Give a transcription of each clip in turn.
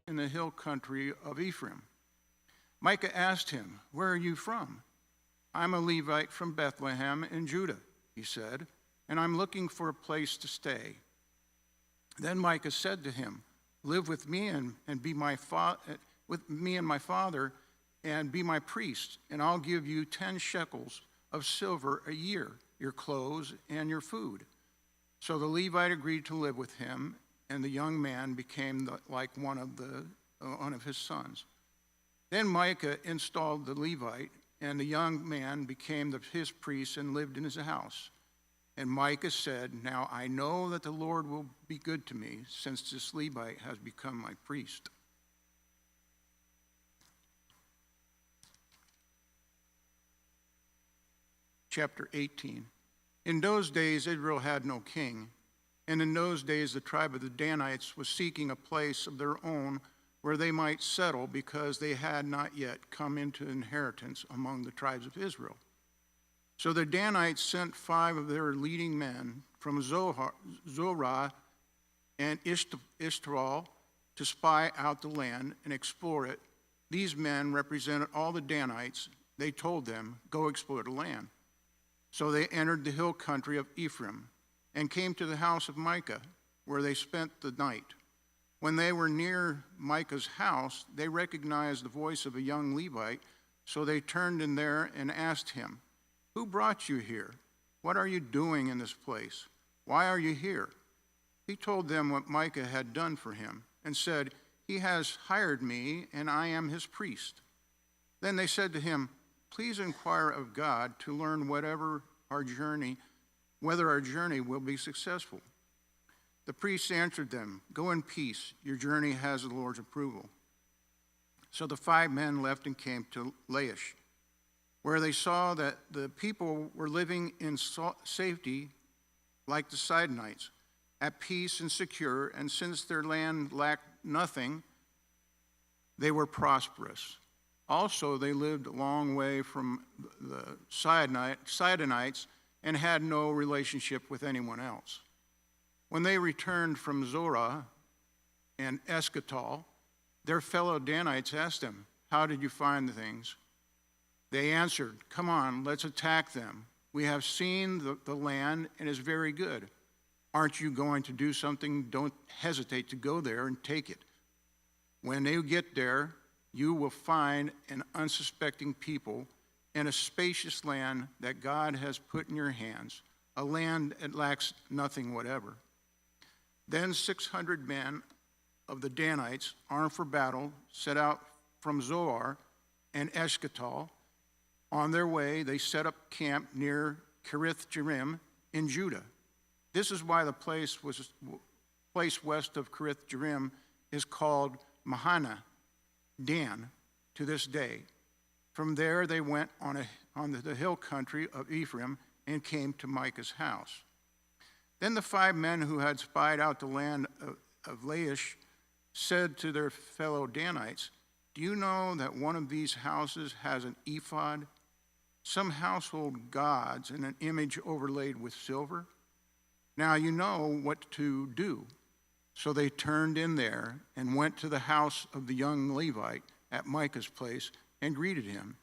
In the hill country of Ephraim. Micah asked him, "Where are you from?" "I'm a Levite from Bethlehem in Judah," he said, "and I'm looking for a place to stay." Then Micah said to him, "Live with me and be with me and my father, and be my priest, and I'll give you 10 shekels of silver a year, your clothes and your food." So the Levite agreed to live with him, and the young man became like one of his sons. Then Micah installed the Levite, and the young man became his priest and lived in his house. And Micah said, "Now I know that the Lord will be good to me, since this Levite has become my priest." Chapter 18. In those days Israel had no king, and in those days the tribe of the Danites was seeking a place of their own where they might settle, because they had not yet come into inheritance among the tribes of Israel. So the Danites sent 5 of their leading men from Zorah and Eshtaol to spy out the land and explore it. These men represented all the Danites. They told them, "Go explore the land." So they entered the hill country of Ephraim and came to the house of Micah, where they spent the night. When they were near Micah's house, they recognized the voice of a young Levite, so they turned in there and asked him, "Who brought you here? What are you doing in this place? Why are you here?" He told them what Micah had done for him and said, "He has hired me, and I am his priest." Then they said to him, "Please inquire of God to learn whether our journey will be successful." The priest answered them, "Go in peace. Your journey has the Lord's approval." So the 5 men left and came to Laish, where they saw that the people were living in safety like the Sidonites, at peace and secure, and since their land lacked nothing, they were prosperous. Also, they lived a long way from the Sidonites and had no relationship with anyone else. When they returned from Zorah and Eshtaol, their fellow Danites asked them, "How did you find the things?" They answered, "Come on, let's attack them. We have seen the land, and it's very good. Aren't you going to do something? Don't hesitate to go there and take it. When they get there, you will find an unsuspecting people and a spacious land that God has put in your hands, a land that lacks nothing whatever." Then 600 men of the Danites, armed for battle, set out from Zoar and Eshtaol. On their way, they set up camp near Kiriath-Jearim in Judah. This is why the place west of Kiriath-Jearim is called Mahana Dan to this day. From there, they went on the hill country of Ephraim and came to Micah's house. Then the 5 men who had spied out the land of Laish said to their fellow Danites, "Do you know that one of these houses has an ephod, some household gods, and an image overlaid with silver? Now you know what to do." So they turned in there and went to the house of the young Levite at Micah's place and greeted him.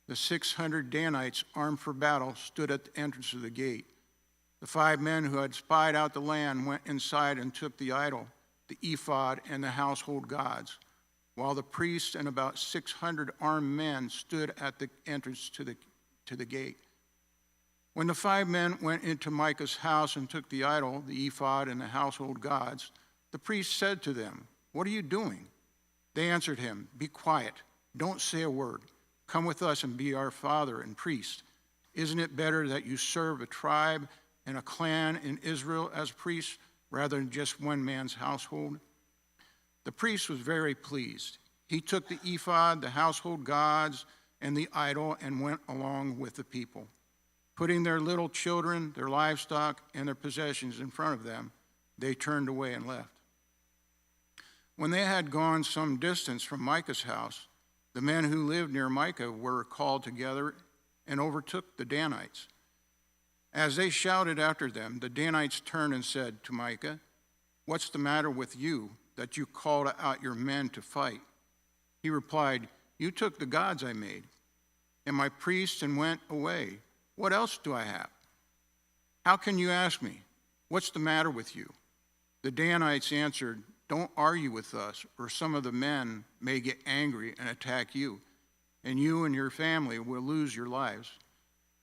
The 600 Danites, armed for battle, stood at the entrance of the gate. The 5 men who had spied out the land went inside and took the idol, the ephod, and the household gods, while the priests and about 600 armed men stood at the entrance to the gate. When the 5 men went into Micah's house and took the idol, the ephod, and the household gods, the priest said to them, "What are you doing?" They answered him, "Be quiet. Don't say a word. Come with us and be our father and priest. Isn't it better that you serve a tribe and a clan in Israel as priests rather than just one man's household?" The priest was very pleased. He took the ephod, the household gods, and the idol and went along with the people. Putting their little children, their livestock, and their possessions in front of them, they turned away and left. When they had gone some distance from Micah's house, the men who lived near Micah were called together and overtook the Danites. As they shouted after them, the Danites turned and said to Micah, "What's the matter with you that you called out your men to fight?" He replied, "You took the gods I made, and my priests, and went away. What else do I have? How can you ask me, 'What's the matter with you?'" The Danites answered, "Don't argue with us, or some of the men may get angry and attack you, and you and your family will lose your lives."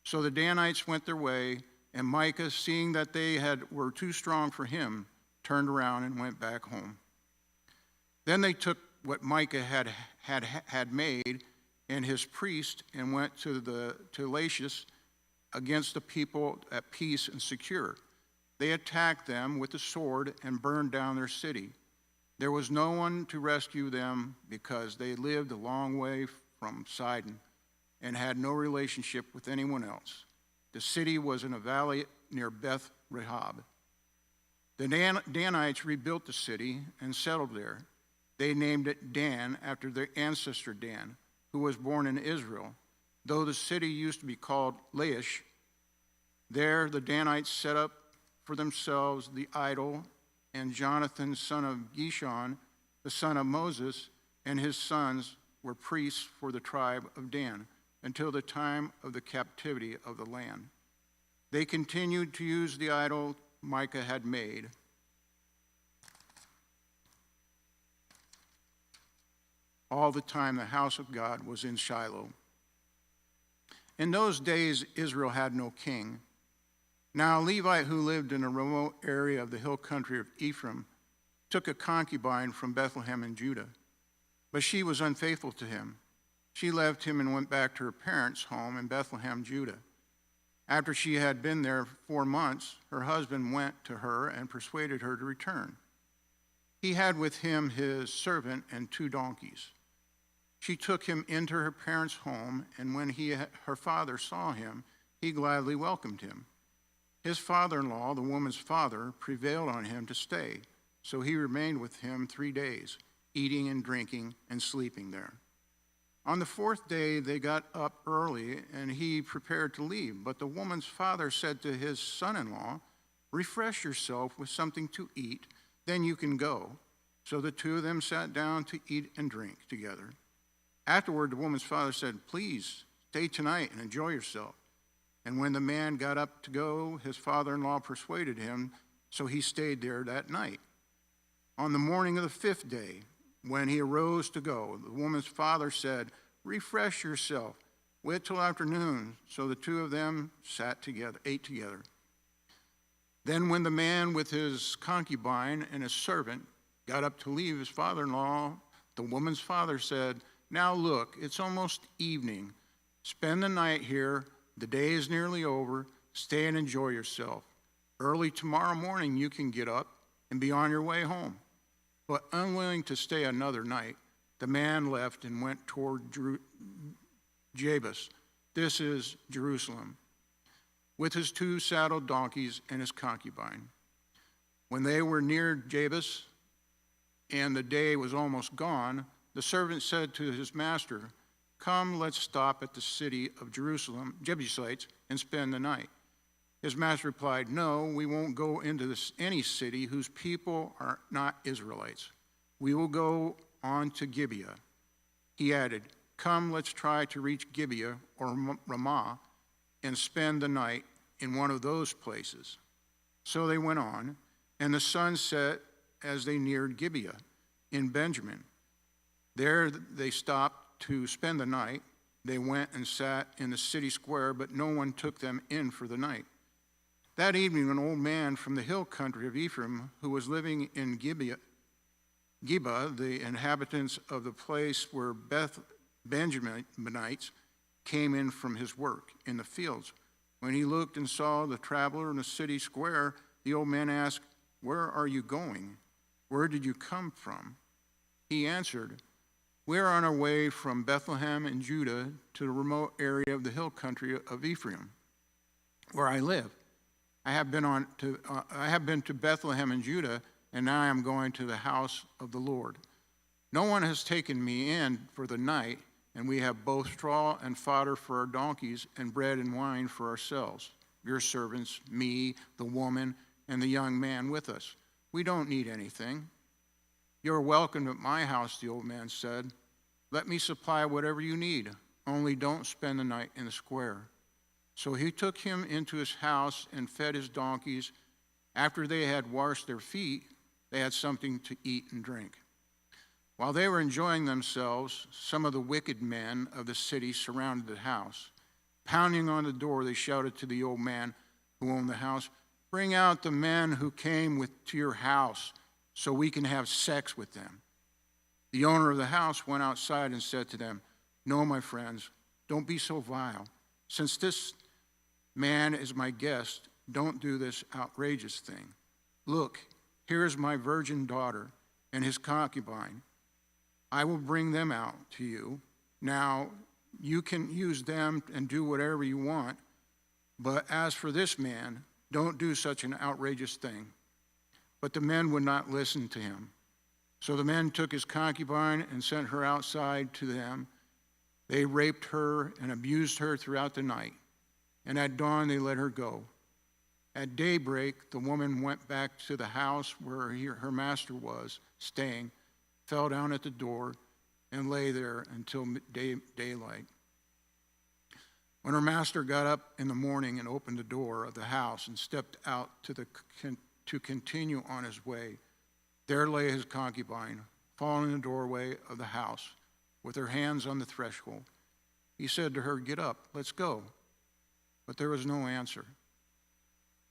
So the Danites went their way, and Micah, seeing that they were too strong for him, turned around and went back home. Then they took what Micah had made and his priest and went to Lachish against the people at peace and secure. They attacked them with the sword and burned down their city. There was no one to rescue them because they lived a long way from Sidon and had no relationship with anyone else. The city was in a valley near Beth Rehob. The Danites rebuilt the city and settled there. They named it Dan after their ancestor Dan, who was born in Israel, though the city used to be called Laish. There the Danites set up for themselves the idol, and Jonathan, son of Gishon, the son of Moses, and his sons were priests for the tribe of Dan until the time of the captivity of the land. They continued to use the idol Micah had made. All the time the house of God was in Shiloh. In those days, Israel had no king. Now a Levite who lived in a remote area of the hill country of Ephraim took a concubine from Bethlehem in Judah, but she was unfaithful to him. She left him and went back to her parents' home in Bethlehem, Judah. After she had been there 4 months, her husband went to her and persuaded her to return. He had with him his servant and 2 donkeys. She took him into her parents' home, and when her father saw him, he gladly welcomed him. His father-in-law, the woman's father, prevailed on him to stay, so he remained with him 3 days, eating and drinking and sleeping there. On the 4th day, they got up early, and he prepared to leave. But the woman's father said to his son-in-law, "Refresh yourself with something to eat, then you can go." So the 2 of them sat down to eat and drink together. Afterward, the woman's father said, "Please, stay tonight and enjoy yourself." And when the man got up to go, his father-in-law persuaded him, so he stayed there that night. On the morning of the 5th day, when he arose to go, the woman's father said, "Refresh yourself, wait till afternoon." So the 2 of them ate together. Then when the man with his concubine and his servant got up to leave his father-in-law, the woman's father said, "Now look, it's almost evening. Spend the night here. The day is nearly over. Stay and enjoy yourself. Early tomorrow morning you can get up and be on your way home." But unwilling to stay another night, the man left and went toward Jebus, this is Jerusalem, with his 2 saddled donkeys and his concubine. When they were near Jebus and the day was almost gone, the servant said to his master, "Come, let's stop at the city of Jerusalem, Jebusites, and spend the night." His master replied, "No, we won't go into any city whose people are not Israelites. We will go on to Gibeah." He added, "Come, let's try to reach Gibeah or Ramah and spend the night in one of those places." So they went on, and the sun set as they neared Gibeah in Benjamin. There they stopped to spend the night. They went and sat in the city square, but no one took them in for the night. That evening, an old man from the hill country of Ephraim, who was living in Gibeah, the inhabitants of the place where Benjaminites came in from his work in the fields. When he looked and saw the traveler in the city square, the old man asked, "Where are you going? Where did you come from?" He answered, "We are on our way from Bethlehem in Judah to the remote area of the hill country of Ephraim, where I live. I have been to Bethlehem in Judah, and now I am going to the house of the Lord. No one has taken me in for the night, and we have both straw and fodder for our donkeys and bread and wine for ourselves, your servants, me, the woman, and the young man with us. We don't need anything." "You're welcome at my house," the old man said. "Let me supply whatever you need, only don't spend the night in the square." So he took him into his house and fed his donkeys. After they had washed their feet, they had something to eat and drink. While they were enjoying themselves, some of the wicked men of the city surrounded the house. Pounding on the door, they shouted to the old man who owned the house, "Bring out the men who came to your house so we can have sex with them." The owner of the house went outside and said to them, "No, my friends, don't be so vile. Since this man is my guest, don't do this outrageous thing. Look, here is my virgin daughter and his concubine. I will bring them out to you. Now, you can use them and do whatever you want, but as for this man, don't do such an outrageous thing." But the men would not listen to him. So the men took his concubine and sent her outside to them. They raped her and abused her throughout the night, and at dawn they let her go. At daybreak, the woman went back to the house where her master was staying, fell down at the door, and lay there until daylight. When her master got up in the morning and opened the door of the house and stepped out to continue on his way, there lay his concubine, fallen in the doorway of the house, with her hands on the threshold. He said to her, "Get up, let's go." But there was no answer.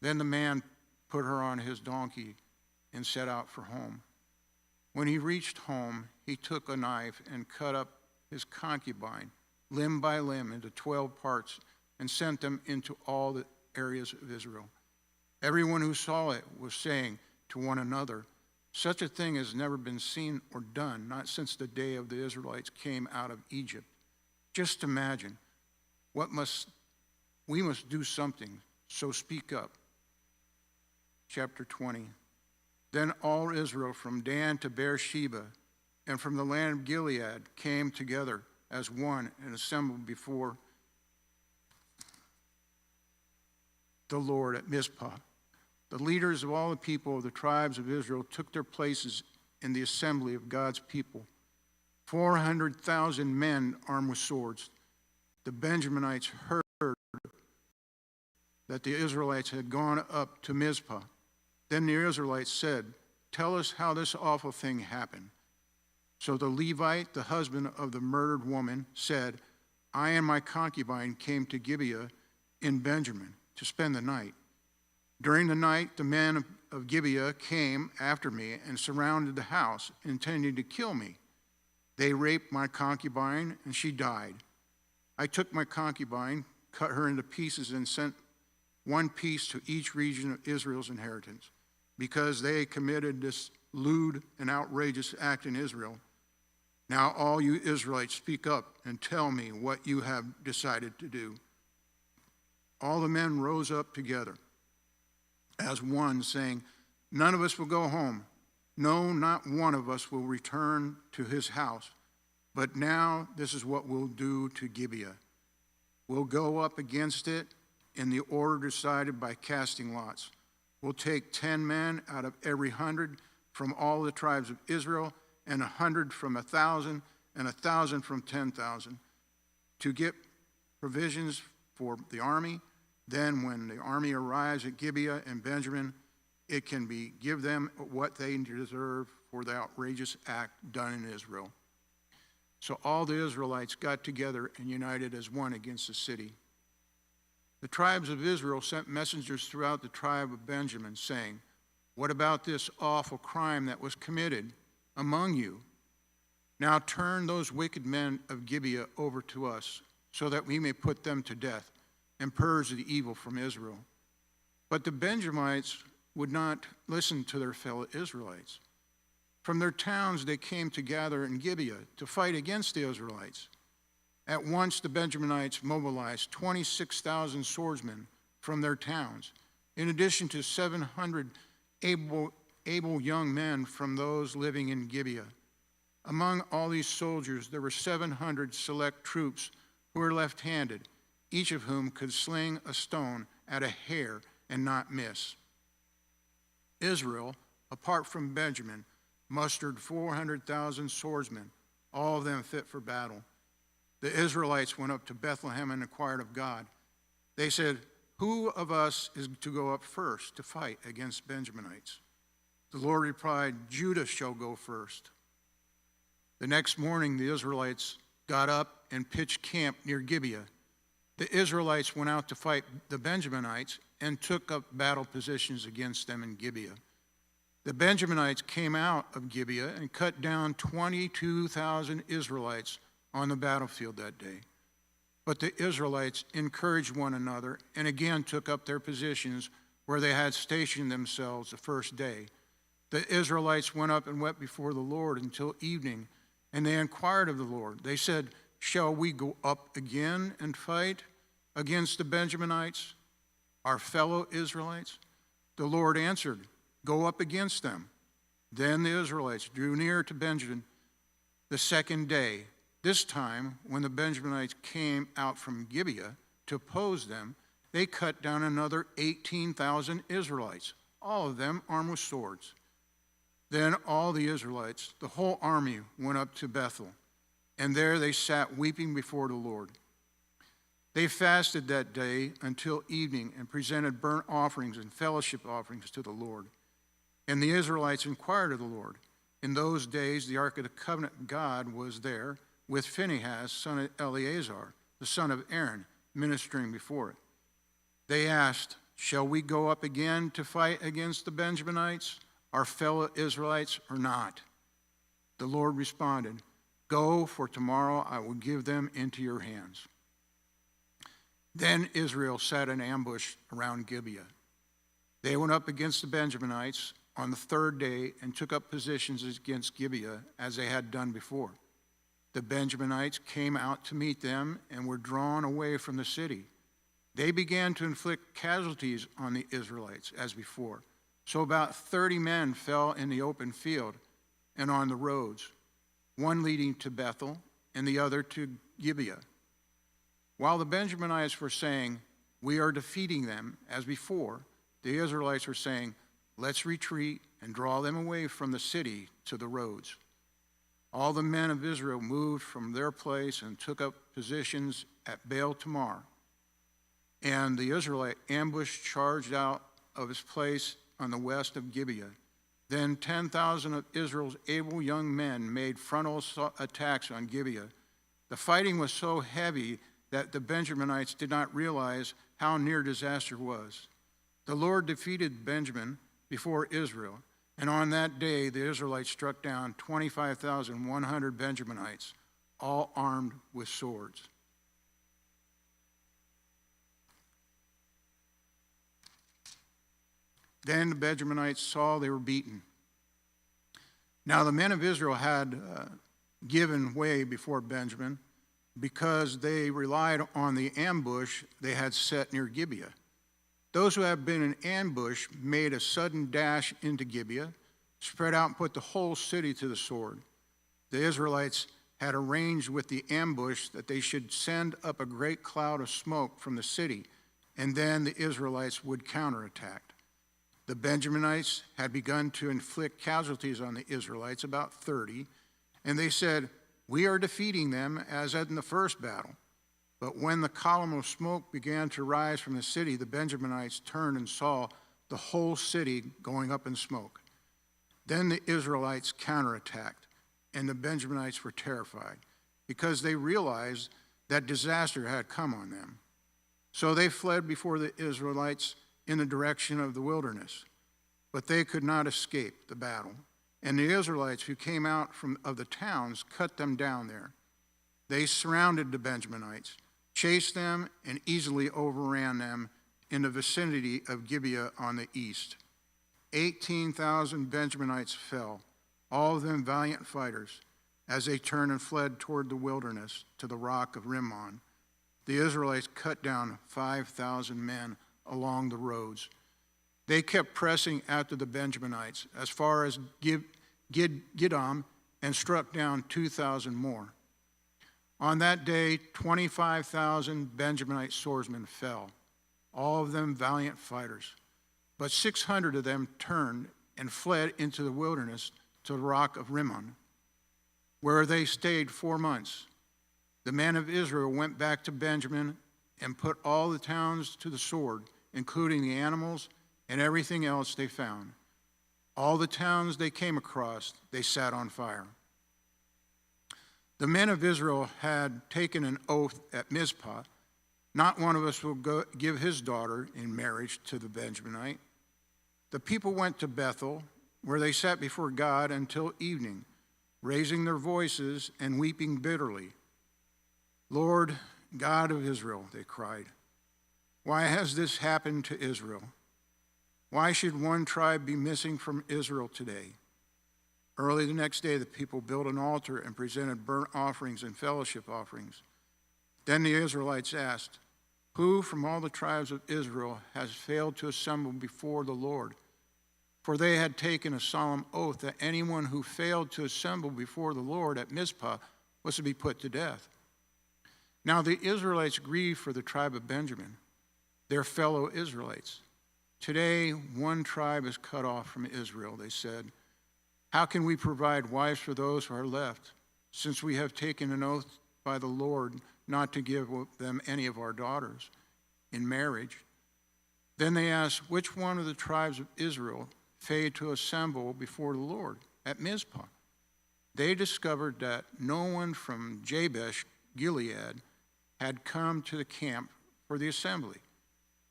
Then the man put her on his donkey and set out for home. When he reached home, he took a knife and cut up his concubine, limb by limb, into 12 parts and sent them into all the areas of Israel. Everyone who saw it was saying to one another, "Such a thing has never been seen or done, not since the day of the Israelites came out of Egypt." Just imagine, we must do something, so speak up. Chapter 20. Then all Israel from Dan to Beersheba and from the land of Gilead came together as one and assembled before the Lord at Mizpah. The leaders of all the people of the tribes of Israel took their places in the assembly of God's people. 400,000 men armed with swords. The Benjaminites heard that the Israelites had gone up to Mizpah. Then the Israelites said, "Tell us how this awful thing happened." So the Levite, the husband of the murdered woman, said, "I and my concubine came to Gibeah in Benjamin to spend the night. During the night, the men of Gibeah came after me and surrounded the house, intending to kill me. They raped my concubine, and she died. I took my concubine, cut her into pieces, and sent one piece to each region of Israel's inheritance, because they committed this lewd and outrageous act in Israel. Now all you Israelites, speak up and tell me what you have decided to do." All the men rose up together as one, saying, "None of us will go home. No, not one of us will return to his house. But now this is what we'll do to Gibeah. We'll go up against it in the order decided by casting lots. We'll take 10 men out of every 100 from all the tribes of Israel, and 100 from 1,000, and 1,000 from 10,000, to get provisions for the army Then when the army arrives at Gibeah and Benjamin, it can give them what they deserve for the outrageous act done in Israel. So all the Israelites got together and united as one against the city. The tribes of Israel sent messengers throughout the tribe of Benjamin, saying, "What about this awful crime that was committed among you? Now turn those wicked men of Gibeah over to us, so that we may put them to death and purge the evil from Israel." But the Benjamites would not listen to their fellow Israelites. From their towns they came to gather in Gibeah to fight against the Israelites. At once the Benjaminites mobilized 26,000 swordsmen from their towns, in addition to 700 able young men from those living in Gibeah. Among all these soldiers there were 700 select troops who were left-handed, each of whom could sling a stone at a hair and not miss. Israel, apart from Benjamin, mustered 400,000 swordsmen, all of them fit for battle. The Israelites went up to Bethlehem and inquired of God. They said, "Who of us is to go up first to fight against Benjaminites?" The Lord replied, "Judah shall go first." The next morning the Israelites got up and pitched camp near Gibeah. The Israelites went out to fight the Benjaminites and took up battle positions against them in Gibeah. The Benjaminites came out of Gibeah and cut down 22,000 Israelites on the battlefield that day. But the Israelites encouraged one another and again took up their positions where they had stationed themselves the first day. The Israelites went up and wept before the Lord until evening, and they inquired of the Lord. They said, "Shall we go up again and fight against the Benjaminites, our fellow Israelites?" The Lord answered, "Go up against them." Then the Israelites drew near to Benjamin the second day. This time, when the Benjaminites came out from Gibeah to oppose them, they cut down another 18,000 Israelites, all of them armed with swords. Then all the Israelites, the whole army, went up to Bethel, and there they sat weeping before the Lord. They fasted that day until evening and presented burnt offerings and fellowship offerings to the Lord. And the Israelites inquired of the Lord. In those days the Ark of the Covenant of God was there, with Phinehas, son of Eleazar, the son of Aaron, ministering before it. They asked, "Shall we go up again to fight against the Benjaminites, our fellow Israelites, or not?" The Lord responded, "Go, for tomorrow I will give them into your hands." Then Israel sat in ambush around Gibeah. They went up against the Benjaminites on the third day and took up positions against Gibeah as they had done before. The Benjaminites came out to meet them and were drawn away from the city. They began to inflict casualties on the Israelites as before. So about 30 men fell in the open field and on the roads, one leading to Bethel and the other to Gibeah. While the Benjaminites were saying, "We are defeating them," as before, the Israelites were saying, "Let's retreat and draw them away from the city to the roads." All the men of Israel moved from their place and took up positions at Baal Tamar. And the Israelite ambush charged out of his place on the west of Gibeah. Then 10,000 of Israel's able young men made frontal attacks on Gibeah. The fighting was so heavy that the Benjaminites did not realize how near disaster was. The Lord defeated Benjamin before Israel, and on that day the Israelites struck down 25,100 Benjaminites, all armed with swords. Then the Benjaminites saw they were beaten. Now the men of Israel had given way before Benjamin because they relied on the ambush they had set near Gibeah. Those who had been in ambush made a sudden dash into Gibeah, spread out and put the whole city to the sword. The Israelites had arranged with the ambush that they should send up a great cloud of smoke from the city, and then the Israelites would counterattack. The Benjaminites had begun to inflict casualties on the Israelites, about 30, and they said, "We are defeating them as in the first battle." But when the column of smoke began to rise from the city, the Benjaminites turned and saw the whole city going up in smoke. Then the Israelites counterattacked, and the Benjaminites were terrified, because they realized that disaster had come on them. So they fled before the Israelites in the direction of the wilderness, but they could not escape the battle. And the Israelites who came out of the towns cut them down there. They surrounded the Benjaminites, chased them, and easily overran them in the vicinity of Gibeah on the east. 18,000 Benjaminites fell, all of them valiant fighters, as they turned and fled toward the wilderness to the rock of Rimmon. The Israelites cut down 5,000 men along the roads. They kept pressing after the Benjaminites as far as Gidom and struck down 2,000 more. On that day, 25,000 Benjaminite swordsmen fell, all of them valiant fighters. But 600 of them turned and fled into the wilderness to the rock of Rimmon, where they stayed 4 months. The men of Israel went back to Benjamin and put all the towns to the sword, including the animals and everything else they found. All the towns they came across, they set on fire. The men of Israel had taken an oath at Mizpah, not one of us will give his daughter in marriage to the Benjaminite. The people went to Bethel, where they sat before God until evening, raising their voices and weeping bitterly. Lord, God of Israel, they cried, why has this happened to Israel? Why should one tribe be missing from Israel today? Early the next day, the people built an altar and presented burnt offerings and fellowship offerings. Then the Israelites asked, who from all the tribes of Israel has failed to assemble before the Lord? For they had taken a solemn oath that anyone who failed to assemble before the Lord at Mizpah was to be put to death. Now the Israelites grieved for the tribe of Benjamin, their fellow Israelites. Today, one tribe is cut off from Israel, they said. How can we provide wives for those who are left, since we have taken an oath by the Lord not to give them any of our daughters in marriage? Then they asked, which one of the tribes of Israel failed to assemble before the Lord at Mizpah? They discovered that no one from Jabesh Gilead had come to the camp for the assembly.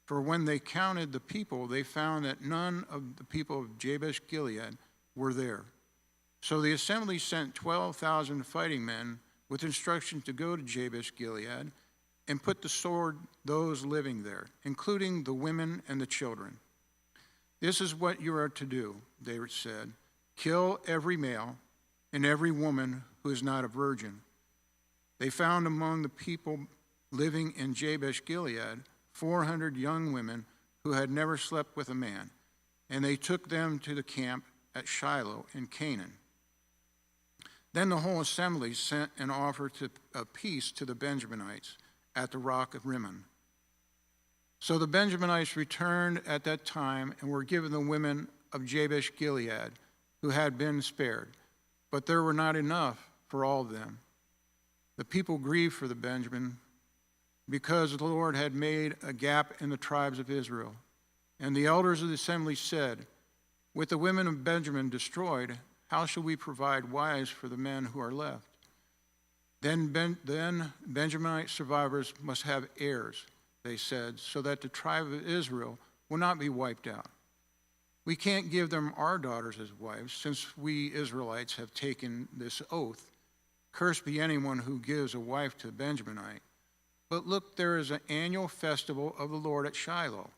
For when they counted the people, they found that none of the people of Jabesh Gilead were there. So the assembly sent 12,000 fighting men with instructions to go to Jabesh Gilead and put to sword those living there, including the women and the children. This is what you are to do, they said. Kill every male and every woman who is not a virgin. They found among the people living in Jabesh Gilead 400 young women who had never slept with a man, and they took them to the camp at Shiloh in Canaan. Then the whole assembly sent an offer of peace to the Benjaminites at the rock of Rimmon. So the Benjaminites returned at that time and were given the women of Jabesh Gilead, who had been spared, but there were not enough for all of them. The people grieved for the Benjamin because the Lord had made a gap in the tribes of Israel. And the elders of the assembly said, with the women of Benjamin destroyed, how shall we provide wives for the men who are left? Then Benjaminite survivors must have heirs, they said, so that the tribe of Israel will not be wiped out. We can't give them our daughters as wives, since we Israelites have taken this oath. Cursed be anyone who gives a wife to a Benjaminite. But look, there is an annual festival of the Lord at Shiloh,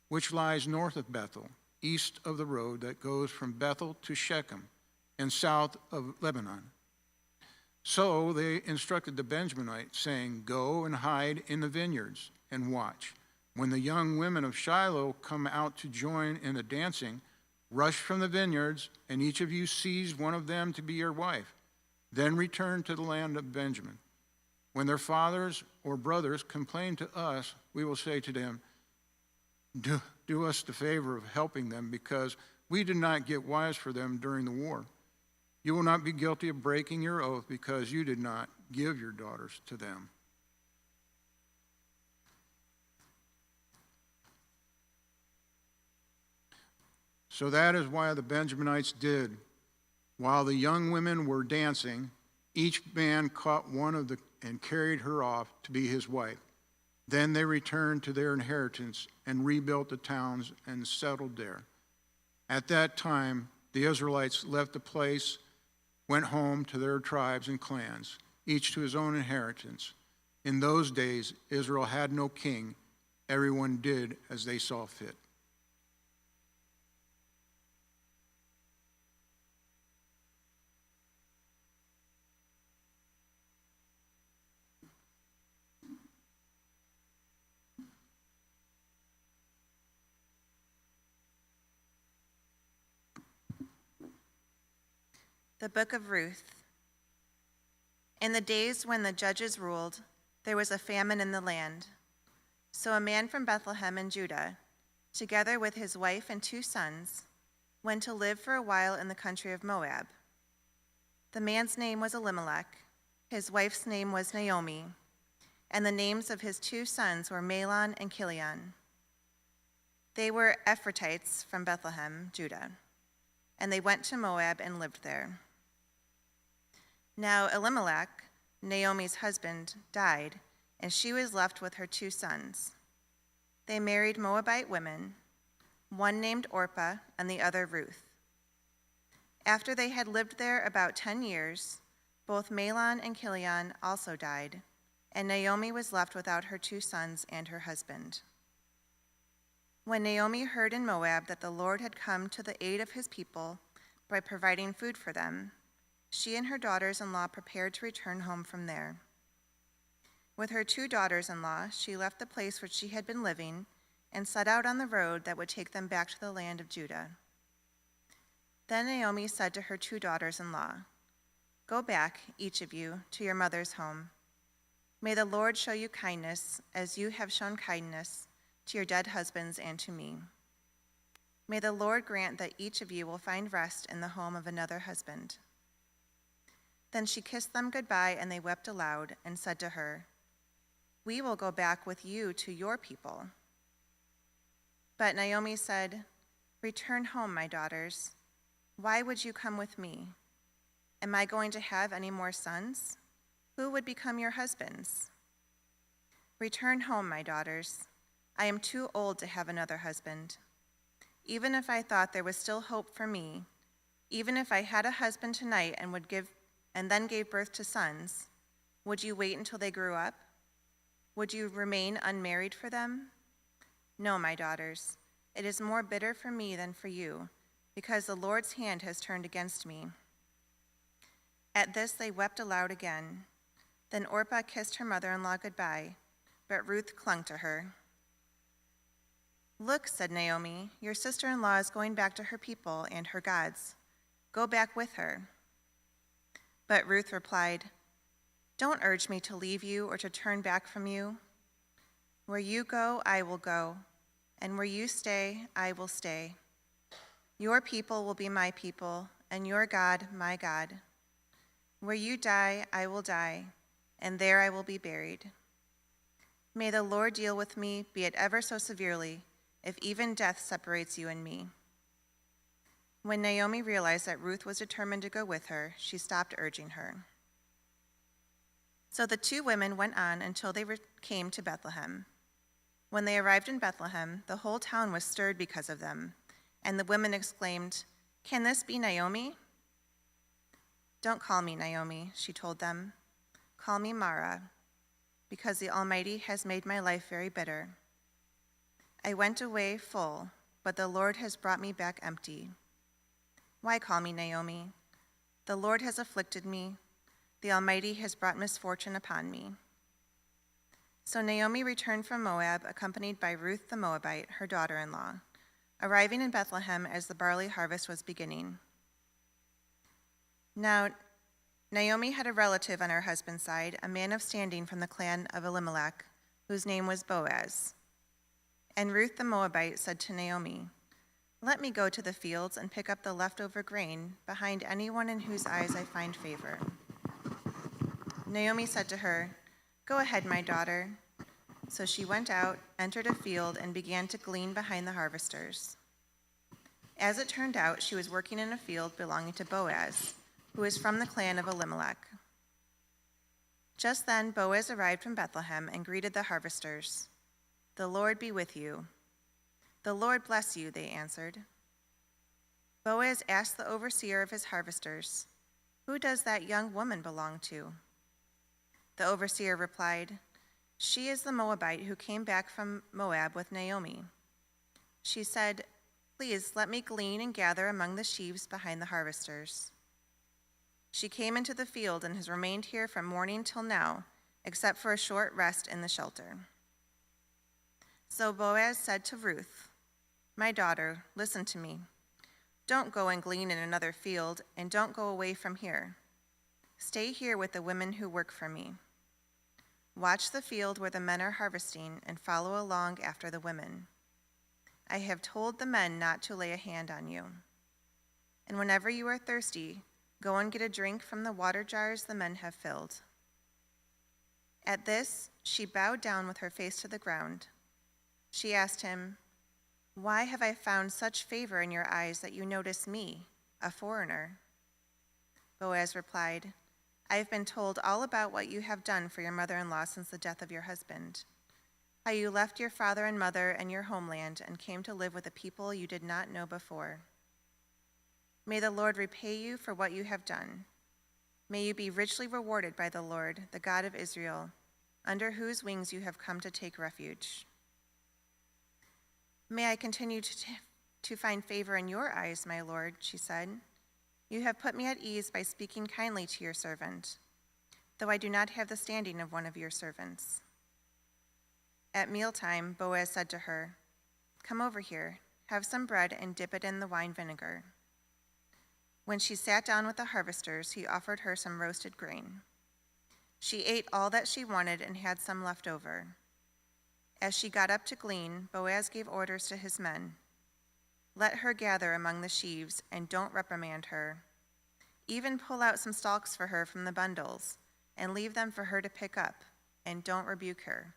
which lies north of Bethel, east of the road that goes from Bethel to Shechem, and south of Lebanon. So they instructed the Benjaminites, saying, go and hide in the vineyards and watch. When the young women of Shiloh come out to join in the dancing, rush from the vineyards, and each of you seize one of them to be your wife. Then return to the land of Benjamin. When their fathers or brothers complain to us, we will say to them, do us the favor of helping them, because we did not get wives for them during the war. You will not be guilty of breaking your oath, because you did not give your daughters to them. So that is why the Benjaminites did. While the young women were dancing, each man caught one of the and carried her off to be his wife. Then they returned to their inheritance and rebuilt the towns and settled there. At that time, the Israelites left the place, went home to their tribes and clans, each to his own inheritance. In those days, Israel had no king. Everyone did as they saw fit. The Book of Ruth. In the days when the judges ruled, there was a famine in the land. So a man from Bethlehem in Judah, together with his wife and 2 sons, went to live for a while in the country of Moab. The man's name was Elimelech, his wife's name was Naomi, and the names of his 2 sons were Mahlon and Chilion. They were Ephrathites from Bethlehem, Judah, and they went to Moab and lived there. Now Elimelech, Naomi's husband, died, and she was left with her 2 sons. They married Moabite women, one named Orpah and the other Ruth. After they had lived there about 10 years, both Mahlon and Chilion also died, and Naomi was left without her 2 sons and her husband. When Naomi heard in Moab that the Lord had come to the aid of his people by providing food for them, she and her daughters-in-law prepared to return home from there. With her 2 daughters-in-law, she left the place where she had been living and set out on the road that would take them back to the land of Judah. Then Naomi said to her 2 daughters-in-law, "Go back, each of you, to your mother's home. May the Lord show you kindness as you have shown kindness to your dead husbands and to me. May the Lord grant that each of you will find rest in the home of another husband." Then she kissed them goodbye, and they wept aloud and said to her, "We will go back with you to your people." But Naomi said, "Return home, my daughters. Why would you come with me? Am I going to have any more sons? Who would become your husbands? Return home, my daughters. I am too old to have another husband. Even if I thought there was still hope for me, even if I had a husband tonight and then gave birth to sons, would you wait until they grew up? Would you remain unmarried for them? No, my daughters, it is more bitter for me than for you, because the Lord's hand has turned against me." At this they wept aloud again. Then Orpah kissed her mother-in-law goodbye, but Ruth clung to her. "Look," said Naomi, "your sister-in-law is going back to her people and her gods. Go back with her." But Ruth replied, "Don't urge me to leave you or to turn back from you. Where you go, I will go, and where you stay, I will stay. Your people will be my people, and your God, my God. Where you die, I will die, and there I will be buried. May the Lord deal with me, be it ever so severely, if even death separates you and me." When Naomi realized that Ruth was determined to go with her, she stopped urging her. So the 2 women went on until they came to Bethlehem. When they arrived in Bethlehem, the whole town was stirred because of them, and the women exclaimed, "Can this be Naomi?" "Don't call me Naomi," she told them. "Call me Mara, because the Almighty has made my life very bitter. I went away full, but the Lord has brought me back empty. Why call me Naomi? The Lord has afflicted me. The Almighty has brought misfortune upon me." So Naomi returned from Moab, accompanied by Ruth the Moabite, her daughter-in-law, arriving in Bethlehem as the barley harvest was beginning. Now, Naomi had a relative on her husband's side, a man of standing from the clan of Elimelech, whose name was Boaz. And Ruth the Moabite said to Naomi, "Let me go to the fields and pick up the leftover grain behind anyone in whose eyes I find favor." Naomi said to her, "Go ahead, my daughter." So she went out, entered a field, and began to glean behind the harvesters. As it turned out, she was working in a field belonging to Boaz, who was from the clan of Elimelech. Just then Boaz arrived from Bethlehem and greeted the harvesters. "The Lord be with you." "The Lord bless you," they answered. Boaz asked the overseer of his harvesters, "Who does that young woman belong to?" The overseer replied, "She is the Moabite who came back from Moab with Naomi. She said, 'Please let me glean and gather among the sheaves behind the harvesters.' She came into the field and has remained here from morning till now, except for a short rest in the shelter." So Boaz said to Ruth, "My daughter, listen to me. Don't go and glean in another field, and don't go away from here. Stay here with the women who work for me. Watch the field where the men are harvesting and follow along after the women. I have told the men not to lay a hand on you. And whenever you are thirsty, go and get a drink from the water jars the men have filled." At this, she bowed down with her face to the ground. She asked him, "Why have I found such favor in your eyes that you notice me, a foreigner?" Boaz replied, "I have been told all about what you have done for your mother-in-law since the death of your husband, how you left your father and mother and your homeland and came to live with a people you did not know before. May the Lord repay you for what you have done. May you be richly rewarded by the Lord, the God of Israel, under whose wings you have come to take refuge." "May I continue to find favor in your eyes, my lord," she said. "You have put me at ease by speaking kindly to your servant, though I do not have the standing of one of your servants." At mealtime, Boaz said to her, "Come over here, have some bread and dip it in the wine vinegar." When she sat down with the harvesters, he offered her some roasted grain. She ate all that she wanted and had some left over. As she got up to glean, Boaz gave orders to his men, "Let her gather among the sheaves and don't reprimand her. Even pull out some stalks for her from the bundles and leave them for her to pick up, and don't rebuke her."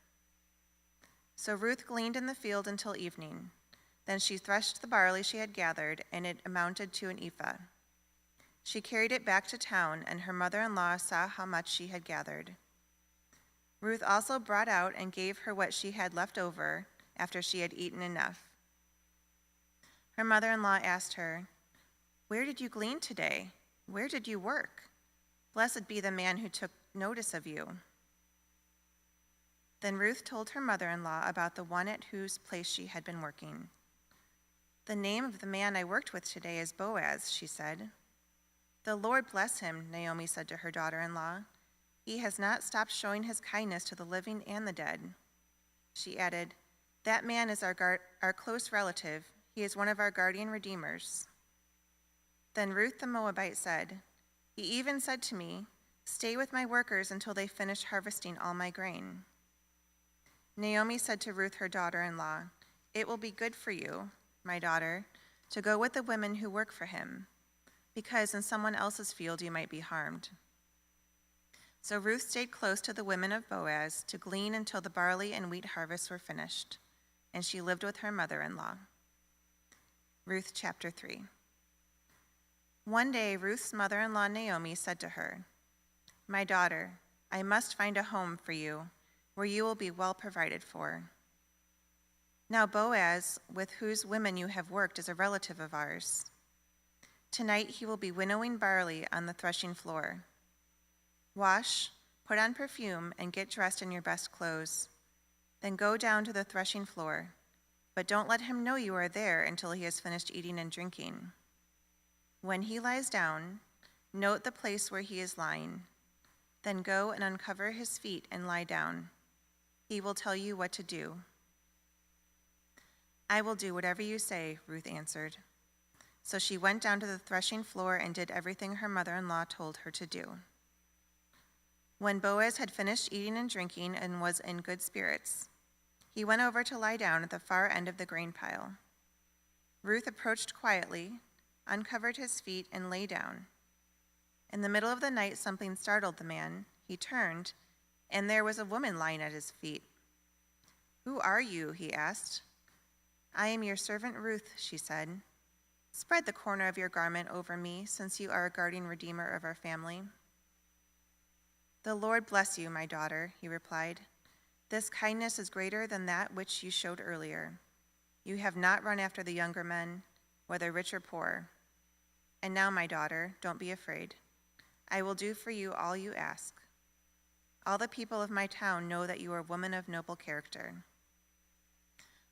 So Ruth gleaned in the field until evening. Then she threshed the barley she had gathered, and it amounted to an ephah. She carried it back to town, and her mother-in-law saw how much she had gathered. Ruth also brought out and gave her what she had left over after she had eaten enough. Her mother-in-law asked her, "Where did you glean today? Where did you work? Blessed be the man who took notice of you." Then Ruth told her mother-in-law about the one at whose place she had been working. "The name of the man I worked with today is Boaz," she said. "The Lord bless him," Naomi said to her daughter-in-law. "He has not stopped showing his kindness to the living and the dead." She added, "That man is our close relative. He is one of our guardian redeemers." Then Ruth the Moabite said, "He even said to me, 'Stay with my workers until they finish harvesting all my grain.'" Naomi said to Ruth her daughter-in-law, "It will be good for you, my daughter, to go with the women who work for him, because in someone else's field you might be harmed." So Ruth stayed close to the women of Boaz to glean until the barley and wheat harvests were finished, and she lived with her mother-in-law. Ruth chapter 3. One day Ruth's mother-in-law Naomi said to her, "My daughter, I must find a home for you where you will be well provided for. Now Boaz, with whose women you have worked, is a relative of ours. Tonight he will be winnowing barley on the threshing floor. Wash, put on perfume, and get dressed in your best clothes. Then go down to the threshing floor, but don't let him know you are there until he has finished eating and drinking. When he lies down, note the place where he is lying. Then go and uncover his feet and lie down. He will tell you what to do." "I will do whatever you say," Ruth answered. So she went down to the threshing floor and did everything her mother-in-law told her to do. When Boaz had finished eating and drinking and was in good spirits, he went over to lie down at the far end of the grain pile. Ruth approached quietly, uncovered his feet, and lay down. In the middle of the night, something startled the man. He turned, and there was a woman lying at his feet. "Who are you?" he asked. "I am your servant Ruth," she said. Spread the corner of your garment over me, since you are a guardian redeemer of our family." "The Lord bless you, my daughter," he replied. "This kindness is greater than that which you showed earlier. You have not run after the younger men, whether rich or poor. And now, my daughter, don't be afraid. I will do for you all you ask. All the people of my town know that you are a woman of noble character.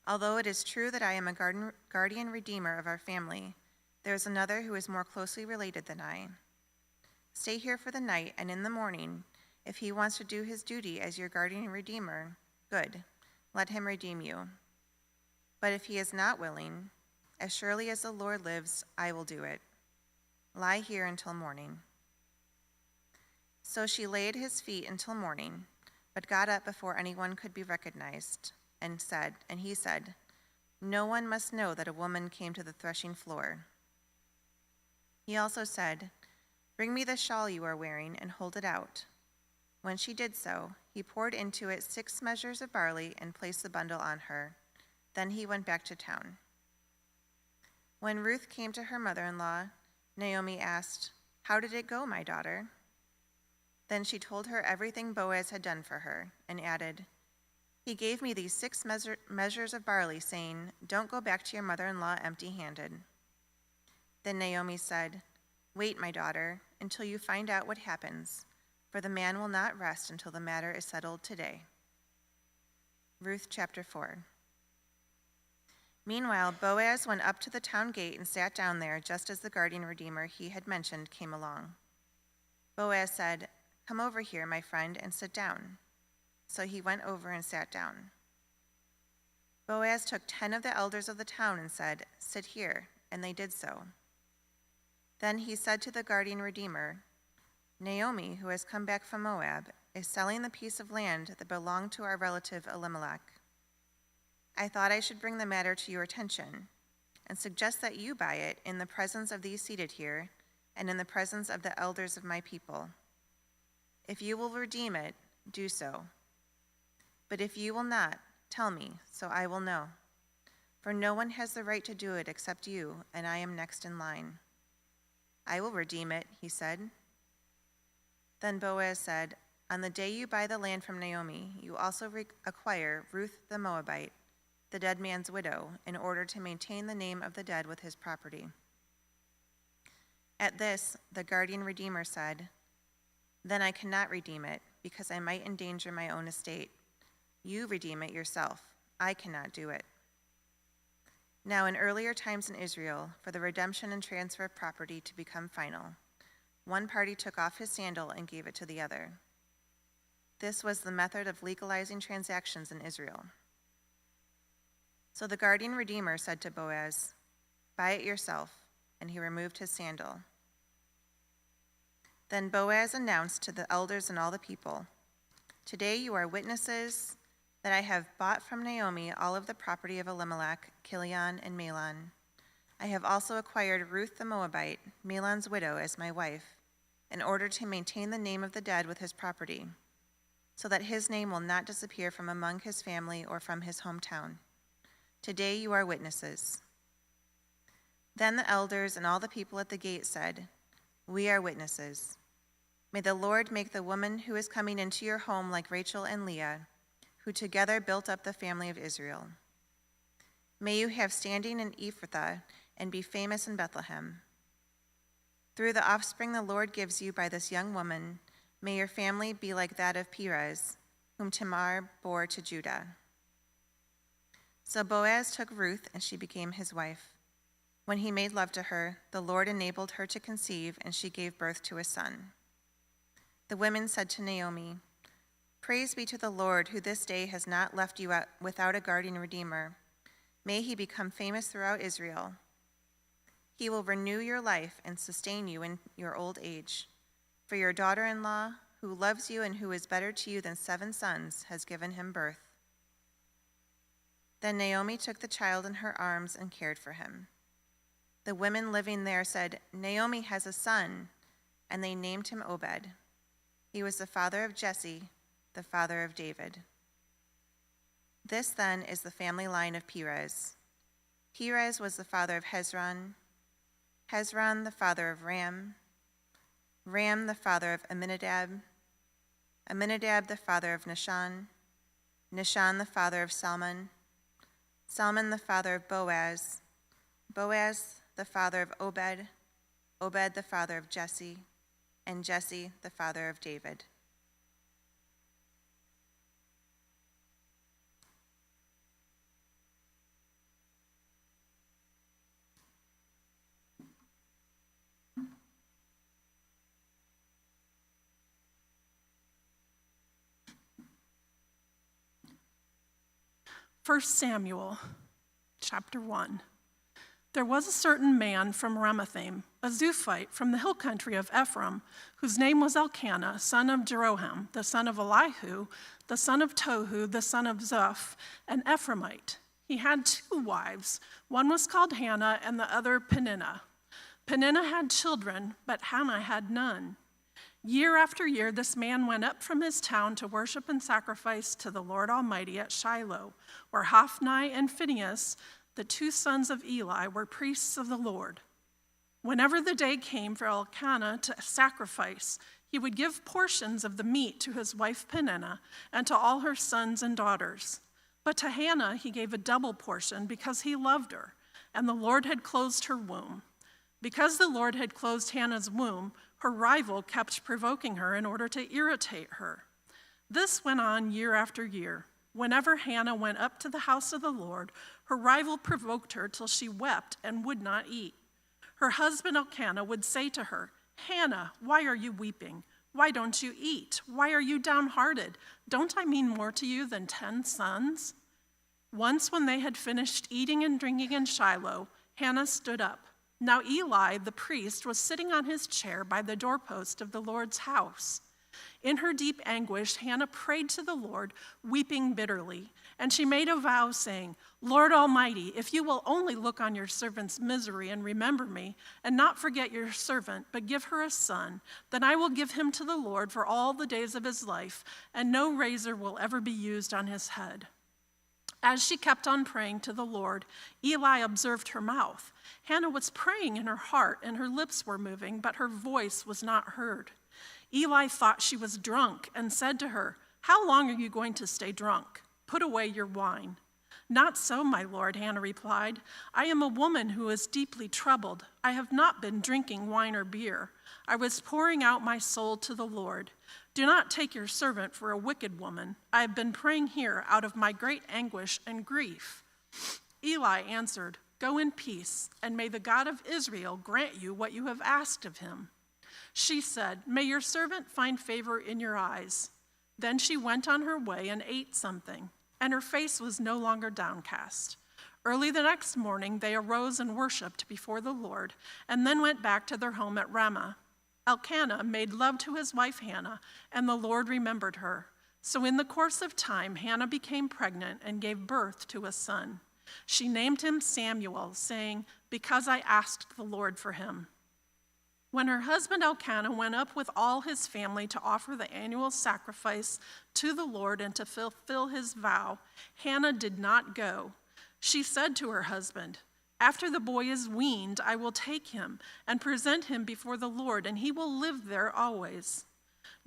Although it is true that I am a guardian redeemer of our family, there is another who is more closely related than I. Stay here for the night, and in the morning, if he wants to do his duty as your guardian redeemer, good, let him redeem you. But if he is not willing, as surely as the Lord lives, I will do it. Lie here until morning." So she lay at his feet until morning, but got up before anyone could be recognized, and he said, "No one must know that a woman came to the threshing floor." He also said, "Bring me the shawl you are wearing and hold it out." When she did so, he poured into it 6 measures of barley and placed the bundle on her. Then he went back to town. When Ruth came to her mother-in-law, Naomi asked, "How did it go, my daughter?" Then she told her everything Boaz had done for her, and added, "He gave me these 6 measures of barley, saying, 'Don't go back to your mother-in-law empty-handed.'" Then Naomi said, "Wait, my daughter, until you find out what happens, for the man will not rest until the matter is settled today." Ruth chapter 4. Meanwhile, Boaz went up to the town gate and sat down there just as the guardian redeemer he had mentioned came along. Boaz said, "Come over here, my friend, and sit down." So he went over and sat down. Boaz took 10 of the elders of the town and said, "Sit here," and they did so. Then he said to the guardian redeemer, "Naomi, who has come back from Moab, is selling the piece of land that belonged to our relative Elimelech. I thought I should bring the matter to your attention and suggest that you buy it in the presence of these seated here and in the presence of the elders of my people. If you will redeem it, do so. But if you will not, tell me, so I will know. For no one has the right to do it except you, and I am next in line." "I will redeem it," he said. Then Boaz said, "On the day you buy the land from Naomi, you also acquire Ruth the Moabite, the dead man's widow, in order to maintain the name of the dead with his property." At this, the guardian redeemer said, "Then I cannot redeem it, because I might endanger my own estate. You redeem it yourself. I cannot do it." Now, in earlier times in Israel, for the redemption and transfer of property to become final, one party took off his sandal and gave it to the other. This was the method of legalizing transactions in Israel. So the guardian redeemer said to Boaz, "Buy it yourself," and he removed his sandal. Then Boaz announced to the elders and all the people, "Today you are witnesses that I have bought from Naomi all of the property of Elimelech, Kilion, and Mahlon. I have also acquired Ruth the Moabite, Mahlon's widow, as my wife, in order to maintain the name of the dead with his property, so that his name will not disappear from among his family or from his hometown. Today you are witnesses." Then the elders and all the people at the gate said, "We are witnesses. May the Lord make the woman who is coming into your home like Rachel and Leah, who together built up the family of Israel. May you have standing in Ephrathah and be famous in Bethlehem. Through the offspring the Lord gives you by this young woman, may your family be like that of Perez, whom Tamar bore to Judah." So Boaz took Ruth, and she became his wife. When he made love to her, the Lord enabled her to conceive, and she gave birth to a son. The women said to Naomi, "Praise be to the Lord, who this day has not left you without a guardian redeemer. May he become famous throughout Israel. He will renew your life and sustain you in your old age. For your daughter-in-law, who loves you and who is better to you than 7 sons, has given him birth." Then Naomi took the child in her arms and cared for him. The women living there said, "Naomi has a son," and they named him Obed. He was the father of Jesse, the father of David. This then is the family line of Perez. Perez was the father of Hezron. Hezron the father of Ram, Ram the father of Amminadab, Amminadab the father of Nahshon, Nahshon the father of Salmon, Salmon the father of Boaz, Boaz the father of Obed, Obed the father of Jesse, and Jesse the father of David. First Samuel, chapter 1. There was a certain man from Ramathaim, a Zuphite from the hill country of Ephraim, whose name was Elkanah, son of Jeroham, the son of Elihu, the son of Tohu, the son of Zuph, an Ephraimite. He had 2 wives. One was called Hannah and the other Peninnah. Peninnah had children, but Hannah had none. Year after year, this man went up from his town to worship and sacrifice to the Lord Almighty at Shiloh, where Hophni and Phinehas, the 2 sons of Eli, were priests of the Lord. Whenever the day came for Elkanah to sacrifice, he would give portions of the meat to his wife Peninnah and to all her sons and daughters. But to Hannah he gave a double portion because he loved her, and the Lord had closed her womb. Because the Lord had closed Hannah's womb, her rival kept provoking her in order to irritate her. This went on year after year. Whenever Hannah went up to the house of the Lord, her rival provoked her till she wept and would not eat. Her husband Elkanah would say to her, "Hannah, why are you weeping? Why don't you eat? Why are you downhearted? Don't I mean more to you than 10 sons?" Once when they had finished eating and drinking in Shiloh, Hannah stood up. Now Eli, the priest, was sitting on his chair by the doorpost of the Lord's house. In her deep anguish, Hannah prayed to the Lord, weeping bitterly. And she made a vow, saying, "Lord Almighty, if you will only look on your servant's misery and remember me, and not forget your servant, but give her a son, then I will give him to the Lord for all the days of his life, and no razor will ever be used on his head." As she kept on praying to the Lord, Eli observed her mouth. Hannah was praying in her heart, and her lips were moving, but her voice was not heard. Eli thought she was drunk and said to her, "How long are you going to stay drunk? Put away your wine." "Not so, my lord," Hannah replied. "I am a woman who is deeply troubled. I have not been drinking wine or beer. I was pouring out my soul to the Lord. Do not take your servant for a wicked woman. I have been praying here out of my great anguish and grief." Eli answered, "Go in peace, and may the God of Israel grant you what you have asked of him." She said, "May your servant find favor in your eyes." Then she went on her way and ate something, and her face was no longer downcast. Early the next morning they arose and worshipped before the Lord, and then went back to their home at Ramah. Elkanah made love to his wife Hannah, and the Lord remembered her. So in the course of time, Hannah became pregnant and gave birth to a son. She named him Samuel, saying, "Because I asked the Lord for him." When her husband Elkanah went up with all his family to offer the annual sacrifice to the Lord and to fulfill his vow, Hannah did not go. She said to her husband, "After the boy is weaned, I will take him and present him before the Lord, and he will live there always."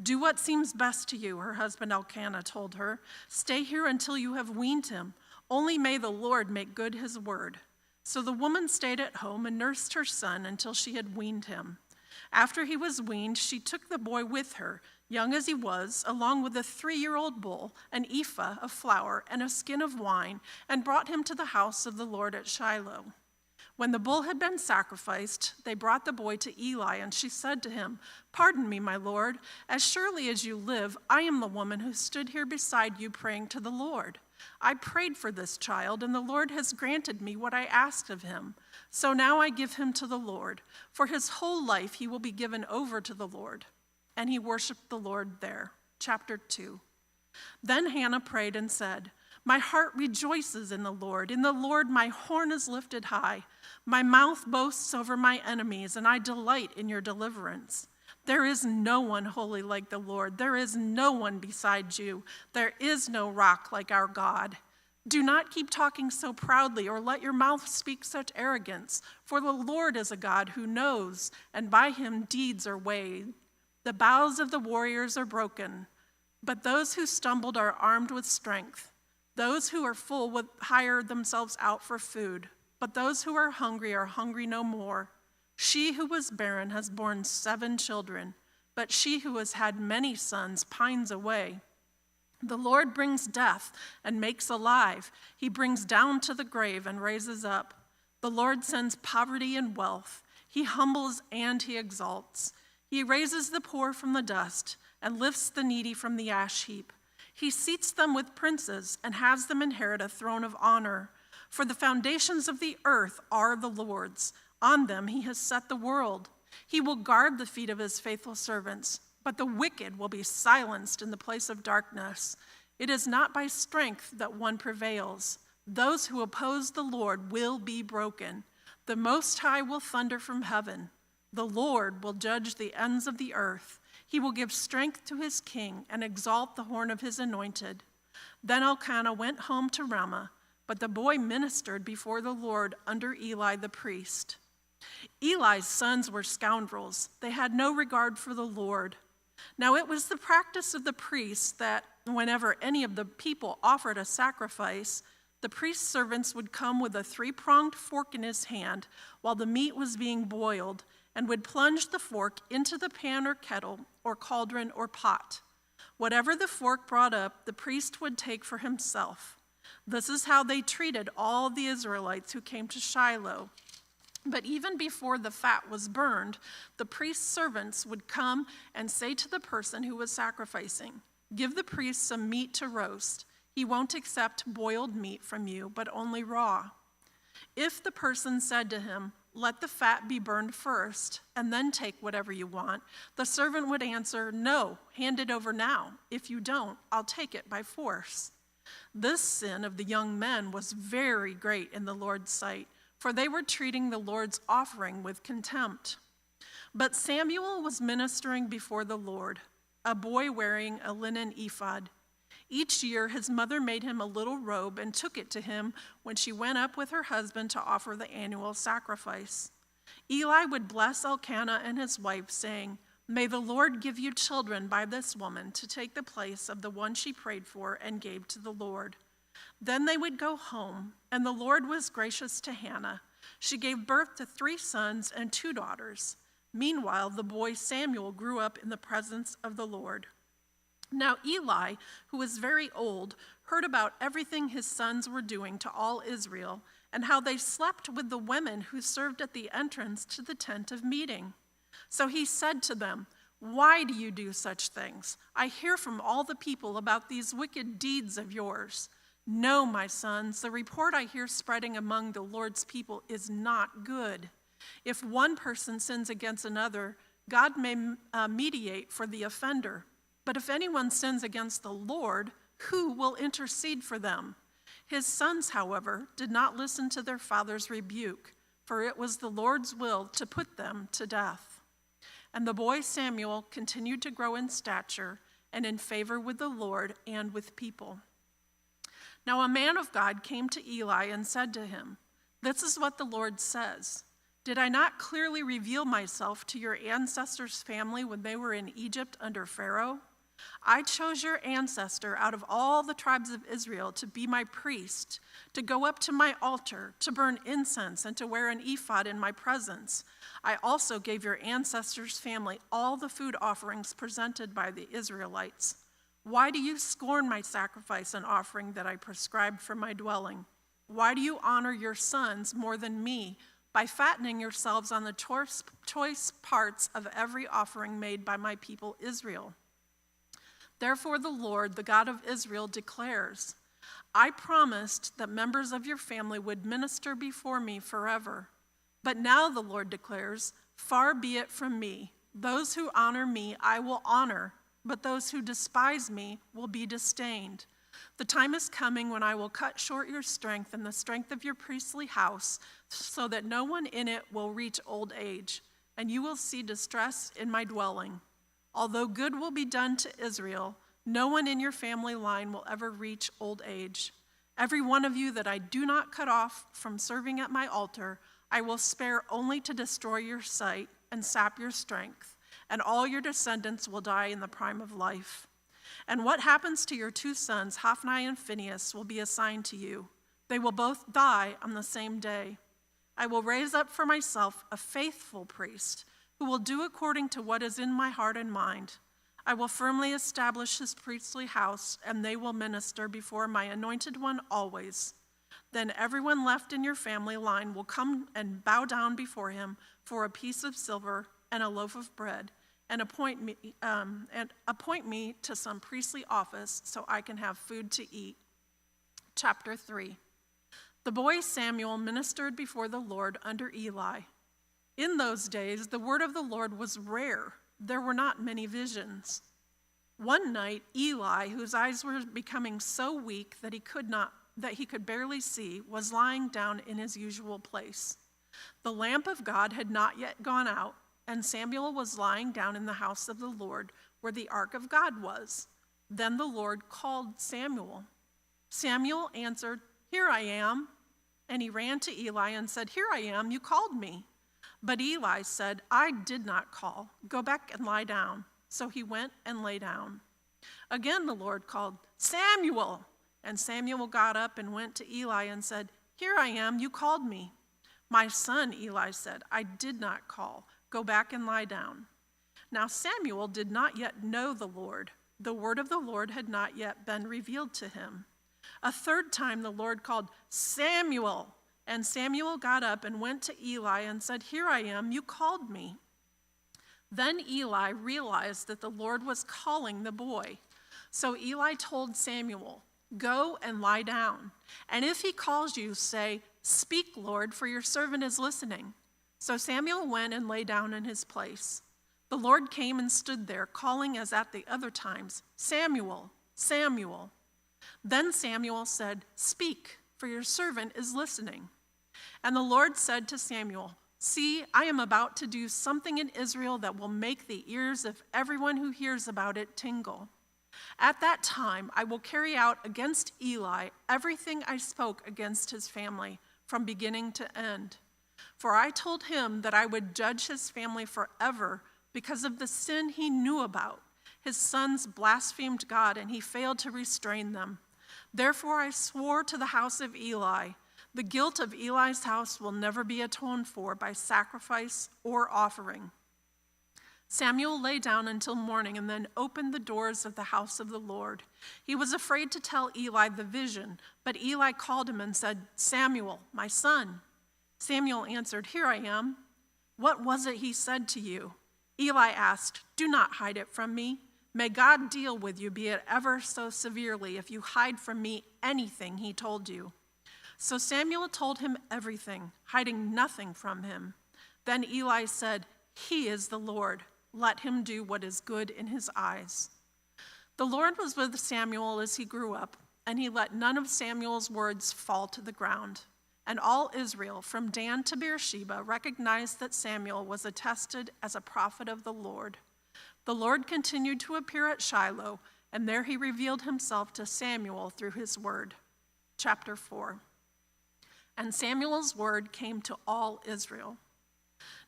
"Do what seems best to you," her husband Elkanah told her. "Stay here until you have weaned him. Only may the Lord make good his word." So the woman stayed at home and nursed her son until she had weaned him. After he was weaned, she took the boy with her, young as he was, along with a 3-year-old bull, an ephah of flour, and a skin of wine, and brought him to the house of the Lord at Shiloh. When the bull had been sacrificed, they brought the boy to Eli, and she said to him, "Pardon me, my lord. As surely as you live, I am the woman who stood here beside you praying to the Lord. I prayed for this child, and the Lord has granted me what I asked of him. So now I give him to the Lord. For his whole life he will be given over to the Lord." And he worshiped the Lord there. Chapter 2. Then Hannah prayed and said, "My heart rejoices in the Lord. In the Lord my horn is lifted high. My mouth boasts over my enemies, and I delight in your deliverance. There is no one holy like the Lord. There is no one beside you. There is no rock like our God. Do not keep talking so proudly, or let your mouth speak such arrogance, for the Lord is a God who knows, and by him deeds are weighed. The bows of the warriors are broken, but those who stumbled are armed with strength. Those who are full would hire themselves out for food, but those who are hungry no more. She who was barren has borne 7 children, but she who has had many sons pines away. The Lord brings death and makes alive. He brings down to the grave and raises up. The Lord sends poverty and wealth. He humbles and he exalts. He raises the poor from the dust and lifts the needy from the ash heap. He seats them with princes and has them inherit a throne of honor. For the foundations of the earth are the Lord's. On them he has set the world. He will guard the feet of his faithful servants, but the wicked will be silenced in the place of darkness. It is not by strength that one prevails. Those who oppose the Lord will be broken. The Most High will thunder from heaven. The Lord will judge the ends of the earth. He will give strength to his king and exalt the horn of his anointed. Then Elkanah went home to Ramah, but the boy ministered before the Lord under Eli the priest. Eli's sons were scoundrels. They had no regard for the Lord. Now it was the practice of the priests that whenever any of the people offered a sacrifice, the priest's servants would come with a 3-pronged fork in his hand while the meat was being boiled, and would plunge the fork into the pan or kettle or cauldron or pot. Whatever the fork brought up, the priest would take for himself. This is how they treated all the Israelites who came to Shiloh. But even before the fat was burned, the priest's servants would come and say to the person who was sacrificing, "Give the priest some meat to roast. He won't accept boiled meat from you, but only raw." If the person said to him, "Let the fat be burned first, and then take whatever you want," the servant would answer, "No, hand it over now. If you don't, I'll take it by force." This sin of the young men was very great in the Lord's sight, for they were treating the Lord's offering with contempt. But Samuel was ministering before the Lord, a boy wearing a linen ephod. Each year his mother made him a little robe and took it to him when she went up with her husband to offer the annual sacrifice. Eli would bless Elkanah and his wife, saying, "May the Lord give you children by this woman to take the place of the one she prayed for and gave to the Lord." Then they would go home, and the Lord was gracious to Hannah. She gave birth to 3 sons and 2 daughters. Meanwhile, the boy Samuel grew up in the presence of the Lord. Now Eli, who was very old, heard about everything his sons were doing to all Israel, and how they slept with the women who served at the entrance to the tent of meeting. So he said to them, "Why do you do such things? I hear from all the people about these wicked deeds of yours. No, my sons, the report I hear spreading among the Lord's people is not good. If one person sins against another, God may mediate for the offender. But if anyone sins against the Lord, who will intercede for them?" His sons, however, did not listen to their father's rebuke, for it was the Lord's will to put them to death. And the boy Samuel continued to grow in stature and in favor with the Lord and with people. Now a man of God came to Eli and said to him, "This is what the Lord says. Did I not clearly reveal myself to your ancestors' family when they were in Egypt under Pharaoh? I chose your ancestor out of all the tribes of Israel to be my priest, to go up to my altar, to burn incense, and to wear an ephod in my presence. I also gave your ancestors' family all the food offerings presented by the Israelites. Why do you scorn my sacrifice and offering that I prescribed for my dwelling? Why do you honor your sons more than me by fattening yourselves on the choice parts of every offering made by my people Israel? Therefore the Lord, the God of Israel, declares, I promised that members of your family would minister before me forever. But now the Lord declares, far be it from me. Those who honor me I will honor, but those who despise me will be disdained. The time is coming when I will cut short your strength and the strength of your priestly house, so that no one in it will reach old age, and you will see distress in my dwelling. Although good will be done to Israel, no one in your family line will ever reach old age. Every one of you that I do not cut off from serving at my altar, I will spare only to destroy your sight and sap your strength, and all your descendants will die in the prime of life. And what happens to your 2 sons, Hophni and Phinehas, will be assigned to you. They will both die on the same day. I will raise up for myself a faithful priest who will do according to what is in my heart and mind. I will firmly establish his priestly house, and they will minister before my anointed one always. Then everyone left in your family line will come and bow down before him for a piece of silver and a loaf of bread, and appoint me to some priestly office so I can have food to eat. Chapter 3. The boy Samuel ministered before the Lord under Eli. In those days, the word of the Lord was rare. There were not many visions. One night, Eli, whose eyes were becoming so weak that he could barely see, was lying down in his usual place. The lamp of God had not yet gone out, and Samuel was lying down in the house of the Lord, where the ark of God was. Then the Lord called Samuel. Samuel answered, "Here I am." And he ran to Eli and said, "Here I am, you called me." But Eli said, "I did not call. Go back and lie down." So he went and lay down. Again the Lord called, "Samuel." And Samuel got up and went to Eli and said, "Here I am, you called me." "My son," Eli said, "I did not call. Go back and lie down." Now Samuel did not yet know the Lord. The word of the Lord had not yet been revealed to him. A third time the Lord called, "Samuel." And Samuel got up and went to Eli and said, "Here I am, you called me." Then Eli realized that the Lord was calling the boy. So Eli told Samuel, "Go and lie down. And if he calls you, say, 'Speak, Lord, for your servant is listening.'" So Samuel went and lay down in his place. The Lord came and stood there, calling as at the other times, "Samuel, Samuel." Then Samuel said, "Speak, for your servant is listening." And the Lord said to Samuel, "See, I am about to do something in Israel that will make the ears of everyone who hears about it tingle. At that time, I will carry out against Eli everything I spoke against his family from beginning to end. For I told him that I would judge his family forever because of the sin he knew about. His sons blasphemed God, and he failed to restrain them. Therefore I swore to the house of Eli, the guilt of Eli's house will never be atoned for by sacrifice or offering." Samuel lay down until morning and then opened the doors of the house of the Lord. He was afraid to tell Eli the vision, but Eli called him and said, "Samuel, my son." Samuel answered, "Here I am." "What was it he said to you?" Eli asked, "Do not hide it from me. May God deal with you, be it ever so severely, if you hide from me anything he told you." So Samuel told him everything, hiding nothing from him. Then Eli said, "He is the Lord. Let him do what is good in his eyes." The Lord was with Samuel as he grew up, and he let none of Samuel's words fall to the ground. And all Israel, from Dan to Beersheba, recognized that Samuel was attested as a prophet of the Lord. The Lord continued to appear at Shiloh, and there he revealed himself to Samuel through his word. Chapter 4. And Samuel's word came to all Israel.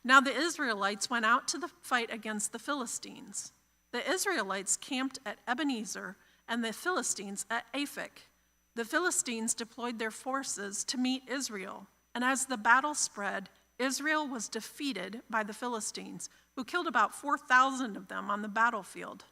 Now the Israelites went out to the fight against the Philistines. The Israelites camped at Ebenezer, and the Philistines at Aphek. The Philistines deployed their forces to meet Israel, and as the battle spread, Israel was defeated by the Philistines, who killed about 4,000 of them on the battlefield.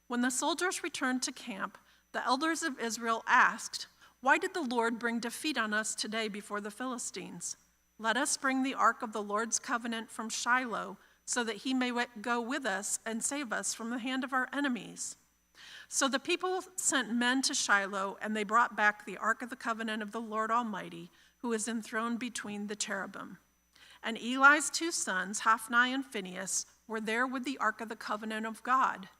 When the soldiers returned to camp, the elders of Israel asked, "Why did the Lord bring defeat on us today before the Philistines? Let us bring the ark of the Lord's covenant from Shiloh, so that he may go with us and save us from the hand of our enemies." So the people sent men to Shiloh, and they brought back the ark of the covenant of the Lord Almighty, who is enthroned between the cherubim. And Eli's 2 sons, Hophni and Phinehas, were there with the ark of the covenant of God.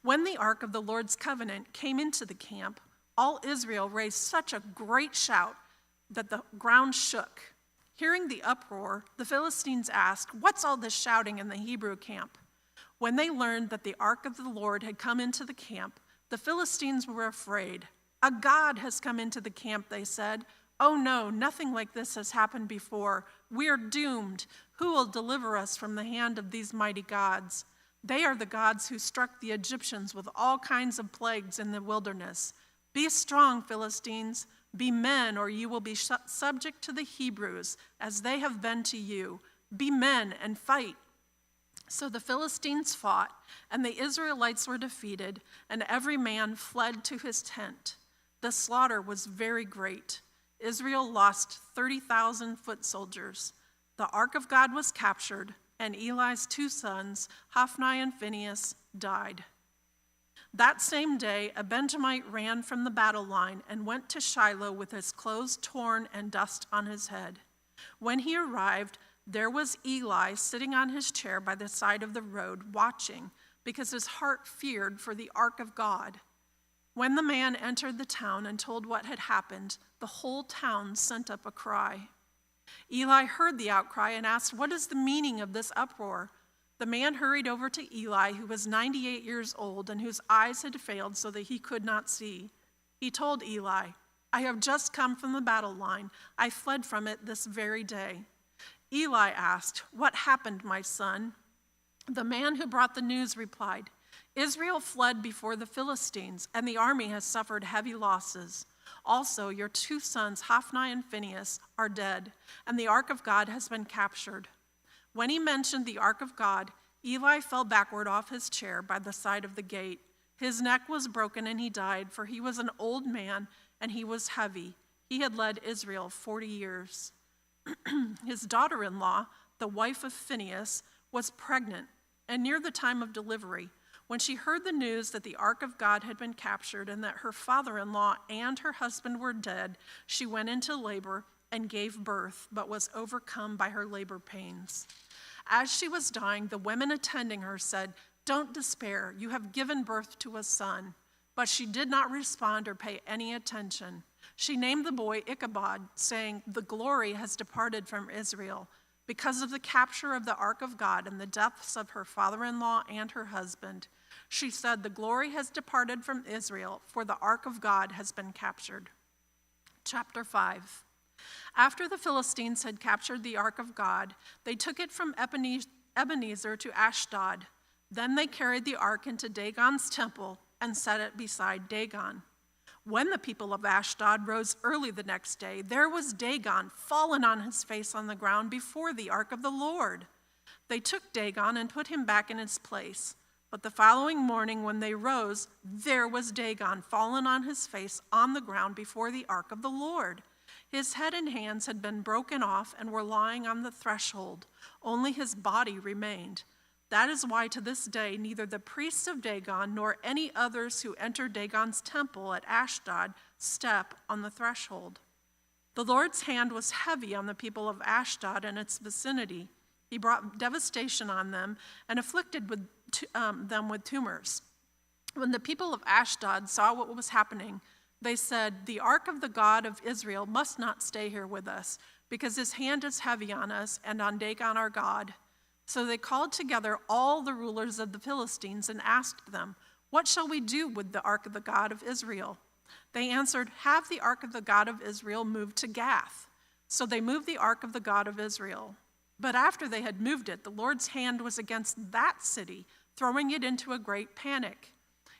When the ark of the Lord's covenant came into the camp, all Israel raised such a great shout that the ground shook. Hearing the uproar, the Philistines asked, "What's all this shouting in the Hebrew camp?" When they learned that the ark of the Lord had come into the camp, the Philistines were afraid. "A god has come into the camp," they said. "Oh no, nothing like this has happened before. We are doomed. Who will deliver us from the hand of these mighty gods? They are the gods who struck the Egyptians with all kinds of plagues in the wilderness. Be strong, Philistines. Be men, or you will be subject to the Hebrews, as they have been to you. Be men and fight." So the Philistines fought, and the Israelites were defeated, and every man fled to his tent. The slaughter was very great. Israel lost 30,000 foot soldiers. The ark of God was captured, and Eli's 2 sons, Hophni and Phinehas, died. That same day, a Benjamite ran from the battle line and went to Shiloh with his clothes torn and dust on his head. When he arrived, there was Eli sitting on his chair by the side of the road, watching, because his heart feared for the ark of God. When the man entered the town and told what had happened, the whole town sent up a cry. Eli heard the outcry and asked, "What is the meaning of this uproar?" The man hurried over to Eli, who was 98 years old and whose eyes had failed so that he could not see. He told Eli, "I have just come from the battle line. I fled from it this very day." Eli asked, "What happened, my son?" The man who brought the news replied, "Israel fled before the Philistines, and the army has suffered heavy losses. Also, your 2 sons, Hophni and Phinehas, are dead, and the ark of God has been captured." When he mentioned the ark of God, Eli fell backward off his chair by the side of the gate. His neck was broken and he died, for he was an old man and he was heavy. He had led Israel 40 years. His daughter-in-law, the wife of Phinehas, was pregnant, and near the time of delivery, when she heard the news that the ark of God had been captured and that her father-in-law and her husband were dead, she went into labor and gave birth, but was overcome by her labor pains. As she was dying, the women attending her said, "Don't despair, you have given birth to a son." But she did not respond or pay any attention. She named the boy Ichabod, saying, "The glory has departed from Israel," because of the capture of the ark of God and the deaths of her father-in-law and her husband. She said, "The glory has departed from Israel, for the ark of God has been captured." Chapter 5. After the Philistines had captured the ark of God, they took it from Ebenezer to Ashdod. Then they carried the ark into Dagon's temple and set it beside Dagon. When the people of Ashdod rose early the next day, there was Dagon fallen on his face on the ground before the ark of the Lord. They took Dagon and put him back in his place. But the following morning when they rose, there was Dagon fallen on his face on the ground before the ark of the Lord. His head and hands had been broken off and were lying on the threshold. Only his body remained. That is why to this day neither the priests of Dagon nor any others who enter Dagon's temple at Ashdod step on the threshold. The Lord's hand was heavy on the people of Ashdod and its vicinity. He brought devastation on them and afflicted them with tumors. When the people of Ashdod saw what was happening, they said, "The ark of the God of Israel must not stay here with us, because his hand is heavy on us and on Dagon our God." So they called together all the rulers of the Philistines and asked them, "What shall we do with the ark of the God of Israel?" They answered, "Have the ark of the God of Israel moved to Gath." So they moved the ark of the God of Israel. But after they had moved it, the Lord's hand was against that city, throwing it into a great panic.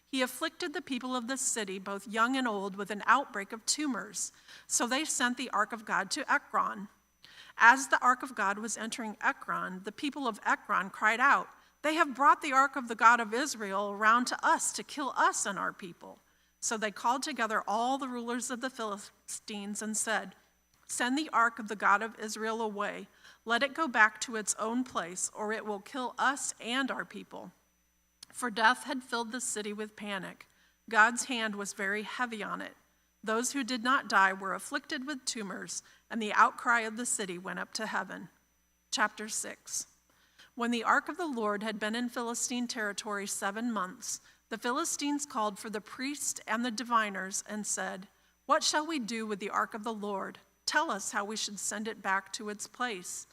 He afflicted the people of the city, both young and old, with an outbreak of tumors. So they sent the ark of God to Ekron. As the ark of God was entering Ekron, the people of Ekron cried out, "They have brought the ark of the God of Israel around to us to kill us and our people." So they called together all the rulers of the Philistines and said, "Send the ark of the God of Israel away. Let it go back to its own place, or it will kill us and our people." For death had filled the city with panic. God's hand was very heavy on it. Those who did not die were afflicted with tumors, and the outcry of the city went up to heaven. Chapter 6. When the ark of the Lord had been in Philistine territory 7 months, the Philistines called for the priests and the diviners and said, "What shall we do with the ark of the Lord? Tell us how we should send it back to its place."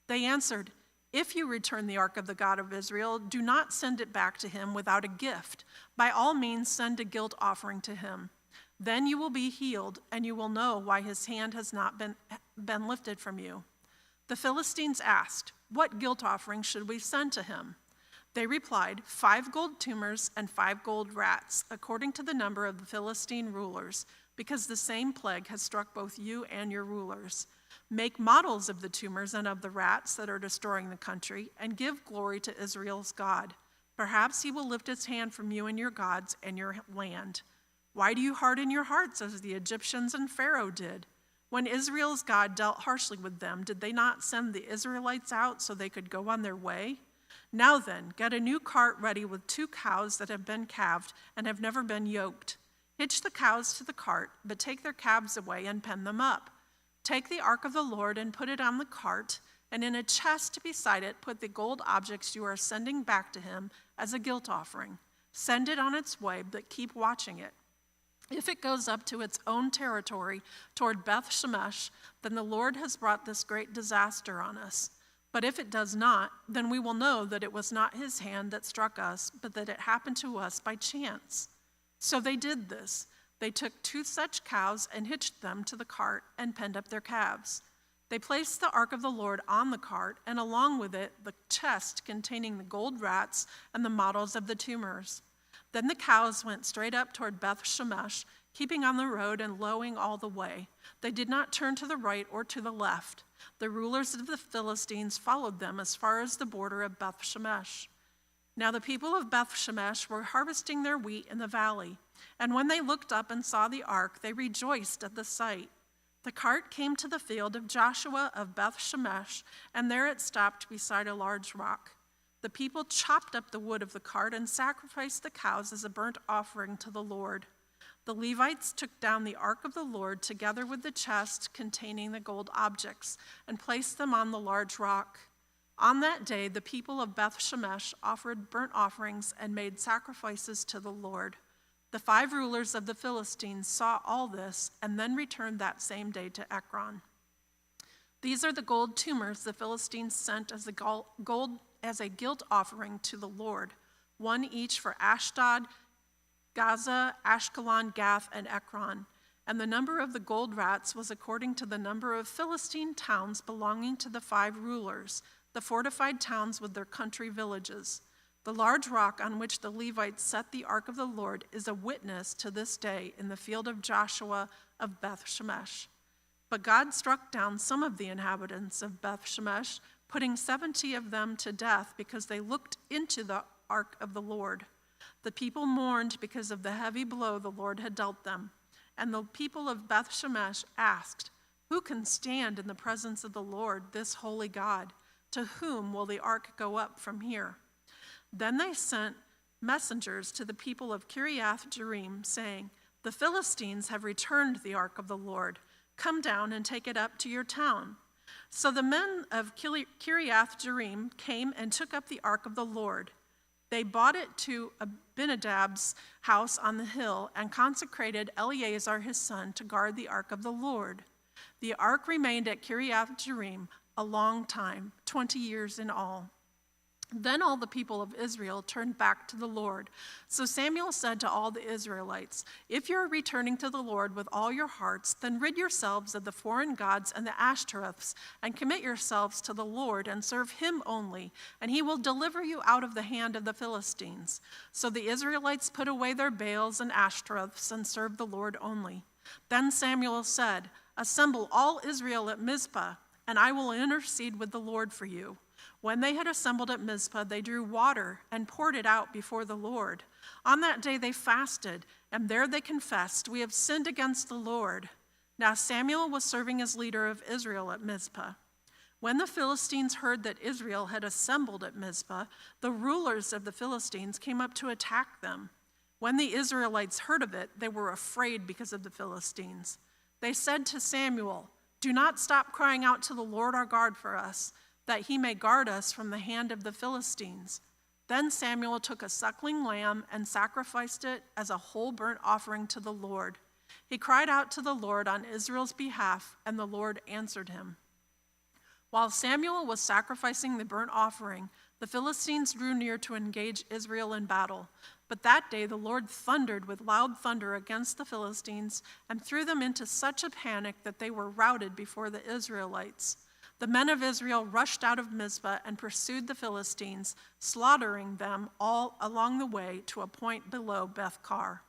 They answered, "If you return the ark of the God of Israel, do not send it back to him without a gift. By all means, send a guilt offering to him. Then you will be healed, and you will know why his hand has not been lifted from you." The Philistines asked, "What guilt offering should we send to him?" They replied, 5 gold tumors and 5 gold rats, according to the number of the Philistine rulers, because the same plague has struck both you and your rulers. Make models of the tumors and of the rats that are destroying the country, and give glory to Israel's God. Perhaps he will lift his hand from you and your gods and your land. Why do you harden your hearts as the Egyptians and Pharaoh did? When Israel's God dealt harshly with them, did they not send the Israelites out so they could go on their way? Now then, get a new cart ready with 2 cows that have been calved and have never been yoked. Hitch the cows to the cart, but take their calves away and pen them up. Take the ark of the Lord and put it on the cart, and in a chest beside it put the gold objects you are sending back to him as a guilt offering. Send it on its way, but keep watching it. If it goes up to its own territory toward Beth Shemesh, then the Lord has brought this great disaster on us. But if it does not, then we will know that it was not his hand that struck us, but that it happened to us by chance." So they did this. They took 2 such cows and hitched them to the cart and penned up their calves. They placed the ark of the Lord on the cart, and along with it the chest containing the gold rats and the models of the tumors. Then the cows went straight up toward Beth Shemesh, keeping on the road and lowing all the way. They did not turn to the right or to the left. The rulers of the Philistines followed them as far as the border of Beth Shemesh. Now the people of Beth Shemesh were harvesting their wheat in the valley, and when they looked up and saw the ark, they rejoiced at the sight. The cart came to the field of Joshua of Beth Shemesh, and there it stopped beside a large rock. The people chopped up the wood of the cart and sacrificed the cows as a burnt offering to the Lord. The Levites took down the ark of the Lord together with the chest containing the gold objects and placed them on the large rock. On that day, the people of Beth Shemesh offered burnt offerings and made sacrifices to the Lord. The 5 rulers of the Philistines saw all this and then returned that same day to Ekron. These are the gold tumors the Philistines sent as a guilt offering to the Lord, 1 each for Ashdod, Gaza, Ashkelon, Gath, and Ekron. And the number of the gold rats was according to the number of Philistine towns belonging to the 5 rulers, the fortified towns with their country villages. The large rock on which the Levites set the ark of the Lord is a witness to this day in the field of Joshua of Beth Shemesh. But God struck down some of the inhabitants of Beth Shemesh, putting 70 of them to death because they looked into the ark of the Lord. The people mourned because of the heavy blow the Lord had dealt them. And the people of Beth Shemesh asked, "Who can stand in the presence of the Lord, this holy God? To whom will the ark go up from here?" Then they sent messengers to the people of Kiriath Jearim, saying, "The Philistines have returned the ark of the Lord. Come down and take it up to your town." So the men of Kiriath Jearim came and took up the ark of the Lord. They brought it to Abinadab's house on the hill and consecrated Eleazar his son to guard the ark of the Lord. The ark remained at Kiriath Jearim a long time, 20 years in all. Then all the people of Israel turned back to the Lord. So Samuel said to all the Israelites, "If you are returning to the Lord with all your hearts, then rid yourselves of the foreign gods and the Ashtoreths, and commit yourselves to the Lord and serve him only, and he will deliver you out of the hand of the Philistines." So the Israelites put away their Baals and Ashtoreths and served the Lord only. Then Samuel said, "Assemble all Israel at Mizpah, and I will intercede with the Lord for you." When they had assembled at Mizpah, they drew water and poured it out before the Lord. On that day they fasted, and there they confessed, "We have sinned against the Lord." Now Samuel was serving as leader of Israel at Mizpah. When the Philistines heard that Israel had assembled at Mizpah, the rulers of the Philistines came up to attack them. When the Israelites heard of it, they were afraid because of the Philistines. They said to Samuel, "Do not stop crying out to the Lord our God for us, that he may guard us from the hand of the Philistines." Then Samuel took a suckling lamb and sacrificed it as a whole burnt offering to the Lord. He cried out to the Lord on Israel's behalf, and the Lord answered him. While Samuel was sacrificing the burnt offering, The Philistines drew near to engage Israel in battle. But that day the Lord thundered with loud thunder against the Philistines and threw them into such a panic that they were routed before the Israelites. The men of Israel rushed out of Mizpah and pursued the Philistines, slaughtering them all along the way to a point below Beth-kar.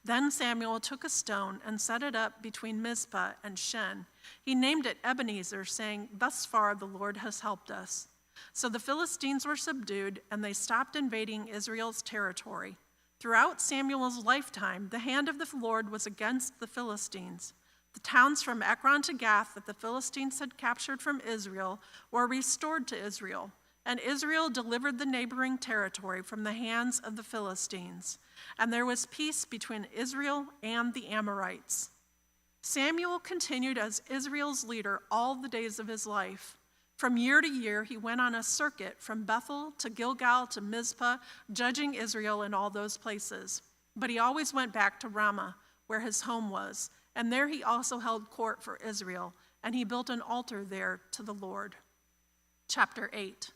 Then Samuel took a stone and set it up between Mizpah and Shen. He named it Ebenezer, saying, "Thus far the Lord has helped us." So the Philistines were subdued, and they stopped invading Israel's territory. Throughout Samuel's lifetime, the hand of the Lord was against the Philistines. The towns from Ekron to Gath that the Philistines had captured from Israel were restored to Israel, and Israel delivered the neighboring territory from the hands of the Philistines. And there was peace between Israel and the Amorites. Samuel continued as Israel's leader all the days of his life. From year to year, he went on a circuit from Bethel to Gilgal to Mizpah, judging Israel in all those places. But he always went back to Ramah, where his home was, and there he also held court for Israel, and he built an altar there to the Lord. Chapter 8.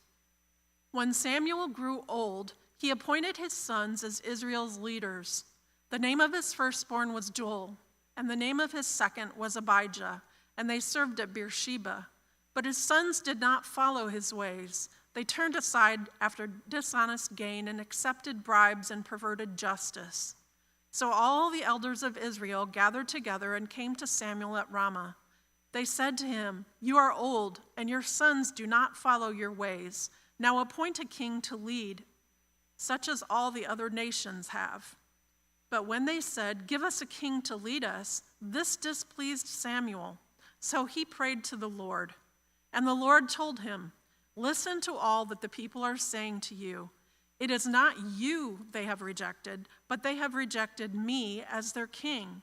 When Samuel grew old, he appointed his sons as Israel's leaders. The name of his firstborn was Joel, and the name of his second was Abijah, and they served at Beersheba. But his sons did not follow his ways. They turned aside after dishonest gain and accepted bribes and perverted justice. So all the elders of Israel gathered together and came to Samuel at Ramah. They said to him, "You are old, and your sons do not follow your ways. Now appoint a king to lead, such as all the other nations have." But when they said, "Give us a king to lead us," this displeased Samuel. So he prayed to the Lord. And the Lord told him, "Listen to all that the people are saying to you. It is not you they have rejected, but they have rejected me as their king.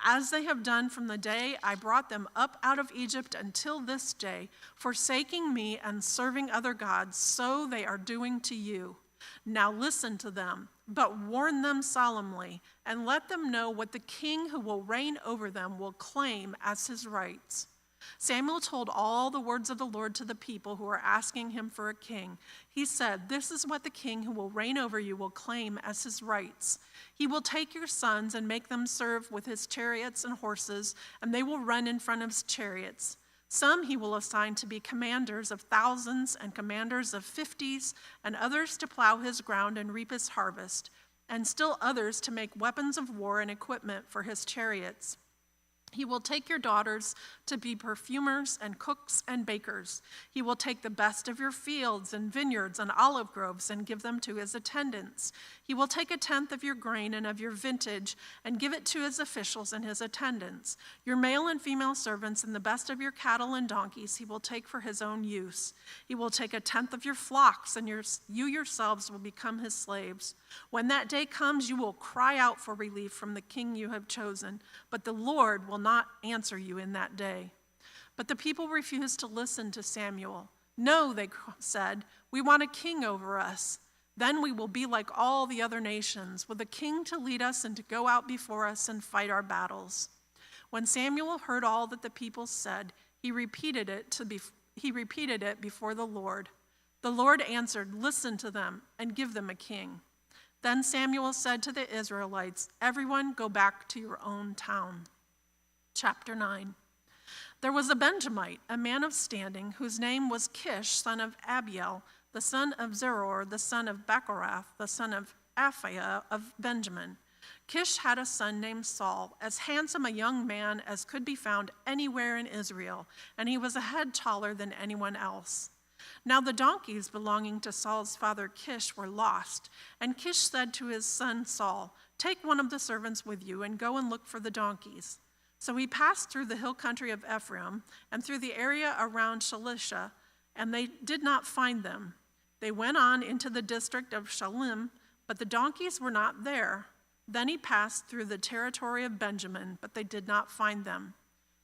As they have done from the day I brought them up out of Egypt until this day, forsaking me and serving other gods, so they are doing to you. Now listen to them, but warn them solemnly, and let them know what the king who will reign over them will claim as his rights." Samuel told all the words of the Lord to the people who were asking him for a king. He said, "This is what the king who will reign over you will claim as his rights. He will take your sons and make them serve with his chariots and horses, and they will run in front of his chariots. Some he will assign to be commanders of thousands and commanders of 50s, and others to plow his ground and reap his harvest, and still others to make weapons of war and equipment for his chariots. He will take your daughters to be perfumers and cooks and bakers. He will take the best of your fields and vineyards and olive groves and give them to his attendants. He will take a tenth of your grain and of your vintage and give it to his officials and his attendants. Your male and female servants and the best of your cattle and donkeys he will take for his own use. He will take a tenth of your flocks, and you yourselves will become his slaves. When that day comes, you will cry out for relief from the king you have chosen, but the Lord will not answer you in that day." But the people refused to listen to Samuel. "No," they said, "we want a king over us. Then we will be like all the other nations, with a king to lead us and to go out before us and fight our battles." When Samuel heard all that the people said, he repeated it before the Lord. The Lord answered, "Listen to them and give them a king." Then Samuel said to the Israelites, "Everyone go back to your own town." Chapter 9. There was a Benjamite, a man of standing, whose name was Kish, son of Abiel, the son of Zeror, the son of Bechorath, the son of Aphiah of Benjamin. Kish had a son named Saul, as handsome a young man as could be found anywhere in Israel, and he was a head taller than anyone else. Now the donkeys belonging to Saul's father Kish were lost, and Kish said to his son Saul, "Take one of the servants with you and go and look for the donkeys." So he passed through the hill country of Ephraim and through the area around Shalisha, and they did not find them. They went on into the district of Shalim, but the donkeys were not there. Then he passed through the territory of Benjamin, but they did not find them.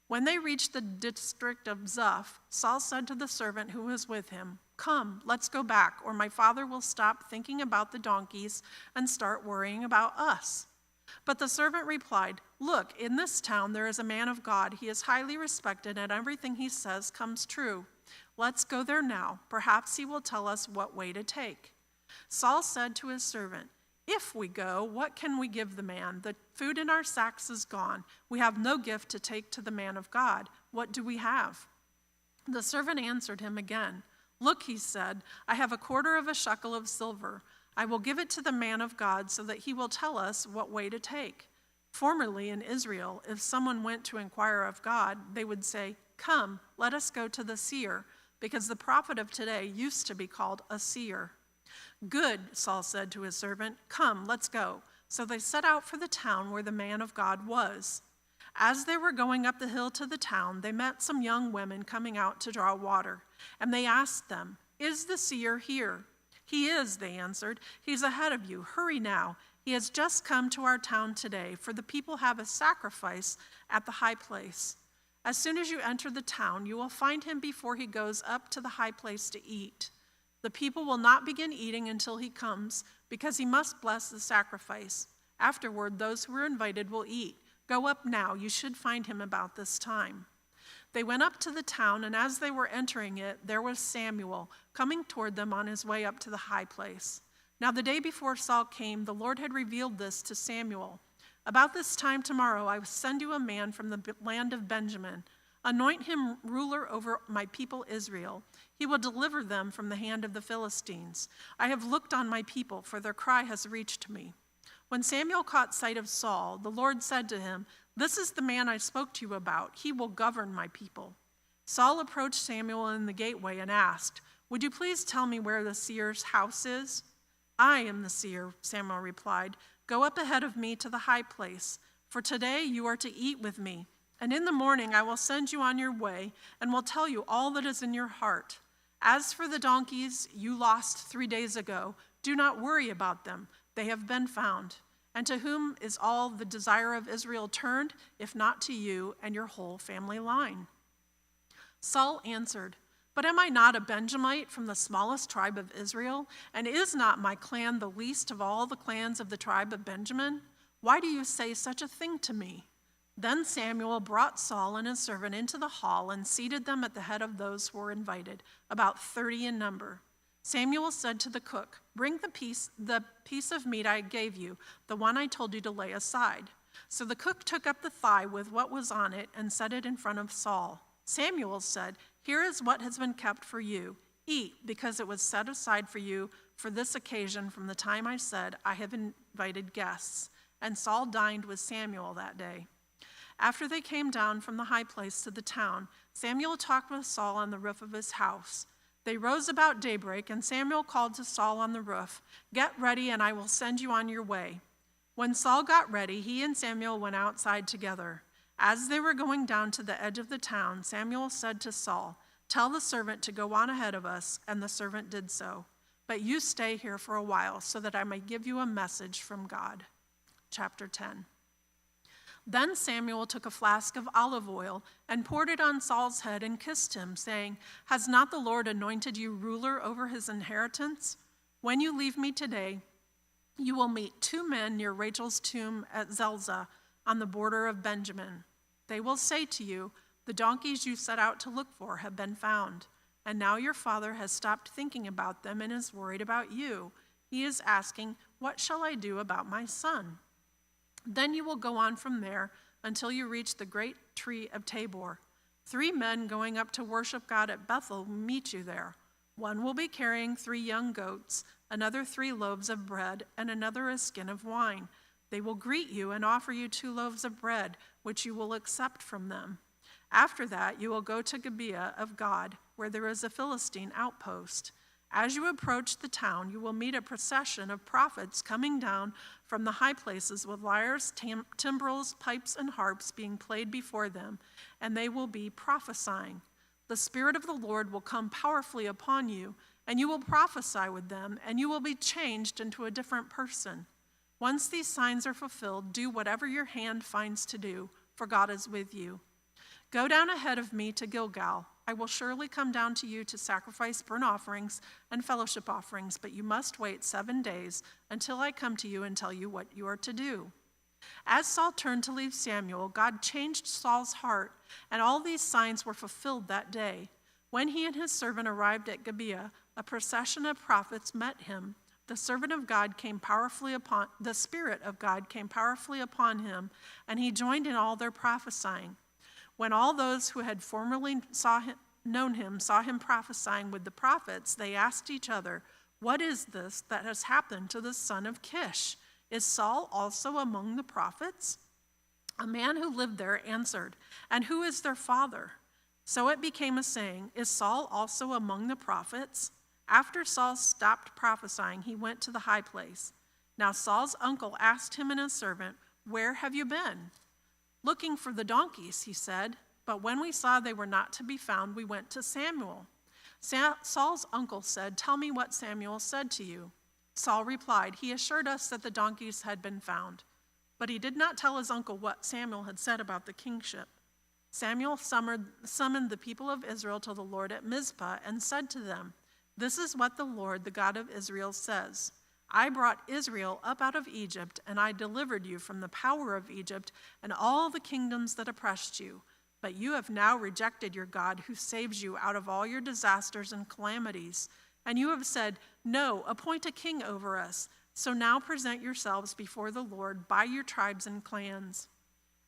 When they reached the district of Zuph, Saul said to the servant who was with him, "Come, let's go back, or my father will stop thinking about the donkeys and start worrying about us." But the servant replied, "Look, in this town there is a man of God. He is highly respected, and everything he says comes true. Let's go there now. Perhaps he will tell us what way to take." Saul said to his servant, "If we go, what can we give the man? The food in our sacks is gone. We have no gift to take to the man of God. What do we have?" The servant answered him again. "Look," he said, "I have a quarter of a shekel of silver. I will give it to the man of God so that he will tell us what way to take." Formerly in Israel, if someone went to inquire of God, they would say, "Come, let us go to the seer," because the prophet of today used to be called a seer. "Good," Saul said to his servant, "come, let's go." So they set out for the town where the man of God was. As they were going up the hill to the town, they met some young women coming out to draw water, and they asked them, "Is the seer here?" "He is," they answered. "He's ahead of you. Hurry now. He has just come to our town today, for the people have a sacrifice at the high place. As soon as you enter the town, you will find him before he goes up to the high place to eat. The people will not begin eating until he comes, because he must bless the sacrifice. Afterward, those who are invited will eat. Go up now. You should find him about this time." They went up to the town, and as they were entering it, there was Samuel coming toward them on his way up to the high place. Now the day before Saul came, the Lord had revealed this to Samuel. "About this time tomorrow I will send you a man from the land of Benjamin. Anoint him ruler over my people Israel. He will deliver them from the hand of the Philistines. I have looked on my people, for their cry has reached me." When Samuel caught sight of Saul, the Lord said to him, "This is the man I spoke to you about. He will govern my people." Saul approached Samuel in the gateway and asked, "Would you please tell me where the seer's house is?" "I am the seer," Samuel replied. "Go up ahead of me to the high place, for today you are to eat with me. And in the morning I will send you on your way and will tell you all that is in your heart. As for the donkeys you lost 3 days ago, do not worry about them. They have been found. And to whom is all the desire of Israel turned, if not to you and your whole family line?" Saul answered, "But am I not a Benjamite from the smallest tribe of Israel? And is not my clan the least of all the clans of the tribe of Benjamin? Why do you say such a thing to me?" Then Samuel brought Saul and his servant into the hall and seated them at the head of those who were invited, about 30 in number. Samuel said to the cook, "Bring the piece of meat I gave you, the one I told you to lay aside." So the cook took up the thigh with what was on it and set it in front of Saul. Samuel said, "Here is what has been kept for you. Eat, because it was set aside for you for this occasion from the time I said, 'I have invited guests.'" And Saul dined with Samuel that day. After they came down from the high place to the town, Samuel talked with Saul on the roof of his house. They rose about daybreak, and Samuel called to Saul on the roof, "Get ready, and I will send you on your way." When Saul got ready, he and Samuel went outside together. As they were going down to the edge of the town, Samuel said to Saul, "Tell the servant to go on ahead of us," and the servant did so. "But you stay here for a while, so that I may give you a message from God." Chapter 10. Then Samuel took a flask of olive oil and poured it on Saul's head and kissed him, saying, "Has not the Lord anointed you ruler over his inheritance? When you leave me today, you will meet 2 men near Rachel's tomb at Zelzah on the border of Benjamin. They will say to you, 'The donkeys you set out to look for have been found.' And now your father has stopped thinking about them and is worried about you. He is asking, 'What shall I do about my son?' Then you will go on from there until you reach the great tree of Tabor. 3 men going up to worship God at Bethel will meet you there. One will be carrying 3 young goats, another 3 loaves of bread, and another a skin of wine. They will greet you and offer you 2 loaves of bread, which you will accept from them. After that, you will go to Gibeah of God, where there is a Philistine outpost. As you approach the town, you will meet a procession of prophets coming down from the high places with lyres, timbrels, pipes, and harps being played before them, and they will be prophesying. The Spirit of the Lord will come powerfully upon you, and you will prophesy with them, and you will be changed into a different person. Once these signs are fulfilled, do whatever your hand finds to do, for God is with you. Go down ahead of me to Gilgal. I will surely come down to you to sacrifice burnt offerings and fellowship offerings, but you must wait 7 days until I come to you and tell you what you are to do." As Saul turned to leave Samuel, God changed Saul's heart, and all these signs were fulfilled that day. When he and his servant arrived at Gibeah, a procession of prophets met him. The Spirit of God came powerfully upon him, and he joined in all their prophesying. When all those who had formerly known him saw him prophesying with the prophets, they asked each other, "What is this that has happened to the son of Kish? Is Saul also among the prophets?" A man who lived there answered, "And who is their father?" So it became a saying, "Is Saul also among the prophets?" After Saul stopped prophesying, he went to the high place. Now Saul's uncle asked him and his servant, "Where have you been?" "Looking for the donkeys," he said. "But when we saw they were not to be found, we went to Samuel." Saul's uncle said, "Tell me what Samuel said to you." Saul replied, "He assured us that the donkeys had been found." But he did not tell his uncle what Samuel had said about the kingship. Samuel summoned the people of Israel to the Lord at Mizpah and said to them, "This is what the Lord, the God of Israel, says. I brought Israel up out of Egypt, and I delivered you from the power of Egypt and all the kingdoms that oppressed you. But you have now rejected your God who saves you out of all your disasters and calamities. And you have said, 'No, appoint a king over us.' So now present yourselves before the Lord by your tribes and clans."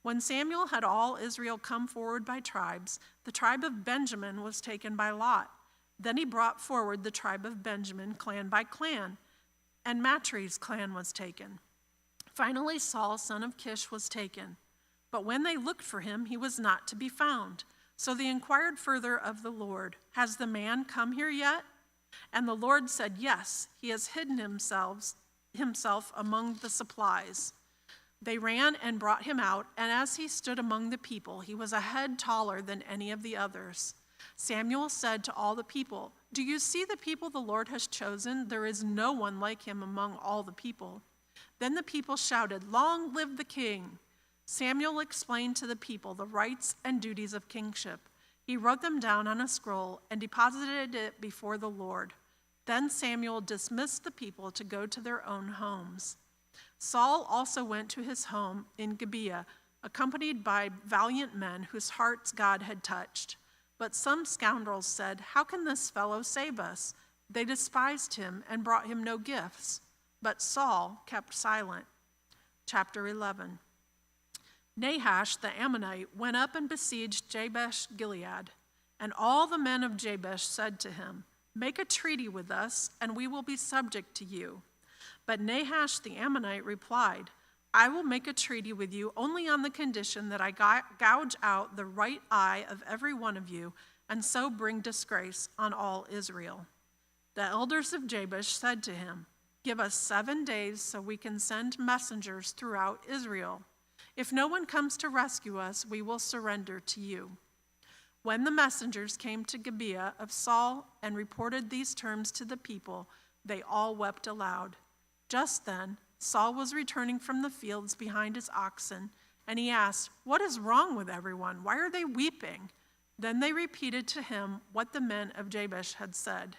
When Samuel had all Israel come forward by tribes, the tribe of Benjamin was taken by lot. Then he brought forward the tribe of Benjamin, clan by clan, and Matri's clan was taken. Finally, Saul, son of Kish, was taken. But when they looked for him, he was not to be found. So they inquired further of the Lord, "Has the man come here yet?" And the Lord said, "Yes, he has hidden himself among the supplies." They ran and brought him out, and as he stood among the people, he was a head taller than any of the others. Samuel said to all the people, "Do you see the people the Lord has chosen? There is no one like him among all the people." Then the people shouted, "Long live the king!" Samuel explained to the people the rights and duties of kingship. He wrote them down on a scroll and deposited it before the Lord. Then Samuel dismissed the people to go to their own homes. Saul also went to his home in Gibeah, accompanied by valiant men whose hearts God had touched. But some scoundrels said, "How can this fellow save us?" They despised him and brought him no gifts. But Saul kept silent. Chapter 11. Nahash the Ammonite went up and besieged Jabesh Gilead. And all the men of Jabesh said to him, "Make a treaty with us, and we will be subject to you." But Nahash the Ammonite replied, "I will make a treaty with you only on the condition that I gouge out the right eye of every one of you, and so bring disgrace on all Israel." The elders of Jabesh said to him, "Give us 7 days so we can send messengers throughout Israel. If no one comes to rescue us, we will surrender to you." When the messengers came to Gibeah of Saul and reported these terms to the people, they all wept aloud. Just then, Saul was returning from the fields behind his oxen, and he asked, "What is wrong with everyone? Why are they weeping?" Then they repeated to him what the men of Jabesh had said.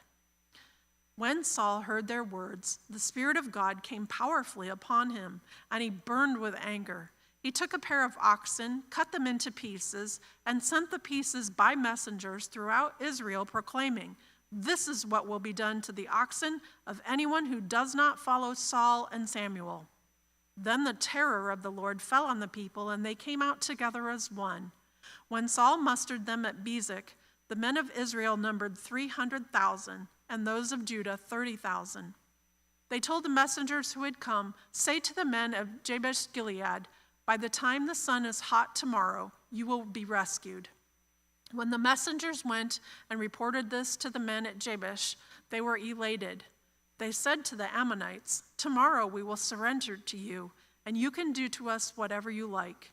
When Saul heard their words, the Spirit of God came powerfully upon him, and he burned with anger. He took a pair of oxen, cut them into pieces, and sent the pieces by messengers throughout Israel, proclaiming, "This is what will be done to the oxen of anyone who does not follow Saul and Samuel." Then the terror of the Lord fell on the people, and they came out together as one. When Saul mustered them at Bezek, the men of Israel numbered 300,000, and those of Judah 30,000. They told the messengers who had come, "Say to the men of Jabesh Gilead, by the time the sun is hot tomorrow, you will be rescued." When the messengers went and reported this to the men at Jabesh, they were elated. They said to the Ammonites, "Tomorrow we will surrender to you, and you can do to us whatever you like."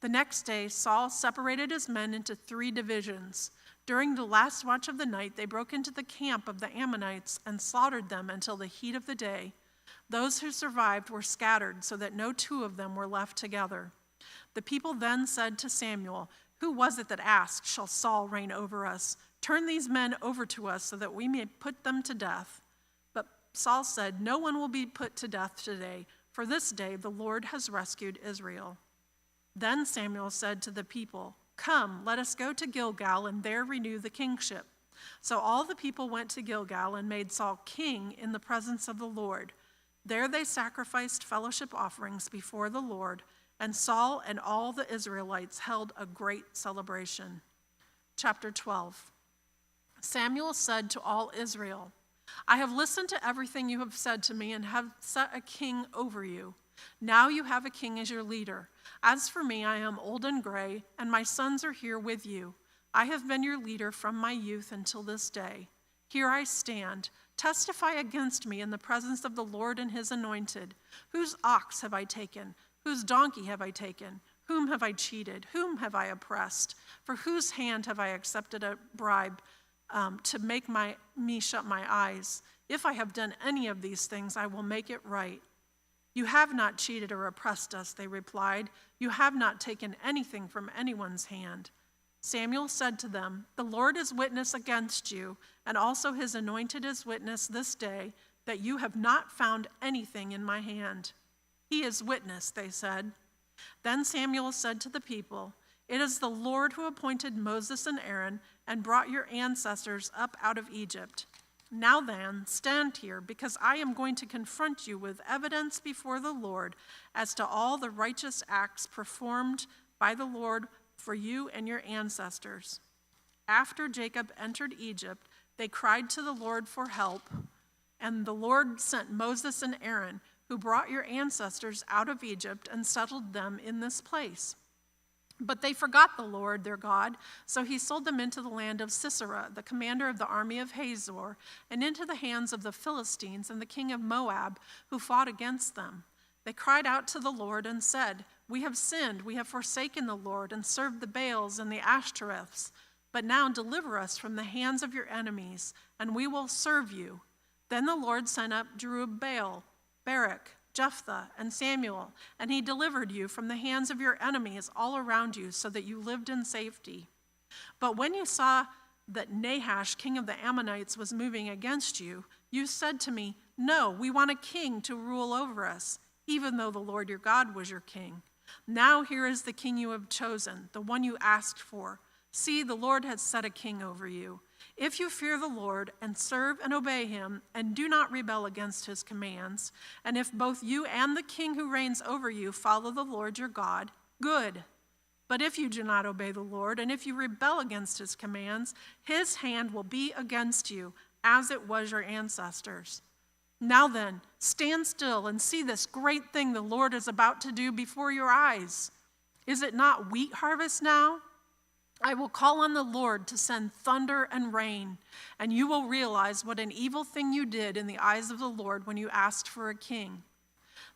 The next day, Saul separated his men into 3 divisions. During the last watch of the night, they broke into the camp of the Ammonites and slaughtered them until the heat of the day. Those who survived were scattered so that no 2 of them were left together. The people then said to Samuel, "Who was it that asked, 'Shall Saul reign over us?' Turn these men over to us so that we may put them to death." But Saul said, "No one will be put to death today, for this day the Lord has rescued Israel." Then Samuel said to the people, "Come, let us go to Gilgal and there renew the kingship." So all the people went to Gilgal and made Saul king in the presence of the Lord. There they sacrificed fellowship offerings before the Lord, and Saul and all the Israelites held a great celebration. Chapter 12. Samuel said to all Israel, I have listened to everything you have said to me and have set a king over you. Now you have a king as your leader. As for me, I am old and gray, and my sons are here with you. I have been your leader from my youth until this day. Here I stand. Testify against me in the presence of the Lord and his anointed. Whose ox have I taken? Whose donkey have I taken? Whom have I cheated? Whom have I oppressed? For whose hand have I accepted a bribe to make me shut my eyes? If I have done any of these things, I will make it right. You have not cheated or oppressed us, they replied. You have not taken anything from anyone's hand. Samuel said to them, The Lord is witness against you, and also his anointed is witness this day, that you have not found anything in my hand. He is witness, they said. Then Samuel said to the people, It is the Lord who appointed Moses and Aaron and brought your ancestors up out of Egypt. Now then, stand here, because I am going to confront you with evidence before the Lord as to all the righteous acts performed by the Lord for you and your ancestors. After Jacob entered Egypt, they cried to the Lord for help, and the Lord sent Moses and Aaron, who brought your ancestors out of Egypt and settled them in this place. But they forgot the Lord, their God, so he sold them into the land of Sisera, the commander of the army of Hazor, and into the hands of the Philistines and the king of Moab, who fought against them. They cried out to the Lord and said, We have sinned, we have forsaken the Lord and served the Baals and the Ashtoreths. But now deliver us from the hands of your enemies, and we will serve you. Then the Lord sent up Jerubbaal, Barak, Jephthah, and Samuel, and he delivered you from the hands of your enemies all around you, so that you lived in safety. But when you saw that Nahash, king of the Ammonites, was moving against you, you said to me, No, we want a king to rule over us, even though the Lord your God was your king. Now here is the king you have chosen, the one you asked for. See, the Lord has set a king over you. If you fear the Lord and serve and obey him and do not rebel against his commands, and if both you and the king who reigns over you follow the Lord your God, good. But if you do not obey the Lord and if you rebel against his commands, his hand will be against you, as it was your ancestors. Now then, stand still and see this great thing the Lord is about to do before your eyes. Is it not wheat harvest now? I will call on the Lord to send thunder and rain, and you will realize what an evil thing you did in the eyes of the Lord when you asked for a king.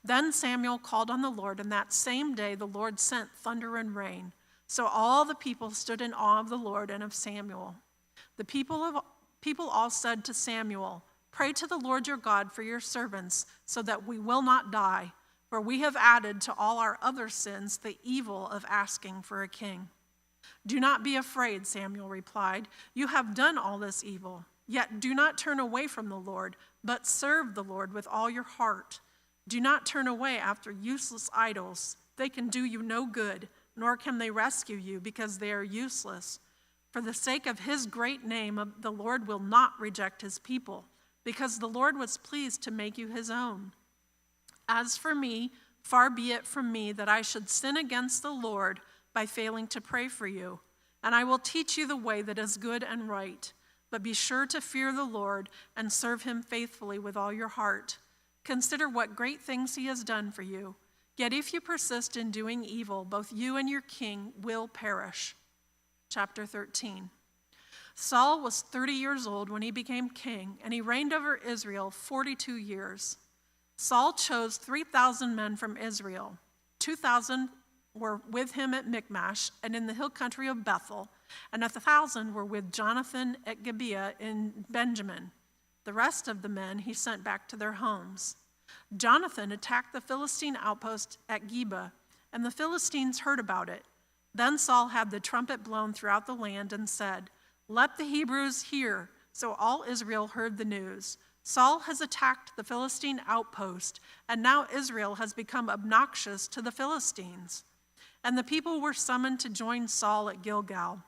Then Samuel called on the Lord, and that same day the Lord sent thunder and rain. So all the people stood in awe of the Lord and of Samuel. The people all said to Samuel, Pray to the Lord your God for your servants, so that we will not die, for we have added to all our other sins the evil of asking for a king. Do not be afraid, Samuel replied. You have done all this evil. Yet do not turn away from the Lord, but serve the Lord with all your heart. Do not turn away after useless idols. They can do you no good, nor can they rescue you, because they are useless. For the sake of his great name, the Lord will not reject his people, because the Lord was pleased to make you his own. As for me, far be it from me that I should sin against the Lord by failing to pray for you. And I will teach you the way that is good and right. But be sure to fear the Lord and serve him faithfully with all your heart. Consider what great things he has done for you. Yet if you persist in doing evil, both you and your king will perish. Chapter 13. Saul was 30 years old when he became king, and he reigned over Israel 42 years. Saul chose 3,000 men from Israel. 2,000 were with him at Michmash and in the hill country of Bethel, and 1,000 were with Jonathan at Gibeah in Benjamin. The rest of the men he sent back to their homes. Jonathan attacked the Philistine outpost at Geba, and the Philistines heard about it. Then Saul had the trumpet blown throughout the land and said, Let the Hebrews hear. So all Israel heard the news. Saul has attacked the Philistine outpost, and now Israel has become obnoxious to the Philistines. And the people were summoned to join Saul at Gilgal.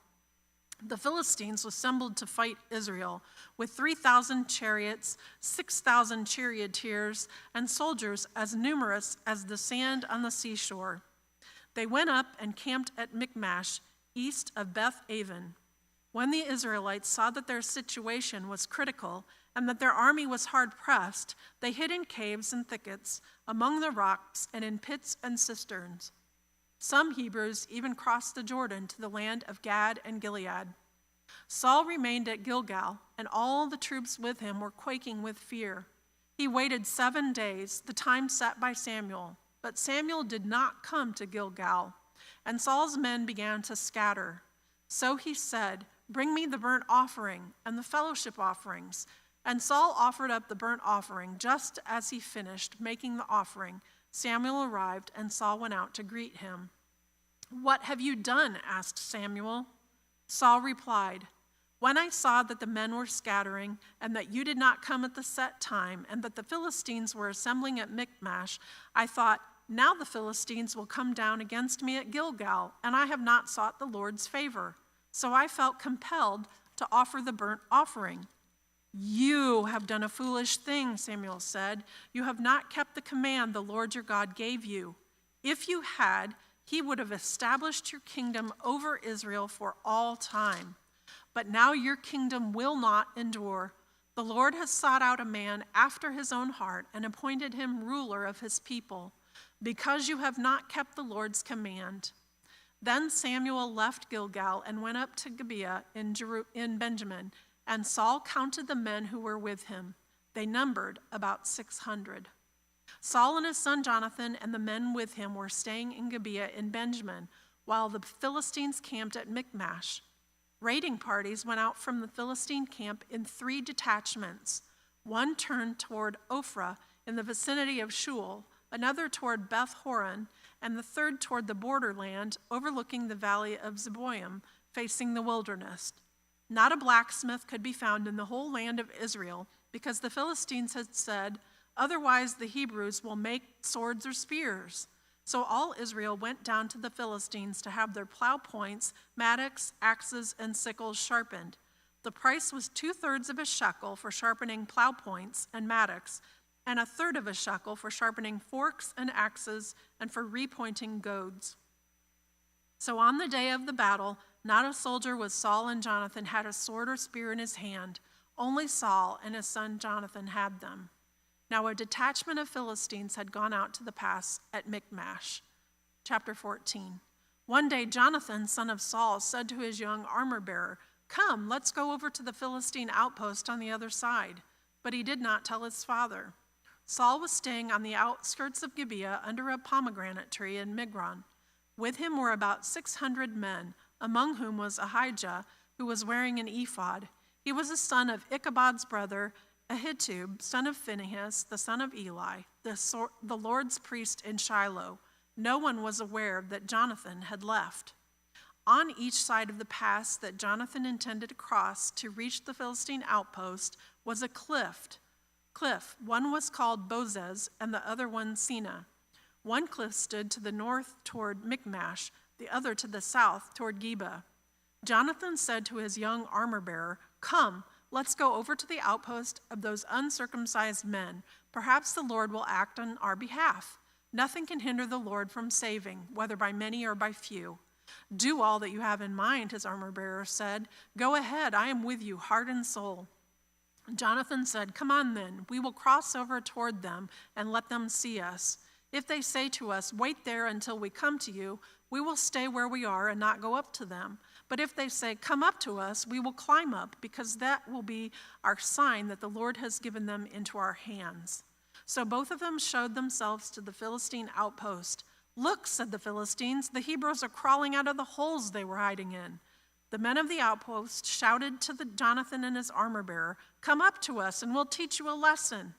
The Philistines assembled to fight Israel with 3,000 chariots, 6,000 charioteers, and soldiers as numerous as the sand on the seashore. They went up and camped at Michmash, east of Beth Aven. When the Israelites saw that their situation was critical and that their army was hard pressed, they hid in caves and thickets, among the rocks, and in pits and cisterns. Some Hebrews even crossed the Jordan to the land of Gad and Gilead. Saul remained at Gilgal, and all the troops with him were quaking with fear. He waited 7 days, the time set by Samuel, but Samuel did not come to Gilgal, and Saul's men began to scatter. So he said, "Bring me the burnt offering and the fellowship offerings." And Saul offered up the burnt offering. Just as he finished making the offering, Samuel arrived, and Saul went out to greet him. "What have you done?" asked Samuel. Saul replied, "When I saw that the men were scattering, and that you did not come at the set time, and that the Philistines were assembling at Michmash, I thought, now the Philistines will come down against me at Gilgal, and I have not sought the Lord's favor. So I felt compelled to offer the burnt offering." "You have done a foolish thing," Samuel said. "You have not kept the command the Lord your God gave you. If you had, he would have established your kingdom over Israel for all time. But now your kingdom will not endure. The Lord has sought out a man after his own heart and appointed him ruler of his people, because you have not kept the Lord's command." Then Samuel left Gilgal and went up to Gibeah in Benjamin, and Saul counted the men who were with him. They numbered about 600. Saul and his son Jonathan and the men with him were staying in Gibeah in Benjamin, while the Philistines camped at Michmash. Raiding parties went out from the Philistine camp in 3 detachments. One turned toward Ophrah in the vicinity of Shual, another toward Beth Horon, and the third toward the borderland overlooking the valley of Zeboim, facing the wilderness. Not a blacksmith could be found in the whole land of Israel, because the Philistines had said, "Otherwise the Hebrews will make swords or spears." So all Israel went down to the Philistines to have their plow points, mattocks, axes, and sickles sharpened. The price was 2/3 of a shekel for sharpening plow points and mattocks, and 1/3 of a shekel for sharpening forks and axes and for repointing goads. So on the day of the battle, not a soldier with Saul and Jonathan had a sword or spear in his hand. Only Saul and his son Jonathan had them. Now a detachment of Philistines had gone out to the pass at Michmash. Chapter 14. One day Jonathan, son of Saul, said to his young armor-bearer, "Come, let's go over to the Philistine outpost on the other side." But he did not tell his father. Saul was staying on the outskirts of Gibeah under a pomegranate tree in Migron. With him were about 600 men, among whom was Ahijah, who was wearing an ephod. He was a son of Ichabod's brother, Ahitub, son of Phinehas, the son of Eli, the Lord's priest in Shiloh. No one was aware that Jonathan had left. On each side of the pass that Jonathan intended to cross to reach the Philistine outpost was a cliff. One was called Bozez and the other one Sina. One cliff stood to the north toward Michmash, the other to the south toward Geba. Jonathan said to his young armor-bearer, "Come, let's go over to the outpost of those uncircumcised men. Perhaps the Lord will act on our behalf. Nothing can hinder the Lord from saving, whether by many or by few." "Do all that you have in mind," his armor-bearer said. "Go ahead, I am with you, heart and soul." Jonathan said, "Come on then, we will cross over toward them and let them see us. If they say to us, 'Wait there until we come to you,' we will stay where we are and not go up to them. But if they say, 'Come up to us,' we will climb up, because that will be our sign that the Lord has given them into our hands." So both of them showed themselves to the Philistine outpost. "Look," said the Philistines, "the Hebrews are crawling out of the holes they were hiding in." The men of the outpost shouted to Jonathan and his armor-bearer, "Come up to us and we'll teach you a lesson."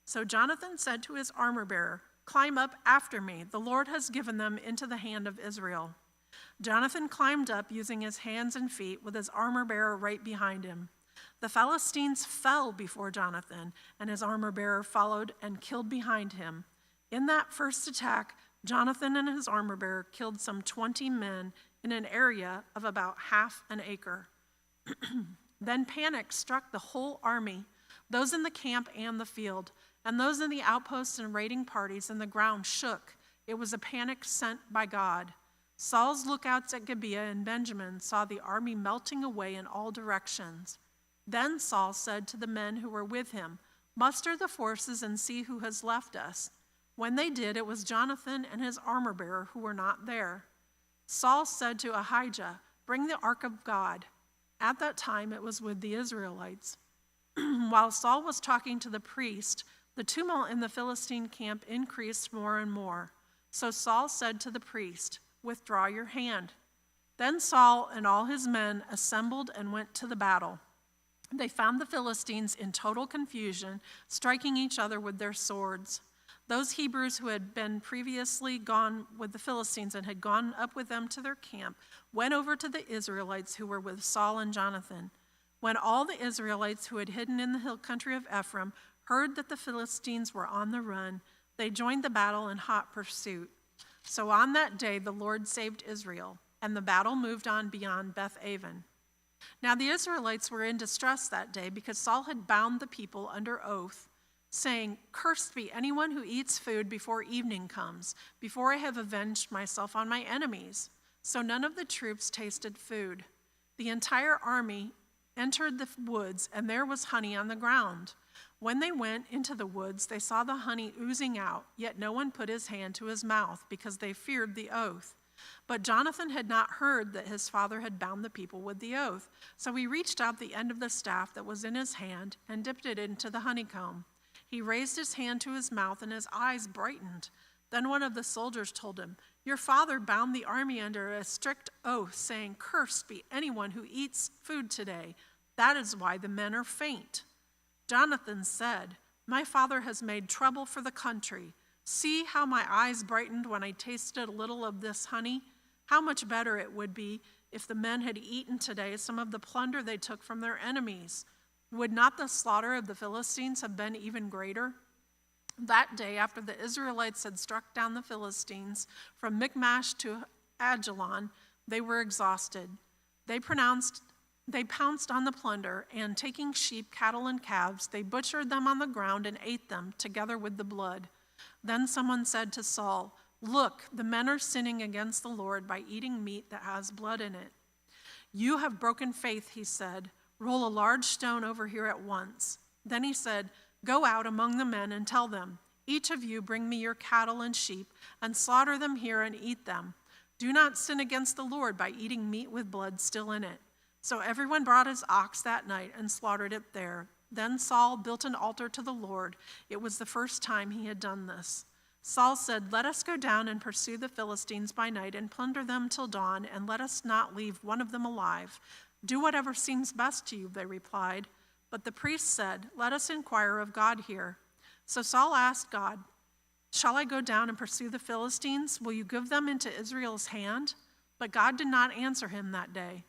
So Jonathan said to his armor-bearer, "Climb up after me. The Lord has given them into the hand of Israel." Jonathan climbed up using his hands and feet with his armor-bearer right behind him. The Philistines fell before Jonathan, and his armor-bearer followed and killed behind him. In that first attack, Jonathan and his armor-bearer killed some 20 men in an area of about half an acre. Then panic struck the whole army, those in the camp and the field, and those in the outposts and raiding parties, and the ground shook. It was a panic sent by God. Saul's lookouts at Gibeah and Benjamin saw the army melting away in all directions. Then Saul said to the men who were with him, "Muster the forces and see who has left us." When they did, it was Jonathan and his armor-bearer who were not there. Saul said to Ahijah, "Bring the ark of God." At that time it was with the Israelites. While Saul was talking to the priest, the tumult in the Philistine camp increased more and more. So Saul said to the priest, "Withdraw your hand." Then Saul and all his men assembled and went to the battle. They found the Philistines in total confusion, striking each other with their swords. Those Hebrews who had been previously gone with the Philistines and had gone up with them to their camp went over to the Israelites who were with Saul and Jonathan. When all the Israelites who had hidden in the hill country of Ephraim heard that the Philistines were on the run, they joined the battle in hot pursuit. So on that day the Lord saved Israel, and the battle moved on beyond Beth-aven. Now the Israelites were in distress that day because Saul had bound the people under oath, saying, "Cursed be anyone who eats food before evening comes, before I have avenged myself on my enemies." So none of the troops tasted food. The entire army entered the woods, and there was honey on the ground. When they went into the woods, they saw the honey oozing out, yet no one put his hand to his mouth because they feared the oath. But Jonathan had not heard that his father had bound the people with the oath. So he reached out the end of the staff that was in his hand and dipped it into the honeycomb. He raised his hand to his mouth, and his eyes brightened. Then one of the soldiers told him, "Your father bound the army under a strict oath, saying, 'Cursed be anyone who eats food today.' That is why the men are faint." Jonathan said, "My father has made trouble for the country. See how my eyes brightened when I tasted a little of this honey? How much better it would be if the men had eaten today some of the plunder they took from their enemies. Would not the slaughter of the Philistines have been even greater?" That day, after the Israelites had struck down the Philistines from Michmash to Ajalon, they were exhausted. They pounced on the plunder, and taking sheep, cattle, and calves, they butchered them on the ground and ate them, together with the blood. Then someone said to Saul, "Look, the men are sinning against the Lord by eating meat that has blood in it." "You have broken faith," he said. "Roll a large stone over here at once." Then he said, "Go out among the men and tell them, 'Each of you bring me your cattle and sheep, and slaughter them here and eat them. Do not sin against the Lord by eating meat with blood still in it.' So everyone brought his ox that night and slaughtered it there. Then Saul built an altar to the Lord. It was the first time he had done this. Saul said, "Let us go down and pursue the Philistines by night and plunder them till dawn, and let us not leave one of them alive." "Do whatever seems best to you," they replied. But the priest said, "Let us inquire of God here." So Saul asked God, "Shall I go down and pursue the Philistines? Will you give them into Israel's hand?" But God did not answer him that day.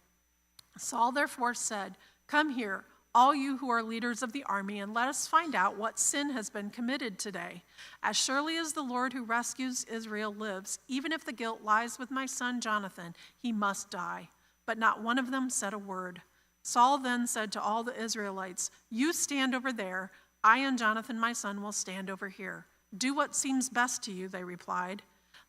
Saul therefore said, "Come here, all you who are leaders of the army, and let us find out what sin has been committed today. As surely as the Lord who rescues Israel lives, even if the guilt lies with my son Jonathan, he must die." But not one of them said a word. Saul then said to all the Israelites, "You stand over there. I and Jonathan my son will stand over here." "Do what seems best to you," they replied.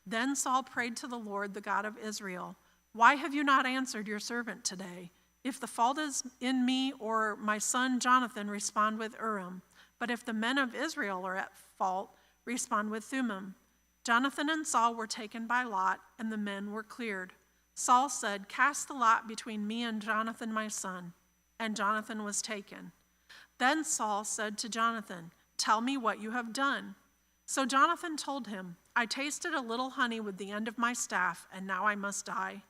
Then Saul prayed to the Lord, the God of Israel, "Why have you not answered your servant today? If the fault is in me or my son Jonathan, respond with Urim. But if the men of Israel are at fault, respond with Thummim." Jonathan and Saul were taken by lot, and the men were cleared. Saul said, "Cast the lot between me and Jonathan my son." And Jonathan was taken. Then Saul said to Jonathan, "Tell me what you have done." So Jonathan told him, "I tasted a little honey with the end of my staff, and now I must die."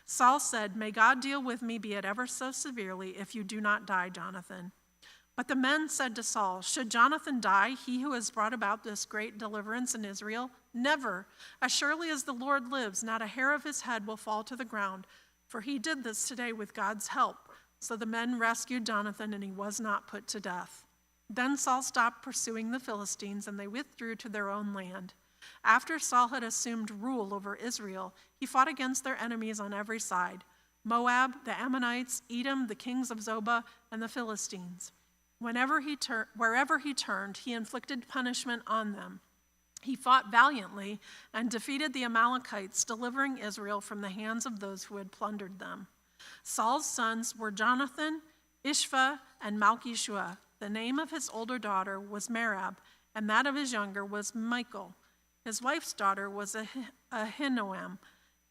Saul said, "May God deal with me, be it ever so severely, if you do not die, Jonathan." But the men said to Saul, "Should Jonathan die, he who has brought about this great deliverance in Israel? Never. As surely as the Lord lives, not a hair of his head will fall to the ground, for he did this today with God's help." So the men rescued Jonathan, and he was not put to death. Then Saul stopped pursuing the Philistines, and they withdrew to their own land. After Saul had assumed rule over Israel, he fought against their enemies on every side. Moab, the Ammonites, Edom, the kings of Zobah, and the Philistines. Wherever he turned, he inflicted punishment on them. He fought valiantly and defeated the Amalekites, delivering Israel from the hands of those who had plundered them. Saul's sons were Jonathan, Ishva, and Malchishua. The name of his older daughter was Merab, and that of his younger was Michal. His wife's daughter was Ahinoam,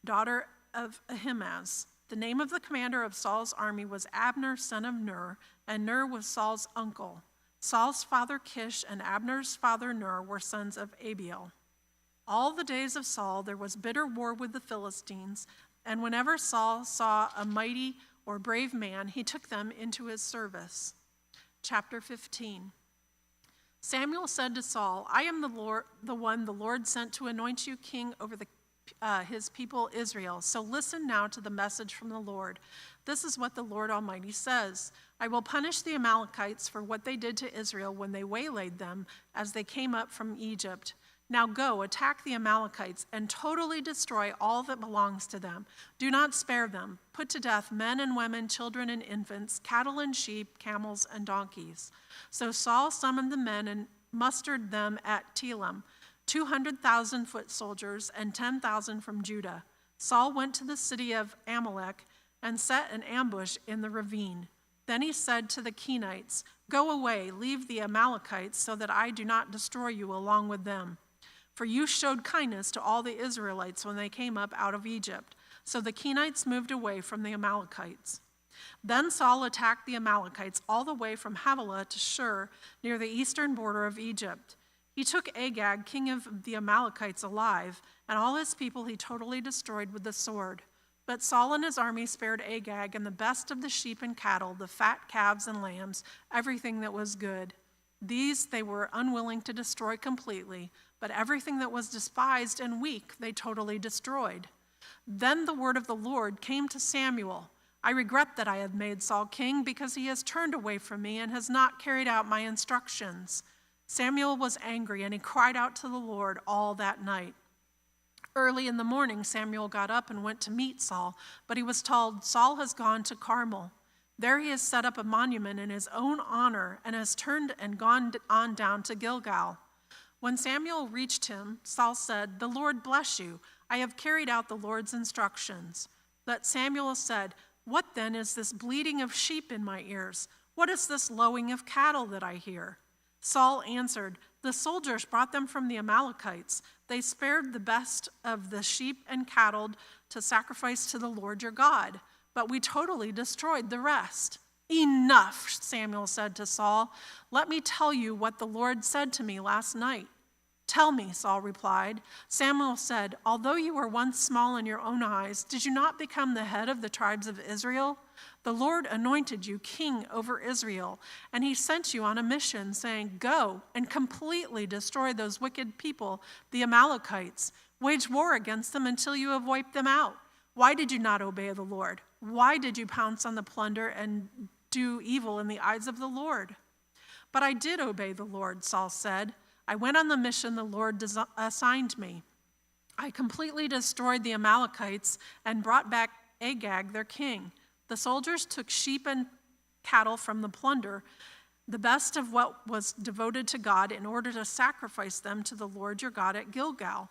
daughter of Ahimaaz. The name of the commander of Saul's army was Abner, son of Ner, and Ner was Saul's uncle. Saul's father Kish and Abner's father Ner were sons of Abiel. All the days of Saul there was bitter war with the Philistines, and whenever Saul saw a mighty or brave man, he took them into his service. Chapter 15. Samuel said to Saul, I am the one the Lord sent to anoint you king over his people Israel. So listen now to the message from the Lord. This is what the Lord Almighty says. I will punish the Amalekites for what they did to Israel when they waylaid them as they came up from Egypt. Now go, attack the Amalekites and totally destroy all that belongs to them. Do not spare them. Put to death men and women, children and infants, cattle and sheep, camels and donkeys. So Saul summoned the men and mustered them at Telam, 200,000 foot soldiers and 10,000 from Judah. Saul went to the city of Amalek and set an ambush in the ravine. Then he said to the Kenites, Go away, leave the Amalekites, so that I do not destroy you along with them. For you showed kindness to all the Israelites when they came up out of Egypt. So the Kenites moved away from the Amalekites. Then Saul attacked the Amalekites all the way from Havilah to Shur, near the eastern border of Egypt. He took Agag, king of the Amalekites, alive, and all his people he totally destroyed with the sword. But Saul and his army spared Agag and the best of the sheep and cattle, the fat calves and lambs, everything that was good. These they were unwilling to destroy completely, but everything that was despised and weak they totally destroyed. Then the word of the Lord came to Samuel. I regret that I have made Saul king because he has turned away from me and has not carried out my instructions. Samuel was angry and he cried out to the Lord all that night. Early in the morning, Samuel got up and went to meet Saul, but he was told, Saul has gone to Carmel. There he has set up a monument in his own honor and has turned and gone on down to Gilgal. When Samuel reached him, Saul said, The Lord bless you. I have carried out the Lord's instructions. But Samuel said, What then is this bleating of sheep in my ears? What is this lowing of cattle that I hear? Saul answered, The soldiers brought them from the Amalekites. They spared the best of the sheep and cattle to sacrifice to the Lord your God, but we totally destroyed the rest. Enough, Samuel said to Saul. Let me tell you what the Lord said to me last night. Tell me, Saul replied. Samuel said, Although you were once small in your own eyes, did you not become the head of the tribes of Israel? The Lord anointed you king over Israel, and he sent you on a mission, saying, Go and completely destroy those wicked people, the Amalekites. Wage war against them until you have wiped them out. Why did you not obey the Lord? Why did you pounce on the plunder and do evil in the eyes of the Lord? But I did obey the Lord, Saul said. I went on the mission the Lord assigned me. I completely destroyed the Amalekites and brought back Agag, their king. The soldiers took sheep and cattle from the plunder, the best of what was devoted to God, in order to sacrifice them to the Lord your God at Gilgal.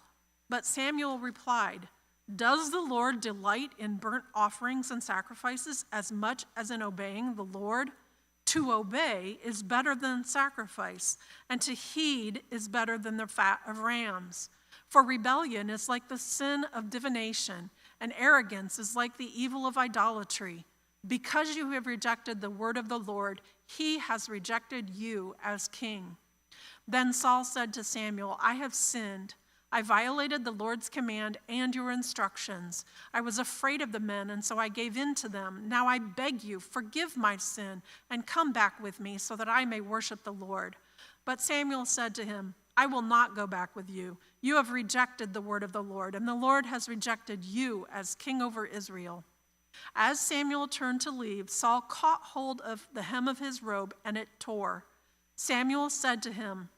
But Samuel replied, Does the Lord delight in burnt offerings and sacrifices as much as in obeying the Lord? To obey is better than sacrifice, and to heed is better than the fat of rams. For rebellion is like the sin of divination, and arrogance is like the evil of idolatry. Because you have rejected the word of the Lord, he has rejected you as king. Then Saul said to Samuel, I have sinned. I violated the Lord's command and your instructions. I was afraid of the men, and so I gave in to them. Now I beg you, forgive my sin, and come back with me so that I may worship the Lord. But Samuel said to him, I will not go back with you. You have rejected the word of the Lord, and the Lord has rejected you as king over Israel. As Samuel turned to leave, Saul caught hold of the hem of his robe, and it tore. Samuel said to him,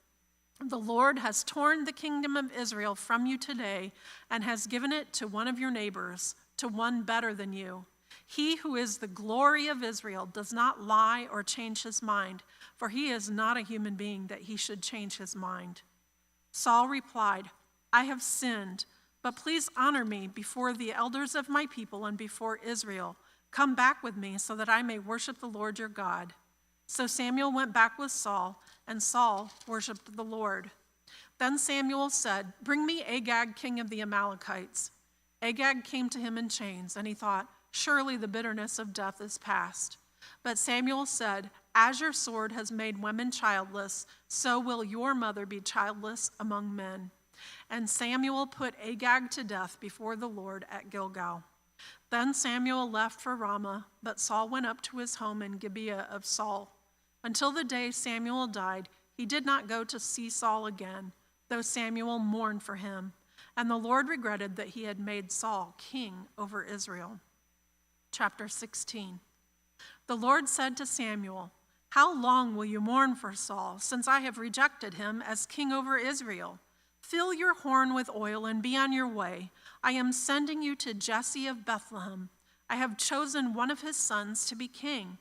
The Lord has torn the kingdom of Israel from you today and has given it to one of your neighbors, to one better than you. He who is the glory of Israel does not lie or change his mind, for he is not a human being that he should change his mind." Saul replied, "I have sinned, but please honor me before the elders of my people and before Israel. Come back with me so that I may worship the Lord your God." So Samuel went back with Saul, and Saul worshiped the Lord. Then Samuel said, "Bring me Agag, king of the Amalekites." Agag came to him in chains, and he thought, "Surely the bitterness of death is past." But Samuel said, "As your sword has made women childless, so will your mother be childless among men." And Samuel put Agag to death before the Lord at Gilgal. Then Samuel left for Ramah, but Saul went up to his home in Gibeah of Saul. Until the day Samuel died, he did not go to see Saul again, though Samuel mourned for him. And the Lord regretted that he had made Saul king over Israel. Chapter 16. The Lord said to Samuel, "How long will you mourn for Saul, since I have rejected him as king over Israel? Fill your horn with oil and be on your way. I am sending you to Jesse of Bethlehem. I have chosen one of his sons to be king."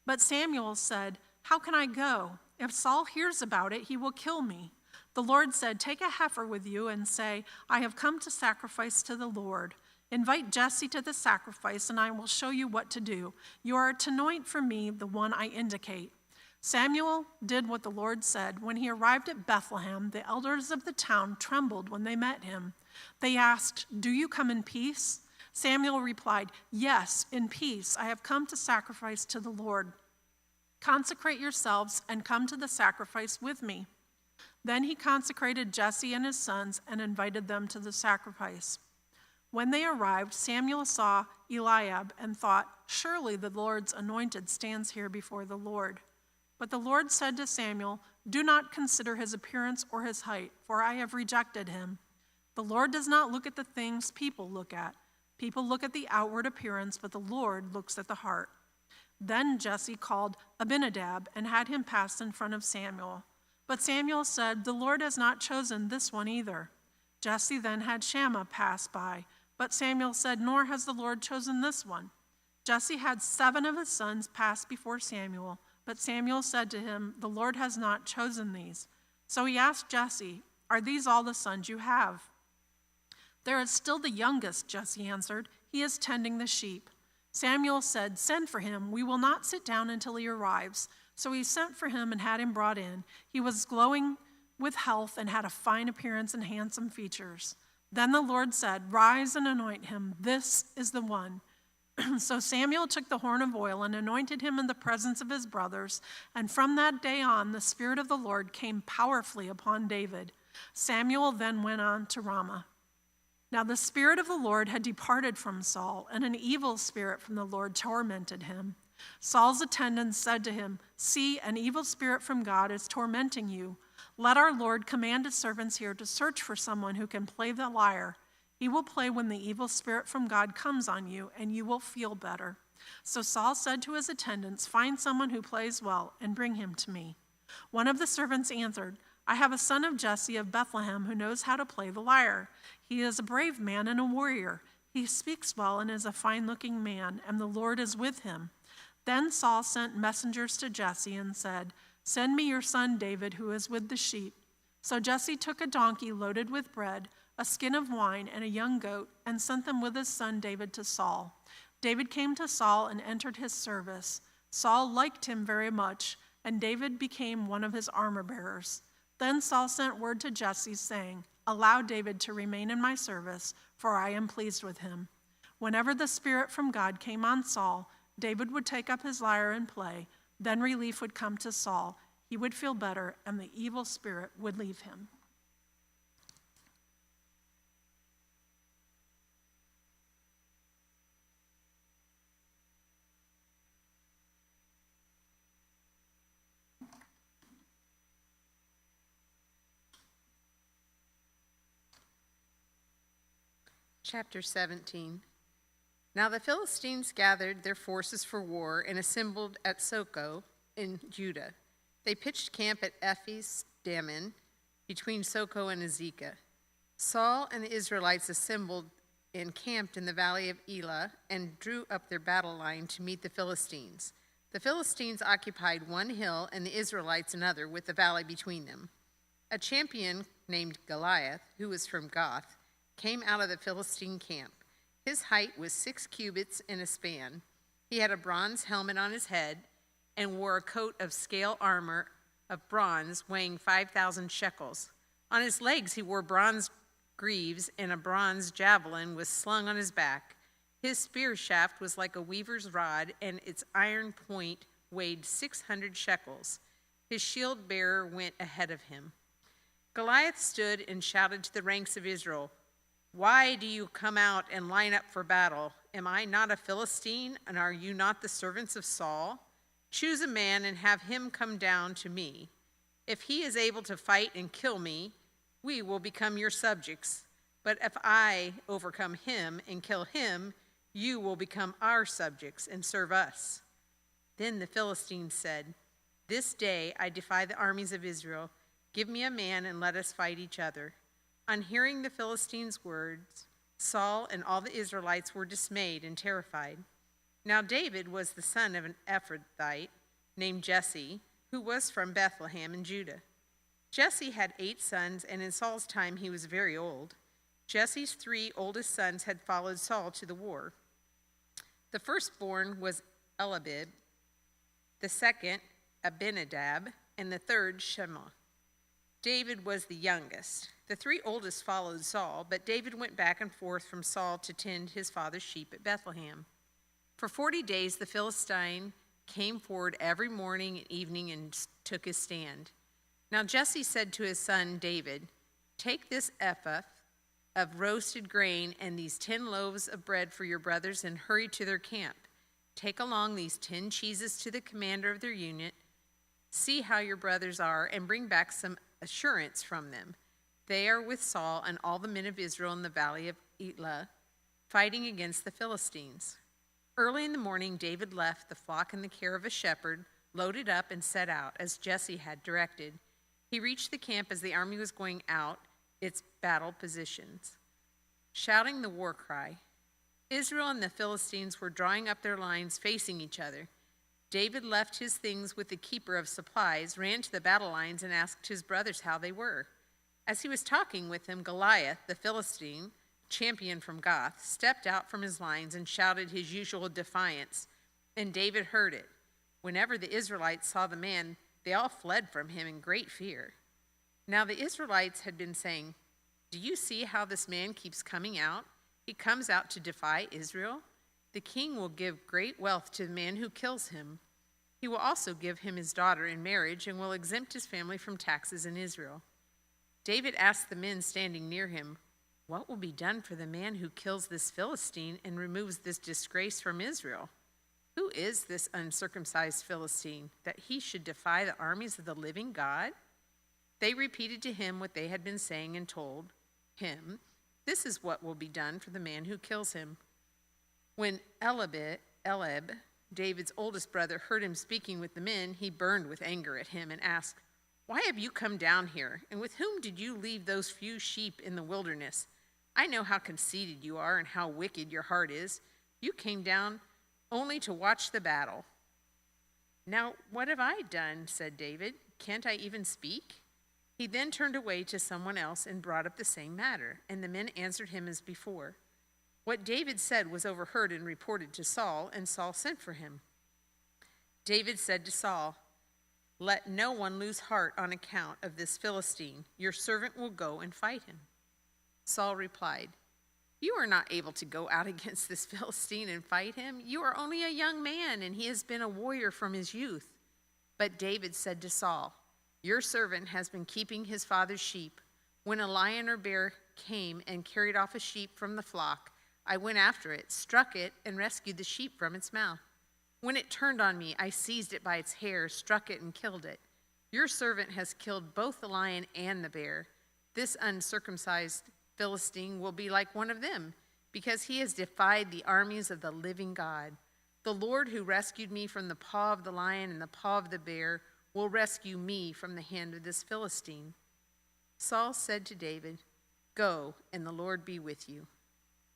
But Samuel said, "How can I go? If Saul hears about it, he will kill me." The Lord said, "Take a heifer with you and say, 'I have come to sacrifice to the Lord.' Invite Jesse to the sacrifice, and I will show you what to do. You are to anoint for me the one I indicate." Samuel did what the Lord said. When he arrived at Bethlehem, the elders of the town trembled when they met him. They asked, "Do you come in peace?" Samuel replied, "Yes, in peace. I have come to sacrifice to the Lord. Consecrate yourselves and come to the sacrifice with me." Then he consecrated Jesse and his sons and invited them to the sacrifice. When they arrived, Samuel saw Eliab and thought, "Surely the Lord's anointed stands here before the Lord." But the Lord said to Samuel, "Do not consider his appearance or his height, for I have rejected him. The Lord does not look at the things people look at. People look at the outward appearance, but the Lord looks at the heart." Then Jesse called Abinadab and had him pass in front of Samuel. But Samuel said, "The Lord has not chosen this one either." Jesse then had Shammah pass by, but Samuel said, "Nor has the Lord chosen this one." Jesse had 7 of his sons pass before Samuel, but Samuel said to him, "The Lord has not chosen these." So he asked Jesse, "Are these all the sons you have?" "There is still the youngest," Jesse answered. "He is tending the sheep." Samuel said, "Send for him. We will not sit down until he arrives." So he sent for him and had him brought in. He was glowing with health and had a fine appearance and handsome features. Then the Lord said, "Rise and anoint him. This is the one." So Samuel took the horn of oil and anointed him in the presence of his brothers. And from that day on, the Spirit of the Lord came powerfully upon David. Samuel then went on to Ramah. Now the Spirit of the Lord had departed from Saul, and an evil spirit from the Lord tormented him. Saul's attendants said to him, "See, an evil spirit from God is tormenting you. Let our Lord command his servants here to search for someone who can play the lyre. He will play when the evil spirit from God comes on you, and you will feel better." So Saul said to his attendants, "Find someone who plays well and bring him to me." One of the servants answered, "I have a son of Jesse of Bethlehem who knows how to play the lyre. He is a brave man and a warrior. He speaks well and is a fine-looking man, and the Lord is with him." Then Saul sent messengers to Jesse and said, "Send me your son David, who is with the sheep." So Jesse took a donkey loaded with bread, a skin of wine, and a young goat, and sent them with his son David to Saul. David came to Saul and entered his service. Saul liked him very much, and David became one of his armor-bearers. Then Saul sent word to Jesse, saying, "Allow David to remain in my service, for I am pleased with him." Whenever the Spirit from God came on Saul, David would take up his lyre and play. Then relief would come to Saul. He would feel better, and the evil spirit would leave him. Chapter 17. Now the Philistines gathered their forces for war and assembled at Soko in Judah. They pitched camp at Ephes Dammim between Soko and Azekah. Saul and the Israelites assembled encamped in the valley of Elah and drew up their battle line to meet the Philistines. The Philistines occupied one hill and the Israelites another, with the valley between them. A champion named Goliath, who was from Gath, came out of the Philistine camp. His height was 6 cubits and a span. He had a bronze helmet on his head and wore a coat of scale armor of bronze weighing 5,000 shekels. On his legs he wore bronze greaves, and a bronze javelin was slung on his back. His spear shaft was like a weaver's rod, and its iron point weighed 600 shekels. His shield bearer went ahead of him. Goliath stood and shouted to the ranks of Israel, "Why do you come out and line up for battle? Am I not a Philistine, and are you not the servants of Saul? Choose a man and have him come down to me. If he is able to fight and kill me, we will become your subjects. But if I overcome him and kill him, you will become our subjects and serve us." Then the Philistines said, "This day I defy the armies of Israel. Give me a man and let us fight each other." On hearing the Philistines' words, Saul and all the Israelites were dismayed and terrified. Now David was the son of an Ephrathite named Jesse, who was from Bethlehem in Judah. Jesse had 8 sons, and in Saul's time he was very old. Jesse's 3 oldest sons had followed Saul to the war. The firstborn was Eliab, the second Abinadab, and the third Shema. David was the youngest. The 3 oldest followed Saul, but David went back and forth from Saul to tend his father's sheep at Bethlehem. For 40 days the Philistine came forward every morning and evening and took his stand. Now Jesse said to his son David, "Take this ephah of roasted grain and these 10 loaves of bread for your brothers and hurry to their camp. Take along these 10 cheeses to the commander of their unit. See how your brothers are and bring back some assurance from them. They are with Saul and all the men of Israel in the valley of Elah, fighting against the Philistines." Early in the morning, David left the flock in the care of a shepherd, loaded up, and set out, as Jesse had directed. He reached the camp as the army was going out its battle positions, shouting the war cry. Israel and the Philistines were drawing up their lines facing each other. David left his things with the keeper of supplies, ran to the battle lines, and asked his brothers how they were. As he was talking with them, Goliath, the Philistine, champion from Gath, stepped out from his lines and shouted his usual defiance, and David heard it. Whenever the Israelites saw the man, they all fled from him in great fear. Now the Israelites had been saying, "Do you see how this man keeps coming out? He comes out to defy Israel. The king will give great wealth to the man who kills him. He will also give him his daughter in marriage and will exempt his family from taxes in Israel." David asked the men standing near him, "What will be done for the man who kills this Philistine and removes this disgrace from Israel? Who is this uncircumcised Philistine, that he should defy the armies of the living God?" They repeated to him what they had been saying and told him, "This is what will be done for the man who kills him." When Eliab, David's oldest brother, heard him speaking with the men, he burned with anger at him and asked, "Why have you come down here? And with whom did you leave those few sheep in the wilderness? I know how conceited you are and how wicked your heart is. You came down only to watch the battle." "Now, what have I done?" said David. "Can't I even speak?" He then turned away to someone else and brought up the same matter, and the men answered him as before. What David said was overheard and reported to Saul, and Saul sent for him. David said to Saul, "Let no one lose heart on account of this Philistine. Your servant will go and fight him." Saul replied, "You are not able to go out against this Philistine and fight him. You are only a young man, and he has been a warrior from his youth." But David said to Saul, "Your servant has been keeping his father's sheep. When a lion or bear came and carried off a sheep from the flock, I went after it, struck it, and rescued the sheep from its mouth. When it turned on me, I seized it by its hair, struck it, and killed it. Your servant has killed both the lion and the bear. This uncircumcised Philistine will be like one of them, because he has defied the armies of the living God. The Lord who rescued me from the paw of the lion and the paw of the bear will rescue me from the hand of this Philistine." Saul said to David, "Go, and the Lord be with you."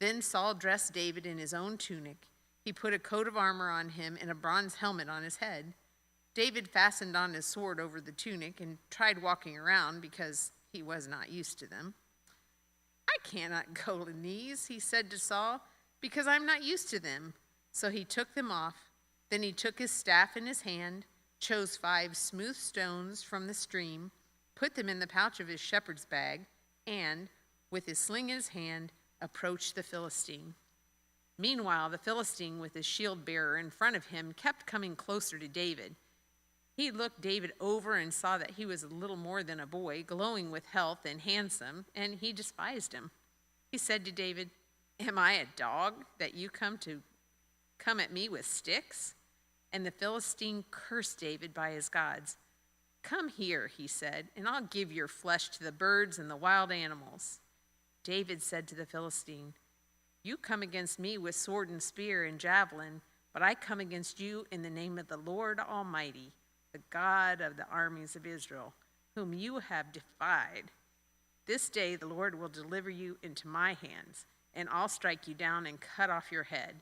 Then Saul dressed David in his own tunic. He put a coat of armor on him and a bronze helmet on his head. David fastened on his sword over the tunic and tried walking around because he was not used to them. I cannot go to these, he said to Saul, because I'm not used to them. So he took them off. Then he took his staff in his hand, chose 5 smooth stones from the stream, put them in the pouch of his shepherd's bag, and, with his sling in his hand, approached the Philistine. Meanwhile, the Philistine, with his shield bearer in front of him, kept coming closer to David. He looked David over and saw that he was a little more than a boy, glowing with health and handsome, and he despised him. He said to David, "Am I a dog that you come at me with sticks?" And the Philistine cursed David by his gods. "Come here," he said, "and I'll give your flesh to the birds and the wild animals." David said to the Philistine, "You come against me with sword and spear and javelin, but I come against you in the name of the Lord Almighty, the God of the armies of Israel, whom you have defied. This day the Lord will deliver you into my hands, and I'll strike you down and cut off your head.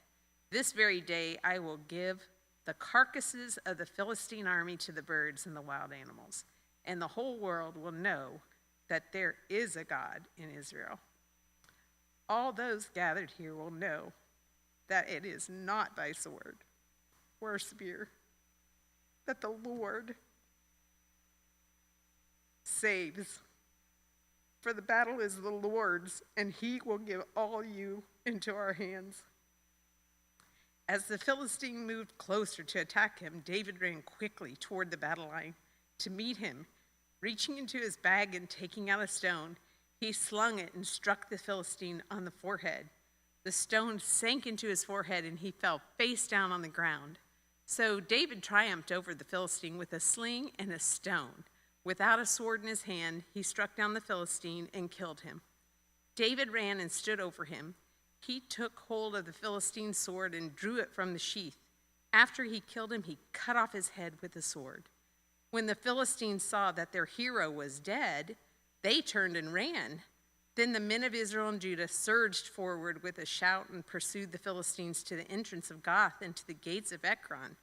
This very day I will give the carcasses of the Philistine army to the birds and the wild animals, and the whole world will know that there is a God in Israel. All those gathered here will know that it is not by sword or spear that the Lord saves. For the battle is the Lord's, and he will give all you into our hands." As the Philistine moved closer to attack him, David ran quickly toward the battle line to meet him. Reaching into his bag and taking out a stone, he slung it and struck the Philistine on the forehead. The stone sank into his forehead, and he fell face down on the ground. So David triumphed over the Philistine with a sling and a stone. Without a sword in his hand, he struck down the Philistine and killed him. David ran and stood over him. He took hold of the Philistine's sword and drew it from the sheath. After he killed him, he cut off his head with the sword. When the Philistines saw that their hero was dead, they turned and ran. Then the men of Israel and Judah surged forward with a shout and pursued the Philistines to the entrance of Gath and to the gates of Ekron.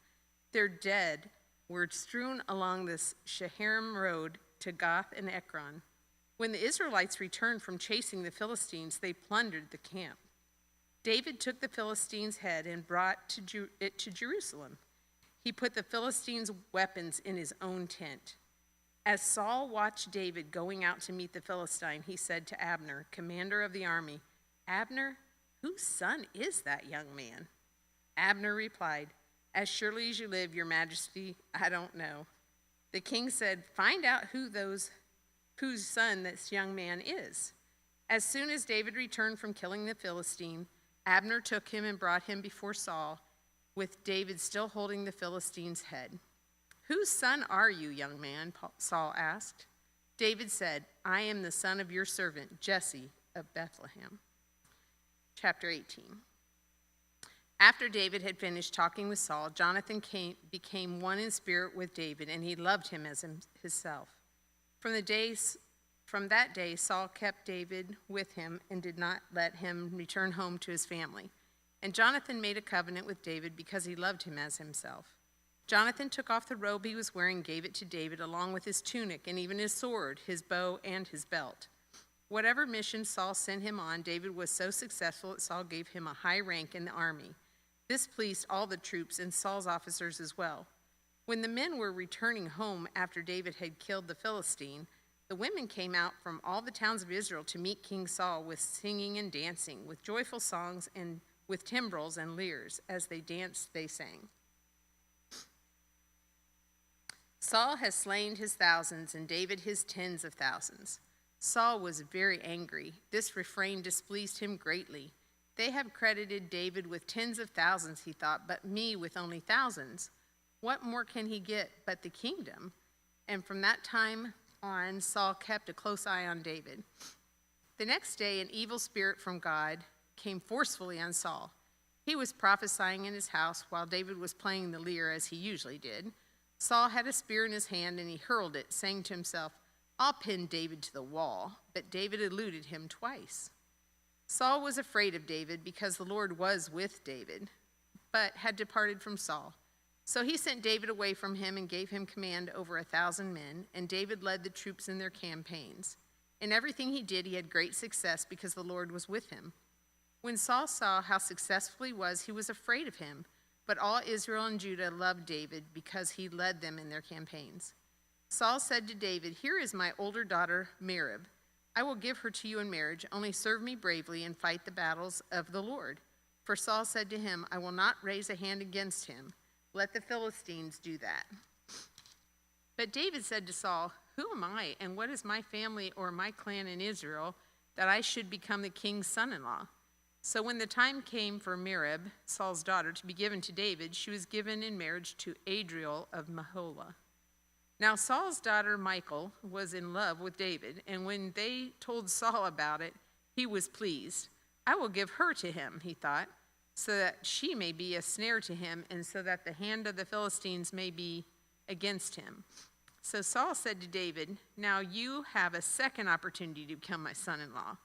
Their dead were strewn along this Shaharim road to Gath and Ekron. When the Israelites returned from chasing the Philistines, they plundered the camp. David took the Philistines' head and brought it to Jerusalem. He put the Philistines' weapons in his own tent. As Saul watched David going out to meet the Philistine, he said to Abner, commander of the army, "Abner, whose son is that young man?" Abner replied, "As surely as you live, your majesty, I don't know." The king said, "Find out whose son this young man is." As soon as David returned from killing the Philistine, Abner took him and brought him before Saul, with David still holding the Philistine's head. "Whose son are you, young man?" Saul asked. David said, "I am the son of your servant, Jesse of Bethlehem." Chapter 18. After David had finished talking with Saul, Jonathan became one in spirit with David, and he loved him as himself. From that day, Saul kept David with him and did not let him return home to his family. And Jonathan made a covenant with David because he loved him as himself. Jonathan took off the robe he was wearing, gave it to David, along with his tunic and even his sword, his bow, and his belt. Whatever mission Saul sent him on, David was so successful that Saul gave him a high rank in the army. This pleased all the troops and Saul's officers as well. When the men were returning home after David had killed the Philistine, the women came out from all the towns of Israel to meet King Saul with singing and dancing, with joyful songs and with timbrels and lyres. As they danced, they sang. Saul has slain his thousands and David his tens of thousands. Saul was very angry. This refrain displeased him greatly. They have credited David with tens of thousands, he thought, but me with only thousands. What more can he get but the kingdom? And from that time on, Saul kept a close eye on David. The next day, an evil spirit from God came forcefully on Saul. He was prophesying in his house while David was playing the lyre as he usually did. Saul had a spear in his hand and he hurled it, saying to himself, "I'll pin David to the wall." But David eluded him twice. Saul was afraid of David because the Lord was with David, but had departed from Saul. So he sent David away from him and gave him command over 1,000 men, and David led the troops in their campaigns. In everything he did, he had great success because the Lord was with him. When Saul saw how successful he was afraid of him, but all Israel and Judah loved David because he led them in their campaigns. Saul said to David, "Here is my older daughter, Merab. I will give her to you in marriage, only serve me bravely and fight the battles of the Lord." For Saul said to him, "I will not raise a hand against him. Let the Philistines do that." But David said to Saul, "Who am I, and what is my family or my clan in Israel, that I should become the king's son-in-law?" So when the time came for Merab, Saul's daughter, to be given to David, she was given in marriage to Adriel of Meholah. Now Saul's daughter Michal was in love with David, and when they told Saul about it, he was pleased. "I will give her to him," he thought, "so that she may be a snare to him, and so that the hand of the Philistines may be against him." So Saul said to David, "Now you have a second opportunity to become my son-in-law."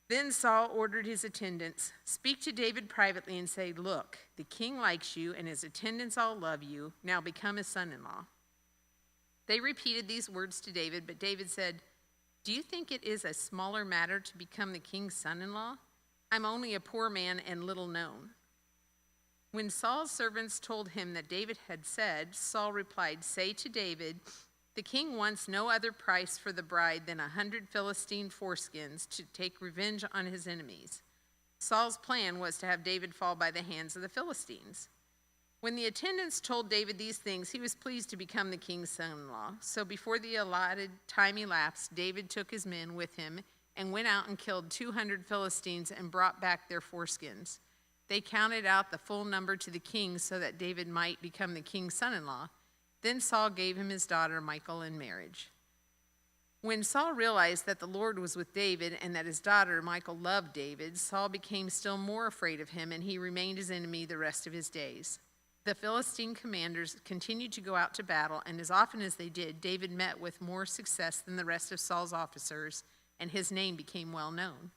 Then Saul ordered his attendants, "Speak to David privately and say, 'Look, the king likes you, and his attendants all love you. Now become his son-in-law.'" They repeated these words to David, but David said, "Do you think it is a smaller matter to become the king's son-in-law? I'm only a poor man and little known." When Saul's servants told him that David had said, Saul replied, "Say to David, 'The king wants no other price for the bride than 100 Philistine foreskins to take revenge on his enemies.'" Saul's plan was to have David fall by the hands of the Philistines. When the attendants told David these things, he was pleased to become the king's son-in-law. So before the allotted time elapsed, David took his men with him and went out and killed 200 Philistines and brought back their foreskins. They counted out the full number to the king so that David might become the king's son-in-law. Then Saul gave him his daughter Michal in marriage. When Saul realized that the Lord was with David and that his daughter Michal loved David, Saul became still more afraid of him, and he remained his enemy the rest of his days. The Philistine commanders continued to go out to battle, and as often as they did, David met with more success than the rest of Saul's officers, and his name became well known.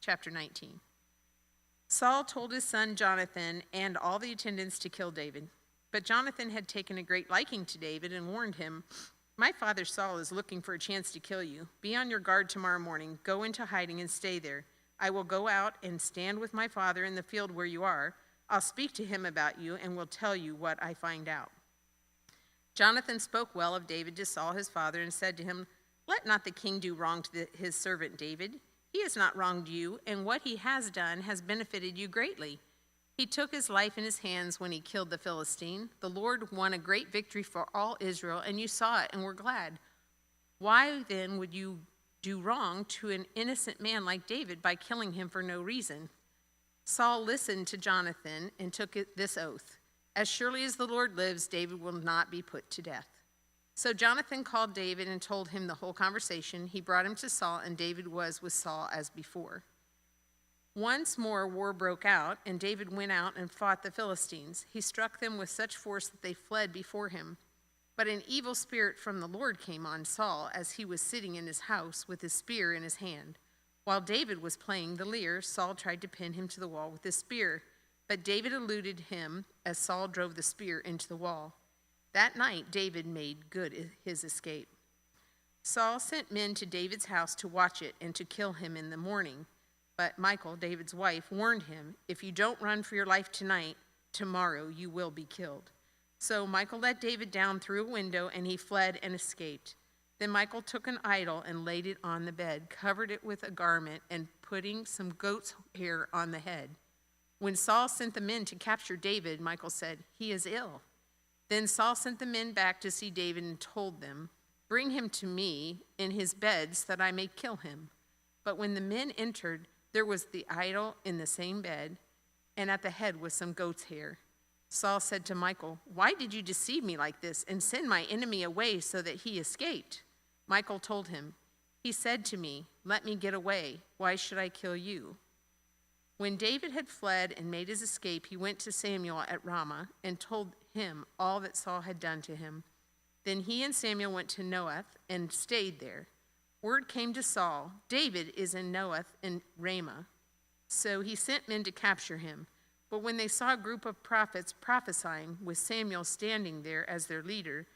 Chapter 19. Saul told his son Jonathan and all the attendants to kill David. But Jonathan had taken a great liking to David and warned him, "My father Saul is looking for a chance to kill you. Be on your guard tomorrow morning. Go into hiding and stay there. I will go out and stand with my father in the field where you are. I'll speak to him about you and will tell you what I find out." Jonathan spoke well of David to Saul his father and said to him, "Let not the king do wrong to his servant David. He has not wronged you, and what he has done has benefited you greatly. He took his life in his hands when he killed the Philistine. The Lord won a great victory for all Israel, and you saw it and were glad. Why then would you do wrong to an innocent man like David by killing him for no reason?" Saul listened to Jonathan and took this oath, "As surely as the Lord lives, David will not be put to death." So Jonathan called David and told him the whole conversation. He brought him to Saul, and David was with Saul as before. Once more war broke out, and David went out and fought the Philistines. He struck them with such force that they fled before him. But an evil spirit from the Lord came on Saul as he was sitting in his house with his spear in his hand. While David was playing the lyre, Saul tried to pin him to the wall with his spear, but David eluded him as Saul drove the spear into the wall. That night, David made good his escape. Saul sent men to David's house to watch it and to kill him in the morning. But Michal, David's wife, warned him, "If you don't run for your life tonight, tomorrow you will be killed." So Michal let David down through a window, and he fled and escaped. Then Michal took an idol and laid it on the bed, covered it with a garment, and putting some goat's hair on the head. When Saul sent the men to capture David, Michal said, "He is ill." Then Saul sent the men back to see David and told them, "Bring him to me in his bed so that I may kill him." But when the men entered, there was the idol in the same bed, and at the head was some goat's hair. Saul said to Michal, "Why did you deceive me like this and send my enemy away so that he escaped?" Michal told him, "He said to me, 'Let me get away. Why should I kill you?'" When David had fled and made his escape, he went to Samuel at Ramah and told him all that Saul had done to him. Then he and Samuel went to Noath and stayed there. word came to Saul, David is in Noath in Ramah. So he sent men to capture him. But when they saw a group of prophets prophesying, with Samuel standing there as their leader,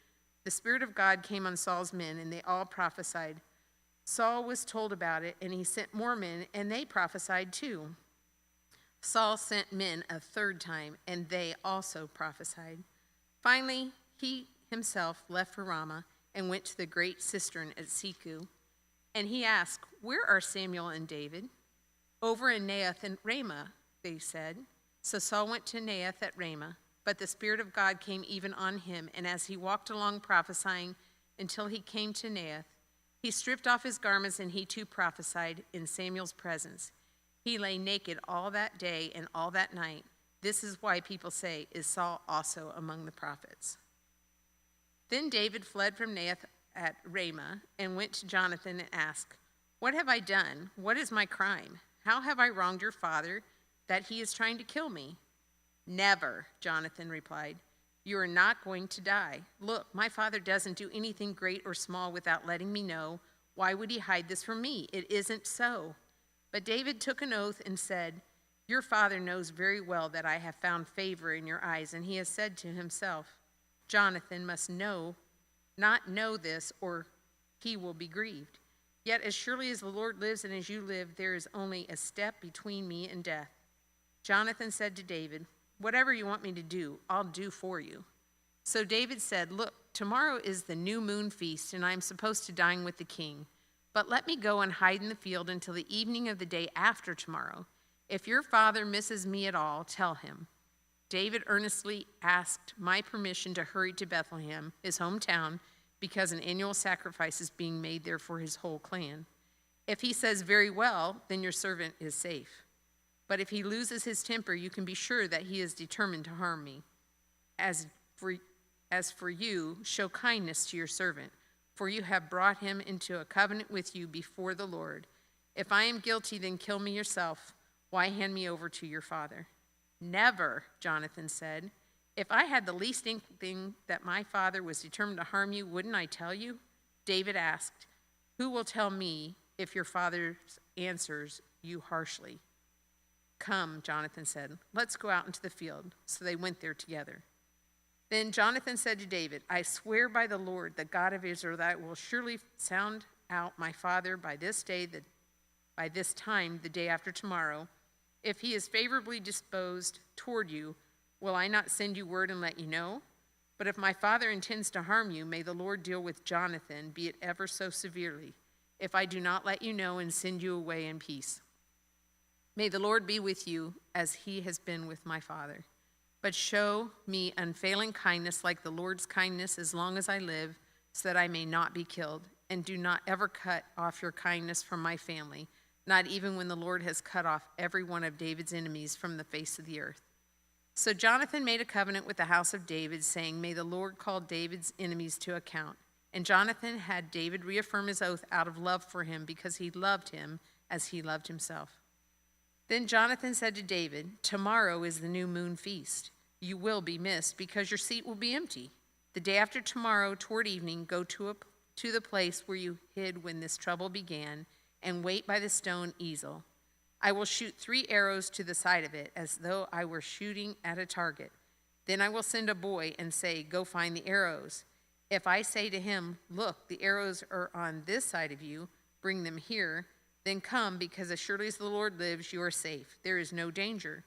the Spirit of God came on Saul's men, and they all prophesied. Saul was told about it, and he sent more men, and they prophesied too. Saul sent men a third time, and they also prophesied. Finally, he himself left for Ramah and went to the great cistern at Seku. And he asked, "Where are Samuel and David?" "Over in Naioth and Ramah," they said. So Saul went to Naioth at Ramah, but the Spirit of God came even on him, and as he walked along prophesying until he came to Naioth, he stripped off his garments, and he too prophesied in Samuel's presence. He lay naked all that day and all that night. This is why people say, "Is Saul also among the prophets?" Then David fled from Naioth at Ramah and went to Jonathan and asked, "What have I done? What is my crime? How have I wronged your father that he is trying to kill me?" "Never," Jonathan replied. "You are not going to die. Look, my father doesn't do anything great or small without letting me know. Why would he hide this from me? It isn't so." But David took an oath and said, "Your father knows very well that I have found favor in your eyes," and he has said to himself, "Jonathan must not know this, or he will be grieved. Yet as surely as the Lord lives and as you live, there is only a step between me and death." Jonathan said to David, "Whatever you want me to do, I'll do for you." So David said, "Look, tomorrow is the new moon feast, and I am supposed to dine with the king. But let me go and hide in the field until the evening of the day after tomorrow. If your father misses me at all, tell him." David earnestly asked my permission to hurry to Bethlehem, his hometown, because an annual sacrifice is being made there for his whole clan. If he says, "Very well," then your servant is safe. But if he loses his temper, you can be sure that he is determined to harm me. As for you, show kindness to your servant, for you have brought him into a covenant with you before the Lord. If I am guilty, then kill me yourself. Why hand me over to your father?" "Never," Jonathan said. "If I had the least inkling that my father was determined to harm you, wouldn't I tell you?" David asked, "Who will tell me if your father answers you harshly?" "Come," Jonathan said, "let's go out into the field." So they went there together. Then Jonathan said to David, "I swear by the Lord, the God of Israel, that I will surely sound out my father by this time, the day after tomorrow. If he is favorably disposed toward you, will I not send you word and let you know? But if my father intends to harm you, may the Lord deal with Jonathan, be it ever so severely, if I do not let you know and send you away in peace. May the Lord be with you as he has been with my father. But show me unfailing kindness like the Lord's kindness as long as I live, so that I may not be killed. And do not ever cut off your kindness from my family, not even when the Lord has cut off every one of David's enemies from the face of the earth." So Jonathan made a covenant with the house of David, saying, "May the Lord call David's enemies to account." And Jonathan had David reaffirm his oath out of love for him, because he loved him as he loved himself. Then Jonathan said to David, "Tomorrow is the new moon feast. You will be missed, because your seat will be empty. The day after tomorrow, toward evening, go to the place where you hid when this trouble began, and wait by the stone easel. I will shoot 3 arrows to the side of it, as though I were shooting at a target. Then I will send a boy and say, 'Go find the arrows.' If I say to him, 'Look, the arrows are on this side of you, bring them here,' then come, because as surely as the Lord lives, you are safe. There is no danger.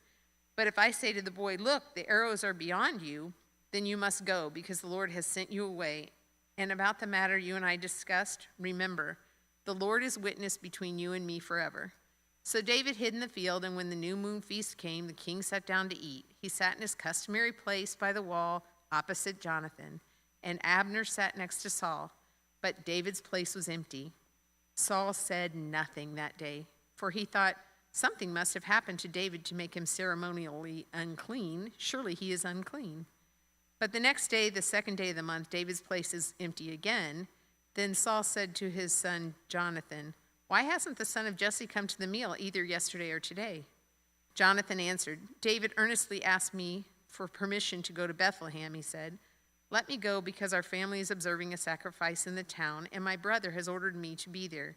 But if I say to the boy, 'Look, the arrows are beyond you,' then you must go, because the Lord has sent you away. And about the matter you and I discussed, remember, the Lord is witness between you and me forever." So David hid in the field, and when the new moon feast came, the king sat down to eat. He sat in his customary place by the wall opposite Jonathan, and Abner sat next to Saul, but David's place was empty. Saul said nothing that day, for he thought, "Something must have happened to David to make him ceremonially unclean. Surely he is unclean." But the next day, the second day of the month, David's place is empty again. Then Saul said to his son Jonathan, "Why hasn't the son of Jesse come to the meal either yesterday or today?" Jonathan answered, "David earnestly asked me for permission to go to Bethlehem," he said. Let me go, because our family is observing a sacrifice in the town, and my brother has ordered me to be there.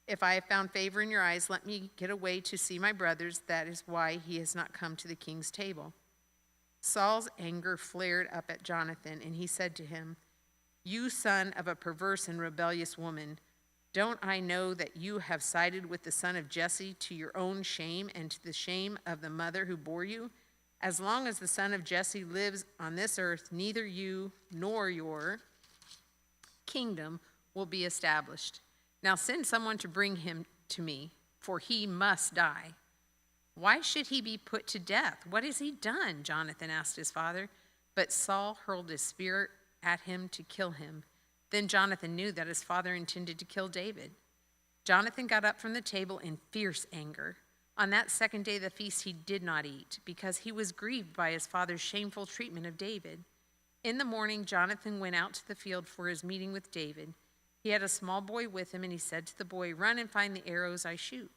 If I have found favor in your eyes, let me get away to see my brothers. That is why he has not come to the king's table." Saul's anger flared up at Jonathan, and he said to him, "You son of a perverse and rebellious woman, don't I know that you have sided with the son of Jesse to your own shame and to the shame of the mother who bore you? As long as the son of Jesse lives on this earth, neither you nor your kingdom will be established. Now send someone to bring him to me, for he must die." "Why should he be put to death? What has he done?" Jonathan asked his father. But Saul hurled his spear at him to kill him. Then Jonathan knew that his father intended to kill David. Jonathan got up from the table in fierce anger. On that second day of the feast he did not eat, because he was grieved by his father's shameful treatment of David. In the morning, Jonathan went out to the field for his meeting with David. He had a small boy with him, and he said to the boy, "Run and find the arrows I shoot."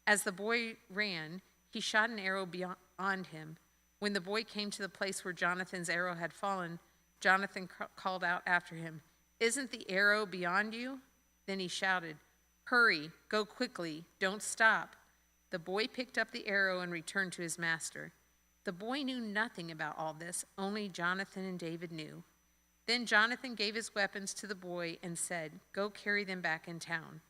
As the boy ran, he shot an arrow beyond him. When the boy came to the place where Jonathan's arrow had fallen, Jonathan called out after him, "Isn't the arrow beyond you?" Then he shouted, "Hurry, go quickly, don't stop." The boy picked up the arrow and returned to his master. The boy knew nothing about all this, only Jonathan and David knew. Then Jonathan gave his weapons to the boy and said, "Go carry them back in town."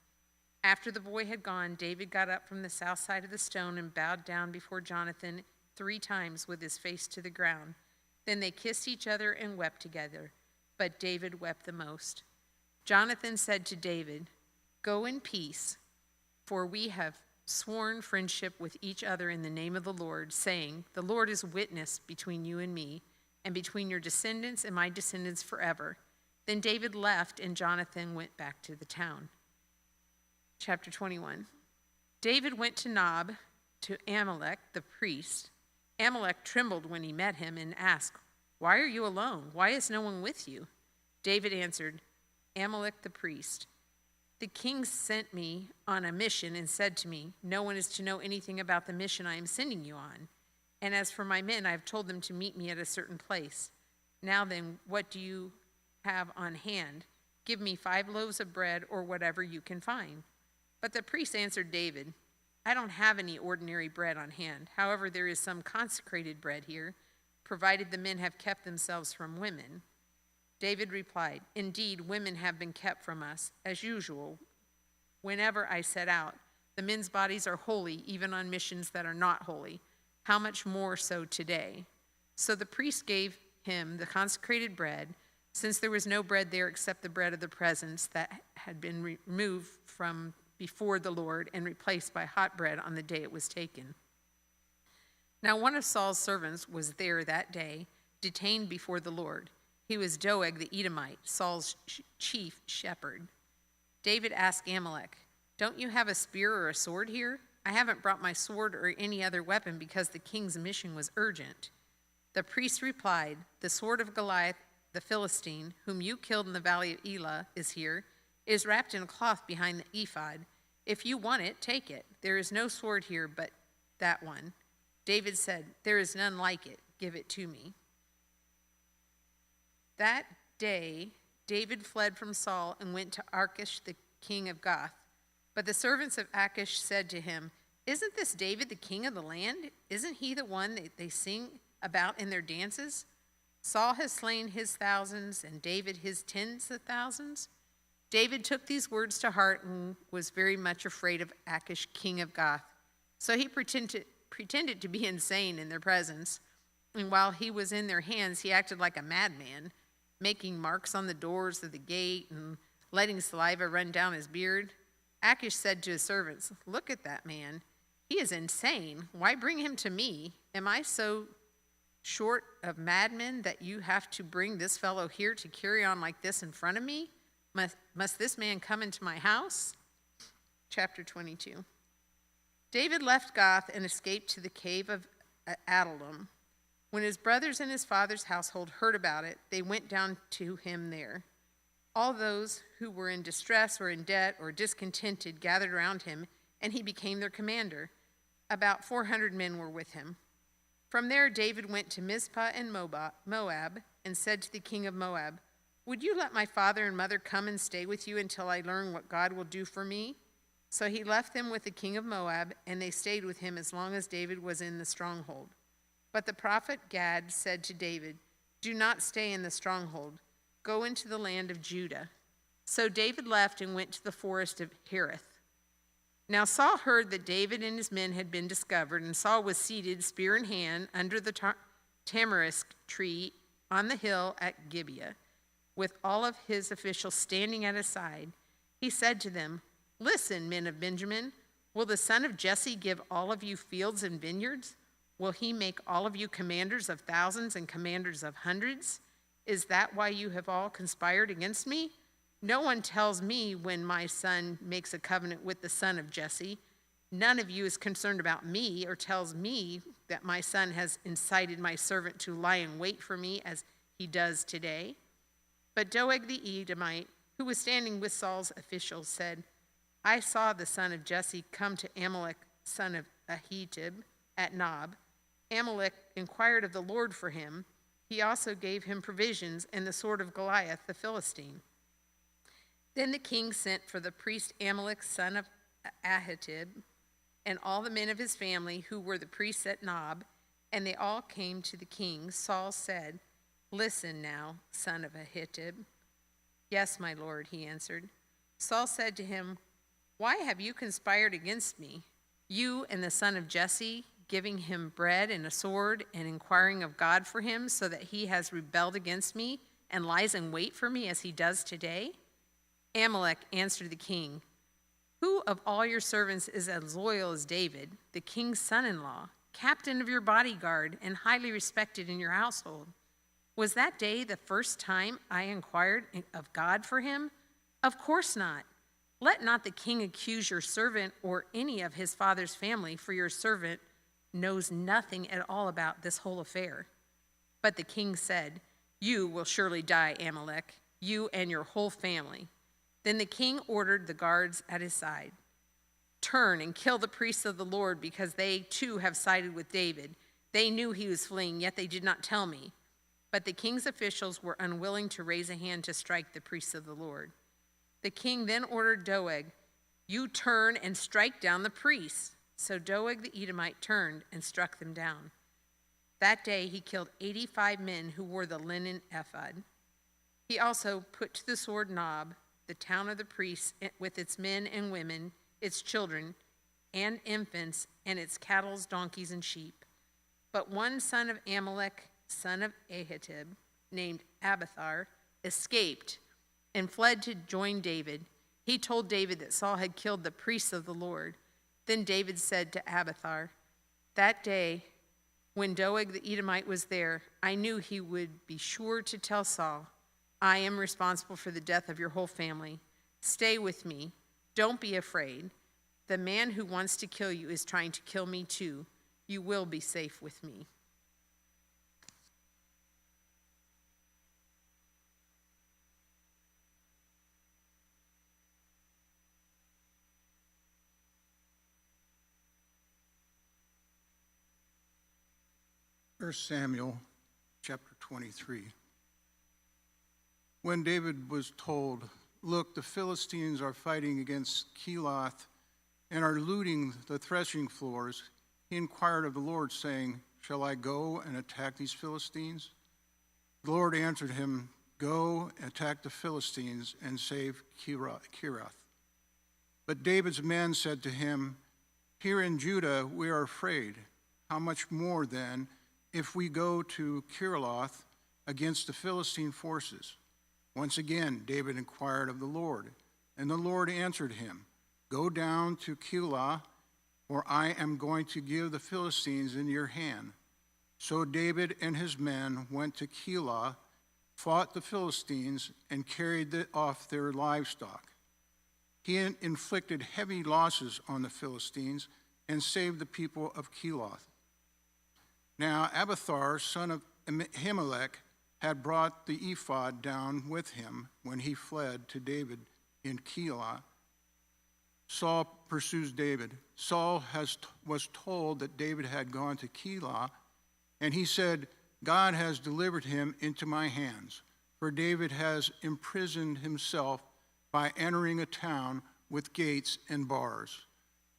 After the boy had gone, David got up from the south side of the stone and bowed down before Jonathan 3 times with his face to the ground. Then they kissed each other and wept together, but David wept the most. Jonathan said to David, "Go in peace, for we have sworn friendship with each other in the name of the Lord, saying, 'The Lord is witness between you and me, and between your descendants and my descendants forever.'" Then David left, and Jonathan went back to the town. Chapter 21. David went to Nob, to Amalek the priest. Amalek trembled when he met him and asked, "Why are you alone? Why is no one with you?" David answered, "Amalek the priest, the king sent me on a mission and said to me, 'No one is to know anything about the mission I am sending you on. And as for my men, I have told them to meet me at a certain place. Now then, what do you have on hand? Give me 5 loaves of bread or whatever you can find." But the priest answered David, "I don't have any ordinary bread on hand. However, there is some consecrated bread here, provided the men have kept themselves from women." David replied, "Indeed, women have been kept from us, as usual. Whenever I set out, the men's bodies are holy, even on missions that are not holy. How much more so today?" So the priest gave him the consecrated bread, since there was no bread there except the bread of the presence that had been removed from before the Lord and replaced by hot bread on the day it was taken. Now one of Saul's servants was there that day, detained before the Lord. He was Doeg the Edomite, Saul's chief shepherd. David asked Amalek, "Don't you have a spear or a sword here? I haven't brought my sword or any other weapon because the king's mission was urgent." The priest replied, "The sword of Goliath the Philistine, whom you killed in the valley of Elah, is here. It is wrapped in a cloth behind the ephod. If you want it, take it. There is no sword here but that one." David said, "There is none like it. Give it to me." That day, David fled from Saul and went to Achish, the king of Gath. But the servants of Achish said to him, "Isn't this David the king of the land? Isn't he the one that they sing about in their dances? Saul has slain his thousands and David his tens of thousands." David took these words to heart and was very much afraid of Achish, king of Gath. So he pretended to be insane in their presence. And while he was in their hands, he acted like a madman, making marks on the doors of the gate and letting saliva run down his beard. Achish said to his servants, "Look at that man. He is insane. Why bring him to me? Am I so short of madmen that you have to bring this fellow here to carry on like this in front of me? Must this man come into my house?" Chapter 22. David left Gath and escaped to the cave of Adullam. When his brothers and his father's household heard about it, they went down to him there. All those who were in distress or in debt or discontented gathered around him, and he became their commander. About 400 men were with him. From there, David went to Mizpah in Moab and said to the king of Moab, "Would you let my father and mother come and stay with you until I learn what God will do for me?" So he left them with the king of Moab, and they stayed with him as long as David was in the stronghold. But the prophet Gad said to David, "Do not stay in the stronghold. Go into the land of Judah." So David left and went to the forest of Hereth. Now Saul heard that David and his men had been discovered, and Saul was seated, spear in hand, under the tamarisk tree on the hill at Gibeah, with all of his officials standing at his side. He said to them, "Listen, men of Benjamin, will the son of Jesse give all of you fields and vineyards? Will he make all of you commanders of thousands and commanders of hundreds? Is that why you have all conspired against me? No one tells me when my son makes a covenant with the son of Jesse. None of you is concerned about me or tells me that my son has incited my servant to lie in wait for me as he does today." But Doeg the Edomite, who was standing with Saul's officials, said, "I saw the son of Jesse come to Amalek, son of Ahitub, at Nob. Amalek inquired of the Lord for him. He also gave him provisions and the sword of Goliath the Philistine." Then the king sent for the priest Amalek, son of Ahitub, and all the men of his family who were the priests at Nob, and they all came to the king. Saul said, "Listen now, son of Ahitub." "Yes, my lord," he answered. Saul said to him, "Why have you conspired against me, you and the son of Jesse, giving him bread and a sword and inquiring of God for him, so that he has rebelled against me and lies in wait for me as he does today?" Amalek answered the king, "Who of all your servants is as loyal as David, the king's son-in-law, captain of your bodyguard and highly respected in your household? Was that day the first time I inquired of God for him? Of course not. Let not the king accuse your servant or any of his father's family, for your servant knows nothing at all about this whole affair." But the king said, "You will surely die, Amalek, you and your whole family." Then the king ordered the guards at his side, "Turn and kill the priests of the Lord, because they too have sided with David. They knew he was fleeing, yet they did not tell me." But the king's officials were unwilling to raise a hand to strike the priests of the Lord. The king then ordered Doeg, "You turn and strike down the priests." So Doeg the Edomite turned and struck them down. That day he killed 85 men who wore the linen ephod. He also put to the sword Nob, the town of the priests, with its men and women, its children and infants, and its cattle, donkeys, and sheep. But one son of Amalek, son of Ahitub, named Abiathar, escaped and fled to join David. He told David that Saul had killed the priests of the Lord. Then David said to Abiathar, "That day, when Doeg the Edomite was there, I knew he would be sure to tell Saul, 'I am responsible for the death of your whole family. Stay with me. Don't be afraid. The man who wants to kill you is trying to kill me too. You will be safe with me.'" First Samuel chapter 23. When David was told, "Look, the Philistines are fighting against Keloth and are looting the threshing floors," he inquired of the Lord, saying, "Shall I go and attack these Philistines?" The Lord answered him, "Go, attack the Philistines and save Kirath." But David's men said to him, "Here in Judah we are afraid. How much more then if we go to Kiriloth against the Philistine forces?" Once again David inquired of the Lord, and the Lord answered him, "Go down to Keilah, for I am going to give the Philistines in your hand." So David and his men went to Keilah, fought the Philistines, and carried off their livestock. He inflicted heavy losses on the Philistines and saved the people of Keilah. Now Abiathar, son of Ahimelech, had brought the ephod down with him when he fled to David in Keilah. Saul pursues David. Saul was told that David had gone to Keilah, and he said, God has delivered him into my hands, for David has imprisoned himself by entering a town with gates and bars.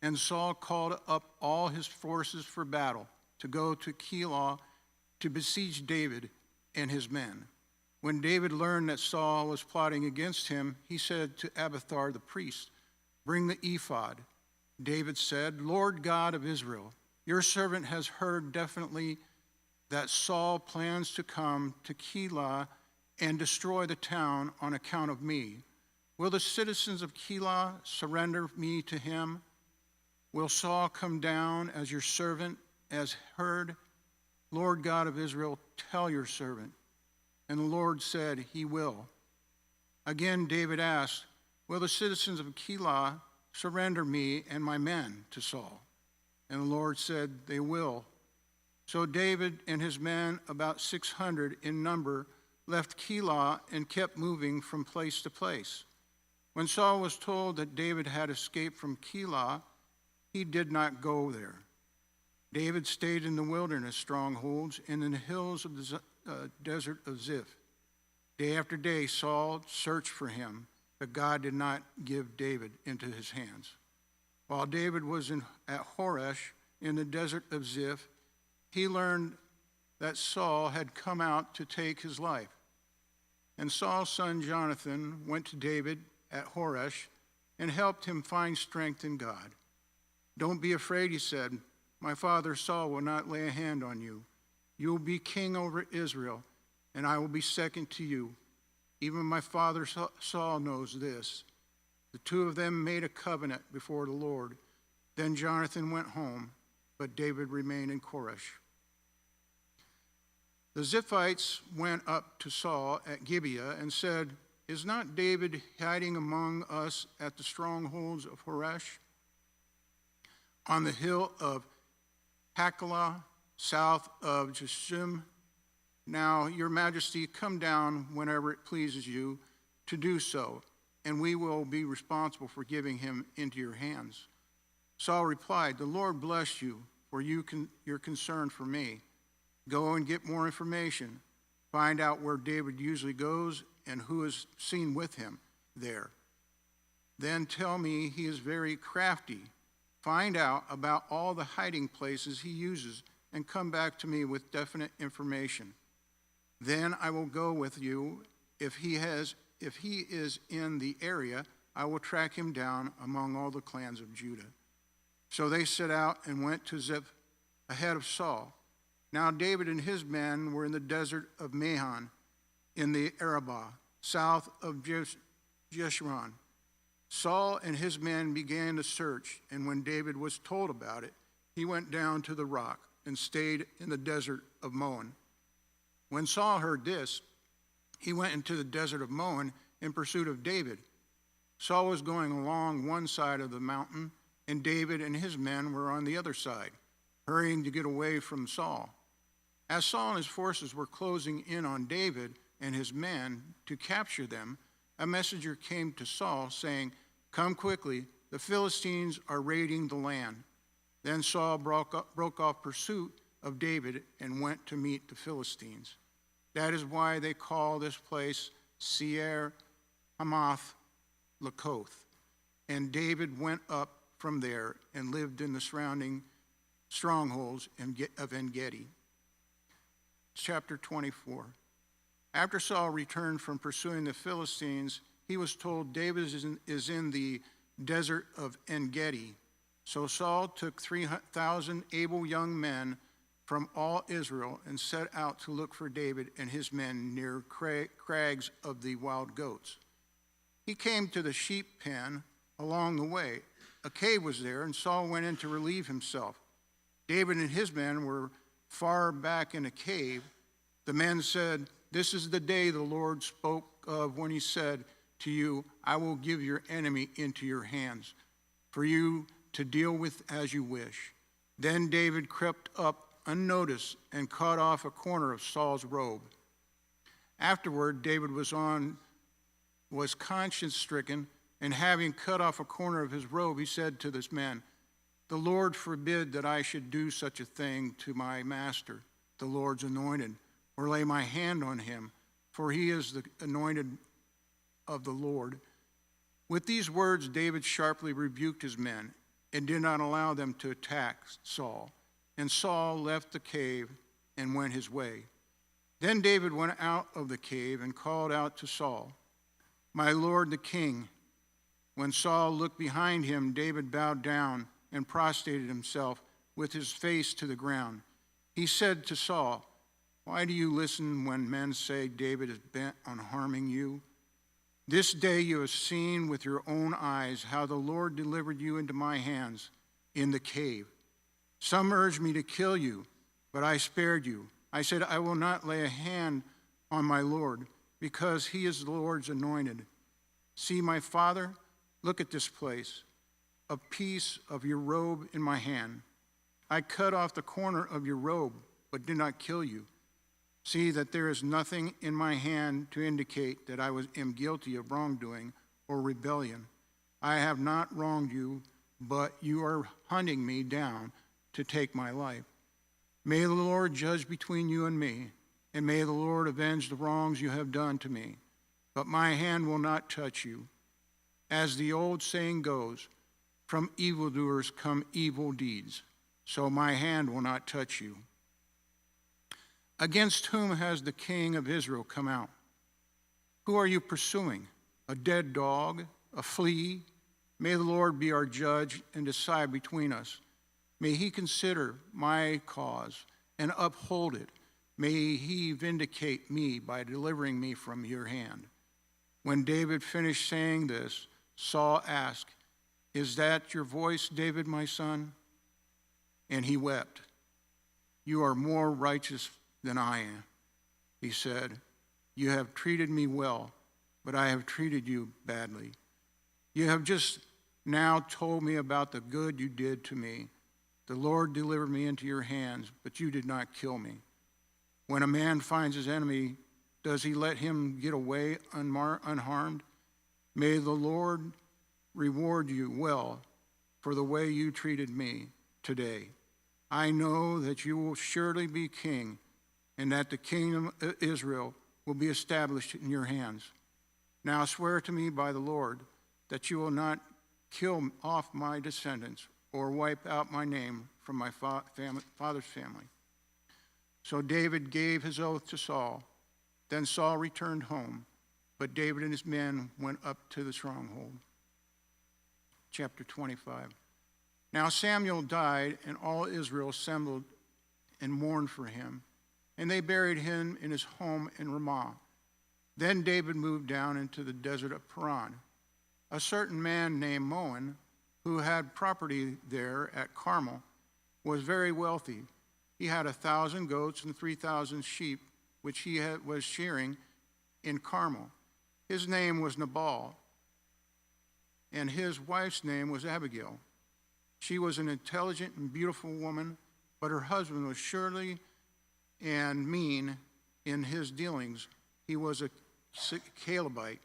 And Saul called up all his forces for battle to go to Keilah to besiege David and his men. When David learned that Saul was plotting against him, he said to Abiathar the priest, "Bring the ephod." David said, "Lord God of Israel, your servant has heard definitely that Saul plans to come to Keilah and destroy the town on account of me. Will the citizens of Keilah surrender me to him? Will Saul come down as your servant has heard? Lord God of Israel, tell your servant." And the Lord said, "He will." Again David asked, "Will the citizens of Keilah surrender me and my men to Saul?" And the Lord said, "They will." So David and his men, about 600 in number, left Keilah and kept moving from place to place. When Saul was told that David had escaped from Keilah, he did not go there. David stayed in the wilderness strongholds and in the hills of the desert of Ziph. Day after day, Saul searched for him, but God did not give David into his hands. While David was at Horesh in the desert of Ziph, he learned that Saul had come out to take his life. And Saul's son Jonathan went to David at Horesh and helped him find strength in God. "Don't be afraid," he said. "My father Saul will not lay a hand on you. You will be king over Israel, and I will be second to you. Even my father Saul knows this." The two of them made a covenant before the Lord. Then Jonathan went home, but David remained in Horesh. The Ziphites went up to Saul at Gibeah and said, "Is not David hiding among us at the strongholds of Horesh, on the hill of Hachilah, south of Jeshim? Now, your majesty, come down whenever it pleases you to do so, and we will be responsible for giving him into your hands." Saul replied, "The Lord bless you, for your concern for me. Go and get more information. Find out where David usually goes and who is seen with him there. Then tell me he is very crafty. Find out about all the hiding places he uses and come back to me with definite information. Then I will go with you. If he is in the area, I will track him down among all the clans of Judah." So they set out and went to Ziph ahead of Saul. Now David and his men were in the desert of Mahan in the Arabah, south of Jeshurun. Saul and his men began to search, and when David was told about it, he went down to the rock and stayed in the desert of Moan. When Saul heard this, he went into the desert of Moan in pursuit of David. Saul was going along one side of the mountain, and David and his men were on the other side, hurrying to get away from Saul. As Saul and his forces were closing in on David and his men to capture them, a messenger came to Saul saying, "Come quickly, the Philistines are raiding the land." Then Saul broke off pursuit of David and went to meet the Philistines. That is why they call this place Seir Hamath Lakoth. And David went up from there and lived in the surrounding strongholds of En-Gedi. Chapter 24. After Saul returned from pursuing the Philistines, he was told David is in the desert of En-Gedi. So Saul took 3,000 able young men from all Israel and set out to look for David and his men near crags of the wild goats. He came to the sheep pen along the way. A cave was there, and Saul went in to relieve himself. David and his men were far back in a cave. The men said, "This is the day the Lord spoke of when he said to you, 'I will give your enemy into your hands, for you to deal with as you wish.'" Then David crept up unnoticed and cut off a corner of Saul's robe. Afterward, David was conscience-stricken, and having cut off a corner of his robe, he said to this man, "The Lord forbid that I should do such a thing to my master, the Lord's anointed, or lay my hand on him, for he is the anointed of the Lord." With these words, David sharply rebuked his men and did not allow them to attack Saul. And Saul left the cave and went his way. Then David went out of the cave and called out to Saul, "My lord the king." When Saul looked behind him, David bowed down and prostrated himself with his face to the ground. He said to Saul, "Why do you listen when men say David is bent on harming you? This day you have seen with your own eyes how the Lord delivered you into my hands in the cave. Some urged me to kill you, but I spared you. I said, I will not lay a hand on my Lord, because he is the Lord's anointed. See, my father, look at this place, a piece of your robe in my hand. I cut off the corner of your robe, but did not kill you. See that there is nothing in my hand to indicate that I am guilty of wrongdoing or rebellion. I have not wronged you, but you are hunting me down to take my life. May the Lord judge between you and me, and may the Lord avenge the wrongs you have done to me. But my hand will not touch you. As the old saying goes, from evildoers come evil deeds, so my hand will not touch you. Against whom has the king of Israel come out? Who are you pursuing? A dead dog? A flea? May the Lord be our judge and decide between us. May he consider my cause and uphold it. May he vindicate me by delivering me from your hand." When David finished saying this, Saul asked, "Is that your voice, David, my son?" And he wept. "You are more righteous than I am," he said. "You have treated me well, but I have treated you badly. You have just now told me about the good you did to me. The Lord delivered me into your hands, but you did not kill me. When a man finds his enemy, does he let him get away unharmed? May the Lord reward you well for the way you treated me today. I know that you will surely be king, and that the kingdom of Israel will be established in your hands. Now swear to me by the Lord that you will not kill off my descendants or wipe out my name from my father's family." So David gave his oath to Saul. Then Saul returned home, but David and his men went up to the stronghold. Chapter 25. Now Samuel died, and all Israel assembled and mourned for him, and they buried him in his home in Ramah. Then David moved down into the desert of Paran. A certain man named Moan, who had property there at Carmel, was very wealthy. He had 1,000 goats and 3,000 sheep, which he was shearing in Carmel. His name was Nabal, and his wife's name was Abigail. She was an intelligent and beautiful woman, but her husband was surly and mean in his dealings. He was a Calebite.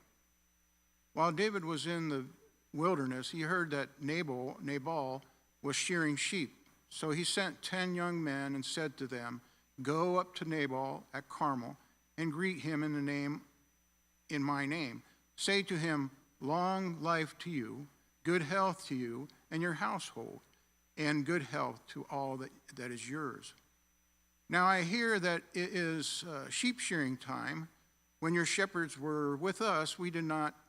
While David was in the wilderness, he heard that Nabal was shearing sheep. So he sent 10 young men and said to them, "Go up to Nabal at Carmel and greet him in my name. Say to him, 'Long life to you, good health to you and your household, and good health to all that is yours. Now I hear that it is sheep shearing time. When your shepherds were with us, we did not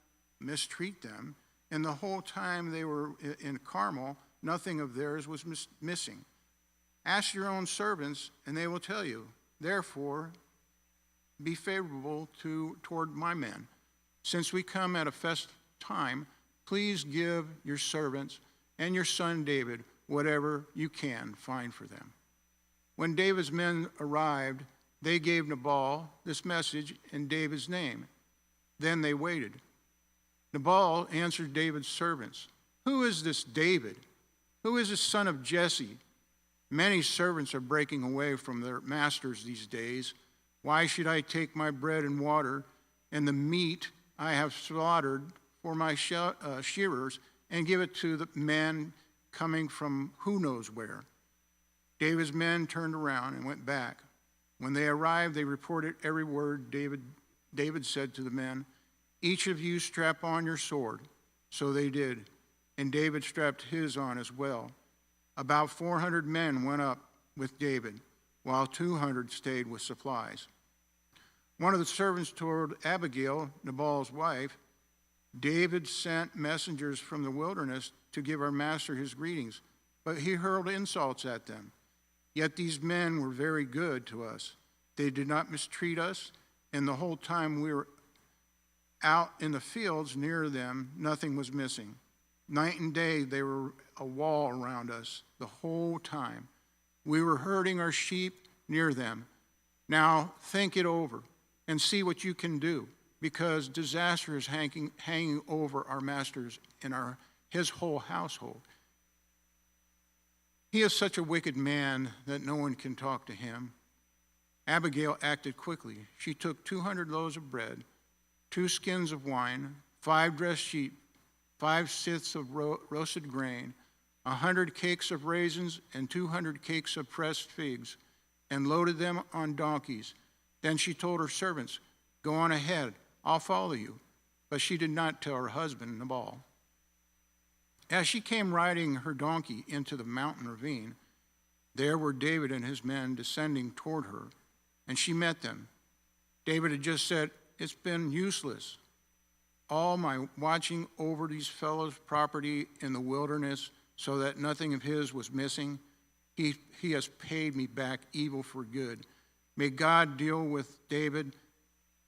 mistreat them, and the whole time they were in Carmel, nothing of theirs was missing. Ask your own servants, and they will tell you. Therefore, be favorable toward my men. Since we come at a festive time, please give your servants and your son David whatever you can find for them.' When David's men arrived, they gave Nabal this message in David's name. Then they waited. Nabal answered David's servants, 'Who is this David? Who is the son of Jesse? Many servants are breaking away from their masters these days. Why should I take my bread and water and the meat I have slaughtered for my shearers and give it to the men coming from who knows where?' David's men turned around and went back. When they arrived, they reported every word David said to the men. Each of you strap on your sword. So they did, and David strapped his on as well. About 400 men went up with David, while 200 stayed with supplies. One of the servants told Abigail, Nabal's wife, David sent messengers from the wilderness to give our master his greetings, but he hurled insults at them. Yet these men were very good to us. They did not mistreat us, and the whole time we were out in the fields near them, nothing was missing. Night and day, they were a wall around us the whole time. We were herding our sheep near them. Now think it over and see what you can do, because disaster is hanging over our masters and his whole household. He is such a wicked man that no one can talk to him. Abigail acted quickly. She took 200 loaves of bread, 2 skins of wine, 5 dressed sheep, 5 scythes of roasted grain, 100 cakes of raisins, and 200 cakes of pressed figs, and loaded them on donkeys. Then she told her servants, "Go on ahead, I'll follow you." But she did not tell her husband, Nabal. As she came riding her donkey into the mountain ravine, there were David and his men descending toward her, and she met them. David had just said, "It's been useless. All my watching over these fellows' property in the wilderness so that nothing of his was missing. He has paid me back evil for good. May God deal with David,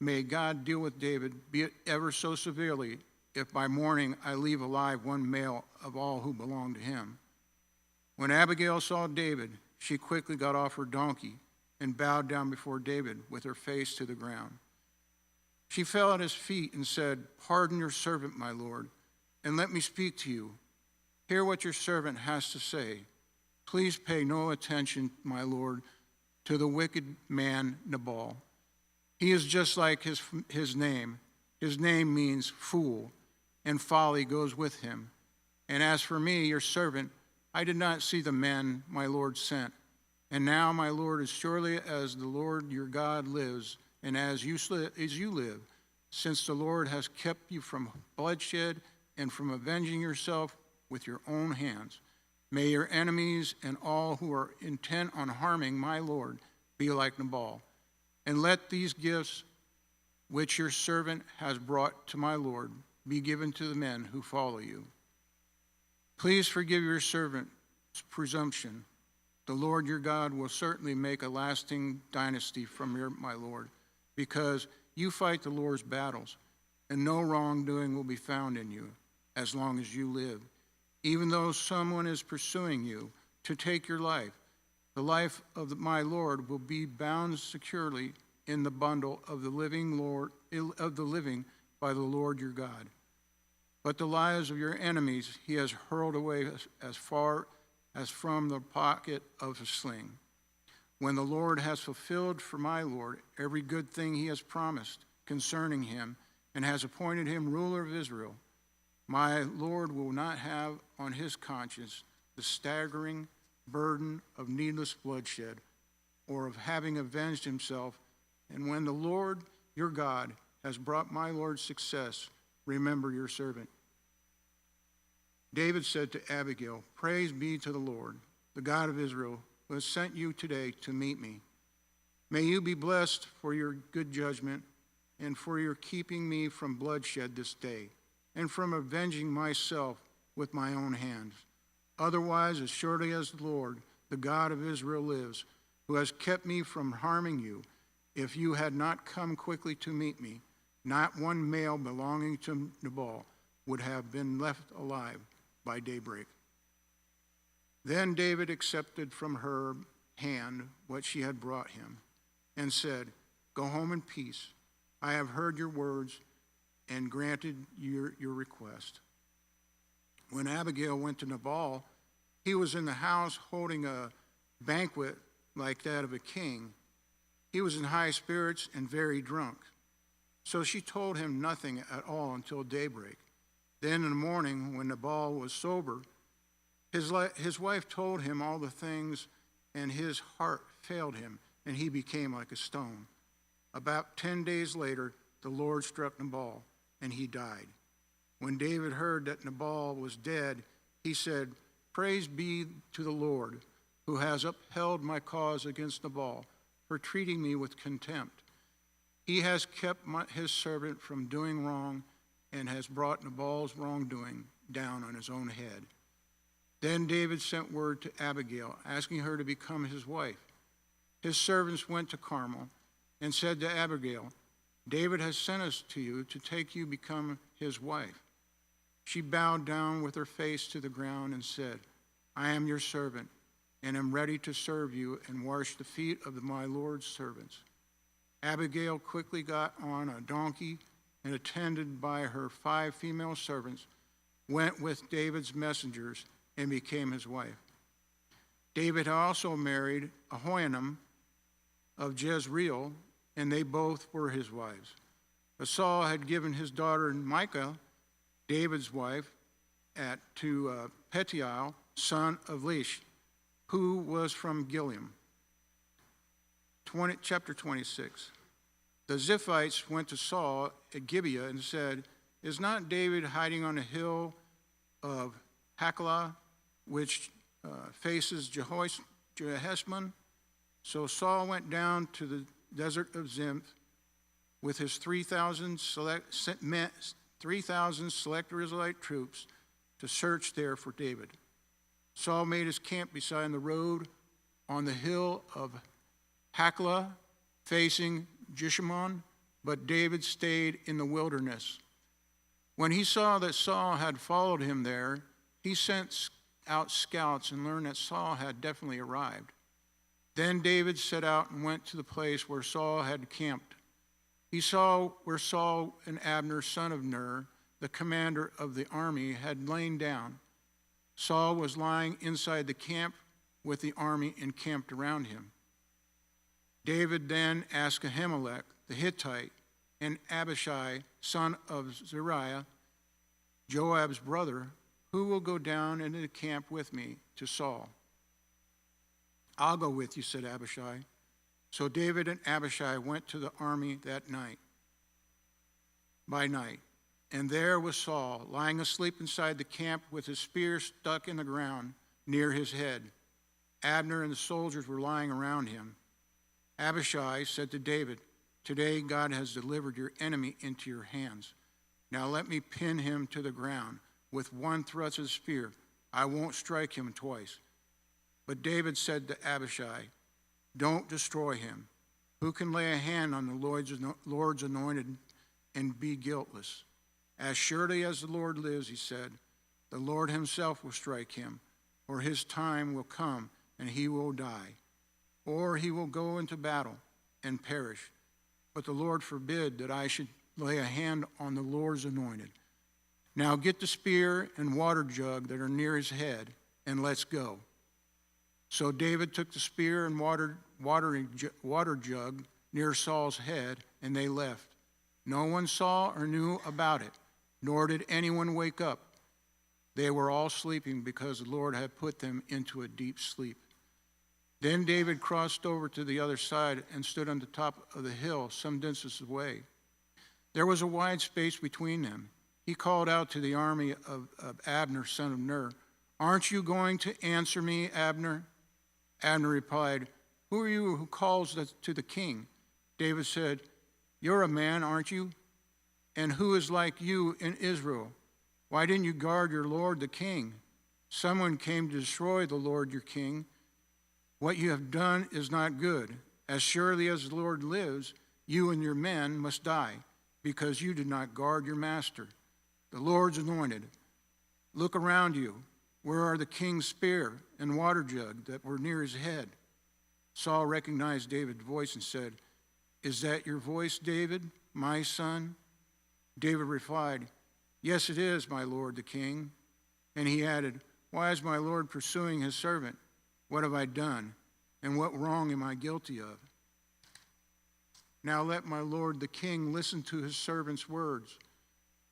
be it ever so severely, if by morning I leave alive one male of all who belong to him." When Abigail saw David, she quickly got off her donkey and bowed down before David with her face to the ground. She fell at his feet and said, "Pardon your servant, my lord, and let me speak to you. Hear what your servant has to say. Please pay no attention, my lord, to the wicked man Nabal. He is just like his name. His name means fool, and folly goes with him. And as for me, your servant, I did not see the men my lord sent. And now, my lord, as surely as the Lord your God lives, and as you live, since the Lord has kept you from bloodshed and from avenging yourself with your own hands, may your enemies and all who are intent on harming my lord be like Nabal. And let these gifts which your servant has brought to my lord be given to the men who follow you. Please forgive your servant's presumption. The Lord your God will certainly make a lasting dynasty from my lord, because you fight the Lord's battles, and no wrongdoing will be found in you as long as you live. Even though someone is pursuing you to take your life, the life of my Lord will be bound securely in the bundle of the living by the Lord your God. But the lives of your enemies he has hurled away as far as from the pocket of a sling. When the Lord has fulfilled for my Lord every good thing he has promised concerning him, and has appointed him ruler of Israel, my Lord will not have on his conscience the staggering burden of needless bloodshed, or of having avenged himself. And when the Lord your God has brought my Lord success, remember your servant." David said to Abigail, "Praise be to the Lord, the God of Israel, who has sent you today to meet me. May you be blessed for your good judgment and for your keeping me from bloodshed this day, and from avenging myself with my own hands. Otherwise, as surely as the Lord, the God of Israel lives, who has kept me from harming you, if you had not come quickly to meet me, not one male belonging to Nabal would have been left alive by daybreak." Then David accepted from her hand what she had brought him, and said, "Go home in peace. I have heard your words and granted your request." When Abigail went to Nabal, he was in the house holding a banquet like that of a king. He was in high spirits and very drunk. So she told him nothing at all until daybreak. Then in the morning, when Nabal was sober, his wife told him all the things, and his heart failed him, and he became like a stone. About 10 days later, the Lord struck Nabal, and he died. When David heard that Nabal was dead, he said, "Praise be to the Lord, who has upheld my cause against Nabal for treating me with contempt. He has kept his servant from doing wrong and has brought Nabal's wrongdoing down on his own head." Then David sent word to Abigail, asking her to become his wife. His servants went to Carmel and said to Abigail, "David has sent us to you to take you become his wife." She bowed down with her face to the ground and said, "I am your servant, and am ready to serve you and wash the feet of my Lord's servants." Abigail quickly got on a donkey and, attended by her 5 female servants, went with David's messengers and became his wife. David also married Ahinoam of Jezreel, and they both were his wives. But Saul had given his daughter Michal, David's wife, to Petiel, son of Lish, who was from Gilead. Chapter 26. The Ziphites went to Saul at Gibeah and said, "Is not David hiding on a hill of Hachilah, which faces Jeheshmon?" So Saul went down to the desert of Ziph with his 3,000 select Israelite troops to search there for David. Saul made his camp beside the road on the hill of Hachilah, facing Jeshimon, but David stayed in the wilderness. When he saw that Saul had followed him there, he sent out scouts and learned that Saul had definitely arrived. Then David set out and went to the place where Saul had camped. He saw where Saul and Abner, son of Ner, the commander of the army, had lain down. Saul was lying inside the camp with the army encamped around him. David then asked Ahimelech the Hittite and Abishai, son of Zeruiah, Joab's brother, "Who will go down into the camp with me to Saul?" "I'll go with you," said Abishai. So David and Abishai went to the army that night, by night. And there was Saul, lying asleep inside the camp with his spear stuck in the ground near his head. Abner and the soldiers were lying around him. Abishai said to David, "Today God has delivered your enemy into your hands. Now let me pin him to the ground with one thrust of the spear. I won't strike him twice." But David said to Abishai, "Don't destroy him. Who can lay a hand on the Lord's anointed and be guiltless? As surely as the Lord lives," he said, "the Lord himself will strike him, or his time will come and he will die. Or he will go into battle and perish. But the Lord forbid that I should lay a hand on the Lord's anointed. Now get the spear and water jug that are near his head, and let's go." So David took the spear and water jug near Saul's head, and they left. No one saw or knew about it, nor did anyone wake up. They were all sleeping because the Lord had put them into a deep sleep. Then David crossed over to the other side and stood on the top of the hill some distance away. There was a wide space between them. He called out to the army of Abner, son of Ner, "Aren't you going to answer me, Abner?" Abner replied, "Who are you who calls to the king?" David said, "You're a man, aren't you? And who is like you in Israel? Why didn't you guard your lord the king? Someone came to destroy the Lord your king. What you have done is not good. As surely as the Lord lives, you and your men must die, because you did not guard your master, the Lord's anointed. Look around you. Where are the king's spear and water jug that were near his head?" Saul recognized David's voice and said, "Is that your voice, David, my son?" David replied, "Yes, it is, my lord the king." And he added, "Why is my lord pursuing his servant? What have I done, and what wrong am I guilty of? Now let my lord the king listen to his servant's words.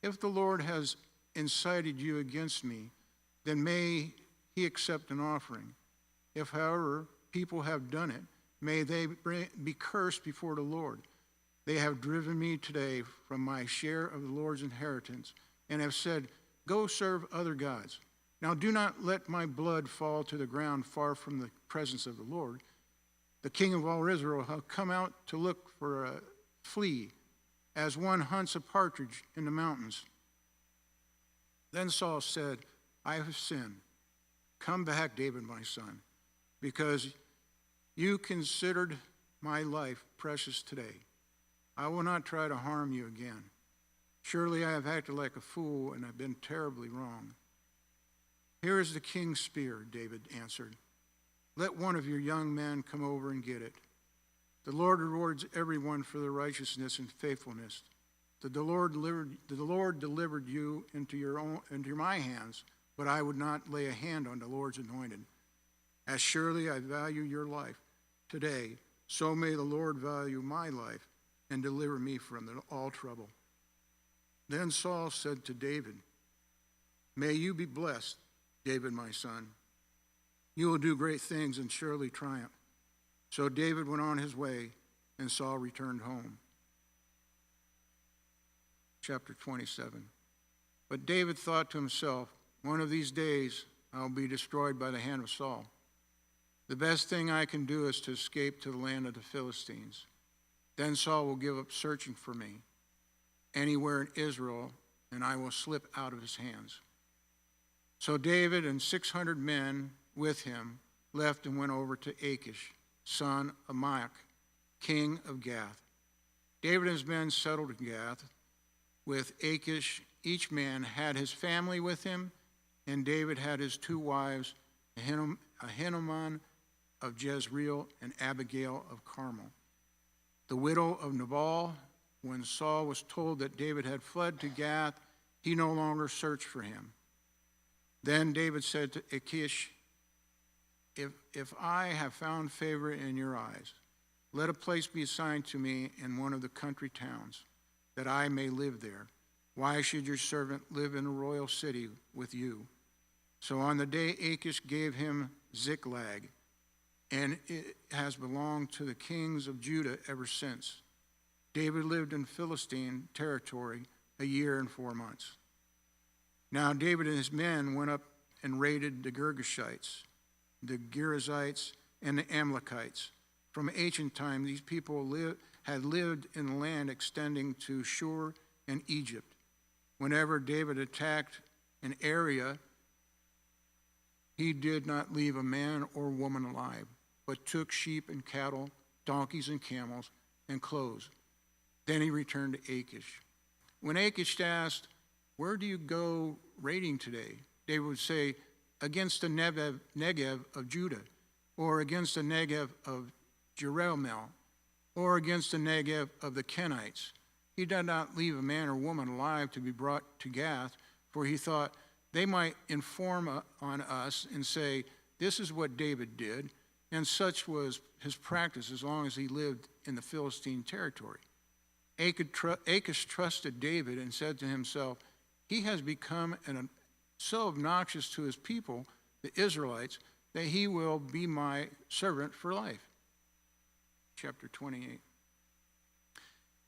If the Lord has incited you against me, then may he accept an offering. If, however, people have done it, may they be cursed before the Lord. They have driven me today from my share of the Lord's inheritance, and have said, go serve other gods. Now do not let my blood fall to the ground far from the presence of the Lord. The king of all Israel have come out to look for a flea, as one hunts a partridge in the mountains. Then Saul said, I have sinned. Come back, David, my son, because you considered my life precious today. I will not try to harm you again. Surely I have acted like a fool and have been terribly wrong. Here is the king's spear, David answered. Let one of your young men come over and get it. The Lord rewards everyone for their righteousness and faithfulness. The Lord delivered you into my hands, but I would not lay a hand on the Lord's anointed. As surely I value your life today, so may the Lord value my life and deliver me from all trouble. Then Saul said to David, may you be blessed, David, my son. You will do great things and surely triumph. So David went on his way, and Saul returned home. Chapter 27. But David thought to himself, one of these days I'll be destroyed by the hand of Saul. The best thing I can do is to escape to the land of the Philistines. Then Saul will give up searching for me anywhere in Israel, and I will slip out of his hands. So David and 600 men with him left and went over to Achish, son of Maach, king of Gath. David and his men settled in Gath with Achish. Each man had his family with him, and David had his 2 wives, Ahinoam of Jezreel and Abigail of Carmel. The widow of Nabal, when Saul was told that David had fled to Gath, he no longer searched for him. Then David said to Achish, if I have found favor in your eyes, let a place be assigned to me in one of the country towns, that I may live there. Why should your servant live in a royal city with you? So on the day Achish gave him Ziklag, and it has belonged to the kings of Judah ever since. David lived in Philistine territory 1 year and 4 months. Now David and his men went up and raided the Girgashites, the Girzites, and the Amalekites. From ancient time, these people had lived in the land extending to Shur and Egypt. Whenever David attacked an area, he did not leave a man or woman alive, but took sheep and cattle, donkeys and camels, and clothes. Then he returned to Achish. When Achish asked, where do you go raiding today? David would say, against the Negev of Judah, or against the Negev of Jerahmeel, or against the Negev of the Kenites. He did not leave a man or woman alive to be brought to Gath, for he thought they might inform on us and say, this is what David did, and such was his practice as long as he lived in the Philistine territory. Achish trusted David and said to himself, he has become so obnoxious to his people, the Israelites, that he will be my servant for life. Chapter 28.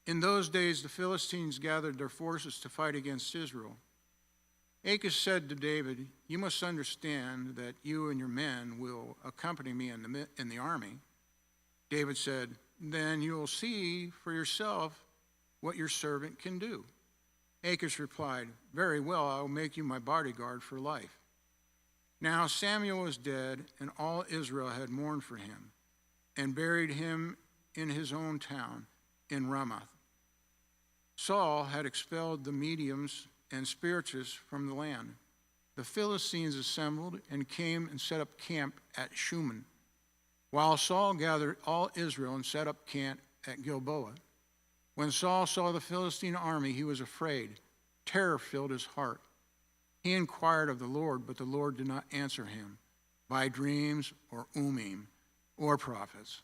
In those days, the Philistines gathered their forces to fight against Israel. Achish said to David, you must understand that you and your men will accompany me in the army. David said, then you will see for yourself what your servant can do. Achish replied, very well, I will make you my bodyguard for life. Now Samuel was dead, and all Israel had mourned for him, and buried him in his own town, in Ramoth. Saul had expelled the mediums and spiritists from the land. The Philistines assembled and came and set up camp at Shunem, while Saul gathered all Israel and set up camp at Gilboa. When Saul saw the Philistine army, he was afraid. Terror filled his heart. He inquired of the Lord, but the Lord did not answer him by dreams or Urim or prophets.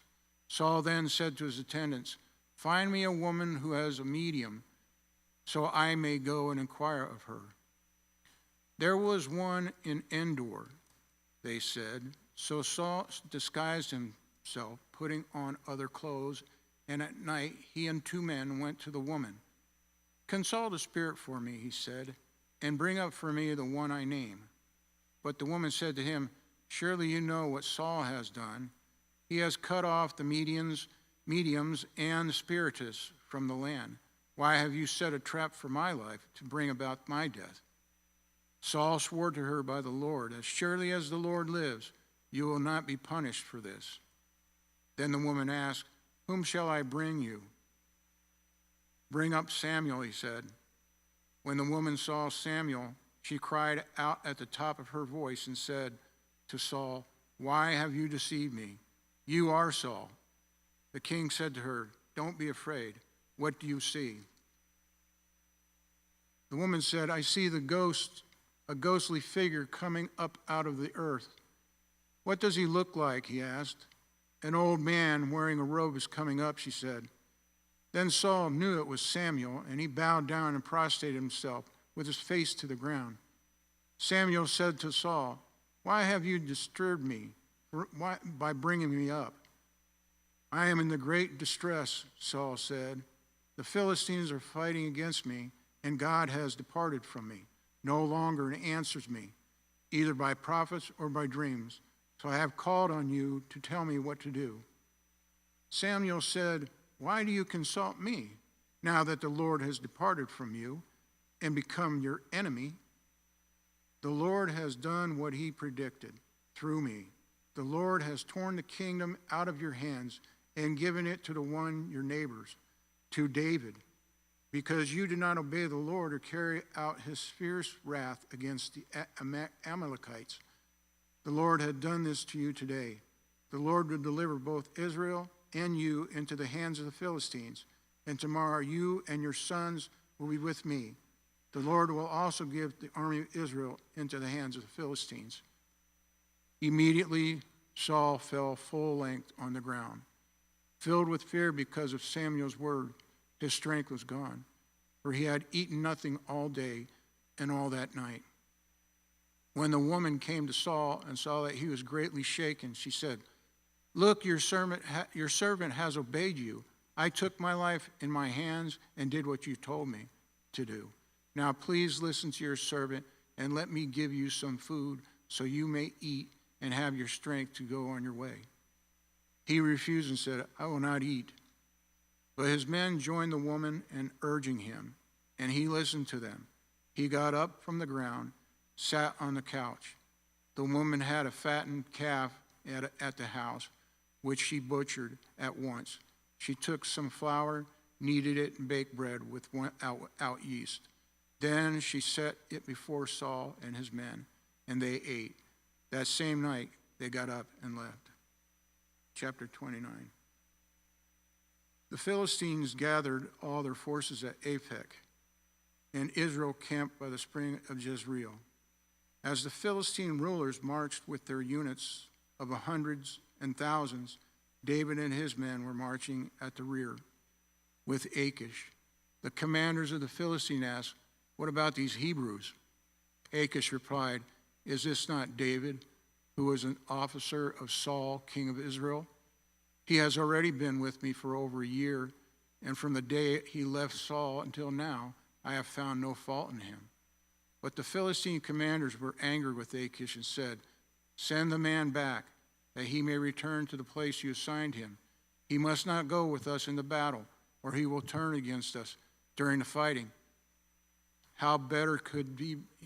Saul then said to his attendants, find me a woman who has a medium, so I may go and inquire of her. There was one in Endor, they said. So Saul disguised himself, putting on other clothes, and at night he and 2 men went to the woman. "Consult a spirit for me," he said, "and bring up for me the one I name." But the woman said to him, "Surely you know what Saul has done. He has cut off the mediums and the spiritists from the land. Why have you set a trap for my life to bring about my death?" Saul swore to her by the Lord, "As surely as the Lord lives, you will not be punished for this." Then the woman asked, "Whom shall I bring you?" "Bring up Samuel," he said. When the woman saw Samuel, she cried out at the top of her voice and said to Saul, "Why have you deceived me? You are Saul." The king said to her, "Don't be afraid. What do you see?" The woman said, "I see a ghostly figure coming up out of the earth." "What does he look like?" he asked. "An old man wearing a robe is coming up," she said. Then Saul knew it was Samuel, and he bowed down and prostrated himself with his face to the ground. Samuel said to Saul, "Why have you disturbed me by bringing me up?" "I am in the great distress," Saul said. "The Philistines are fighting against me, and God has departed from me, no longer answers me, either by prophets or by dreams. So I have called on you to tell me what to do." Samuel said, "Why do you consult me, now that the Lord has departed from you and become your enemy? The Lord has done what he predicted through me. The Lord has torn the kingdom out of your hands and given it to your neighbors, to David, because you did not obey the Lord or carry out his fierce wrath against the Amalekites. The Lord had done this to you today. The Lord will deliver both Israel and you into the hands of the Philistines, and tomorrow you and your sons will be with me. The Lord will also give the army of Israel into the hands of the Philistines." Immediately Saul fell full length on the ground. Filled with fear because of Samuel's word, his strength was gone, for he had eaten nothing all day and all that night. When the woman came to Saul and saw that he was greatly shaken, she said, "Look, your servant has obeyed you. I took my life in my hands and did what you told me to do. Now please listen to your servant and let me give you some food so you may eat and have your strength to go on your way." He refused and said, "I will not eat." But his men joined the woman in urging him, and he listened to them. He got up from the ground, sat on the couch. The woman had a fattened calf at the house, which she butchered at once. She took some flour, kneaded it, and baked bread without yeast. Then she set it before Saul and his men, and they ate. That same night, they got up and left. Chapter 29. The Philistines gathered all their forces at Aphek, and Israel camped by the spring of Jezreel. As the Philistine rulers marched with their units of hundreds and thousands, David and his men were marching at the rear with Achish. The commanders of the Philistines asked, "What about these Hebrews?" Achish replied, "Is this not David, who was an officer of Saul, king of Israel? He has already been with me for over a year, and from the day he left Saul until now, I have found no fault in him." But the Philistine commanders were angry with Achish and said, "Send the man back, that he may return to the place you assigned him. He must not go with us in the battle, or he will turn against us during the fighting. How better could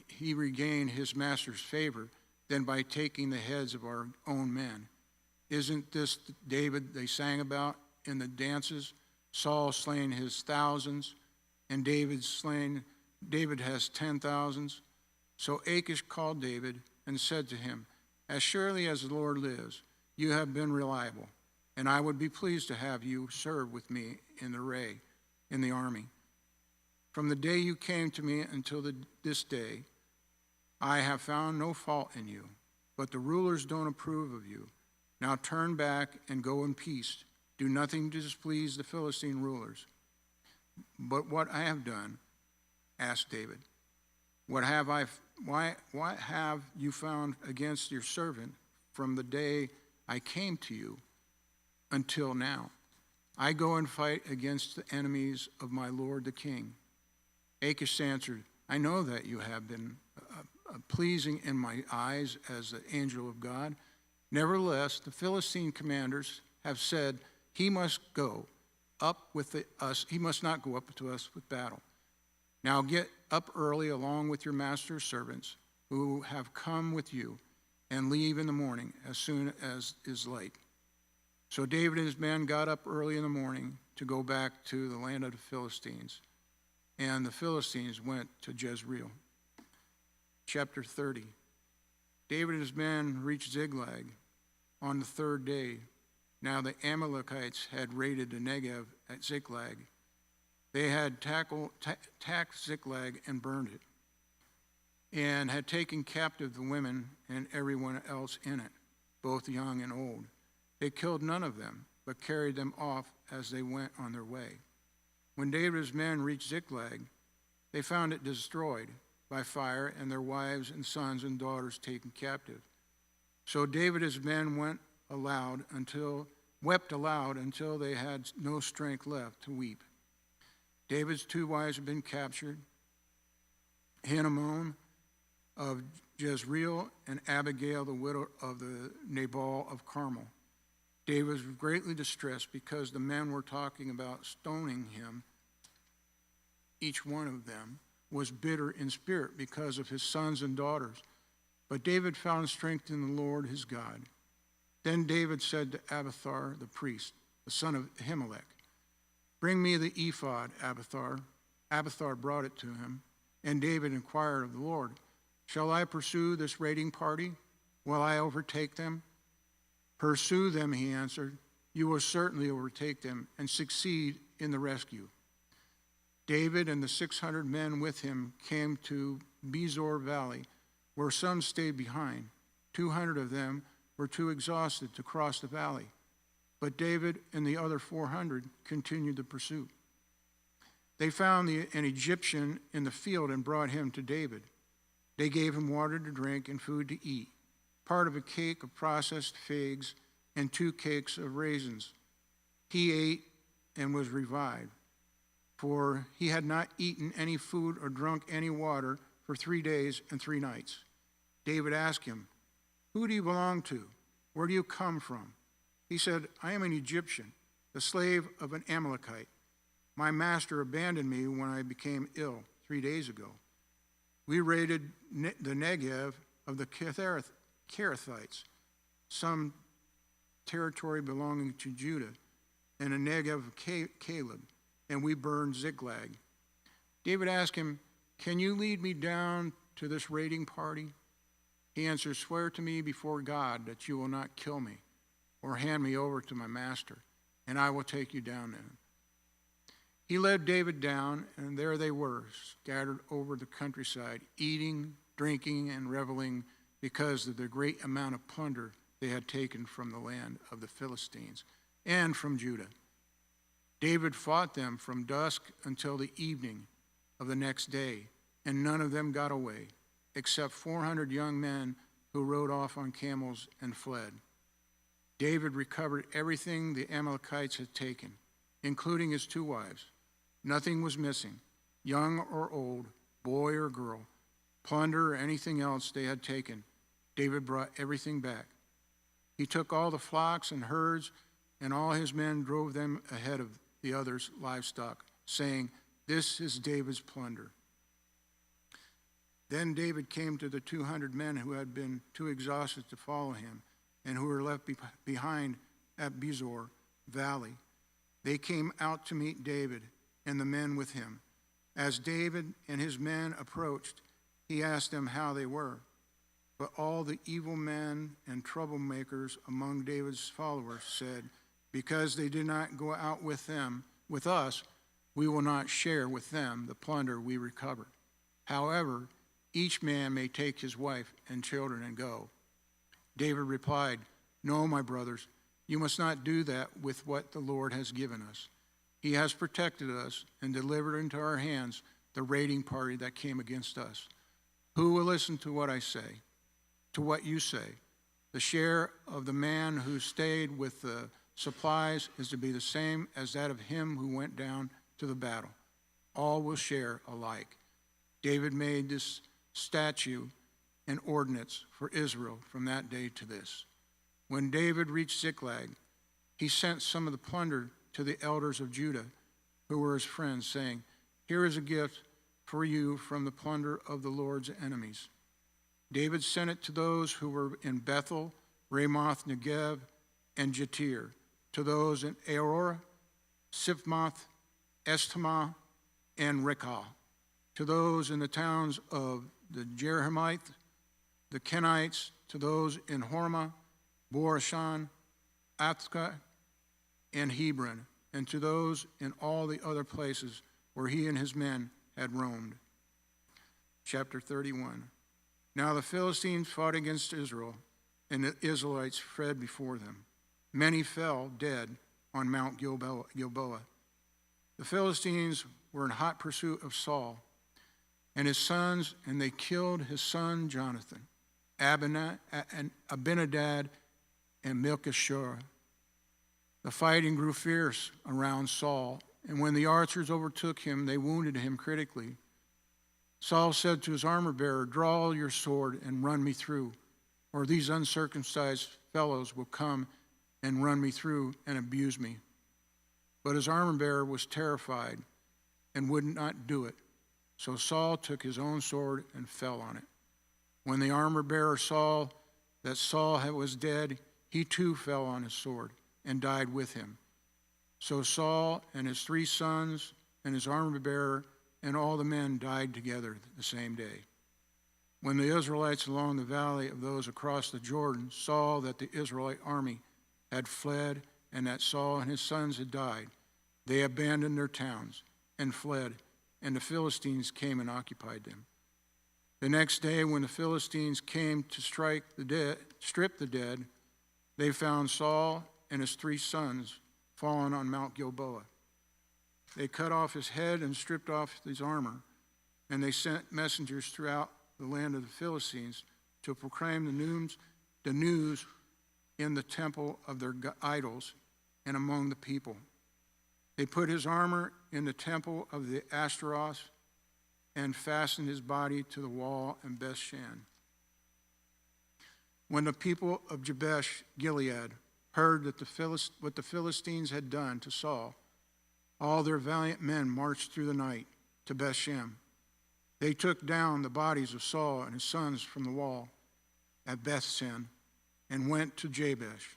he regain his master's favor than by taking the heads of our own men? Isn't this David they sang about in the dances? Saul slain his thousands, and David has 10,000s. So Achish called David and said to him, "As surely as the Lord lives, you have been reliable, and I would be pleased to have you serve with me in the army. From the day you came to me until this day, I have found no fault in you, but the rulers don't approve of you. Now turn back and go in peace. Do nothing to displease the Philistine rulers." "But what I have done?" asked David. What have you found against your servant from the day I came to you?" until now. I go and fight against the enemies of my lord the king. Achish answered, I know that you have been pleasing in my eyes as the angel of God. Nevertheless, the Philistine commanders have said, he must go up with us. He must not go up to us with battle. Now get up early along with your master's servants who have come with you, and leave in the morning as soon as is light. So David and his men got up early in the morning to go back to the land of the Philistines, and the Philistines went to Jezreel. Chapter 30. David and his men reached Ziklag on the third day. Now the Amalekites had raided the Negev at Ziklag. They had tacked Ziklag and burned it, and had taken captive the women and everyone else in it, both young and old. They killed none of them, but carried them off as they went on their way. When David's men reached Ziklag, they found it destroyed by fire, and their wives and sons and daughters taken captive. So David and his men wept aloud until they had no strength left to weep. David's 2 wives had been captured, Hinnomon of Jezreel and Abigail, the widow of the Nabal of Carmel. David was greatly distressed because the men were talking about stoning him. Each one of them was bitter in spirit because of his sons and daughters. But David found strength in the Lord his God. Then David said to Abiathar the priest, the son of Ahimelech, bring me the ephod, Abiathar. Abiathar brought it to him, and David inquired of the Lord, shall I pursue this raiding party? Will I overtake them? Pursue them, he answered. You will certainly overtake them and succeed in the rescue. David and the 600 men with him came to Bezor Valley, where some stayed behind. 200 of them were too exhausted to cross the valley, but David and the other 400 continued the pursuit. They found an Egyptian in the field and brought him to David. They gave him water to drink and food to eat, part of a cake of processed figs and 2 cakes of raisins. He ate and was revived, for he had not eaten any food or drunk any water for 3 days and 3 nights. David asked him, who do you belong to? Where do you come from? He said, I am an Egyptian, the slave of an Amalekite. My master abandoned me when I became ill 3 days ago. We raided the Negev of the Kerethites, some territory belonging to Judah, and the Negev of Caleb, and we burned Ziklag. David asked him, can you lead me down to this raiding party? He answered, swear to me before God that you will not kill me or hand me over to my master, and I will take you down to him. He led David down, and there they were, scattered over the countryside, eating, drinking, and reveling because of the great amount of plunder they had taken from the land of the Philistines and from Judah. David fought them from dusk until the evening of the next day, and none of them got away, except 400 young men who rode off on camels and fled. David recovered everything the Amalekites had taken, including his 2 wives. Nothing was missing, young or old, boy or girl, plunder or anything else they had taken. David brought everything back. He took all the flocks and herds, and all his men drove them ahead of the others' livestock, saying, this is David's plunder. Then David came to the 200 men who had been too exhausted to follow him and who were left behind at Bezor Valley. They came out to meet David and the men with him. As David and his men approached, he asked them how they were. But all the evil men and troublemakers among David's followers said, because they did not go out with us, we will not share with them the plunder we recovered. However, each man may take his wife and children and go. David replied, no, my brothers, you must not do that with what the Lord has given us. He has protected us and delivered into our hands the raiding party that came against us. Who will listen to what I say, to what you say? The share of the man who stayed with the supplies is to be the same as that of him who went down to the battle. All will share alike. David made this statute and ordinance for Israel from that day to this. When David reached Ziklag, he sent some of the plunder to the elders of Judah, who were his friends, saying, "Here is a gift for you from the plunder of the Lord's enemies." David sent it to those who were in Bethel, Ramoth Negev, and Jatir, to those in Aorah, Siphmoth, Estamah, and Rekah, to those in the towns of the Jerahmeith, the Kenites, to those in Hormah, Borashan, Athkah, and Hebron, and to those in all the other places where he and his men had roamed. Chapter 31. Now the Philistines fought against Israel, and the Israelites fled before them. Many fell dead on Mount Gilboa. The Philistines were in hot pursuit of Saul and his sons, and they killed his son Jonathan, Abinadab, and Melchishua. The fighting grew fierce around Saul, and when the archers overtook him, they wounded him critically. Saul said to his armor-bearer, "Draw your sword and run me through, or these uncircumcised fellows will come and run me through and abuse me." But his armor-bearer was terrified and would not do it. So Saul took his own sword and fell on it. When the armor-bearer saw that Saul was dead, he too fell on his sword and died with him. So Saul and his 3 sons and his armor-bearer and all the men died together the same day. When the Israelites along the valley of those across the Jordan saw that the Israelite army had fled and that Saul and his sons had died, they abandoned their towns and fled, and the Philistines came and occupied them. The next day, when the Philistines came to strip the dead, they found Saul and his 3 sons fallen on Mount Gilboa. They cut off his head and stripped off his armor, and they sent messengers throughout the land of the Philistines to proclaim the news in the temple of their idols and among the people. They put his armor in the temple of the Ashtaroth and fastened his body to the wall in Bethshan. When the people of Jabesh Gilead heard that what the Philistines had done to Saul, all their valiant men marched through the night to Bethshan. They took down the bodies of Saul and his sons from the wall at Bethshan and went to Jabesh.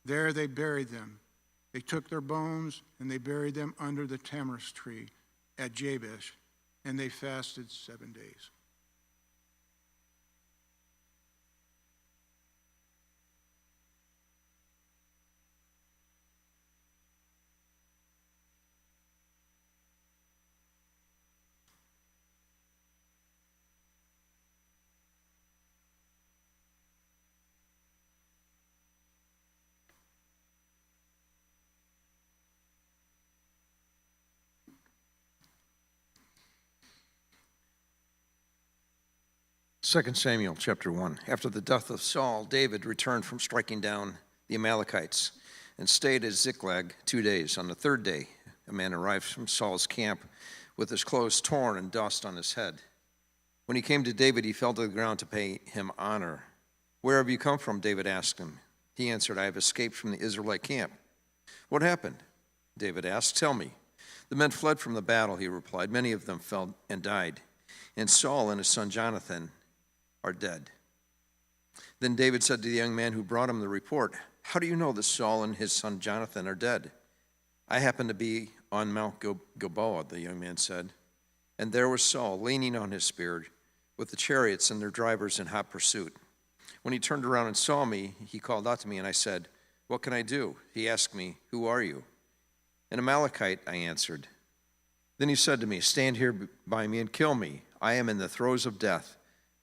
There they buried them. They took their bones and they buried them under the tamarisk tree at Jabesh, and they fasted 7 days. Second Samuel chapter 1. After the death of Saul, David returned from striking down the Amalekites and stayed at Ziklag 2 days. On the 3rd day, a man arrived from Saul's camp with his clothes torn and dust on his head. When he came to David, he fell to the ground to pay him honor. "Where have you come from?" David asked him. He answered, "I have escaped from the Israelite camp." "What happened?" David asked. "Tell me." "The men fled from the battle," he replied. "Many of them fell and died, and Saul and his son Jonathan are dead." Then David said to the young man who brought him the report, "How do you know that Saul and his son Jonathan are dead?" "I happened to be on Mount Gilboa," the young man said, "and there was Saul leaning on his spear with the chariots and their drivers in hot pursuit. When he turned around and saw me, he called out to me, and I said, 'What can I do?' He asked me, 'Who are you?' 'An Amalekite,' I answered. Then he said to me, 'Stand here by me and kill me. I am in the throes of death,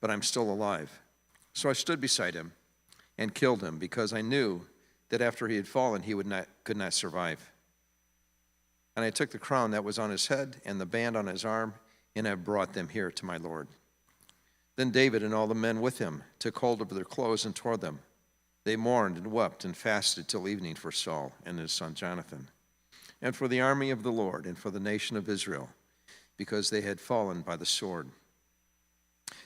but I'm still alive.' So I stood beside him and killed him, because I knew that after he had fallen, he could not survive. And I took the crown that was on his head and the band on his arm, and I brought them here to my Lord." Then David and all the men with him took hold of their clothes and tore them. They mourned and wept and fasted till evening for Saul and his son Jonathan, and for the army of the Lord, and for the nation of Israel, because they had fallen by the sword.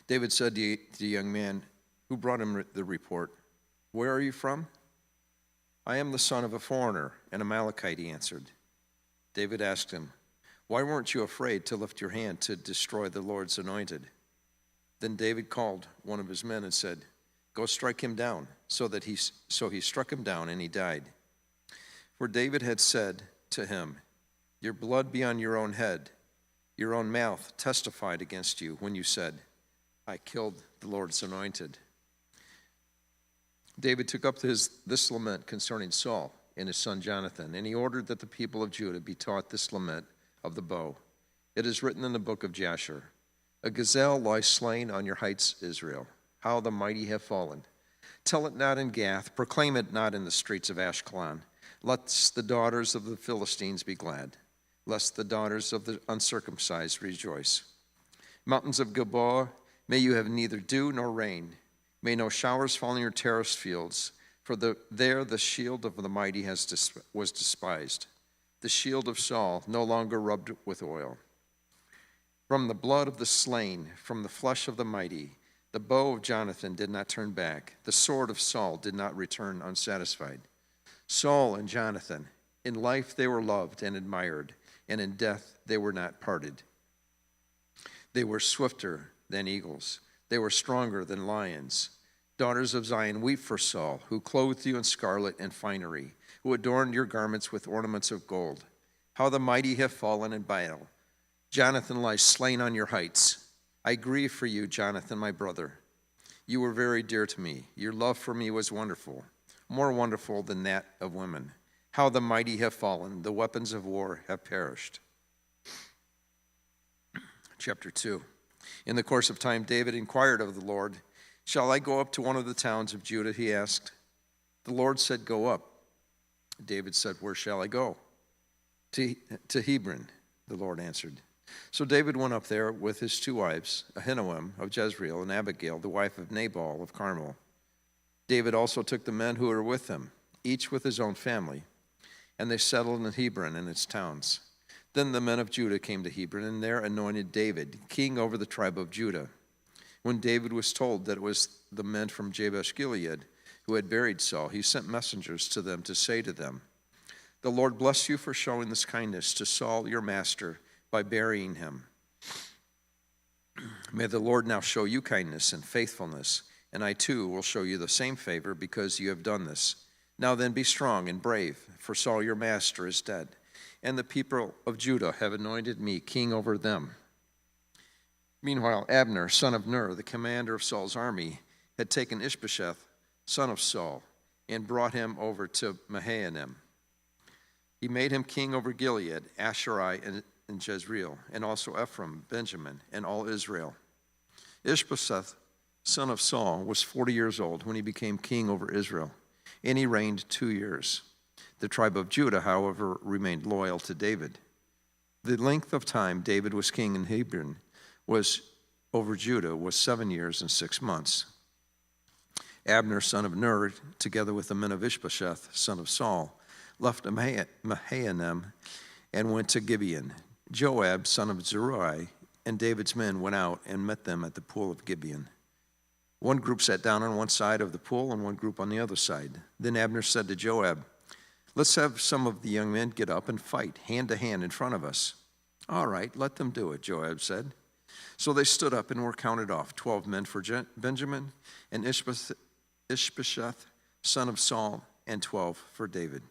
David said to the young man who brought him the report, "Where are you from?" "I am the son of a foreigner, an Amalekite," he answered. David asked him, "Why weren't you afraid to lift your hand to destroy the Lord's anointed?" Then David called one of his men and said, "Go strike him down." So he struck him down, and he died. For David had said to him, "Your blood be on your own head. Your own mouth testified against you when you said, 'I killed the Lord's anointed.'" David took up this lament concerning Saul and his son Jonathan, and he ordered that the people of Judah be taught this lament of the bow. It is written in the book of Jasher, "A gazelle lies slain on your heights, Israel. How the mighty have fallen. Tell it not in Gath, proclaim it not in the streets of Ashkelon. Lest the daughters of the Philistines be glad, lest the daughters of the uncircumcised rejoice. Mountains of Gilboa, may you have neither dew nor rain. May no showers fall on your terraced fields, for there the shield of the mighty was despised, the shield of Saul no longer rubbed with oil. From the blood of the slain, from the flesh of the mighty, the bow of Jonathan did not turn back, the sword of Saul did not return unsatisfied. Saul and Jonathan, in life they were loved and admired, and in death they were not parted. They were swifter than eagles. They were stronger than lions. Daughters of Zion, weep for Saul, who clothed you in scarlet and finery, who adorned your garments with ornaments of gold. How the mighty have fallen in battle. Jonathan lies slain on your heights. I grieve for you, Jonathan, my brother. You were very dear to me. Your love for me was wonderful, more wonderful than that of women. How the mighty have fallen. The weapons of war have perished. Chapter 2. In the course of time, David inquired of the Lord, "Shall I go up to one of the towns of Judah?" he asked. The Lord said, "Go up." David said, "Where shall I go?" To Hebron, the Lord answered. So David went up there with his two wives, Ahinoam of Jezreel and Abigail, the wife of Nabal of Carmel. David also took the men who were with him, each with his own family, and they settled in Hebron and its towns. Then the men of Judah came to Hebron, and there anointed David king over the tribe of Judah. When David was told that it was the men from Jabesh Gilead who had buried Saul, he sent messengers to them to say to them, "The Lord bless you for showing this kindness to Saul your master by burying him. May the Lord now show you kindness and faithfulness, and I too will show you the same favor because you have done this. Now then be strong and brave, for Saul your master is dead, and the people of Judah have anointed me king over them." Meanwhile, Abner, son of Ner, the commander of Saul's army, had taken Ishbosheth, son of Saul, and brought him over to Mahanaim. He made him king over Gilead, Asherai, and Jezreel, and also Ephraim, Benjamin, and all Israel. Ishbosheth, son of Saul, was 40 years old when he became king over Israel, and he reigned 2 years. The tribe of Judah, however, remained loyal to David. The length of time David was king in Hebron over Judah was 7 years and 6 months. Abner, son of Ner, together with the men of Ishbosheth, son of Saul, left Mahanaim and went to Gibeon. Joab, son of Zeruiah, and David's men went out and met them at the pool of Gibeon. One group sat down on one side of the pool and one group on the other side. Then Abner said to Joab, "Let's have some of the young men get up and fight, hand to hand in front of us." "All right, let them do it," Joab said. So they stood up and were counted off, 12 men for Benjamin, and Ishbosheth, son of Saul, and 12 for David.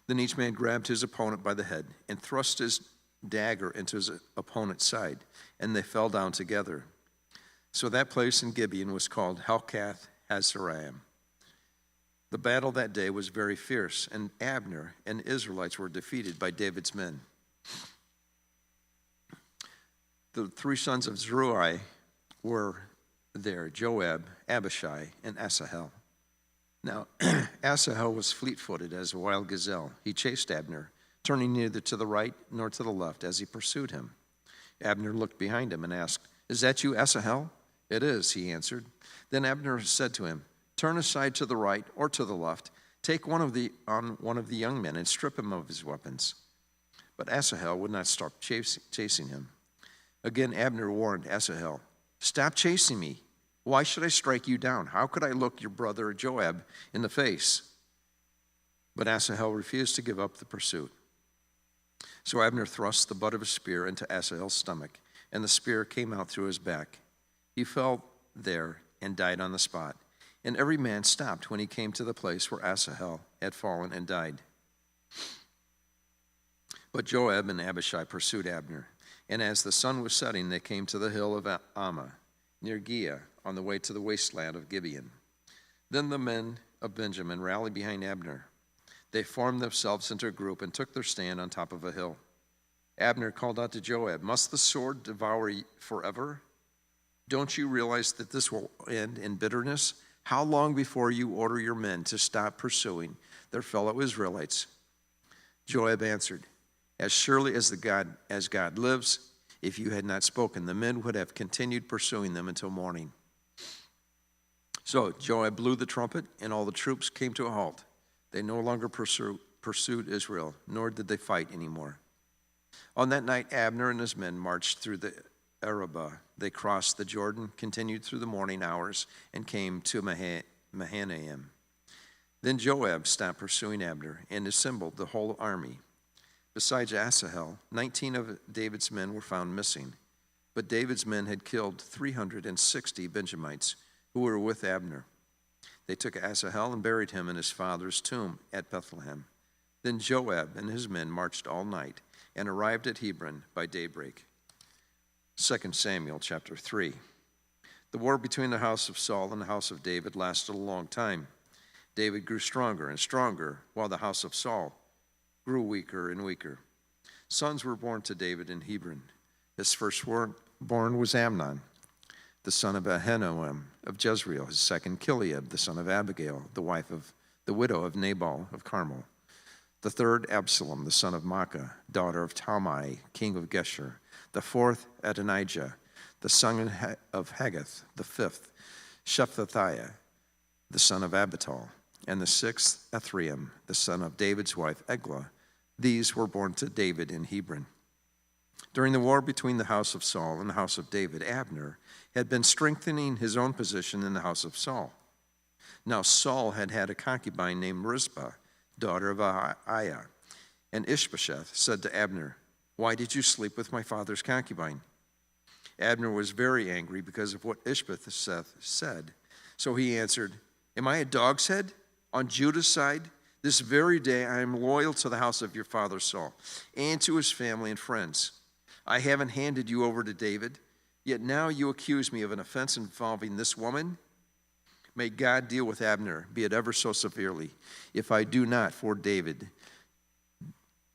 Then each man grabbed his opponent by the head and thrust his dagger into his opponent's side, and they fell down together. So that place in Gibeon was called Helkath Hazaraim. The battle that day was very fierce, and Abner and the Israelites were defeated by David's men. The 3 sons of Zeruiah were there, Joab, Abishai, and Asahel. Now, Asahel was fleet-footed as a wild gazelle. He chased Abner, turning neither to the right nor to the left as he pursued him. Abner looked behind him and asked, "Is that you, Asahel?" "It is," he answered. Then Abner said to him, turn aside to the right or to the left, take one of the young men and strip him of his weapons." But Asahel would not stop chasing him. Again, Abner warned Asahel, "Stop chasing me. Why should I strike you down? How could I look your brother Joab in the face?" But Asahel refused to give up the pursuit. So Abner thrust the butt of his spear into Asahel's stomach, and the spear came out through his back. He fell there and died on the spot. And every man stopped when he came to the place where Asahel had fallen and died. But Joab and Abishai pursued Abner. And as the sun was setting, they came to the hill of Ammah, near Giah, on the way to the wasteland of Gibeon. Then the men of Benjamin rallied behind Abner. They formed themselves into a group and took their stand on top of a hill. Abner called out to Joab, "Must the sword devour you forever? Don't you realize that this will end in bitterness? How long before you order your men to stop pursuing their fellow Israelites?" Joab answered, "As surely as God lives, if you had not spoken, the men would have continued pursuing them until morning." So Joab blew the trumpet, and all the troops came to a halt. They no longer pursued Israel, nor did they fight anymore. On that night, Abner and his men marched through the Arabah. They crossed the Jordan, continued through the morning hours, and came to Mahanaim. Then Joab stopped pursuing Abner and assembled the whole army. Besides Asahel, 19 of David's men were found missing. But David's men had killed 360 Benjamites who were with Abner. They took Asahel and buried him in his father's tomb at Bethlehem. Then Joab and his men marched all night and arrived at Hebron by daybreak. 2 Samuel chapter 3. The war between the house of Saul and the house of David lasted a long time. David grew stronger and stronger, while the house of Saul grew weaker and weaker. Sons were born to David in Hebron. His firstborn was Amnon, the son of Ahinoam of Jezreel. His second, Chileab, the son of Abigail, the widow of Nabal of Carmel. The third, Absalom, the son of Maacah, daughter of Talmai, king of Geshur. The fourth, Adonijah, the son of Haggith. The fifth, Shephatiah, the son of Abital. And the sixth, Ethream, the son of David's wife, Eglah. These were born to David in Hebron. During the war between the house of Saul and the house of David, Abner had been strengthening his own position in the house of Saul. Now Saul had a concubine named Rizpah, daughter of Aiah. And Ishbosheth said to Abner, "Why did you sleep with my father's concubine?" Abner was very angry because of what Ishbosheth said. So he answered, "Am I a dog's head on Judah's side? This very day I am loyal to the house of your father Saul and to his family and friends. I haven't handed you over to David, yet now you accuse me of an offense involving this woman. May God deal with Abner, be it ever so severely, if I do not for David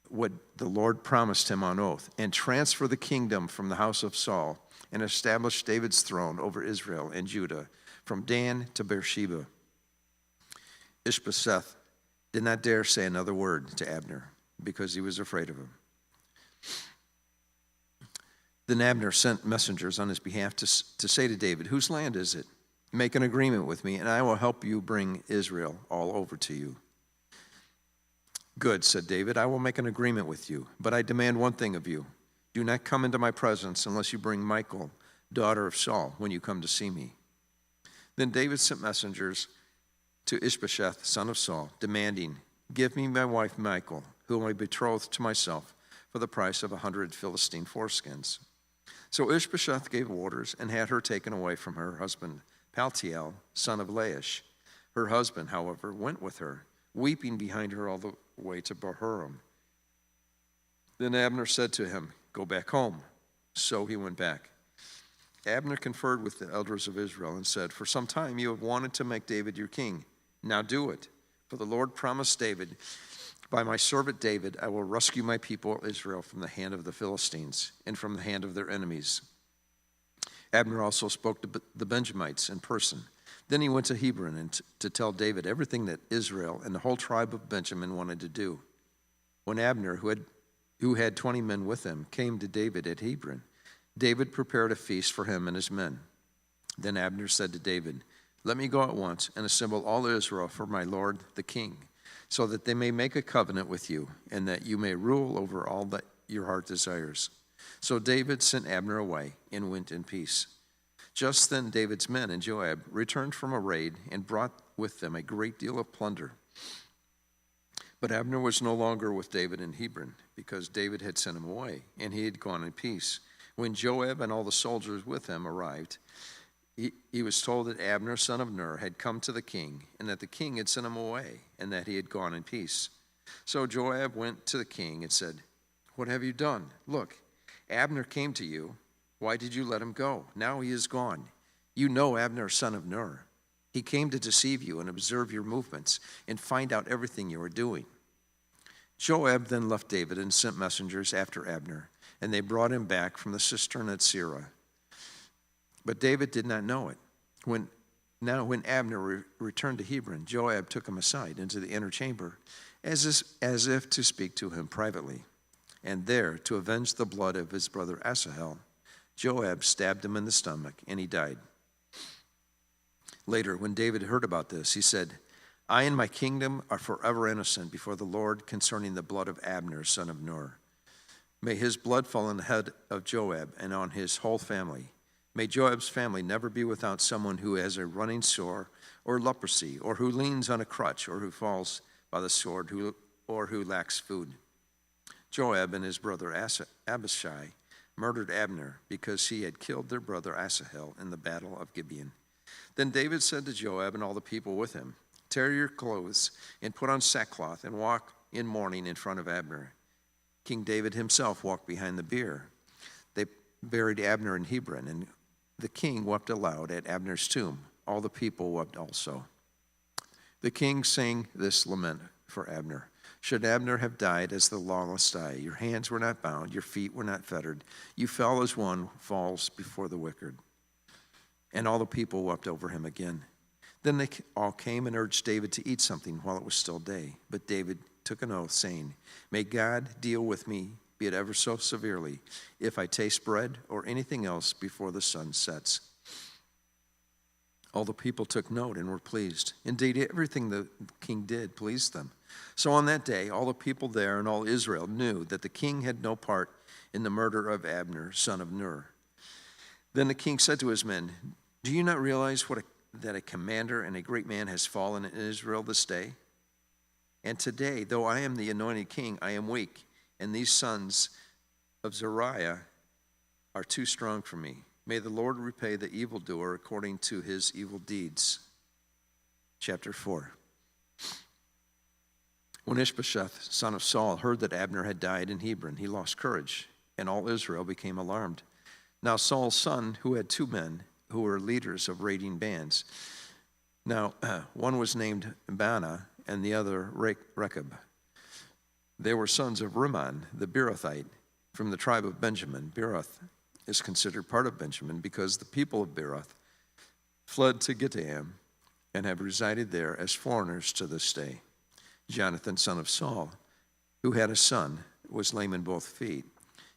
what the Lord promised him on oath, and transfer the kingdom from the house of Saul, and establish David's throne over Israel and Judah, from Dan to Beersheba." Ishbosheth did not dare say another word to Abner, because he was afraid of him. Then Abner sent messengers on his behalf to say to David, "Whose land is it? Make an agreement with me, and I will help you bring Israel all over to you." "Good," said David, "I will make an agreement with you, but I demand one thing of you. Do not come into my presence unless you bring Michal, daughter of Saul, when you come to see me." Then David sent messengers to Ishbosheth, son of Saul, demanding, "Give me my wife Michal, whom I betrothed to myself, for the price of 100 Philistine foreskins." So Ishbosheth gave orders and had her taken away from her husband, Paltiel, son of Laish. Her husband, however, went with her, weeping behind her all the way to Bahurim. Then Abner said to him, "Go back home." So he went back. Abner conferred with the elders of Israel and said, "For some time you have wanted to make David your king. Now do it. For the Lord promised David, 'By my servant David, I will rescue my people Israel from the hand of the Philistines and from the hand of their enemies.'" Abner also spoke to the Benjamites in person. Then he went to Hebron and to tell David everything that Israel and the whole tribe of Benjamin wanted to do. When Abner, who had 20 men with him, came to David at Hebron, David prepared a feast for him and his men. Then Abner said to David, Let me go at once and assemble all Israel for my lord the king, so that they may make a covenant with you, and that you may rule over all that your heart desires." So David sent Abner away and went in peace. Just then David's men and Joab returned from a raid and brought with them a great deal of plunder. But Abner was no longer with David in Hebron, because David had sent him away, and he had gone in peace. When Joab and all the soldiers with him arrived, he was told that Abner, son of Ner, had come to the king, and that the king had sent him away, and that he had gone in peace. So Joab went to the king and said, "What have you done? Look, Abner came to you. Why did you let him go? Now he is gone. You know Abner, son of Ner. He came to deceive you and observe your movements and find out everything you are doing." Joab then left David and sent messengers after Abner, and they brought him back from the cistern at Sirah. But David did not know it. When Abner returned to Hebron, Joab took him aside into the inner chamber, as if to speak to him privately. And there, to avenge the blood of his brother Asahel, Joab stabbed him in the stomach, and he died. Later, when David heard about this, he said, "I and my kingdom are forever innocent before the Lord concerning the blood of Abner, son of Ner. May his blood fall on the head of Joab and on his whole family. May Joab's family never be without someone who has a running sore or leprosy, or who leans on a crutch, or who falls by the sword, or who lacks food." Joab and his brother Abishai murdered Abner because he had killed their brother Asahel in the battle of Gibeon. Then David said to Joab and all the people with him, "Tear your clothes and put on sackcloth and walk in mourning in front of Abner." King David himself walked behind the bier. They buried Abner in Hebron, and the king wept aloud at Abner's tomb. All the people wept also. The king sang this lament for Abner. "Should Abner have died as the lawless die? Your hands were not bound, your feet were not fettered. You fell as one falls before the wicked." And all the people wept over him again. Then they all came and urged David to eat something while it was still day. But David took an oath, saying, "May God deal with me, be it ever so severely, if I taste bread or anything else before the sun sets." All the people took note and were pleased. Indeed, everything the king did pleased them. So on that day, all the people there and all Israel knew that the king had no part in the murder of Abner, son of Ner. Then the king said to his men, "Do you not realize that a commander and a great man has fallen in Israel this day? And today, though I am the anointed king, I am weak, and these sons of Zeruiah are too strong for me. May the Lord repay the evildoer according to his evil deeds." Chapter 4. When Ishbosheth, son of Saul, heard that Abner had died in Hebron, he lost courage, and all Israel became alarmed. Now Saul's son, who had 2 men who were leaders of raiding bands. Now one was named Baanah, and the other Rechab. They were sons of Rimmon, the Beerothite, from the tribe of Benjamin. Beeroth is considered part of Benjamin because the people of Beeroth fled to Gittaim and have resided there as foreigners to this day. Jonathan, son of Saul, who had a son, was lame in both feet.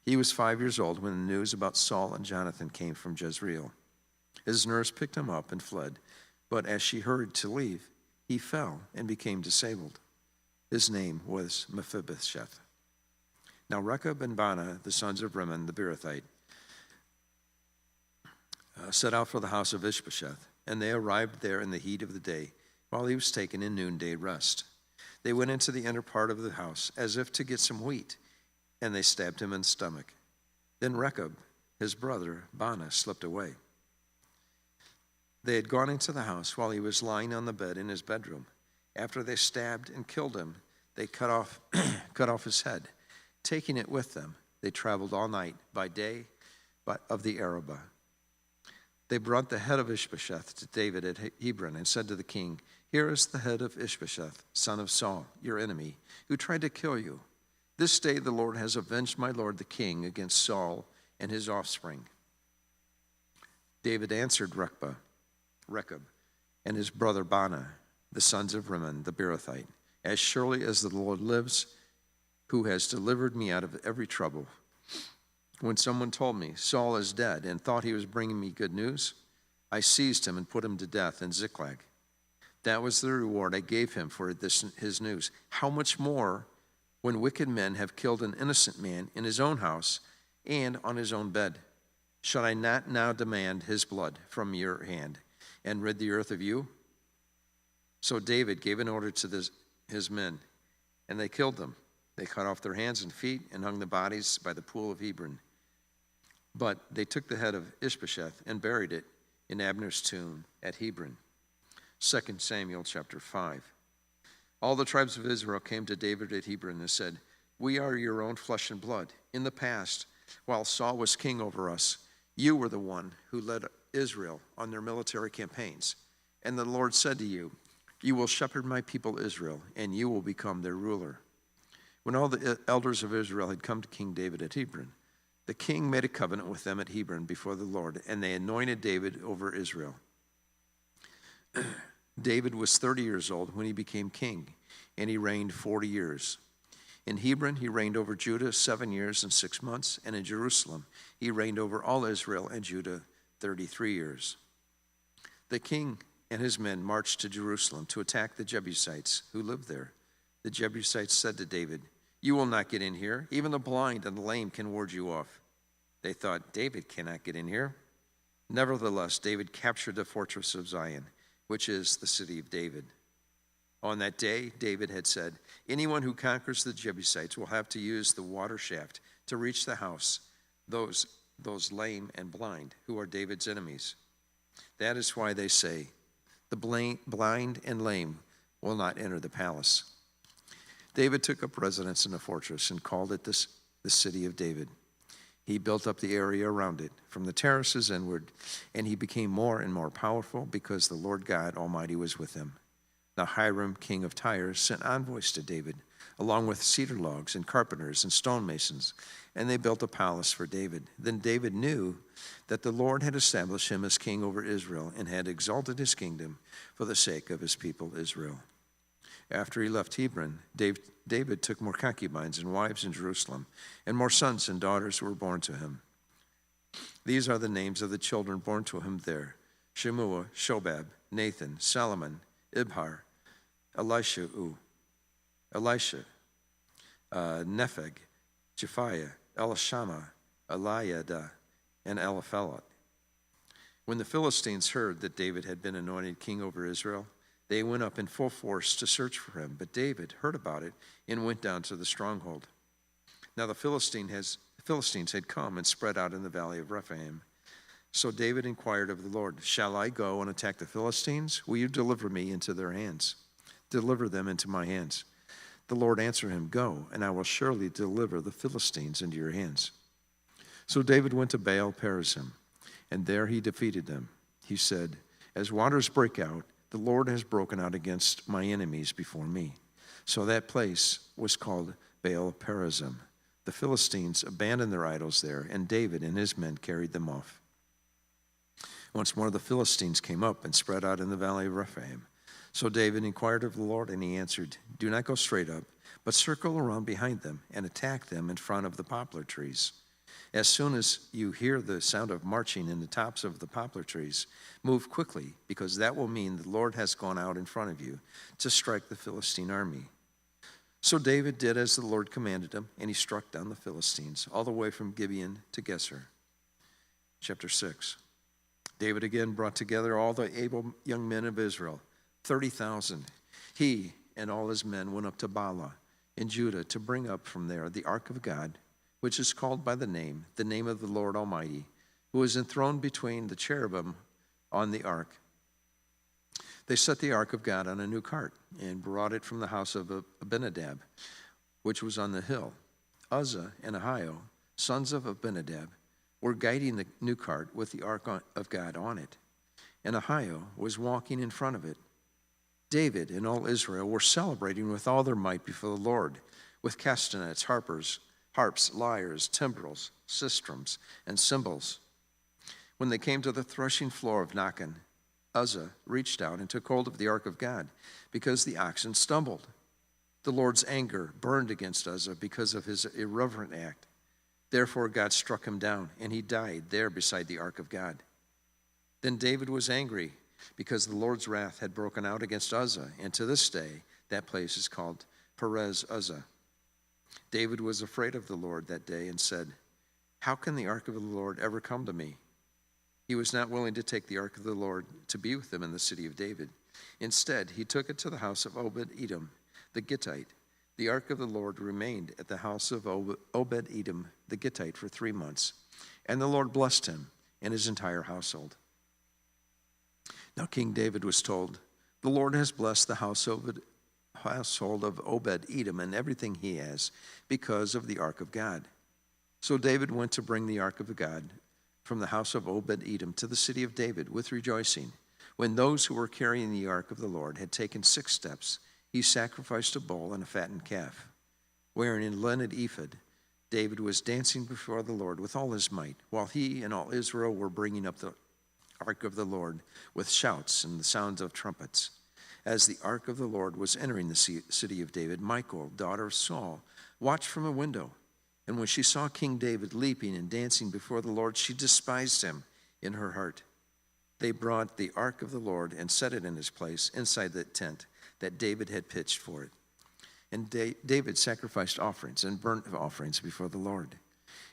He was 5 years old when the news about Saul and Jonathan came from Jezreel. His nurse picked him up and fled, but as she hurried to leave, he fell and became disabled. His name was Mephibosheth. Now Rechab and Baanah, the sons of Rimmon the Beerothite, set out for the house of Ishbosheth, and they arrived there in the heat of the day, while he was taking a noonday rest. They went into the inner part of the house as if to get some wheat, and they stabbed him in the stomach. Then Rechab, his brother, Baanah, slipped away. They had gone into the house while he was lying on the bed in his bedroom. After they stabbed and killed him, they cut off his head. Taking it with them, they traveled all night by day of the Arabah. They brought the head of Ishbosheth to David at Hebron and said to the king, "Here is the head of Ishbosheth, son of Saul, your enemy, who tried to kill you. This day the Lord has avenged my lord the king against Saul and his offspring." David answered Rechab and his brother Baanah, the sons of Rimmon the Beerothite, "As surely as the Lord lives, who has delivered me out of every trouble. When someone told me, 'Saul is dead,' and thought he was bringing me good news, I seized him and put him to death in Ziklag. That was the reward I gave him for his news. How much more when wicked men have killed an innocent man in his own house and on his own bed? Shall I not now demand his blood from your hand and rid the earth of you?" So David gave an order to his men, and they killed them. They cut off their hands and feet and hung the bodies by the pool of Hebron. But they took the head of Ishbosheth and buried it in Abner's tomb at Hebron. 2 Samuel chapter 5. All the tribes of Israel came to David at Hebron and said, "We are your own flesh and blood. In the past, while Saul was king over us, you were the one who led Israel on their military campaigns. And the Lord said to you, 'You will shepherd my people Israel, and you will become their ruler.'" When all the elders of Israel had come to King David at Hebron, the king made a covenant with them at Hebron before the Lord, and they anointed David over Israel. David was 30 years old when he became king, and he reigned 40 years. In Hebron, he reigned over Judah 7 years and 6 months, and in Jerusalem, he reigned over all Israel and Judah 33 years. The king and his men marched to Jerusalem to attack the Jebusites who lived there. The Jebusites said to David, "You will not get in here. Even the blind and the lame can ward you off." They thought, "David cannot get in here." Nevertheless, David captured the fortress of Zion, which is the city of David. On that day, David had said, "Anyone who conquers the Jebusites will have to use the water shaft to reach the house, those lame and blind who are David's enemies." That is why they say, "The blind and lame will not enter the palace." David took up residence in the fortress and called it the city of David. He built up the area around it, from the terraces inward, and he became more and more powerful because the Lord God Almighty was with him. Now Hiram, king of Tyre, sent envoys to David, along with cedar logs and carpenters and stonemasons, and they built a palace for David. Then David knew that the Lord had established him as king over Israel and had exalted his kingdom for the sake of his people Israel. After he left Hebron, David took more concubines and wives in Jerusalem, and more sons and daughters were born to him. These are the names of the children born to him there: Shemua, Shobab, Nathan, Solomon, Ibhar, Elisha, Nepheg, Japhiah, Elishama, Eliada, and Eliphelet. When the Philistines heard that David had been anointed king over Israel, they went up in full force to search for him, but David heard about it and went down to the stronghold. Now the Philistines had come and spread out in the valley of Rephaim. So David inquired of the Lord, "Shall I go and attack the Philistines? Will you deliver me into their hands? Deliver them into my hands." The Lord answered him, "Go, and I will surely deliver the Philistines into your hands." So David went to Baal Perazim, and there he defeated them. He said, "As waters break out, the Lord has broken out against my enemies before me." So that place was called Baal Perazim. The Philistines abandoned their idols there, and David and his men carried them off. Once more the Philistines came up and spread out in the valley of Rephaim. So David inquired of the Lord, and he answered, "Do not go straight up, but circle around behind them and attack them in front of the poplar trees. As soon as you hear the sound of marching in the tops of the poplar trees, move quickly, because that will mean the Lord has gone out in front of you to strike the Philistine army." So David did as the Lord commanded him, and he struck down the Philistines all the way from Gibeon to Geser. Chapter 6. David again brought together all the able young men of Israel, 30,000. He and all his men went up to Baalah in Judah to bring up from there the ark of God, which is called by the name of the Lord Almighty, who is enthroned between the cherubim on the ark. They set the ark of God on a new cart and brought it from the house of Abinadab, which was on the hill. Uzzah and Ahio, sons of Abinadab, were guiding the new cart with the ark of God on it, and Ahio was walking in front of it. David and all Israel were celebrating with all their might before the Lord, with castanets, harps, lyres, timbrels, sistrums, and cymbals. When they came to the threshing floor of Nacon, Uzzah reached out and took hold of the ark of God, because the oxen stumbled. The Lord's anger burned against Uzzah because of his irreverent act. Therefore God struck him down, and he died there beside the ark of God. Then David was angry because the Lord's wrath had broken out against Uzzah, and to this day that place is called Perez Uzzah. David was afraid of the Lord that day and said, "How can the ark of the Lord ever come to me?" He was not willing to take the ark of the Lord to be with him in the city of David. Instead, he took it to the house of Obed-Edom, the Gittite. The ark of the Lord remained at the house of Obed-Edom, the Gittite, for 3 months, and the Lord blessed him and his entire household. Now King David was told, "The Lord has blessed the household of Obed-Edom and everything he has because of the ark of God." So David went to bring the ark of God from the house of Obed-Edom to the city of David with rejoicing. When those who were carrying the ark of the Lord had taken 6 steps, he sacrificed a bull and a fattened calf. Wearing a linen ephod, David was dancing before the Lord with all his might, while he and all Israel were bringing up the ark of the Lord with shouts and the sounds of trumpets. As the ark of the Lord was entering the city of David, Michal, daughter of Saul, watched from a window. And when she saw King David leaping and dancing before the Lord, she despised him in her heart. They brought the ark of the Lord and set it in his place inside the tent that David had pitched for it. And David sacrificed offerings and burnt offerings before the Lord.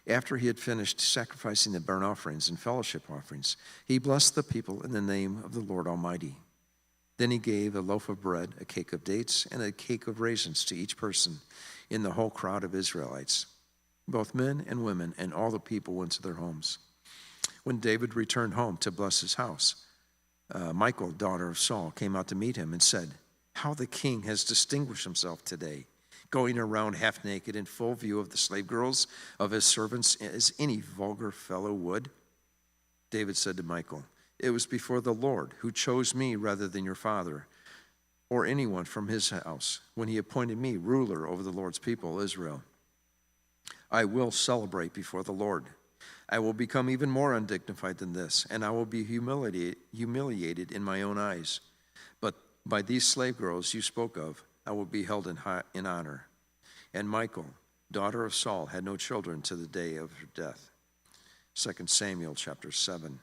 After he had finished sacrificing the burnt offerings and fellowship offerings, he blessed the people in the name of the Lord Almighty. Then he gave a loaf of bread, a cake of dates, and a cake of raisins to each person in the whole crowd of Israelites. Both men and women and all the people went to their homes. When David returned home to bless his house, Michal, daughter of Saul, came out to meet him and said, "How the king has distinguished himself today, going around half naked in full view of the slave girls of his servants as any vulgar fellow would." David said to Michal, "It was before the Lord who chose me rather than your father or anyone from his house when he appointed me ruler over the Lord's people, Israel. I will celebrate before the Lord. I will become even more undignified than this, and I will be humiliated in my own eyes. But by these slave girls you spoke of, I will be held in honor." And Michal, daughter of Saul, had no children to the day of her death. 2 Samuel chapter 7.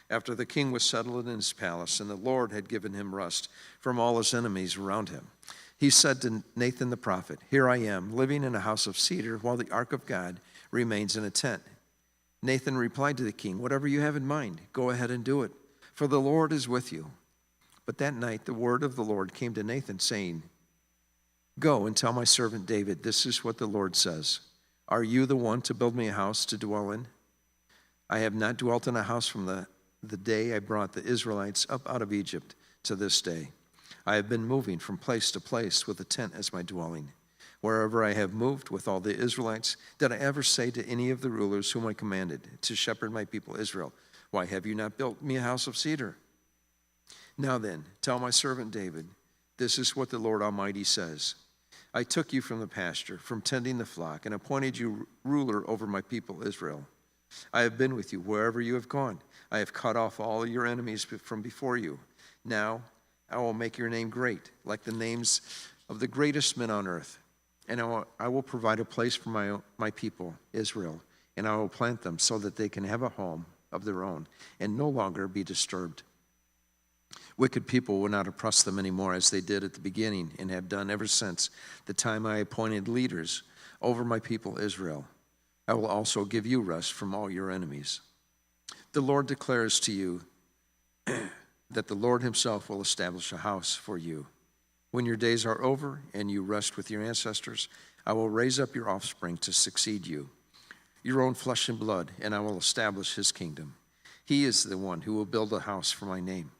After the king was settled in his palace, and the Lord had given him rest from all his enemies around him, he said to Nathan the prophet, "Here I am, living in a house of cedar, while the ark of God remains in a tent." Nathan replied to the king, "Whatever you have in mind, go ahead and do it, for the Lord is with you." But that night the word of the Lord came to Nathan, saying, "Go and tell my servant David, this is what the Lord says. Are you the one to build me a house to dwell in? I have not dwelt in a house from the day I brought the Israelites up out of Egypt to this day. I have been moving from place to place with a tent as my dwelling. Wherever I have moved with all the Israelites, did I ever say to any of the rulers whom I commanded to shepherd my people Israel, 'Why have you not built me a house of cedar?' Now then, tell my servant David, this is what the Lord Almighty says. I took you from the pasture, from tending the flock, and appointed you ruler over my people Israel. I have been with you wherever you have gone. I have cut off all your enemies from before you. Now I will make your name great, like the names of the greatest men on earth. And I will provide a place for my people, Israel, and I will plant them so that they can have a home of their own and no longer be disturbed. Wicked people will not oppress them anymore as they did at the beginning and have done ever since the time I appointed leaders over my people, Israel. I will also give you rest from all your enemies. The Lord declares to you that the Lord himself will establish a house for you. When your days are over and you rest with your ancestors, I will raise up your offspring to succeed you, your own flesh and blood, and I will establish his kingdom. He is the one who will build a house for my name,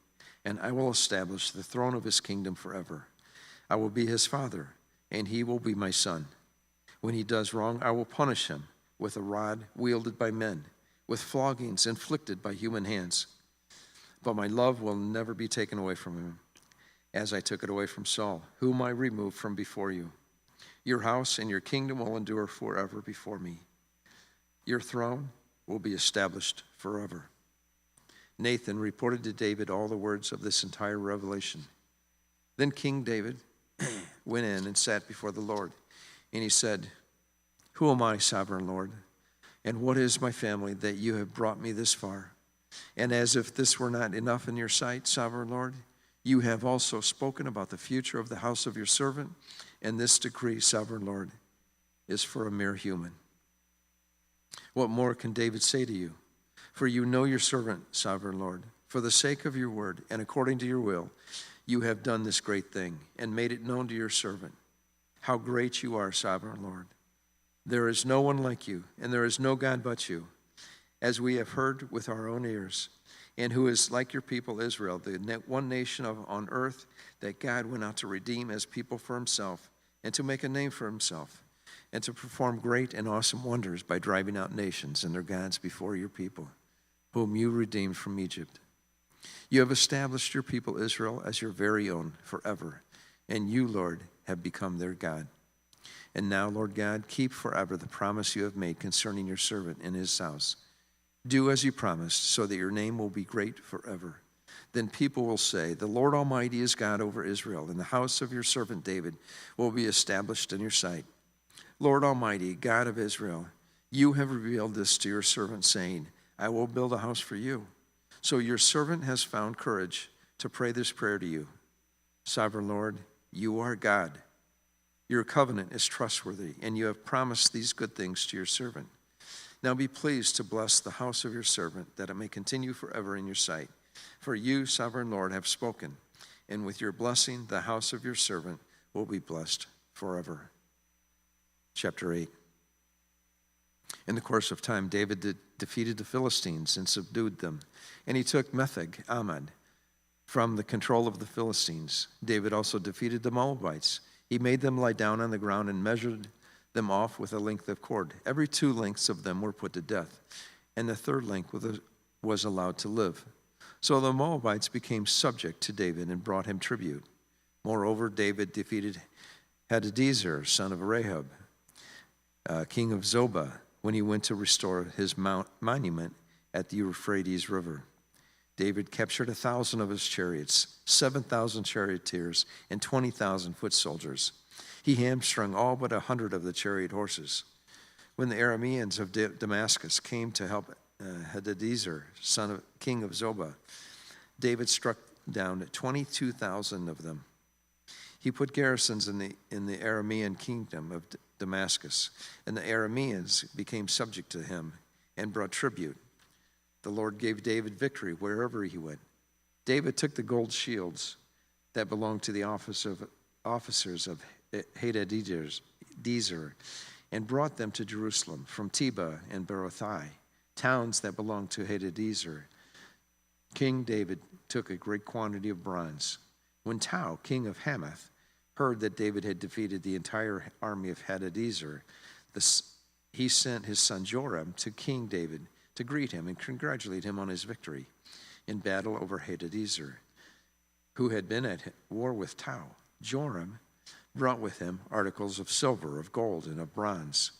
and I will establish the throne of his kingdom forever. I will be his father, and he will be my son. When he does wrong, I will punish him with a rod wielded by men, with floggings inflicted by human hands. But my love will never be taken away from him, as I took it away from Saul, whom I removed from before you. Your house and your kingdom will endure forever before me. Your throne will be established forever." Nathan reported to David all the words of this entire revelation. Then King David went in and sat before the Lord, and he said, "Who am I, sovereign Lord, and what is my family that you have brought me this far? And as if this were not enough in your sight, sovereign Lord, you have also spoken about the future of the house of your servant, and this decree, sovereign Lord, is for a mere human. What more can David say to you? For you know your servant, sovereign Lord. For the sake of your word and according to your will, you have done this great thing and made it known to your servant. How great you are, sovereign Lord. There is no one like you, and there is no God but you, as we have heard with our own ears, and who is like your people Israel, the one nation on earth that God went out to redeem as people for himself, and to make a name for himself, and to perform great and awesome wonders by driving out nations and their gods before your people, whom you redeemed from Egypt. You have established your people Israel as your very own forever, and you, Lord, have become their God. And now, Lord God, keep forever the promise you have made concerning your servant and his house. Do as you promised, so that your name will be great forever. Then people will say, the Lord Almighty is God over Israel, and the house of your servant David will be established in your sight. Lord Almighty, God of Israel, you have revealed this to your servant, saying, I will build a house for you. So your servant has found courage to pray this prayer to you. Sovereign Lord, you are God. Your covenant is trustworthy, and you have promised these good things to your servant. Now be pleased to bless the house of your servant, that it may continue forever in your sight. For you, sovereign Lord, have spoken, and with your blessing the house of your servant will be blessed forever. Chapter 8. In the course of time, David defeated the Philistines and subdued them, and he took Metheg Ammon from the control of the Philistines. David also defeated the Moabites. He made them lie down on the ground and measured them off with a length of cord. Every 2 lengths of them were put to death, and the 3rd length was allowed to live. So the Moabites became subject to David and brought him tribute. Moreover, David defeated Hadadezer, son of Rehob, king of Zobah, when he went to restore his monument at the Euphrates River. David captured 1,000 of his chariots, 7,000 charioteers, and 20,000 foot soldiers. He hamstrung all but 100 of the chariot horses. When the Arameans of Damascus came to help Hadadezer, son of king of Zobah, David struck down 22,000 of them. He put garrisons in the Aramean kingdom of Damascus, and the Arameans became subject to him and brought tribute. The Lord gave David victory wherever he went. David took the gold shields that belonged to the officers of Hadadezer and brought them to Jerusalem from Tebah and Berothai, towns that belonged to Hadadezer. King David took a great quantity of bronze. When Tau, king of Hamath, heard that David had defeated the entire army of Hadadezer, he sent his son Joram to King David to greet him and congratulate him on his victory in battle over Hadadezer, who had been at war with Tau. Joram brought with him articles of silver, of gold, and of bronze.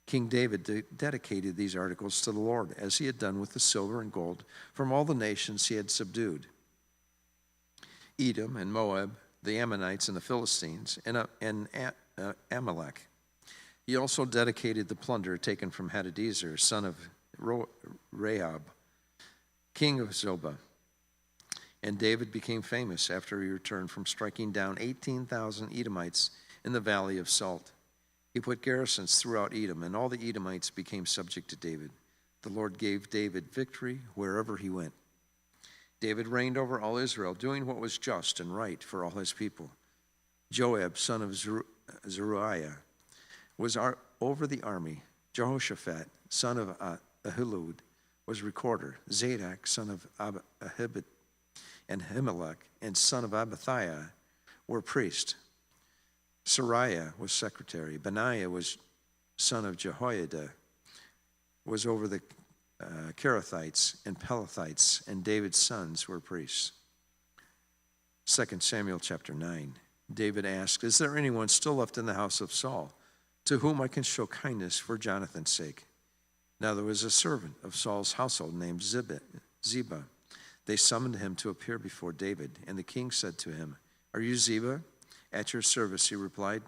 King David dedicated these articles to the Lord, as he had done with the silver and gold from all the nations he had subdued: Edom and Moab, the Ammonites and the Philistines, and Amalek. He also dedicated the plunder taken from Hadadezer, son of Rehob, king of Zobah. And David became famous after he returned from striking down 18,000 Edomites in the Valley of Salt. He put garrisons throughout Edom, and all the Edomites became subject to David. The Lord gave David victory wherever he went. David reigned over all Israel, doing what was just and right for all his people. Joab, son of Zeruiah, was over the army. Jehoshaphat, son of Ahilud, was recorder. Zadok, son of Ahibud, and Ahimelech, and son of Abiathiah, were priests. Sariah was secretary. Benaiah, was son of Jehoiada, was over the Kerethites and Pelethites, and David's sons were priests. 2 Samuel chapter 9. David asked, "Is there anyone still left in the house of Saul, to whom I can show kindness for Jonathan's sake?" Now there was a servant of Saul's household named Ziba. They summoned him to appear before David, and the king said to him, "Are you Ziba?" "At your service," he replied.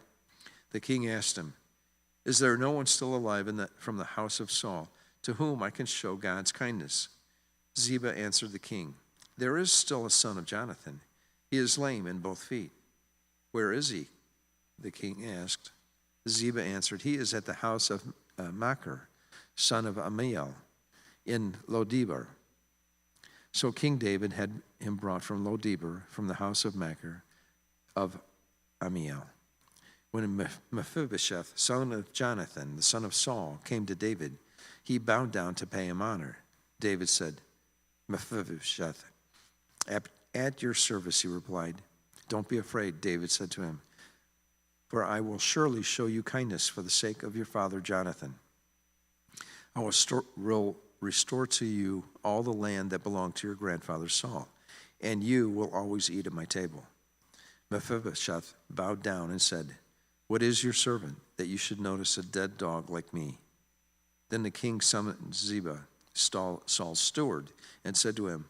The king asked him, "Is there no one still alive from the house of Saul, to whom I can show God's kindness?" Ziba answered the king, "There is still a son of Jonathan. He is lame in both feet." "Where is he?" the king asked. Ziba answered, "He is at the house of Machir, son of Amiel, in Lodebar." So King David had him brought from Lodebar, from the house of Machir of Amiel. When Mephibosheth, son of Jonathan, the son of Saul, came to David, he bowed down to pay him honor. David said, "Mephibosheth, at your service," he replied. "Don't be afraid," David said to him, "for I will surely show you kindness for the sake of your father Jonathan. I will restore to you all the land that belonged to your grandfather Saul, and you will always eat at my table." Mephibosheth bowed down and said, "What is your servant, that you should notice a dead dog like me?" Then the king summoned Ziba, Saul's steward, and said to him,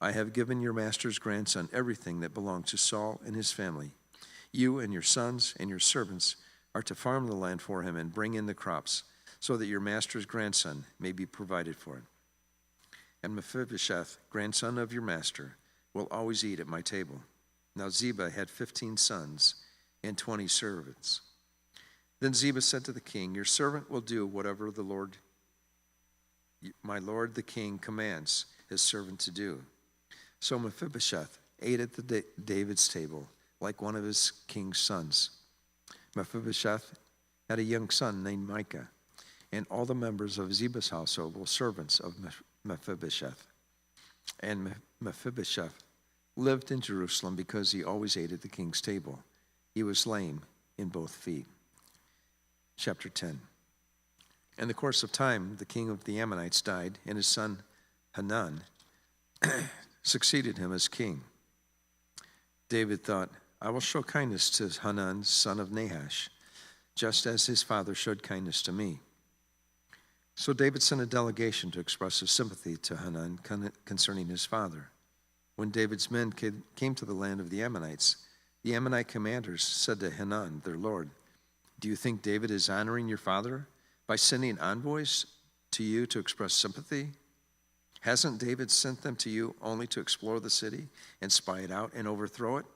"I have given your master's grandson everything that belonged to Saul and his family. You and your sons and your servants are to farm the land for him and bring in the crops, so that your master's grandson may be provided for. And Mephibosheth, grandson of your master, will always eat at my table." Now Ziba had 15 sons and 20 servants. Then Ziba said to the king, "Your servant will do whatever my lord the king commands his servant to do." So Mephibosheth ate at David's table like one of his king's sons. Mephibosheth had a young son named Micah, and all the members of Ziba's household were servants of Mephibosheth. And Mephibosheth lived in Jerusalem because he always ate at the king's table. He was lame in both feet. Chapter 10. In the course of time, the king of the Ammonites died, and his son Hanun succeeded him as king. David thought, "I will show kindness to Hanun, son of Nahash, just as his father showed kindness to me." So David sent a delegation to express his sympathy to Hanun concerning his father. When David's men came to the land of the Ammonites, the Ammonite commanders said to Hanun, their lord, "Do you think David is honoring your father by sending envoys to you to express sympathy? Hasn't David sent them to you only to explore the city and spy it out and overthrow it?"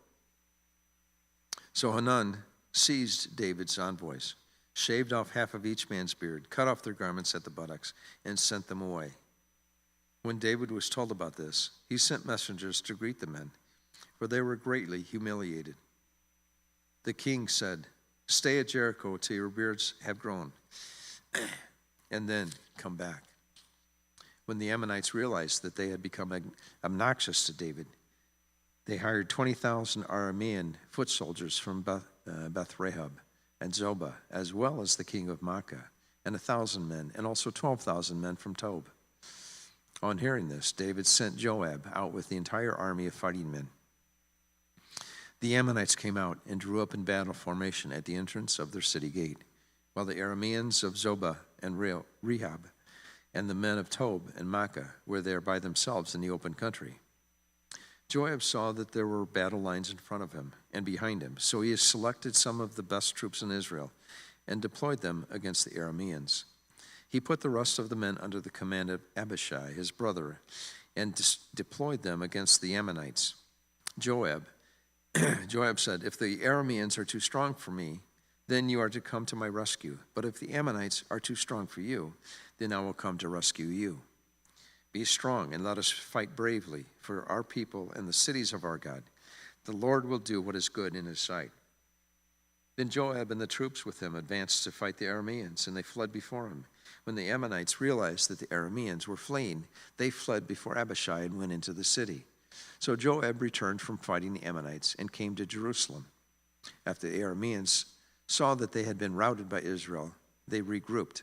So Hanun seized David's envoys, shaved off half of each man's beard, cut off their garments at the buttocks, and sent them away. When David was told about this, he sent messengers to greet the men, for they were greatly humiliated. The king said, "Stay at Jericho till your beards have grown, and then come back." When the Ammonites realized that they had become obnoxious to David, they hired 20,000 Aramean foot soldiers from Beth Rahab and Zobah, as well as the king of Makkah, and 1,000 men, and also 12,000 men from Tob. On hearing this, David sent Joab out with the entire army of fighting men. The Ammonites came out and drew up in battle formation at the entrance of their city gate, while the Arameans of Zobah and Rehab and the men of Tob and Makkah were there by themselves in the open country. Joab saw that there were battle lines in front of him and behind him, so he selected some of the best troops in Israel and deployed them against the Arameans. He put the rest of the men under the command of Abishai, his brother, and deployed them against the Ammonites. Joab said, "If the Arameans are too strong for me, then you are to come to my rescue. But if the Ammonites are too strong for you, then I will come to rescue you. Be strong and let us fight bravely for our people and the cities of our God. The Lord will do what is good in his sight." Then Joab and the troops with him advanced to fight the Arameans, and they fled before him. When the Ammonites realized that the Arameans were fleeing, they fled before Abishai and went into the city. So Joab returned from fighting the Ammonites and came to Jerusalem. After the Arameans saw that they had been routed by Israel, they regrouped.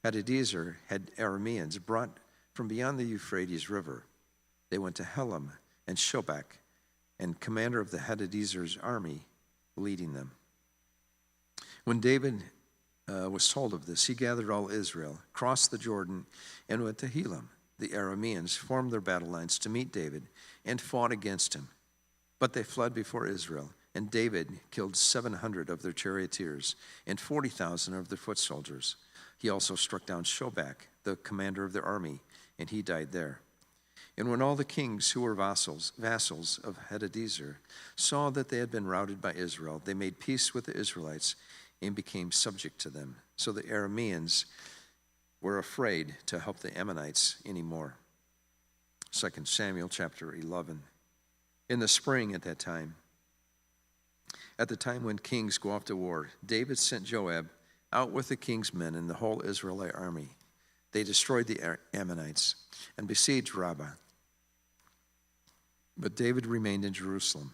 Hadadezer had Arameans brought from beyond the Euphrates River. They went to Helam and Shobak, and commander of the Hadadezer's army leading them. When David was told of this, he gathered all Israel, crossed the Jordan, and went to Helam. The Arameans formed their battle lines to meet David and fought against him. But they fled before Israel, and David killed 700 of their charioteers and 40,000 of their foot soldiers. He also struck down Shobak, the commander of their army, and he died there. And when all the kings who were vassals of Hadadezer saw that they had been routed by Israel, they made peace with the Israelites and became subject to them. So the Arameans were afraid to help the Ammonites anymore. 2 Samuel chapter 11. In the spring at the time when kings go off to war, David sent Joab out with the king's men and the whole Israelite army. They destroyed the Ammonites and besieged Rabbah. But David remained in Jerusalem.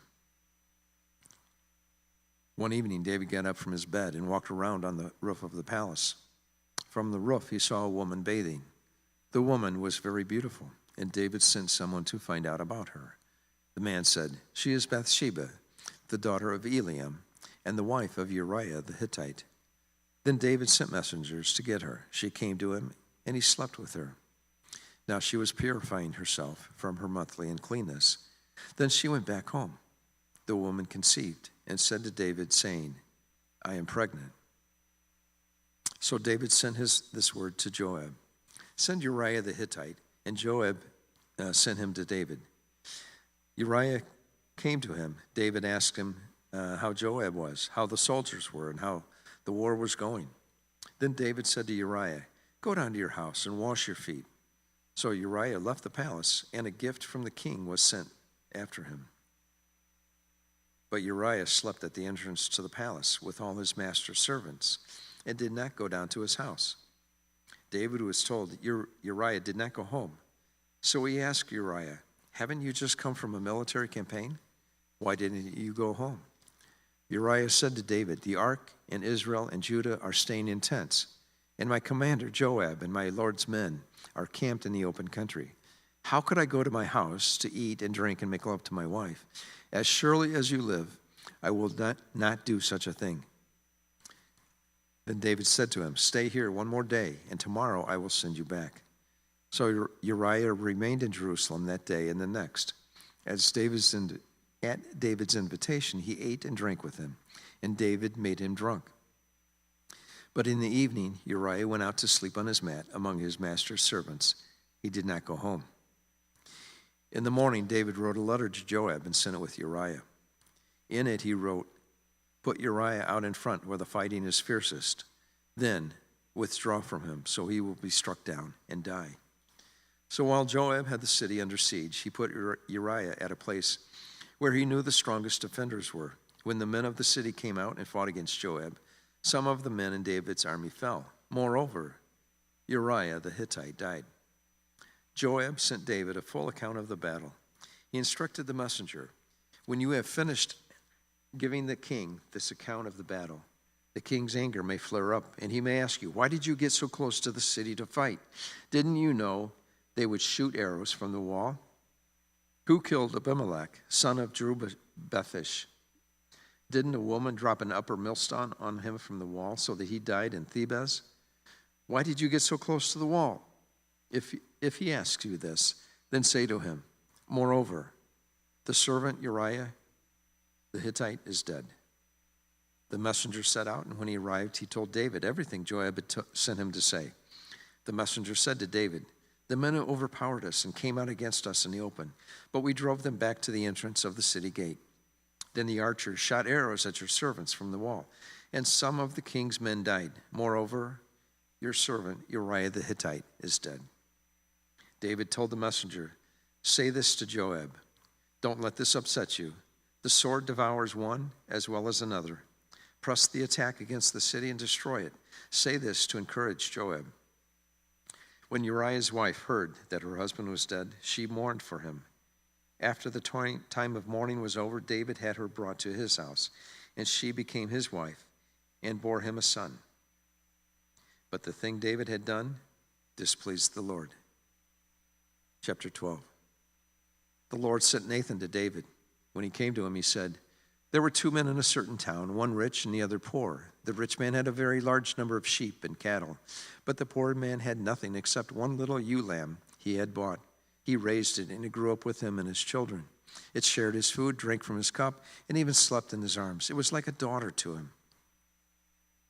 One evening, David got up from his bed and walked around on the roof of the palace. From the roof, he saw a woman bathing. The woman was very beautiful, and David sent someone to find out about her. The man said, "She is Bathsheba, the daughter of Eliam, and the wife of Uriah the Hittite." Then David sent messengers to get her. She came to him, and he slept with her. Now she was purifying herself from her monthly uncleanness. Then she went back home. The woman conceived and said to David, saying, "I am pregnant." So David sent this word to Joab, "Send Uriah the Hittite." And Joab sent him to David. Uriah came to him. David asked him how Joab was, how the soldiers were, and how the war was going. Then David said to Uriah, "Go down to your house and wash your feet." So Uriah left the palace, and a gift from the king was sent after him. But Uriah slept at the entrance to the palace with all his master's servants and did not go down to his house. David was told that Uriah did not go home. So he asked Uriah, "Haven't you just come from a military campaign? Why didn't you go home?" Uriah said to David, "The ark and Israel and Judah are staying in tents, and my commander Joab and my lord's men are camped in the open country. How could I go to my house to eat and drink and make love to my wife? As surely as you live, I will not do such a thing." Then David said to him, "Stay here one more day, and tomorrow I will send you back." So Uriah remained in Jerusalem that day and the next. At David's invitation, he ate and drank with him, and David made him drunk. But in the evening, Uriah went out to sleep on his mat among his master's servants. He did not go home. In the morning, David wrote a letter to Joab and sent it with Uriah. In it, he wrote, "Put Uriah out in front where the fighting is fiercest. Then withdraw from him, so he will be struck down and die." So while Joab had the city under siege, he put Uriah at a place where he knew the strongest defenders were. When the men of the city came out and fought against Joab, some of the men in David's army fell. Moreover, Uriah the Hittite died. Joab sent David a full account of the battle. He instructed the messenger, "When you have finished giving the king this account of the battle, the king's anger may flare up, and he may ask you, 'Why did you get so close to the city to fight? Didn't you know they would shoot arrows from the wall? Who killed Abimelech, son of Jerubbaal? Didn't a woman drop an upper millstone on him from the wall so that he died in Thebez? Why did you get so close to the wall?' If he asks you this, then say to him, 'Moreover, the servant Uriah the Hittite is dead.'" The messenger set out, and when he arrived, he told David everything Joab had sent him to say. The messenger said to David, "The men overpowered us and came out against us in the open, but we drove them back to the entrance of the city gate. Then the archers shot arrows at your servants from the wall, and some of the king's men died. Moreover, your servant Uriah the Hittite is dead." David told the messenger, "Say this to Joab, 'Don't let this upset you. The sword devours one as well as another. Press the attack against the city and destroy it.' Say this to encourage Joab." When Uriah's wife heard that her husband was dead, she mourned for him. After the time of mourning was over, David had her brought to his house, and she became his wife and bore him a son. But the thing David had done displeased the Lord. Chapter 12. The Lord sent Nathan to David. When he came to him, he said, "There were 2 men in a certain town, one rich and the other poor. The rich man had a very large number of sheep and cattle, but the poor man had nothing except one little ewe lamb he had bought. He raised it, and it grew up with him and his children. It shared his food, drank from his cup, and even slept in his arms. It was like a daughter to him.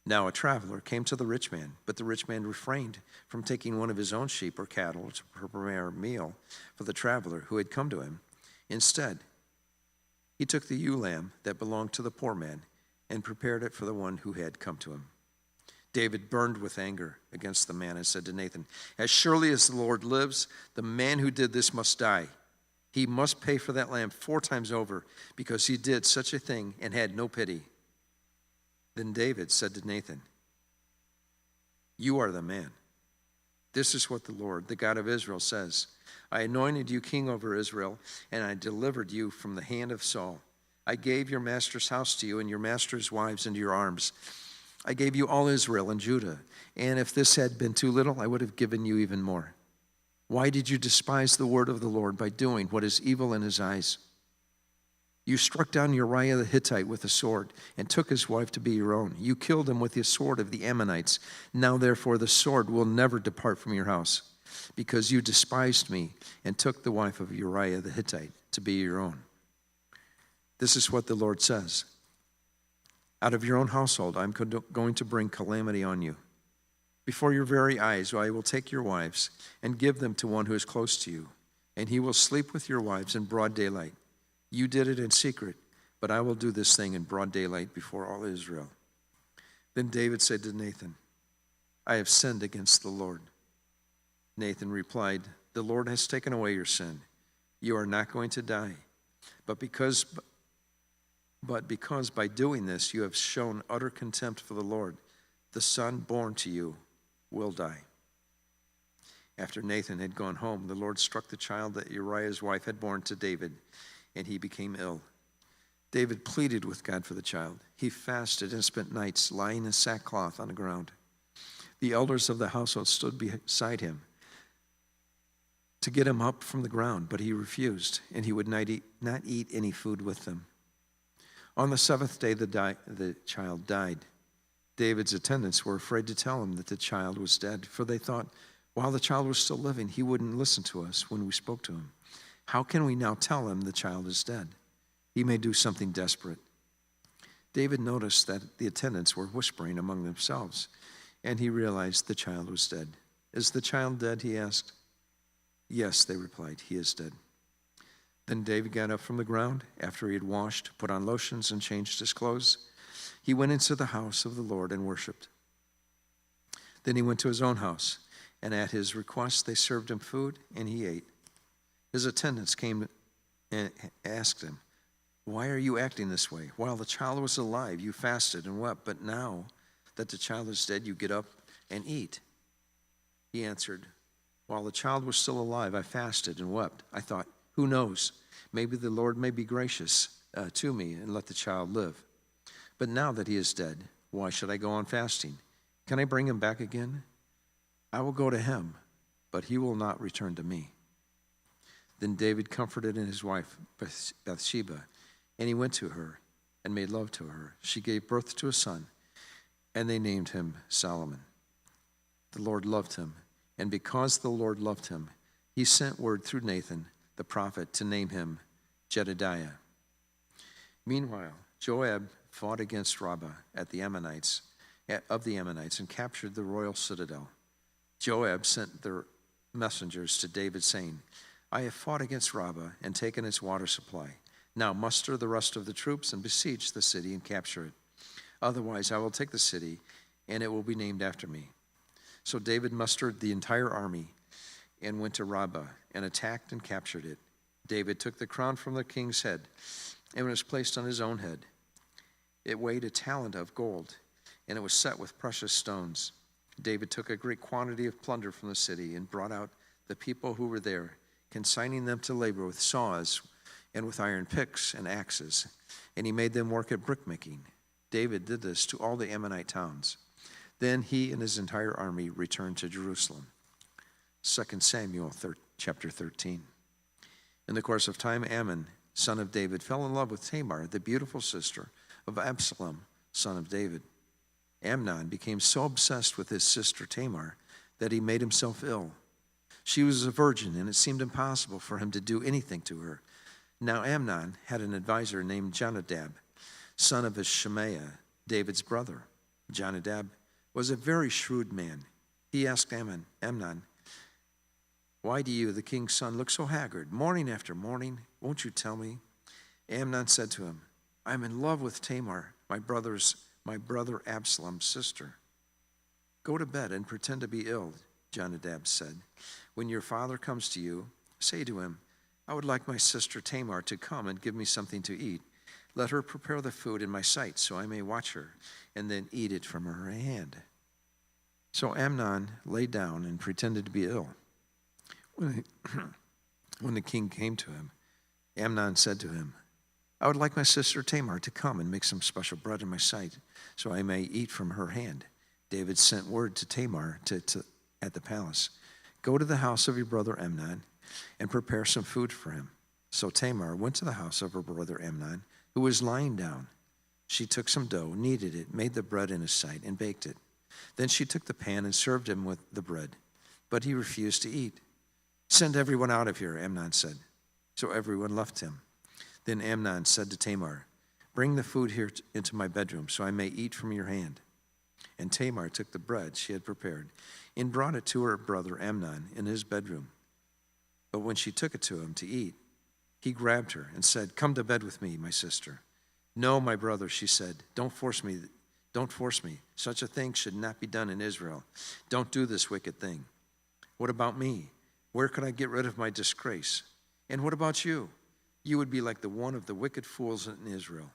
Now a traveler came to the rich man, but the rich man refrained from taking one of his own sheep or cattle to prepare a meal for the traveler who had come to him. Instead, he took the ewe lamb that belonged to the poor man and prepared it for the one who had come to him. David burned with anger against the man and said to Nathan, "As surely as the Lord lives, the man who did this must die. He must pay for that lamb 4 times over, because he did such a thing and had no pity." Then David said to Nathan, "You are the man. This is what the Lord, the God of Israel, says. I anointed you king over Israel, and I delivered you from the hand of Saul. I gave your master's house to you and your master's wives into your arms. I gave you all Israel and Judah, and if this had been too little, I would have given you even more. Why did you despise the word of the Lord by doing what is evil in his eyes? You struck down Uriah the Hittite with a sword and took his wife to be your own. You killed him with the sword of the Ammonites. Now, therefore, the sword will never depart from your house, because you despised me and took the wife of Uriah the Hittite to be your own. This is what the Lord says. Out of your own household, I'm going to bring calamity on you. Before your very eyes, I will take your wives and give them to one who is close to you, and he will sleep with your wives in broad daylight. You did it in secret, but I will do this thing in broad daylight before all Israel." Then David said to Nathan, "I have sinned against the Lord." Nathan replied, "The Lord has taken away your sin. You are not going to die. But because by doing this you have shown utter contempt for the Lord, the son born to you will die." After Nathan had gone home, the Lord struck the child that Uriah's wife had borne to David, and he became ill. David pleaded with God for the child. He fasted and spent nights lying in sackcloth on the ground. The elders of the household stood beside him to get him up from the ground, but he refused, and he would not eat any food with them. On the 7th day, the child died. David's attendants were afraid to tell him that the child was dead, for they thought, while the child was still living, he wouldn't listen to us when we spoke to him. How can we now tell him the child is dead? He may do something desperate. David noticed that the attendants were whispering among themselves, and he realized the child was dead. "Is the child dead?" he asked. "Yes," they replied, "he is dead." Then David got up from the ground after he had washed, put on lotions, and changed his clothes. He went into the house of the Lord and worshiped. Then he went to his own house, and at his request they served him food, and he ate. His attendants came and asked him, "Why are you acting this way? While the child was alive, you fasted and wept, but now that the child is dead, you get up and eat." He answered, "While the child was still alive, I fasted and wept. I thought, who knows, maybe the Lord may be gracious to me and let the child live. But now that he is dead, why should I go on fasting? Can I bring him back again? I will go to him, but he will not return to me." Then David comforted his wife Bathsheba, and he went to her and made love to her. She gave birth to a son, and they named him Solomon. The Lord loved him, and because the Lord loved him, he sent word through Nathan the prophet to name him Jedediah. Meanwhile, Joab fought against Rabbah of the Ammonites and captured the royal citadel. Joab sent their messengers to David, saying, "I have fought against Rabbah and taken its water supply. Now muster the rest of the troops and besiege the city and capture it. Otherwise I will take the city, and it will be named after me." So David mustered the entire army and went to Rabbah and attacked and captured it. David took the crown from the king's head, and it was placed on his own head. It weighed a talent of gold, and it was set with precious stones. David took a great quantity of plunder from the city and brought out the people who were there, consigning them to labor with saws and with iron picks and axes, and he made them work at brickmaking. David did this to all the Ammonite towns. Then he and his entire army returned to Jerusalem. 2 Samuel chapter 13. In the course of time, Amnon, son of David, fell in love with Tamar, the beautiful sister of Absalom, son of David. Amnon became so obsessed with his sister Tamar that he made himself ill. She was a virgin, and it seemed impossible for him to do anything to her. Now Amnon had an advisor named Jonadab, son of Shemaiah, David's brother. Jonadab was a very shrewd man. He asked Amnon, "Why do you, the king's son, look so haggard, morning after morning? Won't you tell me?" Amnon said to him, "I am in love with Tamar, my brother Absalom's sister." "Go to bed and pretend to be ill," Jonadab said. "When your father comes to you, say to him, 'I would like my sister Tamar to come and give me something to eat. Let her prepare the food in my sight so I may watch her and then eat it from her hand.'" So Amnon lay down and pretended to be ill. When the king came to him, Amnon said to him, "I would like my sister Tamar to come and make some special bread in my sight so I may eat from her hand." David sent word to Tamar at the palace, "Go to the house of your brother Amnon and prepare some food for him." So Tamar went to the house of her brother Amnon, who was lying down. She took some dough, kneaded it, made the bread in his sight, and baked it. Then she took the pan and served him with the bread, but he refused to eat. "Send everyone out of here," Amnon said. So everyone left him. Then Amnon said to Tamar, "Bring the food here into my bedroom so I may eat from your hand." And Tamar took the bread she had prepared and brought it to her brother Amnon in his bedroom. But when she took it to him to eat, he grabbed her and said, "Come to bed with me, my sister." "No, my brother," she said, Don't force me. Such a thing should not be done in Israel. Don't do this wicked thing." "What about me? Where could I get rid of my disgrace? And what about you? You would be like one of the wicked fools in Israel.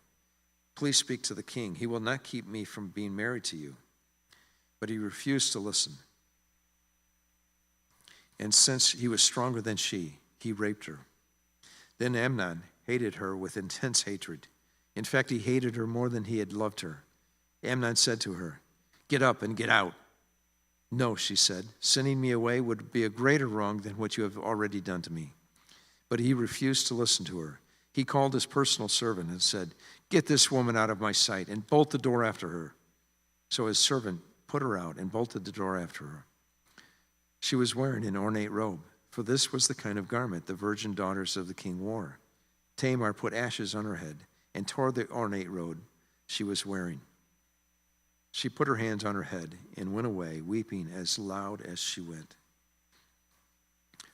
Please speak to the king. He will not keep me from being married to you." But he refused to listen. And since he was stronger than she, he raped her. Then Amnon hated her with intense hatred. In fact, he hated her more than he had loved her. Amnon said to her, "Get up and get out." "No," she said, "sending me away would be a greater wrong than what you have already done to me." But he refused to listen to her. He called his personal servant and said, "Get this woman out of my sight and bolt the door after her." So his servant put her out and bolted the door after her. She was wearing an ornate robe, for this was the kind of garment the virgin daughters of the king wore. Tamar put ashes on her head and tore the ornate robe she was wearing. She put her hands on her head and went away, weeping as loud as she went.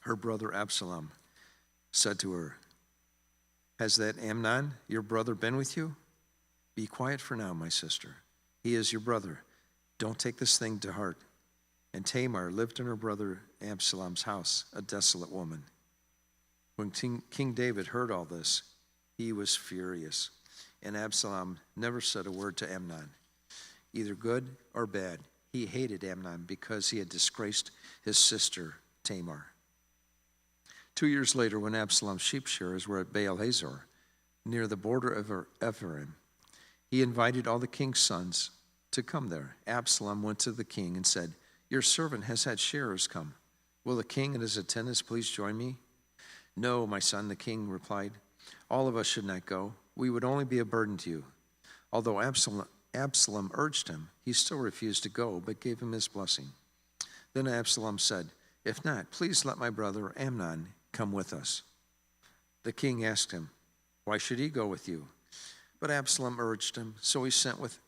Her brother Absalom said to her, "Has that Amnon, your brother, been with you? Be quiet for now, my sister. He is your brother. Don't take this thing to heart." And Tamar lived in her brother Absalom's house, a desolate woman. When King David heard all this, he was furious, and Absalom never said a word to Amnon, either good or bad. He hated Amnon because he had disgraced his sister Tamar. 2 years later, when Absalom's sheep shearers were at Baal Hazor, near the border of Ephraim, he invited all the king's sons to come there. Absalom went to the king and said, "Your servant has had shearers come. Will the king and his attendants please join me?" "No, my son," the king replied. "All of us should not go. We would only be a burden to you." Although Absalom urged him, he still refused to go, but gave him his blessing. Then Absalom said, "If not, please let my brother Amnon come with us." The king asked him, "Why should he go with you?" But Absalom urged him, so he sent with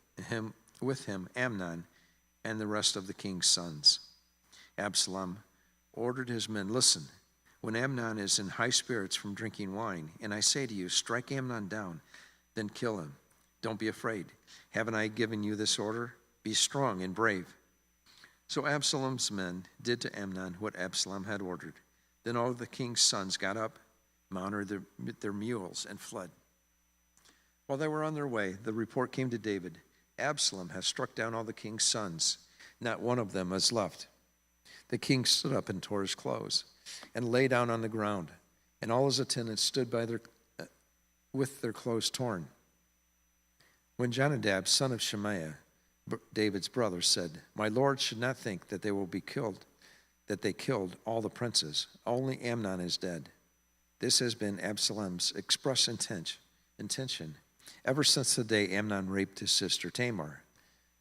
him Amnon and the rest of the king's sons. Absalom ordered his men, "Listen, when Amnon is in high spirits from drinking wine, and I say to you, strike Amnon down, then kill him. Don't be afraid. Haven't I given you this order? Be strong and brave." So Absalom's men did to Amnon what Absalom had ordered. Then all the king's sons got up, mounted their mules, and fled. While they were on their way, the report came to David, "Absalom has struck down all the king's sons. Not one of them is left." The king stood up and tore his clothes and lay down on the ground, and all his attendants stood by with their clothes torn. When Jonadab, son of Shemaiah, David's brother, said, "My lord should not think that they killed all the princes. Only Amnon is dead. This has been Absalom's express intention ever since the day Amnon raped his sister Tamar.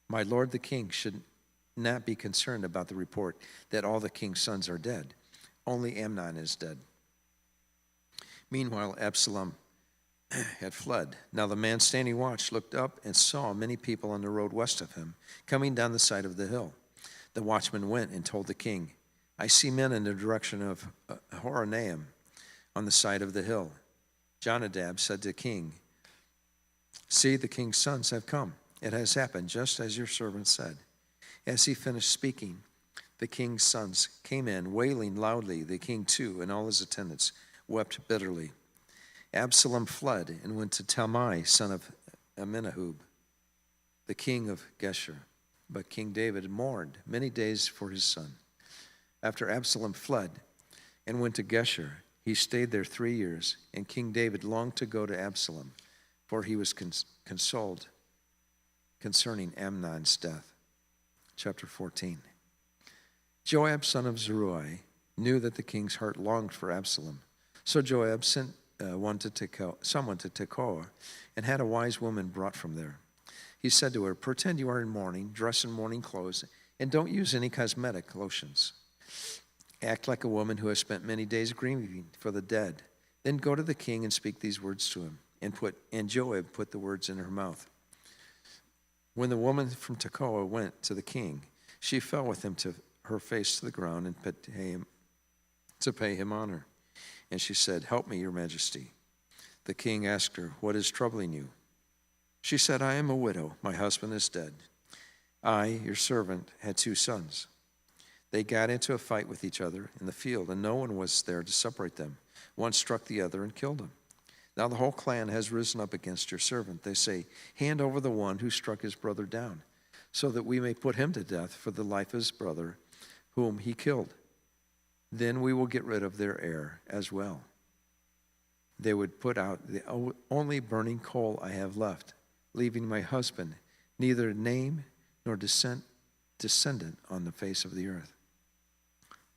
My lord the king should not be concerned about the report that all the king's sons are dead. Only Amnon is dead." Meanwhile, Absalom had fled. Now the man standing watch looked up and saw many people on the road west of him, coming down the side of the hill. The watchman went and told the king, I see men in the direction of Horonaim on the side of the hill. Jonadab said to the king, see, the king's sons have come. It has happened just as your servant said. As he finished speaking, the king's sons came in, wailing loudly. The king, too, and all his attendants wept bitterly. Absalom fled and went to Talmai, son of Amminahub, the king of Geshur. But King David mourned many days for his son. After Absalom fled and went to Geshur, he stayed there 3 years, and King David longed to go to Absalom, for he was consoled concerning Amnon's death. Chapter 14. Joab, son of Zeruiah, knew that the king's heart longed for Absalom. So Joab sent someone to Tekoa and had a wise woman brought from there. He said to her, pretend you are in mourning, dress in mourning clothes, and don't use any cosmetic lotions. Act like a woman who has spent many days grieving for the dead. Then go to the king and speak these words to him. And Joab put the words in her mouth. When the woman from Tekoa went to the king, she fell with him to her face to the ground and to pay him honor. And she said, help me, your majesty. The king asked her, what is troubling you? She said, I am a widow. My husband is dead. I, your servant, had 2 sons. They got into a fight with each other in the field, and no one was there to separate them. One struck the other and killed him. Now the whole clan has risen up against your servant. They say, hand over the one who struck his brother down, so that we may put him to death for the life of his brother, whom he killed. Then we will get rid of their heir as well. They would put out the only burning coal I have left, leaving my husband neither name nor descendant on the face of the earth.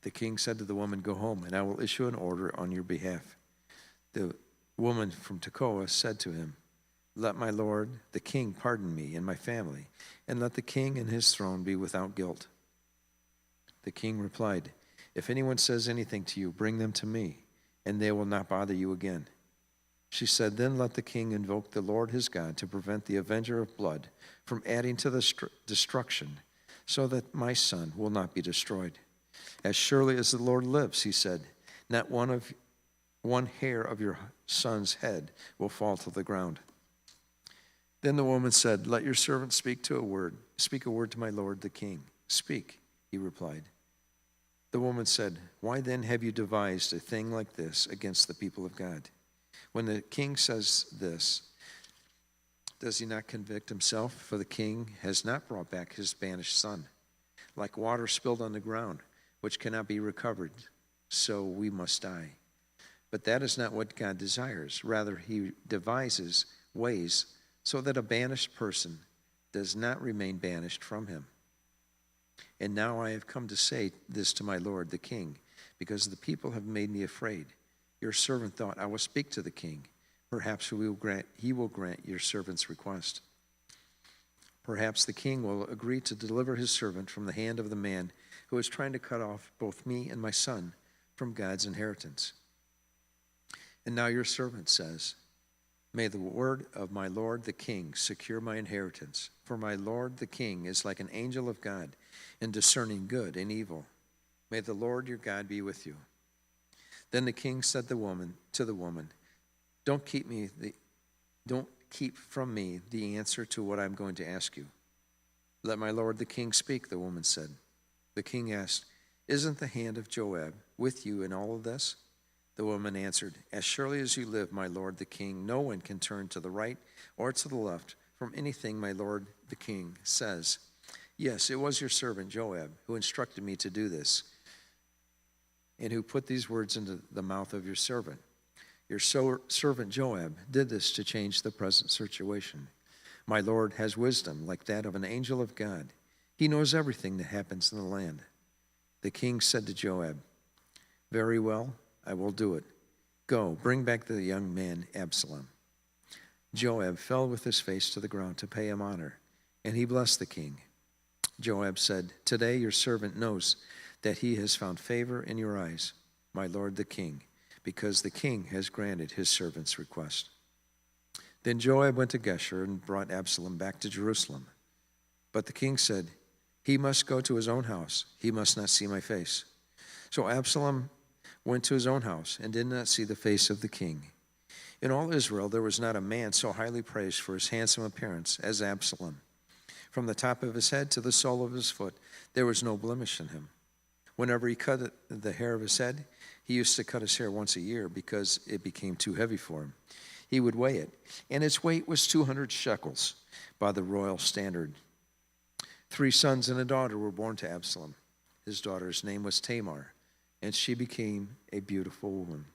The king said to the woman, go home, and I will issue an order on your behalf. The woman from Tekoa said to him, let my lord, the king, pardon me and my family, and let the king and his throne be without guilt. The king replied, if anyone says anything to you, bring them to me, and they will not bother you again. She said, then let the king invoke the Lord his God to prevent the avenger of blood from adding to the destruction, so that my son will not be destroyed. As surely as the Lord lives, he said, not one hair of your son's head will fall to the ground. Then the woman said, let your servant speak a word to my lord the king. Speak, he replied. The woman said, why then have you devised a thing like this against the people of God? When the king says this, does he not convict himself? For the king has not brought back his banished son. Like water spilled on the ground, which cannot be recovered, so we must die. But that is not what God desires. Rather, he devises ways so that a banished person does not remain banished from him. And now I have come to say this to my lord the king, because the people have made me afraid. Your servant thought, I will speak to the king. Perhaps he will grant your servant's request. Perhaps the king will agree to deliver his servant from the hand of the man who is trying to cut off both me and my son from God's inheritance. And now your servant says, may the word of my lord the king secure my inheritance. For my lord the king is like an angel of God in discerning good and evil. May the Lord your God be with you. Then the king said to the woman, don't keep from me the answer to what I'm going to ask you. Let my lord the king speak, the woman said. The king asked, isn't the hand of Joab with you in all of this? The woman answered, as surely as you live, my lord the king, no one can turn to the right or to the left from anything my lord the king says. Yes, it was your servant Joab who instructed me to do this, and who put these words into the mouth of your servant. Your servant Joab did this to change the present situation. My lord has wisdom like that of an angel of God. He knows everything that happens in the land. The king said to Joab, very well, I will do it. Go, bring back the young man Absalom. Joab fell with his face to the ground to pay him honor, and he blessed the king. Joab said, today your servant knows that he has found favor in your eyes, my lord the king, because the king has granted his servant's request. Then Joab went to Geshur and brought Absalom back to Jerusalem. But the king said, "He must go to his own house. He must not see my face." So Absalom went to his own house and did not see the face of the king. In all Israel there was not a man so highly praised for his handsome appearance as Absalom. From the top of his head to the sole of his foot, there was no blemish in him. Whenever he cut the hair of his head, he used to cut his hair once a year because it became too heavy for him. He would weigh it, and its weight was 200 shekels by the royal standard. 3 sons and a daughter were born to Absalom. His daughter's name was Tamar, and she became a beautiful woman.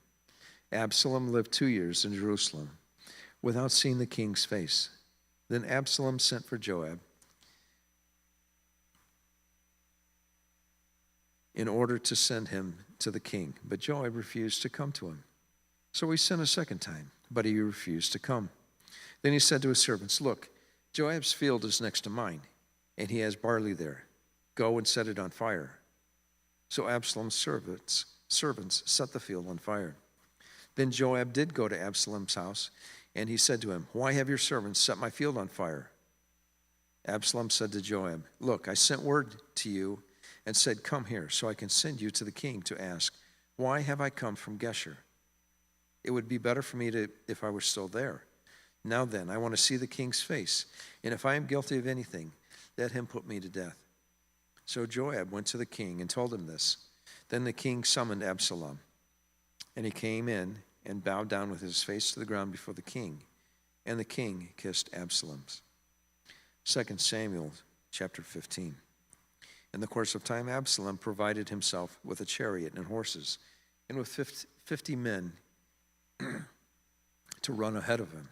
Absalom lived 2 years in Jerusalem without seeing the king's face. Then Absalom sent for Joab in order to send him to the king, but Joab refused to come to him. So he sent a second time, but he refused to come. Then he said to his servants, "Look, Joab's field is next to mine, and he has barley there. Go and set it on fire." So Absalom's servants set the field on fire. Then Joab did go to Absalom's house, and he said to him, "Why have your servants set my field on fire?" Absalom said to Joab, "Look, I sent word to you and said, 'Come here, so I can send you to the king to ask, why have I come from Geshur? It would be better for me if I were still there. Now then, I want to see the king's face, and if I am guilty of anything, let him put me to death.'" So Joab went to the king and told him this. Then the king summoned Absalom, and he came in and bowed down with his face to the ground before the king, and the king kissed Absalom's. 2 Samuel chapter 15. In the course of time, Absalom provided himself with a chariot and horses, and with 50 men to run ahead of him.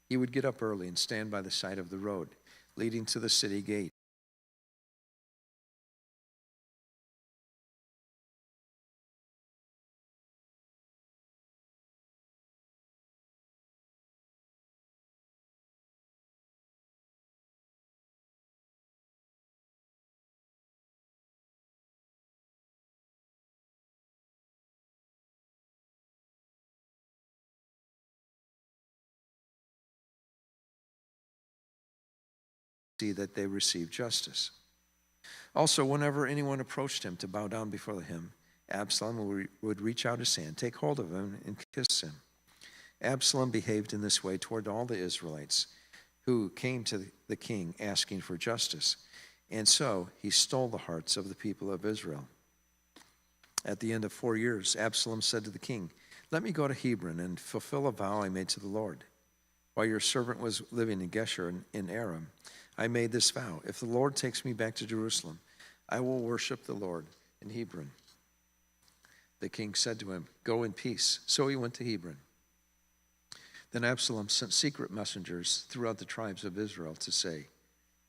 He would get up early and stand by the side of the road leading to the city gate. See that they receive justice. Also, whenever anyone approached him to bow down before him, Absalom would reach out his hand, take hold of him, and kiss him. Absalom behaved in this way toward all the Israelites who came to the king asking for justice, and so he stole the hearts of the people of Israel. At the end of 4 years, Absalom said to the king, "Let me go to Hebron and fulfill a vow I made to the Lord. While your servant was living in Geshur in Aram, I made this vow: if the Lord takes me back to Jerusalem, I will worship the Lord in Hebron." The king said to him, "Go in peace." So he went to Hebron. Then Absalom sent secret messengers throughout the tribes of Israel to say,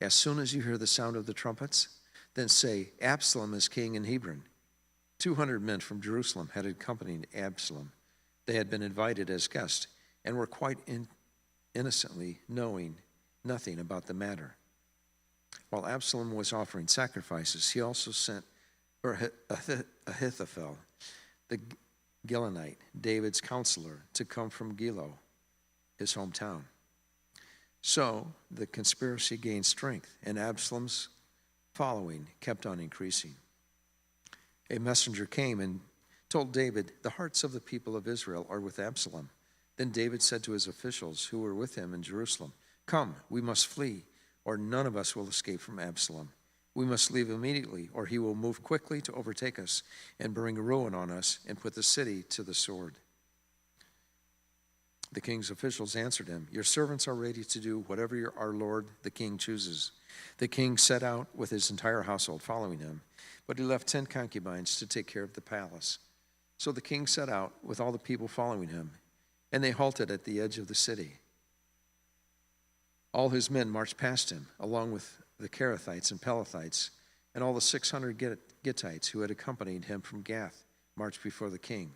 "As soon as you hear the sound of the trumpets, then say, 'Absalom is king in Hebron.'" 200 men from Jerusalem had accompanied Absalom. They had been invited as guests and were quite innocently knowing nothing about the matter. While Absalom was offering sacrifices, he also sent for Ahithophel, the Gilonite, David's counselor, to come from Gilo, his hometown. So the conspiracy gained strength, and Absalom's following kept on increasing. A messenger came and told David, "The hearts of the people of Israel are with Absalom." Then David said to his officials who were with him in Jerusalem, "Come, we must flee, or none of us will escape from Absalom. We must leave immediately, or he will move quickly to overtake us and bring ruin on us and put the city to the sword." The king's officials answered him, "Your servants are ready to do whatever our lord the king chooses." The king set out with his entire household following him, but he left 10 concubines to take care of the palace. So the king set out with all the people following him, and they halted at the edge of the city. All his men marched past him, along with the Kerethites and Pelethites, and all the 600 Gittites who had accompanied him from Gath marched before the king.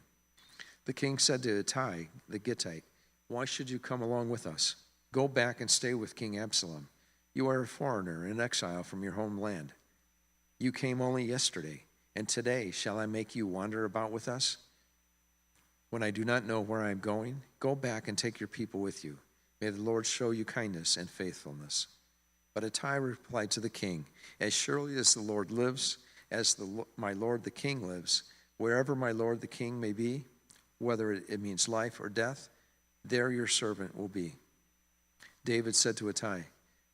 The king said to Ittai the Gittite, "Why should you come along with us? Go back and stay with King Absalom. You are a foreigner in exile from your homeland. You came only yesterday, and today shall I make you wander about with us? When I do not know where I am going, go back and take your people with you. May the Lord show you kindness and faithfulness." But Ittai replied to the king, "As surely as the Lord lives, as my lord the king lives, wherever my lord the king may be, whether it means life or death, there your servant will be." David said to Ittai,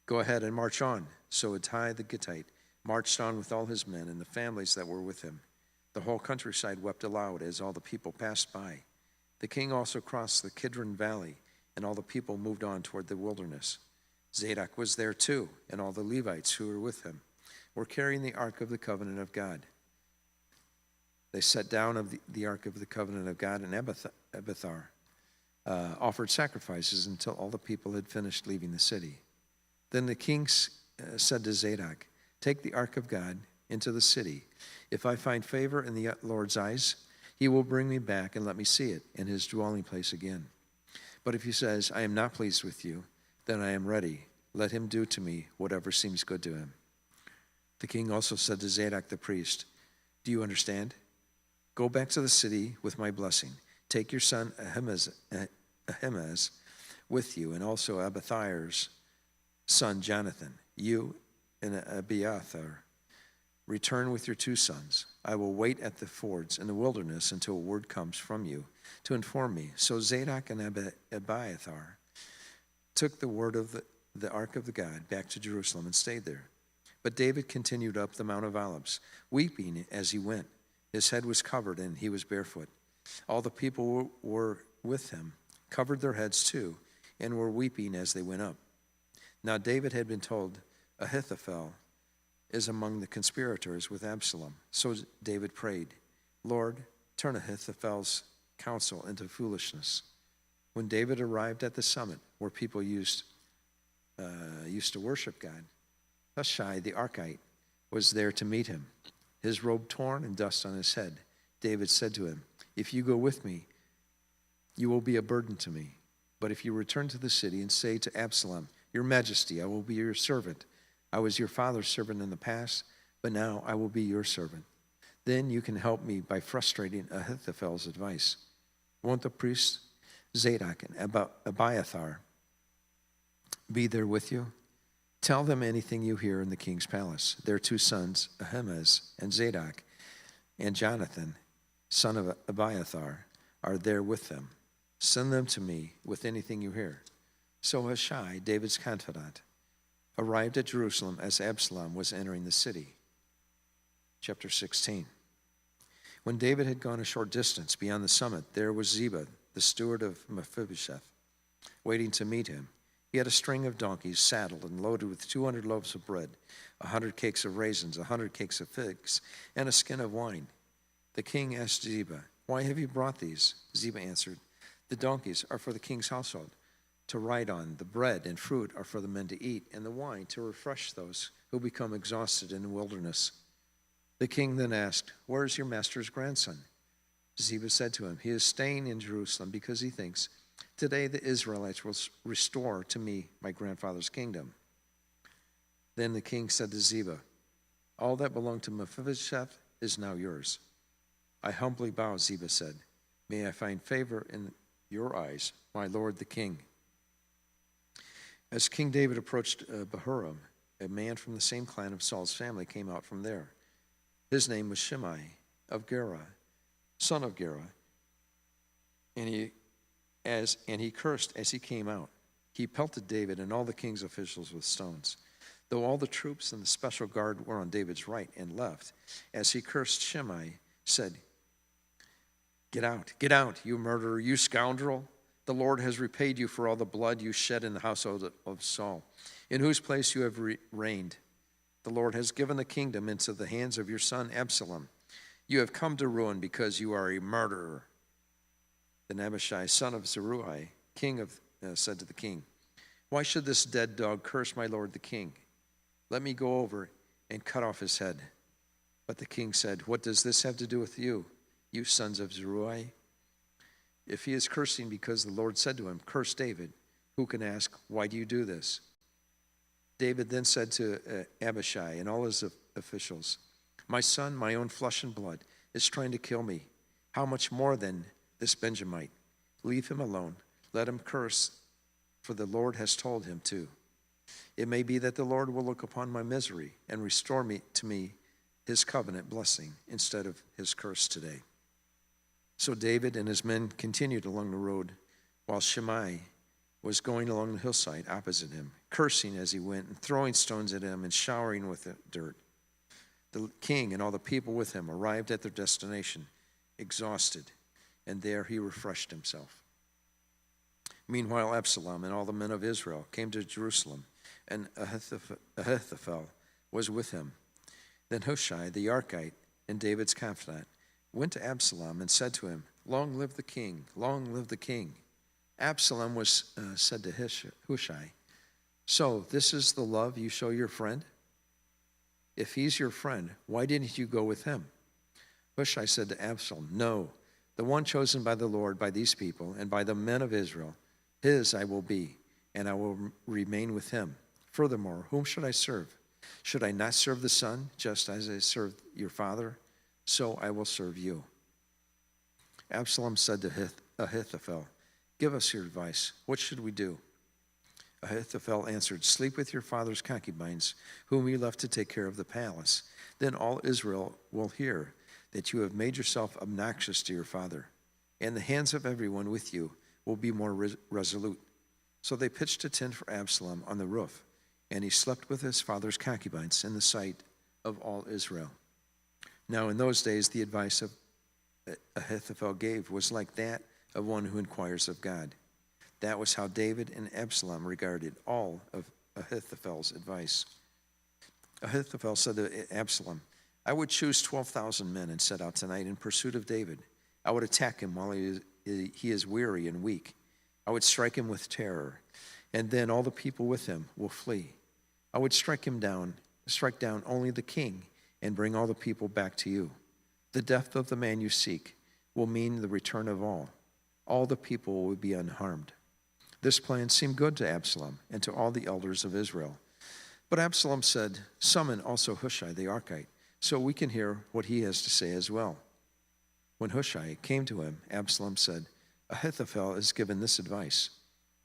"Go ahead and march on." So Ittai the Gittite marched on with all his men and the families that were with him. The whole countryside wept aloud as all the people passed by. The king also crossed the Kidron Valley, and all the people moved on toward the wilderness. Zadok was there too, and all the Levites who were with him were carrying the Ark of the Covenant of God. They set down of the Ark of the Covenant of God, and Abiathar offered sacrifices until all the people had finished leaving the city. Then the king said to Zadok, "Take the Ark of God into the city. If I find favor in the Lord's eyes, he will bring me back and let me see it in his dwelling place again. But if he says, 'I am not pleased with you,' then I am ready. Let him do to me whatever seems good to him." The king also said to Zadok the priest, "Do you understand? Go back to the city with my blessing. Take your son Ahimaaz with you, and also Abiathar's son Jonathan. You and Abiathar return with your 2 sons. I will wait at the fords in the wilderness until word comes from you to inform me." So Zadok and Abiathar took the word of the Ark of the God back to Jerusalem and stayed there. But David continued up the Mount of Olives, weeping as he went. His head was covered and he was barefoot. All the people were with him, covered their heads too, and were weeping as they went up. Now David had been told, "Ahithophel is among the conspirators with Absalom." So David prayed, "Lord, turn Ahithophel's counsel into foolishness." When David arrived at the summit where people used to worship God, Hushai the Archite was there to meet him, his robe torn and dust on his head. David said to him, "If you go with me, you will be a burden to me. But if you return to the city and say to Absalom, 'Your Majesty, I will be your servant. I was your father's servant in the past, but now I will be your servant,' then you can help me by frustrating Ahithophel's advice. Won't the priests Zadok and Abiathar be there with you? Tell them anything you hear in the king's palace. Their 2 sons, Ahimaaz and Zadok, and Jonathan, son of Abiathar, are there with them. Send them to me with anything you hear." So Hushai, David's confidant, arrived at Jerusalem as Absalom was entering the city. Chapter 16. When David had gone a short distance beyond the summit, there was Ziba, the steward of Mephibosheth, waiting to meet him. He had a string of donkeys saddled and loaded with 200 loaves of bread, 100 cakes of raisins, 100 cakes of figs, and a skin of wine. The king asked Ziba, "Why have you brought these?" Ziba answered, "The donkeys are for the king's household to ride on, the bread and fruit are for the men to eat, and the wine to refresh those who become exhausted in the wilderness." The king then asked, "Where is your master's grandson?" Ziba said to him, "He is staying in Jerusalem because he thinks, 'Today the Israelites will restore to me my grandfather's kingdom.'" Then the king said to Ziba, "All that belonged to Mephibosheth is now yours." "I humbly bow," Ziba said. "May I find favor in your eyes, my lord the king." As King David approached Bahurim, a man from the same clan of Saul's family came out from there. His name was Shimei of Gera, son of Gera, and he cursed as he came out. He pelted David and all the king's officials with stones. Though all the troops and the special guard were on David's right and left, as he cursed, Shimei said, get out, you murderer, you scoundrel. The Lord has repaid you for all the blood you shed in the household of Saul, in whose place you have reigned. The Lord has given the kingdom into the hands of your son Absalom. You have come to ruin because you are a murderer." Then Abishai, son of Zeruiah, said to the king, "Why should this dead dog curse my lord the king? Let me go over and cut off his head." But the king said, "What does this have to do with you, you sons of Zeruiah? If he is cursing because the Lord said to him, 'Curse David,' who can ask, 'Why do you do this?'" David then said to Abishai and all his officials, "My son, my own flesh and blood, is trying to kill me. How much more than this Benjamite? Leave him alone. Let him curse for the Lord has told him to. It may be that the Lord will look upon my misery and restore to me his covenant blessing instead of his curse today." So David and his men continued along the road, while Shimei was going along the hillside opposite him, cursing as he went and throwing stones at him and showering with dirt. The king and all the people with him arrived at their destination, exhausted, and there he refreshed himself. Meanwhile, Absalom and all the men of Israel came to Jerusalem, and Ahithophel was with him. Then Hushai the Archite and David's confidant went to Absalom and said to him, "Long live the king, long live the king." Absalom said to Hushai, "So this is the love you show your friend? If he's your friend, why didn't you go with him?" Hushai said to Absalom, "No, the one chosen by the Lord, by these people, and by the men of Israel, his I will be, and I will remain with him. Furthermore, whom should I serve? Should I not serve the son, just as I served your father? So I will serve you." Absalom said to Ahithophel, "Give us your advice. What should we do?" Ahithophel answered, "Sleep with your father's concubines, whom you left to take care of the palace. Then all Israel will hear that you have made yourself obnoxious to your father, and the hands of everyone with you will be more resolute." So they pitched a tent for Absalom on the roof, and he slept with his father's concubines in the sight of all Israel. Now in those days the advice of Ahithophel gave was like that of one who inquires of God. That was how David and Absalom regarded all of Ahithophel's advice. Ahithophel said to Absalom, "I would choose 12,000 men and set out tonight in pursuit of David. I would attack him while he is weary and weak. I would strike him with terror, and then all the people with him will flee. I would strike down only the king, and bring all the people back to you. The death of the man you seek will mean the return of all. All the people will be unharmed." This plan seemed good to Absalom and to all the elders of Israel. But Absalom said, "Summon also Hushai the Archite, so we can hear what he has to say as well." When Hushai came to him, Absalom said, "Ahithophel has given this advice.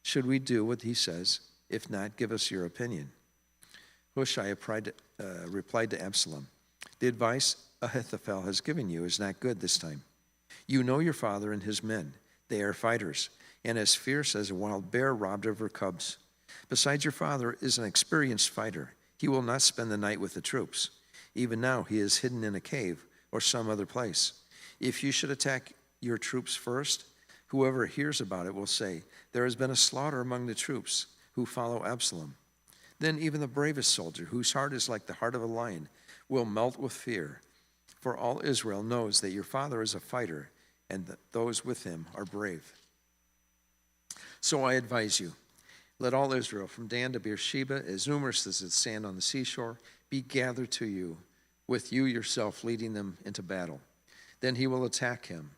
Should we do what he says? If not, give us your opinion." Hushai replied to Absalom, "The advice Ahithophel has given you is not good this time. You know your father and his men. They are fighters, and as fierce as a wild bear robbed of her cubs. Besides, your father is an experienced fighter. He will not spend the night with the troops. Even now he is hidden in a cave or some other place. If you should attack your troops first, whoever hears about it will say, 'There has been a slaughter among the troops who follow Absalom.' Then even the bravest soldier, whose heart is like the heart of a lion, will melt with fear. For all Israel knows that your father is a fighter, and that those with him are brave. So I advise you, let all Israel, from Dan to Beersheba, as numerous as the sand on the seashore, be gathered to you, with you yourself leading them into battle. Then he will attack him,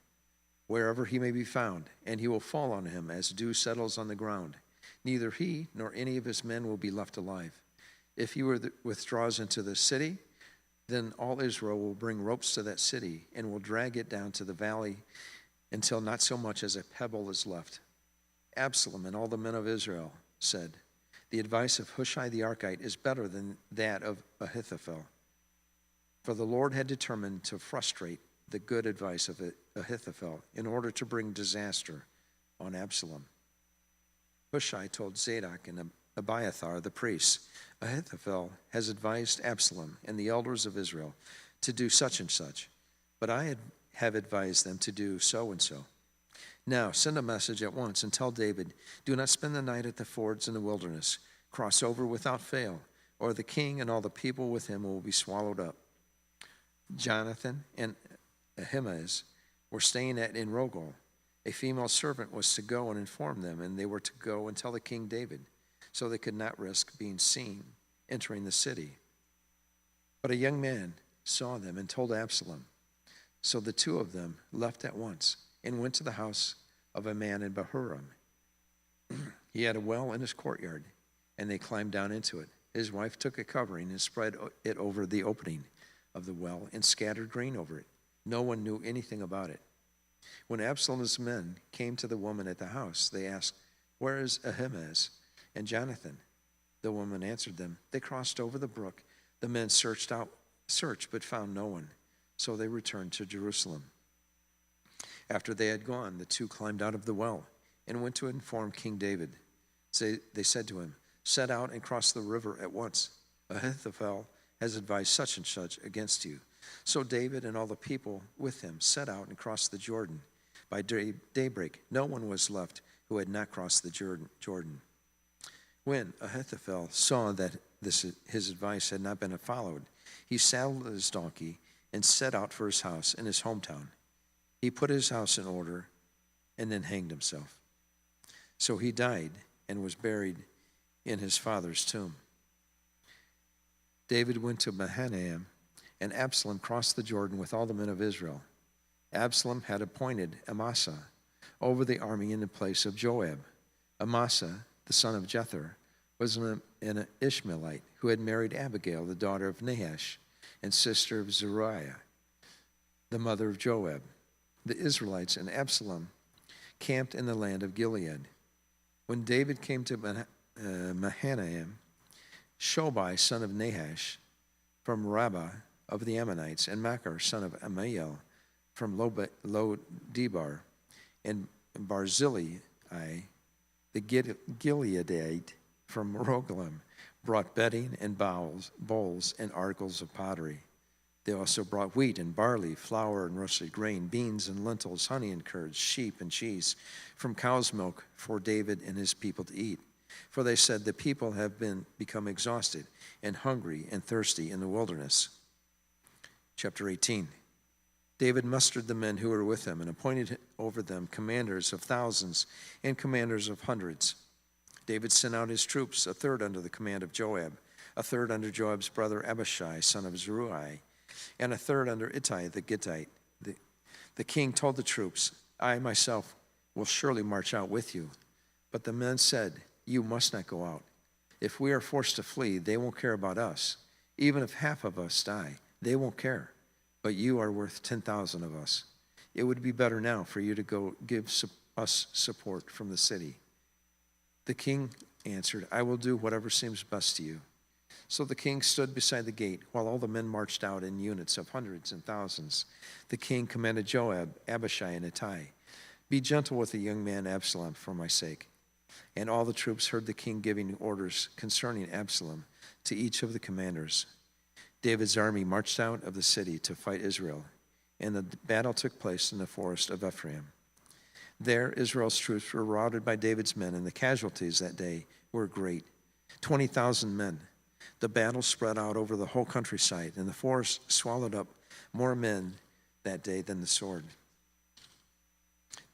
wherever he may be found, and he will fall on him as dew settles on the ground. Neither he nor any of his men will be left alive. If he withdraws into the city, then all Israel will bring ropes to that city and will drag it down to the valley until not so much as a pebble is left." Absalom and all the men of Israel said, "The advice of Hushai the Archite is better than that of Ahithophel." For the Lord had determined to frustrate the good advice of Ahithophel in order to bring disaster on Absalom. Hushai told Zadok and Abiathar the priests, "Ahithophel has advised Absalom and the elders of Israel to do such and such, but I have advised them to do so and so. Now send a message at once and tell David, 'Do not spend the night at the fords in the wilderness. Cross over without fail, or the king and all the people with him will be swallowed up.'" Jonathan and Ahimaaz were staying at Enrogel. A female servant was to go and inform them, and they were to go and tell the king David, so they could not risk being seen entering the city. But a young man saw them and told Absalom. So the two of them left at once and went to the house of a man in Bahurim. He had a well in his courtyard, and they climbed down into it. His wife took a covering and spread it over the opening of the well and scattered grain over it. No one knew anything about it. When Absalom's men came to the woman at the house, they asked, Where is Ahimaaz and Jonathan?" The woman answered them, "They crossed over the brook. The men searched but found no one. So they returned to Jerusalem." After they had gone, the two climbed out of the well and went to inform King David. They said to him, "Set out and cross the river at once. Ahithophel has advised such and such against you." So David and all the people with him set out and crossed the Jordan. By daybreak, no one was left who had not crossed the Jordan. When Ahithophel saw that his advice had not been followed, he saddled his donkey and set out for his house in his hometown. He put his house in order and then hanged himself. So he died and was buried in his father's tomb. David went to Mahanaim, and Absalom crossed the Jordan with all the men of Israel. Absalom had appointed Amasa over the army in the place of Joab. Amasa, the son of Jether, was an Ishmaelite who had married Abigail, the daughter of Nahash, and sister of Zeruiah, the mother of Joab. The Israelites and Absalom camped in the land of Gilead. When David came to Mahanaim, Shobai, son of Nahash, from Rabbah of the Ammonites, and Machir, son of Ammiel, from Lo-debar, and Barzillai, the Gileadite, from Rogelim, brought bedding and bowls and articles of pottery. They also brought wheat and barley, flour and roasted grain, beans and lentils, honey and curds, sheep and cheese, from cow's milk for David and his people to eat. For they said, "The people have become exhausted and hungry and thirsty in the wilderness." Chapter 18. David mustered the men who were with him and appointed over them commanders of thousands and commanders of hundreds. David sent out his troops, a third under the command of Joab, a third under Joab's brother Abishai, son of Zeruiah, and a third under Ittai the Gittite. The king told the troops, "I myself will surely march out with you." But the men said, "You must not go out. If we are forced to flee, they won't care about us. Even if half of us die, they won't care. But you are worth 10,000 of us. It would be better now for you to go give us support from the city." The king answered, "I will do whatever seems best to you." So the king stood beside the gate while all the men marched out in units of hundreds and thousands. The king commanded Joab, Abishai, and Ittai, "Be gentle with the young man Absalom for my sake." And all the troops heard the king giving orders concerning Absalom to each of the commanders. David's army marched out of the city to fight Israel, and the battle took place in the forest of Ephraim. There Israel's troops were routed by David's men, and the casualties that day were great, 20,000 men. The battle spread out over the whole countryside, and the forest swallowed up more men that day than the sword.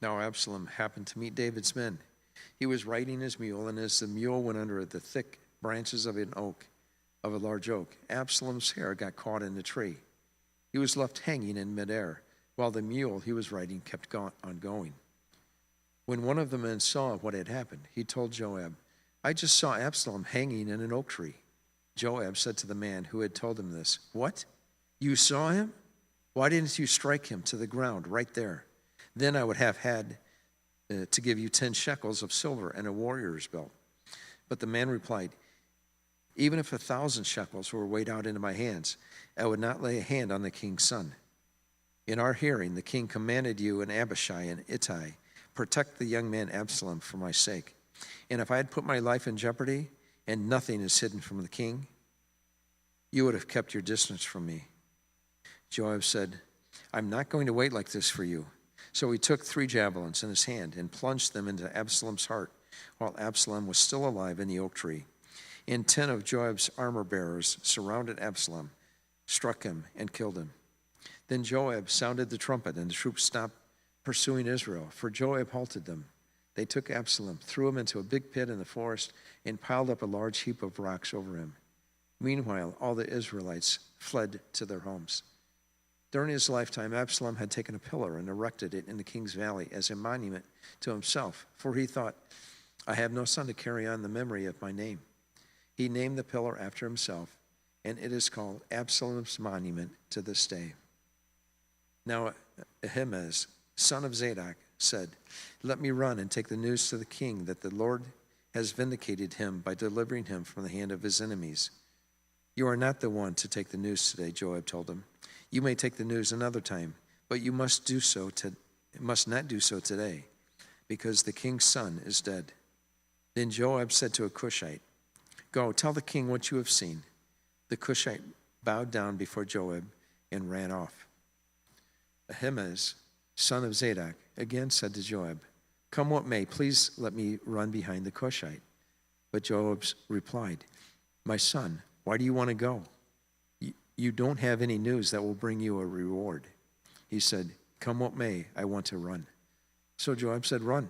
Now Absalom happened to meet David's men. He was riding his mule, and as the mule went under the thick branches of a large oak, Absalom's hair got caught in the tree. He was left hanging in midair, while the mule he was riding kept on going. When one of the men saw what had happened, he told Joab, "I just saw Absalom hanging in an oak tree." Joab said to the man who had told him this, "What? You saw him? Why didn't you strike him to the ground right there? Then I would have had to give you 10 shekels of silver and a warrior's belt." But the man replied, "Even if 1,000 shekels were weighed out into my hands, I would not lay a hand on the king's son. In our hearing, the king commanded you and Abishai and Ittai, protect the young man Absalom for my sake. And if I had put my life in jeopardy, and nothing is hidden from the king, you would have kept your distance from me." Joab said, "I'm not going to wait like this for you." So he took 3 javelins in his hand and plunged them into Absalom's heart while Absalom was still alive in the oak tree. And 10 of Joab's armor bearers surrounded Absalom, struck him, and killed him. Then Joab sounded the trumpet, and the troops stopped pursuing Israel, for Joab halted them. They took Absalom, threw him into a big pit in the forest, and piled up a large heap of rocks over him. Meanwhile, all the Israelites fled to their homes. During his lifetime, Absalom had taken a pillar and erected it in the king's valley as a monument to himself, for he thought, "I have no son to carry on the memory of my name." He named the pillar after himself, and it is called Absalom's monument to this day. Now Ahimaaz, son of Zadok, said, "Let me run and take the news to the king that the Lord has vindicated him by delivering him from the hand of his enemies." "You are not the one to take the news today," Joab told him. "You may take the news another time, but you must not do so today, because the king's son is dead." Then Joab said to a Cushite, "Go, tell the king what you have seen." The Cushite bowed down before Joab and ran off. Ahimaaz, son of Zadok, again said to Joab, "Come what may, please let me run behind the Cushite." But Joab replied, "My son, why do you want to go? You don't have any news that will bring you a reward." He said, "Come what may, I want to run." So Joab said, "Run."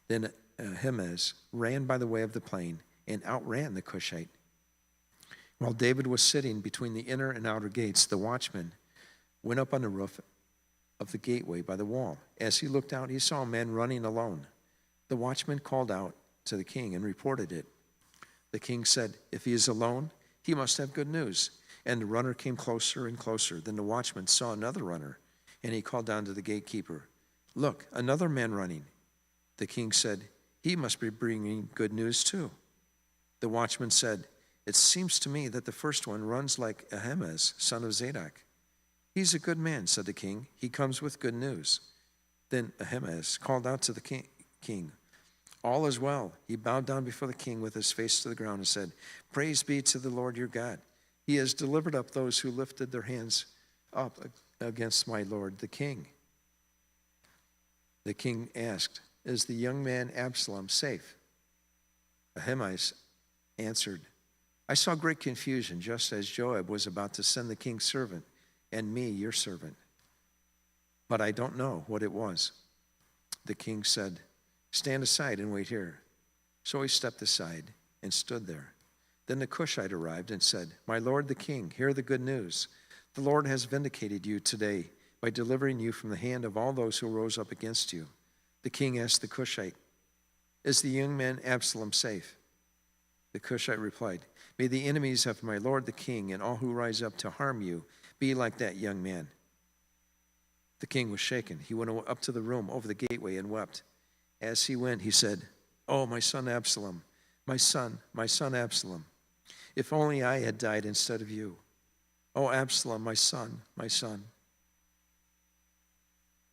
Then Ahimaaz ran by the way of the plain and outran the Cushite. While David was sitting between the inner and outer gates, the watchman went up on the roof of the gateway by the wall. As he looked out, he saw a man running alone. The watchman called out to the king and reported it. The king said, "If he is alone, he must have good news." And the runner came closer and closer. Then the watchman saw another runner, and he called down to the gatekeeper, "Look, another man running." The king said, "He must be bringing good news too." The watchman said, "It seems to me that the first one runs like Ahimaaz, son of Zadok." "He's a good man," said the king. "He comes with good news." Then Ahimaaz called out to the king, "All is well." He bowed down before the king with his face to the ground and said, "Praise be to the Lord your God. He has delivered up those who lifted their hands up against my lord, the king." The king asked, "Is the young man Absalom safe?" Ahimaaz answered, "I saw great confusion just as Joab was about to send the king's servant and me, your servant. But I don't know what it was." The king said, "Stand aside and wait here." So he stepped aside and stood there. Then the Cushite arrived and said, "My lord the king, hear the good news. The Lord has vindicated you today by delivering you from the hand of all those who rose up against you." The king asked the Cushite, "Is the young man Absalom safe?" The Cushite replied, "May the enemies of my lord the king and all who rise up to harm you be like that young man." The king was shaken. He went up to the room over the gateway and wept. As he went, he said, "Oh, my son Absalom, my son Absalom, if only I had died instead of you. Oh, Absalom, my son, my son."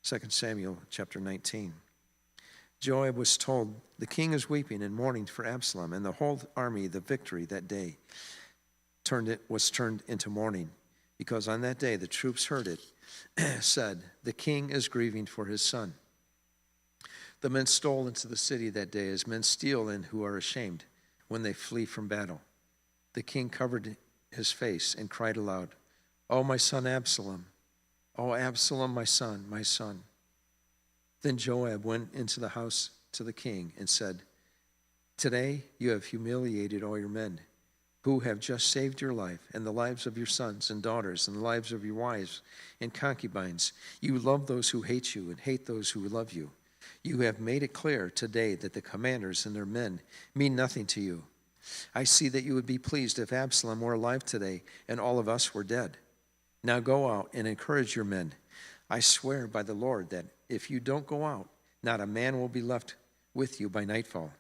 2 Samuel chapter 19. Joab was told, "The king is weeping and mourning for Absalom," and the whole army, the victory that day, was turned into mourning, because on that day the troops heard it, said, "The king is grieving for his son." The men stole into the city that day as men steal in who are ashamed when they flee from battle. The king covered his face and cried aloud, "Oh, my son Absalom! Oh, Absalom, my son, my son." Then Joab went into the house to the king and said, "Today you have humiliated all your men who have just saved your life and the lives of your sons and daughters and the lives of your wives and concubines. You love those who hate you and hate those who love you. You have made it clear today that the commanders and their men mean nothing to you. I see that you would be pleased if Absalom were alive today and all of us were dead. Now go out and encourage your men. I swear by the Lord that if you don't go out, not a man will be left with you by nightfall.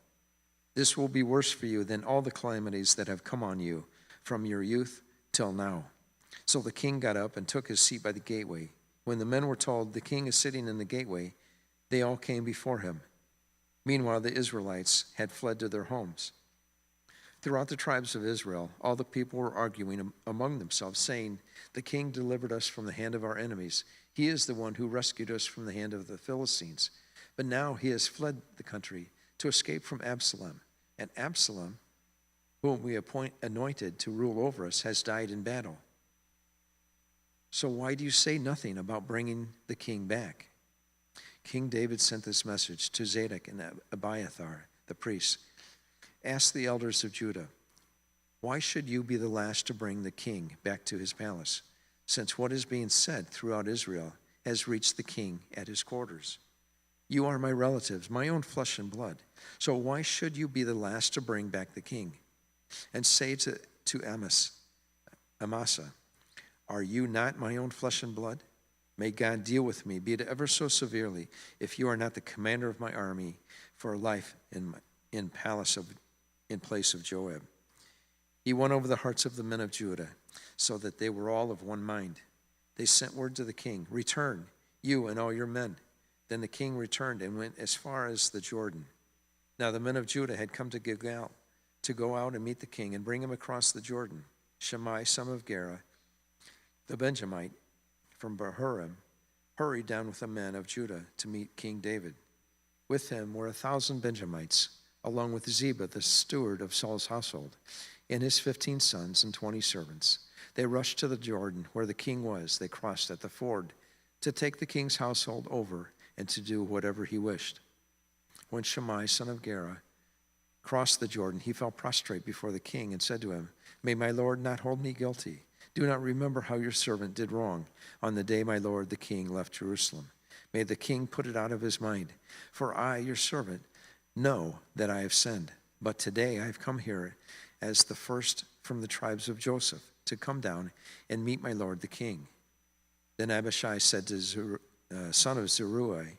This will be worse for you than all the calamities that have come on you from your youth till now." So the king got up and took his seat by the gateway. When the men were told, "The king is sitting in the gateway," they all came before him. Meanwhile, the Israelites had fled to their homes. Throughout the tribes of Israel, all the people were arguing among themselves, saying, "The king delivered us from the hand of our enemies. He is the one who rescued us from the hand of the Philistines. But now he has fled the country to escape from Absalom. And Absalom, whom we anointed to rule over us, has died in battle. So why do you say nothing about bringing the king back?" King David sent this message to Zadok and Abiathar, the priests. "Ask the elders of Judah, why should you be the last to bring the king back to his palace, since what is being said throughout Israel has reached the king at his quarters? You are my relatives, my own flesh and blood. So why should you be the last to bring back the king? And say to Amasa, are you not my own flesh and blood? May God deal with me, be it ever so severely, if you are not the commander of my army for life in place of Joab. He won over the hearts of the men of Judah, so that they were all of one mind. They sent word to the king, "Return, you and all your men." Then the king returned and went as far as the Jordan. Now the men of Judah had come to Gilgal to go out and meet the king and bring him across the Jordan. Shimei, son of Gera, the Benjamite from Bahurim, hurried down with the men of Judah to meet King David. With him were 1,000 Benjamites, along with Ziba, the steward of Saul's household, and his 15 sons and 20 servants. They rushed to the Jordan where the king was. They crossed at the ford to take the king's household over and to do whatever he wished. When Shimei, son of Gera, crossed the Jordan, he fell prostrate before the king and said to him, "May my lord not hold me guilty. Do not remember how your servant did wrong on the day my lord the king left Jerusalem. May the king put it out of his mind. For I, your servant, know that I have sinned. But today I have come here as the first from the tribes of Joseph to come down and meet my lord the king." Then Abishai said to son of Zeruiah,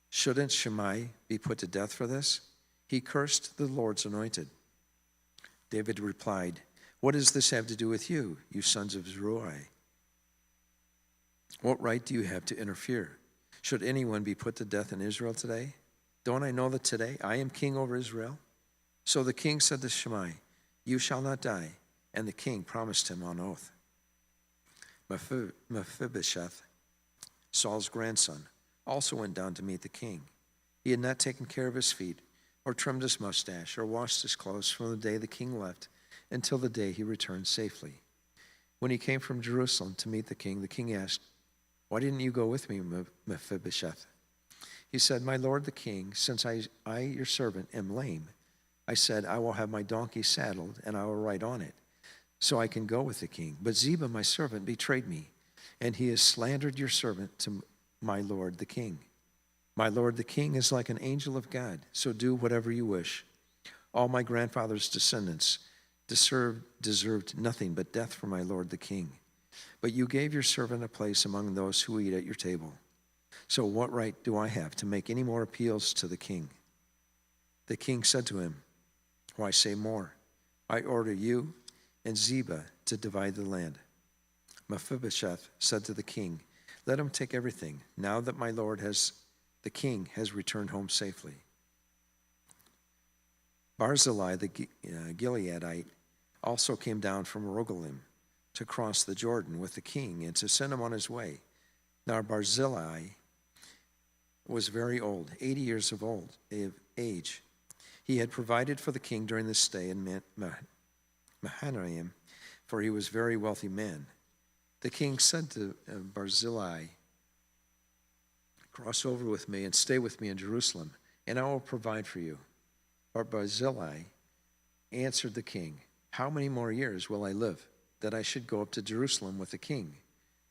"Shouldn't Shimei be put to death for this? He cursed the Lord's anointed." David replied, "What does this have to do with you, you sons of Zeruiah? What right do you have to interfere? Should anyone be put to death in Israel today? Don't I know that today I am king over Israel?" So the king said to Shimei, "You shall not die." And the king promised him on oath. Mephibosheth, Saul's grandson, also went down to meet the king. He had not taken care of his feet, or trimmed his mustache, or washed his clothes from the day the king left until the day he returned safely. When he came from Jerusalem to meet the king asked, "Why didn't you go with me, Mephibosheth?" He said, "My lord the king, since I your servant, am lame, I said, I will have my donkey saddled, and I will ride on it, so I can go with the king. But Ziba, my servant, betrayed me, and he has slandered your servant to my lord the king. My lord the king is like an angel of God, so do whatever you wish. All my grandfather's descendants deserved nothing but death for my lord the king. But you gave your servant a place among those who eat at your table. So what right do I have to make any more appeals to the king?" The king said to him, "Why say more? I order you and Ziba to divide the land." Mephibosheth said to the king, "Let him take everything, now that my lord the king has returned home safely." Barzillai the Gileadite also came down from Rogelim to cross the Jordan with the king and to send him on his way. Now Barzillai was very old, 80 years of age. He had provided for the king during the stay in Mahanaim, for he was a very wealthy man. The king said to Barzillai, "Cross over with me and stay with me in Jerusalem, and I will provide for you." But Barzillai answered the king, "How many more years will I live, that I should go up to Jerusalem with the king?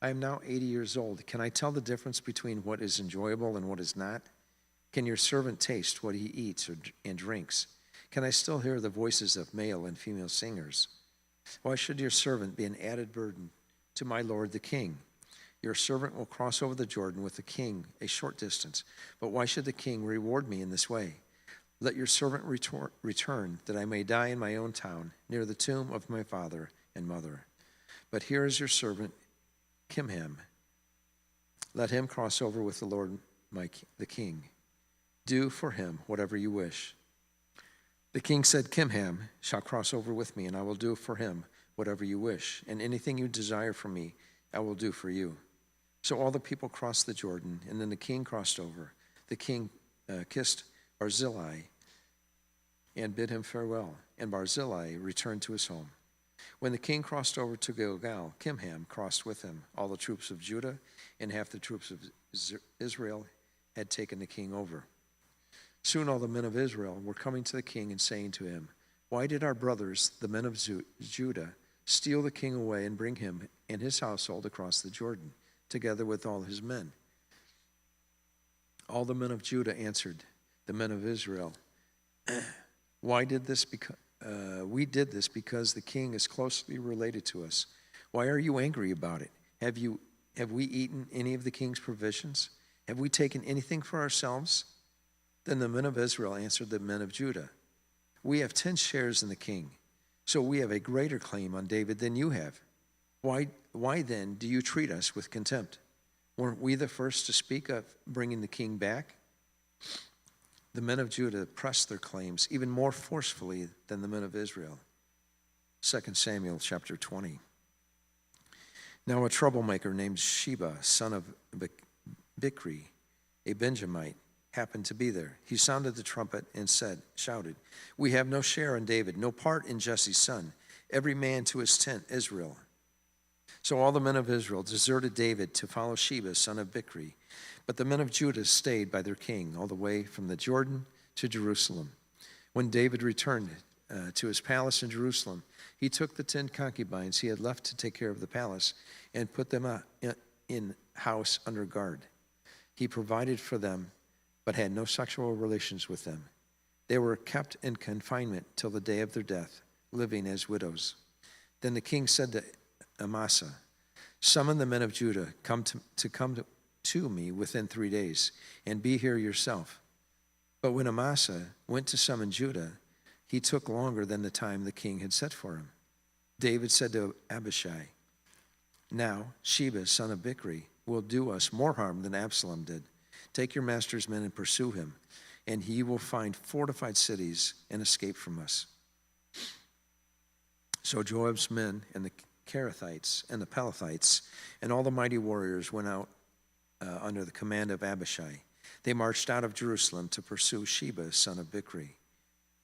I am now 80 years old. Can I tell the difference between what is enjoyable and what is not? Can your servant taste what he eats and drinks? Can I still hear the voices of male and female singers? Why should your servant be an added burden to my lord the king? Your servant will cross over the Jordan with the king a short distance, but why should the king reward me in this way? Let your servant return, that I may die in my own town, near the tomb of my father and mother. But here is your servant Kimham. Let him cross over with the Lord the king. Do for him whatever you wish." The king said, "Kimham shall cross over with me, and I will do for him whatever you wish, and anything you desire from me, I will do for you." So all the people crossed the Jordan, and then the king crossed over. The king kissed Barzillai and bid him farewell, and Barzillai returned to his home. When the king crossed over to Gilgal, Kimham crossed with him. All the troops of Judah and half the troops of Israel had taken the king over. Soon all the men of Israel were coming to the king and saying to him, "Why did our brothers, the men of Judah, steal the king away and bring him and his household across the Jordan, together with all his men?" All the men of Judah answered the men of Israel, "We did this because the king is closely related to us. Why are you angry about it? Have Have we eaten any of the king's provisions? Have we taken anything for ourselves?" Then the men of Israel answered the men of Judah, "We have 10 shares in the king, so we have a greater claim on David than you have. Why then do you treat us with contempt? Weren't we the first to speak of bringing the king back?" The men of Judah pressed their claims even more forcefully than the men of Israel. 2 Samuel chapter 20. Now a troublemaker named Sheba, son of Bichri, a Benjamite, happened to be there. He sounded the trumpet and shouted, "We have no share in David, no part in Jesse's son, every man to his tent, Israel." So all the men of Israel deserted David to follow Sheba, son of Bichri. But the men of Judah stayed by their king all the way from the Jordan to Jerusalem. When David returned to his palace in Jerusalem, he took the 10 concubines he had left to take care of the palace and put them in house under guard. He provided for them, but had no sexual relations with them. They were kept in confinement till the day of their death, living as widows. Then the king said to Amasa, "Summon the men of Judah come to me within 3 days, and be here yourself." But when Amasa went to summon Judah, he took longer than the time the king had set for him. David said to Abishai, "Now Sheba, son of Bichri, will do us more harm than Absalom did. Take your master's men and pursue him, and he will find fortified cities and escape from us." So Joab's men and the Kerethites and the Pelethites and all the mighty warriors went out under the command of Abishai. They marched out of Jerusalem to pursue Sheba, son of Bichri.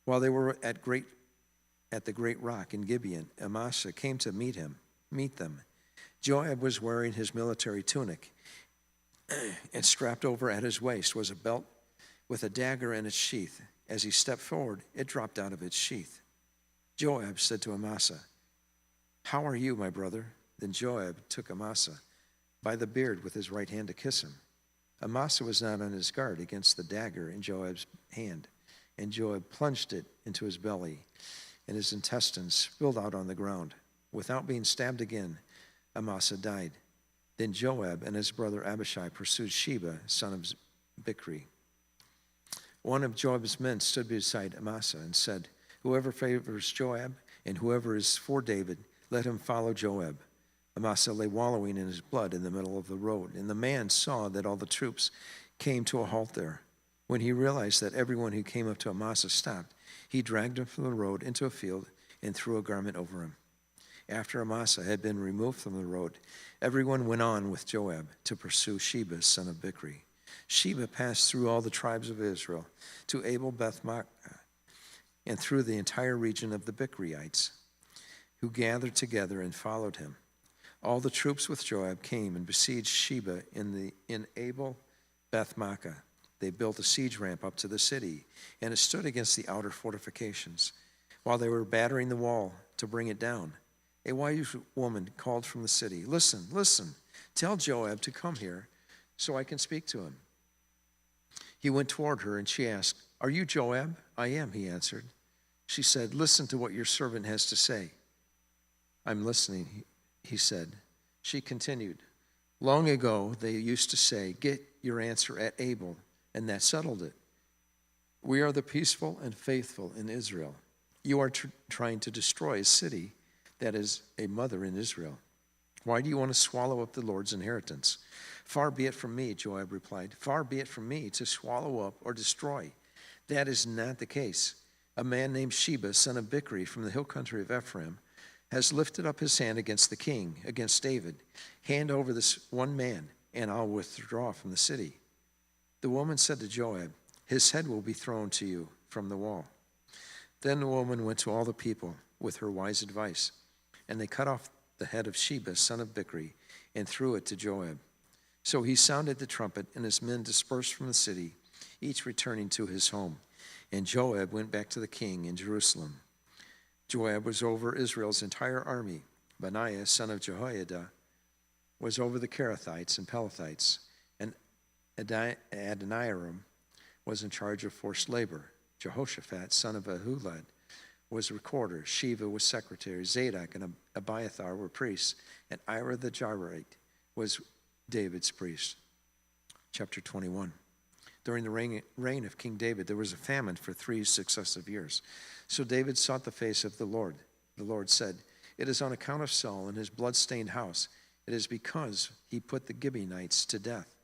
While they were at the great rock in Gibeon, Amasa came to meet them. Joab was wearing his military tunic, and strapped over at his waist was a belt with a dagger in its sheath. As he stepped forward, it dropped out of its sheath. Joab said to Amasa, "How are you, my brother?" Then Joab took Amasa by the beard with his right hand to kiss him. Amasa was not on his guard against the dagger in Joab's hand, and Joab plunged it into his belly, and his intestines spilled out on the ground. Without being stabbed again, Amasa died. Then Joab and his brother Abishai pursued Sheba, son of Bichri. One of Joab's men stood beside Amasa and said, "Whoever favors Joab and whoever is for David, let him follow Joab." Amasa lay wallowing in his blood in the middle of the road, and the man saw that all the troops came to a halt there. When he realized that everyone who came up to Amasa stopped, he dragged him from the road into a field and threw a garment over him. After Amasa had been removed from the road, everyone went on with Joab to pursue Sheba, son of Bichri. Sheba passed through all the tribes of Israel to Abel Beth-maachah and through the entire region of the Bichriites, who gathered together and followed him. All the troops with Joab came and besieged Sheba in Abel Beth-maachah. They built a siege ramp up to the city, and it stood against the outer fortifications. While they were battering the wall to bring it down, a wise woman called from the city, "Listen, listen, tell Joab to come here so I can speak to him." He went toward her, and she asked, "Are you Joab?" "I am," he answered. She said, "Listen to what your servant has to say." "I'm listening," he said. She continued, "Long ago they used to say, 'Get your answer at Abel,' and that settled it. We are the peaceful and faithful in Israel. You are trying to destroy a city that is a mother in Israel. Why do you want to swallow up the Lord's inheritance?" "Far be it from me," Joab replied. "Far be it from me to swallow up or destroy. That is not the case. A man named Sheba, son of Bichri, from the hill country of Ephraim, has lifted up his hand against the king, against David. Hand over this one man, and I'll withdraw from the city." The woman said to Joab, "His head will be thrown to you from the wall." Then the woman went to all the people with her wise advice, and they cut off the head of Sheba, son of Bichri, and threw it to Joab. So he sounded the trumpet, and his men dispersed from the city, each returning to his home. And Joab went back to the king in Jerusalem. Joab was over Israel's entire army. Benaiah, son of Jehoiada, was over the Kerethites and Pelethites, and Adoniram was in charge of forced labor. Jehoshaphat, son of Ahulad, was recorder. Sheva was secretary. Zadok and Abiathar were priests, and Ira the Jairite was David's priests. Chapter 21. During the reign of King David, there was a famine for 3 successive years. So David sought the face of the Lord. The Lord said, "It is on account of Saul and his blood-stained house. It is because he put the Gibeonites to death."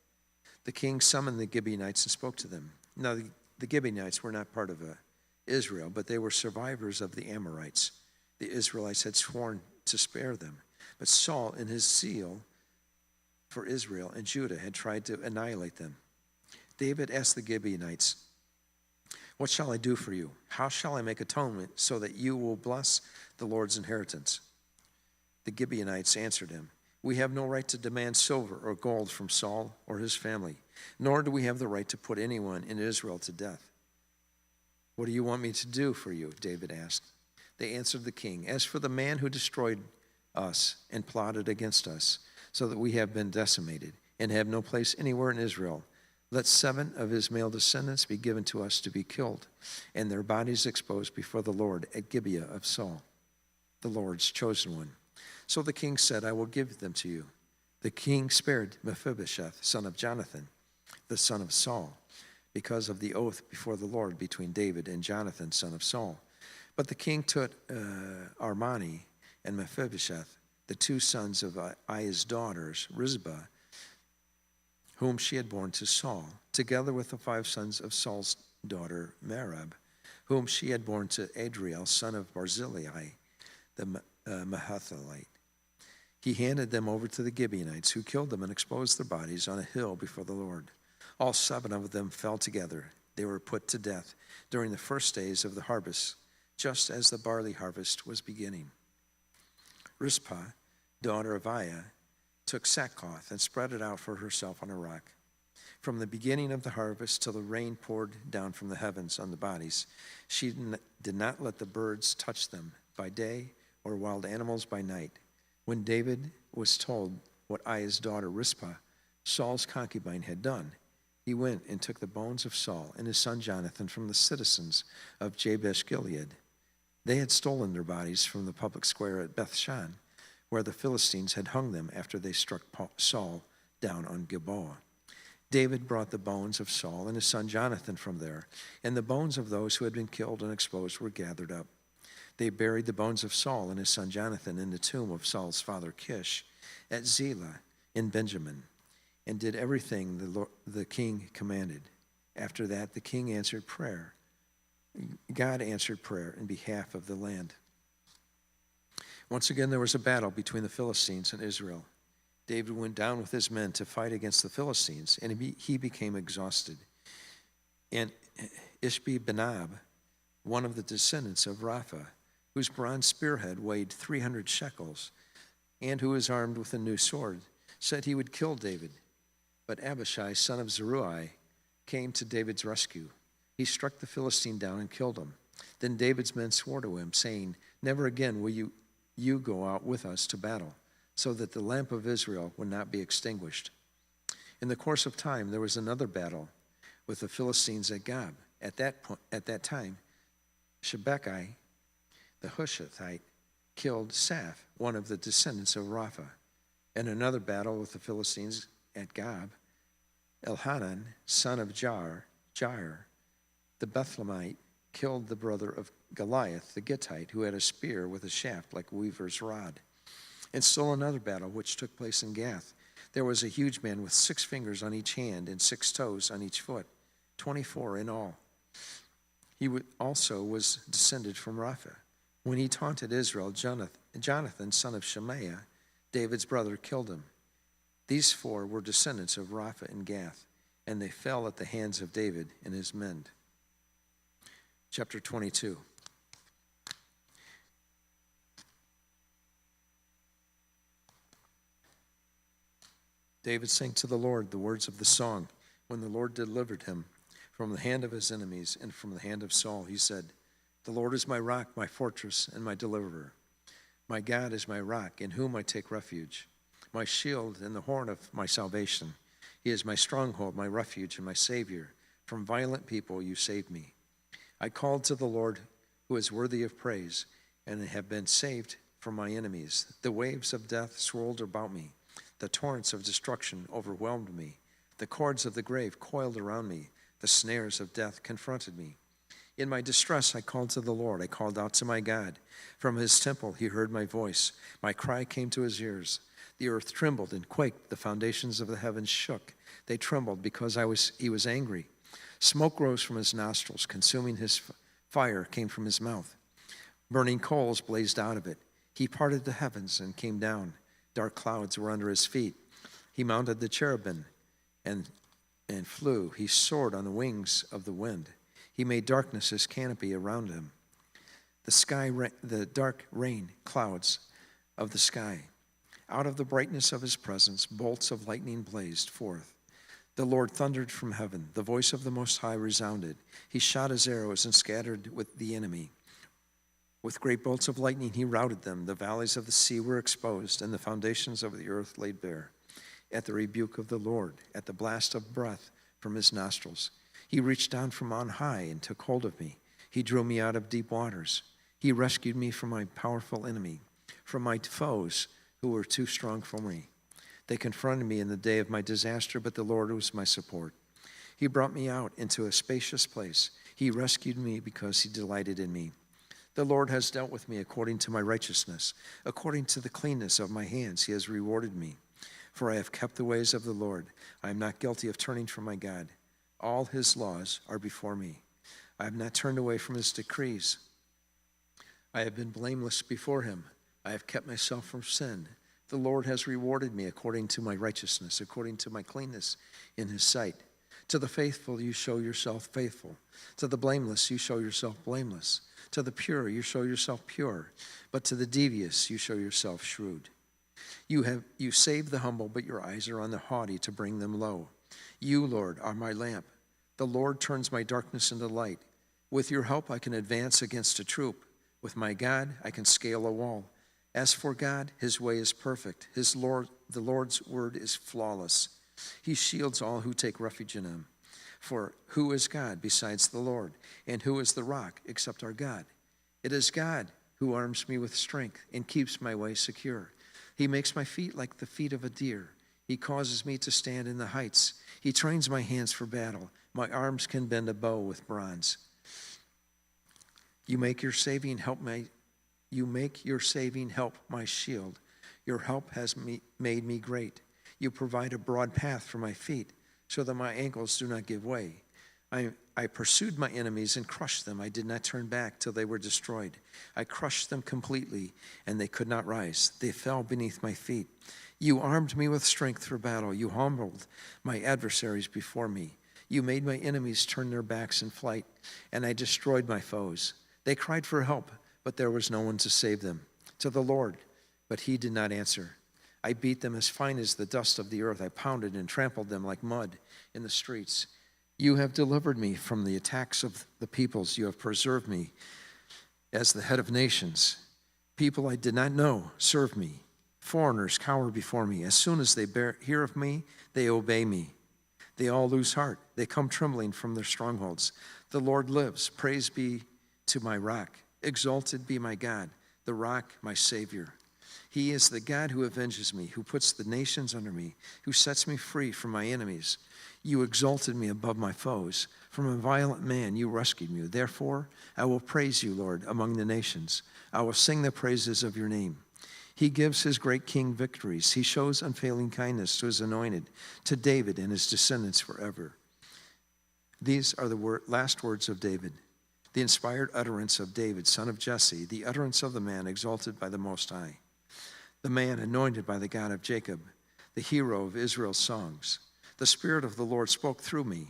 The king summoned the Gibeonites and spoke to them. Now, the Gibeonites were not part of Israel, but they were survivors of the Amorites. The Israelites had sworn to spare them, but Saul, in his zeal for Israel and Judah, had tried to annihilate them. David asked the Gibeonites, "What shall I do for you? How shall I make atonement so that you will bless the Lord's inheritance?" The Gibeonites answered him, "We have no right to demand silver or gold from Saul or his family, nor do we have the right to put anyone in Israel to death." "What do you want me to do for you?" David asked. They answered the king, "As for the man who destroyed us and plotted against us, so that we have been decimated and have no place anywhere in Israel, let 7 of his male descendants be given to us to be killed, and their bodies exposed before the Lord at Gibeah of Saul, the Lord's chosen one." So the king said, "I will give them to you." The king spared Mephibosheth, son of Jonathan, the son of Saul, because of the oath before the Lord between David and Jonathan, son of Saul. But the king took Armani and Mephibosheth, the 2 sons of Aiah's daughters, Rizpah, whom she had borne to Saul, together with the 5 sons of Saul's daughter Merab, whom she had borne to Adriel, son of Barzillai, the Mahathalite. He handed them over to the Gibeonites, who killed them and exposed their bodies on a hill before the Lord. All 7 of them fell together. They were put to death during the first days of the harvest, just as the barley harvest was beginning. Rizpah, daughter of Aiah, took sackcloth and spread it out for herself on a rock. From the beginning of the harvest till the rain poured down from the heavens on the bodies, she did not let the birds touch them by day or wild animals by night. When David was told what Aiah's daughter Rizpah, Saul's concubine, had done, he went and took the bones of Saul and his son Jonathan from the citizens of Jabesh Gilead. They had stolen their bodies from the public square at Bethshan, where the Philistines had hung them after they struck Saul down on Gilboa. David brought the bones of Saul and his son Jonathan from there, and the bones of those who had been killed and exposed were gathered up. They buried the bones of Saul and his son Jonathan in the tomb of Saul's father Kish at Zelah in Benjamin, and did everything the king commanded. After that, the king answered prayer. God answered prayer in behalf of the land. Once again, there was a battle between the Philistines and Israel. David went down with his men to fight against the Philistines, and he became exhausted. And Ishbi-Benob, one of the descendants of Rapha, whose bronze spearhead weighed 300 shekels, and who was armed with a new sword, said he would kill David. But Abishai, son of Zeruiah, came to David's rescue. He struck the Philistine down and killed him. Then David's men swore to him, saying, "Never again will you go out with us to battle, so that the lamp of Israel would not be extinguished." In the course of time, there was another battle with the Philistines at Gob. At that time, Shebekah, the Hushathite, killed Saph, one of the descendants of Rapha. In another battle with the Philistines at Gob, Elhanan, son of Jair, the Bethlehemite, killed the brother of Goliath, the Gittite, who had a spear with a shaft like a weaver's rod. And still another battle which took place in Gath. There was a huge man with 6 fingers on each hand and 6 toes on each foot, 24 in all. He also was descended from Rapha. When he taunted Israel, Jonathan, son of Shemaiah, David's brother, killed him. These 4 were descendants of Rapha and Gath, and they fell at the hands of David and his men. Chapter 22. David sang to the Lord the words of the song. When the Lord delivered him from the hand of his enemies and from the hand of Saul, he said, "The Lord is my rock, my fortress, and my deliverer. My God is my rock, in whom I take refuge, my shield and the horn of my salvation. He is my stronghold, my refuge, and my Savior. From violent people you saved me. I called to the Lord, who is worthy of praise, and have been saved from my enemies. The waves of death swirled about me. The torrents of destruction overwhelmed me. The cords of the grave coiled around me. The snares of death confronted me. In my distress, I called to the Lord. I called out to my God. From his temple, he heard my voice. My cry came to his ears. The earth trembled and quaked. The foundations of the heavens shook. They trembled because he was angry. Smoke rose from his nostrils. Consuming his fire came from his mouth. Burning coals blazed out of it. He parted the heavens and came down. Dark clouds were under his feet. He mounted the cherubim and flew. He soared on the wings of the wind. He made darkness his canopy around him. The dark rain clouds of the sky. Out of the brightness of his presence, bolts of lightning blazed forth. The Lord thundered from heaven. The voice of the Most High resounded. He shot his arrows and scattered with the enemy. With great bolts of lightning he routed them. The valleys of the sea were exposed, and the foundations of the earth laid bare. At the rebuke of the Lord, at the blast of breath from his nostrils, he reached down from on high and took hold of me. He drew me out of deep waters. He rescued me from my powerful enemy, from my foes who were too strong for me. They confronted me in the day of my disaster, but the Lord was my support. He brought me out into a spacious place. He rescued me because he delighted in me. The Lord has dealt with me according to my righteousness. According to the cleanness of my hands, he has rewarded me. For I have kept the ways of the Lord. I am not guilty of turning from my God. All his laws are before me. I have not turned away from his decrees. I have been blameless before him. I have kept myself from sin. The Lord has rewarded me according to my righteousness, according to my cleanness in his sight. To the faithful you show yourself faithful. To the blameless you show yourself blameless. To the pure you show yourself pure. But to the devious you show yourself shrewd. You save the humble, but your eyes are on the haughty to bring them low. You, Lord, are my lamp. The Lord turns my darkness into light. With your help I can advance against a troop. With my God I can scale a wall. As for God, his way is perfect. The Lord's word is flawless. He shields all who take refuge in him. For who is God besides the Lord? And who is the rock except our God? It is God who arms me with strength and keeps my way secure. He makes my feet like the feet of a deer. He causes me to stand in the heights. He trains my hands for battle. My arms can bend a bow with bronze. You make your saving help my shield. Your help has made me great. You provide a broad path for my feet, so that my ankles do not give way. I pursued my enemies and crushed them. I did not turn back till they were destroyed. I crushed them completely, and they could not rise. They fell beneath my feet. You armed me with strength for battle. You humbled my adversaries before me. You made my enemies turn their backs in flight, and I destroyed my foes. They cried for help, but there was no one to save them. To the Lord, but he did not answer. I beat them as fine as the dust of the earth. I pounded and trampled them like mud in the streets. You have delivered me from the attacks of the peoples. You have preserved me as the head of nations. People I did not know serve me. Foreigners cower before me. As soon as they hear of me, they obey me. They all lose heart. They come trembling from their strongholds. The Lord lives. Praise be to my rock. Exalted be my God, the rock, my Savior. He is the God who avenges me, who puts the nations under me, who sets me free from my enemies. You exalted me above my foes. From a violent man you rescued me. Therefore, I will praise you, Lord, among the nations. I will sing the praises of your name. He gives his great king victories. He shows unfailing kindness to his anointed, to David and his descendants forever. These are the last words of David, the inspired utterance of David, son of Jesse, the utterance of the man exalted by the Most High, the man anointed by the God of Jacob, the hero of Israel's songs. The Spirit of the Lord spoke through me.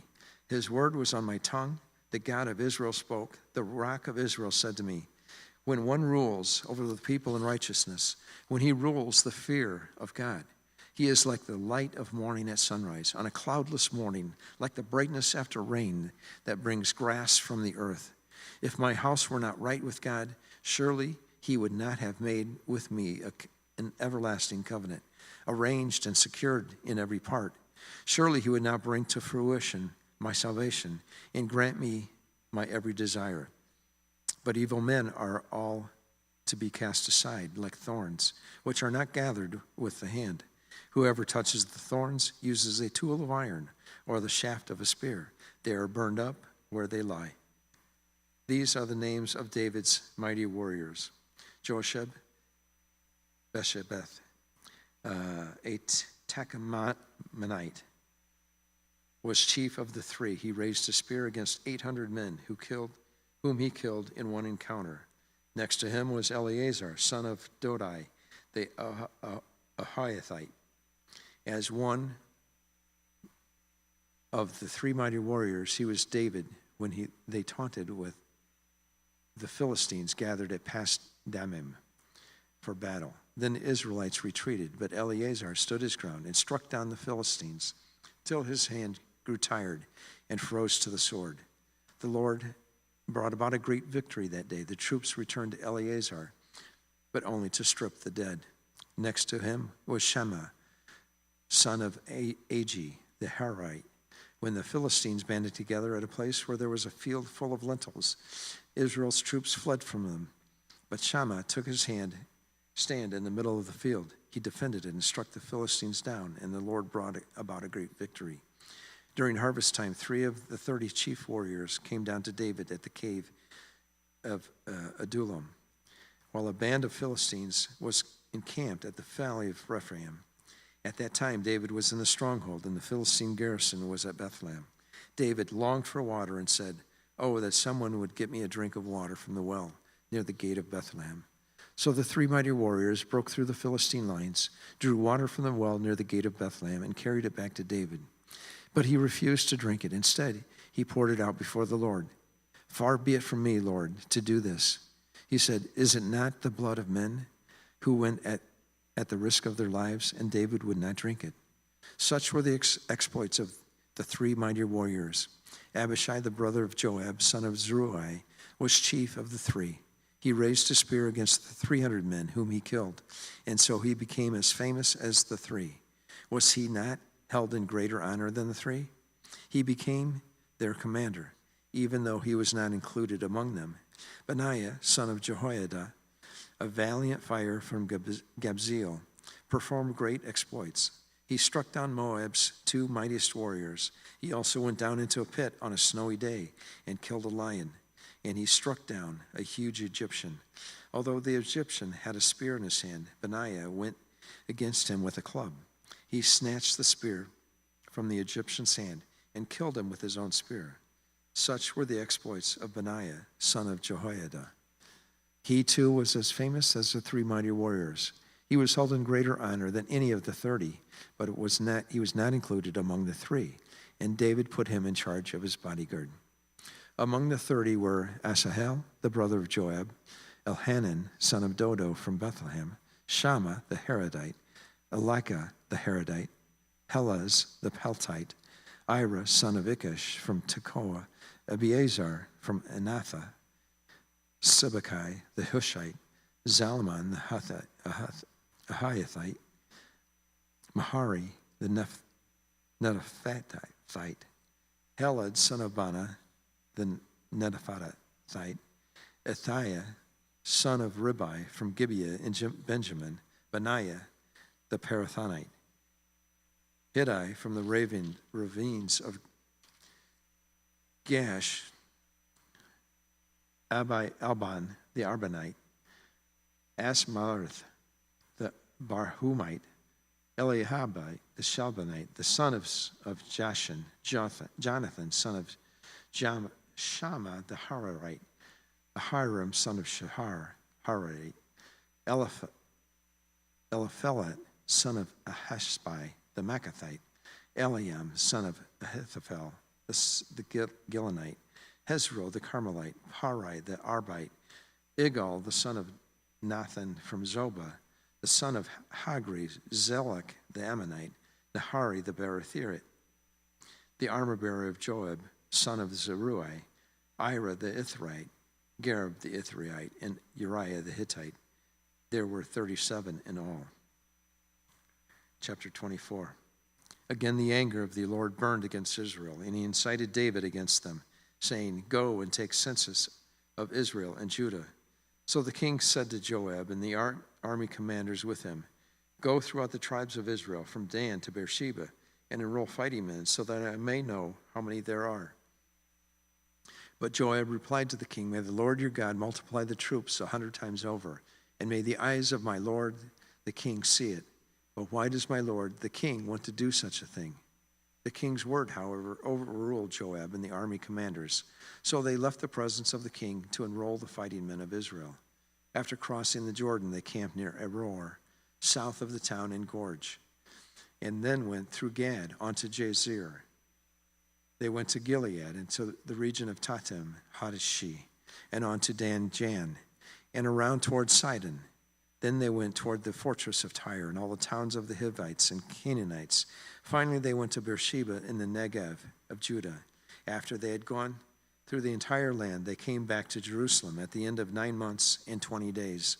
His word was on my tongue. The God of Israel spoke. The rock of Israel said to me, when one rules over the people in righteousness, when he rules the fear of God, he is like the light of morning at sunrise, on a cloudless morning, like the brightness after rain that brings grass from the earth. If my house were not right with God, surely he would not have made with me an everlasting covenant, arranged and secured in every part. Surely he would not bring to fruition my salvation and grant me my every desire. But evil men are all to be cast aside like thorns, which are not gathered with the hand. Whoever touches the thorns uses a tool of iron or the shaft of a spear. They are burned up where they lie. These are the names of David's mighty warriors: Josheb, Beshebeth, a Tachmonite, was chief of the three. He raised a spear against 800 men whom he killed in one encounter. Next to him was Eleazar, son of Dodai, the Ahohite. As one of the three mighty warriors, he was David when they taunted with the Philistines gathered at Pas-dammim for battle. Then the Israelites retreated, but Eleazar stood his ground and struck down the Philistines till his hand grew tired and froze to the sword. The Lord brought about a great victory that day. The troops returned to Eleazar, but only to strip the dead. Next to him was Shammah, son of Agi, the Harite. When the Philistines banded together at a place where there was a field full of lentils, Israel's troops fled from them. But Shammah took his stand in the middle of the field. He defended it and struck the Philistines down, and the Lord brought about a great victory. During harvest time, 3 of the 30 chief warriors came down to David at the cave of Adullam, while a band of Philistines was encamped at the valley of Rephaim. At that time, David was in the stronghold, and the Philistine garrison was at Bethlehem. David longed for water and said, "Oh, that someone would get me a drink of water from the well near the gate of Bethlehem." So the 3 mighty warriors broke through the Philistine lines, drew water from the well near the gate of Bethlehem, and carried it back to David. But he refused to drink it. Instead, he poured it out before the Lord. "Far be it from me, Lord, to do this." He said, "Is it not the blood of men who went at the risk of their lives?" And David would not drink it. Such were the exploits of the 3 mighty warriors. Abishai, the brother of Joab, son of Zeruiah, was chief of the 3. He raised a spear against the 300 men whom he killed, and so he became as famous as the 3. Was he not held in greater honor than the 3? He became their commander, even though he was not included among them. Benaiah, son of Jehoiada, a valiant fighter from Gabzeel, performed great exploits. He struck down Moab's 2 mightiest warriors. He also went down into a pit on a snowy day and killed a lion, and he struck down a huge Egyptian. Although the Egyptian had a spear in his hand, Benaiah went against him with a club. He snatched the spear from the Egyptian's hand and killed him with his own spear. Such were the exploits of Benaiah, son of Jehoiada. He too was as famous as the 3 mighty warriors. He was held in greater honor than any of the 30, but he was not included among the 3, and David put him in charge of his bodyguard. Among the 30 were Asahel, the brother of Joab, Elhanan, son of Dodo from Bethlehem, Shammah the Harodite, Elika the Harodite, Helaz the Peltite, Ira, son of Ikish from Tekoa, Abiezer from Anatha, Sibbecai the Hushite, Zalman the Ahiathite, Mahari the Netophathite, Helad, son of Bana the Netophathite, Ethiah, son of Ribai from Gibeah in Benjamin, Benaiah the Parathonite, Hiddai from the ravines of Gash, Alban the Arbanite, Asmarth the Barhumite, Eliahabite the Shalbanite, the son of Jashan, Jonathan, son of Shammah the Hararite, Ahiram, son of Shahar, Hararite, Eliphelet, son of Ahashbai, the Machathite, Eliam, son of Ahithophel, the Gilonite, Hezro, the Carmelite, Parai, the Arbite, Igal, the son of Nathan from Zobah, the son of Hagri, Zelek, the Ammonite, Nahari, the Berothite, the armor-bearer of Joab, son of Zeruiah, Ira, the Ithrite, Gareb, the Ithrite, and Uriah, the Hittite. There were 37 in all. Chapter 24. Again, the anger of the Lord burned against Israel, and he incited David against them, saying, "Go and take census of Israel and Judah." So the king said to Joab and the army commanders with him, Go throughout the tribes of Israel, from Dan to Beersheba, and enroll fighting men, so that I may know how many there are. But Joab replied to the king, May the Lord your God multiply the troops 100 times over, and may the eyes of my lord the king see it. But why does my lord the king want to do such a thing? The king's word, however, overruled Joab and the army commanders. So they left the presence of the king to enroll the fighting men of Israel. After crossing the Jordan, they camped near Aroer, south of the town in Gorge, and then went through Gad onto Jazer. They went to Gilead and to the region of Tatim, Hadashi, and on to Dan-Jan, and around toward Sidon. Then they went toward the fortress of Tyre and all the towns of the Hivites and Canaanites. Finally, they went to Beersheba in the Negev of Judah. After they had gone through the entire land, they came back to Jerusalem at the end of 9 months and 20 days.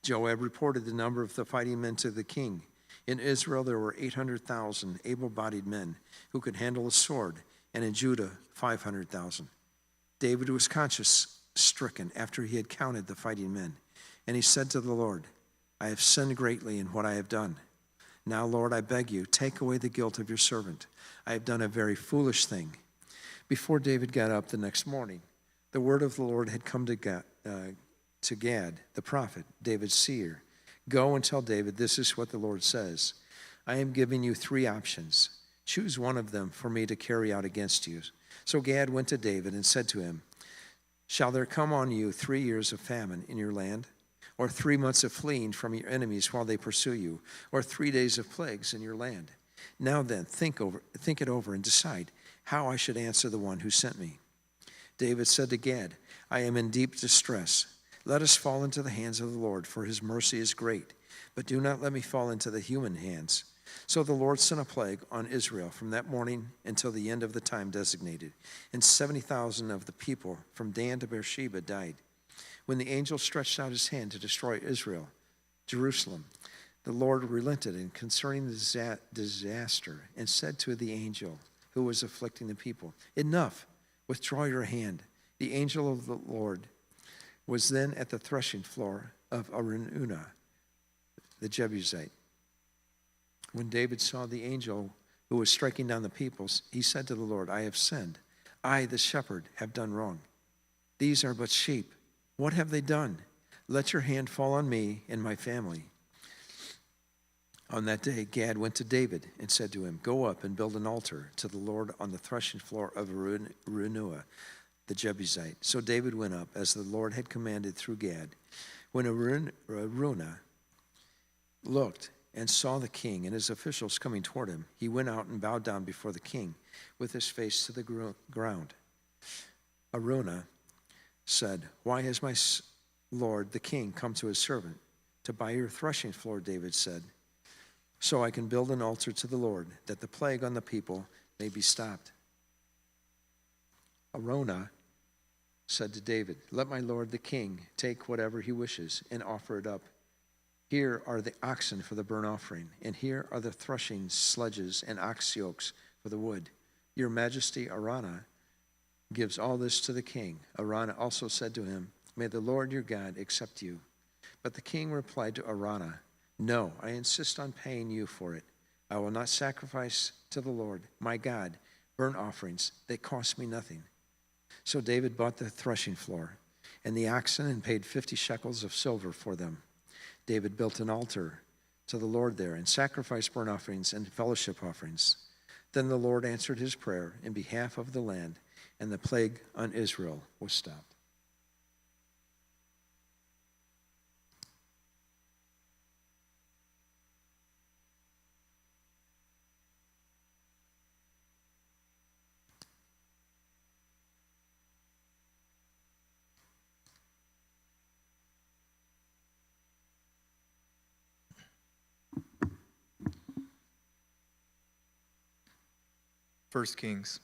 Joab reported the number of the fighting men to the king. In Israel, there were 800,000 able-bodied men who could handle a sword, and in Judah, 500,000. David was conscience-stricken after he had counted the fighting men, and he said to the Lord, I have sinned greatly in what I have done. Now, Lord, I beg you, take away the guilt of your servant. I have done a very foolish thing. Before David got up the next morning, the word of the Lord had come to Gad, the prophet, David's seer. Go and tell David, this is what the Lord says. I am giving you 3 options. Choose one of them for me to carry out against you. So Gad went to David and said to him, Shall there come on you 3 years of famine in your land? Or 3 months of fleeing from your enemies while they pursue you? Or 3 days of plagues in your land? Now then, think it over and decide how I should answer the one who sent me. David said to Gad, I am in deep distress. Let us fall into the hands of the Lord, for his mercy is great. But do not let me fall into the human hands. So the Lord sent a plague on Israel from that morning until the end of the time designated. And 70,000 of the people from Dan to Beersheba died. When the angel stretched out his hand to destroy Israel, Jerusalem, the Lord relented in concerning the disaster and said to the angel who was afflicting the people, Enough, withdraw your hand. The angel of the Lord was then at the threshing floor of Araunah, the Jebusite. When David saw the angel who was striking down the peoples, he said to the Lord, I have sinned. I, the shepherd, have done wrong. These are but sheep. What have they done? Let your hand fall on me and my family. On that day, Gad went to David and said to him, Go up and build an altar to the Lord on the threshing floor of Araunah, the Jebusite. So David went up as the Lord had commanded through Gad. When Araunah looked and saw the king and his officials coming toward him, he went out and bowed down before the king with his face to the ground. Araunah said, Why has my lord the king come to his servant? To buy your threshing floor, David said, so I can build an altar to the Lord, that the plague on the people may be stopped. Araunah said to David, Let my lord the king take whatever he wishes and offer it up. Here are the oxen for the burnt offering, and here are the threshing sledges and ox yokes for the wood. Your majesty, Araunah, gives all this to the king. Araunah also said to him, May the Lord your God accept you. But the king replied to Araunah, No, I insist on paying you for it. I will not sacrifice to the Lord, my God, burnt offerings that cost me nothing. So David bought the threshing floor and the oxen and paid 50 shekels of silver for them. David built an altar to the Lord there and sacrificed burnt offerings and fellowship offerings. Then the Lord answered his prayer in behalf of the land, and the plague on Israel was stopped. First Kings.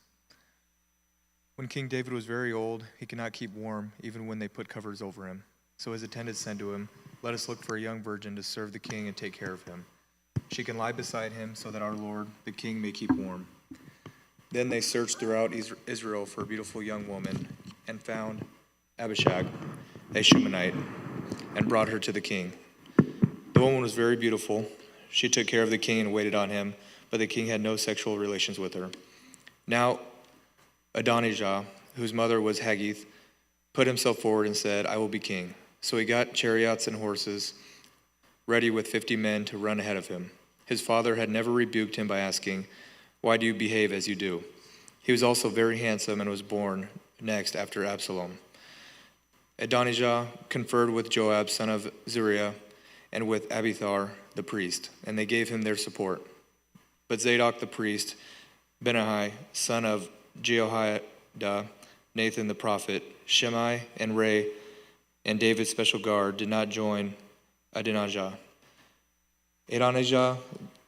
When King David was very old, he could not keep warm, even when they put covers over him. So his attendants said to him, Let us look for a young virgin to serve the king and take care of him. She can lie beside him so that our Lord, the king, may keep warm. Then they searched throughout Israel for a beautiful young woman and found Abishag, a Shumanite, and brought her to the king. The woman was very beautiful. She took care of the king and waited on him, but the king had no sexual relations with her. Now Adonijah, whose mother was Haggith, put himself forward and said, I will be king. So he got chariots and horses ready with 50 men to run ahead of him. His father had never rebuked him by asking, why do you behave as you do? He was also very handsome and was born next after Absalom. Adonijah conferred with Joab, son of Zeruiah, and with Abiathar the priest, and they gave him their support. But Zadok the priest, Benaiah, son of Jehoiada, Nathan the prophet, Shimei and Ray, and David's special guard did not join Adonijah. Adonijah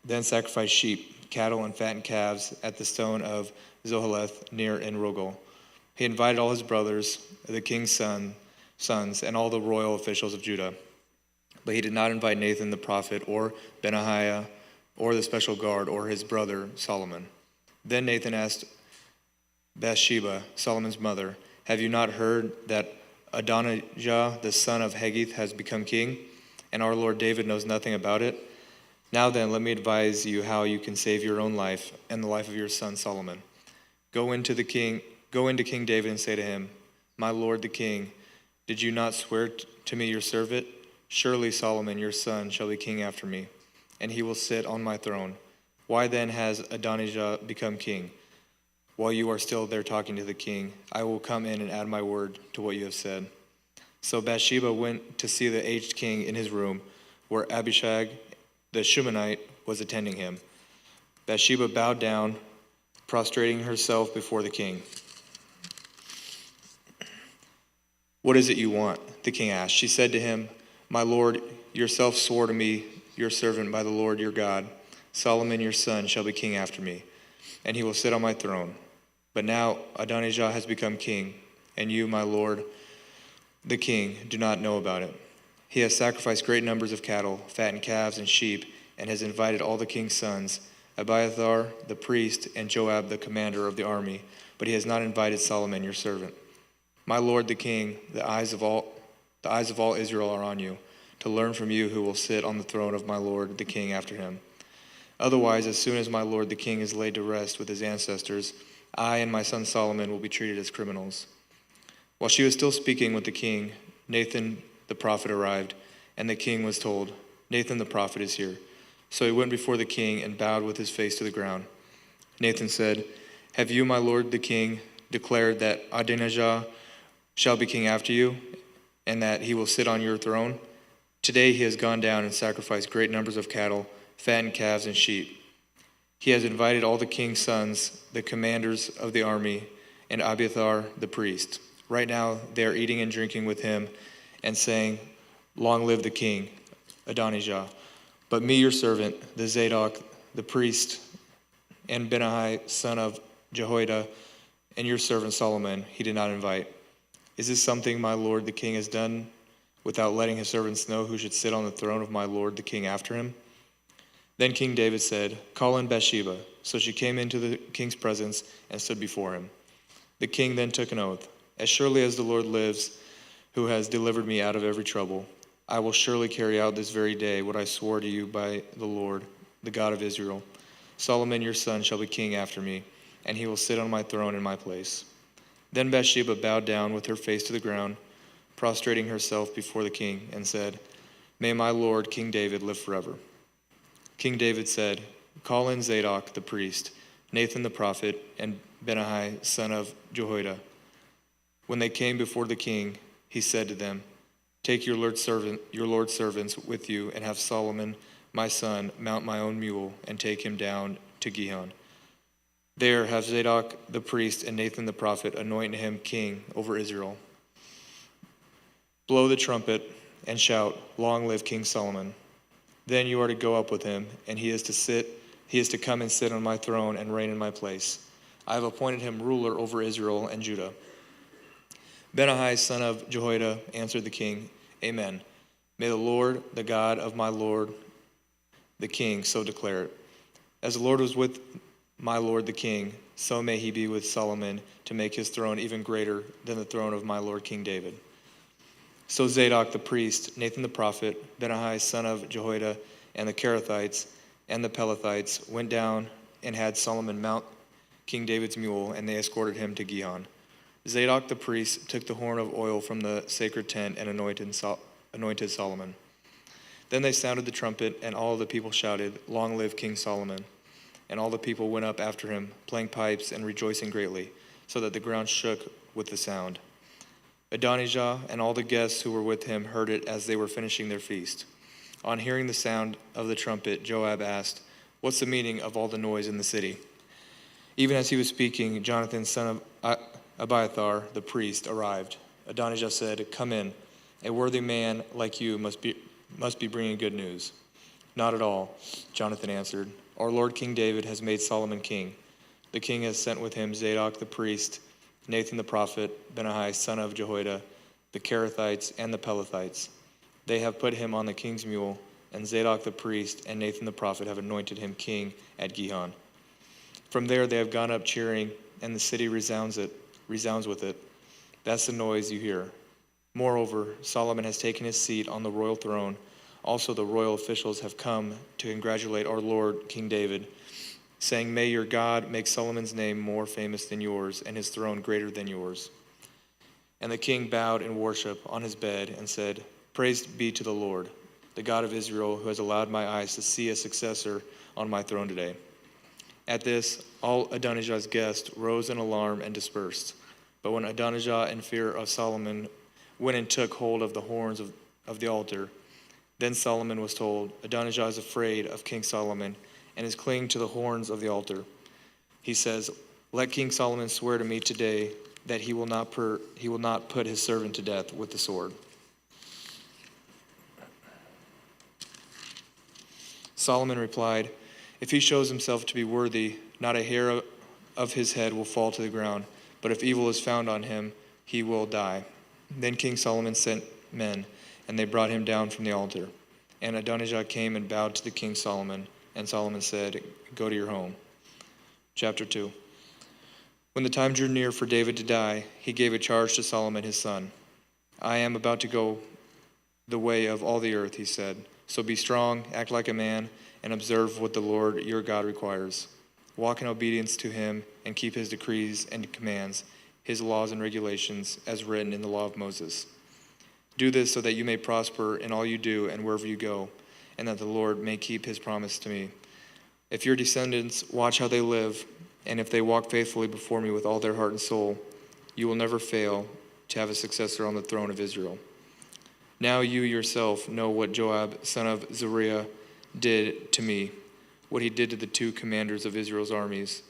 then sacrificed sheep, cattle, and fattened calves at the stone of Zoheleth near En-Rogel. He invited all his brothers, the king's sons, and all the royal officials of Judah. But he did not invite Nathan the prophet, or Benaiah, or the special guard, or his brother Solomon. Then Nathan asked Bathsheba, Solomon's mother, have you not heard that Adonijah, the son of Haggith, has become king, and our Lord David knows nothing about it? Now then, let me advise you how you can save your own life and the life of your son Solomon. Go into King David and say to him, my lord the king, did you not swear to me your servant? Surely Solomon your son shall be king after me, and he will sit on my throne. Why then has Adonijah become king? While you are still there talking to the king, I will come in and add my word to what you have said. So Bathsheba went to see the aged king in his room, where Abishag the Shunammite was attending him. Bathsheba bowed down, prostrating herself before the king. What is it you want? The king asked. She said to him, my lord, yourself swore to me, your servant, by the Lord your God, Solomon your son shall be king after me, and he will sit on my throne. But now Adonijah has become king, and you, my lord, the king, do not know about it. He has sacrificed great numbers of cattle, fattened calves, and sheep, and has invited all the king's sons, Abiathar the priest, and Joab the commander of the army, but he has not invited Solomon your servant. My lord the king, the eyes of all Israel are on you, to learn from you who will sit on the throne of my lord the king after him. Otherwise, as soon as my lord the king is laid to rest with his ancestors, I and my son Solomon will be treated as criminals. While she was still speaking with the king, Nathan the prophet arrived, and the king was told, Nathan the prophet is here. So he went before the king and bowed with his face to the ground. Nathan said, have you, my lord the king, declared that Adonijah shall be king after you, and that he will sit on your throne? Today he has gone down and sacrificed great numbers of cattle, fattened calves, and sheep. He has invited all the king's sons, the commanders of the army, and Abiathar the priest. Right now they are eating and drinking with him and saying, long live the king, Adonijah. But me, your servant, the Zadok, the priest, and Benaiah, son of Jehoiada, and your servant Solomon, he did not invite. Is this something my lord the king has done without letting his servants know who should sit on the throne of my lord the king after him? Then King David said, call in Bathsheba. So she came into the king's presence and stood before him. The king then took an oath. As surely as the Lord lives, who has delivered me out of every trouble, I will surely carry out this very day what I swore to you by the Lord, the God of Israel. Solomon your son shall be king after me, and he will sit on my throne in my place. Then Bathsheba bowed down with her face to the ground, prostrating herself before the king, and said, may my lord King David live forever. King David said, call in Zadok the priest, Nathan the prophet, and Benaiah son of Jehoiada. When they came before the king, he said to them, take your lord's servants with you, and have Solomon my son mount my own mule and take him down to Gihon. There have Zadok the priest and Nathan the prophet anoint him king over Israel. Blow the trumpet and shout, long live King Solomon. Then you are to go up with him, and he is to come and sit on my throne and reign in my place. I have appointed him ruler over Israel and Judah. Benaiah, son of Jehoiada, answered the king, amen. May the Lord, the God of my lord, the king, so declare it. As the Lord was with my lord the king, so may he be with Solomon, to make his throne even greater than the throne of my lord King David. So Zadok the priest, Nathan the prophet, Benaiah son of Jehoiada, and the Kerethites and the Pelethites went down and had Solomon mount King David's mule, and they escorted him to Gihon. Zadok the priest took the horn of oil from the sacred tent and anointed Solomon. Then they sounded the trumpet, and all the people shouted, "Long live King Solomon!" And all the people went up after him, playing pipes and rejoicing greatly, so that the ground shook with the sound. Adonijah and all the guests who were with him heard it as they were finishing their feast. On hearing the sound of the trumpet, Joab asked, "What's the meaning of all the noise in the city?" Even as he was speaking, Jonathan, son of Abiathar, the priest, arrived. Adonijah said, "Come in. A worthy man like you must be bringing good news." "Not at all," Jonathan answered. "Our Lord King David has made Solomon king. The king has sent with him Zadok the priest, Nathan the prophet, Benaiah son of Jehoiada, the Kerethites, and the Pelethites. They have put him on the king's mule, and Zadok the priest and Nathan the prophet have anointed him king at Gihon. From there they have gone up cheering, and the city resounds with it. That's the noise you hear. Moreover, Solomon has taken his seat on the royal throne. Also the royal officials have come to congratulate our Lord King David, saying, 'May your God make Solomon's name more famous than yours, and his throne greater than yours.' And the king bowed in worship on his bed and said, 'Praise be to the Lord, the God of Israel, who has allowed my eyes to see a successor on my throne today.' At this, all Adonijah's guests rose in alarm and dispersed. But when Adonijah, in fear of Solomon, went and took hold of the horns of the altar, then Solomon was told, 'Adonijah is afraid of King Solomon and is clinging to the horns of the altar.' He says, 'Let King Solomon swear to me today that he will not put his servant to death with the sword.' Solomon replied, 'If he shows himself to be worthy, not a hair of his head will fall to the ground. But if evil is found on him, he will die.' Then King Solomon sent men, and they brought him down from the altar. And Adonijah came and bowed to the king Solomon, and Solomon said, 'Go to your home.'" Chapter 2. When the time drew near for David to die, he gave a charge to Solomon his son. "I am about to go the way of all the earth," he said. "So be strong, act like a man, and observe what the Lord your God requires. Walk in obedience to him and keep his decrees and commands, his laws and regulations, as written in the law of Moses. Do this so that you may prosper in all you do and wherever you go, and that the Lord may keep his promise to me. If your descendants watch how they live, and if they walk faithfully before me with all their heart and soul, you will never fail to have a successor on the throne of Israel. Now you yourself know what Joab, son of Zeruiah, did to me, what he did to the two commanders of Israel's armies,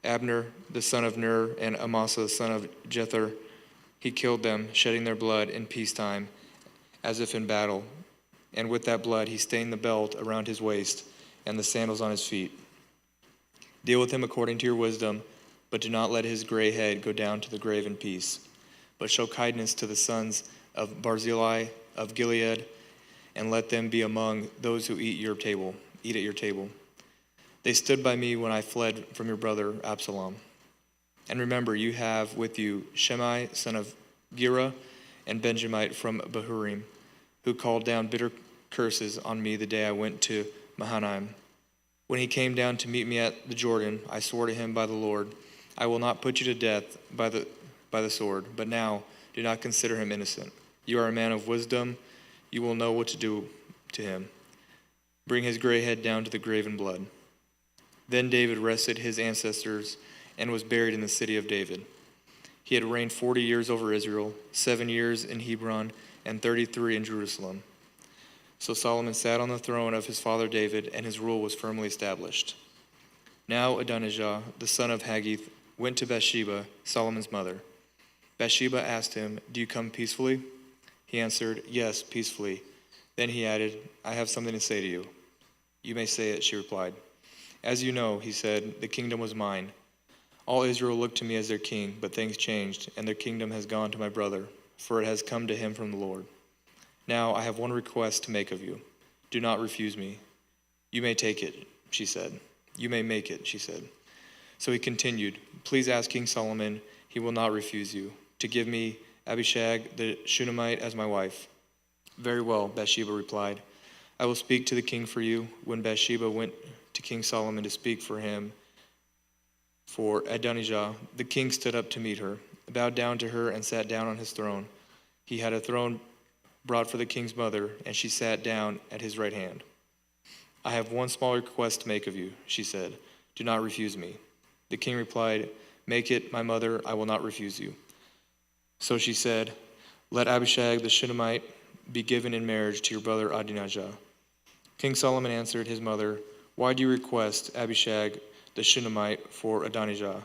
Abner, the son of Ner, and Amasa, son of Jether. He killed them, shedding their blood in peacetime, as if in battle. And with that blood he stained the belt around his waist and the sandals on his feet. Deal with him according to your wisdom, but do not let his gray head go down to the grave in peace. But show kindness to the sons of Barzillai of Gilead, and let them be among those who eat at your table. They stood by me when I fled from your brother Absalom. And remember, you have with you Shimei, son of Gera, and Benjamite from Bahurim, who called down bitter curses on me the day I went to Mahanaim. When he came down to meet me at the Jordan, I swore to him by the Lord, I will not put you to death by the sword, but now do not consider him innocent. You are a man of wisdom. You will know what to do to him. Bring his gray head down to the grave in blood." Then David rested his ancestors and was buried in the city of David. He had reigned 40 years over Israel, 7 years in Hebron, and 33 in Jerusalem. So Solomon sat on the throne of his father David, and his rule was firmly established. Now Adonijah, the son of Haggith, went to Bathsheba, Solomon's mother. Bathsheba asked him, "Do you come peacefully?" He answered, "Yes, peacefully." Then he added, "I have something to say to you." "You may say it," she replied. "As you know," he said, "the kingdom was mine. All Israel looked to me as their king, but things changed, and their kingdom has gone to my brother, for it has come to him from the Lord. Now I have one request to make of you. Do not refuse me." "You may take it," she said. "You may make it," she said. So he continued, "Please ask King Solomon, he will not refuse you, to give me Abishag the Shunammite as my wife." "Very well," Bathsheba replied. I will speak to the king for you." When Bathsheba went to King Solomon to speak for him for Adonijah, the king stood up to meet her, bowed down to her, and sat down on his throne. He had a throne brought for the king's mother, and she sat down at his right hand. "I have one small request to make of you," she said. "Do not refuse me." The king replied, "Make it, my mother, I will not refuse you." So she said, "Let Abishag the Shunammite be given in marriage to your brother Adonijah." King Solomon answered his mother, "Why do you request Abishag the Shunammite for Adonijah?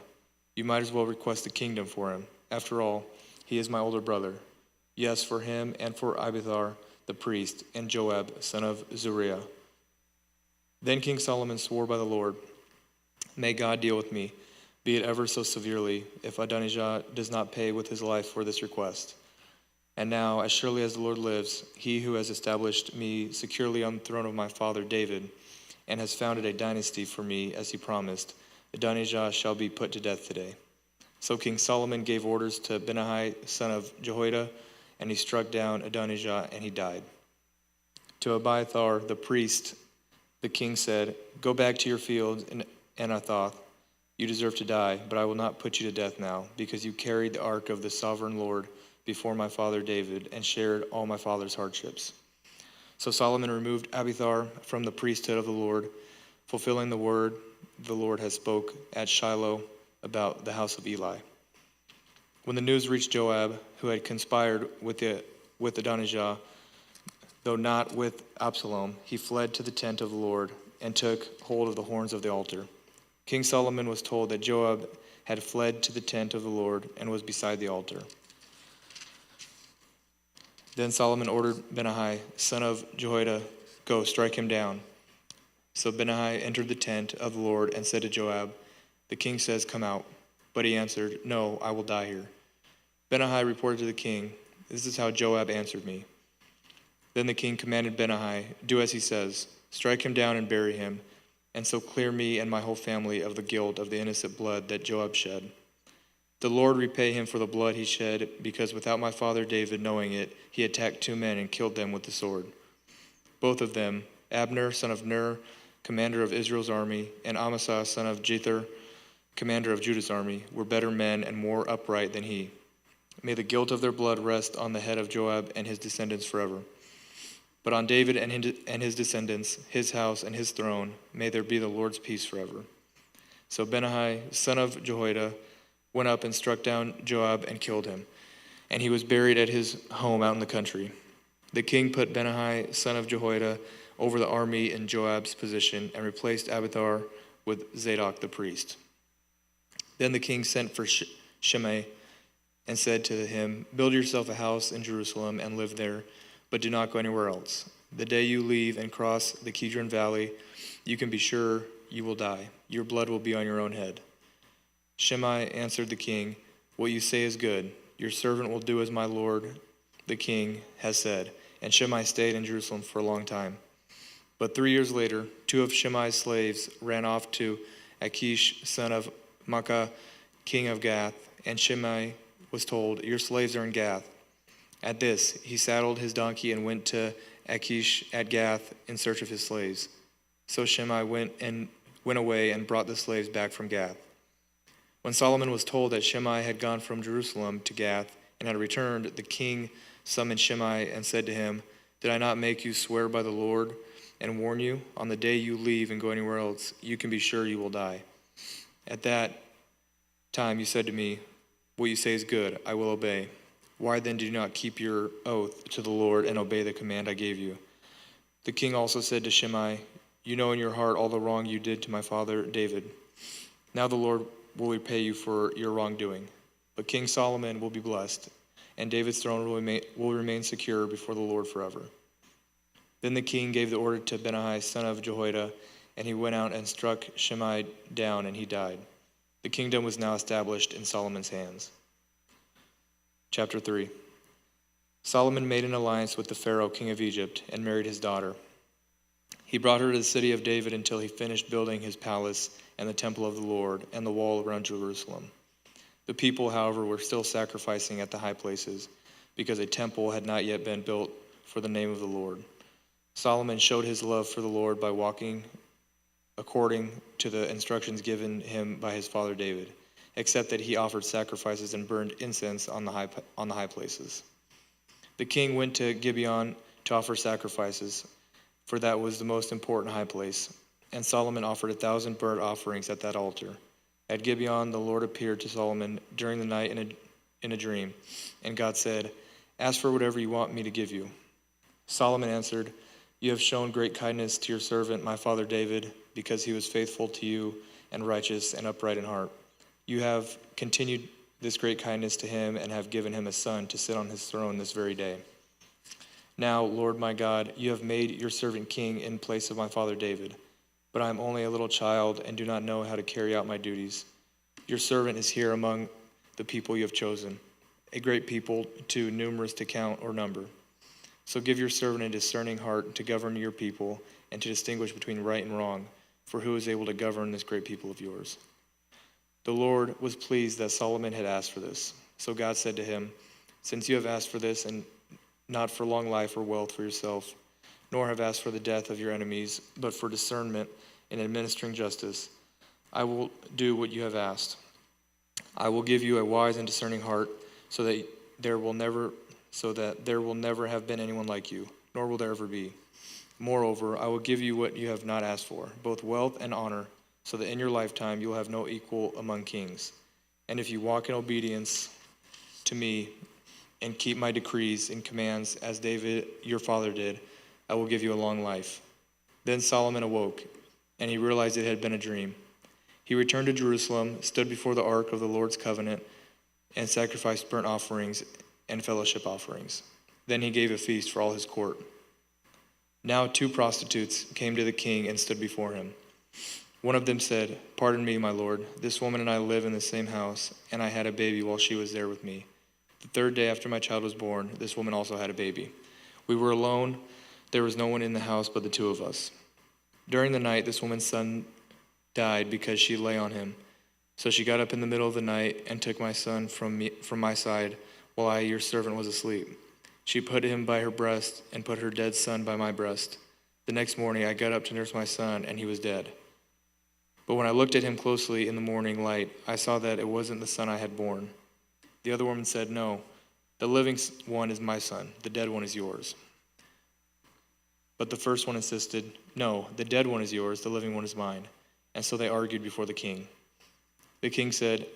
You might as well request the kingdom for him. After all, he is my older brother. Yes, for him and for Abiathar the priest and Joab, son of Zeruiah." Then King Solomon swore by the Lord, "May God deal with me, be it ever so severely, if Adonijah does not pay with his life for this request. And now, as surely as the Lord lives, he who has established me securely on the throne of my father David, and has founded a dynasty for me as he promised, Adonijah shall be put to death today." So King Solomon gave orders to Benaiah, son of Jehoiada, and he struck down Adonijah, and he died. To Abiathar the priest, the king said, "Go back to your field in Anathoth. You deserve to die, but I will not put you to death now, because you carried the ark of the sovereign Lord before my father David, and shared all my father's hardships." So Solomon removed Abiathar from the priesthood of the Lord, fulfilling the word the Lord had spoke at Shiloh about the house of Eli. When the news reached Joab, who had conspired with Adonijah, though not with Absalom, he fled to the tent of the Lord and took hold of the horns of the altar. King Solomon was told that Joab had fled to the tent of the Lord and was beside the altar. Then Solomon ordered Benaiah, son of Jehoiada, "Go, strike him down." So Benaiah entered the tent of the Lord and said to Joab, "The king says, 'Come out.'" But he answered, "No, I will die here." Benaiah reported to the king, "This is how Joab answered me." Then the king commanded Benaiah, "Do as he says. Strike him down and bury him, and so clear me and my whole family of the guilt of the innocent blood that Joab shed. The Lord repay him for the blood he shed, because without my father David knowing it, he attacked 2 men and killed them with the sword. Both of them, Abner, son of Ner, commander of Israel's army, and Amasa, son of Jether, commander of Judah's army, were better men and more upright than he. May the guilt of their blood rest on the head of Joab and his descendants forever. But on David and his descendants, his house and his throne, may there be the Lord's peace forever." So Benaiah, son of Jehoiada, went up and struck down Joab and killed him, and he was buried at his home out in the country. The king put Benaiah, son of Jehoiada, over the army in Joab's position, and replaced Abiathar with Zadok the priest. Then the king sent for Shimei and said to him, "Build yourself a house in Jerusalem and live there, but do not go anywhere else. The day you leave and cross the Kidron Valley, you can be sure you will die. Your blood will be on your own head." Shimei answered the king, "What you say is good. Your servant will do as my lord, the king, has said." And Shimei stayed in Jerusalem for a long time. But 3 years later, 2 of Shimei's slaves ran off to Achish, son of Maacah, king of Gath, and Shimei was told, "Your slaves are in Gath." At this, he saddled his donkey and went to Achish at Gath in search of his slaves. So Shimei went away and brought the slaves back from Gath. When Solomon was told that Shimei had gone from Jerusalem to Gath and had returned, the king summoned Shimei and said to him, "Did I not make you swear by the Lord and warn you? On the day you leave and go anywhere else, you can be sure you will die. At that time you said to me, 'What you say is good, I will obey.' Why then did you not keep your oath to the Lord and obey the command I gave you?" The king also said to Shimei, "You know in your heart all the wrong you did to my father David. Now the Lord will repay you for your wrongdoing. But King Solomon will be blessed, and David's throne will remain secure before the Lord forever." Then the king gave the order to Benaiah, son of Jehoiada, and he went out and struck Shimei down, and he died. The kingdom was now established in Solomon's hands. Chapter 3. Solomon made an alliance with the Pharaoh, king of Egypt, and married his daughter. He brought her to the city of David until he finished building his palace and the temple of the Lord and the wall around Jerusalem. The people, however, were still sacrificing at the high places, because a temple had not yet been built for the name of the Lord. Solomon showed his love for the Lord by walking according to the instructions given him by his father David, except that he offered sacrifices and burned incense on the high places. The king went to Gibeon to offer sacrifices, for that was the most important high place. And Solomon offered 1,000 burnt offerings at that altar. At Gibeon, the Lord appeared to Solomon during the night in a dream, and God said, "Ask for whatever you want me to give you." Solomon answered, "You have shown great kindness to your servant, my father David, because he was faithful to you and righteous and upright in heart. You have continued this great kindness to him and have given him a son to sit on his throne this very day. Now, Lord my God, you have made your servant king in place of my father David, but I am only a little child and do not know how to carry out my duties. Your servant is here among the people you have chosen, a great people too numerous to count or number. So give your servant a discerning heart to govern your people and to distinguish between right and wrong, for who is able to govern this great people of yours?" The Lord was pleased that Solomon had asked for this. So God said to him, "Since you have asked for this, and not for long life or wealth for yourself, nor have asked for the death of your enemies, but for discernment in administering justice, I will do what you have asked. I will give you a wise and discerning heart, so that there will never have been anyone like you, nor will there ever be. Moreover, I will give you what you have not asked for, both wealth and honor, so that in your lifetime you will have no equal among kings. And if you walk in obedience to me and keep my decrees and commands as David your father did, I will give you a long life." Then Solomon awoke, and he realized it had been a dream. He returned to Jerusalem, stood before the ark of the Lord's covenant, and sacrificed burnt offerings and fellowship offerings. Then he gave a feast for all his court. Now 2 prostitutes came to the king and stood before him. One of them said, "Pardon me, my lord, this woman and I live in the same house, and I had a baby while she was there with me. The 3rd day after my child was born, this woman also had a baby. We were alone. There was no one in the house but the 2 of us. During the night, this woman's son died because she lay on him. So she got up in the middle of the night and took my son from my side while I, your servant, was asleep. She put him by her breast and put her dead son by my breast. The next morning I got up to nurse my son, and he was dead. But when I looked at him closely in the morning light, I saw that it wasn't the son I had born." The other woman said, "No, the living one is my son, the dead one is yours." But the first one insisted, "No, the dead one is yours, the living one is mine." And so they argued before the king. The king said,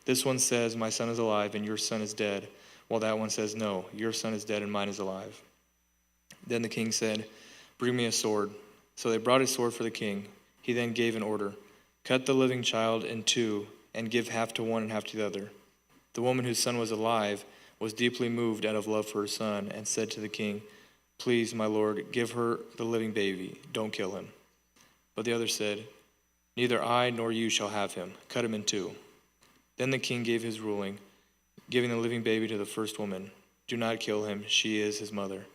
"This one says, 'My son is alive, and your son is dead,' while that one says, 'No, your son is dead, and mine is alive.'" Then the king said, "Bring me a sword." So they brought a sword for the king. He then gave an order, "Cut the living child in 2, and give half to one and half to the other." The woman whose son was alive was deeply moved out of love for her son, and said to the king, "Please, my lord, give her the living baby. Don't kill him." But the other said, "Neither I nor you shall have him. Cut him in 2. Then the king gave his ruling, giving the living baby to the first woman. "Do not kill him. She is his mother."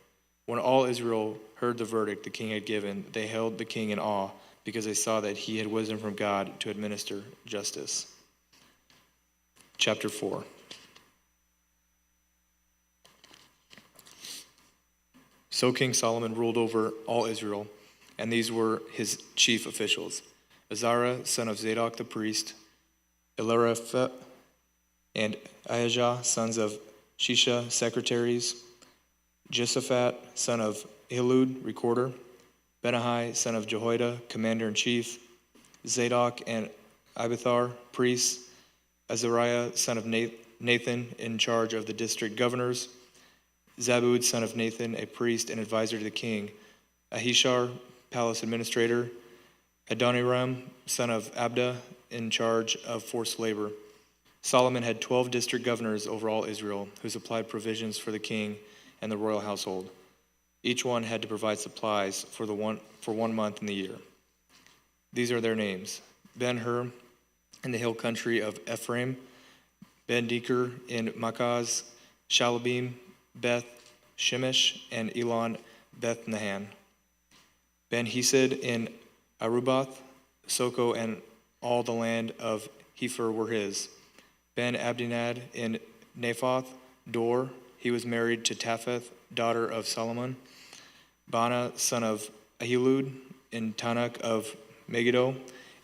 When all Israel heard the verdict the king had given, they held the king in awe, because they saw that he had wisdom from God to administer justice. Chapter 4. So King Solomon ruled over all Israel, and these were his chief officials: Azariah, son of Zadok the priest, Elirapha and Ahijah, sons of Shisha, secretaries, Josaphat, son of Ehud, recorder, Benaiah, son of Jehoiada, commander-in-chief, Zadok and Abiathar, priests, Azariah, son of Nathan, in charge of the district governors, Zabud, son of Nathan, a priest and advisor to the king, Ahishar, palace administrator, Adoniram, son of Abda, in charge of forced labor. Solomon had 12 district governors over all Israel, who supplied provisions for the king and the royal household. Each one had to provide supplies for 1 month in the year. These are their names: Ben-Hur in the hill country of Ephraim, Ben-Deker in Makaz, Shalabim, Beth Shemesh, and Elon Beth-Nahan. Ben-Hesed in Arubath, Soko, and all the land of Hepher were his. Ben-Abdinad in Naphoth, Dor, he was married to Tapheth, daughter of Solomon. Bana, son of Ahilud, in Tanakh of Megiddo,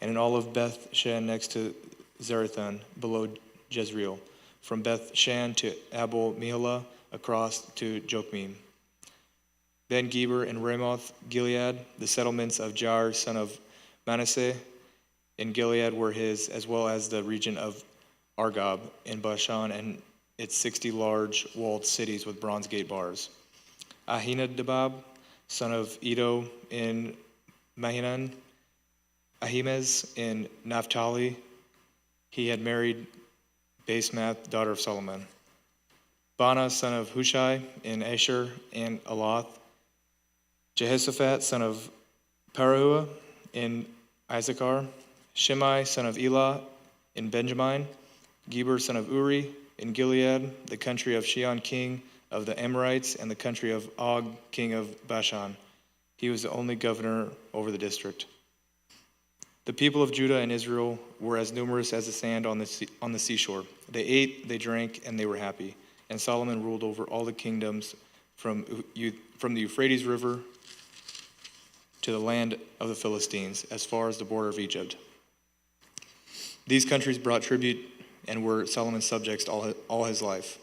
and in all of Beth Shan next to Zarethan, below Jezreel, from Beth Shan to Abel Meholah, across to Jokmeam. Ben Geber and Ramoth Gilead, the settlements of Jar, son of Manasseh, in Gilead were his, as well as the region of Argob in Bashan and its 60 large walled cities with bronze gate bars. Ahinadab, son of Edo, in Mahinan. Ahimaaz in Naphtali, he had married Basemath, daughter of Solomon. Bana, son of Hushai, in Asher and Aloth. Jehoshaphat, son of Paruah, in Issachar. Shimei, son of Elah, in Benjamin. Geber, son of Uri, in Gilead, the country of Shion, king of the Amorites, and the country of Og, king of Bashan. He was the only governor over the district. The people of Judah and Israel were as numerous as the sand on the seashore. They ate, they drank, and they were happy. And Solomon ruled over all the kingdoms from the Euphrates River to the land of the Philistines, as far as the border of Egypt. These countries brought tribute and were Solomon's subjects all his life.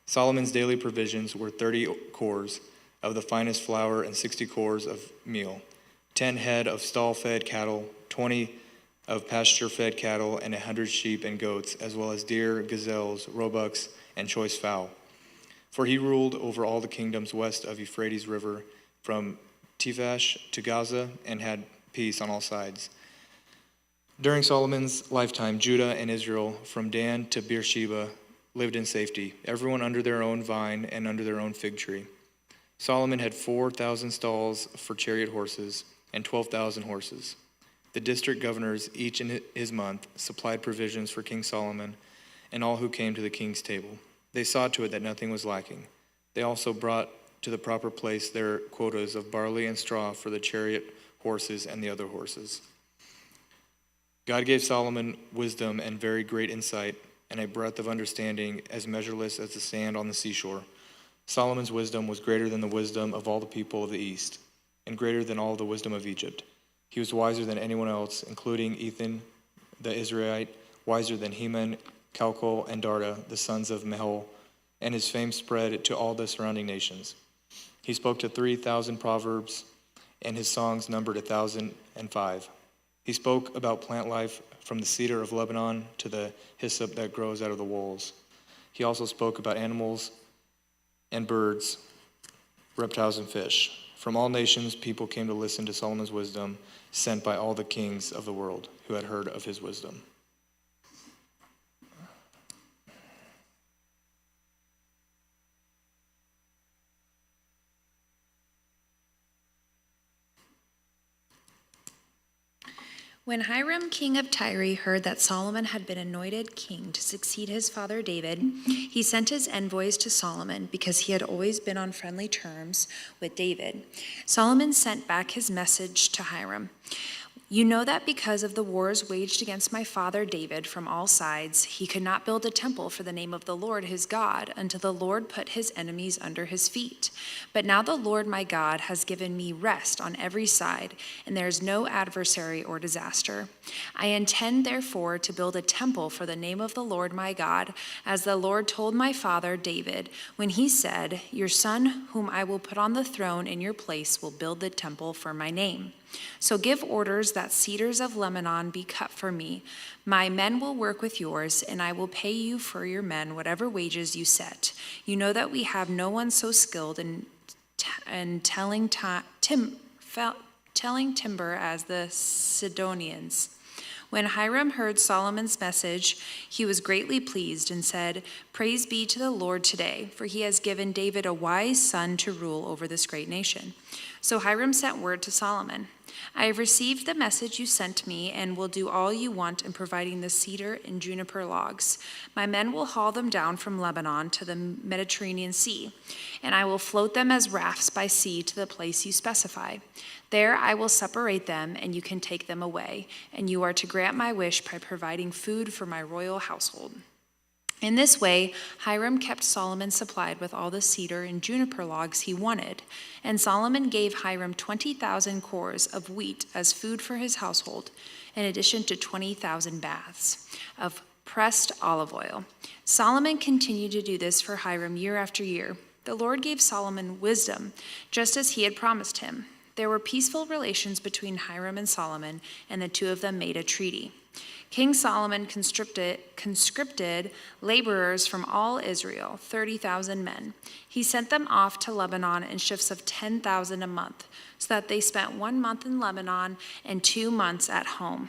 Solomon's daily provisions were 30 cores of the finest flour and 60 cores of meal, 10 head of stall-fed cattle, 20 of pasture-fed cattle, and 100 sheep and goats, as well as deer, gazelles, roebucks, and choice fowl. For he ruled over all the kingdoms west of Euphrates River, from Tiphash to Gaza, and had peace on all sides. During Solomon's lifetime, Judah and Israel, from Dan to Beersheba, lived in safety, everyone under their own vine and under their own fig tree. Solomon had 4,000 stalls for chariot horses and 12,000 horses. The district governors, each in his month, supplied provisions for King Solomon and all who came to the king's table. They saw to it that nothing was lacking. They also brought to the proper place their quotas of barley and straw for the chariot horses and the other horses. God gave Solomon wisdom and very great insight, and a breadth of understanding as measureless as the sand on the seashore. Solomon's wisdom was greater than the wisdom of all the people of the east, and greater than all the wisdom of Egypt. He was wiser than anyone else, including Ethan the Israelite, wiser than Heman, Calcol, and Darda, the sons of Mahol, and his fame spread to all the surrounding nations. He spoke to 3,000 proverbs, and his songs numbered 1,005. He spoke about plant life, from the cedar of Lebanon to the hyssop that grows out of the walls. He also spoke about animals and birds, reptiles and fish. From all nations, people came to listen to Solomon's wisdom, sent by all the kings of the world who had heard of his wisdom. When Hiram, king of Tyre, heard that Solomon had been anointed king to succeed his father David, he sent his envoys to Solomon because he had always been on friendly terms with David. Solomon sent back his message to Hiram. You know that because of the wars waged against my father David from all sides, he could not build a temple for the name of the Lord his God until the Lord put his enemies under his feet. But now the Lord my God has given me rest on every side, and there is no adversary or disaster. I intend therefore to build a temple for the name of the Lord my God, as the Lord told my father David when he said, your son whom I will put on the throne in your place will build the temple for my name. So give orders that cedars of Lebanon be cut for me. My men will work with yours, and I will pay you for your men whatever wages you set. You know that we have no one so skilled in telling timber as the Sidonians. When Hiram heard Solomon's message, he was greatly pleased and said, praise be to the Lord today, for he has given David a wise son to rule over this great nation. So Hiram sent word to Solomon, I have received the message you sent me and will do all you want in providing the cedar and juniper logs. My men will haul them down from Lebanon to the Mediterranean Sea, and I will float them as rafts by sea to the place you specify. There I will separate them, and you can take them away, and you are to grant my wish by providing food for my royal household. In this way, Hiram kept Solomon supplied with all the cedar and juniper logs he wanted, and Solomon gave Hiram 20,000 cores of wheat as food for his household, in addition to 20,000 baths of pressed olive oil. Solomon continued to do this for Hiram year after year. The Lord gave Solomon wisdom, just as he had promised him. There were peaceful relations between Hiram and Solomon, and the two of them made a treaty. King Solomon conscripted laborers from all Israel, 30,000 men. He sent them off to Lebanon in shifts of 10,000 a month, so that they spent 1 month in Lebanon and 2 months at home.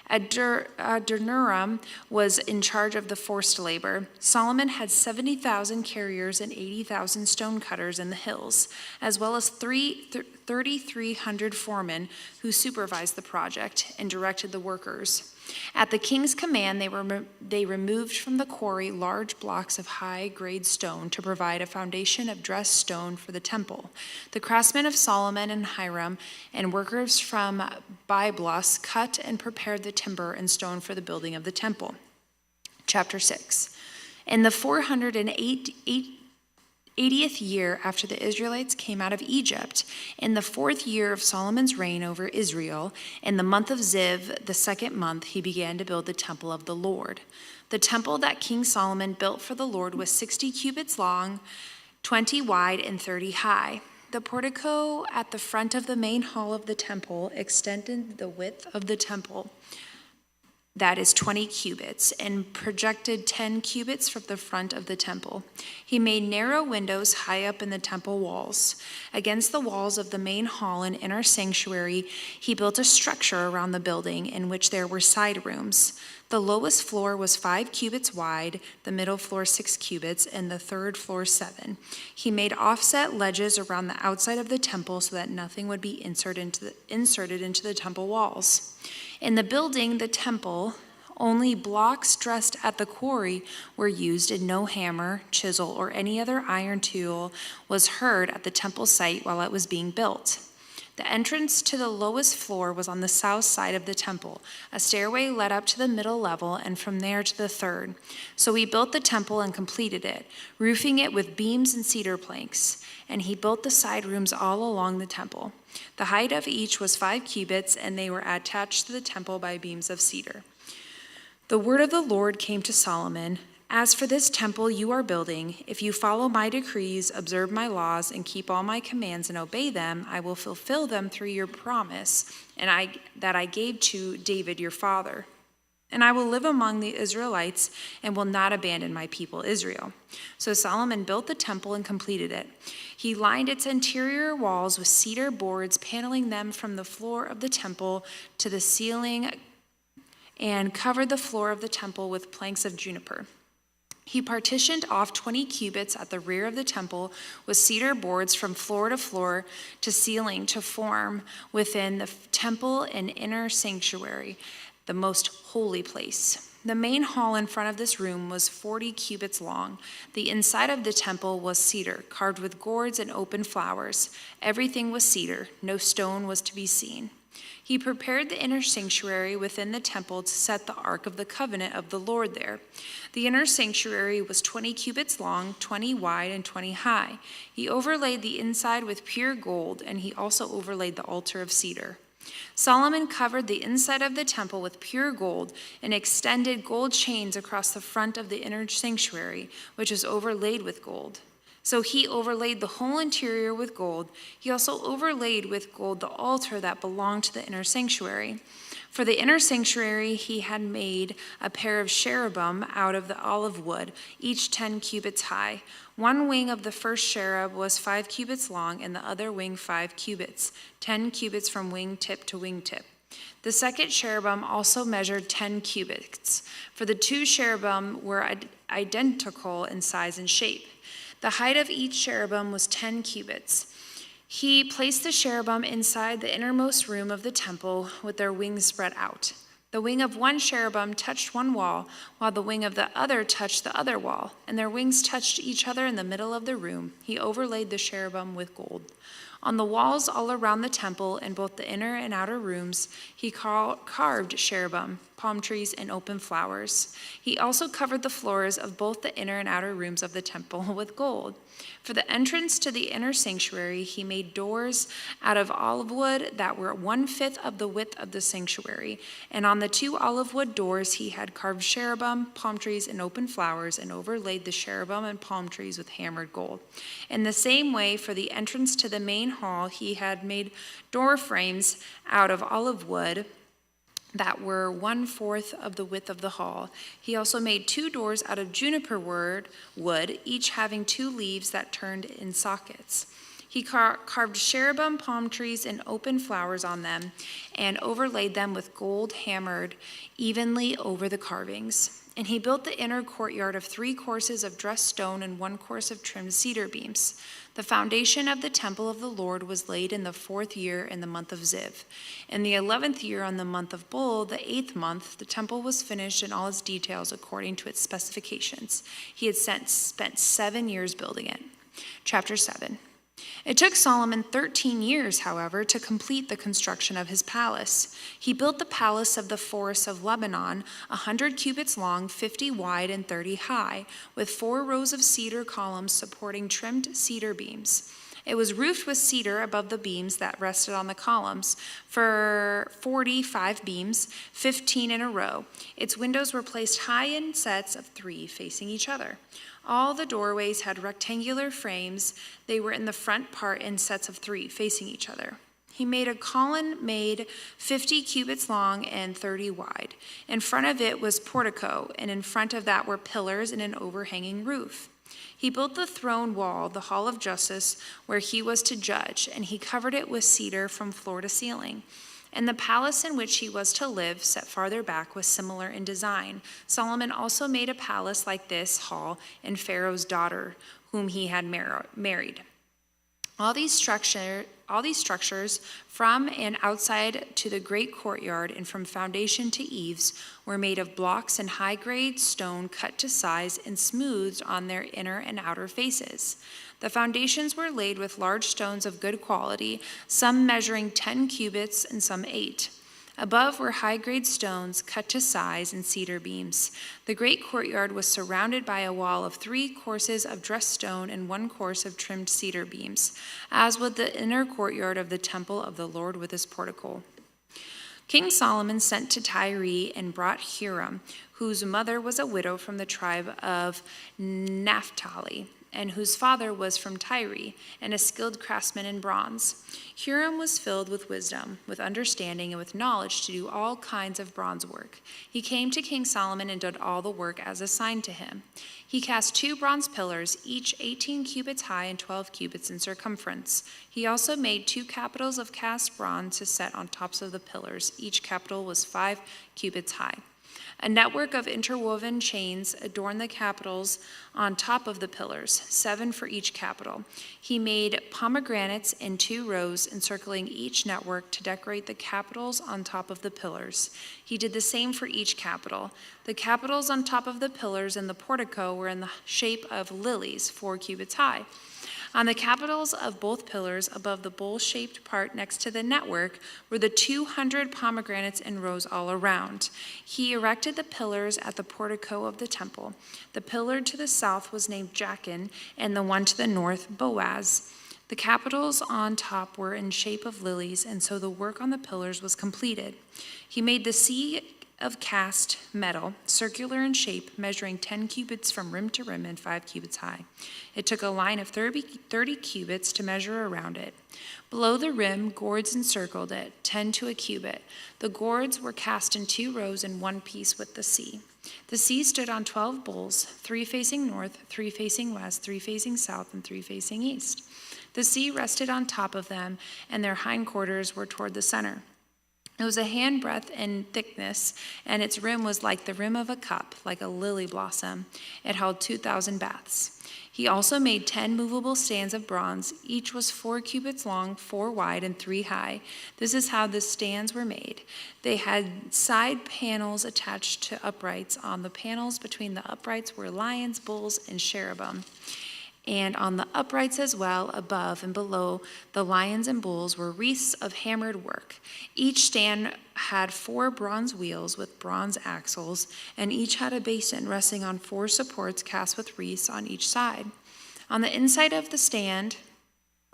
Adoniram was in charge of the forced labor. Solomon had 70,000 carriers and 80,000 stonecutters in the hills, as well as 3,300 foremen who supervised the project and directed the workers. At the king's command, they removed from the quarry large blocks of high-grade stone to provide a foundation of dressed stone for the temple. The craftsmen of Solomon and Hiram and workers from Byblos cut and prepared the timber and stone for the building of the temple. Chapter 6. In the 480th year after the Israelites came out of Egypt, in the 4th year of Solomon's reign over Israel, in the month of Ziv, the 2nd month, he began to build the temple of the Lord. The temple that King Solomon built for the Lord was 60 cubits long, 20 wide, and 30 high. The portico at the front of the main hall of the temple extended the width of the temple, that is 20 cubits, and projected 10 cubits from the front of the temple. He made narrow windows high up in the temple walls. Against the walls of the main hall and inner sanctuary, he built a structure around the building in which there were side rooms. The lowest floor was 5 cubits wide, the middle floor 6 cubits, and the third floor 7. He made offset ledges around the outside of the temple so that nothing would be inserted into the temple walls. In the building, the temple, only blocks dressed at the quarry were used, and no hammer, chisel, or any other iron tool was heard at the temple site while it was being built. The entrance to the lowest floor was on the south side of the temple. A stairway led up to the middle level and from there to the third. So he built the temple and completed it, roofing it with beams and cedar planks. And he built the side rooms all along the temple. The height of each was 5 cubits, and they were attached to the temple by beams of cedar. The word of the Lord came to Solomon. As for this temple you are building, if you follow my decrees, observe my laws, and keep all my commands and obey them, I will fulfill them through your promise that I gave to David your father. And I will live among the Israelites and will not abandon my people Israel. So Solomon built the temple and completed it. He lined its interior walls with cedar boards, paneling them from the floor of the temple to the ceiling, and covered the floor of the temple with planks of juniper. He partitioned off 20 cubits at the rear of the temple with cedar boards from floor to ceiling to form within the temple an inner sanctuary, the most holy place. The main hall in front of this room was 40 cubits long. The inside of the temple was cedar, carved with gourds and open flowers. Everything was cedar, no stone was to be seen. He prepared the inner sanctuary within the temple to set the Ark of the Covenant of the Lord there. The inner sanctuary was 20 cubits long, 20 wide, and 20 high. He overlaid the inside with pure gold, and he also overlaid the altar of cedar. Solomon covered the inside of the temple with pure gold and extended gold chains across the front of the inner sanctuary, which was overlaid with gold. So he overlaid the whole interior with gold. He also overlaid with gold the altar that belonged to the inner sanctuary. For the inner sanctuary, he had made a pair of cherubim out of the olive wood, each 10 cubits high. One wing of the first cherub was 5 cubits long, and the other wing 5 cubits, 10 cubits from wingtip to wingtip. The second cherubim also measured 10 cubits, for the 2 cherubim were identical in size and shape. The height of each cherubim was 10 cubits. He placed the cherubim inside the innermost room of the temple with their wings spread out. The wing of one cherubim touched one wall, while the wing of the other touched the other wall, and their wings touched each other in the middle of the room. He overlaid the cherubim with gold. On the walls all around the temple, in both the inner and outer rooms, he carved cherubim, palm trees, and open flowers. He also covered the floors of both the inner and outer rooms of the temple with gold. For the entrance to the inner sanctuary, he made doors out of olive wood that were 1/5 of the width of the sanctuary. And on the 2 olive wood doors, he had carved cherubim, palm trees, and open flowers, and overlaid the cherubim and palm trees with hammered gold. In the same way, for the entrance to the main hall, he had made door frames out of olive wood that were 1/4 of the width of the hall. He also made 2 doors out of juniper wood, each having 2 leaves that turned in sockets. He carved cherubim, palm trees, and open flowers on them, and overlaid them with gold hammered evenly over the carvings. And he built the inner courtyard of 3 courses of dressed stone and 1 course of trimmed cedar beams. The foundation of the temple of the Lord was laid in the 4th year in the month of Ziv. In the 11th year on the month of Bul, the 8th month, the temple was finished in all its details according to its specifications. He had spent 7 years building it. Chapter 7. It took Solomon 13 years, however, to complete the construction of his palace. He built the palace of the forest of Lebanon, 100 cubits long, 50 wide, and 30 high, with 4 rows of cedar columns supporting trimmed cedar beams. It was roofed with cedar above the beams that rested on the columns, for 45 beams, 15 in a row. Its windows were placed high in sets of 3 facing each other. All the doorways had rectangular frames. They were in the front part in sets of 3 facing each other. He made a column made 50 cubits long and 30 wide. In front of it was portico, and in front of that were pillars and an overhanging roof. He built the throne wall, the hall of justice, where he was to judge, and he covered it with cedar from floor to ceiling. And the palace in which he was to live, set farther back, was similar in design. Solomon also made a palace like this hall in Pharaoh's daughter, whom he had married. All these structures, from and outside to the great courtyard and from foundation to eaves, were made of blocks and high-grade stone cut to size and smoothed on their inner and outer faces. The foundations were laid with large stones of good quality, some measuring 10 cubits and some 8. Above were high-grade stones cut to size and cedar beams. The great courtyard was surrounded by a wall of 3 courses of dressed stone and 1 course of trimmed cedar beams, as was the inner courtyard of the temple of the Lord with its portico. King Solomon sent to Tyre and brought Huram, whose mother was a widow from the tribe of Naphtali, and whose father was from Tyre, and a skilled craftsman in bronze. Huram was filled with wisdom, with understanding, and with knowledge to do all kinds of bronze work. He came to King Solomon and did all the work as assigned to him. He cast 2 bronze pillars, each 18 cubits high and 12 cubits in circumference. He also made 2 capitals of cast bronze to set on tops of the pillars. Each capital was 5 cubits high. A network of interwoven chains adorned the capitals on top of the pillars, 7 for each capital. He made pomegranates in 2 rows encircling each network to decorate the capitals on top of the pillars. He did the same for each capital. The capitals on top of the pillars in the portico were in the shape of lilies, 4 cubits high. On the capitals of both pillars, above the bowl-shaped part next to the network, were the 200 pomegranates in rows all around. He erected the pillars at the portico of the temple. The pillar to the south was named Jachin, and the one to the north, Boaz. The capitals on top were in shape of lilies, and so the work on the pillars was completed. He made the sea of cast metal, circular in shape, measuring 10 cubits from rim to rim and 5 cubits high. It took a line of 30 cubits to measure around it. Below the rim, gourds encircled it, 10 to a cubit. The gourds were cast in 2 rows in one piece with the sea. The sea stood on 12 bowls, 3 facing north, 3 facing west, 3 facing south, and 3 facing east. The sea rested on top of them, and their hindquarters were toward the center. It was a handbreadth in thickness, and its rim was like the rim of a cup, like a lily blossom. It held 2,000 baths. He also made 10 movable stands of bronze. Each was 4 cubits long, 4 wide, and 3 high. This is how the stands were made. They had side panels attached to uprights. On the panels between the uprights were lions, bulls, and cherubim. And on the uprights as well, above and below the lions and bulls, were wreaths of hammered work. Each stand had 4 bronze wheels with bronze axles, and each had a basin resting on 4 supports cast with wreaths on each side. On the inside of the stand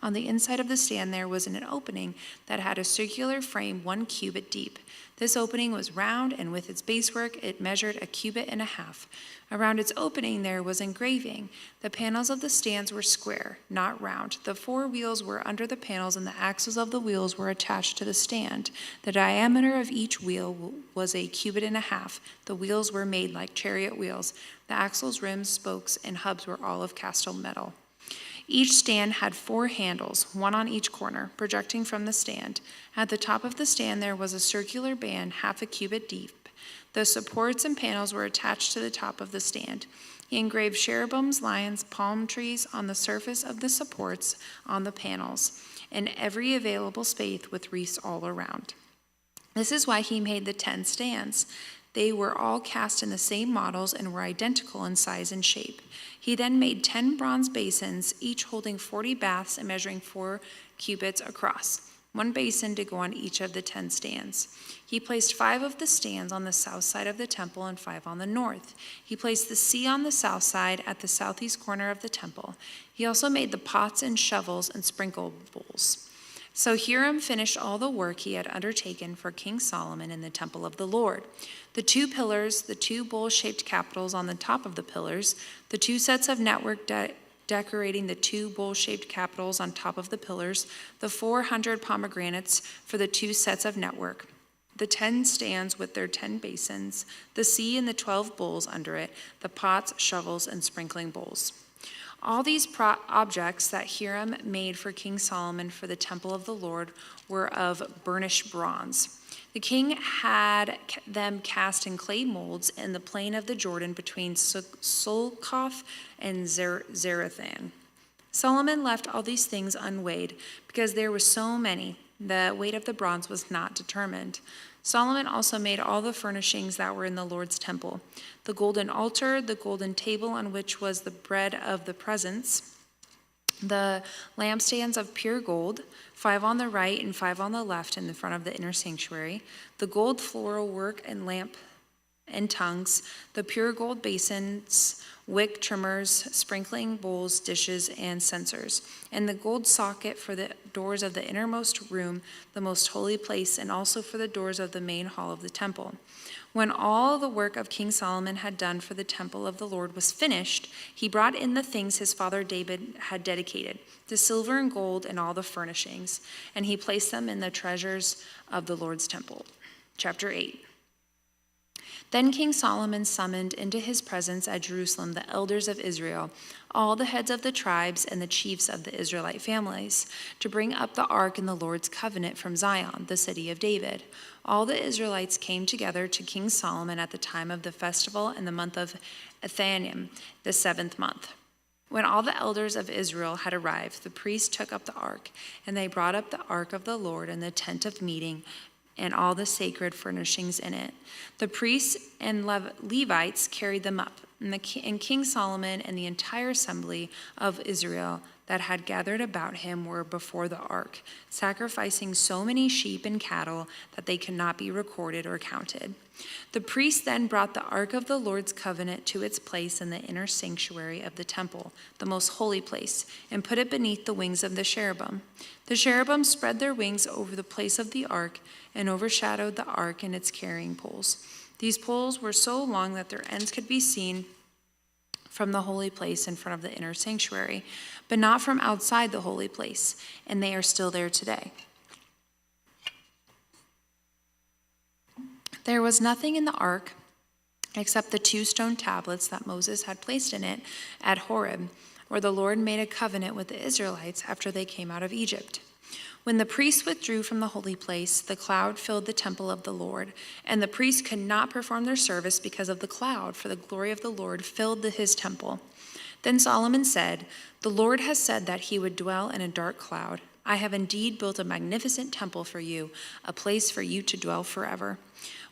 there was an opening that had a circular frame 1 cubit deep. This opening was round, and with its basework it measured 1.5 cubits. Around its opening there was engraving. The panels of the stands were square, not round. The 4 wheels were under the panels, and the axles of the wheels were attached to the stand. The diameter of each wheel was 1.5 cubits. The wheels were made like chariot wheels. The axles, rims, spokes, and hubs were all of cast metal. Each stand had 4 handles, 1 on each corner, projecting from the stand. At the top of the stand there was a circular band 0.5 cubit deep. The supports and panels were attached to the top of the stand. He engraved cherubims, lions, palm trees on the surface of the supports on the panels, and every available space with wreaths all around. This is why he made the 10 stands. They were all cast in the same models and were identical in size and shape. He then made 10 bronze basins, each holding 40 baths and measuring 4 cubits across, 1 basin to go on each of the 10 stands. He placed 5 of the stands on the south side of the temple and 5 on the north. He placed the sea on the south side at the southeast corner of the temple. He also made the pots and shovels and sprinkle bowls. So Hiram finished all the work he had undertaken for King Solomon in the temple of the Lord. The 2 pillars, the 2 bowl-shaped capitals on the top of the pillars, the 2 sets of network decorating the 2 bowl-shaped capitals on top of the pillars, the 400 pomegranates for the 2 sets of network, the 10 stands with their 10 basins, the sea and the 12 bowls under it, the pots, shovels, and sprinkling bowls. All these objects that Hiram made for King Solomon for the temple of the Lord were of burnished bronze. The king had them cast in clay molds in the plain of the Jordan between Succoth and Zarethan. Solomon left all these things unweighed because there were so many. The weight of the bronze was not determined. Solomon also made all the furnishings that were in the Lord's temple: the golden altar, the golden table on which was the bread of the presence, the lampstands of pure gold, 5 on the right and 5 on the left in the front of the inner sanctuary, the gold floral work and lamp and tongues, the pure gold basins, wick trimmers, sprinkling bowls, dishes, and censers, and the gold socket for the doors of the innermost room, the most holy place, and also for the doors of the main hall of the temple. When all the work of King Solomon had done for the temple of the Lord was finished, he brought in the things his father David had dedicated, the silver and gold and all the furnishings, and he placed them in the treasures of the Lord's temple. Chapter 8. Then King Solomon summoned into his presence at Jerusalem the elders of Israel, all the heads of the tribes and the chiefs of the Israelite families, to bring up the ark in the Lord's covenant from Zion, the city of David. All the Israelites came together to King Solomon at the time of the festival in the month of Ethanim, the 7th month. When all the elders of Israel had arrived, the priests took up the ark, and they brought up the ark of the Lord and the tent of meeting and all the sacred furnishings in it. The priests and Levites carried them up, and King Solomon and the entire assembly of Israel that had gathered about him were before the ark, sacrificing so many sheep and cattle that they could not be recorded or counted. The priests then brought the ark of the Lord's covenant to its place in the inner sanctuary of the temple, the most holy place, and put it beneath the wings of the cherubim. The cherubim spread their wings over the place of the ark and overshadowed the ark and its carrying poles. These poles were so long that their ends could be seen from the holy place in front of the inner sanctuary, but not from outside the holy place, and they are still there today. There was nothing in the ark except the 2 stone tablets that Moses had placed in it at Horeb, where the Lord made a covenant with the Israelites after they came out of Egypt. When the priests withdrew from the holy place, the cloud filled the temple of the Lord, and the priests could not perform their service because of the cloud, for the glory of the Lord filled his temple. Then Solomon said, "The Lord has said that he would dwell in a dark cloud. I have indeed built a magnificent temple for you, a place for you to dwell forever."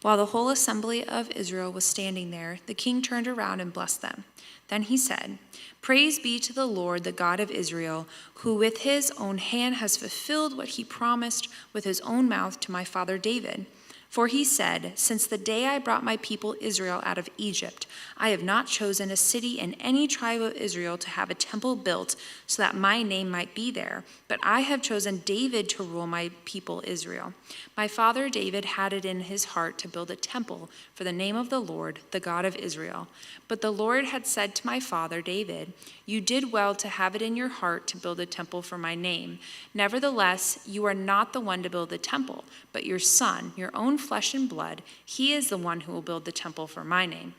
While the whole assembly of Israel was standing there, the king turned around and blessed them. Then he said, "Praise be to the Lord, the God of Israel, who with his own hand has fulfilled what he promised with his own mouth to my father David. For he said, 'Since the day I brought my people Israel out of Egypt, I have not chosen a city in any tribe of Israel to have a temple built so that my name might be there, but I have chosen David to rule my people Israel.' My father David had it in his heart to build a temple for the name of the Lord, the God of Israel. But the Lord had said to my father David, 'You did well to have it in your heart to build a temple for my name. Nevertheless, you are not the one to build the temple, but your son, your own flesh and blood. He is the one who will build the temple for my name.'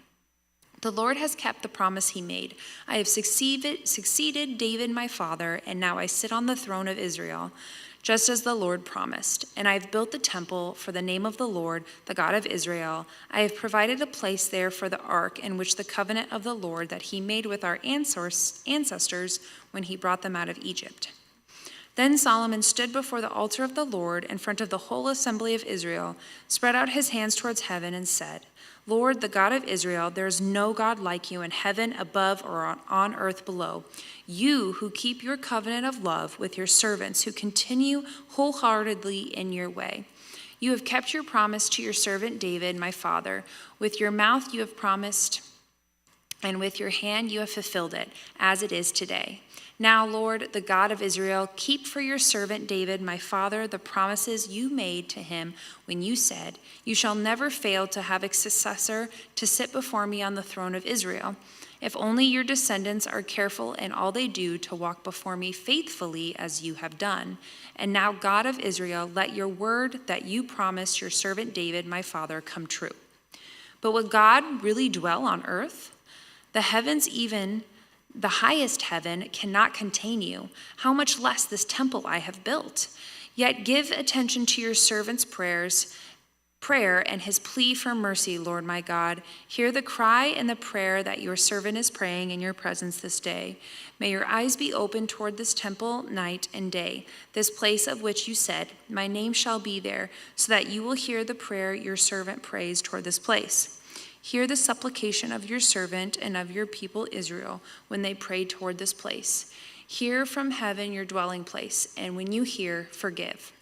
The Lord has kept the promise he made. I have succeeded David my father, and now I sit on the throne of Israel, just as the Lord promised. And I have built the temple for the name of the Lord, the God of Israel. I have provided a place there for the ark in which the covenant of the Lord that he made with our ancestors when he brought them out of Egypt." Then Solomon stood before the altar of the Lord in front of the whole assembly of Israel, spread out his hands towards heaven, and said, "Lord, the God of Israel, there is no God like you in heaven above or on earth below. You who keep your covenant of love with your servants who continue wholeheartedly in your way. You have kept your promise to your servant David, my father. With your mouth you have promised, and with your hand you have fulfilled it, as it is today. Now, Lord, the God of Israel, keep for your servant David, my father, the promises you made to him when you said, 'You shall never fail to have a successor to sit before me on the throne of Israel.' If only your descendants are careful in all they do to walk before me faithfully as you have done. And now, God of Israel, let your word that you promised your servant David, my father, come true. But would God really dwell on earth? The heavens, even the highest heaven, cannot contain you. How much less this temple I have built? Yet give attention to your servant's prayer and his plea for mercy, Lord my God. Hear the cry and the prayer that your servant is praying in your presence this day. May your eyes be open toward this temple night and day, this place of which you said, 'My name shall be there,' so that you will hear the prayer your servant prays toward this place. Hear the supplication of your servant and of your people Israel when they pray toward this place. Hear from heaven your dwelling place, and when you hear, forgive.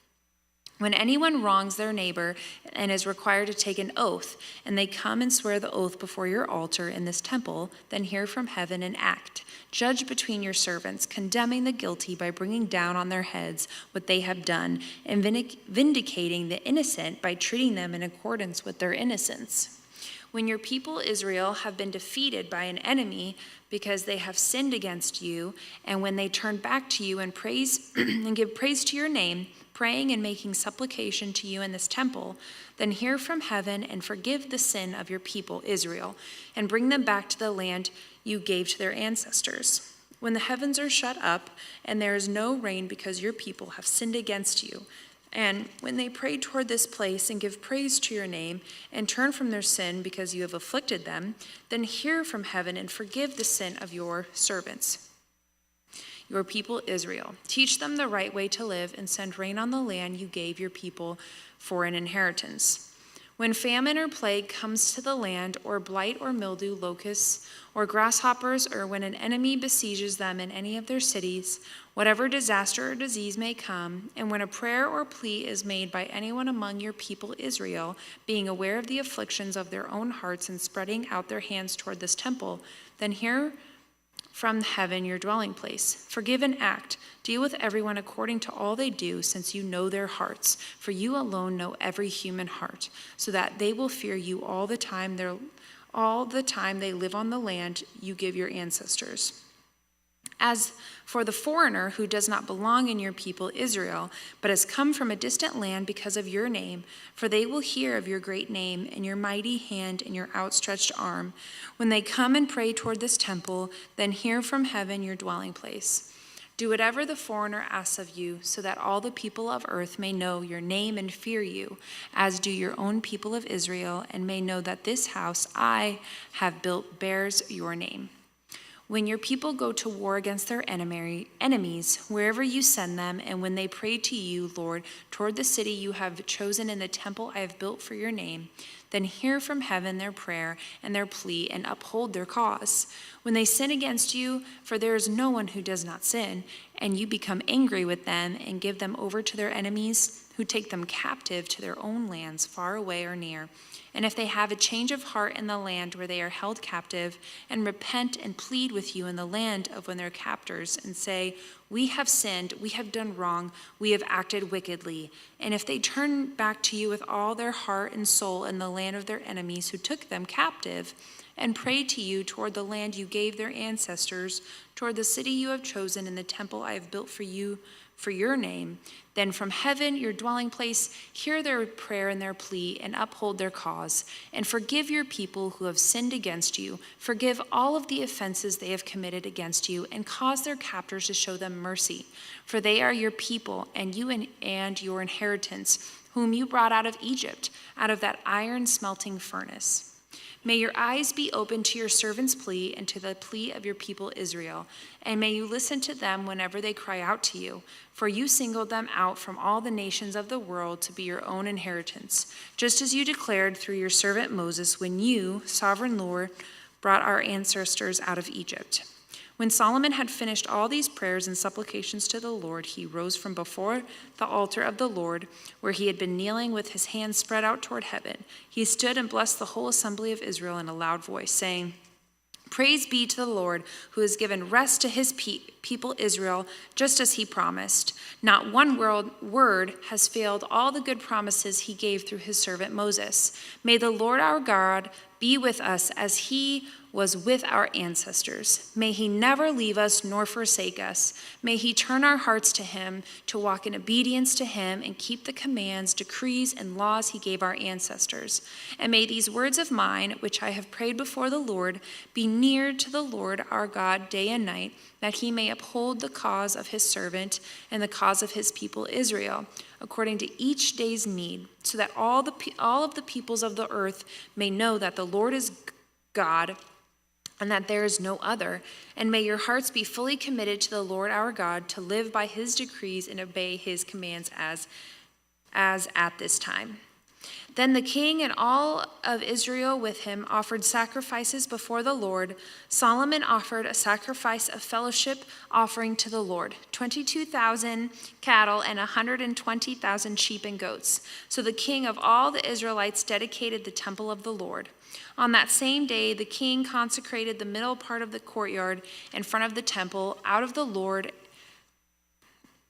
When anyone wrongs their neighbor and is required to take an oath, and they come and swear the oath before your altar in this temple, then hear from heaven and act. Judge between your servants, condemning the guilty by bringing down on their heads what they have done, and vindicating the innocent by treating them in accordance with their innocence. When your people Israel have been defeated by an enemy because they have sinned against you, and when they turn back to you and praise and give praise to your name, praying and making supplication to you in this temple, then hear from heaven and forgive the sin of your people Israel, and bring them back to the land you gave to their ancestors. When the heavens are shut up and there is no rain because your people have sinned against you, and when they pray toward this place and give praise to your name and turn from their sin because you have afflicted them, then hear from heaven and forgive the sin of your servants, your people Israel. Teach them the right way to live and send rain on the land you gave your people for an inheritance. When famine or plague comes to the land, or blight or mildew, locusts, or grasshoppers, or when an enemy besieges them in any of their cities, whatever disaster or disease may come, and when a prayer or plea is made by anyone among your people Israel, being aware of the afflictions of their own hearts and spreading out their hands toward this temple, then hear from heaven your dwelling place. Forgive and act. Deal with everyone according to all they do, since you know their hearts. For you alone know every human heart, so that they will fear you all the time they live on the land you give your ancestors. As for the foreigner who does not belong in your people Israel, but has come from a distant land because of your name, for they will hear of your great name and your mighty hand and your outstretched arm. When they come and pray toward this temple, then hear from heaven your dwelling place. Do whatever the foreigner asks of you, so that all the people of earth may know your name and fear you, as do your own people of Israel, and may know that this house I have built bears your name. When your people go to war against their enemies, wherever you send them, and when they pray to you, Lord, toward the city you have chosen in the temple I have built for your name, then hear from heaven their prayer and their plea and uphold their cause. When they sin against you, for there is no one who does not sin, and you become angry with them and give them over to their enemies, who take them captive to their own lands, far away or near. And if they have a change of heart in the land where they are held captive, and repent and plead with you in the land of when their captors, and say, we have sinned, we have done wrong, we have acted wickedly. And if they turn back to you with all their heart and soul in the land of their enemies who took them captive, and pray to you toward the land you gave their ancestors, toward the city you have chosen and the temple I have built for you, for your name, then from heaven, your dwelling place, hear their prayer and their plea and uphold their cause, and forgive your people who have sinned against you. Forgive all of the offenses they have committed against you, and cause their captors to show them mercy. For they are your people, and you and your inheritance, whom you brought out of Egypt, out of that iron smelting furnace. May your eyes be open to your servant's plea and to the plea of your people Israel, and may you listen to them whenever they cry out to you. For you singled them out from all the nations of the world to be your own inheritance, just as you declared through your servant Moses when you, sovereign Lord, brought our ancestors out of Egypt. When Solomon had finished all these prayers and supplications to the Lord, he rose from before the altar of the Lord, where he had been kneeling with his hands spread out toward heaven. He stood and blessed the whole assembly of Israel in a loud voice, saying, Praise be to the Lord, who has given rest to his people Israel, just as he promised. Not one word has failed all the good promises he gave through his servant Moses. May the Lord our God be with us as he was with our ancestors. May he never leave us nor forsake us. May he turn our hearts to him, to walk in obedience to him and keep the commands, decrees, and laws he gave our ancestors. And may these words of mine, which I have prayed before the Lord, be near to the Lord our God day and night, that he may uphold the cause of his servant and the cause of his people Israel, according to each day's need, so that all of the peoples of the earth may know that the Lord is God, and that there is no other. And may your hearts be fully committed to the Lord our God, to live by his decrees and obey his commands as at this time. Then the king and all of Israel with him offered sacrifices before the Lord. Solomon offered a sacrifice of fellowship offering to the Lord, 22,000 cattle and 120,000 sheep and goats. So the king of all the Israelites dedicated the temple of the Lord. On that same day, the king consecrated the middle part of the courtyard in front of the temple out of the Lord,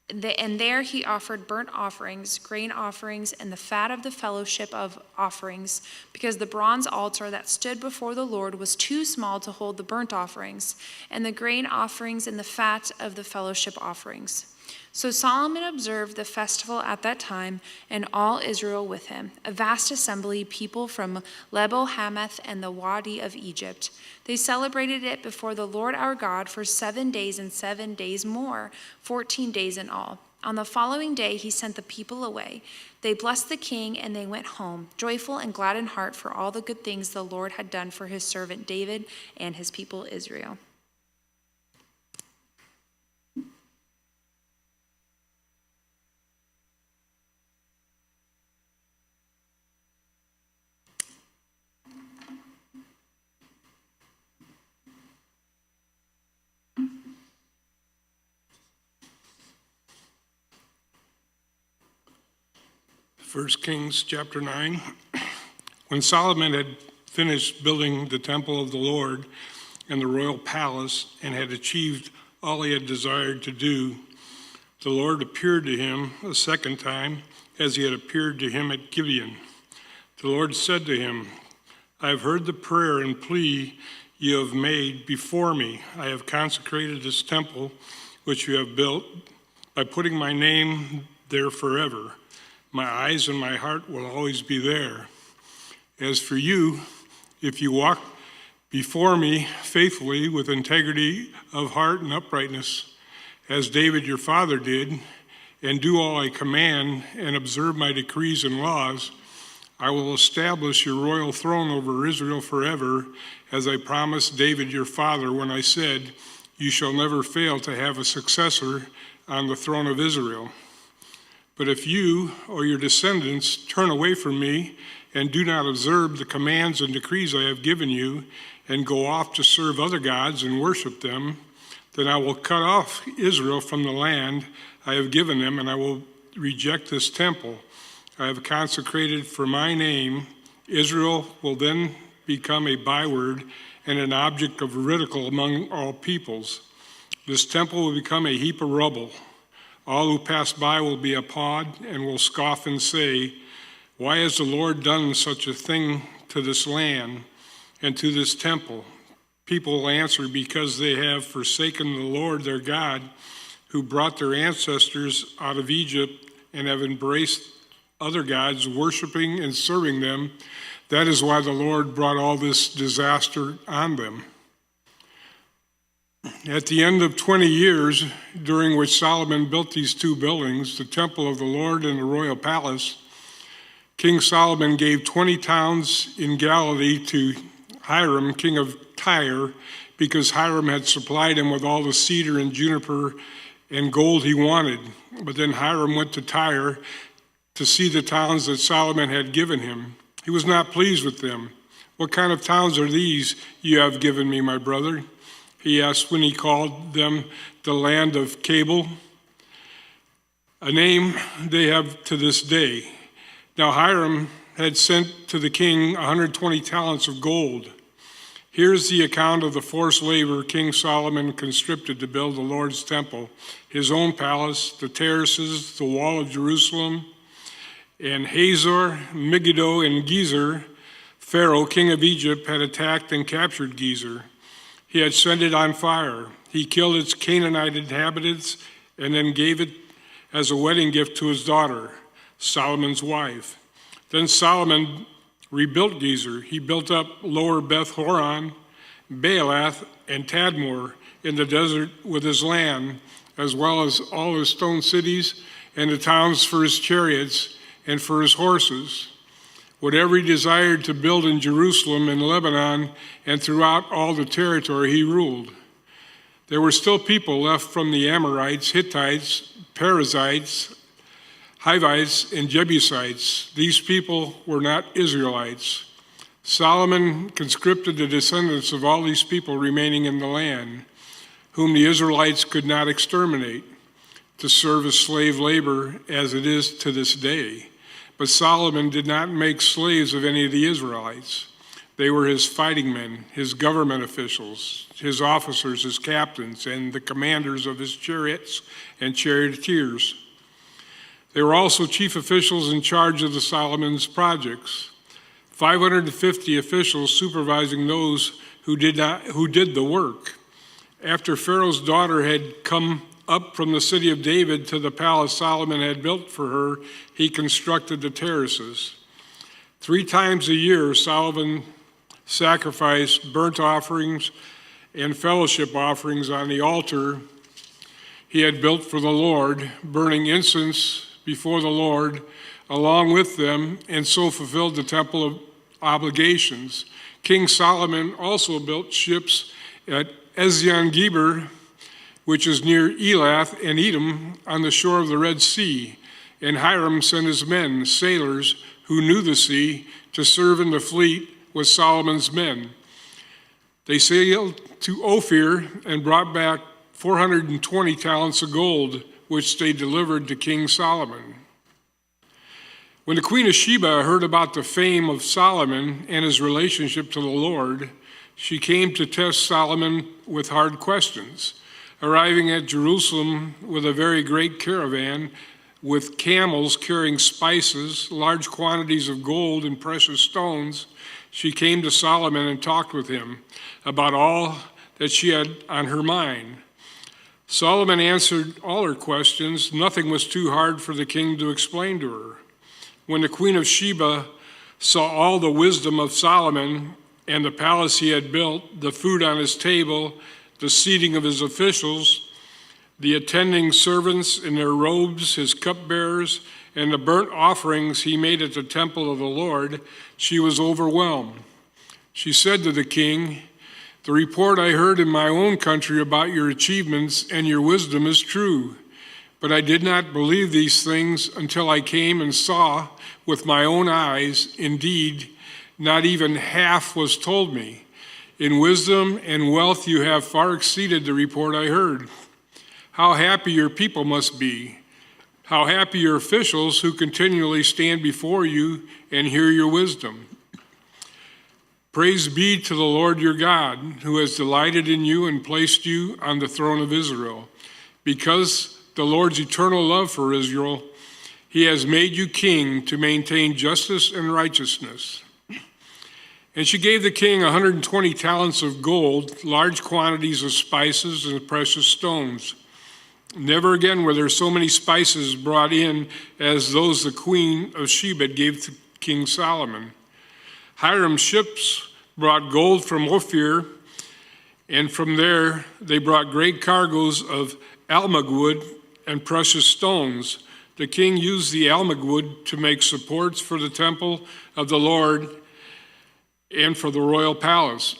and there he offered burnt offerings, grain offerings, and the fat of the fellowship of offerings, because the bronze altar that stood before the Lord was too small to hold the burnt offerings, and the grain offerings and the fat of the fellowship offerings. So Solomon observed the festival at that time, and all Israel with him, a vast assembly, people from Lebo-Hamath and the Wadi of Egypt. They celebrated it before the Lord our God for 7 days and 7 days more, 14 days in all. On the following day, he sent the people away. They blessed the king, and they went home, joyful and glad in heart for all the good things the Lord had done for his servant David and his people Israel. First Kings chapter 9. When Solomon had finished building the temple of the Lord and the royal palace and had achieved all he had desired to do, the Lord appeared to him a second time as he had appeared to him at Gibeon. The Lord said to him, I have heard the prayer and plea you have made before me. I have consecrated this temple which you have built by putting my name there forever. My eyes and my heart will always be there. As for you, if you walk before me faithfully with integrity of heart and uprightness, as David your father did, and do all I command and observe my decrees and laws, I will establish your royal throne over Israel forever, as I promised David your father when I said, you shall never fail to have a successor on the throne of Israel. But if you or your descendants turn away from me and do not observe the commands and decrees I have given you, and go off to serve other gods and worship them, then I will cut off Israel from the land I have given them, and I will reject this temple I have consecrated for my name. Israel will then become a byword and an object of ridicule among all peoples. This temple will become a heap of rubble. All who pass by will be appalled and will scoff and say, why has the Lord done such a thing to this land and to this temple? People will answer, because they have forsaken the Lord their God, who brought their ancestors out of Egypt, and have embraced other gods, worshiping and serving them. That is why the Lord brought all this disaster on them. At the end of 20 years, during which Solomon built these two buildings, the temple of the Lord and the royal palace, King Solomon gave 20 towns in Galilee to Hiram, king of Tyre, because Hiram had supplied him with all the cedar and juniper and gold he wanted. But then Hiram went to Tyre to see the towns that Solomon had given him. He was not pleased with them. What kind of towns are these you have given me, my brother? He asked when he called them the land of Cabul, a name they have to this day. Now Hiram had sent to the king 120 talents of gold. Here's the account of the forced labor King Solomon conscripted to build the Lord's temple, his own palace, the terraces, the wall of Jerusalem, and Hazor, Megiddo, and Gezer. Pharaoh, king of Egypt, had attacked and captured Gezer. He had set it on fire. He killed its Canaanite inhabitants and then gave it as a wedding gift to his daughter, Solomon's wife. Then Solomon rebuilt Gezer. He built up Lower Beth Horon, Baalath, and Tadmor in the desert with his land, as well as all his stone cities and the towns for his chariots and for his horses. Whatever he desired to build in Jerusalem and Lebanon and throughout all the territory he ruled. There were still people left from the Amorites, Hittites, Perizzites, Hivites, and Jebusites. These people were not Israelites. Solomon conscripted the descendants of all these people remaining in the land, whom the Israelites could not exterminate, to serve as slave labor as it is to this day. But Solomon did not make slaves of any of the Israelites. They were his fighting men, his government officials, his officers, his captains, and the commanders of his chariots and charioteers. They were also chief officials in charge of the Solomon's projects, 550 officials supervising those who did the work. After Pharaoh's daughter had come up from the city of David to the palace Solomon had built for her, he constructed the terraces. 3 times a year, Solomon sacrificed burnt offerings and fellowship offerings on the altar he had built for the Lord, burning incense before the Lord along with them, and so fulfilled the temple of obligations. King Solomon also built ships at Ezion-Geber, which is near Elath and Edom on the shore of the Red Sea. And Hiram sent his men, sailors who knew the sea, to serve in the fleet with Solomon's men. They sailed to Ophir and brought back 420 talents of gold, which they delivered to King Solomon. When the Queen of Sheba heard about the fame of Solomon and his relationship to the Lord, she came to test Solomon with hard questions. Arriving at Jerusalem with a very great caravan with camels carrying spices, large quantities of gold and precious stones, she came to Solomon and talked with him about all that she had on her mind. Solomon answered all her questions. Nothing was too hard for the king to explain to her. When the Queen of Sheba saw all the wisdom of Solomon and the palace he had built, the food on his table, the seating of his officials, the attending servants in their robes, his cupbearers, and the burnt offerings he made at the temple of the Lord, she was overwhelmed. She said to the king, "The report I heard in my own country about your achievements and your wisdom is true. But I did not believe these things until I came and saw with my own eyes. Indeed, not even half was told me. In wisdom and wealth you have far exceeded the report I heard. How happy your people must be. How happy your officials who continually stand before you and hear your wisdom. Praise be to the Lord your God, who has delighted in you and placed you on the throne of Israel. Because the Lord's eternal love for Israel, he has made you king to maintain justice and righteousness." And she gave the king 120 talents of gold, large quantities of spices and precious stones. Never again were there so many spices brought in as those the queen of Sheba gave to King Solomon. Hiram's ships brought gold from Ophir, and from there they brought great cargoes of almug wood and precious stones. The king used the almug wood to make supports for the temple of the Lord and for the royal palace,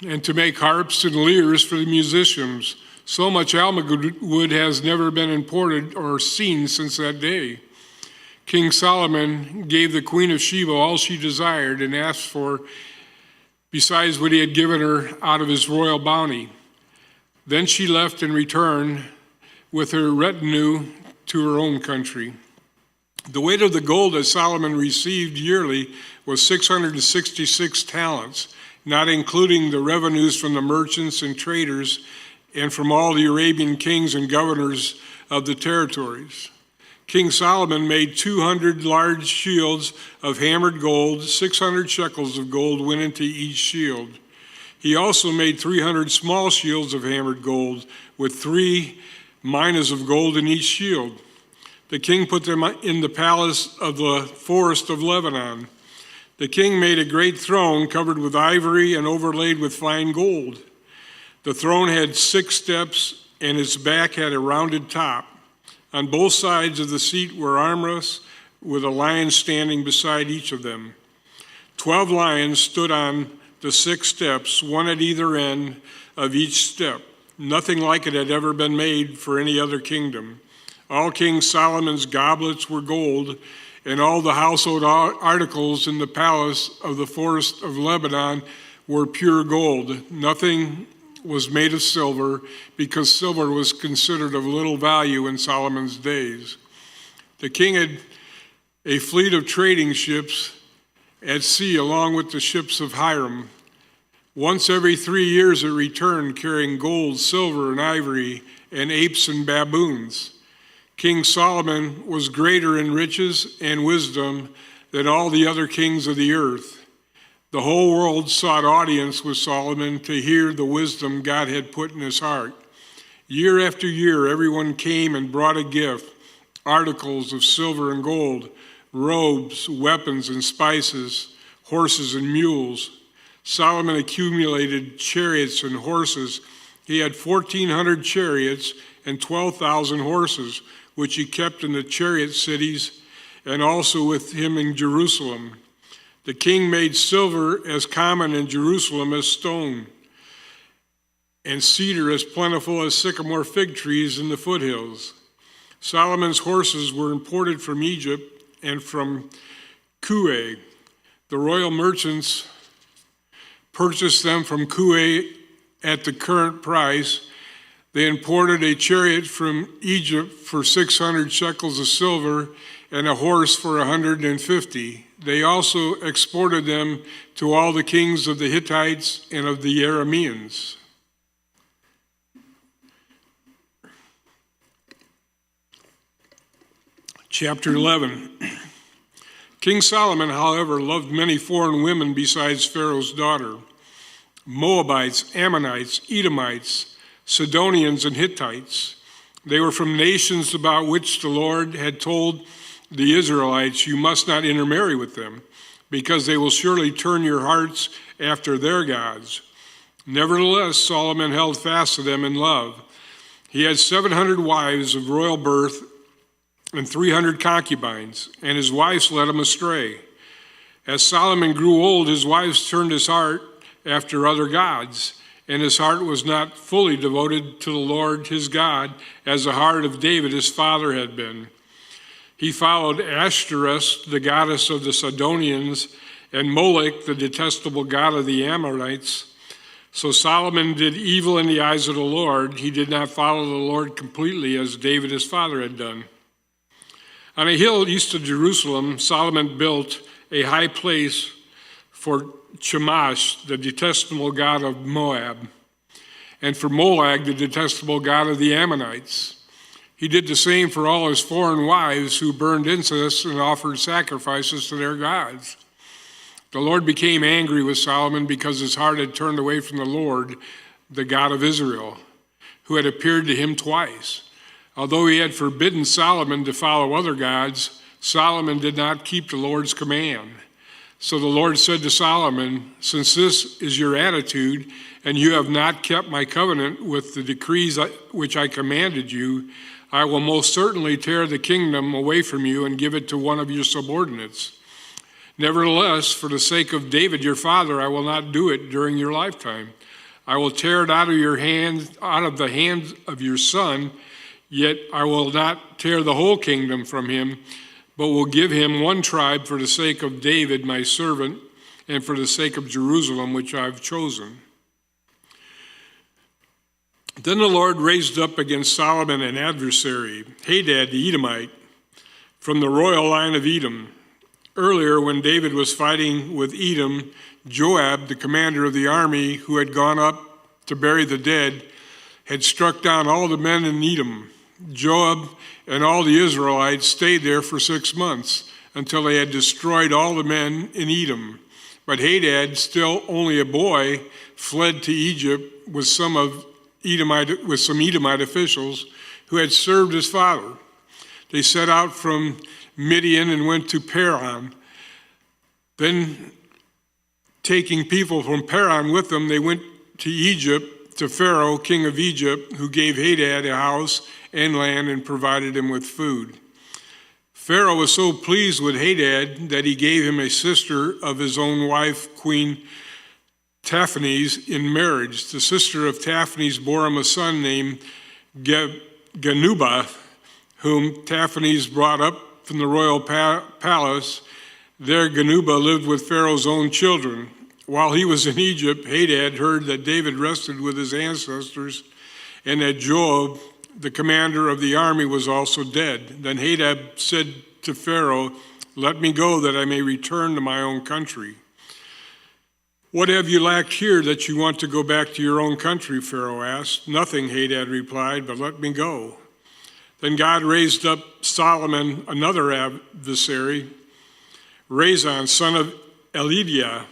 and to make harps and lyres for the musicians. So much almug wood has never been imported or seen since that day. King Solomon gave the queen of Sheba all she desired and asked for, besides what he had given her out of his royal bounty. Then she left and returned with her retinue to her own country. The weight of the gold that Solomon received yearly was 666 talents, not including the revenues from the merchants and traders and from all the Arabian kings and governors of the territories. King Solomon made 200 large shields of hammered gold. 600 shekels of gold went into each shield. He also made 300 small shields of hammered gold with 3 minas of gold in each shield. The king put them in the palace of the forest of Lebanon. The king made a great throne covered with ivory and overlaid with fine gold. The throne had 6 steps, and its back had a rounded top. On both sides of the seat were armrests with a lion standing beside each of them. 12 lions stood on the 6 steps, one at either end of each step. Nothing like it had ever been made for any other kingdom. All King Solomon's goblets were gold, and all the household articles in the palace of the forest of Lebanon were pure gold. Nothing was made of silver, because silver was considered of little value in Solomon's days. The king had a fleet of trading ships at sea along with the ships of Hiram. Once every 3 years it returned carrying gold, silver, and ivory, and apes and baboons. King Solomon was greater in riches and wisdom than all the other kings of the earth. The whole world sought audience with Solomon to hear the wisdom God had put in his heart. Year after year, everyone came and brought a gift, articles of silver and gold, robes, weapons and spices, horses and mules. Solomon accumulated chariots and horses. He had 1,400 chariots and 12,000 horses, which he kept in the chariot cities and also with him in Jerusalem. The king made silver as common in Jerusalem as stone, and cedar as plentiful as sycamore fig trees in the foothills. Solomon's horses were imported from Egypt and from Kuwait. The royal merchants purchased them from Kuwait at the current price. They imported a chariot from Egypt for 600 shekels of silver and a horse for 150. They also exported them to all the kings of the Hittites and of the Arameans. Chapter 11. King Solomon, however, loved many foreign women besides Pharaoh's daughter: Moabites, Ammonites, Edomites, Sidonians, and Hittites. They were from nations about which the Lord had told the Israelites, "You must not intermarry with them, because they will surely turn your hearts after their gods." Nevertheless, Solomon held fast to them in love. He had 700 wives of royal birth and 300 concubines, and his wives led him astray. As Solomon grew old, his wives turned his heart after other gods, and his heart was not fully devoted to the Lord his God, as the heart of David his father had been. He followed Ashtoreth, the goddess of the Sidonians, and Molech, the detestable god of the Amorites. So Solomon did evil in the eyes of the Lord. He did not follow the Lord completely, as David his father had done. On a hill east of Jerusalem, Solomon built a high place for Chemosh, the detestable god of Moab, and for Molag, the detestable god of the Ammonites. He did the same for all his foreign wives who burned incense and offered sacrifices to their gods. The Lord became angry with Solomon because his heart had turned away from the Lord, the God of Israel, who had appeared to him twice. Although he had forbidden Solomon to follow other gods, Solomon did not keep the Lord's command. So the Lord said to Solomon, "Since this is your attitude, and you have not kept my covenant with the decrees which I commanded you, I will most certainly tear the kingdom away from you and give it to one of your subordinates. Nevertheless, for the sake of David your father, I will not do it during your lifetime. I will tear it out of the hands of your son, yet I will not tear the whole kingdom from him, but will give him one tribe for the sake of David my servant, and for the sake of Jerusalem which I have chosen." Then the Lord raised up against Solomon an adversary, Hadad the Edomite, from the royal line of Edom. Earlier, when David was fighting with Edom, Joab, the commander of the army who had gone up to bury the dead, had struck down all the men in Edom. Joab and all the Israelites stayed there for 6 months until they had destroyed all the men in Edom. But Hadad, still only a boy, fled to Egypt with some Edomite officials who had served his father. They set out from Midian and went to Paran. Then, taking people from Paran with them, they went to Egypt, to Pharaoh, king of Egypt, who gave Hadad a house and land and provided him with food. Pharaoh was so pleased with Hadad that he gave him a sister of his own wife, Queen Taphanes, in marriage. The sister of Taphanes bore him a son named Genubath, whom Taphanes brought up from the royal palace. There Genubath lived with Pharaoh's own children. While he was in Egypt, Hadad heard that David rested with his ancestors and that Joab, the commander of the army, was also dead. Then Hadad said to Pharaoh, "Let me go that I may return to my own country." "What have you lacked here that you want to go back to your own country?" Pharaoh asked. "Nothing," Hadad replied, "but let me go." Then God raised up Solomon another adversary, Rezon, son of Elidiah,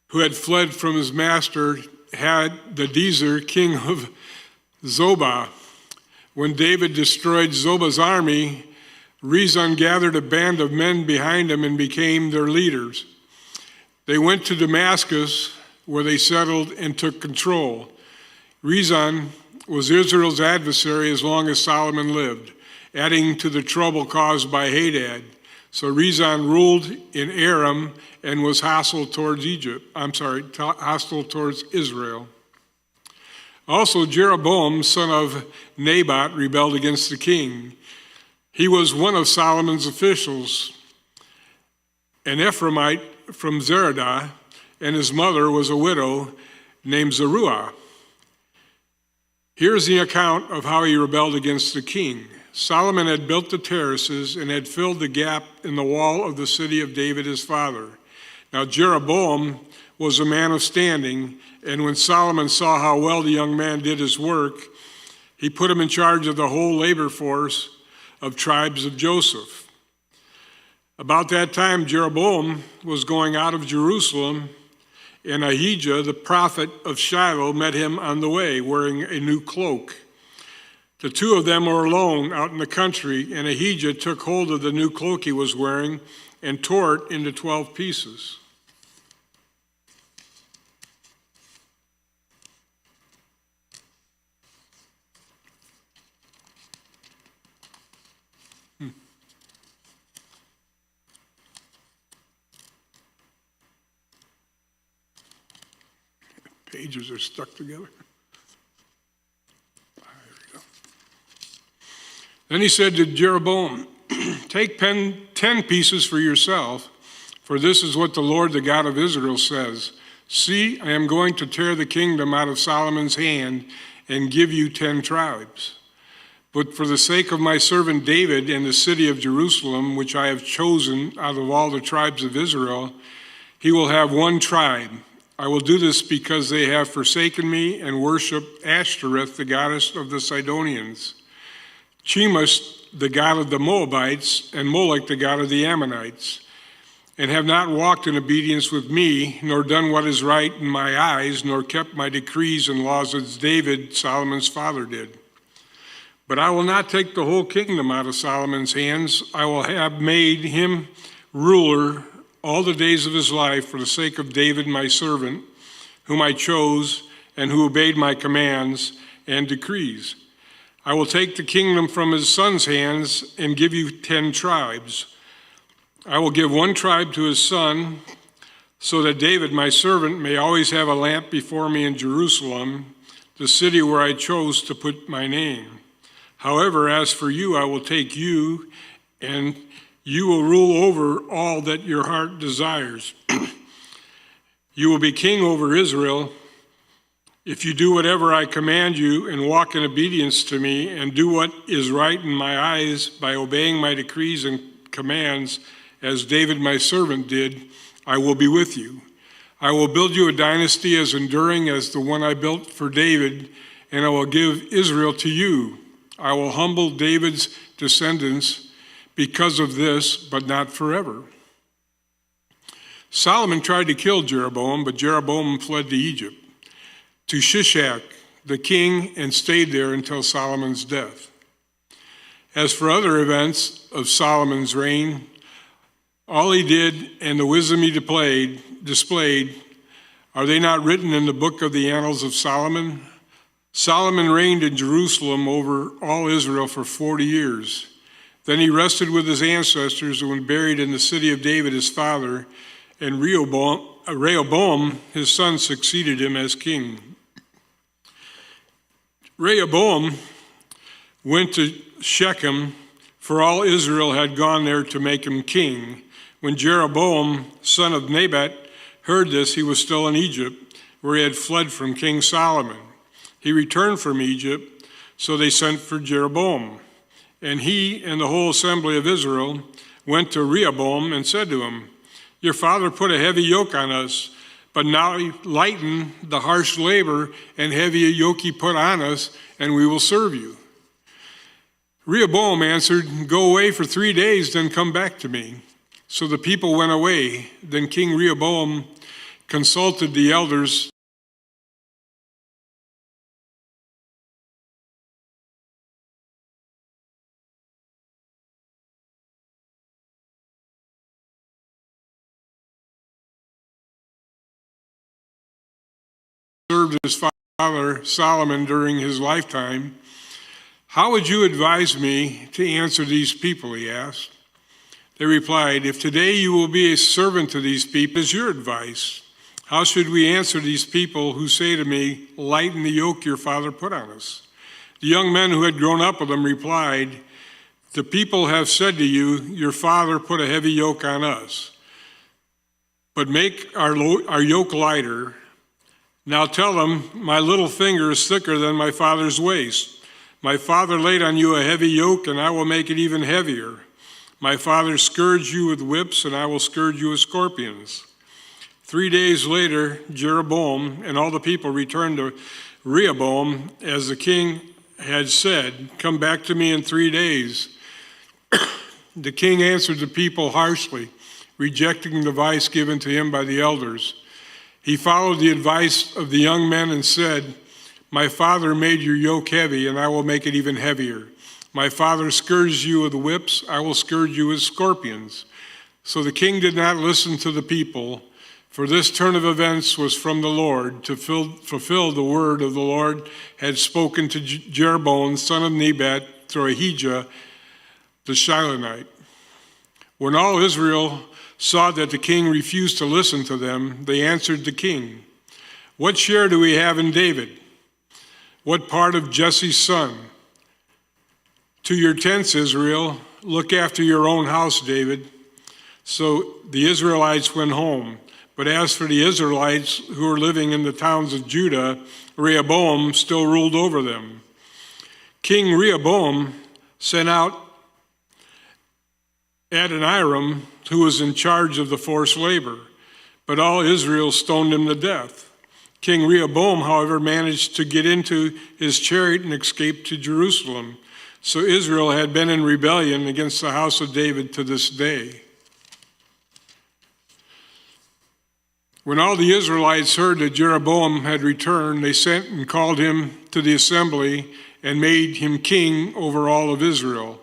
who had fled from his master Hadadezer, king of Zobah. When David destroyed Zobah's army, Rezon gathered a band of men behind him and became their leaders. They went to Damascus, where they settled and took control. Rezon was Israel's adversary as long as Solomon lived, adding to the trouble caused by Hadad. So Rezon ruled in Aram and was hostile towards Israel. Also, Jeroboam, son of Nebat, rebelled against the king. He was one of Solomon's officials, an Ephraimite from Zeradah, and his mother was a widow named Zeruiah. Here's the account of how he rebelled against the king. Solomon had built the terraces and had filled the gap in the wall of the city of David his father. Now Jeroboam was a man of standing, and when Solomon saw how well the young man did his work, he put him in charge of the whole labor force of tribes of Joseph. About that time, Jeroboam was going out of Jerusalem, and Ahijah, the prophet of Shiloh, met him on the way, wearing a new cloak. The two of them were alone out in the country, and Ahijah took hold of the new cloak he was wearing and tore it into 12 pieces. pages are stuck together. There we go. Then he said to Jeroboam, take 10 pieces for yourself, for this is what the Lord, the God of Israel, says. See, I am going to tear the kingdom out of Solomon's hand and give you 10 tribes. But for the sake of my servant David and the city of Jerusalem, which I have chosen out of all the tribes of Israel, he will have one tribe. I will do this because they have forsaken me and worshiped Ashtoreth, the goddess of the Sidonians, Chemosh, the god of the Moabites, and Molech, the god of the Ammonites, and have not walked in obedience with me, nor done what is right in my eyes, nor kept my decrees and laws as David, Solomon's father, did. But I will not take the whole kingdom out of Solomon's hands. I will have made him ruler all the days of his life for the sake of David, my servant, whom I chose and who obeyed my commands and decrees. I will take the kingdom from his son's hands and give you 10 tribes. I will give one tribe to his son, so that David, my servant, may always have a lamp before me in Jerusalem, the city where I chose to put my name. However, as for you, I will take you, and you will rule over all that your heart desires. You will be king over Israel if you do whatever I command you and walk in obedience to me and do what is right in my eyes by obeying my decrees and commands, as David my servant did. I will be with you. I will build you a dynasty as enduring as the one I built for David, and I will give Israel to you. I will humble David's descendants because of this, but not forever. Solomon tried to kill Jeroboam, but Jeroboam fled to Egypt, to Shishak, the king, and stayed there until Solomon's death. As for other events of Solomon's reign, all he did and the wisdom he displayed, are they not written in the book of the annals of Solomon? Solomon reigned in Jerusalem over all Israel for 40 years. Then he rested with his ancestors and was buried in the city of David his father, and Rehoboam his son succeeded him as king. Rehoboam went to Shechem, for all Israel had gone there to make him king. When Jeroboam, son of Nebat, heard this, he was still in Egypt, where he had fled from King Solomon. He returned from Egypt, so they sent for Jeroboam. And he and the whole assembly of Israel went to Rehoboam and said to him, your father put a heavy yoke on us, but now lighten the harsh labor and heavy yoke he put on us, and we will serve you. Rehoboam answered, go away for 3 days, then come back to me. So the people went away. Then King Rehoboam consulted the elders served his father Solomon during his lifetime. How would you advise me to answer these people, he asked. They replied, if today you will be a servant to these people, is your advice? How should we answer these people who say to me, lighten the yoke your father put on us? The young men who had grown up with him replied, the people have said to you, your father put a heavy yoke on us, but make our yoke lighter. Now tell them, my little finger is thicker than my father's waist. My father laid on you a heavy yoke, and I will make it even heavier. My father scourged you with whips, and I will scourge you with scorpions. 3 days later, Jeroboam and all the people returned to Rehoboam, as the king had said, come back to me in 3 days. The king answered the people harshly, rejecting the advice given to him by the elders. He followed the advice of the young men and said, my father made your yoke heavy, and I will make it even heavier. My father scourged you with whips, I will scourge you with scorpions. So the king did not listen to the people, for this turn of events was from the Lord, to fulfill the word of the Lord had spoken to Jeroboam, son of Nebat, through Ahijah the Shilonite. When all Israel saw that the king refused to listen to them, they answered the king, What share do we have in David? What part of Jesse's son? To your tents, Israel. Look after your own house, David. So the Israelites went home. But as for the Israelites who were living in the towns of Judah, Rehoboam still ruled over them. King Rehoboam sent out Adoniram, who was in charge of the forced labor, but all Israel stoned him to death. King Rehoboam, however, managed to get into his chariot and escape to Jerusalem. So Israel had been in rebellion against the house of David to this day. When all the Israelites heard that Jeroboam had returned, they sent and called him to the assembly and made him king over all of Israel.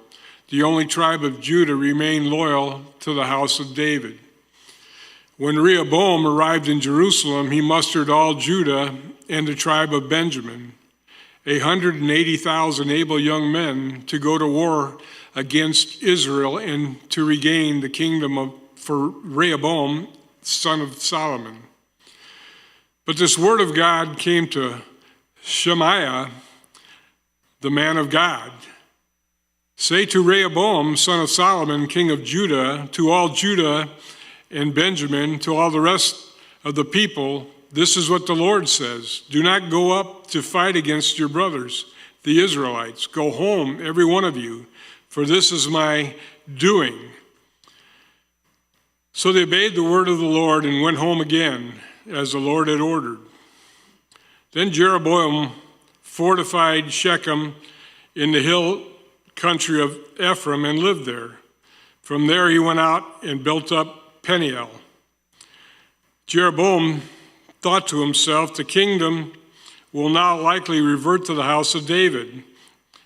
The only tribe of Judah remained loyal to the house of David. When Rehoboam arrived in Jerusalem, he mustered all Judah and the tribe of Benjamin, 180,000 able young men, to go to war against Israel and to regain the kingdom for Rehoboam, son of Solomon. But this word of God came to Shemaiah, the man of God. Say to Rehoboam, son of Solomon, king of Judah, to all Judah and Benjamin, to all the rest of the people, this is what the Lord says. Do not go up to fight against your brothers, the Israelites. Go home, every one of you, for this is my doing. So they obeyed the word of the Lord and went home again, as the Lord had ordered. Then Jeroboam fortified Shechem in the hill country of Ephraim and lived there. From there he went out and built up Peniel. Jeroboam thought to himself, the kingdom will now likely revert to the house of David.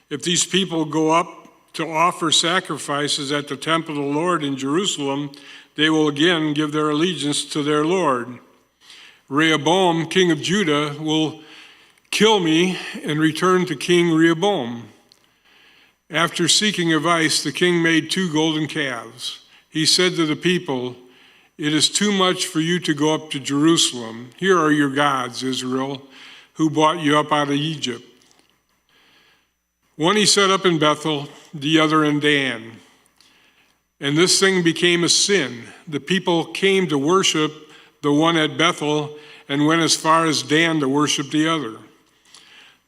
If these people go up to offer sacrifices at the temple of the Lord in Jerusalem, they will again give their allegiance to their Lord. Rehoboam, king of Judah, will kill me and return to King Rehoboam. After seeking advice, the king made 2 golden calves. He said to the people, it is too much for you to go up to Jerusalem. Here are your gods, Israel, who brought you up out of Egypt. One he set up in Bethel, the other in Dan. And this thing became a sin. The people came to worship the one at Bethel and went as far as Dan to worship the other.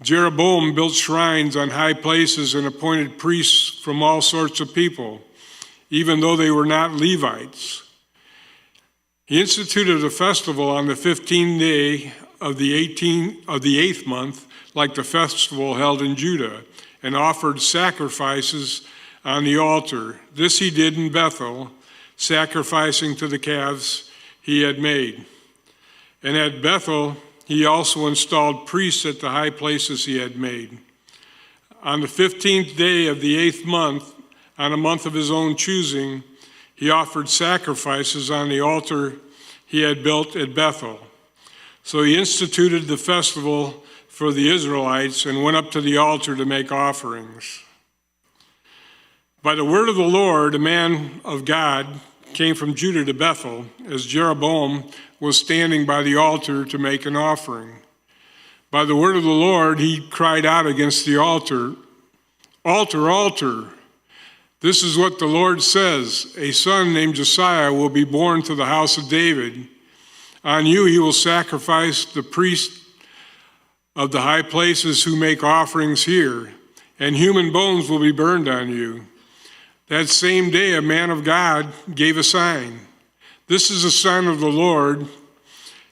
Jeroboam built shrines on high places and appointed priests from all sorts of people, even though they were not Levites. He instituted a festival on the 15th day of the 8th month, like the festival held in Judah, and offered sacrifices on the altar. This he did in Bethel, sacrificing to the calves he had made. And at Bethel, he also installed priests at the high places he had made. On the 15th day of the 8th month, on a month of his own choosing, he offered sacrifices on the altar he had built at Bethel. So he instituted the festival for the Israelites and went up to the altar to make offerings. By the word of the Lord, a man of God came from Judah to Bethel, as Jeroboam was standing by the altar to make an offering. By the word of the Lord, he cried out against the altar, "Altar, altar! This is what the Lord says, a son named Josiah will be born to the house of David. On you he will sacrifice the priests of the high places who make offerings here, and human bones will be burned on you." That same day, a man of God gave a sign. This is a sign of the Lord.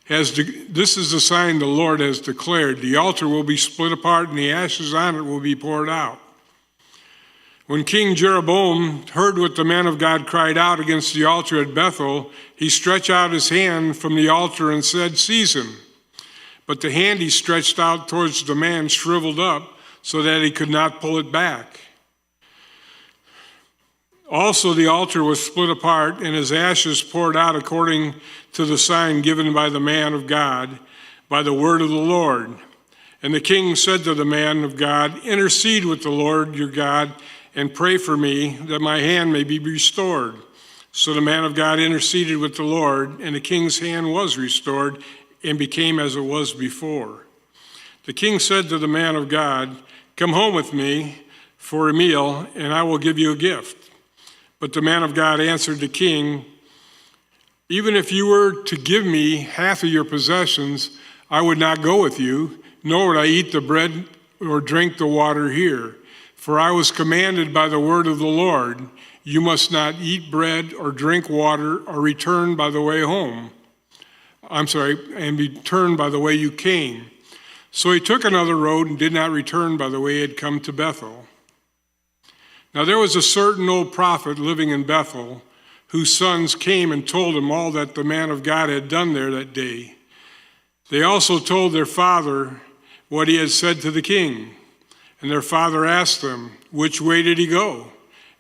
This is the sign the Lord has declared. The altar will be split apart, and the ashes on it will be poured out. When King Jeroboam heard what the man of God cried out against the altar at Bethel, he stretched out his hand from the altar and said, "Seize him." But the hand he stretched out towards the man shriveled up so that he could not pull it back. Also, the altar was split apart, and his ashes poured out according to the sign given by the man of God, by the word of the Lord. And the king said to the man of God, "Intercede with the Lord your God and pray for me that my hand may be restored." So the man of God interceded with the Lord, and the king's hand was restored, and became as it was before. The king said to the man of God, "Come home with me for a meal, and I will give you a gift." But the man of God answered the king, "Even if you were to give me half of your possessions, I would not go with you, nor would I eat the bread or drink the water here. For I was commanded by the word of the Lord, you must not eat bread or drink water or return by the way home. And return by the way you came." So he took another road and did not return by the way he had come to Bethel. Now there was a certain old prophet living in Bethel, whose sons came and told him all that the man of God had done there that day. They also told their father what he had said to the king. And their father asked them, "Which way did he go?"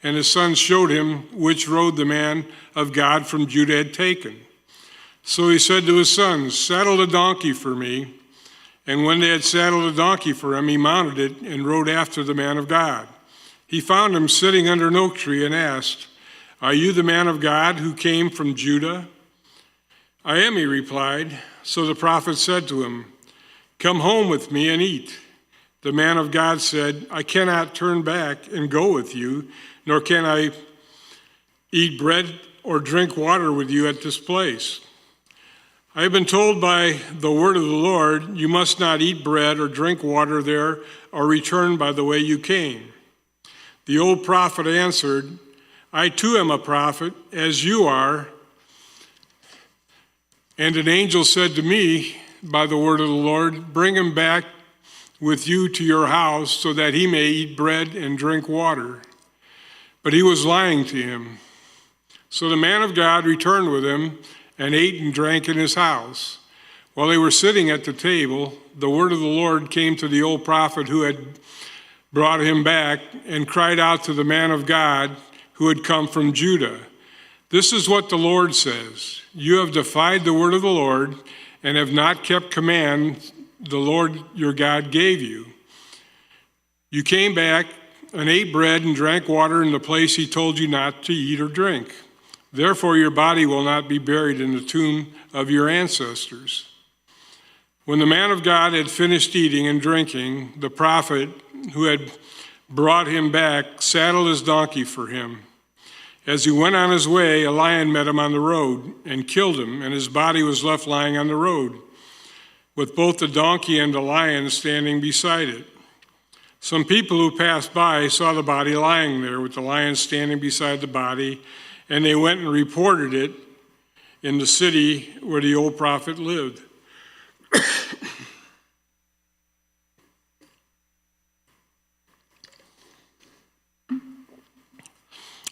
And his sons showed him which road the man of God from Judah had taken. So he said to his sons, "Saddle the donkey for me." And when they had saddled a donkey for him, he mounted it and rode after the man of God. He found him sitting under an oak tree and asked, "Are you the man of God who came from Judah?" "I am," he replied. So the prophet said to him, "Come home with me and eat." The man of God said, "I cannot turn back and go with you, nor can I eat bread or drink water with you at this place. I have been told by the word of the Lord, you must not eat bread or drink water there or return by the way you came." The old prophet answered, "I too am a prophet, as you are. And an angel said to me by the word of the Lord, bring him back with you to your house so that he may eat bread and drink water." But he was lying to him. So the man of God returned with him and ate and drank in his house. While they were sitting at the table, the word of the Lord came to the old prophet who had brought him back and cried out to the man of God who had come from Judah. "This is what the Lord says. You have defied the word of the Lord and have not kept command the Lord your God gave you. You came back and ate bread and drank water in the place he told you not to eat or drink. Therefore, your body will not be buried in the tomb of your ancestors." When the man of God had finished eating and drinking, the prophet who had brought him back saddled his donkey for him. As he went on his way, a lion met him on the road and killed him, and his body was left lying on the road, with both the donkey and the lion standing beside it. Some people who passed by saw the body lying there, with the lion standing beside the body, and they went and reported it in the city where the old prophet lived.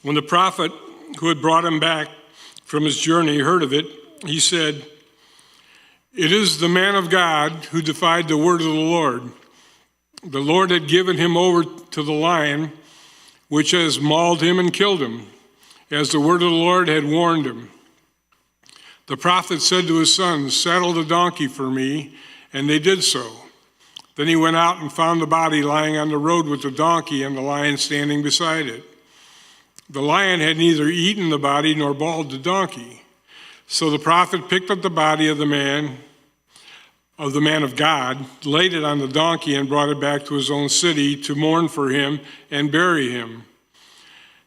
When the prophet who had brought him back from his journey heard of it, he said, "It is the man of God who defied the word of the Lord. The Lord had given him over to the lion, which has mauled him and killed him, as the word of the Lord had warned him." The prophet said to his sons, "Saddle the donkey for me," and they did so. Then he went out and found the body lying on the road with the donkey and the lion standing beside it. The lion had neither eaten the body nor mauled the donkey. So the prophet picked up the body of the man of God, laid it on the donkey, and brought it back to his own city to mourn for him and bury him.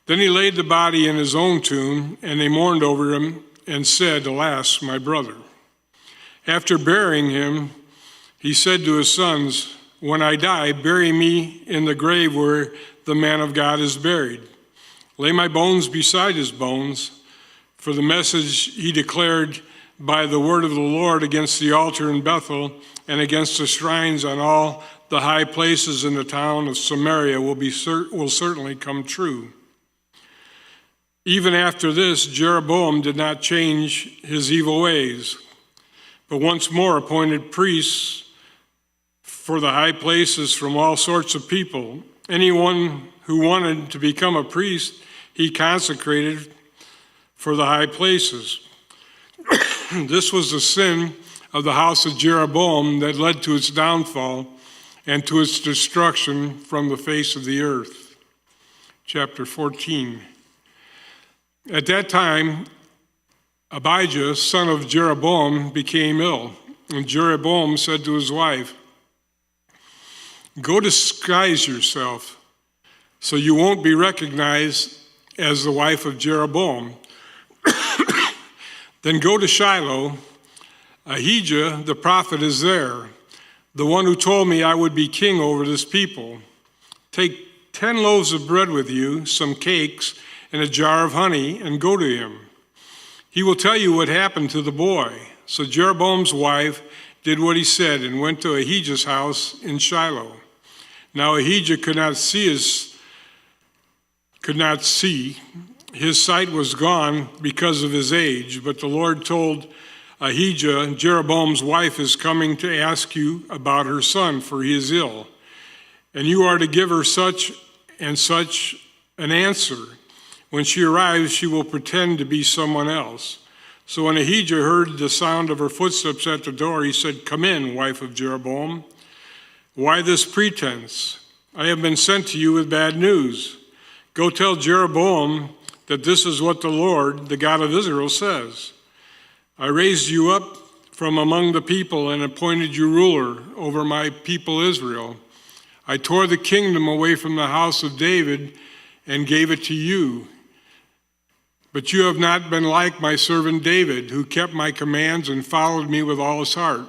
Then he laid the body in his own tomb, and they mourned over him and said, "Alas, my brother." After burying him, he said to his sons, "When I die, bury me in the grave where the man of God is buried. Lay my bones beside his bones, for the message he declared by the word of the Lord against the altar in Bethel and against the shrines on all the high places in the town of Samaria will certainly come true." Even after this, Jeroboam did not change his evil ways, but once more appointed priests for the high places from all sorts of people. Anyone who wanted to become a priest, he consecrated for the high places. This was the sin of the house of Jeroboam that led to its downfall and to its destruction from the face of the earth. Chapter 14. At that time, Abijah, son of Jeroboam, became ill, And Jeroboam said to his wife, "Go disguise yourself, so you won't be recognized as the wife of Jeroboam. Then go to Shiloh. Ahijah the prophet is there, the one who told me I would be king over this people. Take 10 loaves of bread with you, some cakes, and a jar of honey, and go to him. He will tell you what happened to the boy." So Jeroboam's wife did what he said and went to Ahijah's house in Shiloh. Now Ahijah could not see. His sight was gone because of his age. But the Lord told Ahijah, "Jeroboam's wife is coming to ask you about her son, for he is ill. And you are to give her such and such an answer. When she arrives, she will pretend to be someone else." So when Ahijah heard the sound of her footsteps at the door, he said, "Come in, wife of Jeroboam. Why this pretense? I have been sent to you with bad news. Go tell Jeroboam that this is what the Lord, the God of Israel, says. I raised you up from among the people and appointed you ruler over my people Israel. I tore the kingdom away from the house of David and gave it to you. But you have not been like my servant David, who kept my commands and followed me with all his heart,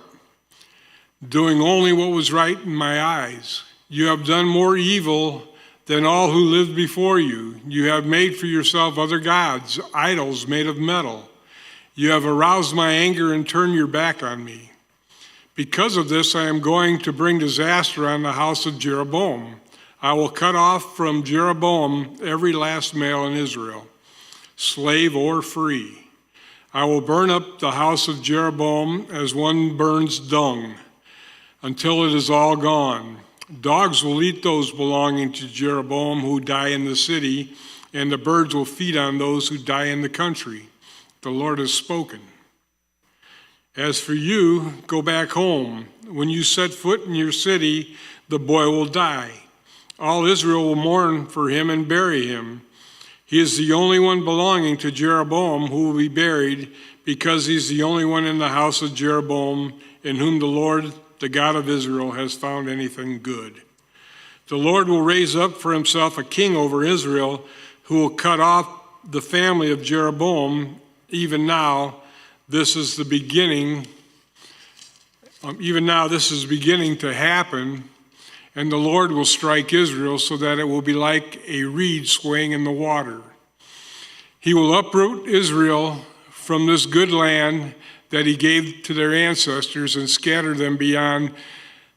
doing only what was right in my eyes. You have done more evil than all who lived before you. You have made for yourself other gods, idols made of metal. You have aroused my anger and turned your back on me. Because of this, I am going to bring disaster on the house of Jeroboam. I will cut off from Jeroboam every last male in Israel, slave or free. I will burn up the house of Jeroboam as one burns dung, until it is all gone. Dogs will eat those belonging to Jeroboam who die in the city, and the birds will feed on those who die in the country. The Lord has spoken. As for you, go back home. When you set foot in your city, the boy will die. All Israel will mourn for him and bury him. He is the only one belonging to Jeroboam who will be buried, because he's the only one in the house of Jeroboam in whom the Lord, the God of Israel, has found anything good. The Lord will raise up for himself a king over Israel who will cut off the family of Jeroboam. Even now, this is beginning to happen, and the Lord will strike Israel so that it will be like a reed swaying in the water. He will uproot Israel from this good land that he gave to their ancestors and scatter them beyond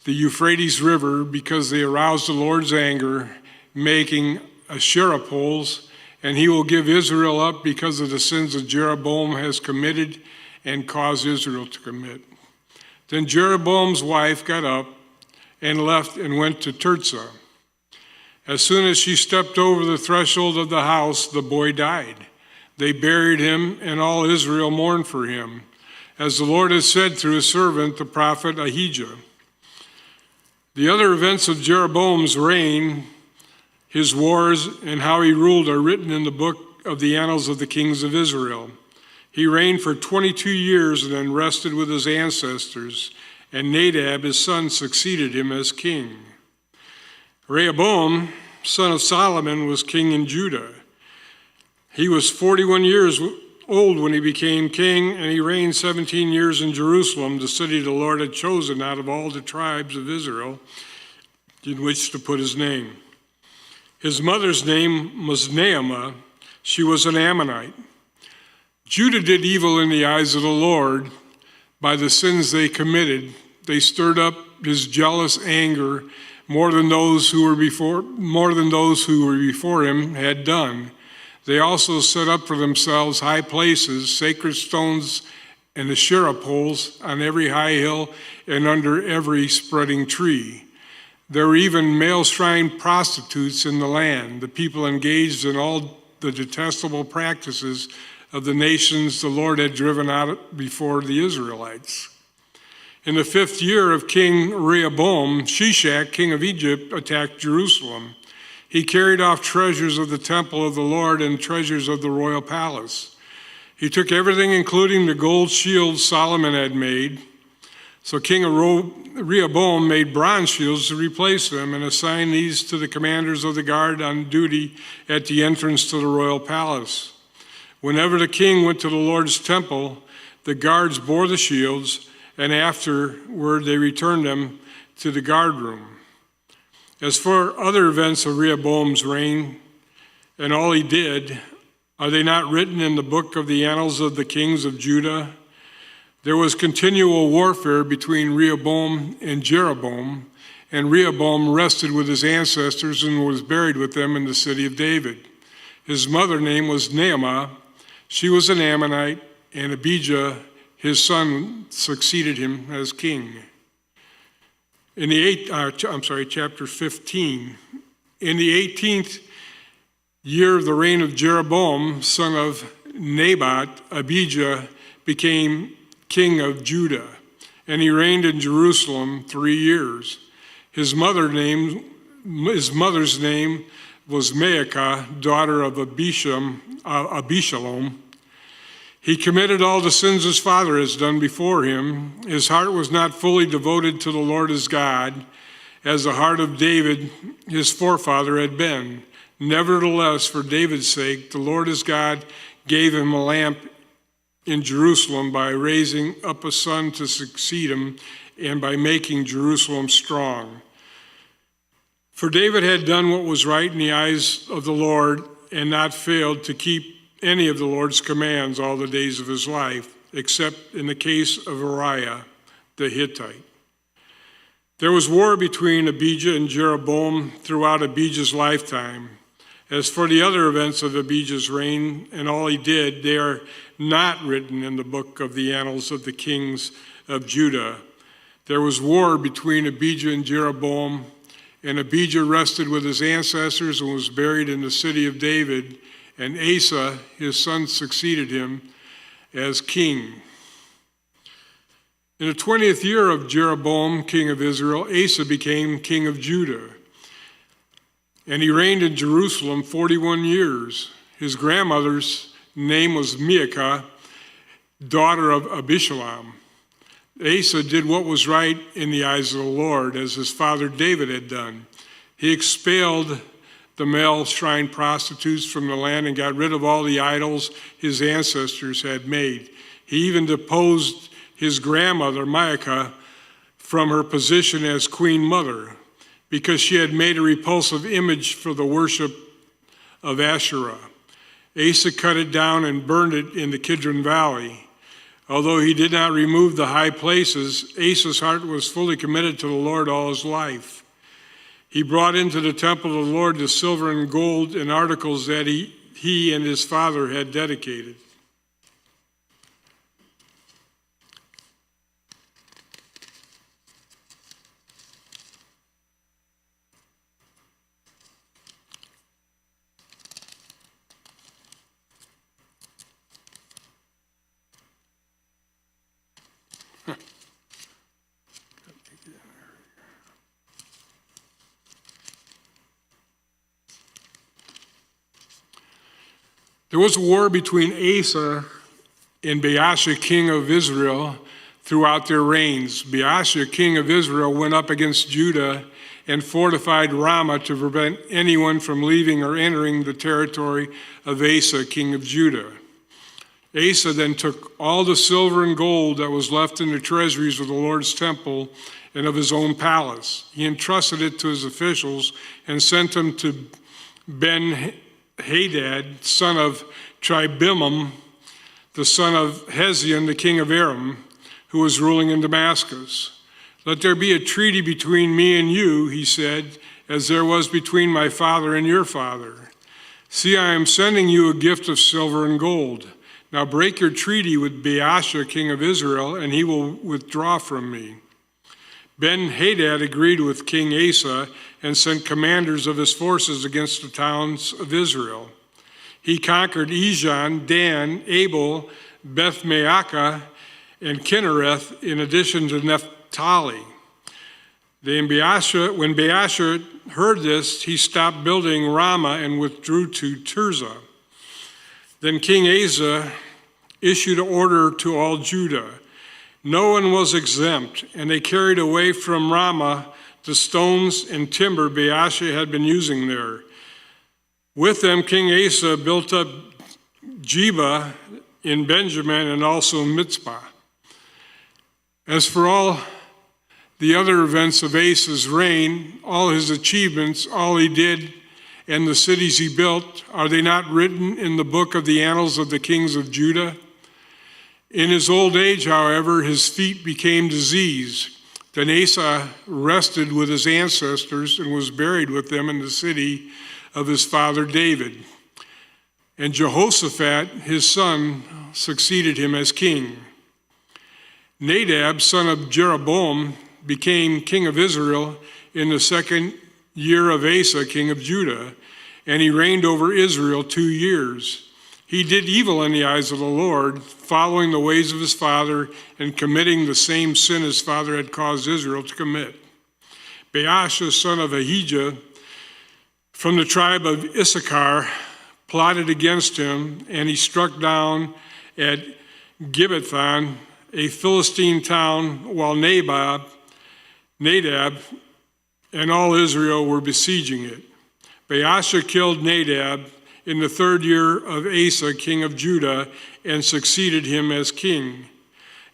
the Euphrates River, because they aroused the Lord's anger, making Asherah poles, and he will give Israel up because of the sins that Jeroboam has committed and caused Israel to commit. Then Jeroboam's wife got up and left and went to Tirzah. As soon as she stepped over the threshold of the house, the boy died. They buried him, and all Israel mourned for him, as the Lord has said through his servant, the prophet Ahijah. The other events of Jeroboam's reign, his wars, and how he ruled are written in the book of the annals of the kings of Israel. He reigned for 22 years and then rested with his ancestors, and Nadab, his son, succeeded him as king. Rehoboam, son of Solomon, was king in Judah. He was 41 years old when he became king, and he reigned 17 years in Jerusalem, the city the Lord had chosen out of all the tribes of Israel in which to put his name. His mother's name was Naamah. She was an Ammonite. Judah did evil in the eyes of the Lord by the sins they committed. They stirred up his jealous anger more than those who were before him had done. They also set up for themselves high places, sacred stones, and Asherah poles on every high hill and under every spreading tree. There were even male shrine prostitutes in the land. The people engaged in all the detestable practices of the nations the Lord had driven out before the Israelites. In the 5th year of King Rehoboam, Shishak, king of Egypt, attacked Jerusalem. He carried off treasures of the temple of the Lord and treasures of the royal palace. He took everything, including the gold shield Solomon had made. So King Rehoboam made bronze shields to replace them and assigned these to the commanders of the guard on duty at the entrance to the royal palace. Whenever the king went to the Lord's temple, the guards bore the shields, and afterward they returned them to the guard room. As for other events of Rehoboam's reign and all he did, are they not written in the book of the annals of the kings of Judah? There was continual warfare between Rehoboam and Jeroboam, and Rehoboam rested with his ancestors and was buried with them in the city of David. His mother's name was Naamah. She was an Ammonite, and Abijah, his son, succeeded him as king. In the chapter 15. In the 18th year of the reign of Jeroboam, son of Nebat, Abijah became king of Judah, and he reigned in Jerusalem 3 years. His mother's name was Maacah, daughter of Abishalom. He committed all the sins his father has done before him. His heart was not fully devoted to the Lord his God, as the heart of David, his forefather, had been. Nevertheless, for David's sake, the Lord his God gave him a lamp in Jerusalem by raising up a son to succeed him and by making Jerusalem strong. For David had done what was right in the eyes of the Lord and not failed to keep any of the Lord's commands all the days of his life, except in the case of Uriah the Hittite. There was war between Abijah and Jeroboam throughout Abijah's lifetime. As for the other events of Abijah's reign and all he did, they are not written in the book of the annals of the kings of Judah. There was war between Abijah and Jeroboam, and Abijah rested with his ancestors and was buried in the city of David, and Asa, his son, succeeded him as king. In the 20th year of Jeroboam, king of Israel, Asa became king of Judah, and he reigned in Jerusalem 41 years. His grandmother's name was Maacah, daughter of Abishalom. Asa did what was right in the eyes of the Lord, as his father David had done. He expelled the male shrine prostitutes from the land and got rid of all the idols his ancestors had made. He even deposed his grandmother, Maacah, from her position as queen mother because she had made a repulsive image for the worship of Asherah. Asa cut it down and burned it in the Kidron Valley. Although he did not remove the high places, Asa's heart was fully committed to the Lord all his life. He brought into the temple of the Lord the silver and gold and articles that he and his father had dedicated. There was a war between Asa and Baasha, king of Israel, throughout their reigns. Baasha, king of Israel, went up against Judah and fortified Ramah to prevent anyone from leaving or entering the territory of Asa, king of Judah. Asa then took all the silver and gold that was left in the treasuries of the Lord's temple and of his own palace. He entrusted it to his officials and sent them to Ben-Hadad, son of Tribimam, the son of Hezion, the king of Aram, who was ruling in Damascus. Let there be a treaty between me and you, he said, as there was between my father and your father. See, I am sending you a gift of silver and gold. Now break your treaty with Baasha, king of Israel, and he will withdraw from me. Ben-Hadad agreed with King Asa and sent commanders of his forces against the towns of Israel. He conquered Ijon, Dan, Abel, Beth-Maacah, and Kinnereth, in addition to Naphtali. When Baasha heard this, he stopped building Ramah and withdrew to Tirzah. Then King Asa issued an order to all Judah. No one was exempt, and they carried away from Ramah the stones and timber Baasha had been using there. With them, King Asa built up Geba in Benjamin and also Mitzpah. As for all the other events of Asa's reign, all his achievements, all he did, and the cities he built, are they not written in the book of the annals of the kings of Judah? In his old age, however, his feet became diseased. Then Asa rested with his ancestors and was buried with them in the city of his father David. And Jehoshaphat, his son, succeeded him as king. Nadab, son of Jeroboam, became king of Israel in the second year of Asa, king of Judah, and he reigned over Israel 2 years. He did evil in the eyes of the Lord, following the ways of his father and committing the same sin his father had caused Israel to commit. Baasha, son of Ahijah, from the tribe of Issachar, plotted against him, and he struck down at Gibbethon, a Philistine town, while Nadab, and all Israel were besieging it. Baasha killed Nadab in the 3rd year of Asa, king of Judah, and succeeded him as king.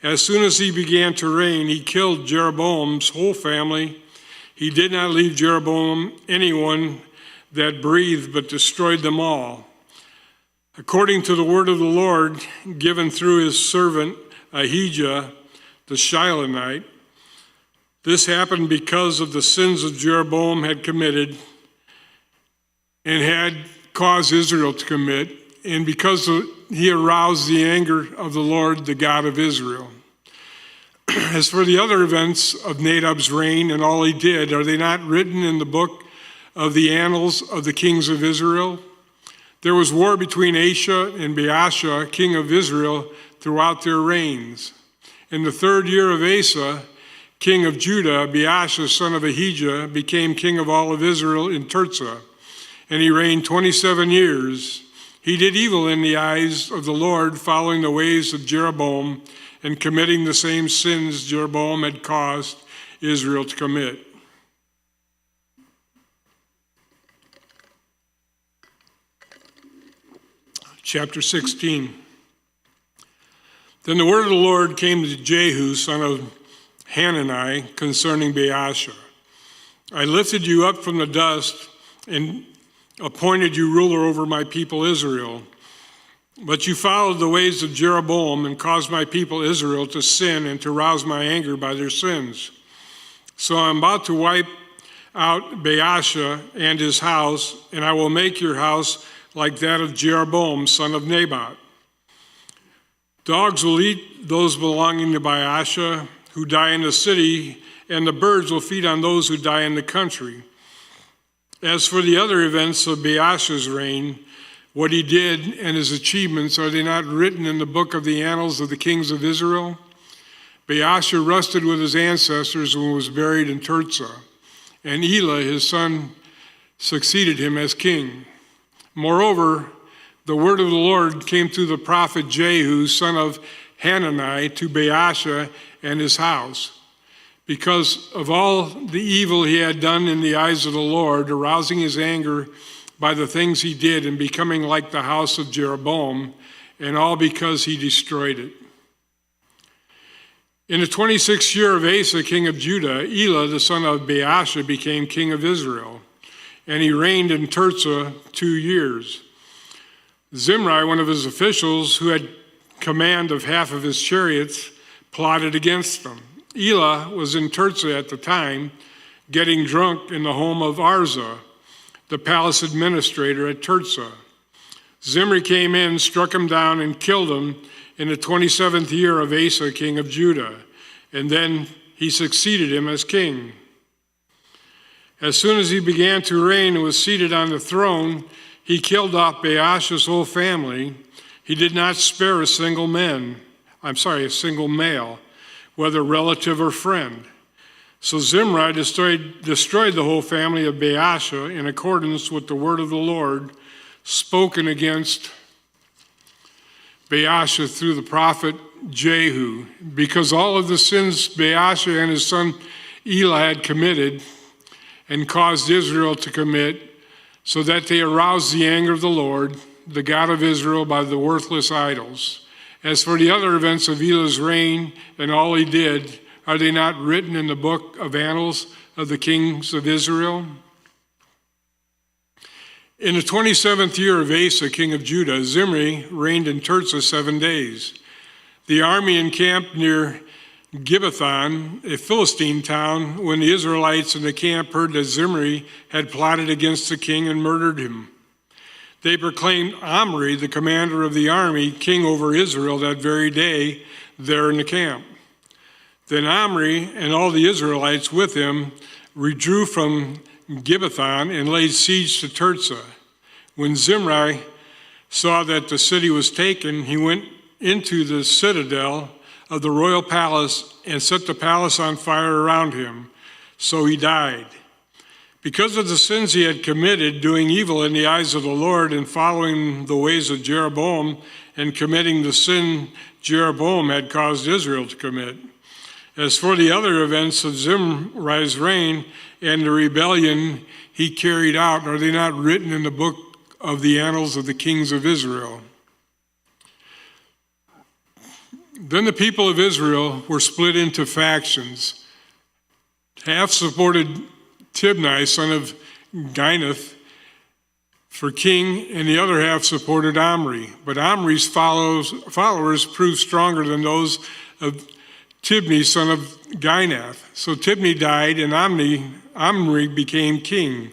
As soon as he began to reign, he killed Jeroboam's whole family. He did not leave Jeroboam anyone that breathed, but destroyed them all. According to the word of the Lord given through his servant Ahijah the Shilonite, this happened because of the sins that Jeroboam had committed and had caused Israel to commit, and because he aroused the anger of the Lord, the God of Israel. As for the other events of Nadab's reign and all he did, are they not written in the book of the annals of the kings of Israel? There was war between Asa and Baasha, king of Israel, throughout their reigns. In the 3rd year of Asa, king of Judah, Baasha, son of Ahijah, became king of all of Israel in Tirzah, and he reigned 27 years. He did evil in the eyes of the Lord, following the ways of Jeroboam and committing the same sins Jeroboam had caused Israel to commit. Chapter 16. Then the word of the Lord came to Jehu, son of Hanani, concerning Baasha. I lifted you up from the dust and appointed you ruler over my people Israel. But you followed the ways of Jeroboam and caused my people Israel to sin and to rouse my anger by their sins. So I'm about to wipe out Baasha and his house, and I will make your house like that of Jeroboam, son of Nebat. Dogs will eat those belonging to Baasha who die in the city, and the birds will feed on those who die in the country. As for the other events of Baasha's reign, what he did and his achievements, are they not written in the book of the annals of the kings of Israel? Baasha rested with his ancestors and was buried in Tirzah, and Elah, his son, succeeded him as king. Moreover, the word of the Lord came through the prophet Jehu, son of Hanani, to Baasha and his house, because of all the evil he had done in the eyes of the Lord, arousing his anger by the things he did and becoming like the house of Jeroboam, and all because he destroyed it. In the 26th year of Asa, king of Judah, Elah, the son of Baasha, became king of Israel, and he reigned in Tirzah 2 years. Zimri, one of his officials, who had command of half of his chariots, plotted against them. Elah was in Tirzah at the time, getting drunk in the home of Arza, the palace administrator at Tirzah. Zimri came in, struck him down, and killed him in the 27th year of Asa, king of Judah, and then he succeeded him as king. As soon as he began to reign and was seated on the throne, he killed off Baasha's whole family. He did not spare a single male, whether relative or friend. So Zimri destroyed the whole family of Baasha in accordance with the word of the Lord spoken against Baasha through the prophet Jehu, because all of the sins Baasha and his son Elah had committed and caused Israel to commit, so that they aroused the anger of the Lord, the God of Israel, by the worthless idols. As for the other events of Elah's reign and all he did, are they not written in the book of annals of the kings of Israel? In the 27th year of Asa, king of Judah, Zimri reigned in Tirzah 7 days. The army encamped near Gibbethon, a Philistine town, when the Israelites in the camp heard that Zimri had plotted against the king and murdered him. They proclaimed Omri, the commander of the army, king over Israel that very day there in the camp. Then Omri and all the Israelites with him withdrew from Gibbethon and laid siege to Tirzah. When Zimri saw that the city was taken, he went into the citadel of the royal palace and set the palace on fire around him. So he died. Because of the sins he had committed, doing evil in the eyes of the Lord and following the ways of Jeroboam and committing the sin Jeroboam had caused Israel to commit. As for the other events of Zimri's reign and the rebellion he carried out, are they not written in the book of the annals of the kings of Israel? Then the people of Israel were split into factions. Half supported Tibni, son of Ginath, for king, and the other half supported Omri. But Omri's followers proved stronger than those of Tibni, son of Ginath. So Tibni died, and Omri became king.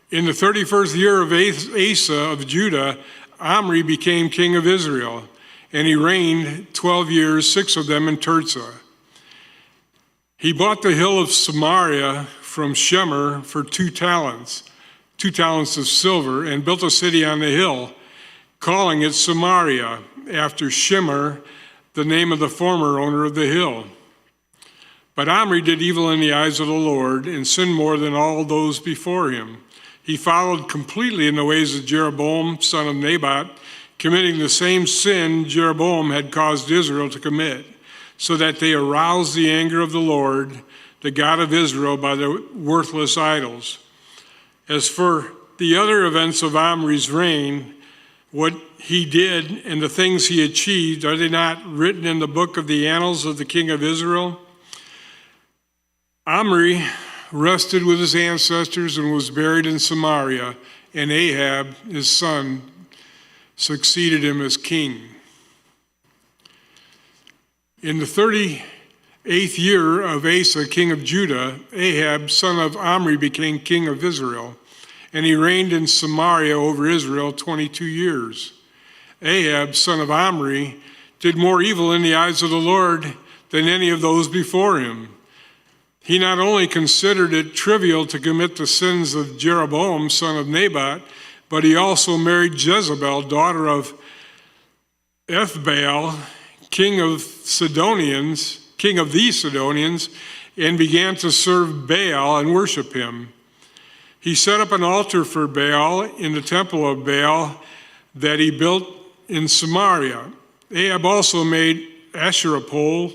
In the 31st year of Asa of Judah, Omri became king of Israel, and he reigned 12 years, 6 of them in Tirzah. He bought the hill of Samaria from Shemer for 2 talents of silver, and built a city on the hill, calling it Samaria, after Shemer, the name of the former owner of the hill. But Omri did evil in the eyes of the Lord, and sinned more than all those before him. He followed completely in the ways of Jeroboam, son of Nebat, committing the same sin Jeroboam had caused Israel to commit, so that they aroused the anger of the Lord, the God of Israel, by the worthless idols. As for the other events of Omri's reign, what he did and the things he achieved, are they not written in the book of the annals of the king of Israel? Omri rested with his ancestors and was buried in Samaria, and Ahab, his son, succeeded him as king. In the 38th year of Asa, king of Judah, Ahab, son of Omri, became king of Israel, and he reigned in Samaria over Israel 22 years. Ahab, son of Omri, did more evil in the eyes of the Lord than any of those before him. He not only considered it trivial to commit the sins of Jeroboam, son of Nebat, but he also married Jezebel, daughter of Ethbaal, king of the Sidonians, and began to serve Baal and worship him. He set up an altar for Baal in the temple of Baal that he built in Samaria. Ahab also made an Asherah pole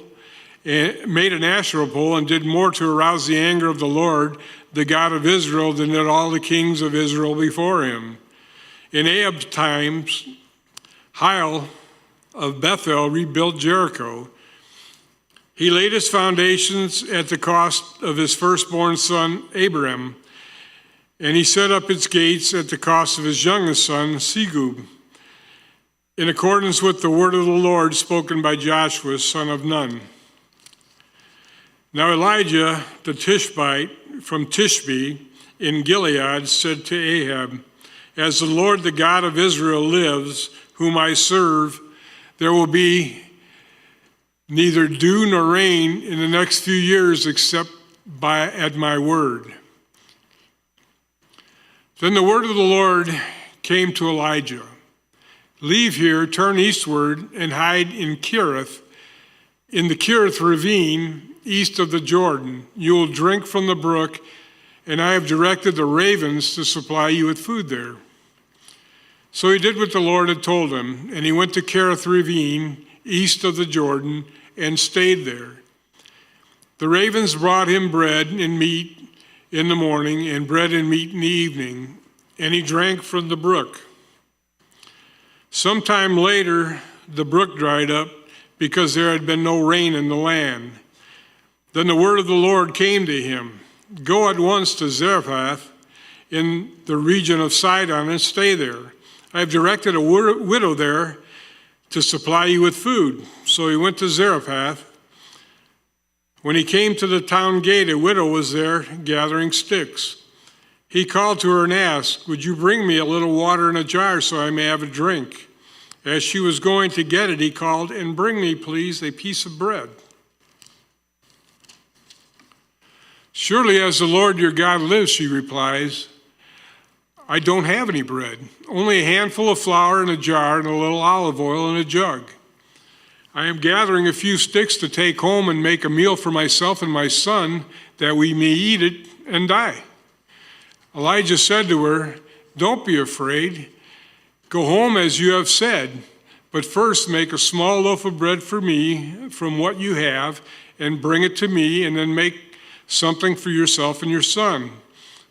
and did more to arouse the anger of the Lord, the God of Israel, than did all the kings of Israel before him. In Ahab's times, Hiel of Bethel rebuilt Jericho. He laid its foundations at the cost of his firstborn son, Abiram, and he set up its gates at the cost of his youngest son, Segub, in accordance with the word of the Lord spoken by Joshua, son of Nun. Now Elijah the Tishbite from Tishbe in Gilead said to Ahab, "As the Lord, the God of Israel, lives, whom I serve, there will be neither dew nor rain in the next few years except at my word." Then the word of the Lord came to Elijah. "Leave here, turn eastward, and hide in the Kerith ravine, east of the Jordan. You will drink from the brook, and I have directed the ravens to supply you with food there." So he did what the Lord had told him, and he went to Kerith Ravine, east of the Jordan, and stayed there. The ravens brought him bread and meat in the morning, and bread and meat in the evening, and he drank from the brook. Sometime later, the brook dried up because there had been no rain in the land. Then the word of the Lord came to him, "Go at once to Zarephath in the region of Sidon and stay there. I have directed a widow there to supply you with food." So he went to Zarephath. When he came to the town gate, a widow was there gathering sticks. He called to her and asked, "Would you bring me a little water in a jar so I may have a drink?" As she was going to get it, he called, "And bring me, please, a piece of bread." "Surely as the Lord your God lives," she replies, "I don't have any bread, only a handful of flour in a jar and a little olive oil in a jug. I am gathering a few sticks to take home and make a meal for myself and my son, that we may eat it and die." Elijah said to her, "Don't be afraid. Go home as you have said, but first make a small loaf of bread for me from what you have and bring it to me, and then make something for yourself and your son.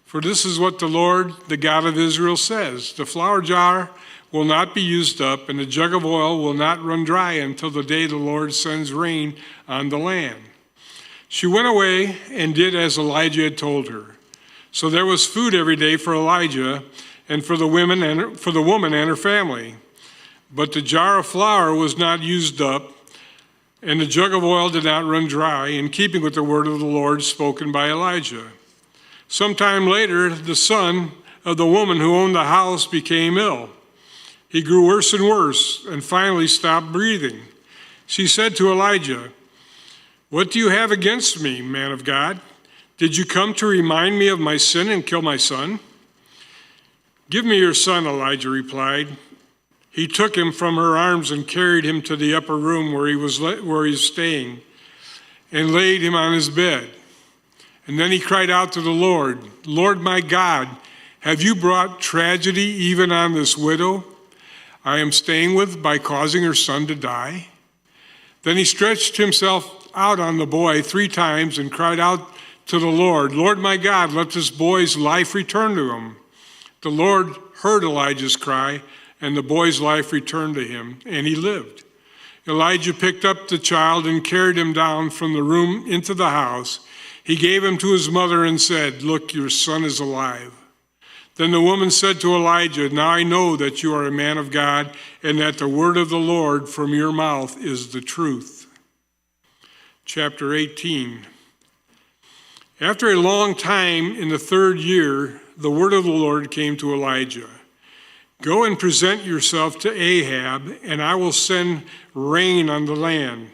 For this is what the Lord, the God of Israel, says: the flour jar will not be used up, and the jug of oil will not run dry until the day the Lord sends rain on the land." She went away and did as Elijah had told her. So there was food every day for Elijah and for the woman and her family. But the jar of flour was not used up, and the jug of oil did not run dry, in keeping with the word of the Lord spoken by Elijah. Sometime later, the son of the woman who owned the house became ill. He grew worse and worse, and finally stopped breathing. She said to Elijah, "What do you have against me, man of God? Did you come to remind me of my sin and kill my son?" "Give me your son," Elijah replied. He took him from her arms and carried him to the upper room where he was staying, and laid him on his bed. And then he cried out to the Lord, "Lord my God, have you brought tragedy even on this widow I am staying with by causing her son to die?" Then he stretched himself out on the boy 3 times and cried out to the Lord, "Lord my God, let this boy's life return to him." The Lord heard Elijah's cry, and the boy's life returned to him, and he lived. Elijah picked up the child and carried him down from the room into the house. He gave him to his mother and said, "Look, your son is alive." Then the woman said to Elijah, "Now I know that you are a man of God, and that the word of the Lord from your mouth is the truth." Chapter 18. After a long time, in the 3rd year, the word of the Lord came to Elijah. "Go and present yourself to Ahab, and I will send rain on the land."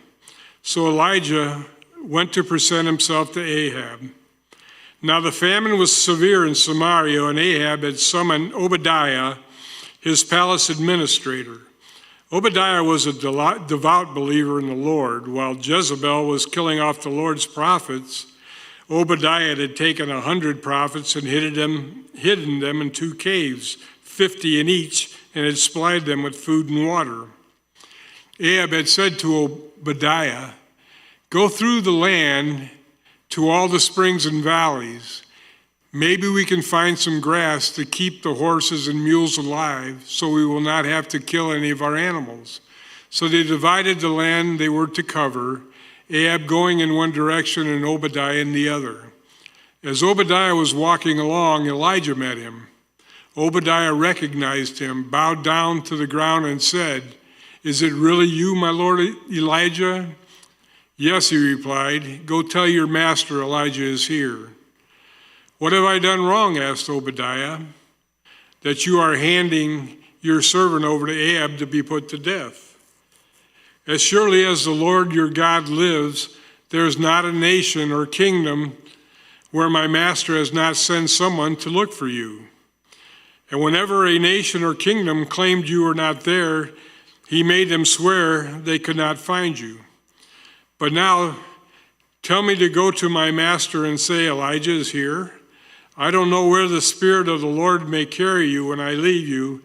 So Elijah went to present himself to Ahab. Now the famine was severe in Samaria, and Ahab had summoned Obadiah, his palace administrator. Obadiah was a devout believer in the Lord. While Jezebel was killing off the Lord's prophets, Obadiah had taken 100 prophets and hidden them in 2 caves, 50 in each, and had supplied them with food and water. Ahab had said to Obadiah, "Go through the land to all the springs and valleys. Maybe we can find some grass to keep the horses and mules alive, so we will not have to kill any of our animals." So they divided the land they were to cover, Ahab going in one direction and Obadiah in the other. As Obadiah was walking along, Elijah met him. Obadiah recognized him, bowed down to the ground, and said, "Is it really you, my lord Elijah?" "Yes," he replied. "Go tell your master Elijah is here." "What have I done wrong?" asked Obadiah, "that you are handing your servant over to Ahab to be put to death? As surely as the Lord your God lives, there is not a nation or kingdom where my master has not sent someone to look for you. And whenever a nation or kingdom claimed you were not there, he made them swear they could not find you. But now tell me to go to my master and say, Elijah is here. I don't know where the Spirit of the Lord may carry you when I leave you.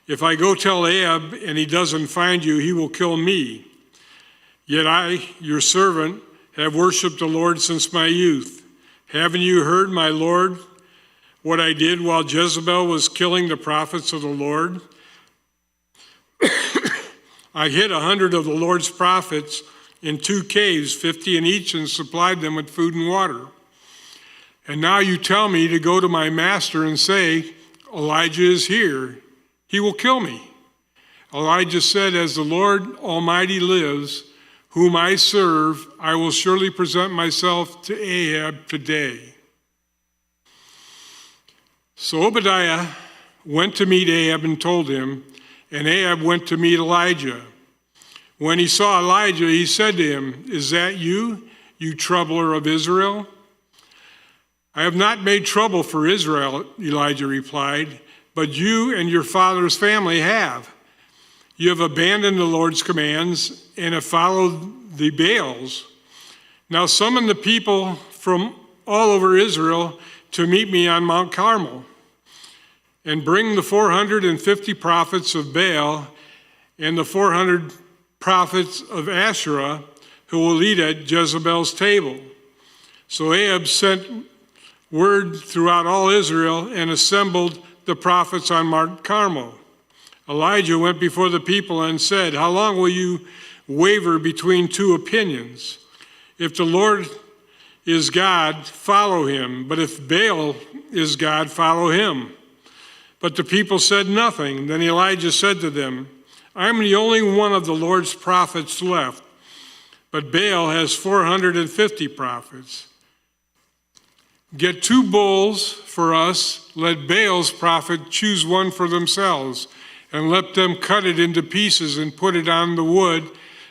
If I go tell Ahab and he doesn't find you, he will kill me. Yet I, your servant, have worshiped the Lord since my youth. Haven't you heard, my Lord, what I did while Jezebel was killing the prophets of the Lord? I hid 100 of the Lord's prophets in 2 caves, 50 in each, and supplied them with food and water. And now you tell me to go to my master and say, Elijah is here. He will kill me. Elijah said, as the Lord Almighty lives, whom I serve, I will surely present myself to Ahab today. So Obadiah went to meet Ahab and told him, and Ahab went to meet Elijah. When he saw Elijah, he said to him, is that you, you troubler of Israel? I have not made trouble for Israel, Elijah replied, but you and your father's family have. You have abandoned the Lord's commands and have followed the Baals. Now summon the people from all over Israel to meet me on Mount Carmel, and bring the 450 prophets of Baal and the 400 prophets of Asherah who will eat at Jezebel's table. So Ahab sent word throughout all Israel and assembled the prophets on Mount Carmel. Elijah went before the people and said, how long will you waver between 2 opinions? If the Lord is God, follow him, but if Baal is God, follow him. But the people said nothing. Then Elijah said to them, I am the only one of the Lord's prophets left, but Baal has 450 prophets. Get 2 bulls for us, let Baal's prophet choose one for themselves, and let them cut it into pieces and put it on the wood,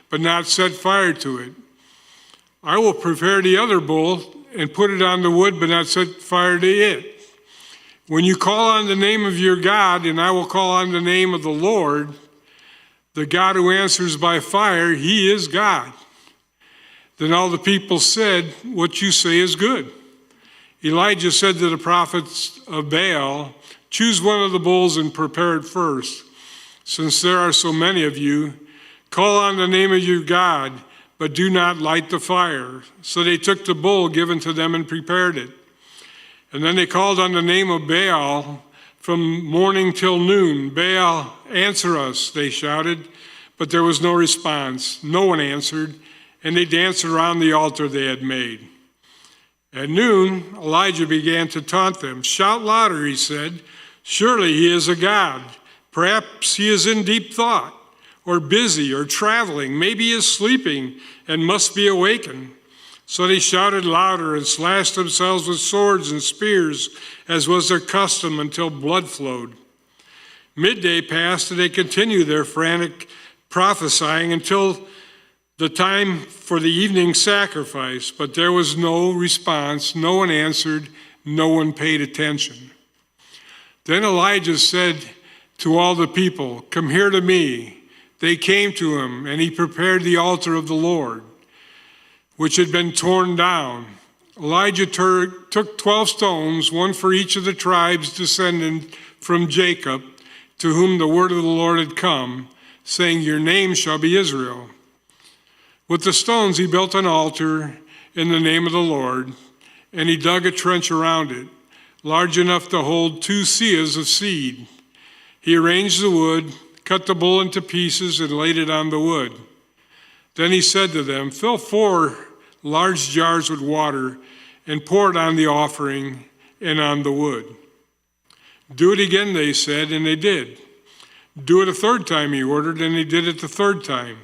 but not set fire to it. I will prepare the other bull and put it on the wood, but not set fire to it. When you call on the name of your God, and I will call on the name of the Lord, the God who answers by fire, he is God. Then all the people said, what you say is good. Elijah said to the prophets of Baal, choose one of the bulls and prepare it first. Since there are so many of you, call on the name of your God, but do not light the fire. So they took the bull given to them and prepared it. And then they called on the name of Baal from morning till noon. Baal, answer us, they shouted, but there was no response. No one answered, and they danced around the altar they had made. At noon, Elijah began to taunt them. Shout louder, he said. Surely he is a god. Perhaps he is in deep thought, or busy, or traveling. Maybe he is sleeping and must be awakened. So they shouted louder and slashed themselves with swords and spears, as was their custom, until blood flowed. Midday passed, and they continued their frantic prophesying until the time for the evening sacrifice, but there was no response, no one answered, no one paid attention. Then Elijah said to all the people, come here to me. They came to him, and he prepared the altar of the Lord, which had been torn down. Elijah took 12 stones, one for each of the tribes descended from Jacob, to whom the word of the Lord had come, saying, your name shall be Israel. With the stones he built an altar in the name of the Lord, and he dug a trench around it, large enough to hold 2 seahs of seed. He arranged the wood, cut the bull into pieces, and laid it on the wood. Then he said to them, fill 4 large jars with water and pour it on the offering and on the wood. Do it again, they said, and they did. Do it a 3rd time, he ordered, and they did it the 3rd time.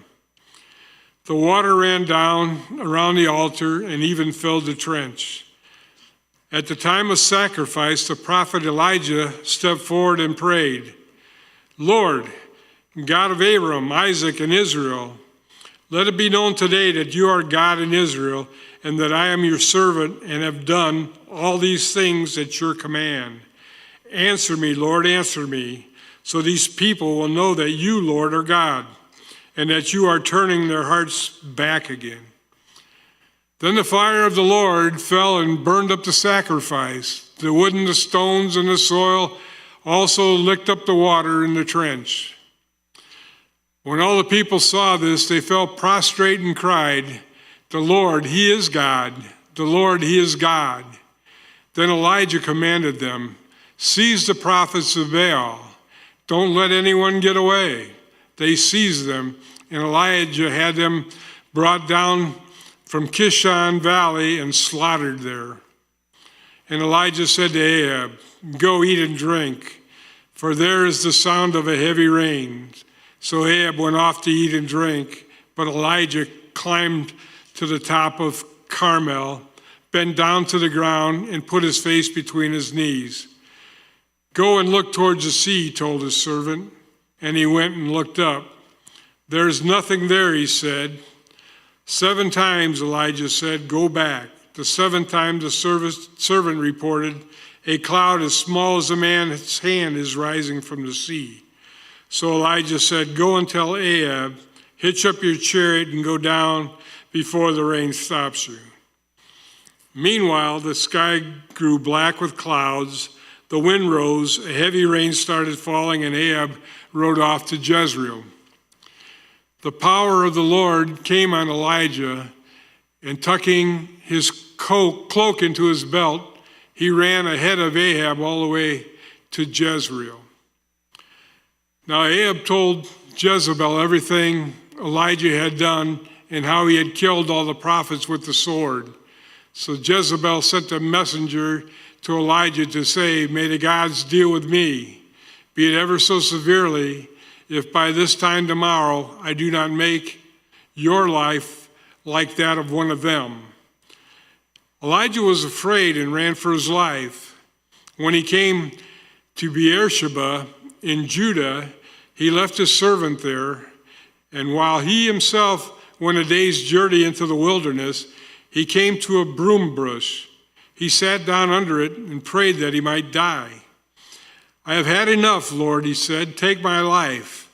The water ran down around the altar and even filled the trench. At the time of sacrifice, the prophet Elijah stepped forward and prayed, Lord, God of Abraham, Isaac, and Israel, let it be known today that you are God in Israel, and that I am your servant and have done all these things at your command. Answer me, Lord, answer me, so these people will know that you, Lord, are God, and that you are turning their hearts back again. Then the fire of the Lord fell and burned up the sacrifice, the wood and the stones and the soil, also licked up the water in the trench. When all the people saw this, they fell prostrate and cried, "The Lord, He is God. The Lord, He is God." Then Elijah commanded them, "Seize the prophets of Baal. Don't let anyone get away." They seized them, and Elijah had them brought down from Kishon Valley and slaughtered there. And Elijah said to Ahab, "Go eat and drink, for there is the sound of a heavy rain." So Ahab went off to eat and drink, but Elijah climbed to the top of Carmel, bent down to the ground, and put his face between his knees. "Go and look towards the sea," he told his servant, and he went and looked up. "There's nothing there," he said. 7 times Elijah said, "Go back." The 7th time the servant reported, "A cloud as small as a man's hand is rising from the sea." So Elijah said, "Go and tell Ahab, hitch up your chariot and go down before the rain stops you." Meanwhile, the sky grew black with clouds, the wind rose, a heavy rain started falling, and Ahab rode off to Jezreel. The power of the Lord came on Elijah, and tucking his cloak into his belt, he ran ahead of Ahab all the way to Jezreel. Now Ahab told Jezebel everything Elijah had done and how he had killed all the prophets with the sword. So Jezebel sent a messenger to Elijah to say, "May the gods deal with me, be it ever so severely, if by this time tomorrow I do not make your life like that of one of them." Elijah was afraid and ran for his life. When he came to Beersheba in Judah, he left his servant there, and while he himself went a day's journey into the wilderness, he came to a broom bush. He sat down under it and prayed that he might die. "I have had enough, Lord," he said. "Take my life.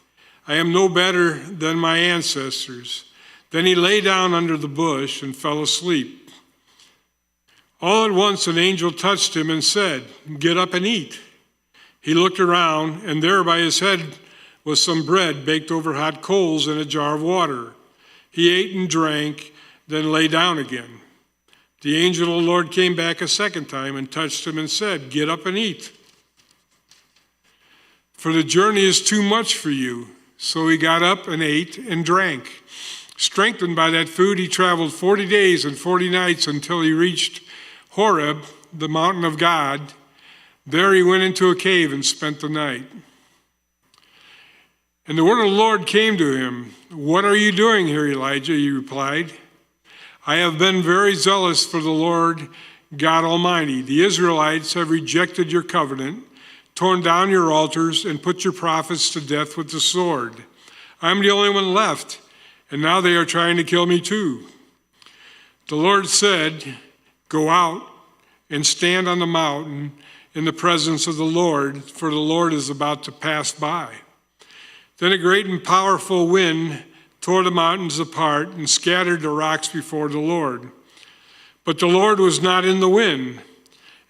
I am no better than my ancestors." Then he lay down under the bush and fell asleep. All at once an angel touched him and said, "Get up and eat." He looked around, and there by his head was some bread baked over hot coals and a jar of water. He ate and drank, then lay down again. The angel of the Lord came back a 2nd time and touched him and said, "Get up and eat, for the journey is too much for you." So he got up and ate and drank. Strengthened by that food, he traveled 40 days and 40 nights until he reached Horeb, the mountain of God. There he went into a cave and spent the night. And the word of the Lord came to him. "What are you doing here, Elijah?" He replied. "I have been very zealous for the Lord God Almighty. The Israelites have rejected your covenant, torn down your altars, and put your prophets to death with the sword. I'm the only one left, and now they are trying to kill me too." The Lord said, "Go out and stand on the mountain in the presence of the Lord, for the Lord is about to pass by." Then a great and powerful wind tore the mountains apart and scattered the rocks before the Lord. But the Lord was not in the wind.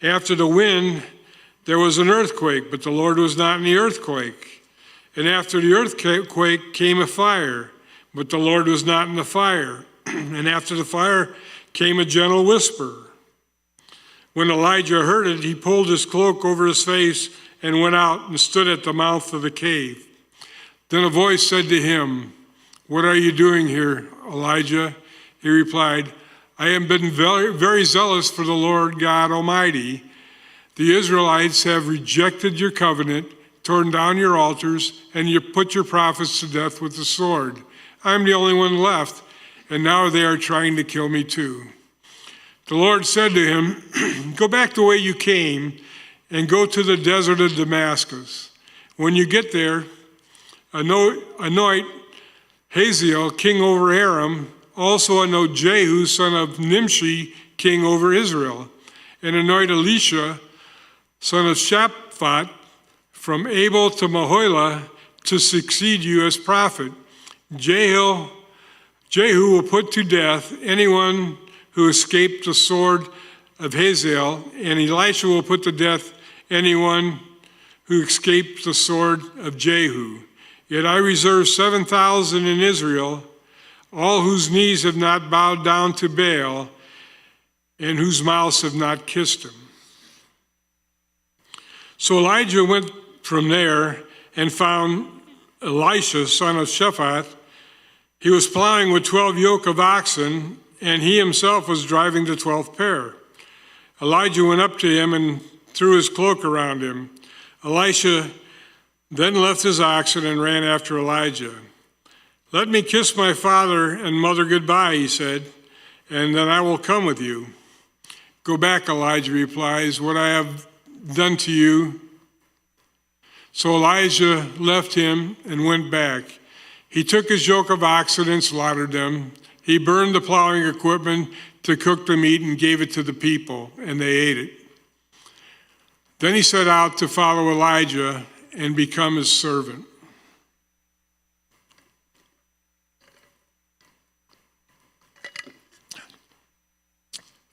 After the wind, there was an earthquake, but the Lord was not in the earthquake. And after the earthquake came a fire, but the Lord was not in the fire. And after the fire came a gentle whisper. When Elijah heard it, he pulled his cloak over his face and went out and stood at the mouth of the cave. Then a voice said to him, "What are you doing here, Elijah?" He replied, "I have been very zealous for the Lord God Almighty. The Israelites have rejected your covenant, torn down your altars, and you put your prophets to death with the sword. I'm the only one left, and now they are trying to kill me too." The Lord said to him, "Go back the way you came and go to the desert of Damascus. When you get there, anoint Hazael king over Aram, also anoint Jehu son of Nimshi king over Israel, and anoint Elisha son of Shaphat from Abel to Maholah to succeed you as prophet. Jehu will put to death anyone who escaped the sword of Hazael, and Elisha will put to death anyone who escaped the sword of Jehu. Yet I reserve 7,000 in Israel, all whose knees have not bowed down to Baal, and whose mouths have not kissed him." So Elijah went from there and found Elisha, son of Shaphat. He was plowing with 12 yoke of oxen, and he himself was driving the 12th pair. Elijah went up to him and threw his cloak around him. Elisha then left his oxen and ran after Elijah. "Let me kiss my father and mother goodbye," he said, "and then I will come with you." "Go back," Elijah replies, "what I have done to you." So Elijah left him and went back. He took his yoke of oxen and slaughtered them. He burned the plowing equipment to cook the meat and gave it to the people, and they ate it. Then he set out to follow Elijah and become his servant.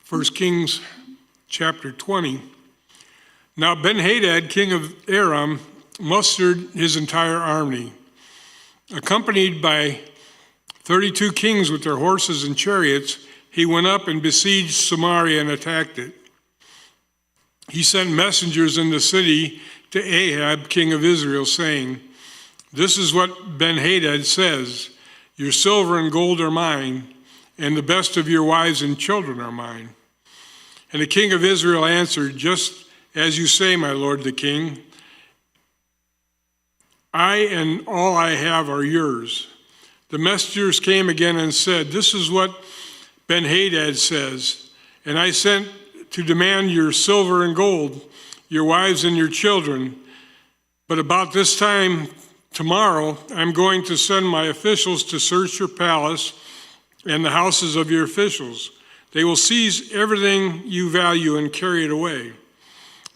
First Kings chapter 20. Now Ben-Hadad, king of Aram, mustered his entire army. Accompanied by 32 kings with their horses and chariots, he went up and besieged Samaria and attacked it. He sent messengers in the city to Ahab, king of Israel, saying, "This is what Ben-Hadad says, your silver and gold are mine, and the best of your wives and children are mine." And the king of Israel answered, "Just as you say, my lord the king, I and all I have are yours." The messengers came again and said, "This is what Ben-Hadad says, and I sent to demand your silver and gold, your wives and your children. But about this time tomorrow, I'm going to send my officials to search your palace and the houses of your officials. They will seize everything you value and carry it away."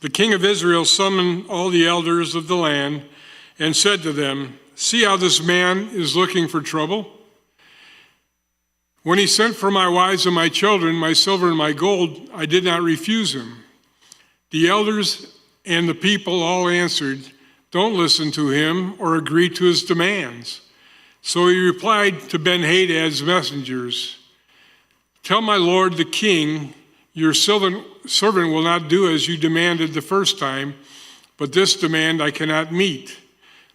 The king of Israel summoned all the elders of the land and said to them, "See how this man is looking for trouble? When he sent for my wives and my children, my silver and my gold, I did not refuse him." The elders and the people all answered, "Don't listen to him or agree to his demands." So he replied to Ben-Hadad's messengers, "Tell my lord the king, your servant will not do as you demanded the first time, but this demand I cannot meet."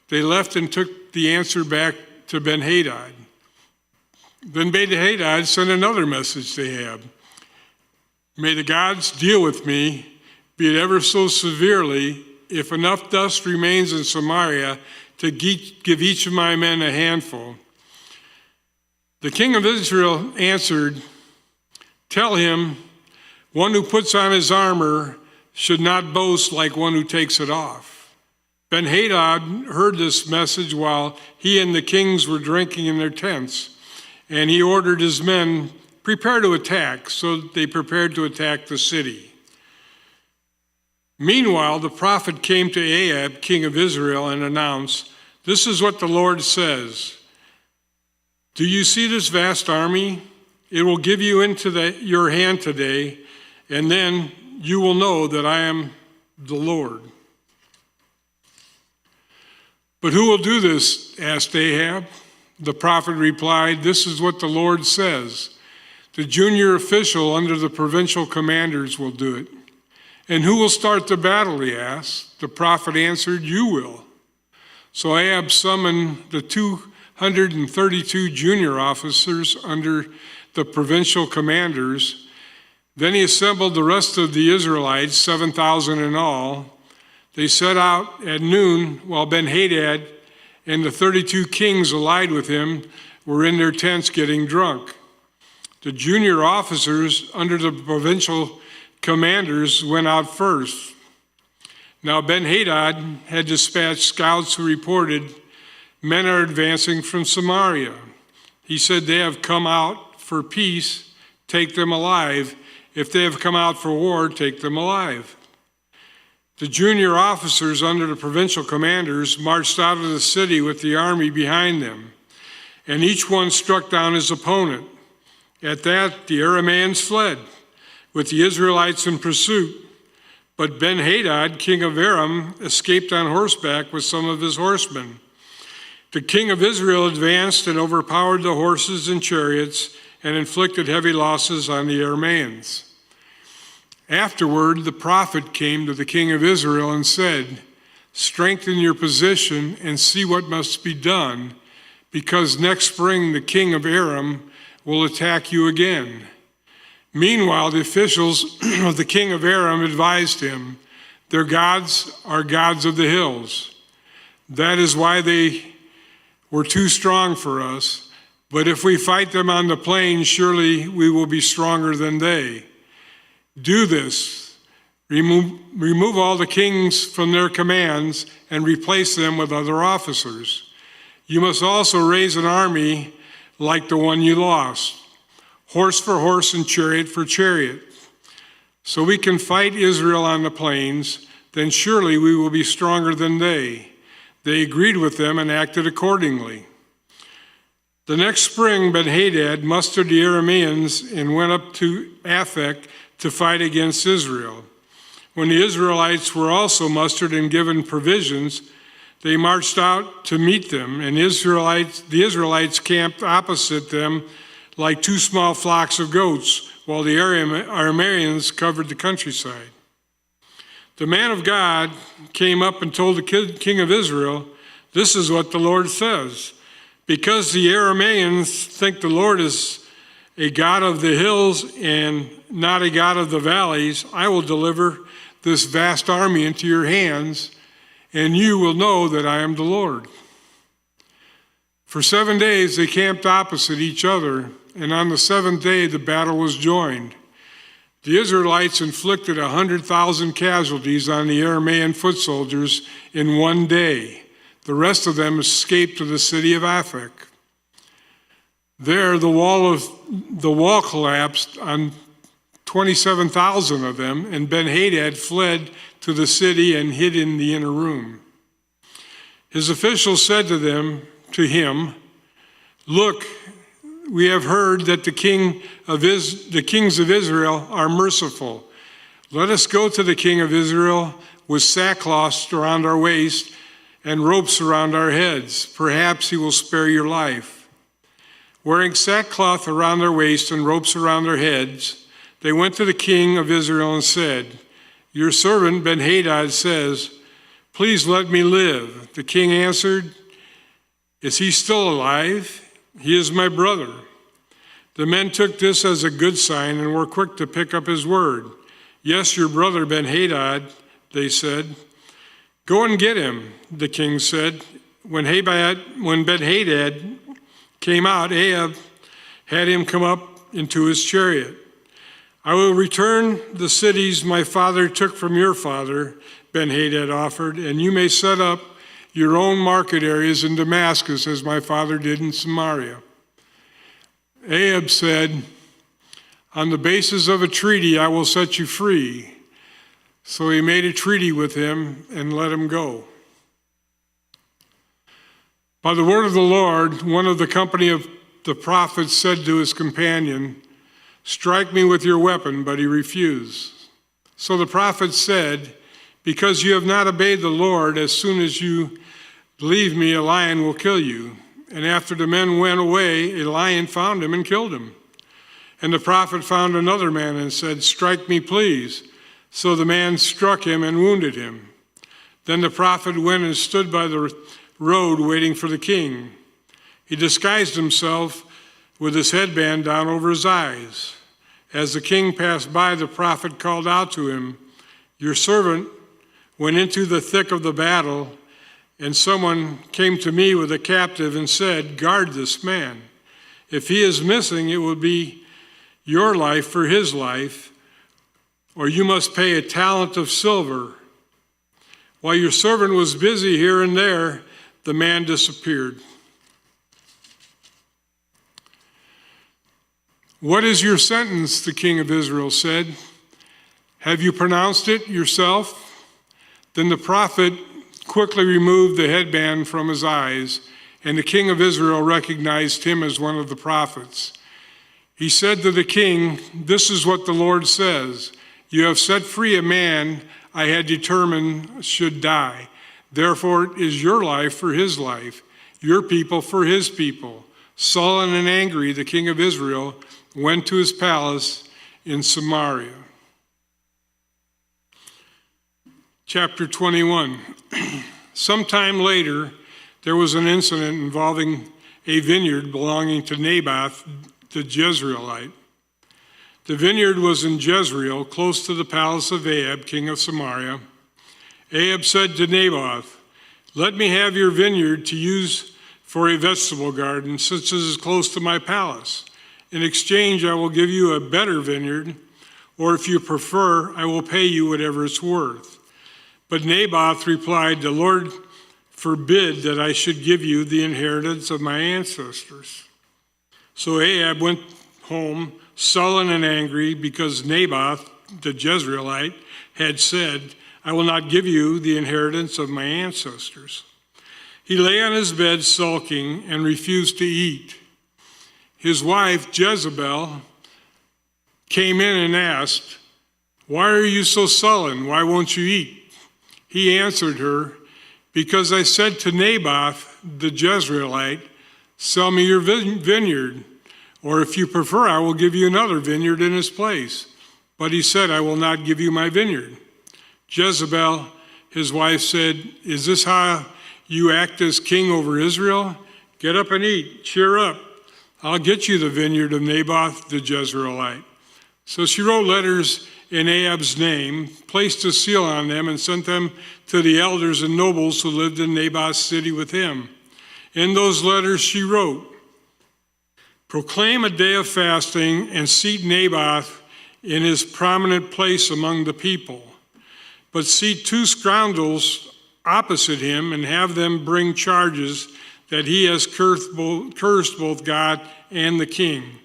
They left and took the answer back to Ben-Hadad. Then Ben-Hadad sent another message to Ahab. "May the gods deal with me, be it ever so severely, if enough dust remains in Samaria to give each of my men a handful." The king of Israel answered, "Tell him, one who puts on his armor should not boast like one who takes it off." Ben-Hadad heard this message while he and the kings were drinking in their tents, and he ordered his men, "Prepare to attack." So they prepared to attack the city. Meanwhile, the prophet came to Ahab, king of Israel, and announced, "This is what the Lord says. Do you see this vast army? It will give you into your hand today, and then you will know that I am the Lord." "But who will do this?" asked Ahab. The prophet replied, "This is what the Lord says. The junior official under the provincial commanders will do it." "And who will start the battle?" he asked. The prophet answered, "You will." So Ahab summoned the 232 junior officers under the provincial commanders. Then he assembled the rest of the Israelites, 7,000 in all. They set out at noon while Ben-Hadad and the 32 kings allied with him were in their tents getting drunk. The junior officers under the provincial commanders went out first. Now Ben-Hadad had dispatched scouts who reported, "Men are advancing from Samaria." He said, "They have come out for peace, take them alive. If they have come out for war, take them alive." The junior officers under the provincial commanders marched out of the city with the army behind them, and each one struck down his opponent. At that, the Arameans fled, with the Israelites in pursuit. But Ben-Hadad, king of Aram, escaped on horseback with some of his horsemen. The king of Israel advanced and overpowered the horses and chariots and inflicted heavy losses on the Arameans. Afterward, the prophet came to the king of Israel and said, "Strengthen your position and see what must be done, because next spring the king of Aram will attack you again." Meanwhile, the officials of the king of Aram advised him, "Their gods are gods of the hills. That is why they were too strong for us. But if we fight them on the plain, surely we will be stronger than they. Do this. Remove all the kings from their commands and replace them with other officers. You must also raise an army like the one you lost, horse for horse and chariot for chariot. So we can fight Israel on the plains, then surely we will be stronger than they." They agreed with them and acted accordingly. The next spring, Ben-Hadad mustered the Arameans and went up to Aphek to fight against Israel. When the Israelites were also mustered and given provisions, they marched out to meet them, and the Israelites camped opposite them like two small flocks of goats, while the Arameans covered the countryside. The man of God came up and told the king of Israel, "This is what the Lord says. Because the Arameans think the Lord is a God of the hills and not a God of the valleys, I will deliver this vast army into your hands, and you will know that I am the Lord." For 7 days they camped opposite each other, and on the 7th day the battle was joined. The Israelites inflicted 100,000 casualties on the Aramean foot soldiers in 1 day. The rest of them escaped to the city of Aphek. There the wall collapsed on 27,000 of them, and Ben-Hadad fled to the city and hid in the inner room. His officials said to him, "Look, we have heard that the kings of Israel are merciful. Let us go to the king of Israel with sackcloth around our waist and ropes around our heads. Perhaps he will spare your life." Wearing sackcloth around their waist and ropes around their heads, they went to the king of Israel and said, "Your servant Ben-Hadad says, 'Please let me live.'" The king answered, "Is he still alive? He is my brother." The men took this as a good sign and were quick to pick up his word. "Yes, your brother Ben-Hadad," they said. "Go and get him," the king said. When Ben-Hadad came out, Ahab had him come up into his chariot. "I will return the cities my father took from your father," Ben-Hadad offered, "and you may set up your own market areas in Damascus as my father did in Samaria." Ahab said, "On the basis of a treaty, I will set you free." So he made a treaty with him and let him go. By the word of the Lord, one of the company of the prophets said to his companion, "Strike me with your weapon," but he refused. So the prophet said, "Because you have not obeyed the Lord, as soon as you leave me, a lion will kill you." And after the men went away, a lion found him and killed him. And the prophet found another man and said, "Strike me, please." So the man struck him and wounded him. Then the prophet went and stood by the road waiting for the king. He disguised himself with his headband down over his eyes. As the king passed by, the prophet called out to him, "Your servant went into the thick of the battle, and someone came to me with a captive and said, 'Guard this man. If he is missing, it will be your life for his life, or you must pay a talent of silver.' While your servant was busy here and there, the man disappeared." "What is your sentence?" the king of Israel said. "Have you pronounced it yourself?" Then the prophet quickly removed the headband from his eyes, and the king of Israel recognized him as one of the prophets. He said to the king, "This is what the Lord says. You have set free a man I had determined should die. Therefore it is your life for his life, your people for his people. Sullen and angry, the king of Israel went to his palace in Samaria. Chapter 21. Sometime later, there was an incident involving a vineyard belonging to Naboth the Jezreelite. The vineyard was in Jezreel, close to the palace of Ahab, king of Samaria. Ahab said to Naboth, "Let me have your vineyard to use for a vegetable garden, since it is close to my palace. In exchange, I will give you a better vineyard, or if you prefer, I will pay you whatever it's worth." But Naboth replied, "The Lord forbid that I should give you the inheritance of my ancestors." So Ahab went home sullen and angry because Naboth, the Jezreelite, had said, "I will not give you the inheritance of my ancestors." He lay on his bed sulking and refused to eat. His wife, Jezebel, came in and asked, "Why are you so sullen? Why won't you eat?" He answered her, "Because I said to Naboth, the Jezreelite, 'Sell me your vineyard, or if you prefer, I will give you another vineyard in its place.' But he said, 'I will not give you my vineyard.' Jezebel, his wife, said, 'Is this how you act as king over Israel? Get up and eat, cheer up. I'll get you the vineyard of Naboth the Jezreelite.' So she wrote letters in Ahab's name, placed a seal on them, and sent them to the elders and nobles who lived in Naboth's city with him. In those letters she wrote, 'Proclaim a day of fasting and seat Naboth in his prominent place among the people. But seat 2 scoundrels opposite him and have them bring charges that he has cursed both God and the king.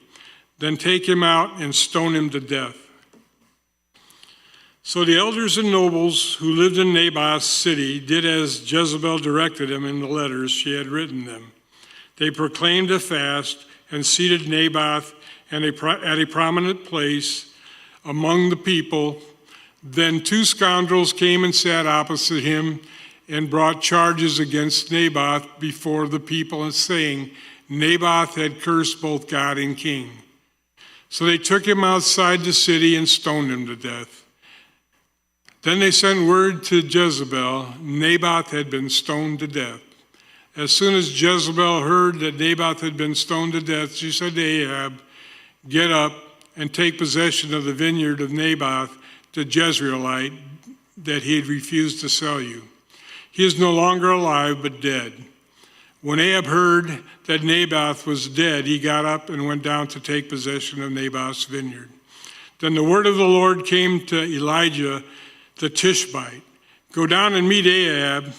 Then take him out and stone him to death.' So the elders and nobles who lived in Naboth's city did as Jezebel directed them in the letters she had written them. They proclaimed a fast and seated Naboth at a prominent place among the people. Then 2 scoundrels came and sat opposite him and brought charges against Naboth before the people, saying, 'Naboth had cursed both God and king.' So they took him outside the city and stoned him to death. Then they sent word to Jezebel, Naboth had been stoned to death. As soon as Jezebel heard that Naboth had been stoned to death, she said to Ahab, 'Get up and take possession of the vineyard of Naboth the Jezreelite that he had refused to sell you. He is no longer alive, but dead.' When Ahab heard that Naboth was dead, he got up and went down to take possession of Naboth's vineyard. Then the word of the Lord came to Elijah the Tishbite, 'Go down and meet Ahab,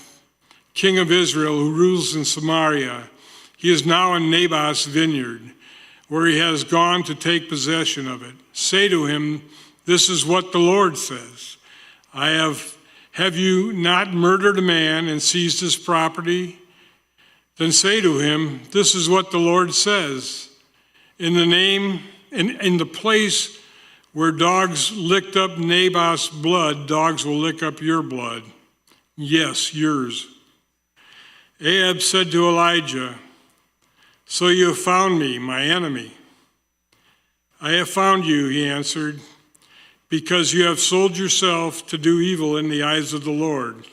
king of Israel, who rules in Samaria. He is now in Naboth's vineyard, where he has gone to take possession of it. Say to him, this is what the Lord says. Have you not murdered a man and seized his property? Then say to him, this is what the Lord says. In the place where dogs licked up Naboth's blood, dogs will lick up your blood. Yes, yours.' Ahab said to Elijah, 'So you have found me, my enemy.' 'I have found you,' he answered, 'because you have sold yourself to do evil in the eyes of the Lord.'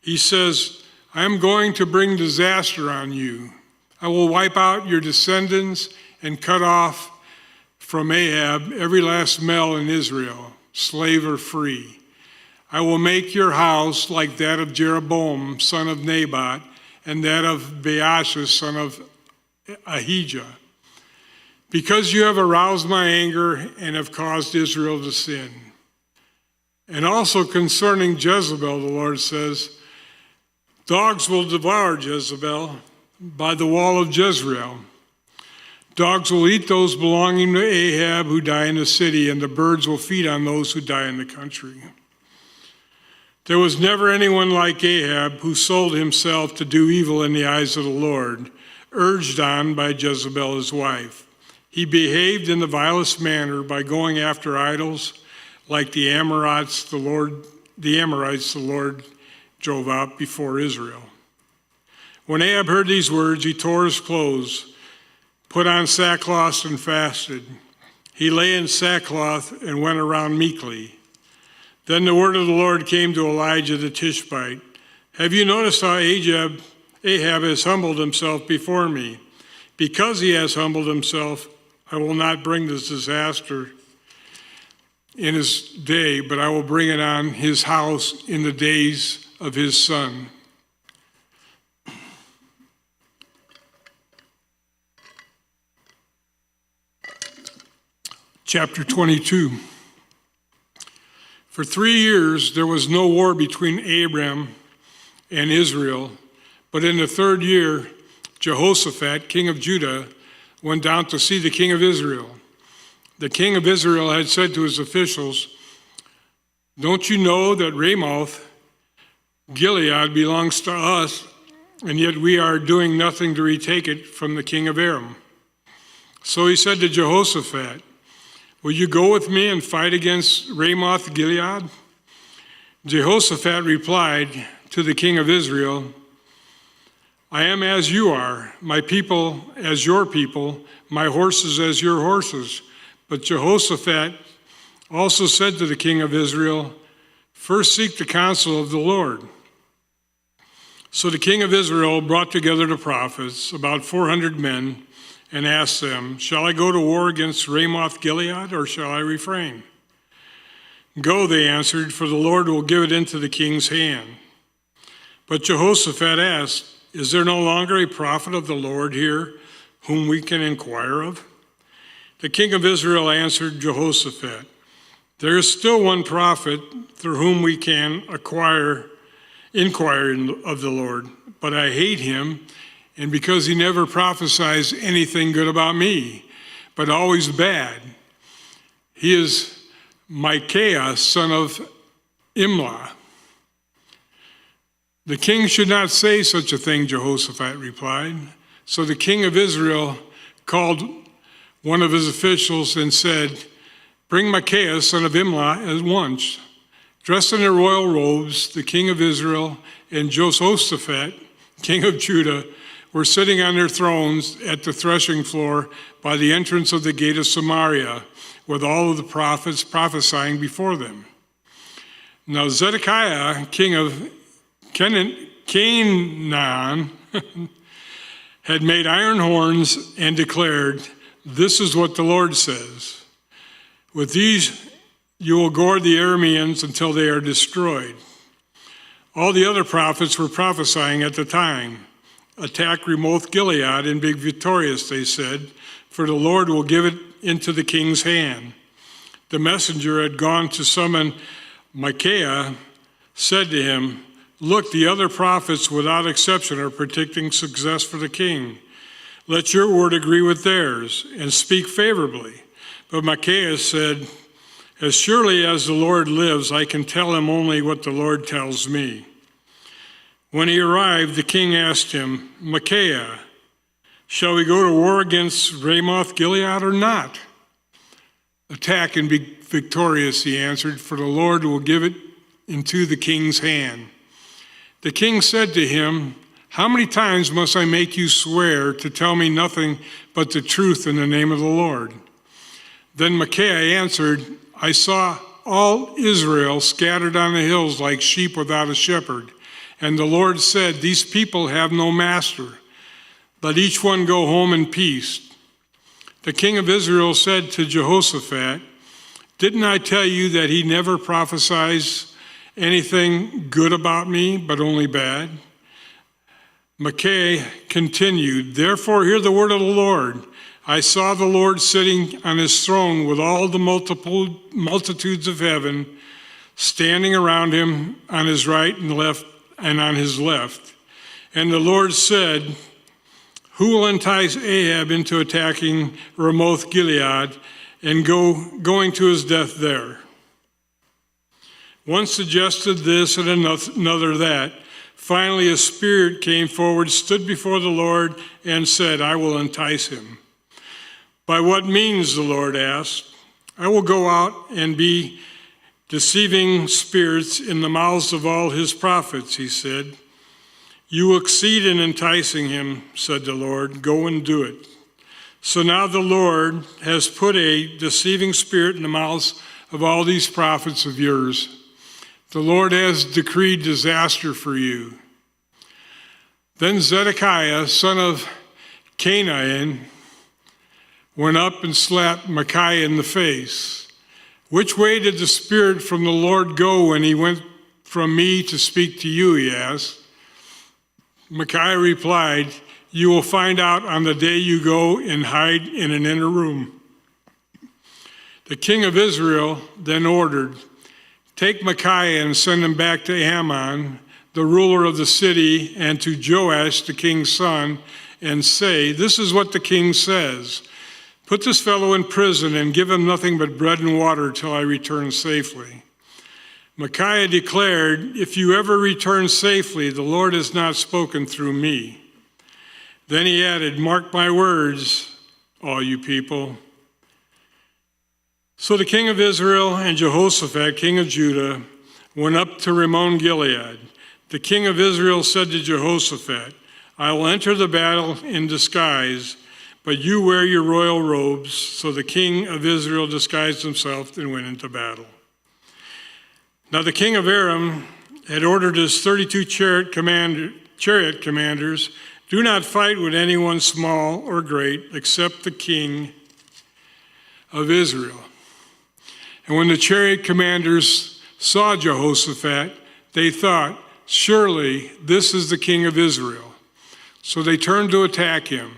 He says, 'I am going to bring disaster on you. I will wipe out your descendants and cut off from Ahab every last male in Israel, slave or free. I will make your house like that of Jeroboam, son of Nebat, and that of Baasha, son of Ahijah, because you have aroused my anger and have caused Israel to sin.' And also concerning Jezebel, the Lord says, 'Dogs will devour Jezebel by the wall of Jezreel. Dogs will eat those belonging to Ahab who die in the city, and the birds will feed on those who die in the country.' There was never anyone like Ahab who sold himself to do evil in the eyes of the Lord, urged on by Jezebel his wife. He behaved in the vilest manner by going after idols like the Amorites the Lord the Amorites the Lord drove out before Israel. When Ahab heard these words, he tore his clothes, put on sackcloth and fasted. He lay in sackcloth and went around meekly. Then the word of the Lord came to Elijah the Tishbite. Have you noticed how Ahab has humbled himself before me? Because he has humbled himself, I will not bring this disaster in his day, but I will bring it on his house in the days of his son. Chapter 22. For 3 years there was no war between Abram and Israel, but in the 3rd year, Jehoshaphat, king of Judah, went down to see the king of Israel. The king of Israel had said to his officials, "Don't you know that Ramoth Gilead belongs to us, and yet we are doing nothing to retake it from the king of Aram?" So he said to Jehoshaphat, "Will you go with me and fight against Ramoth Gilead?" Jehoshaphat replied to the king of Israel, "I am as you are, my people as your people, my horses as your horses." But Jehoshaphat also said to the king of Israel, "First seek the counsel of the Lord." So the king of Israel brought together the prophets, about 400 men, and asked them, "Shall I go to war against Ramoth Gilead, or shall I refrain?" "Go," they answered, "for the Lord will give it into the king's hand." But Jehoshaphat asked, "Is there no longer a prophet of the Lord here whom we can inquire of?" The king of Israel answered Jehoshaphat, "There is still one prophet through whom we can inquire of the Lord, but I hate him, and because he never prophesies anything good about me, but always bad. He is Micaiah, son of Imlah." "The king should not say such a thing," Jehoshaphat replied. So the king of Israel called one of his officials and said, "Bring Micaiah, son of Imlah, at once." Dressed in their royal robes, the king of Israel and Jehoshaphat, king of Judah, were sitting on their thrones at the threshing floor by the entrance of the gate of Samaria, with all of the prophets prophesying before them. Now Zedekiah, king of Canaan, had made iron horns and declared, "This is what the Lord says. With these you will gored the Arameans until they are destroyed." All the other prophets were prophesying at the time. "Attack Ramoth Gilead and be victorious," they said, "for the Lord will give it into the king's hand." The messenger had gone to summon Micaiah, said to him, "Look, the other prophets without exception are predicting success for the king. Let your word agree with theirs and speak favorably." But Micaiah said, "As surely as the Lord lives, I can tell him only what the Lord tells me." When he arrived, the king asked him, "Micaiah, shall we go to war against Ramoth Gilead or not?" "Attack and be victorious," he answered, "for the Lord will give it into the king's hand." The king said to him, "How many times must I make you swear to tell me nothing but the truth in the name of the Lord?" Then Micaiah answered, "I saw all Israel scattered on the hills like sheep without a shepherd. And the Lord said, 'These people have no master. Let each one go home in peace.'" The king of Israel said to Jehoshaphat, "Didn't I tell you that he never prophesies anything good about me, but only bad?" Micaiah continued, "Therefore hear the word of the Lord. I saw the Lord sitting on his throne with all the multitudes of heaven standing around him on his right and left and on his left. And the Lord said, 'Who will entice Ahab into attacking Ramoth Gilead and going to his death there?' One suggested this and another that. Finally, a spirit came forward, stood before the Lord, and said, 'I will entice him.' 'By what means?' the Lord asked. 'I will go out and be deceiving spirits in the mouths of all his prophets, he said. You will exceed in enticing him, said the Lord. Go and do it. So now the Lord has put a deceiving spirit in the mouths of all these prophets of yours. The Lord has decreed disaster for you. Then Zedekiah, son of Canaan, went up and slapped Micaiah in the face. Which way did the Spirit from the Lord go when he went from me to speak to you, he asked. Micaiah replied, you will find out on the day you go and hide in an inner room. The king of Israel then ordered, take Micaiah and send him back to Ammon, the ruler of the city, and to Joash, the king's son, and say, this is what the king says. Put this fellow in prison and give him nothing but bread and water till I return safely. Micaiah declared, if you ever return safely, the Lord has not spoken through me. Then he added, mark my words, all you people. So the king of Israel and Jehoshaphat, king of Judah, went up to Ramon Gilead. The king of Israel said to Jehoshaphat, I will enter the battle in disguise, but you wear your royal robes. So the king of Israel disguised himself and went into battle. Now the king of Aram had ordered his 32 chariot commanders, do not fight with anyone small or great except the king of Israel. And when the chariot commanders saw Jehoshaphat, they thought, surely this is the king of Israel. So they turned to attack him.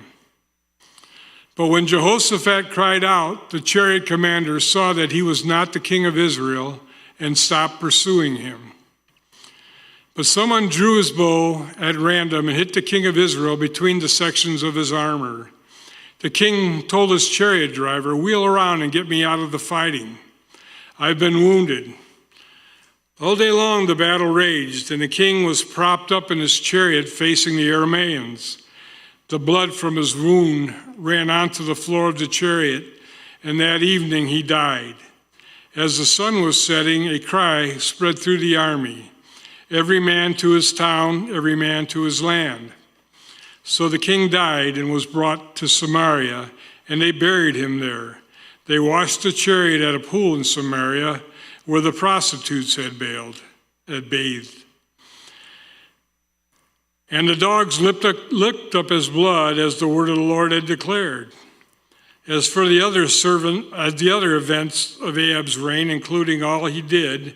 But when Jehoshaphat cried out, the chariot commanders saw that he was not the king of Israel and stopped pursuing him. But someone drew his bow at random and hit the king of Israel between the sections of his armor. The king told his chariot driver, wheel around and get me out of the fighting. I've been wounded. All day long the battle raged, and the king was propped up in his chariot facing the Arameans. The blood from his wound ran onto the floor of the chariot, and that evening he died. As the sun was setting, a cry spread through the army, every man to his town, every man to his land. So the king died and was brought to Samaria, and they buried him there. They washed the chariot at a pool in Samaria where the prostitutes had bathed. And the dogs licked up his blood as the word of the Lord had declared. As for the other events of Ahab's reign, including all he did,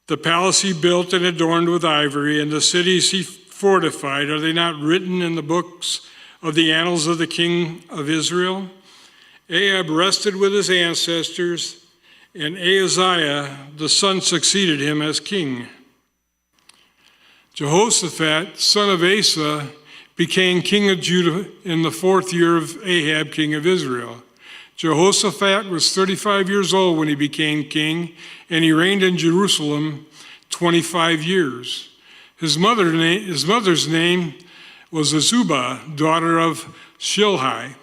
the palace he built and adorned with ivory, and the cities he fortified, are they not written in the books of the annals of the king of Israel? Ahab rested with his ancestors, and Ahaziah, the son, succeeded him as king. Jehoshaphat, son of Asa, became king of Judah in the 4th year of Ahab, king of Israel. Jehoshaphat was 35 years old when he became king, and he reigned in Jerusalem 25 years. His mother's name was Azubah, daughter of Shilhi.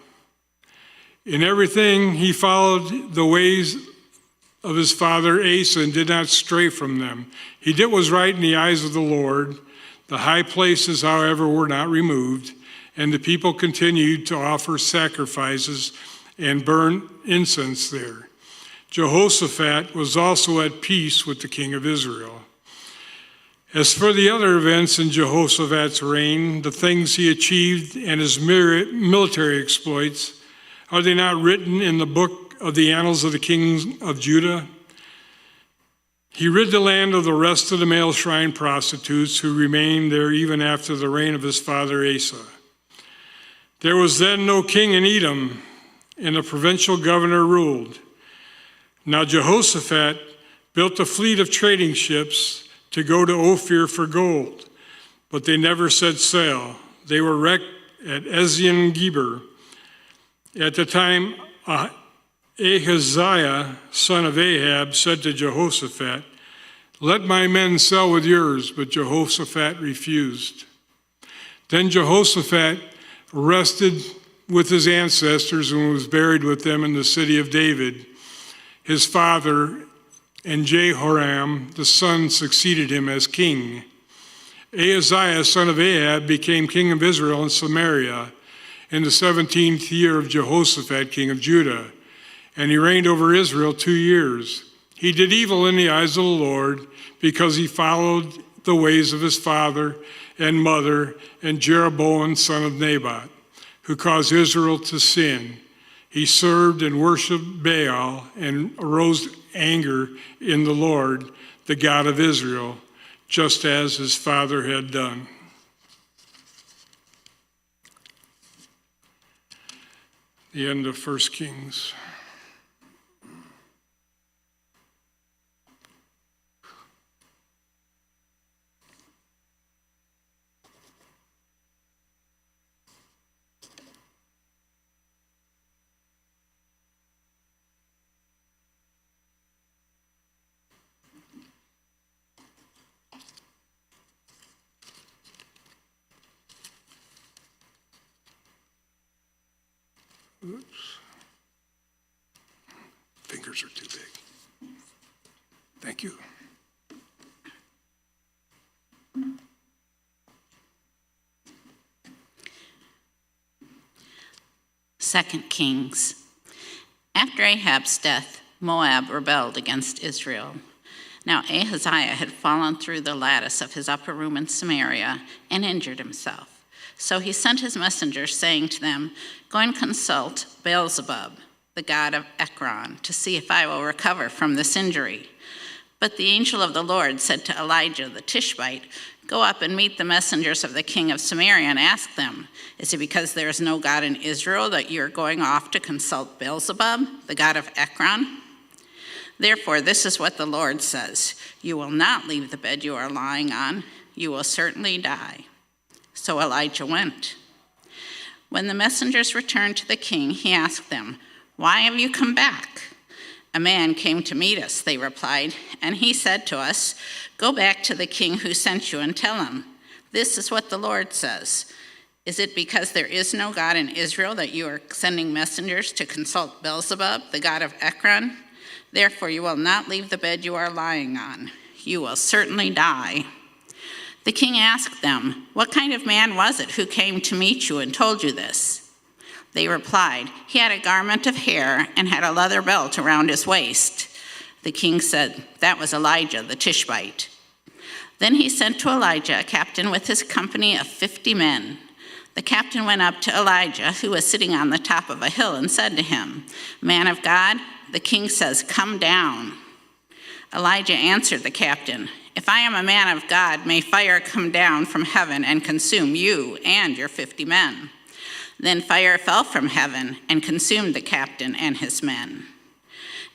In everything he followed the ways of his father Asa and did not stray from them. He did what was right in the eyes of the Lord. The high places, however, were not removed, and the people continued to offer sacrifices and burn incense there. Jehoshaphat was also at peace with the king of Israel. As for the other events in Jehoshaphat's reign, the things he achieved and his military exploits, are they not written in the book of the annals of the kings of Judah? He rid the land of the rest of the male shrine prostitutes who remained there even after the reign of his father Asa. There was then no king in Edom, and a provincial governor ruled. Now Jehoshaphat built a fleet of trading ships to go to Ophir for gold, but they never set sail. They were wrecked at Ezion-Geber. At the time, Ahaziah, son of Ahab, said to Jehoshaphat, let my men sail with yours, but Jehoshaphat refused. Then Jehoshaphat rested with his ancestors and was buried with them in the city of David, his father, and Jehoram the son succeeded him as king. Ahaziah, son of Ahab, became king of Israel in Samaria in the 17th year of Jehoshaphat, king of Judah, and he reigned over Israel 2 years. He did evil in the eyes of the Lord because he followed the ways of his father and mother and Jeroboam, son of Nebat, who caused Israel to sin. He served and worshiped Baal and aroused anger in the Lord, the God of Israel, just as his father had done. The end of 1 Kings. Oops. Fingers are too big. Thank you. Second Kings. After Ahab's death, Moab rebelled against Israel. Now Ahaziah had fallen through the lattice of his upper room in Samaria and injured himself. So he sent his messengers, saying to them, "Go and consult Beelzebub, the god of Ekron, to see if I will recover from this injury." But the angel of the Lord said to Elijah the Tishbite, "Go up and meet the messengers of the king of Samaria and ask them, is it because there is no God in Israel that you are going off to consult Beelzebub, the god of Ekron? Therefore, this is what the Lord says, you will not leave the bed you are lying on, you will certainly die." So Elijah went. When the messengers returned to the king, he asked them, "Why have you come back?" "A man came to meet us," they replied, "and he said to us, 'Go back to the king who sent you and tell him, this is what the Lord says. Is it because there is no God in Israel that you are sending messengers to consult Beelzebub, the god of Ekron? Therefore you will not leave the bed you are lying on. You will certainly die.' The king asked them, "What kind of man was it who came to meet you and told you this?" They replied, "He had a garment of hair and had a leather belt around his waist." The king said, "That was Elijah the Tishbite." Then he sent to Elijah a captain with his company of 50 men. The captain went up to Elijah, who was sitting on the top of a hill, and said to him, "Man of God, the king says, 'Come down.'" Elijah answered the captain, "If I am a man of God, may fire come down from heaven and consume you and your 50 men." Then fire fell from heaven and consumed the captain and his men.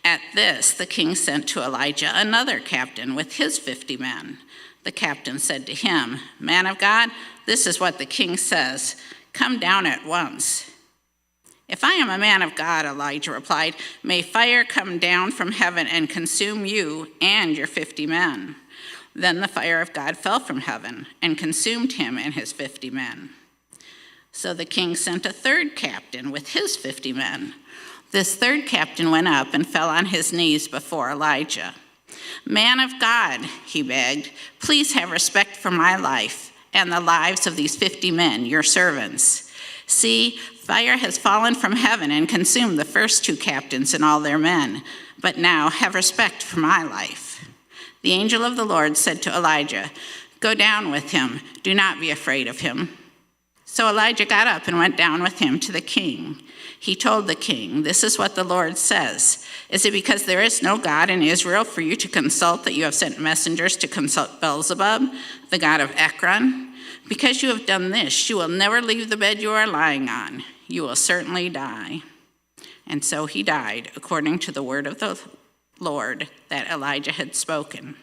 At this, the king sent to Elijah another captain with his 50 men. The captain said to him, "Man of God, this is what the king says. Come down at once." "If I am a man of God," Elijah replied, "may fire come down from heaven and consume you and your 50 men." Then the fire of God fell from heaven and consumed him and his 50 men. So the king sent a third captain with his 50 men. This third captain went up and fell on his knees before Elijah. "Man of God," he begged, "please have respect for my life and the lives of these 50 men, your servants. See, fire has fallen from heaven and consumed the first 2 captains and all their men, but now have respect for my life." The angel of the Lord said to Elijah, "Go down with him, do not be afraid of him." So Elijah got up and went down with him to the king. He told the king, "This is what the Lord says. Is it because there is no God in Israel for you to consult that you have sent messengers to consult Beelzebub, the god of Ekron? Because you have done this, you will never leave the bed you are lying on. You will certainly die." And so he died, according to the word of the Lord that Elijah had spoken.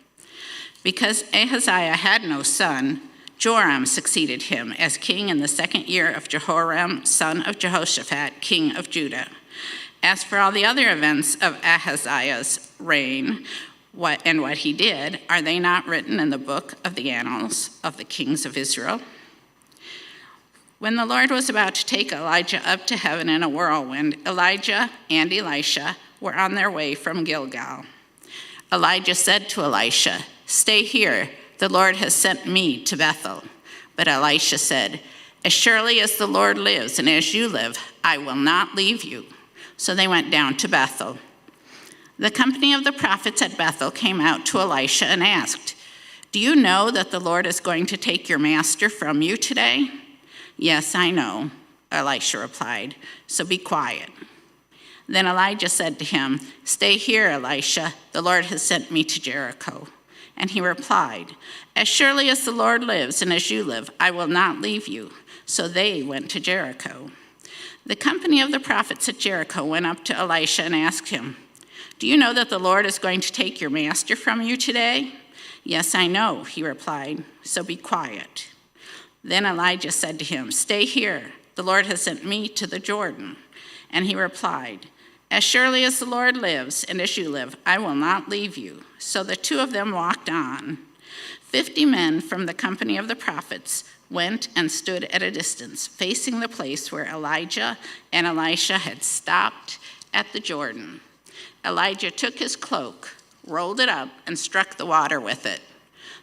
Because Ahaziah had no son, Joram succeeded him as king in the 2nd year of Jehoram, son of Jehoshaphat, king of Judah. As for all the other events of Ahaziah's reign, what he did, are they not written in the book of the annals of the kings of Israel? When the Lord was about to take Elijah up to heaven in a whirlwind, Elijah and Elisha were on their way from Gilgal. Elijah said to Elisha, "Stay here. The Lord has sent me to Bethel." But Elisha said, "As surely as the Lord lives and as you live, I will not leave you." So they went down to Bethel. The company of the prophets at Bethel came out to Elisha and asked, "Do you know that the Lord is going to take your master from you today?" "Yes, I know," Elisha replied, "so be quiet." Then Elijah said to him, "Stay here, Elisha. The Lord has sent me to Jericho." And he replied, "As surely as the Lord lives and as you live, I will not leave you." So they went to Jericho. The company of the prophets at Jericho went up to Elisha and asked him, "Do you know that the Lord is going to take your master from you today?" "Yes, I know," he replied, "so be quiet." Then Elijah said to him, "Stay here. The Lord has sent me to the Jordan." And he replied, "As surely as the Lord lives and as you live, I will not leave you." So the two of them walked on. 50 men from the company of the prophets went and stood at a distance, facing the place where Elijah and Elisha had stopped at the Jordan. Elijah took his cloak, rolled it up, and struck the water with it.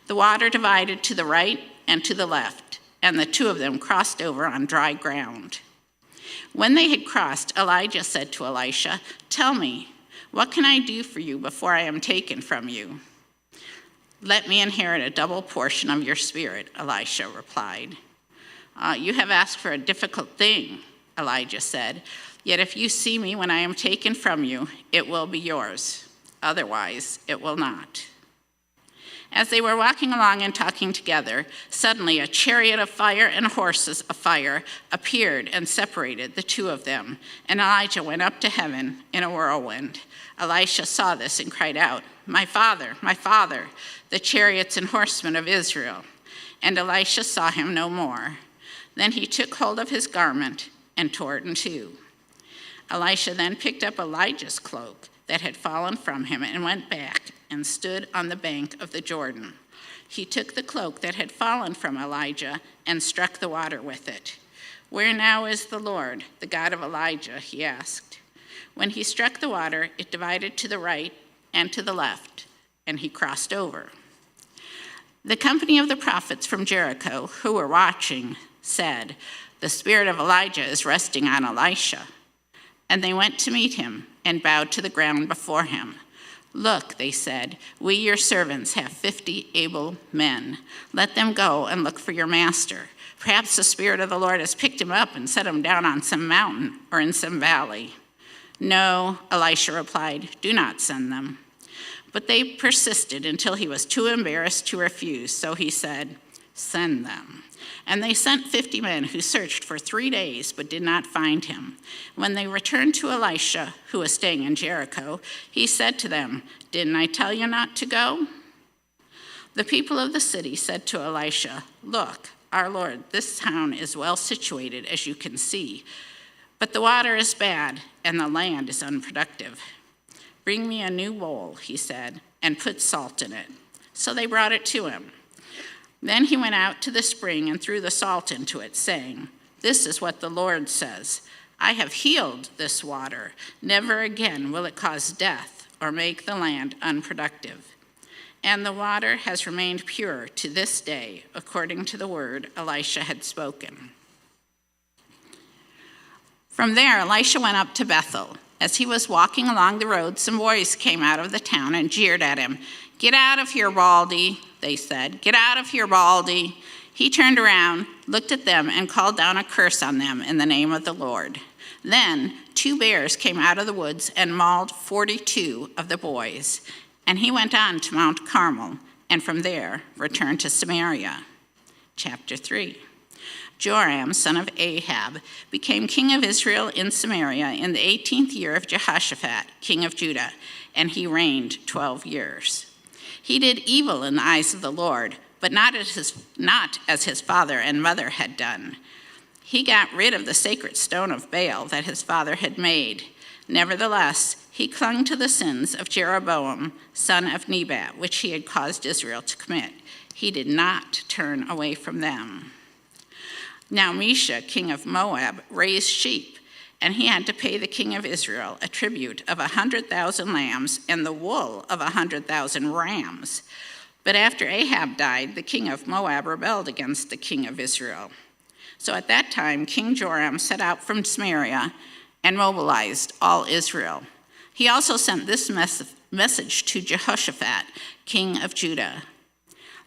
The water divided to the right and to the left, and the two of them crossed over on dry ground. When they had crossed, Elijah said to Elisha, "Tell me, what can I do for you before I am taken from you?" "Let me inherit a double portion of your spirit," Elisha replied. You have asked for a difficult thing," Elijah said. "Yet if you see me when I am taken from you, it will be yours. Otherwise, it will not." As they were walking along and talking together, suddenly a chariot of fire and horses of fire appeared and separated the two of them, and Elijah went up to heaven in a whirlwind. Elisha saw this and cried out, my father, the chariots and horsemen of Israel." And Elisha saw him no more. Then he took hold of his garment and tore it in two. Elisha then picked up Elijah's cloak that had fallen from him and went back and stood on the bank of the Jordan. He took the cloak that had fallen from Elijah and struck the water with it. "Where now is the Lord, the God of Elijah?" he asked. When he struck the water, it divided to the right and to the left, and he crossed over. The company of the prophets from Jericho, who were watching, said, "The spirit of Elijah is resting on Elisha." And they went to meet him and bowed to the ground before him. "Look," they said, "we, your servants, have 50 able men. Let them go and look for your master. Perhaps the Spirit of the Lord has picked him up and set him down on some mountain or in some valley." "No," Elisha replied, "do not send them." But they persisted until he was too embarrassed to refuse, so he said, "Send them." And they sent 50 men who searched for 3 days but did not find him. When they returned to Elisha, who was staying in Jericho, he said to them, "Didn't I tell you not to go?" The people of the city said to Elisha, "Look, our lord, this town is well situated, as you can see, but the water is bad and the land is unproductive." "Bring me a new bowl," he said, "and put salt in it." So they brought it to him. Then he went out to the spring and threw the salt into it, saying, "This is what the Lord says, I have healed this water. Never again will it cause death or make the land unproductive." And the water has remained pure to this day, according to the word Elisha had spoken. From there, Elisha went up to Bethel. As he was walking along the road, some boys came out of the town and jeered at him. "Get out of here, Baldy," they said. "Get out of here, Baldy." He turned around, looked at them, and called down a curse on them in the name of the Lord. Then 2 bears came out of the woods and mauled 42 of the boys. And he went on to Mount Carmel, and from there returned to Samaria. Chapter 3. Joram, son of Ahab, became king of Israel in Samaria in the 18th year of Jehoshaphat, king of Judah, and he reigned 12 years. He did evil in the eyes of the Lord, but not as his father and mother had done. He got rid of the sacred stone of Baal that his father had made. Nevertheless, he clung to the sins of Jeroboam, son of Nebat, which he had caused Israel to commit. He did not turn away from them. Now Mesha, king of Moab, raised sheep, and he had to pay the king of Israel a tribute of 100,000 lambs and the wool of 100,000 rams. But after Ahab died, the king of Moab rebelled against the king of Israel. So at that time, King Joram set out from Samaria and mobilized all Israel. He also sent this message to Jehoshaphat, king of Judah.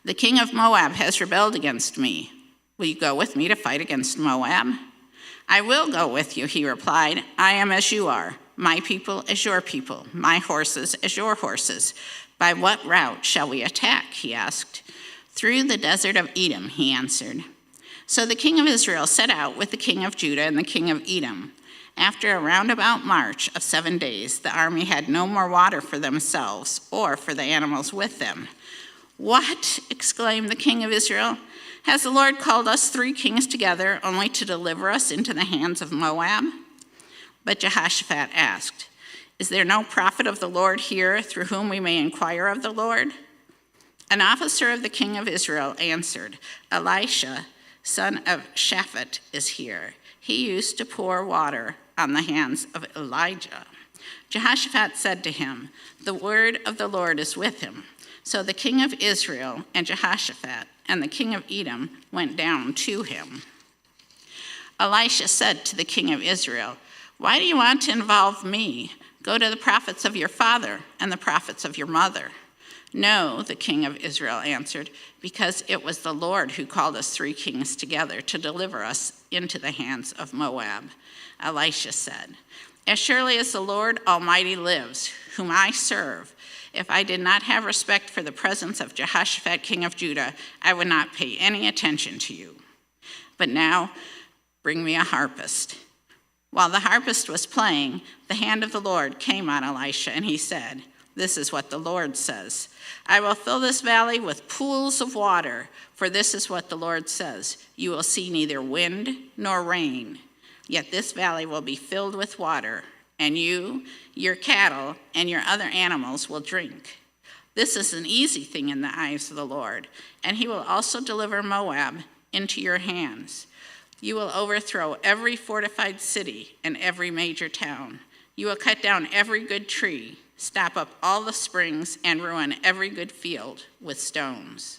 The king of Moab has rebelled against me. Will you go with me to fight against Moab? I will go with you, he replied. I am as you are, my people as your people, my horses as your horses. By what route shall we attack, he asked. Through the desert of Edom, he answered. So the king of Israel set out with the king of Judah and the king of Edom. After a roundabout march of 7 days, the army had no more water for themselves or for the animals with them. What? Exclaimed the king of Israel. Has the Lord called us 3 kings together only to deliver us into the hands of Moab? But Jehoshaphat asked, Is there no prophet of the Lord here through whom we may inquire of the Lord? An officer of the king of Israel answered, Elisha, son of Shaphat, is here. He used to pour water on the hands of Elijah. Jehoshaphat said to him, The word of the Lord is with him. So the king of Israel and Jehoshaphat and the king of Edom went down to him. Elisha said to the king of Israel, Why do you want to involve me? Go to the prophets of your father and the prophets of your mother. No, the king of Israel answered, because it was the Lord who called us 3 kings together to deliver us into the hands of Moab. Elisha said, As surely as the Lord Almighty lives, whom I serve, if I did not have respect for the presence of Jehoshaphat, king of Judah, I would not pay any attention to you. But now, bring me a harpist. While the harpist was playing, the hand of the Lord came on Elisha, and he said, This is what the Lord says. I will fill this valley with pools of water, for this is what the Lord says. You will see neither wind nor rain, yet this valley will be filled with water, and you, your cattle, and your other animals will drink. This is an easy thing in the eyes of the Lord, and he will also deliver Moab into your hands. You will overthrow every fortified city and every major town. You will cut down every good tree, stop up all the springs, and ruin every good field with stones.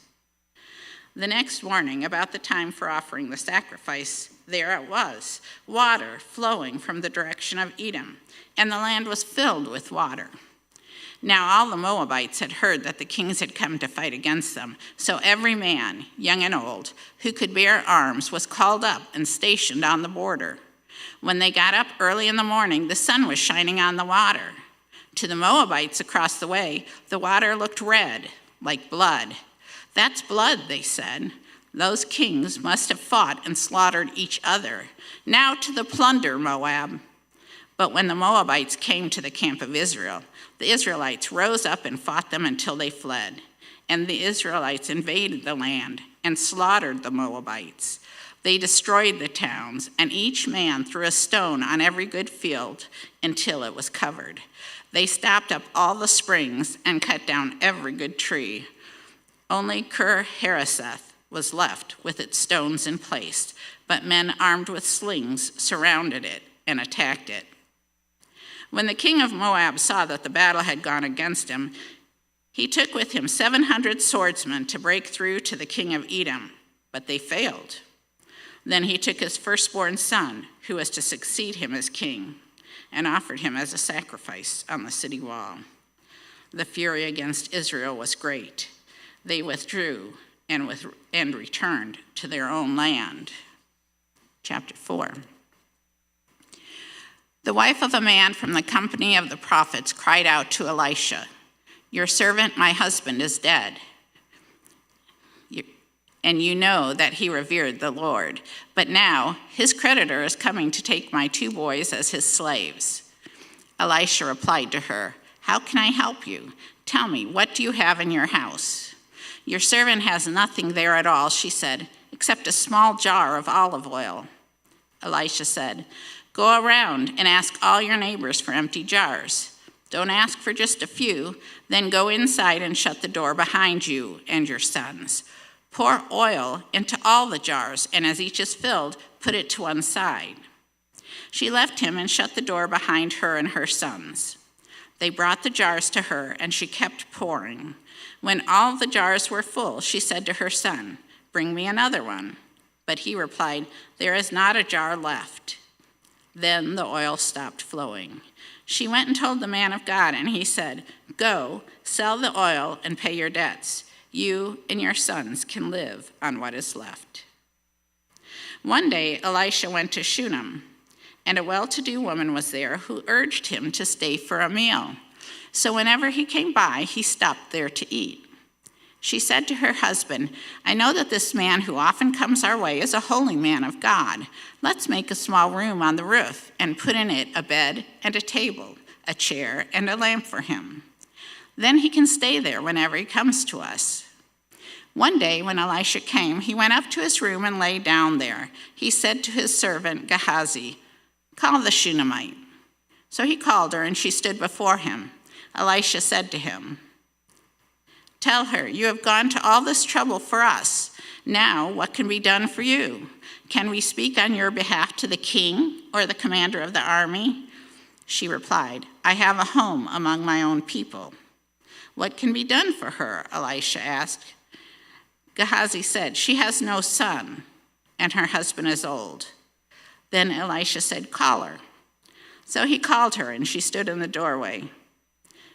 The next morning, about the time for offering the sacrifice, there it was, water flowing from the direction of Edom, and the land was filled with water. Now all the Moabites had heard that the kings had come to fight against them, so every man, young and old, who could bear arms was called up and stationed on the border. When they got up early in the morning, the sun was shining on the water. To the Moabites across the way, the water looked red, like blood. That's blood, they said. Those kings must have fought and slaughtered each other. Now to the plunder, Moab. But when the Moabites came to the camp of Israel, the Israelites rose up and fought them until they fled. And the Israelites invaded the land and slaughtered the Moabites. They destroyed the towns, and each man threw a stone on every good field until it was covered. They stopped up all the springs and cut down every good tree. Only Kir-Hareseth was left with its stones in place, but men armed with slings surrounded it and attacked it. When the king of Moab saw that the battle had gone against him, he took with him 700 swordsmen to break through to the king of Edom, but they failed. Then he took his firstborn son, who was to succeed him as king, and offered him as a sacrifice on the city wall. The fury against Israel was great. They withdrew and returned to their own land. Chapter 4. The wife of a man from the company of the prophets cried out to Elisha, Your servant, my husband, is dead. And you know that he revered the Lord. But now his creditor is coming to take my 2 boys as his slaves. Elisha replied to her, How can I help you? Tell me, what do you have in your house? Your servant has nothing there at all, she said, except a small jar of olive oil. Elisha said, Go around and ask all your neighbors for empty jars. Don't ask for just a few, then go inside and shut the door behind you and your sons. Pour oil into all the jars, and as each is filled, put it to one side. She left him and shut the door behind her and her sons. They brought the jars to her, and she kept pouring. When all the jars were full, she said to her son, "Bring me another one." But he replied, "There is not a jar left." Then the oil stopped flowing. She went and told the man of God, and he said, "Go, sell the oil and pay your debts. You and your sons can live on what is left." One day, Elisha went to Shunem, and a well-to-do woman was there who urged him to stay for a meal. So whenever he came by, he stopped there to eat. She said to her husband, "I know that this man who often comes our way is a holy man of God. Let's make a small room on the roof and put in it a bed and a table, a chair and a lamp for him. Then he can stay there whenever he comes to us." One day when Elisha came, he went up to his room and lay down there. He said to his servant Gehazi, "Call the Shunammite." So he called her, and she stood before him. Elisha said to him, "Tell her, you have gone to all this trouble for us. Now, what can be done for you? Can we speak on your behalf to the king or the commander of the army?" She replied, "I have a home among my own people." "What can be done for her?" Elisha asked. Gehazi said, "She has no son, and her husband is old." Then Elisha said, "Call her." So he called her, and she stood in the doorway.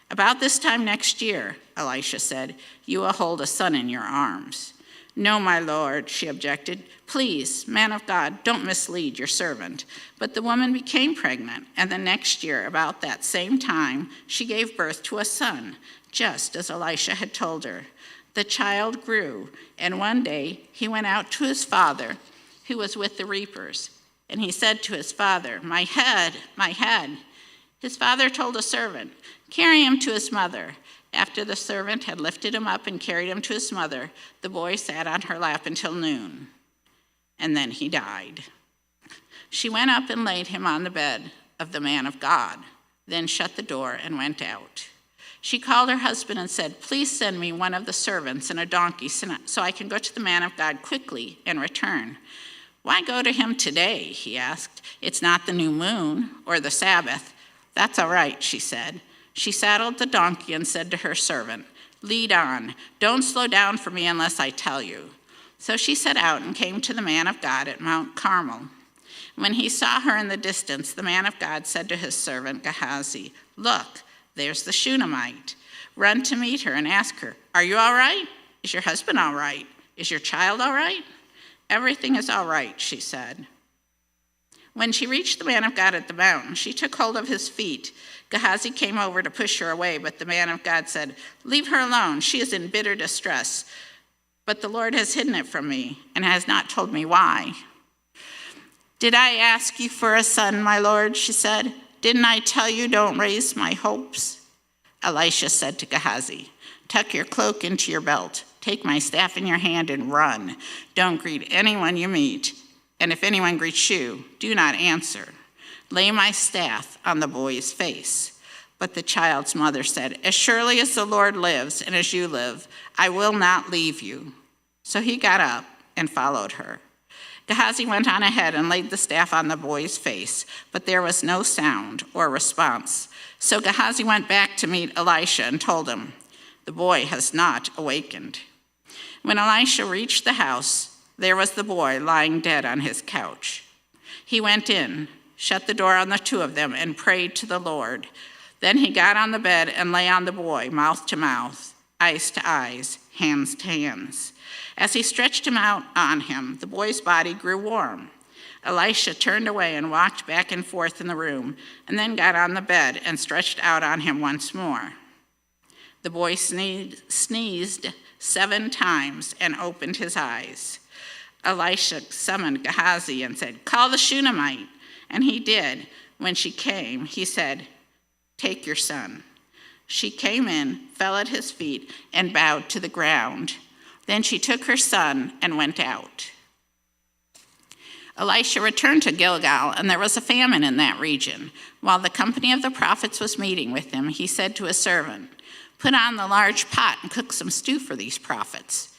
"About this time next year," Elisha said, "you will hold a son in your arms." "No, my lord," she objected. "Please, man of God, don't mislead your servant." But the woman became pregnant, and the next year, about that same time, she gave birth to a son, just as Elisha had told her. The child grew, and one day he went out to his father, who was with the reapers. And he said to his father, "My head, my head." His father told a servant, "Carry him to his mother." After the servant had lifted him up and carried him to his mother, the boy sat on her lap until noon, and then he died. She went up and laid him on the bed of the man of God, then shut the door and went out. She called her husband and said, "Please send me one of the servants and a donkey so I can go to the man of God quickly and return." "Why go to him today?" he asked. "It's not the new moon or the Sabbath." "That's all right," she said. She saddled the donkey and said to her servant, "Lead on. Don't slow down for me unless I tell you." So she set out and came to the man of God at Mount Carmel. When he saw her in the distance, the man of God said to his servant Gehazi, "Look, there's the Shunammite. Run to meet her and ask her, 'Are you all right? Is your husband all right? Is your child all right?' 'Everything is all right,' she said. When she reached the man of God at the mountain, she took hold of his feet. Gehazi came over to push her away, but the man of God said, "Leave her alone. She is in bitter distress. But the Lord has hidden it from me and has not told me why." "Did I ask you for a son, my lord?" she said. "Didn't I tell you don't raise my hopes?" Elisha said to Gehazi, "Tuck your cloak into your belt. Take my staff in your hand and run. Don't greet anyone you meet. And if anyone greets you, do not answer. Lay my staff on the boy's face." But the child's mother said, "As surely as the Lord lives and as you live, I will not leave you." So he got up and followed her. Gehazi went on ahead and laid the staff on the boy's face, but there was no sound or response. So Gehazi went back to meet Elisha and told him, "The boy has not awakened." When Elisha reached the house, there was the boy lying dead on his couch. He went in, shut the door on the two of them, and prayed to the Lord. Then he got on the bed and lay on the boy, mouth to mouth, eyes to eyes, hands to hands. As he stretched him out on him, the boy's body grew warm. Elisha turned away and walked back and forth in the room, and then got on the bed and stretched out on him once more. The boy sneezed 7 times and opened his eyes. Elisha summoned Gehazi and said, "Call the Shunammite." And he did. When she came, he said, "Take your son." She came in, fell at his feet, and bowed to the ground. Then she took her son and went out. Elisha returned to Gilgal, and there was a famine in that region. While the company of the prophets was meeting with him, he said to his servant, "Put on the large pot and cook some stew for these prophets."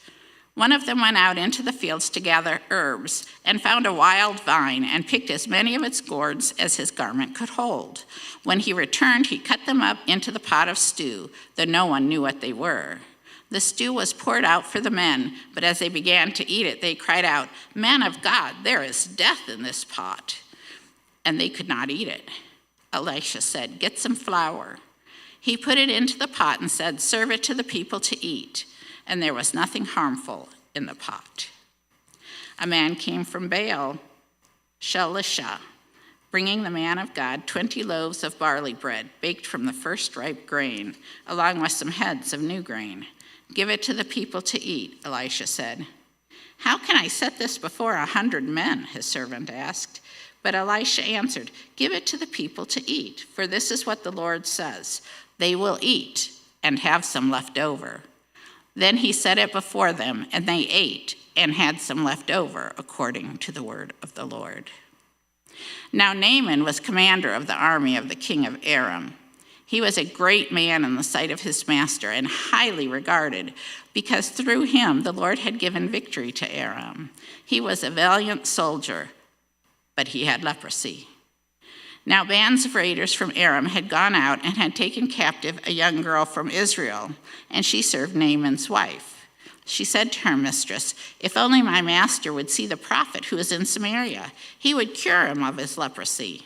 One of them went out into the fields to gather herbs and found a wild vine and picked as many of its gourds as his garment could hold. When he returned, he cut them up into the pot of stew, though no one knew what they were. The stew was poured out for the men, but as they began to eat it, they cried out, "Man of God, there is death in this pot." And they could not eat it. Elisha said, "Get some flour." He put it into the pot and said, "Serve it to the people to eat." And there was nothing harmful in the pot. A man came from Baal, Shalisha, bringing the man of God 20 loaves of barley bread, baked from the first ripe grain, along with some heads of new grain. "Give it to the people to eat," Elisha said. "How can I set this before 100 men?" his servant asked. But Elisha answered, "Give it to the people to eat, for this is what the Lord says, they will eat and have some left over." Then he set it before them, and they ate and had some left over, according to the word of the Lord. Now Naaman was commander of the army of the king of Aram. He was a great man in the sight of his master and highly regarded, because through him the Lord had given victory to Aram. He was a valiant soldier, but he had leprosy. Now bands of raiders from Aram had gone out and had taken captive a young girl from Israel, and she served Naaman's wife. She said to her mistress, "If only my master would see the prophet who is in Samaria, he would cure him of his leprosy."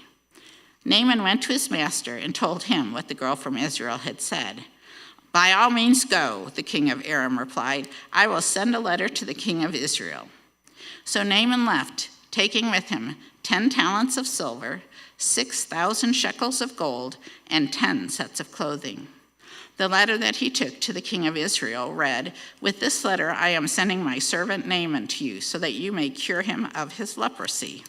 Naaman went to his master and told him what the girl from Israel had said. "By all means go," the king of Aram replied. "I will send a letter to the king of Israel." So Naaman left, taking with him 10 talents of silver, 6,000 shekels of gold, and 10 sets of clothing. The letter that he took to the king of Israel read, "With this letter I am sending my servant Naaman to you, so that you may cure him of his leprosy."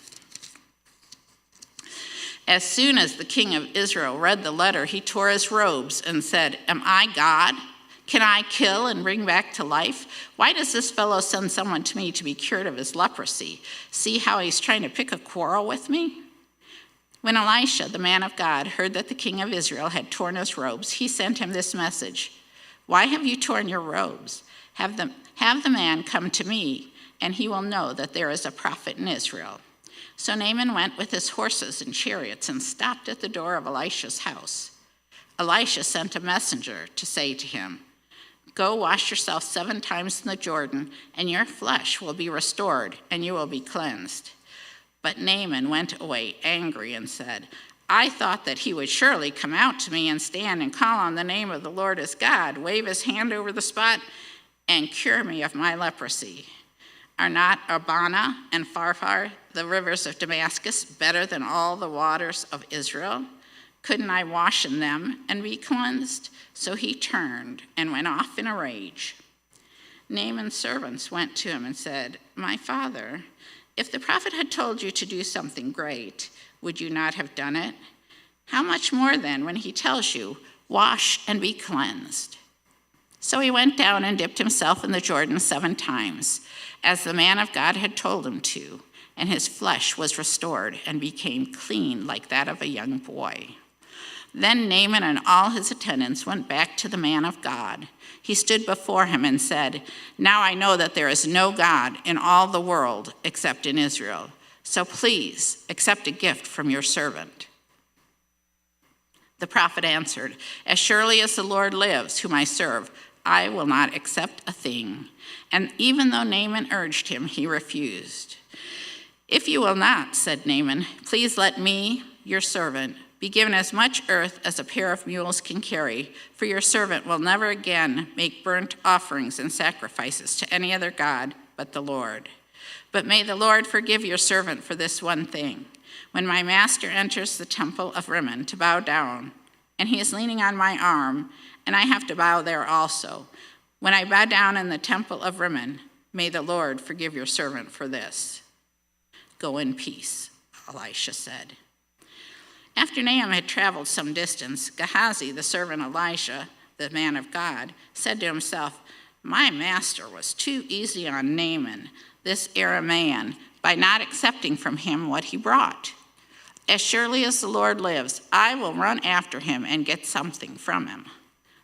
As soon as the king of Israel read the letter, he tore his robes and said, "Am I God? Can I kill and bring back to life? Why does this fellow send someone to me to be cured of his leprosy? See how he's trying to pick a quarrel with me?" When Elisha, the man of God, heard that the king of Israel had torn his robes, he sent him this message: "Why have you torn your robes? Have the man come to me, and he will know that there is a prophet in Israel." So Naaman went with his horses and chariots and stopped at the door of Elisha's house. Elisha sent a messenger to say to him, "Go wash yourself 7 times in the Jordan, and your flesh will be restored, and you will be cleansed." But Naaman went away angry and said, "I thought that he would surely come out to me and stand and call on the name of the Lord his God, wave his hand over the spot, and cure me of my leprosy. Are not Abana and Pharpar, the rivers of Damascus, better than all the waters of Israel? Couldn't I wash in them and be cleansed?" So he turned and went off in a rage. Naaman's servants went to him and said, "My father, if the prophet had told you to do something great, would you not have done it? How much more then when he tells you, 'Wash and be cleansed'?" So he went down and dipped himself in the Jordan 7 times, as the man of God had told him to, and his flesh was restored and became clean like that of a young boy. Then Naaman and all his attendants went back to the man of God. He stood before him and said, "Now I know that there is no God in all the world except in Israel. So please accept a gift from your servant." The prophet answered, "As surely as the Lord lives, whom I serve, I will not accept a thing." And even though Naaman urged him, he refused. "If you will not," said Naaman, "please let me, your servant, be given as much earth as a pair of mules can carry, for your servant will never again make burnt offerings and sacrifices to any other god but the Lord. But may the Lord forgive your servant for this one thing. When my master enters the temple of Rimmon to bow down, and he is leaning on my arm, and I have to bow there also, when I bow down in the temple of Rimmon, may the Lord forgive your servant for this." "Go in peace," Elisha said. After Naaman had traveled some distance, Gehazi, the servant Elisha, the man of God, said to himself, "My master was too easy on Naaman, this Aramean, by not accepting from him what he brought. As surely as the Lord lives, I will run after him and get something from him."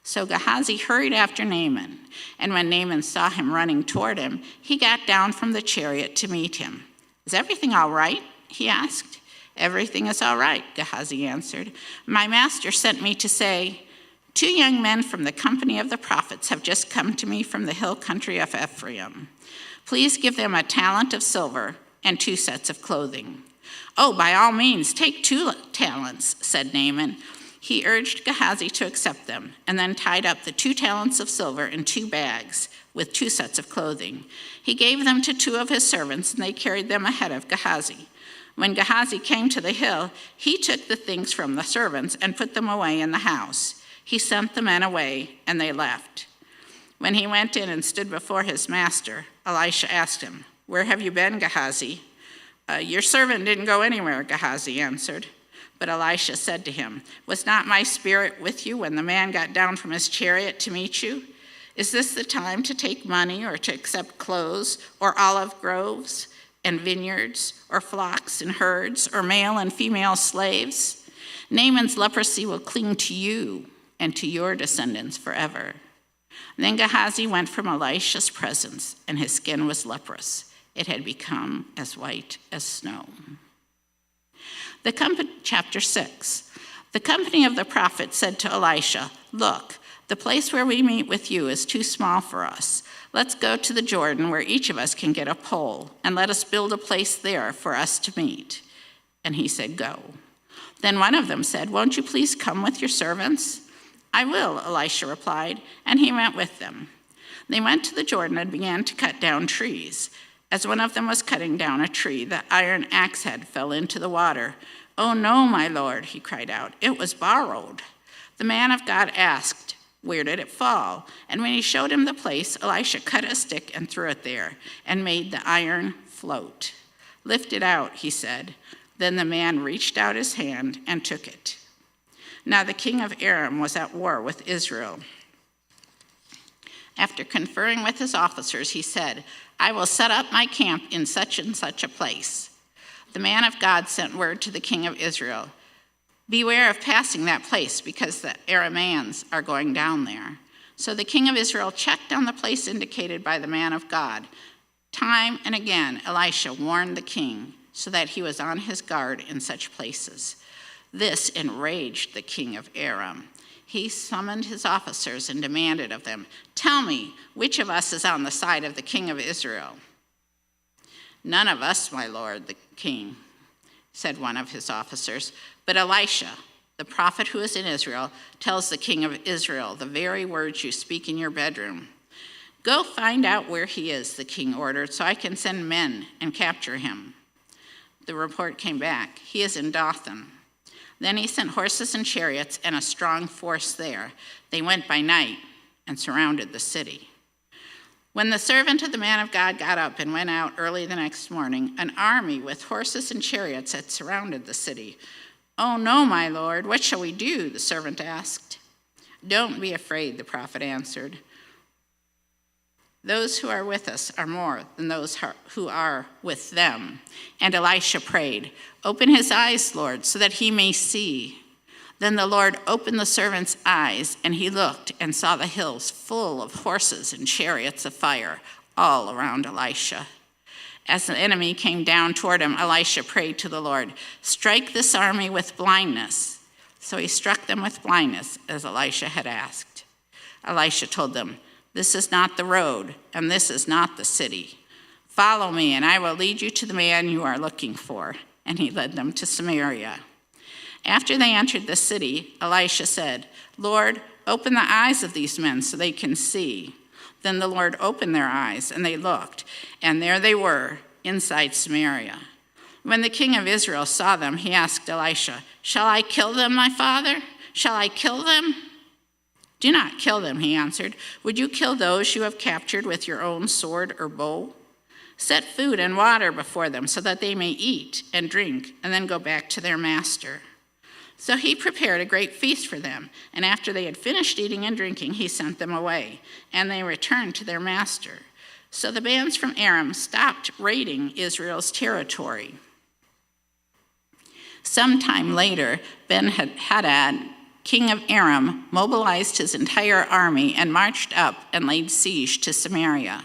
So Gehazi hurried after Naaman, and when Naaman saw him running toward him, he got down from the chariot to meet him. "Is everything all right?" he asked. "Everything is all right," Gehazi answered. "My master sent me to say, 2 young men from the company of the prophets have just come to me from the hill country of Ephraim. Please give them a talent of silver and 2 sets of clothing." "Oh, by all means, take 2 talents," said Naaman. He urged Gehazi to accept them, and then tied up the 2 talents of silver in 2 bags with 2 sets of clothing. He gave them to 2 of his servants, and they carried them ahead of Gehazi. When Gehazi came to the hill, he took the things from the servants and put them away in the house. He sent the men away, and they left. When he went in and stood before his master, Elisha asked him, "Where have you been, Gehazi?" "Your servant didn't go anywhere," Gehazi answered. But Elisha said to him, "Was not my spirit with you when the man got down from his chariot to meet you? Is this the time to take money or to accept clothes or olive groves and vineyards or flocks and herds or male and female slaves? Naaman's leprosy will cling to you and to your descendants forever." Then Gehazi went from Elisha's presence, and his skin was leprous. It had become as white as snow. Chapter 6. The company of the prophets said to Elisha, "Look, the place where we meet with you is too small for us. Let's go to the Jordan where each of us can get a pole, and let us build a place there for us to meet." And he said, "Go." Then one of them said, "Won't you please come with your servants?" "I will," Elisha replied, and he went with them. They went to the Jordan and began to cut down trees. As one of them was cutting down a tree, the iron axe head fell into the water. "Oh no, my lord," he cried out, "it was borrowed." The man of God asked, "Where did it fall?" And when he showed him the place, Elisha cut a stick and threw it there, and made the iron float. "Lift it out," he said. Then the man reached out his hand and took it. Now the king of Aram was at war with Israel. After conferring with his officers, he said, "I will set up my camp in such and such a place." The man of God sent word to the king of Israel, "Beware of passing that place, because the Arameans are going down there." So the king of Israel checked on the place indicated by the man of God. Time and again, Elisha warned the king so that he was on his guard in such places. This enraged the king of Aram. He summoned his officers and demanded of them, "Tell me, which of us is on the side of the king of Israel?" "None of us, my lord, the king," said one of his officers. But Elisha, the prophet who is in Israel, tells the king of Israel the very words you speak in your bedroom. "Go find out where he is," the king ordered, "so I can send men and capture him." The report came back, "He is in Dothan." Then he sent horses and chariots and a strong force there. They went by night and surrounded the city. When the servant of the man of God got up and went out early the next morning, an army with horses and chariots had surrounded the city. "Oh no, my lord, what shall we do?" the servant asked. "Don't be afraid," the prophet answered. "Those who are with us are more than those who are with them." And Elisha prayed, "Open his eyes, Lord, so that he may see." Then the Lord opened the servant's eyes, and he looked and saw the hills full of horses and chariots of fire all around Elisha. As the enemy came down toward him, Elisha prayed to the Lord, "Strike this army with blindness." So he struck them with blindness, as Elisha had asked. Elisha told them, "This is not the road, and this is not the city. Follow me, and I will lead you to the man you are looking for." And he led them to Samaria. After they entered the city, Elisha said, "Lord, open the eyes of these men so they can see." Then the Lord opened their eyes, and they looked, and there they were, inside Samaria. When the king of Israel saw them, he asked Elisha, "Shall I kill them, my father? Shall I kill them?" "Do not kill them," he answered. "Would you kill those you have captured with your own sword or bow? Set food and water before them so that they may eat and drink and then go back to their master." So he prepared a great feast for them, and after they had finished eating and drinking, he sent them away, and they returned to their master. So the bands from Aram stopped raiding Israel's territory. Sometime later, Ben-Hadad, king of Aram, mobilized his entire army and marched up and laid siege to Samaria.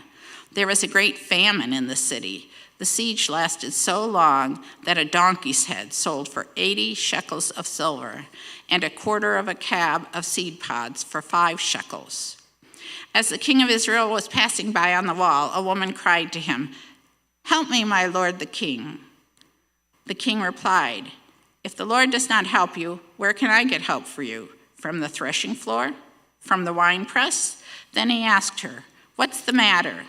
There was a great famine in the city. The siege lasted so long that a donkey's head sold for 80 shekels of silver and a quarter of a cab of seed pods for 5 shekels. As the king of Israel was passing by on the wall, a woman cried to him, "Help me, my lord the king." The king replied, "If the Lord does not help you, where can I get help for you? From the threshing floor? From the winepress?" Then he asked her, "What's the matter?"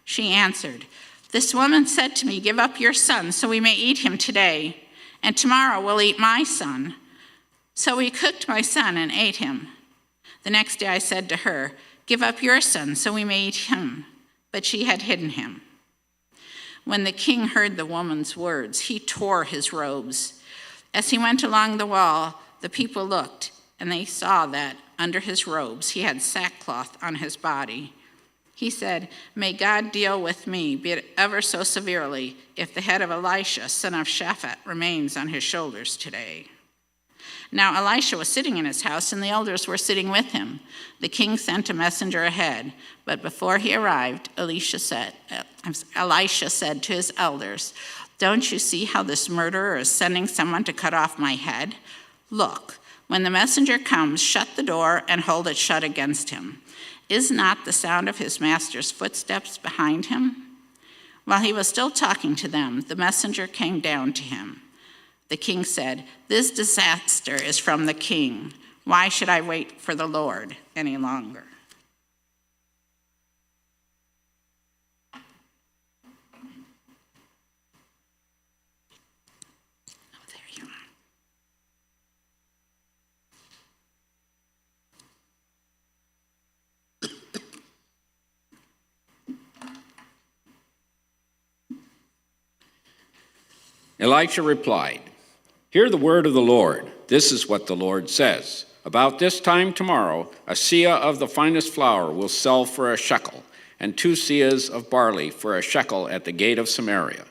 She answered, "This woman said to me, 'Give up your son so we may eat him today, and tomorrow we'll eat my son.' So we cooked my son and ate him. The next day I said to her, 'Give up your son so we may eat him.' But she had hidden him." When the king heard the woman's words, he tore his robes. As he went along the wall, the people looked, and they saw that under his robes he had sackcloth on his body. He said, "May God deal with me, be it ever so severely, if the head of Elisha, son of Shaphat, remains on his shoulders today." Now Elisha was sitting in his house, and the elders were sitting with him. The king sent a messenger ahead, but before he arrived, Elisha said to his elders, "Don't you see how this murderer is sending someone to cut off my head? Look, when the messenger comes, shut the door and hold it shut against him. Is not the sound of his master's footsteps behind him?" While he was still talking to them, the messenger came down to him. The king said, "This disaster is from the king. Why should I wait for the Lord any longer?" Oh, there you are. Elisha replied, "Hear the word of the Lord. This is what the Lord says. About this time tomorrow, a seah of the finest flour will sell for a shekel, and 2 seahs of barley for a shekel at the gate of Samaria."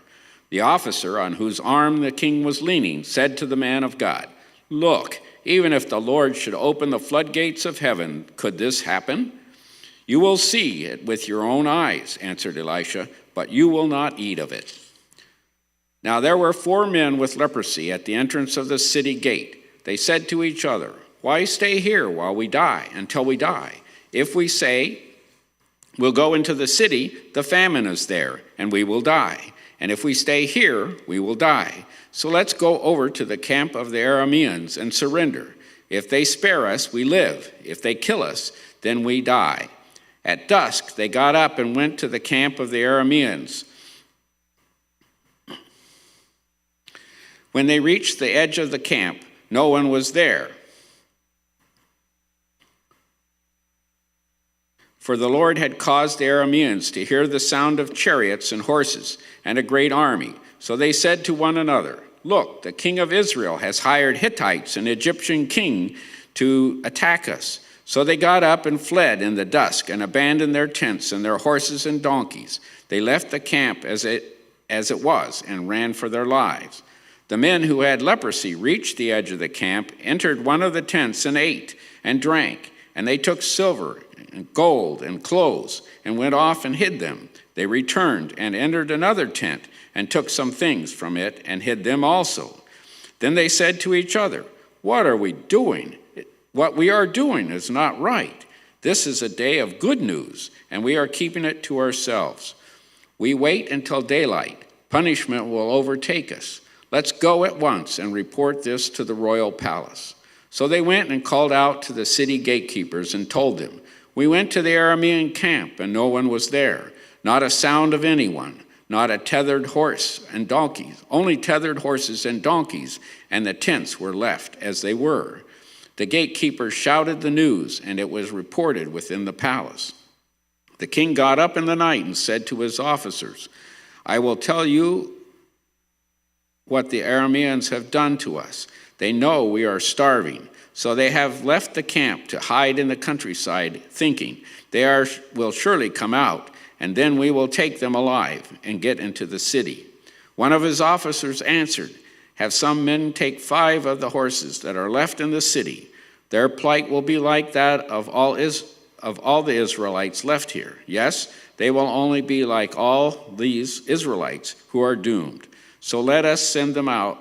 The officer on whose arm the king was leaning said to the man of God, "Look, even if the Lord should open the floodgates of heaven, could this happen?" "You will see it with your own eyes," answered Elisha, "but you will not eat of it." Now there were 4 men with leprosy at the entrance of the city gate. They said to each other, "Why stay here while we die, until we die? If we say, 'We'll go into the city,' the famine is there, and we will die. And if we stay here, we will die. So let's go over to the camp of the Arameans and surrender. If they spare us, we live. If they kill us, then we die." At dusk, they got up and went to the camp of the Arameans. When they reached the edge of the camp, no one was there, for the Lord had caused the Arameans to hear the sound of chariots and horses and a great army. So they said to one another, "Look, the king of Israel has hired Hittites and Egyptian king to attack us." So they got up and fled in the dusk and abandoned their tents and their horses and donkeys. They left the camp as it was and ran for their lives. The men who had leprosy reached the edge of the camp, entered one of the tents, and ate and drank. And they took silver and gold and clothes and went off and hid them. They returned and entered another tent and took some things from it and hid them also. Then they said to each other, "What are we doing? What we are doing is not right. This is a day of good news, and we are keeping it to ourselves. We wait until daylight. Punishment will overtake us. Let's go at once and report this to the royal palace." So they went and called out to the city gatekeepers and told them, "We went to the Aramean camp, and no one was there, not a sound of anyone, not a tethered horse and donkeys, only tethered horses and donkeys, and the tents were left as they were." The gatekeepers shouted the news, and it was reported within the palace. The king got up in the night and said to his officers, "I will tell you what the Arameans have done to us. They know we are starving, so they have left the camp to hide in the countryside, thinking they will surely come out, and then we will take them alive and get into the city." One of his officers answered, "Have some men take 5 of the horses that are left in the city. Their plight will be like that of all the Israelites left here. Yes, they will only be like all these Israelites who are doomed. So let us send them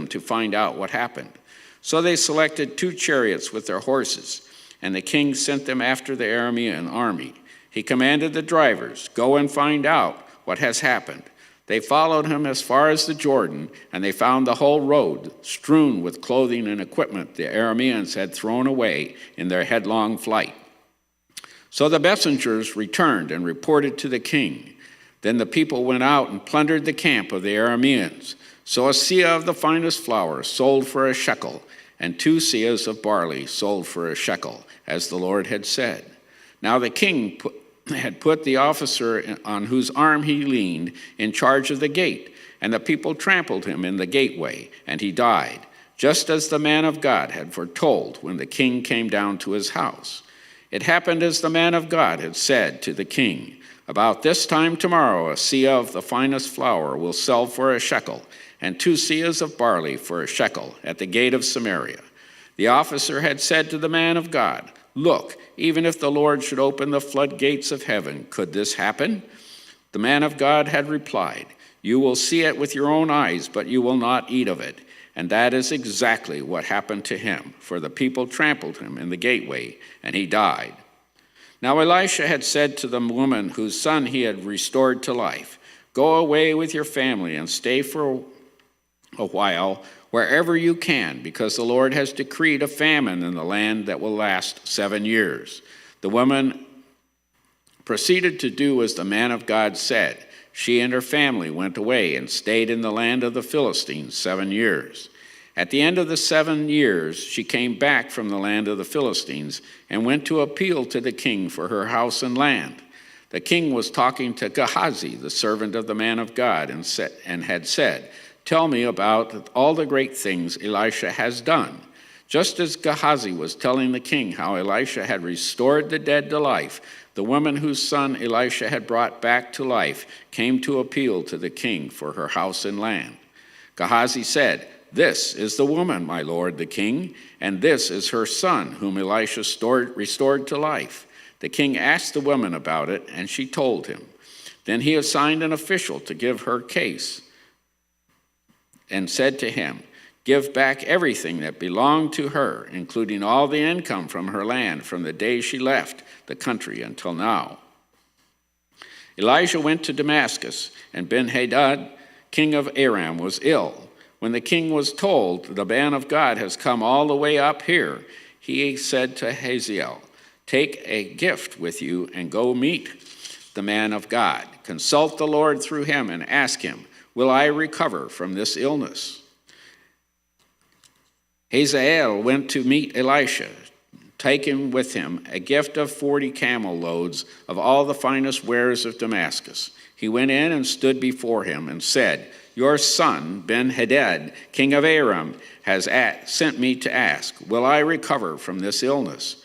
to find out what happened. So they selected 2 chariots with their horses, and the king sent them after the Aramean army. He commanded the drivers, "Go and find out what has happened." They followed him as far as the Jordan, and they found the whole road strewn with clothing and equipment the Arameans had thrown away in their headlong flight. So the messengers returned and reported to the king. Then the people went out and plundered the camp of the Arameans. So a seah of the finest flour sold for a shekel, and 2 seahs of barley sold for a shekel, as the Lord had said. Now the king had put the officer on whose arm he leaned in charge of the gate, and the people trampled him in the gateway, and he died, just as the man of God had foretold when the king came down to his house. It happened as the man of God had said to the king, "About this time tomorrow a seah of the finest flour will sell for a shekel, and 2 seahs of barley for a shekel at the gate of Samaria." The officer had said to the man of God, "Look, even if the Lord should open the floodgates of heaven, could this happen?" The man of God had replied, "You will see it with your own eyes, but you will not eat of it." And that is exactly what happened to him, for the people trampled him in the gateway, and he died. Now Elisha had said to the woman whose son he had restored to life, "Go away with your family and stay for a while wherever you can, because the Lord has decreed a famine in the land that will last 7 years." The woman proceeded to do as the man of God said. She and her family went away and stayed in the land of the Philistines 7 years. At the end of the 7 years, she came back from the land of the Philistines and went to appeal to the king for her house and land. The king was talking to Gehazi, the servant of the man of God, and had said, "Tell me about all the great things Elisha has done." Just as Gehazi was telling the king how Elisha had restored the dead to life, the woman whose son Elisha had brought back to life came to appeal to the king for her house and land. Gehazi said, "This is the woman, my lord the king, and this is her son whom Elisha restored to life." The king asked the woman about it, and she told him. Then he assigned an official to give her case and said to him, "Give back everything that belonged to her, including all the income from her land from the day she left the country until now." Elijah went to Damascus, and Ben-Hadad, king of Aram, was ill. When the king was told, "The man of God has come all the way up here," he said to Hazael, "Take a gift with you and go meet the man of God. Consult the Lord through him and ask him, 'Will I recover from this illness?'" Hazael went to meet Elisha, taking with him a gift of 40 camel loads of all the finest wares of Damascus. He went in and stood before him and said, "Your son, Ben-Hadad, king of Aram, has sent me to ask, 'Will I recover from this illness?'"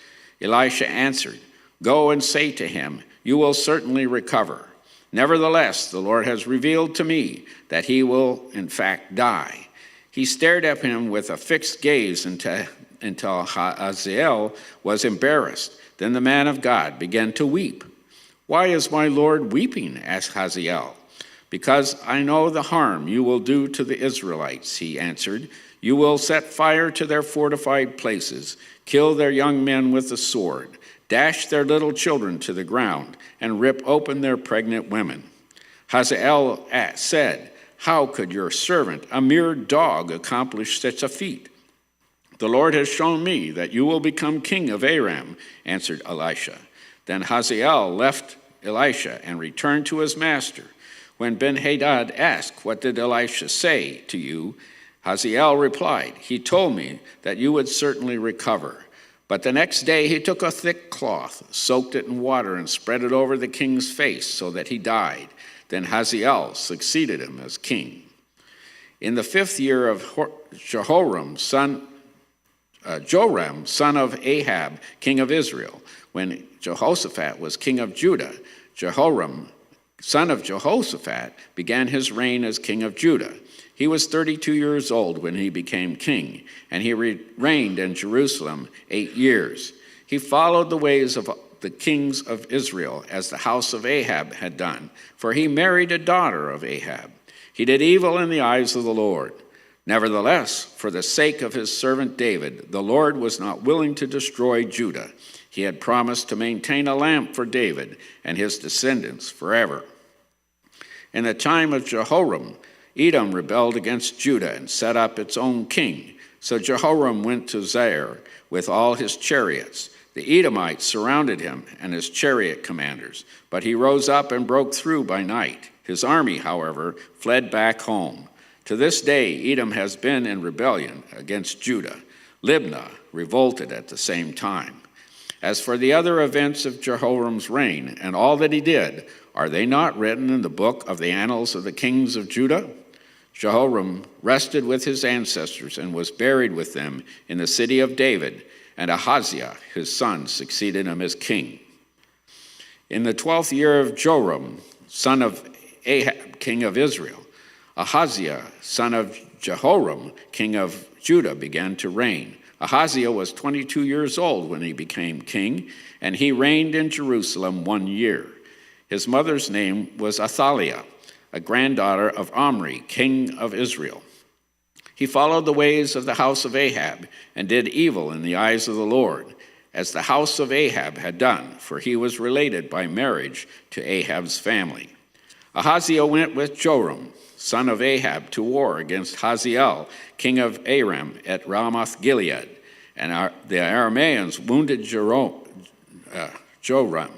Elisha answered, "Go and say to him, 'You will certainly recover.' Nevertheless, the Lord has revealed to me that he will in fact die." He stared at him with a fixed gaze until Hazael was embarrassed. Then the man of God began to weep. "Why is my Lord weeping?" asked Hazael. "Because I know the harm you will do to the Israelites," he answered. "You will set fire to their fortified places, kill their young men with the sword, dash their little children to the ground, and rip open their pregnant women." Hazael said, "How could your servant, a mere dog, accomplish such a feat?" "The Lord has shown me that you will become king of Aram," answered Elisha. Then Hazael left Elisha and returned to his master. When Ben-Hadad asked, "What did Elisha say to you?" Hazael replied, "He told me that you would certainly recover." But the next day he took a thick cloth, soaked it in water, and spread it over the king's face so that he died. Then Hazael succeeded him as king. In the 5th year of Joram, son of Ahab, king of Israel, when Jehoshaphat was king of Judah, Jehoram, son of Jehoshaphat, began his reign as king of Judah. He was 32 years old when he became king, and he reigned in Jerusalem 8 years. He followed the ways of the kings of Israel, as the house of Ahab had done, for he married a daughter of Ahab. He did evil in the eyes of the Lord. Nevertheless, for the sake of his servant David, the Lord was not willing to destroy Judah. He had promised to maintain a lamp for David and his descendants forever. In the time of Jehoram, Edom rebelled against Judah and set up its own king. So Jehoram went to Zair with all his chariots. The Edomites surrounded him and his chariot commanders, but he rose up and broke through by night. His army, however, fled back home. To this day, Edom has been in rebellion against Judah. Libnah revolted at the same time. As for the other events of Jehoram's reign and all that he did, are they not written in the book of the annals of the kings of Judah? Jehoram rested with his ancestors and was buried with them in the city of David, and Ahaziah, his son, succeeded him as king. In the 12th year of Joram, son of Ahab, king of Israel, Ahaziah, son of Jehoram, king of Judah, began to reign. Ahaziah was 22 years old when he became king, and he reigned in Jerusalem 1 year. His mother's name was Athaliah, a granddaughter of Omri, king of Israel. He followed the ways of the house of Ahab and did evil in the eyes of the Lord, as the house of Ahab had done, for he was related by marriage to Ahab's family. Ahaziah went with Joram, son of Ahab, to war against Hazael, king of Aram, at Ramoth Gilead, and the Arameans wounded Joram.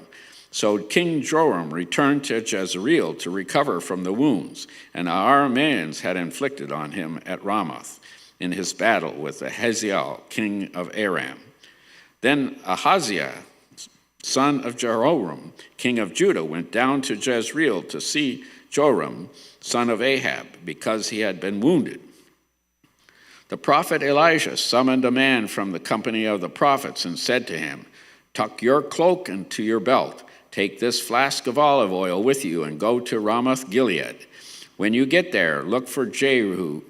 So King Joram returned to Jezreel to recover from the wounds, and the Arameans had inflicted on him at Ramoth in his battle with Hazael, king of Aram. Then Ahaziah, son of Jehoram, king of Judah, went down to Jezreel to see Joram, son of Ahab, because he had been wounded. The prophet Elijah summoned a man from the company of the prophets and said to him, "Tuck your cloak into your belt. Take this flask of olive oil with you and go to Ramoth Gilead. When you get there, look for Jehu,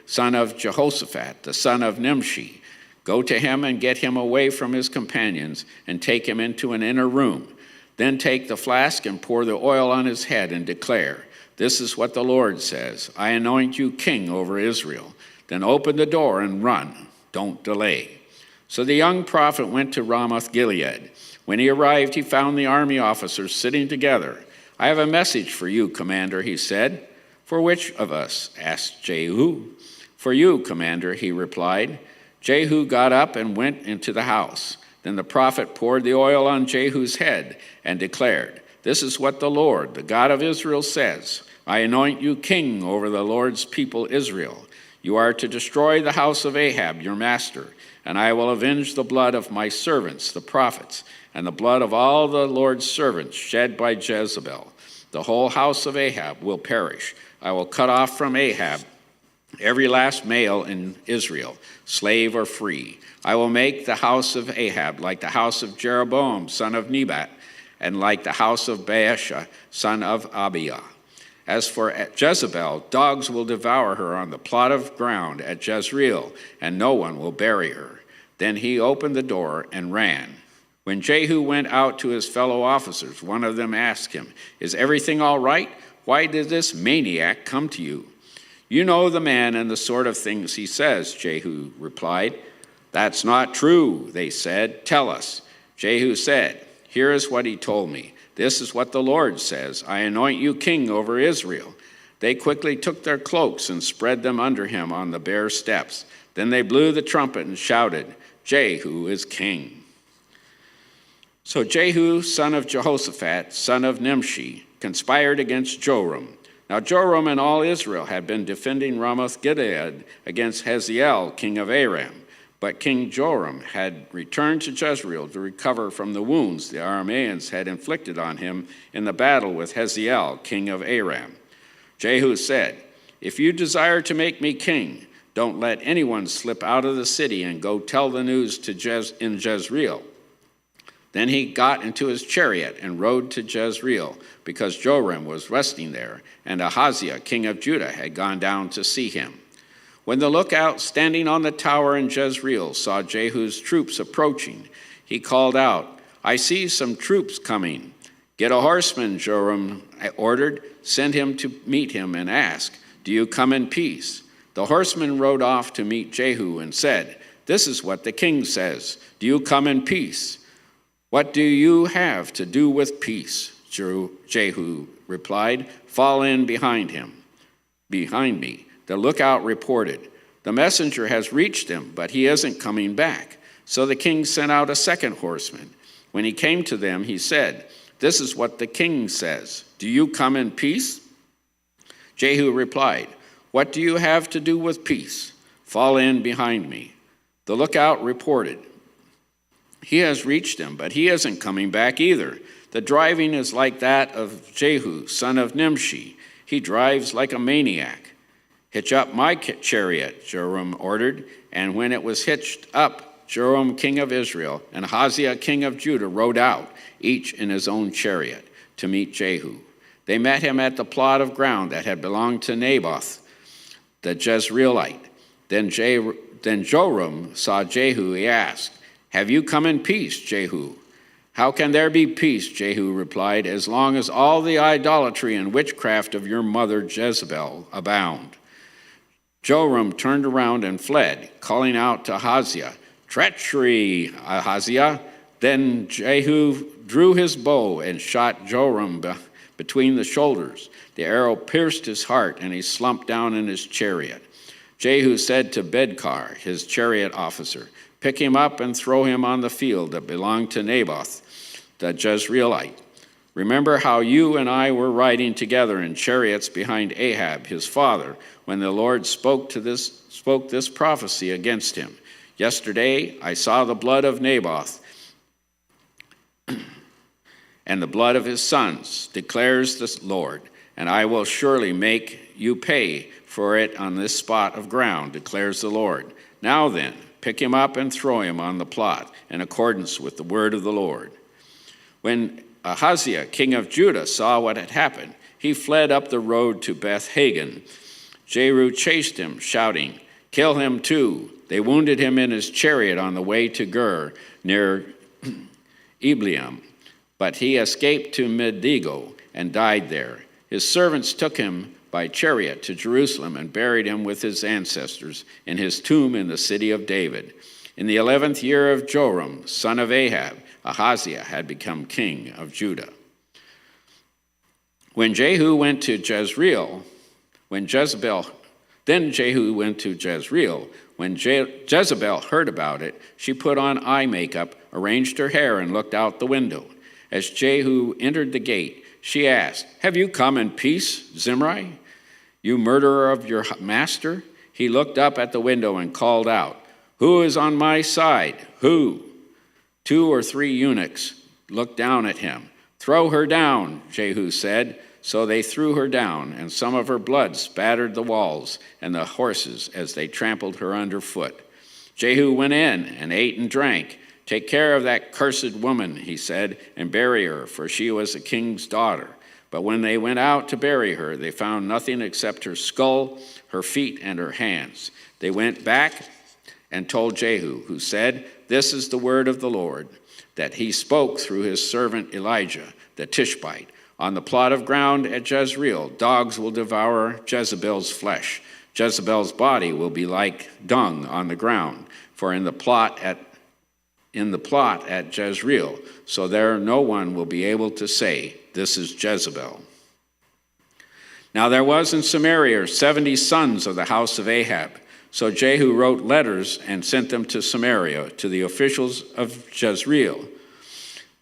son of Jehoshaphat, the son of Nimshi. Go to him and get him away from his companions and take him into an inner room. Then take the flask and pour the oil on his head and declare, 'This is what the Lord says, I anoint you king over Israel.' Then open the door and run. Don't delay." So the young prophet went to Ramoth Gilead. When he arrived, he found the army officers sitting together. "I have a message for you, commander," he said. "For which of us?" asked Jehu. "For you, commander," he replied. Jehu got up and went into the house. Then the prophet poured the oil on Jehu's head and declared, "This is what the Lord, the God of Israel, says. I anoint you king over the Lord's people Israel. You are to destroy the house of Ahab, your master, and I will avenge the blood of my servants, the prophets, and the blood of all the Lord's servants shed by Jezebel. The whole house of Ahab will perish. I will cut off from Ahab every last male in Israel, slave or free. I will make the house of Ahab like the house of Jeroboam, son of Nebat, and like the house of Baasha, son of Abiah. As for Jezebel, dogs will devour her on the plot of ground at Jezreel, and no one will bury her." Then he opened the door and ran. When Jehu went out to his fellow officers, one of them asked him, "Is everything all right? Why did this maniac come to you?" "You know the man and the sort of things he says," Jehu replied. "That's not true," they said. "Tell us." Jehu said, "Here is what he told me. This is what the Lord says. I anoint you king over Israel." They quickly took their cloaks and spread them under him on the bare steps. Then they blew the trumpet and shouted, "Jehu is king." So Jehu, son of Jehoshaphat, son of Nimshi, conspired against Joram. Now Joram and all Israel had been defending Ramoth Gilead against Hazael, king of Aram. But King Joram had returned to Jezreel to recover from the wounds the Arameans had inflicted on him in the battle with Hazael, king of Aram. Jehu said, "If you desire to make me king, don't let anyone slip out of the city and go tell the news in Jezreel. Then he got into his chariot and rode to Jezreel, because Joram was resting there, and Ahaziah, king of Judah, had gone down to see him. When the lookout standing on the tower in Jezreel saw Jehu's troops approaching, he called out, "I see some troops coming." "Get a horseman," Joram ordered. "Send him to meet him and ask, 'Do you come in peace?'" The horseman rode off to meet Jehu and said, "This is what the king says. Do you come in peace?" "What do you have to do with peace?" Jehu replied. "Fall in behind me." The lookout reported, "The messenger has reached him, but he isn't coming back." So the king sent out a second horseman. When he came to them, he said, "This is what the king says. Do you come in peace?" Jehu replied, "What do you have to do with peace? Fall in behind me." The lookout reported, "He has reached him, but he isn't coming back either. The driving is like that of Jehu, son of Nimshi. He drives like a maniac." "Hitch up my chariot," Joram ordered, and when it was hitched up, Joram, king of Israel, and Ahaziah, king of Judah, rode out, each in his own chariot, to meet Jehu. They met him at the plot of ground that had belonged to Naboth, the Jezreelite. Then Joram saw Jehu. He asked, "Have you come in peace, Jehu?" "How can there be peace," Jehu replied, "as long as all the idolatry and witchcraft of your mother Jezebel abound?" Joram turned around and fled, calling out to Ahaziah, "Treachery, Ahaziah!" Then Jehu drew his bow and shot Joram between the shoulders. The arrow pierced his heart, and he slumped down in his chariot. Jehu said to Bedkar, his chariot officer, "Pick him up and throw him on the field that belonged to Naboth, the Jezreelite. Remember how you and I were riding together in chariots behind Ahab, his father, when the Lord spoke this prophecy against him. Yesterday I saw the blood of Naboth and the blood of his sons, declares the Lord, and I will surely make you pay for it on this spot of ground, declares the Lord. Now then, pick him up and throw him on the plot, in accordance with the word of the Lord." When Ahaziah, king of Judah, saw what had happened, he fled up the road to Beth-Hagan. Jehu chased him, shouting, "Kill him too." They wounded him in his chariot on the way to Gur, near Ibleam, but he escaped to Megiddo and died there. His servants took him by chariot to Jerusalem and buried him with his ancestors in his tomb in the city of David. In the 11th year of Joram, son of Ahab, Ahaziah had become king of Judah. Then Jehu went to Jezreel. When Jezebel heard about it, she put on eye makeup, arranged her hair, and looked out the window. As Jehu entered the gate, she asked, "Have you come in peace, Zimri, you murderer of your master?" He looked up at the window and called out, "Who is on my side? Who?" 2 or 3 eunuchs looked down at him. "Throw her down," Jehu said. So they threw her down, and some of her blood spattered the walls and the horses as they trampled her underfoot. Jehu went in and ate and drank. "Take care of that cursed woman," he said, "and bury her, for she was a king's daughter." But when they went out to bury her, they found nothing except her skull, her feet, and her hands. They went back and told Jehu, who said, "This is the word of the Lord, that he spoke through his servant Elijah, the Tishbite. On the plot of ground at Jezreel, dogs will devour Jezebel's flesh. Jezebel's body will be like dung on the ground, for in the plot at Jezreel, so there no one will be able to say, 'This is Jezebel.'" Now there was in Samaria 70 sons of the house of Ahab. So Jehu wrote letters and sent them to Samaria, to the officials of Jezreel,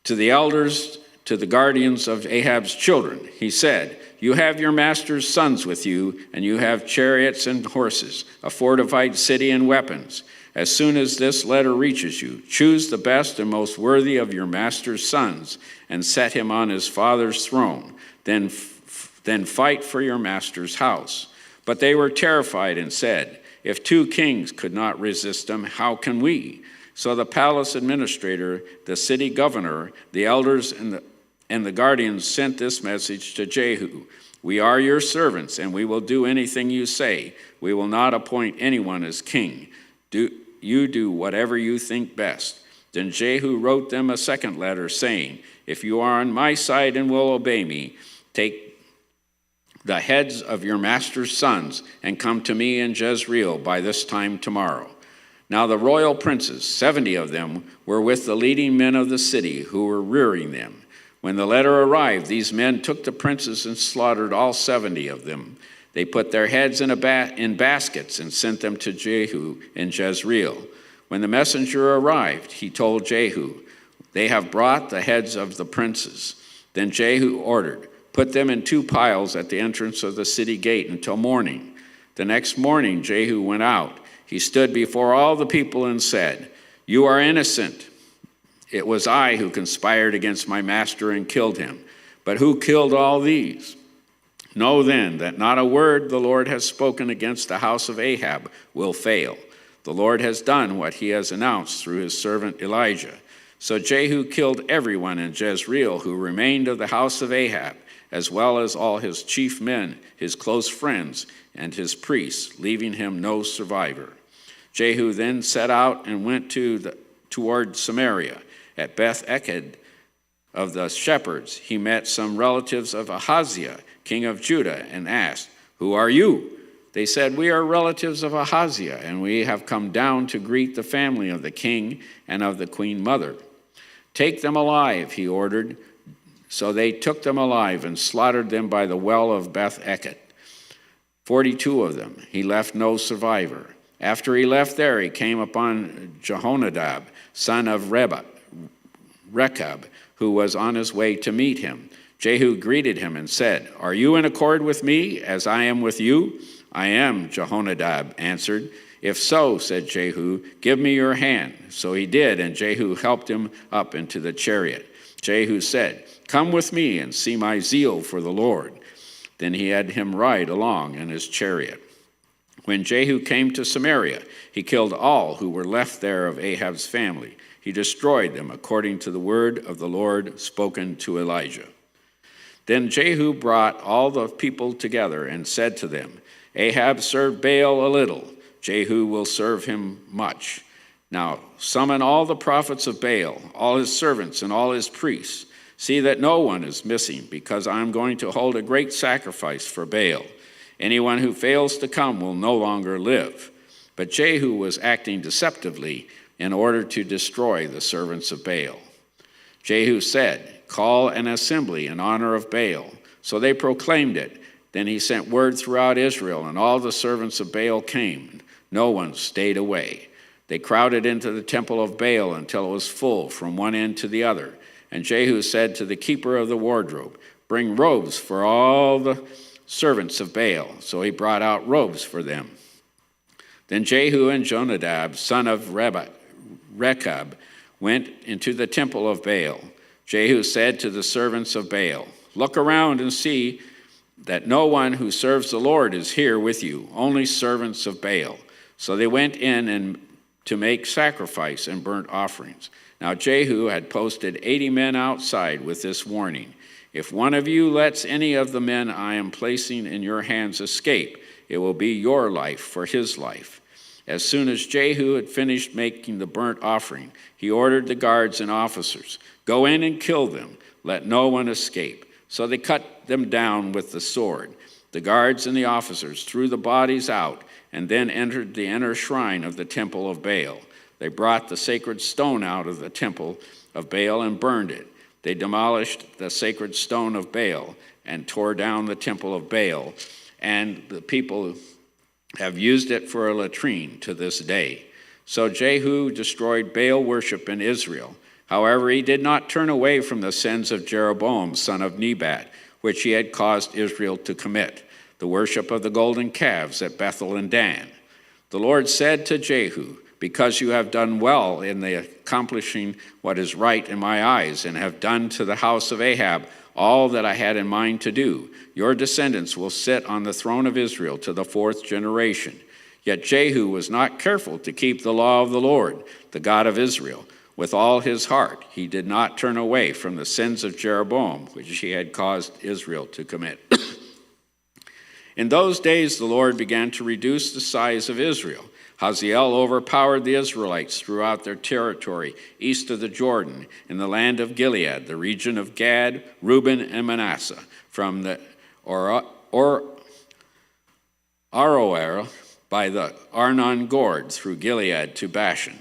to the elders, to the guardians of Ahab's children. He said, "You have your master's sons with you, and you have chariots and horses, a fortified city and weapons. As soon as this letter reaches you, choose the best and most worthy of your master's sons and set him on his father's throne. Then fight for your master's house." But they were terrified and said, "If 2 kings could not resist him, how can we?" So the palace administrator, the city governor, the elders, and the guardians sent this message to Jehu. We are your servants, and we will do anything you say. We will not appoint anyone as king. You do whatever you think best. Then Jehu wrote them a second letter, saying, if you are on my side and will obey me, take the heads of your master's sons and come to me in Jezreel by this time tomorrow. Now the royal princes, 70 of them, were with the leading men of the city who were rearing them. When the letter arrived, these men took the princes and slaughtered all 70 of them. They put their heads in baskets and sent them to Jehu in Jezreel. When the messenger arrived, he told Jehu, they have brought the heads of the princes. Then Jehu ordered, put them in 2 piles at the entrance of the city gate until morning. The next morning Jehu went out. He stood before all the people and said, you are innocent. It was I who conspired against my master and killed him. But who killed all these? Know then that not a word the Lord has spoken against the house of Ahab will fail. The Lord has done what he has announced through his servant Elijah. So Jehu killed everyone in Jezreel who remained of the house of Ahab, as well as all his chief men, his close friends, and his priests, leaving him no survivor. Jehu then set out and went toward Samaria. At Beth Eked of the shepherds, he met some relatives of Ahaziah, king of Judah, and asked, who are you? They said, we are relatives of Ahaziah, and we have come down to greet the family of the king and of the queen mother. Take them alive, he ordered. So they took them alive and slaughtered them by the well of Beth Eked. 42 of them. He left no survivor. After he left there, he came upon Jehonadab, son of Rechab, who was on his way to meet him. Jehu greeted him and said, are you in accord with me as I am with you? I am, Jehonadab answered. If so, said Jehu, give me your hand. So he did, and Jehu helped him up into the chariot. Jehu said, come with me and see my zeal for the Lord. Then he had him ride along in his chariot. When Jehu came to Samaria, he killed all who were left there of Ahab's family. He destroyed them according to the word of the Lord spoken to Elijah. Then Jehu brought all the people together and said to them, Ahab served Baal a little. Jehu will serve him much. Now summon all the prophets of Baal, all his servants and all his priests. See that no one is missing, because I am going to hold a great sacrifice for Baal. Anyone who fails to come will no longer live. But Jehu was acting deceptively in order to destroy the servants of Baal. Jehu said, call an assembly in honor of Baal. So they proclaimed it. Then he sent word throughout Israel, and all the servants of Baal came. No one stayed away. They crowded into the temple of Baal until it was full from one end to the other. And Jehu said to the keeper of the wardrobe, bring robes for all the servants of Baal. So he brought out robes for them. Then Jehu and Jonadab, son of Rechab, went into the temple of Baal. Jehu said to the servants of Baal, look around and see that no one who serves the Lord is here with you, only servants of Baal. So they went in and to make sacrifice and burnt offerings. Now Jehu had posted 80 men outside with this warning. If one of you lets any of the men I am placing in your hands escape, it will be your life for his life. As soon as Jehu had finished making the burnt offering, he ordered the guards and officers, go in and kill them, let no one escape. So they cut them down with the sword. The guards and the officers threw the bodies out and then entered the inner shrine of the temple of Baal. They brought the sacred stone out of the temple of Baal and burned it. They demolished the sacred stone of Baal and tore down the temple of Baal, and the people have used it for a latrine to this day. So Jehu destroyed Baal worship in Israel. However, he did not turn away from the sins of Jeroboam, son of Nebat, which he had caused Israel to commit, the worship of the golden calves at Bethel and Dan. The Lord said to Jehu, because you have done well in the accomplishing what is right in my eyes, and have done to the house of Ahab all that I had in mind to do, your descendants will sit on the throne of Israel to the 4th generation. Yet Jehu was not careful to keep the law of the Lord, the God of Israel, with all his heart. He did not turn away from the sins of Jeroboam, which he had caused Israel to commit. In those days, the Lord began to reduce the size of Israel. Hazael overpowered the Israelites throughout their territory east of the Jordan, in the land of Gilead, the region of Gad, Reuben, and Manasseh, from the Aroer by the Arnon Gorge through Gilead to Bashan.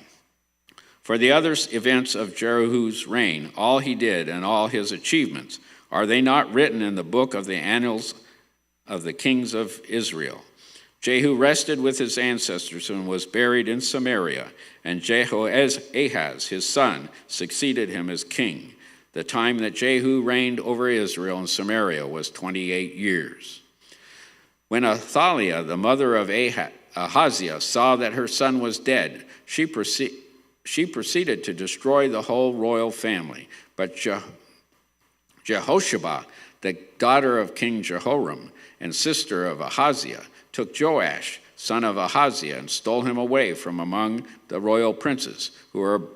For the other events of Jehu's reign, all he did and all his achievements, are they not written in the book of the annals of the kings of Israel? Jehu rested with his ancestors and was buried in Samaria, and Jehoahaz, his son, succeeded him as king. The time that Jehu reigned over Israel and Samaria was 28 years. When Athaliah, the mother of Ahaziah, saw that her son was dead, she proceeded to destroy the whole royal family. But Jehosheba, the daughter of King Jehoram and sister of Ahaziah, took Joash, son of Ahaziah, and stole him away from among the royal princes who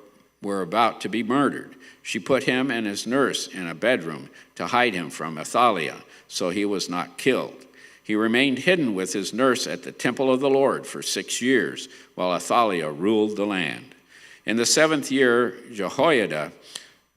were about to be murdered. She put him and his nurse in a bedroom to hide him from Athaliah, so he was not killed. He remained hidden with his nurse at the temple of the Lord for 6 years, while Athaliah ruled the land. In the 7th year, Jehoiada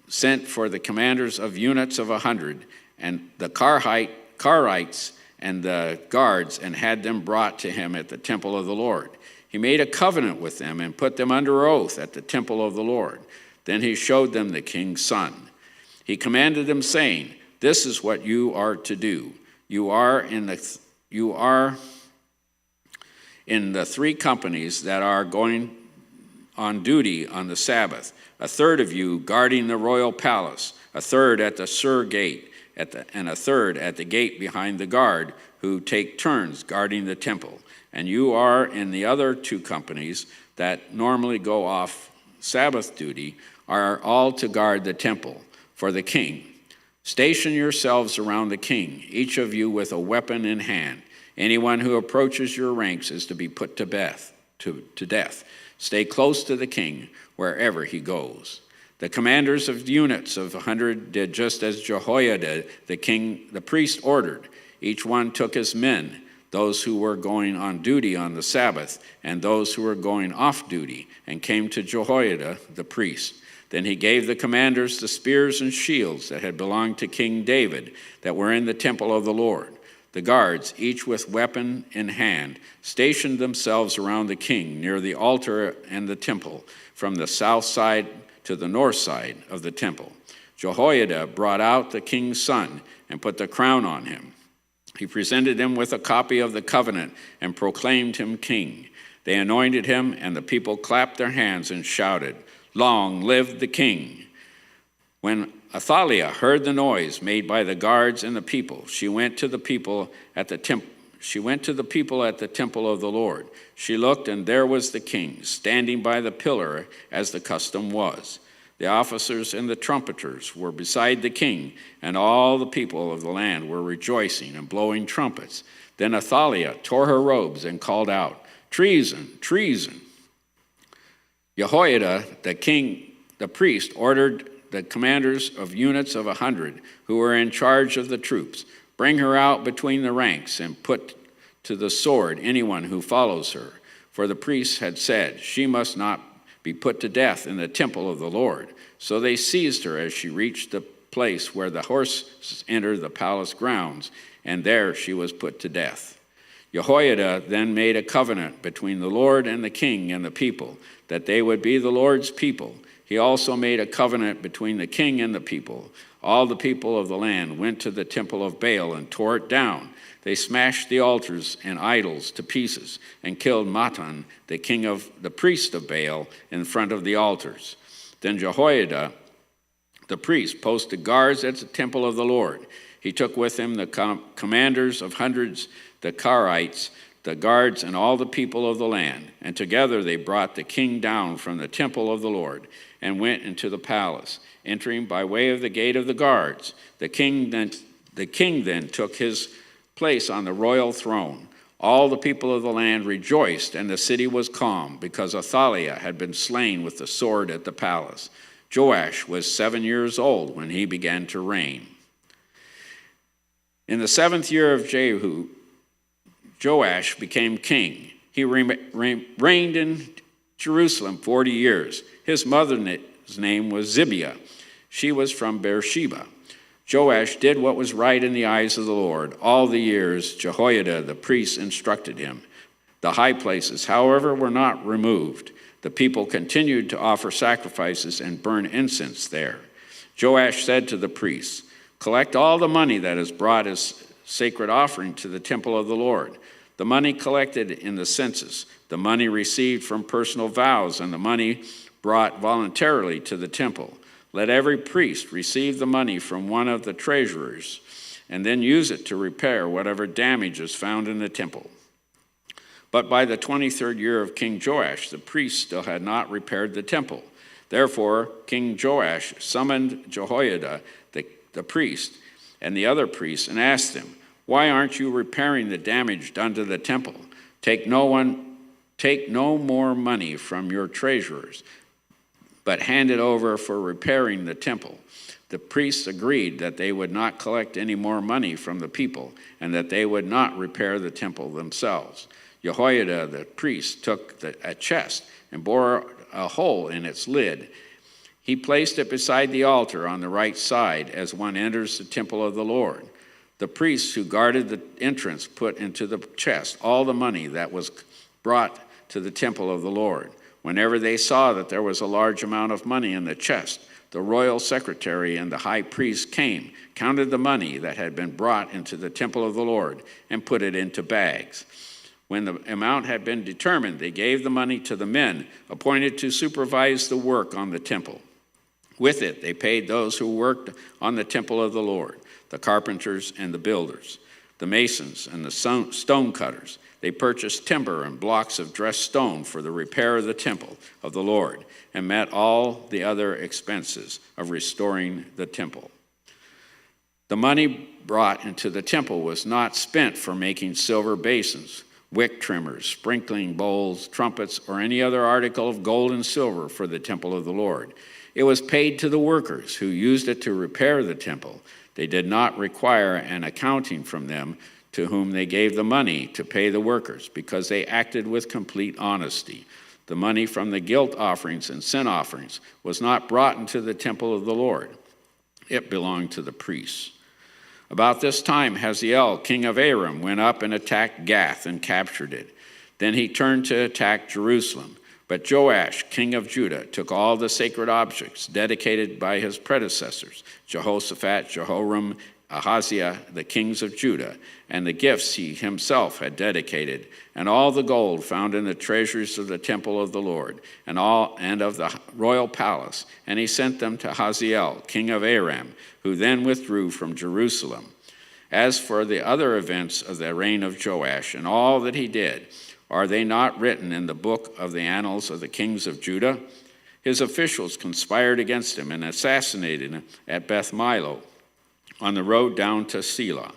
sent for the commanders of units of 100 and the Karites and the guards, and had them brought to him at the temple of the Lord. He made a covenant with them and put them under oath at the temple of the Lord. Then he showed them the king's son. He commanded them, saying, "This is what you are to do. You are in the 3 companies that are going on duty on the Sabbath, a third of you guarding the royal palace, a third at the Sur gate, and a third at the gate behind the guard, who take turns guarding the temple. And you are in the other 2 companies that normally go off Sabbath duty, are all to guard the temple for the king. Station yourselves around the king, each of you with a weapon in hand. Anyone who approaches your ranks is to be put to death. Stay close to the king wherever he goes." The commanders of units of 100 did just as Jehoiada, the priest, ordered. Each one took his men, those who were going on duty on the Sabbath and those who were going off duty, and came to Jehoiada, the priest. Then he gave the commanders the spears and shields that had belonged to King David, that were in the temple of the Lord. The guards, each with weapon in hand, stationed themselves around the king near the altar and the temple, from the south side to the north side of the temple. Jehoiada brought out the king's son and put the crown on him. He presented him with a copy of the covenant and proclaimed him king. They anointed him, and the people clapped their hands and shouted, "Long live the king!" When Athaliah heard the noise made by the guards and the people, she went to the people at the temple of the Lord. She looked, and there was the king, standing by the pillar as the custom was. The officers and the trumpeters were beside the king, and all the people of the land were rejoicing and blowing trumpets. Then Athaliah tore her robes and called out, "Treason, treason!" Jehoiada, the priest, ordered the commanders of units of 100 who were in charge of the troops, "Bring her out between the ranks and put to the sword anyone who follows her." For the priests had said, "She must not be put to death in the temple of the Lord." So they seized her as she reached the place where the horses entered the palace grounds, and there she was put to death. Jehoiada then made a covenant between the Lord and the king and the people, that they would be the Lord's people. He also made a covenant between the king and the people. All the people of the land went to the temple of Baal and tore it down. They smashed the altars and idols to pieces and killed Mattan, the priest of Baal, in front of the altars. Then Jehoiada, the priest, posted guards at the temple of the Lord. He took with him the commanders of hundreds, the Karites, the guards, and all the people of the land. And together they brought the king down from the temple of the Lord and went into the palace, entering by way of the gate of the guards. The king then took his place on the royal throne. All the people of the land rejoiced, and the city was calm, because Athaliah had been slain with the sword at the palace. Joash was 7 years old when he began to reign. In the 7th year of Jehu, Joash became king. He reigned in Jerusalem 40 years. His mother's name was Zibiah. She was from Beersheba. Joash did what was right in the eyes of the Lord all the years Jehoiada the priest instructed him. The high places, however, were not removed. The people continued to offer sacrifices and burn incense there. Joash said to the priests, "Collect all the money that is brought as sacred offering to the temple of the Lord, the money collected in the census, the money received from personal vows, and the money brought voluntarily to the temple. Let every priest receive the money from one of the treasurers and then use it to repair whatever damage is found in the temple." But by the 23rd year of King Joash, the priests still had not repaired the temple. Therefore, King Joash summoned Jehoiada, the priest, and the other priests, and asked them, "Why aren't you repairing the damage done to the temple? Take no more money from your treasurers, but hand it over for repairing the temple." The priests agreed that they would not collect any more money from the people, and that they would not repair the temple themselves. Jehoiada the priest took a chest and bored a hole in its lid. He placed it beside the altar on the right side as one enters the temple of the Lord. The priests who guarded the entrance put into the chest all the money that was brought to the temple of the Lord. Whenever they saw that there was a large amount of money in the chest, the royal secretary and the high priest came, counted the money that had been brought into the temple of the Lord, and put it into bags. When the amount had been determined, they gave the money to the men appointed to supervise the work on the temple. With it, they paid those who worked on the temple of the Lord, the carpenters and the builders, the masons and the stone cutters. They purchased timber and blocks of dressed stone for the repair of the temple of the Lord, and met all the other expenses of restoring the temple. The money brought into the temple was not spent for making silver basins, wick trimmers, sprinkling bowls, trumpets, or any other article of gold and silver for the temple of the Lord. It was paid to the workers who used it to repair the temple. They did not require an accounting from them to whom they gave the money to pay the workers, because they acted with complete honesty. The money from the guilt offerings and sin offerings was not brought into the temple of the Lord. It belonged to the priests. About this time, Hazael, king of Aram, went up and attacked Gath and captured it. Then he turned to attack Jerusalem. But Joash, king of Judah, took all the sacred objects dedicated by his predecessors, Jehoshaphat, Jehoram, Ahaziah, the kings of Judah, and the gifts he himself had dedicated, and all the gold found in the treasuries of the temple of the Lord, and of the royal palace, and he sent them to Hazael, king of Aram, who then withdrew from Jerusalem. As for the other events of the reign of Joash and all that he did, are they not written in the book of the annals of the kings of Judah? His officials conspired against him and assassinated him at Beth Milo on the road down to Selah.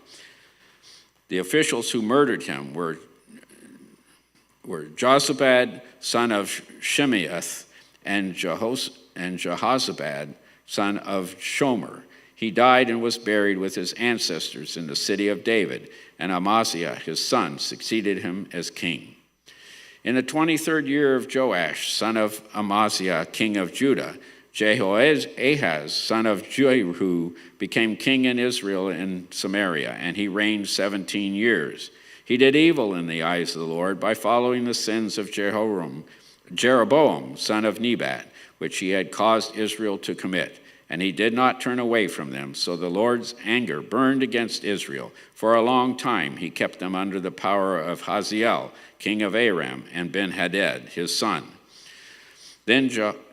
The officials who murdered him were Jozabad, son of Shimeath, and Jehozabad, son of Shomer. He died and was buried with his ancestors in the city of David, and Amaziah, his son, succeeded him as king. In the 23rd year of Joash, son of Amaziah, king of Judah, Jehoahaz, son of Jehu, became king in Israel in Samaria, and he reigned 17 years. He did evil in the eyes of the Lord by following the sins of Jeroboam, son of Nebat, which he had caused Israel to commit. And he did not turn away from them, so the Lord's anger burned against Israel. For a long time he kept them under the power of Hazael, king of Aram, and Ben-Hadad, his son. Then Jehoahaz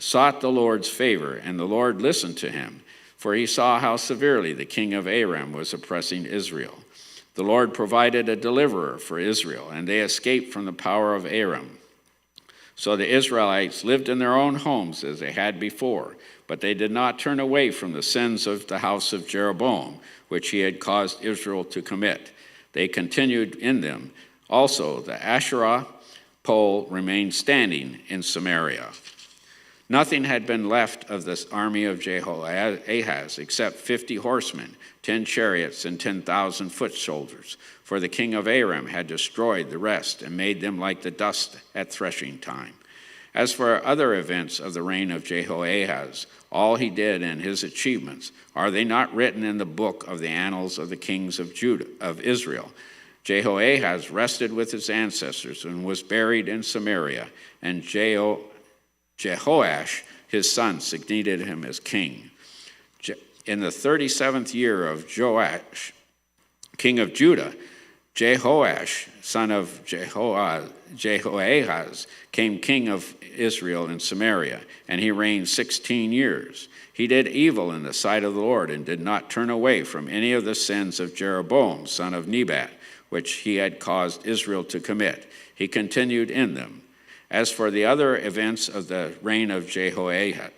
sought the Lord's favor, and the Lord listened to him, for he saw how severely the king of Aram was oppressing Israel. The Lord provided a deliverer for Israel, and they escaped from the power of Aram. So the Israelites lived in their own homes as they had before, but they did not turn away from the sins of the house of Jeroboam, which he had caused Israel to commit. They continued in them. Also, the Asherah pole remained standing in Samaria. Nothing had been left of this army of Jehoahaz except 50 horsemen, 10 chariots, and 10,000 foot soldiers, for the king of Aram had destroyed the rest and made them like the dust at threshing time. As for other events of the reign of Jehoahaz, all he did and his achievements, are they not written in the book of the annals of the kings of Israel? Jehoahaz rested with his ancestors and was buried in Samaria, and Jehoash, his son, succeeded him as king. In the 37th year of Joash, king of Judah, Jehoash, son of Jehoahaz, came king of Israel in Samaria, and he reigned 16 years. He did evil in the sight of the Lord and did not turn away from any of the sins of Jeroboam, son of Nebat, which he had caused Israel to commit. He continued in them. As for the other events of the reign of Jehoash,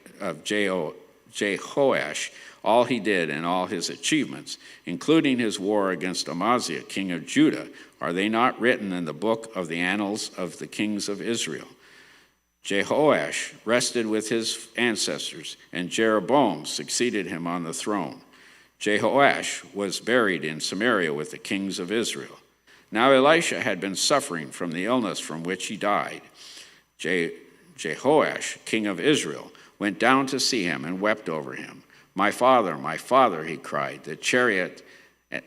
all he did and all his achievements, including his war against Amaziah, king of Judah, are they not written in the book of the annals of the kings of Israel? Jehoash rested with his ancestors, and Jeroboam succeeded him on the throne. Jehoash was buried in Samaria with the kings of Israel. Now Elisha had been suffering from the illness from which he died. Jehoash, king of Israel, went down to see him and wept over him. my father, he cried, the chariot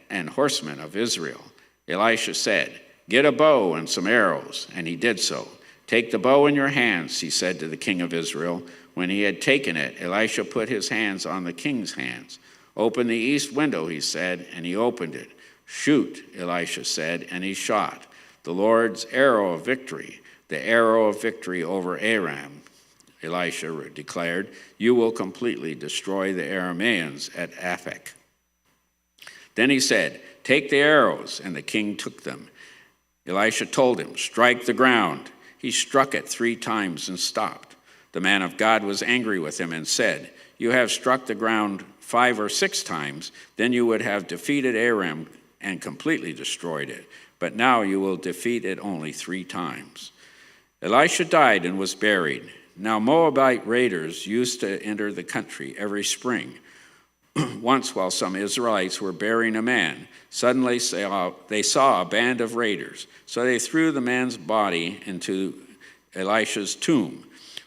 and horsemen of Israel. Elisha said, get a bow and some arrows, and he did so. Take the bow in your hands, he said to the king of Israel. When he had taken it, Elisha put his hands on the king's hands. Open the east window, he said, and he opened it. Shoot, Elisha said, and he shot. The Lord's arrow of victory, the arrow of victory over Aram, Elisha declared, you will completely destroy the Arameans at Aphek. Then he said, take the arrows, and the king took them. Elisha told him, strike the ground. He struck it 3 times and stopped. The man of God was angry with him and said, you have struck the ground 5 or 6 times, then you would have defeated Aram and completely destroyed it. But now you will defeat it only 3 times. Elisha died and was buried. Now Moabite raiders used to enter the country every spring. Once, while some Israelites were burying a man, suddenly they saw a band of raiders. So they threw the man's body into Elisha's tomb.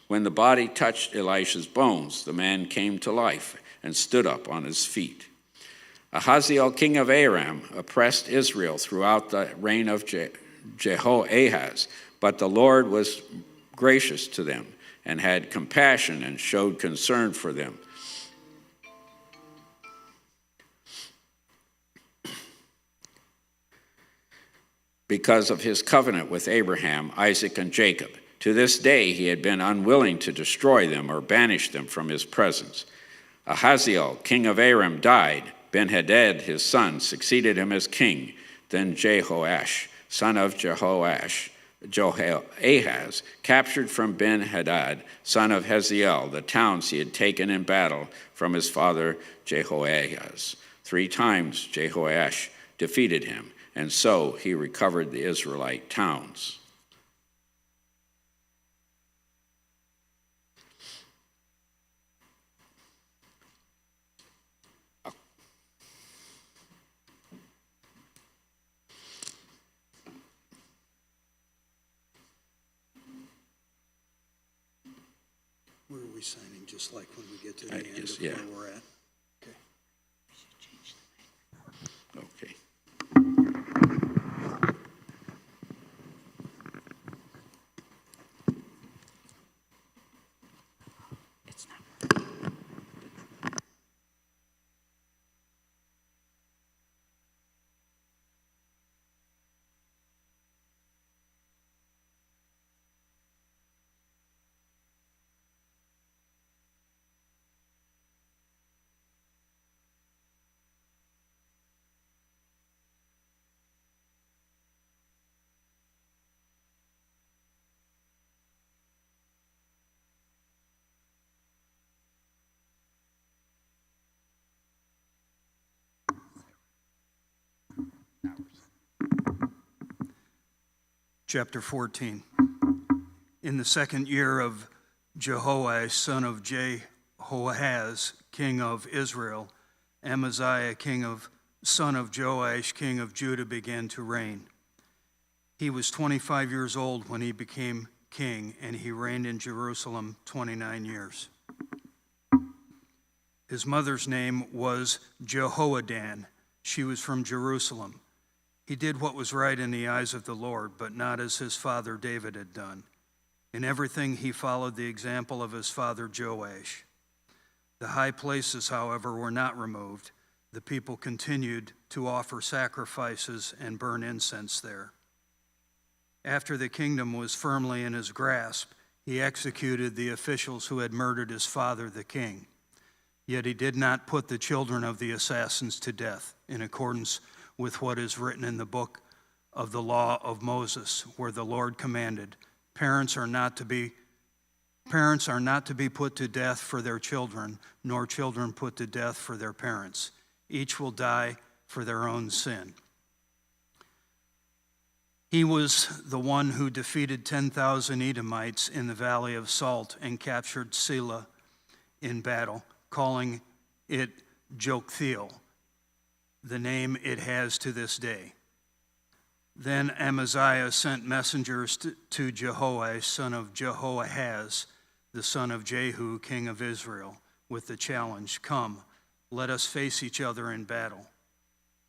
When the body touched Elisha's bones, the man came to life and stood up on his feet. Ahaziel, king of Aram, oppressed Israel throughout the reign of Jehoahaz, but the Lord was gracious to them and had compassion and showed concern for them. Because of his covenant with Abraham, Isaac, and Jacob. To this day he had been unwilling to destroy them or banish them from his presence. Ahaziel, king of Aram, died. Ben-Hadad, his son, succeeded him as king. Then Jehoash, son of Jehoahaz, captured from Ben-Hadad, son of Hazael, the towns he had taken in battle from his father Jehoahaz. 3 times Jehoash defeated him, and so he recovered the Israelite towns. Where are we signing, just like when we get to the end of Yeah. where we're at? Okay. It's not. Chapter 14. In the second year of Jehoash, son of Jehoahaz, king of Israel, Amaziah, son of Joash, king of Judah, began to reign. He was 25 years old when he became king, and he reigned in Jerusalem 29 years. His mother's name was Jehoaddan. She was from Jerusalem. He did what was right in the eyes of the Lord, but not as his father David had done. In everything he followed the example of his father Joash. The high places, however, were not removed. The people continued to offer sacrifices and burn incense there. After the kingdom was firmly in his grasp, he executed the officials who had murdered his father, the king. Yet he did not put the children of the assassins to death, in accordance with what is written in the book of the law of Moses, where the Lord commanded, Parents are not to be put to death for their children, nor children put to death for their parents. Each will die for their own sin. He was the one who defeated 10,000 Edomites in the Valley of Salt and captured Selah in battle, calling it Joktheel, the name it has to this day. Then Amaziah sent messengers to Jehoash, son of Jehoahaz, the son of Jehu, king of Israel, with the challenge, Come, let us face each other in battle.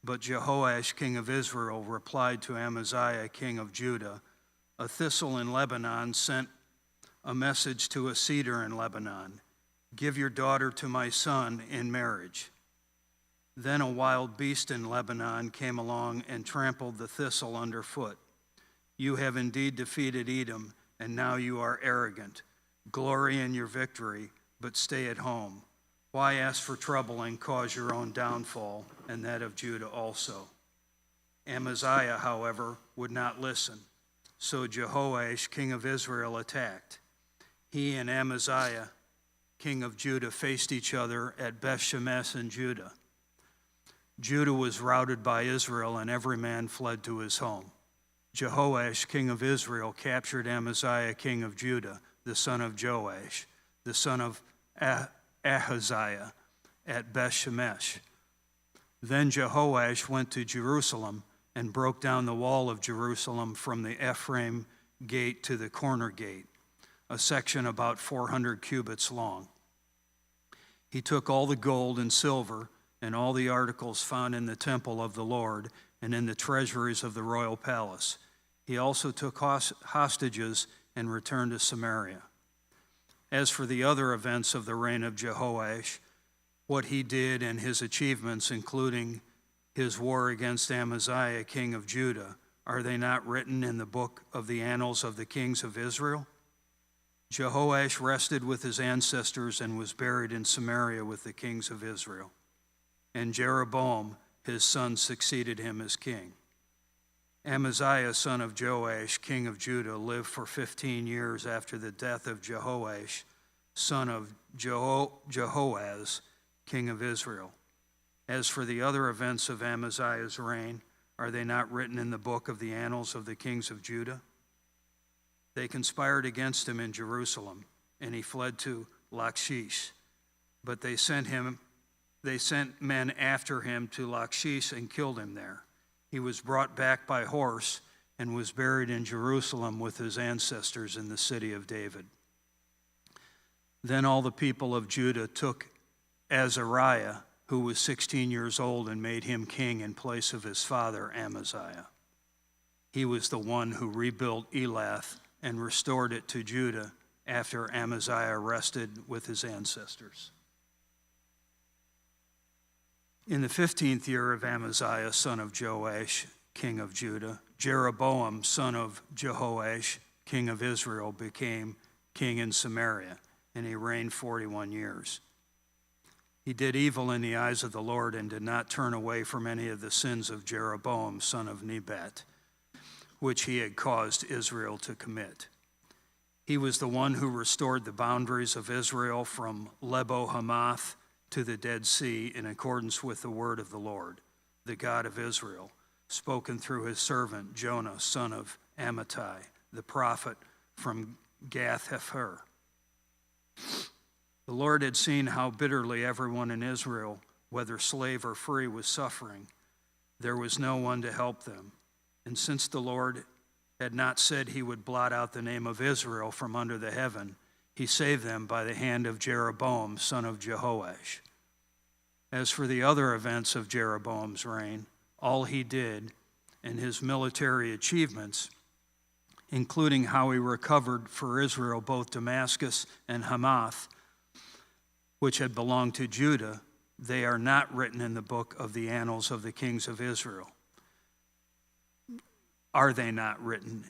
But Jehoash, king of Israel, replied to Amaziah, king of Judah, A thistle in Lebanon sent a message to a cedar in Lebanon, Give your daughter to my son in marriage. Then a wild beast in Lebanon came along and trampled the thistle underfoot. You have indeed defeated Edom, and now you are arrogant. Glory in your victory, but stay at home. Why ask for trouble and cause your own downfall, and that of Judah also? Amaziah, however, would not listen. So Jehoash, king of Israel, attacked. He and Amaziah, king of Judah, faced each other at Beth-Shemesh in Judah. Judah was routed by Israel, and every man fled to his home. Jehoash, king of Israel, captured Amaziah, king of Judah, the son of Joash, the son of Ahaziah, at Beth-Shemesh. Then Jehoash went to Jerusalem and broke down the wall of Jerusalem from the Ephraim gate to the corner gate, a section about 400 cubits long. He took all the gold and silver and all the articles found in the temple of the Lord and in the treasuries of the royal palace. He also took hostages and returned to Samaria. As for the other events of the reign of Jehoash, what he did and his achievements, including his war against Amaziah, king of Judah, are they not written in the book of the annals of the kings of Israel? Jehoash rested with his ancestors and was buried in Samaria with the kings of Israel. And Jeroboam, his son, succeeded him as king. Amaziah, son of Joash, king of Judah, lived for 15 years after the death of Jehoash, son of Jehoaz, king of Israel. As for the other events of Amaziah's reign, are they not written in the book of the annals of the kings of Judah? They conspired against him in Jerusalem, and he fled to Lachish. But they sent men after him to Lachish and killed him there. He was brought back by horse and was buried in Jerusalem with his ancestors in the city of David. Then all the people of Judah took Azariah, who was 16 years old, and made him king in place of his father Amaziah. He was the one who rebuilt Elath and restored it to Judah after Amaziah rested with his ancestors. In the 15th year of Amaziah, son of Joash, king of Judah, Jeroboam, son of Jehoash, king of Israel, became king in Samaria, and he reigned 41 years. He did evil in the eyes of the Lord and did not turn away from any of the sins of Jeroboam, son of Nebat, which he had caused Israel to commit. He was the one who restored the boundaries of Israel from Lebo-Hamath to the Dead Sea in accordance with the word of the Lord, the God of Israel, spoken through his servant Jonah, son of Amittai, the prophet from Gath-hepher. The Lord had seen how bitterly everyone in Israel, whether slave or free, was suffering. There was no one to help them. And since the Lord had not said he would blot out the name of Israel from under the heaven, he saved them by the hand of Jeroboam, son of Jehoash. As for the other events of Jeroboam's reign, all he did and his military achievements, including how he recovered for Israel both Damascus and Hamath, which had belonged to Judah, they are not written in the book of the annals of the kings of Israel. Are they not written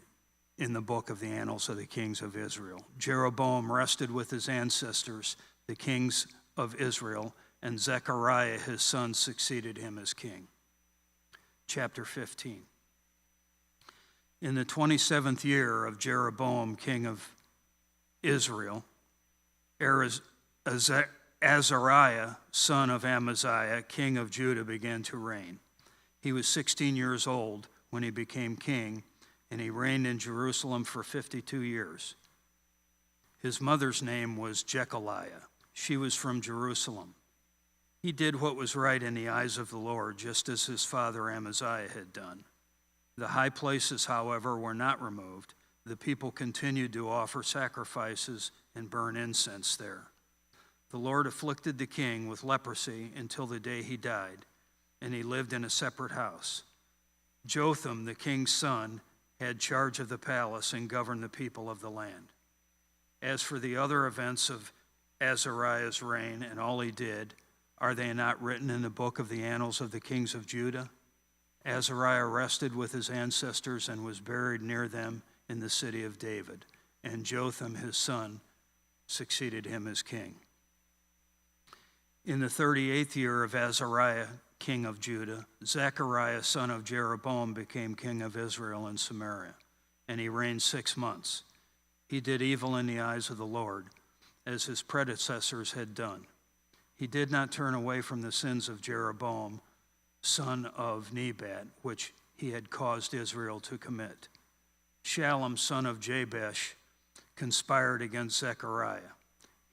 in the book of the annals of the kings of Israel? Jeroboam rested with his ancestors, the kings of Israel, and Zechariah his son succeeded him as king. Chapter 15. In the 27th year of Jeroboam, king of Israel, Azariah, son of Amaziah, king of Judah, began to reign. He was 16 years old when he became king, and he reigned in Jerusalem for 52 years. His mother's name was Jechaliah. She was from Jerusalem. He did what was right in the eyes of the Lord, just as his father Amaziah had done. The high places, however, were not removed. The people continued to offer sacrifices and burn incense there. The Lord afflicted the king with leprosy until the day he died, and he lived in a separate house. Jotham, the king's son, had charge of the palace and governed the people of the land. As for the other events of Azariah's reign and all he did, are they not written in the book of the annals of the kings of Judah? Azariah rested with his ancestors and was buried near them in the city of David, and Jotham his son succeeded him as king. In the 38th year of Azariah, king of Judah, Zechariah, son of Jeroboam, became king of Israel and Samaria, and he reigned 6 months. He did evil in the eyes of the Lord, as his predecessors had done. He did not turn away from the sins of Jeroboam, son of Nebat, which he had caused Israel to commit. Shallum, son of Jabesh, conspired against Zechariah.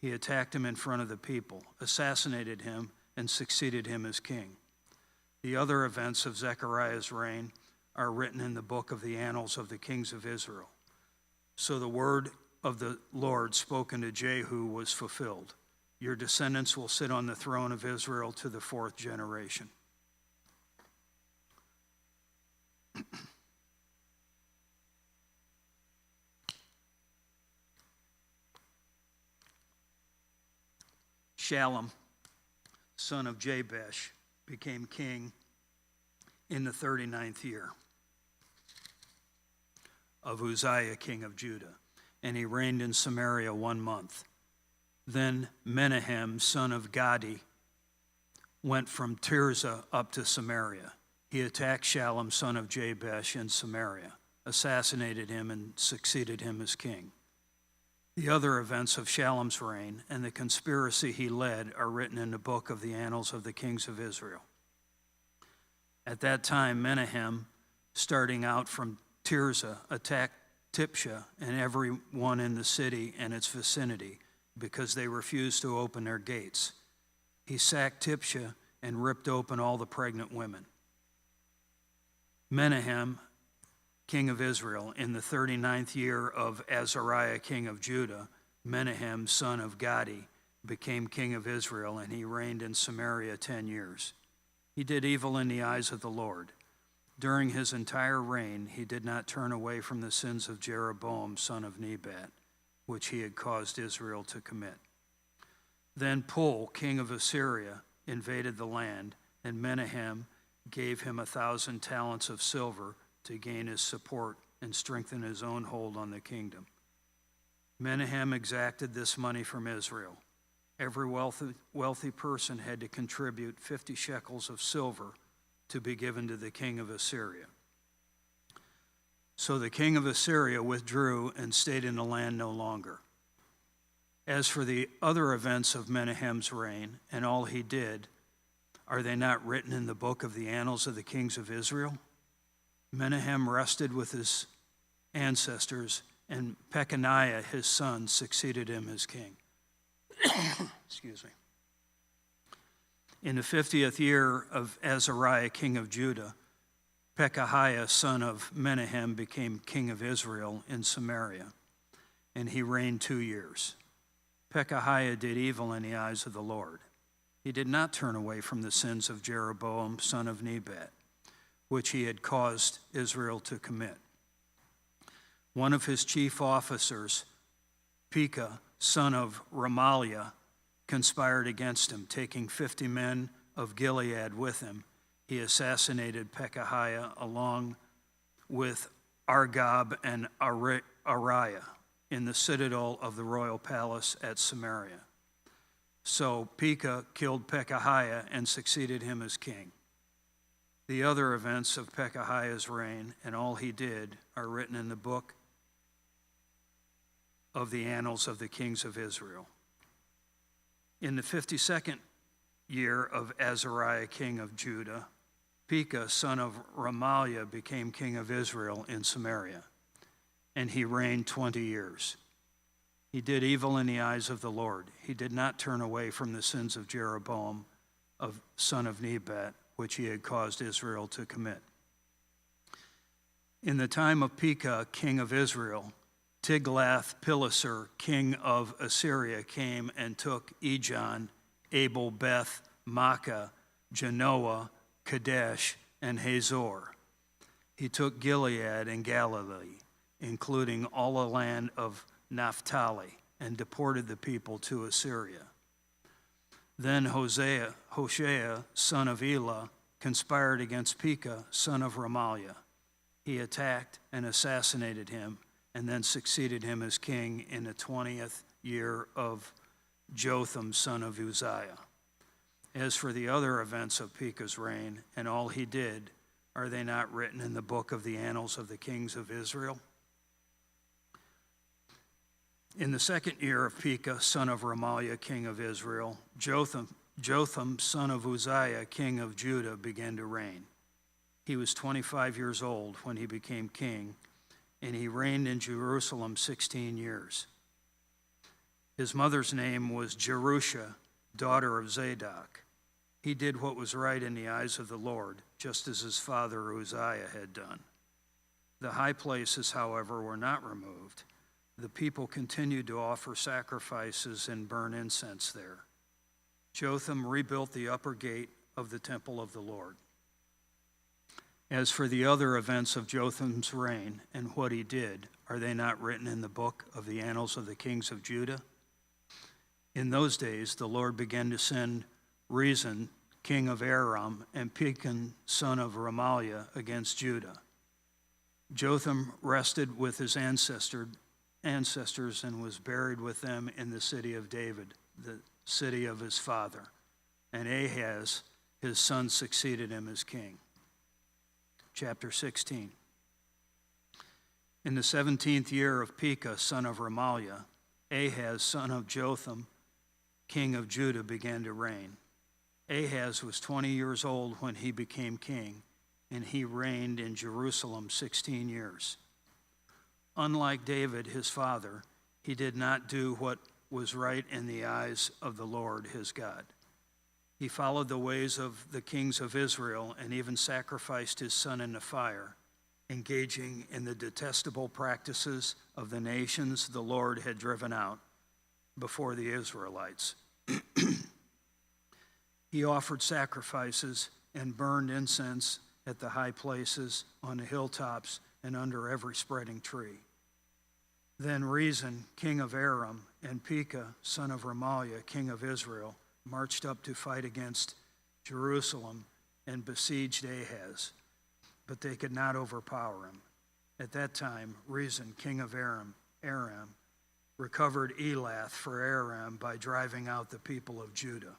He attacked him in front of the people, assassinated him, and succeeded him as king. The other events of Zechariah's reign are written in the book of the annals of the kings of Israel. So the word of the Lord spoken to Jehu was fulfilled. Your descendants will sit on the throne of Israel to the 4th generation. Shallum, son of Jabesh, became king in the 39th year of Uzziah, king of Judah, and he reigned in Samaria 1 month. Then Menahem, son of Gadi, went from Tirzah up to Samaria. He attacked Shallum, son of Jabesh, in Samaria, assassinated him, and succeeded him as king. The other events of Shallum's reign and the conspiracy he led are written in the book of the annals of the kings of Israel. At that time, Menahem, starting out from Tirzah, attacked Tipsha and everyone in the city and its vicinity because they refused to open their gates. He sacked Tipsha and ripped open all the pregnant women. Menahem, king of Israel, in the 39th year of Azariah, king of Judah, Menahem, son of Gadi, became king of Israel, and he reigned in Samaria 10 years. He did evil in the eyes of the Lord. During his entire reign, he did not turn away from the sins of Jeroboam, son of Nebat, which he had caused Israel to commit. Then Pul, king of Assyria, invaded the land, and Menahem gave him 1,000 talents of silver to gain his support and strengthen his own hold on the kingdom. Menahem exacted this money from Israel. Every wealthy person had to contribute 50 shekels of silver to be given to the king of Assyria. So the king of Assyria withdrew and stayed in the land no longer. As for the other events of Menahem's reign and all he did, are they not written in the book of the annals of the kings of Israel? Menahem rested with his ancestors, and Pekaniah his son succeeded him as king. Excuse me. In the 50th year of Azariah, king of Judah, Pekahiah, son of Menahem, became king of Israel in Samaria, and he reigned 2 years. Pekahiah did evil in the eyes of the Lord. He did not turn away from the sins of Jeroboam, son of Nebat, which he had caused Israel to commit. One of his chief officers, Pekah, son of Remaliah, conspired against him, taking 50 men of Gilead with him. He assassinated Pekahiah along with Argob and Ariah in the citadel of the royal palace at Samaria. So Pekah killed Pekahiah and succeeded him as king. The other events of Pekahiah's reign and all he did are written in the book of the annals of the kings of Israel. In the 52nd year of Azariah, king of Judah, Pekah, son of Remaliah, became king of Israel in Samaria, and he reigned 20 years. He did evil in the eyes of the Lord. He did not turn away from the sins of Jeroboam, son of Nebat, which he had caused Israel to commit. In the time of Pekah, king of Israel, Tiglath-Pileser, king of Assyria, came and took Ijon, Abel, Beth, Makkah, Genoa, Kadesh, and Hazor. He took Gilead and Galilee, including all the land of Naphtali, and deported the people to Assyria. Then Hoshea, son of Elah, conspired against Pekah, son of Remaliah. He attacked and assassinated him, and then succeeded him as king in the 20th year of Jotham, son of Uzziah. As for the other events of Pekah's reign and all he did, are they not written in the book of the annals of the kings of Israel? In the 2nd year of Pekah, son of Remaliah, king of Israel, Jotham, son of Uzziah, king of Judah, began to reign. He was 25 years old when he became king, and he reigned in Jerusalem 16 years. His mother's name was Jerusha, daughter of Zadok. He did what was right in the eyes of the Lord, just as his father Uzziah had done. The high places, however, were not removed. The people continued to offer sacrifices and burn incense there. Jotham rebuilt the upper gate of the temple of the Lord. As for the other events of Jotham's reign and what he did, are they not written in the book of the annals of the kings of Judah? In those days, the Lord began to send Rezin, king of Aram, and Pekah, son of Remaliah, against Judah. Jotham rested with his ancestors and was buried with them in the city of David, the city of his father. And Ahaz, his son, succeeded him as king. Chapter 16. In the 17th year of Pekah, son of Remaliah, Ahaz, son of Jotham, king of Judah, began to reign. Ahaz was 20 years old when he became king, and he reigned in Jerusalem 16 years. Unlike David, his father, he did not do what was right in the eyes of the Lord his God. He followed the ways of the kings of Israel and even sacrificed his son in the fire, engaging in the detestable practices of the nations the Lord had driven out before the Israelites. He offered sacrifices and burned incense at the high places, on the hilltops, and under every spreading tree. Then Rezin, king of Aram, and Pekah, son of Remaliah, king of Israel, marched up to fight against Jerusalem and besieged Ahaz, but they could not overpower him. At that time, Rezin, king of Aram, recovered Elath for Aram by driving out the people of Judah.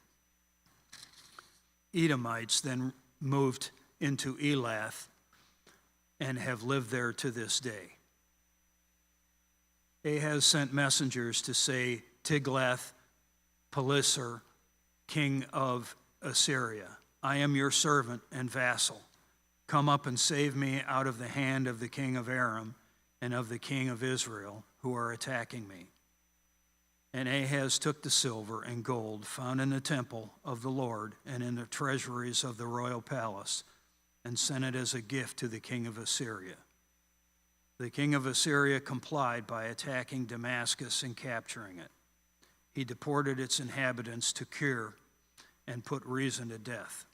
Edomites then moved into Elath and have lived there to this day. Ahaz sent messengers to say, Tiglath-Pileser, king of Assyria, I am your servant and vassal. Come up and save me out of the hand of the king of Aram and of the king of Israel who are attacking me." And Ahaz took the silver and gold found in the temple of the Lord and in the treasuries of the royal palace, and sent it as a gift to the king of Assyria. The king of Assyria complied by attacking Damascus and capturing it. He deported its inhabitants to Kir and put Rezin to death.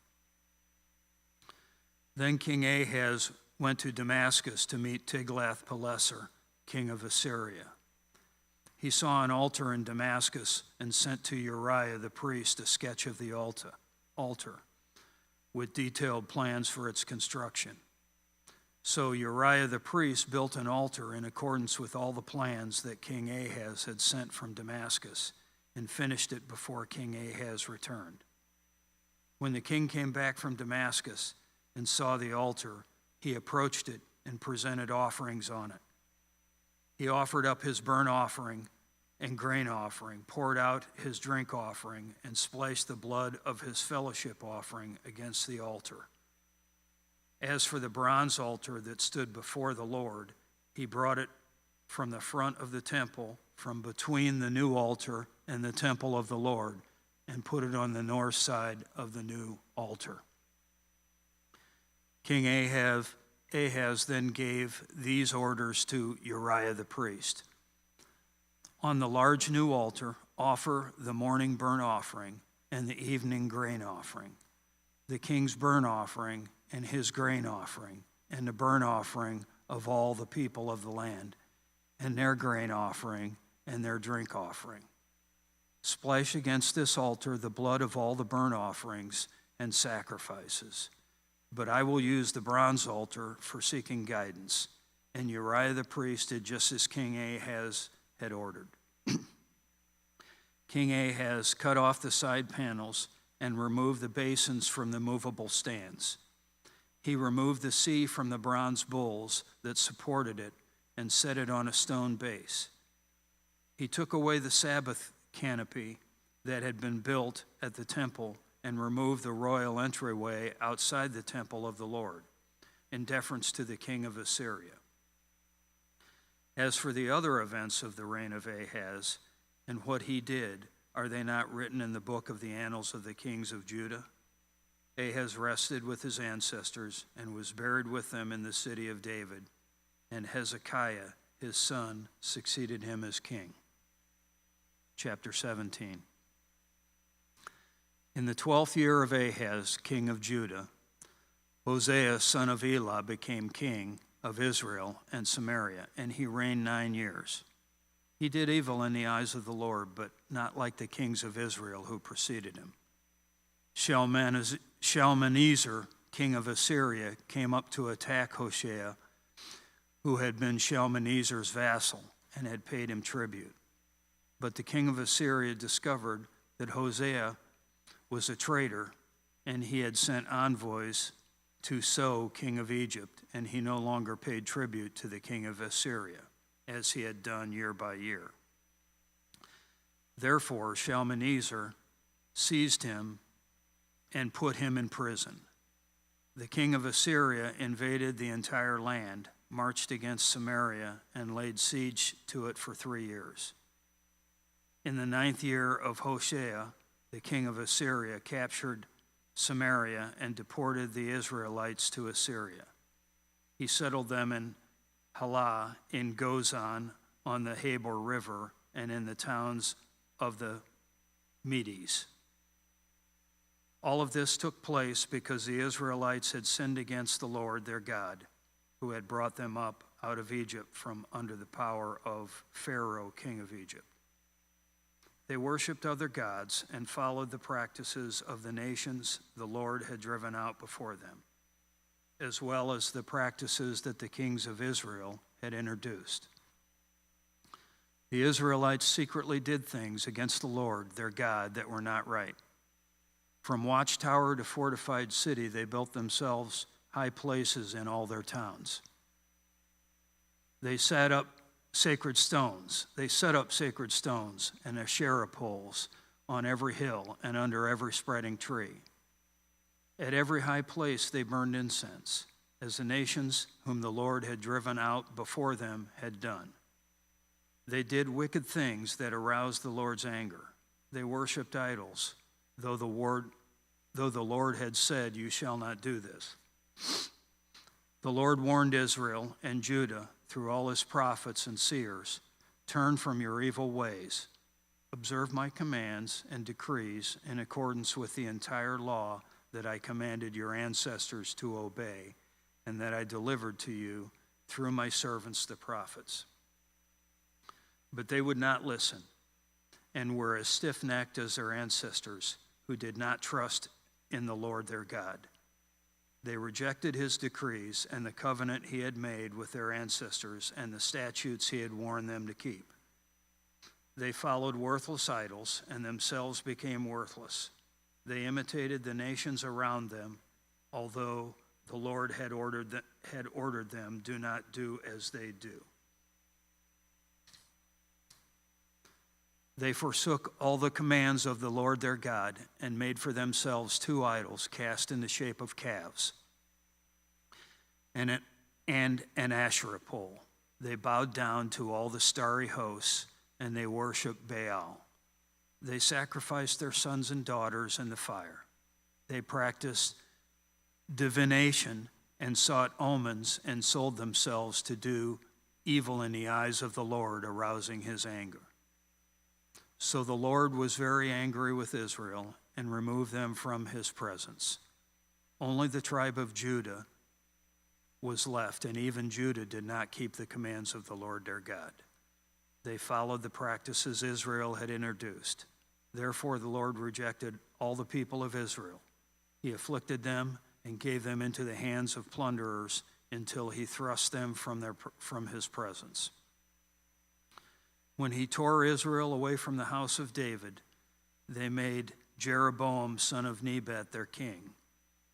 Then King Ahaz went to Damascus to meet Tiglath-Pileser, king of Assyria. He saw an altar in Damascus and sent to Uriah the priest a sketch of the altar with detailed plans for its construction. So Uriah the priest built an altar in accordance with all the plans that King Ahaz had sent from Damascus, and finished it before King Ahaz returned. When the king came back from Damascus and saw the altar, he approached it and presented offerings on it. He offered up his burnt offering and grain offering, poured out his drink offering, and splashed the blood of his fellowship offering against the altar. As for the bronze altar that stood before the Lord, he brought it from the front of the temple, from between the new altar and the temple of the Lord, and put it on the north side of the new altar. King Ahaz then gave these orders to Uriah the priest. On the large new altar, offer the morning burnt offering and the evening grain offering, the king's burnt offering and his grain offering, and the burnt offering of all the people of the land, and their grain offering and their drink offering. Splash against this altar the blood of all the burnt offerings and sacrifices. But I will use the bronze altar for seeking guidance. And Uriah the priest did just as King Ahaz had ordered. King Ahaz cut off the side panels and removed the basins from the movable stands. He removed the sea from the bronze bowls that supported it and set it on a stone base. He took away the Sabbath canopy that had been built at the temple and removed the royal entryway outside the temple of the Lord, in deference to the king of Assyria. As for the other events of the reign of Ahaz and what he did, are they not written in the book of the annals of the kings of Judah? Ahaz rested with his ancestors and was buried with them in the city of David, and Hezekiah, his son, succeeded him as king. Chapter 17. In the 12th year of Ahaz, king of Judah, Hosea, son of Elah, became king of Israel and Samaria, and he reigned 9 years. He did evil in the eyes of the Lord, but not like the kings of Israel who preceded him. Shalmaneser, king of Assyria, came up to attack Hoshea, who had been Shalmaneser's vassal and had paid him tribute. But the king of Assyria discovered that Hosea was a traitor, and he had sent envoys to So, king of Egypt, and he no longer paid tribute to the king of Assyria, as he had done year by year. Therefore, Shalmaneser seized him and put him in prison. The king of Assyria invaded the entire land, marched against Samaria, and laid siege to it for 3 years. In the 9th year of Hoshea, the king of Assyria captured Samaria and deported the Israelites to Assyria. He settled them in Halah, in Gozan, on the Habor River, and in the towns of the Medes. All of this took place because the Israelites had sinned against the Lord their God, who had brought them up out of Egypt from under the power of Pharaoh, king of Egypt. They worshipped other gods and followed the practices of the nations the Lord had driven out before them, as well as the practices that the kings of Israel had introduced. The Israelites secretly did things against the Lord their God that were not right. From watchtower to fortified city, they built themselves high places in all their towns. They set up sacred stones and Asherah poles on every hill and under every spreading tree. At every high place they burned incense. as the nations whom the Lord had driven out before them had done. They did wicked things that aroused the Lord's anger. They worshipped idols, though the Lord had said, "You shall not do this." The Lord warned Israel and Judah through all his prophets and seers, "Turn from your evil ways. Observe my commands and decrees in accordance with the entire law that I commanded your ancestors to obey, and that I delivered to you through my servants the prophets." But they would not listen, and were as stiff-necked as their ancestors, who did not trust in the Lord their God. They rejected his decrees and the covenant he had made with their ancestors and the statutes he had warned them to keep. They followed worthless idols and themselves became worthless. They imitated the nations around them, although the Lord had ordered them, "Do not do as they do." They forsook all the commands of the Lord their God and made for themselves 2 idols cast in the shape of calves and an Asherah pole. They bowed down to all the starry hosts, and they worshiped Baal. They sacrificed their sons and daughters in the fire. They practiced divination and sought omens and sold themselves to do evil in the eyes of the Lord, arousing his anger. So the Lord was very angry with Israel and removed them from his presence. Only the tribe of Judah was left, and even Judah did not keep the commands of the Lord their God. They followed the practices Israel had introduced. Therefore the Lord rejected all the people of Israel. He afflicted them and gave them into the hands of plunderers until he thrust them from his presence. When he tore Israel away from the house of David, they made Jeroboam, son of Nebat, their king.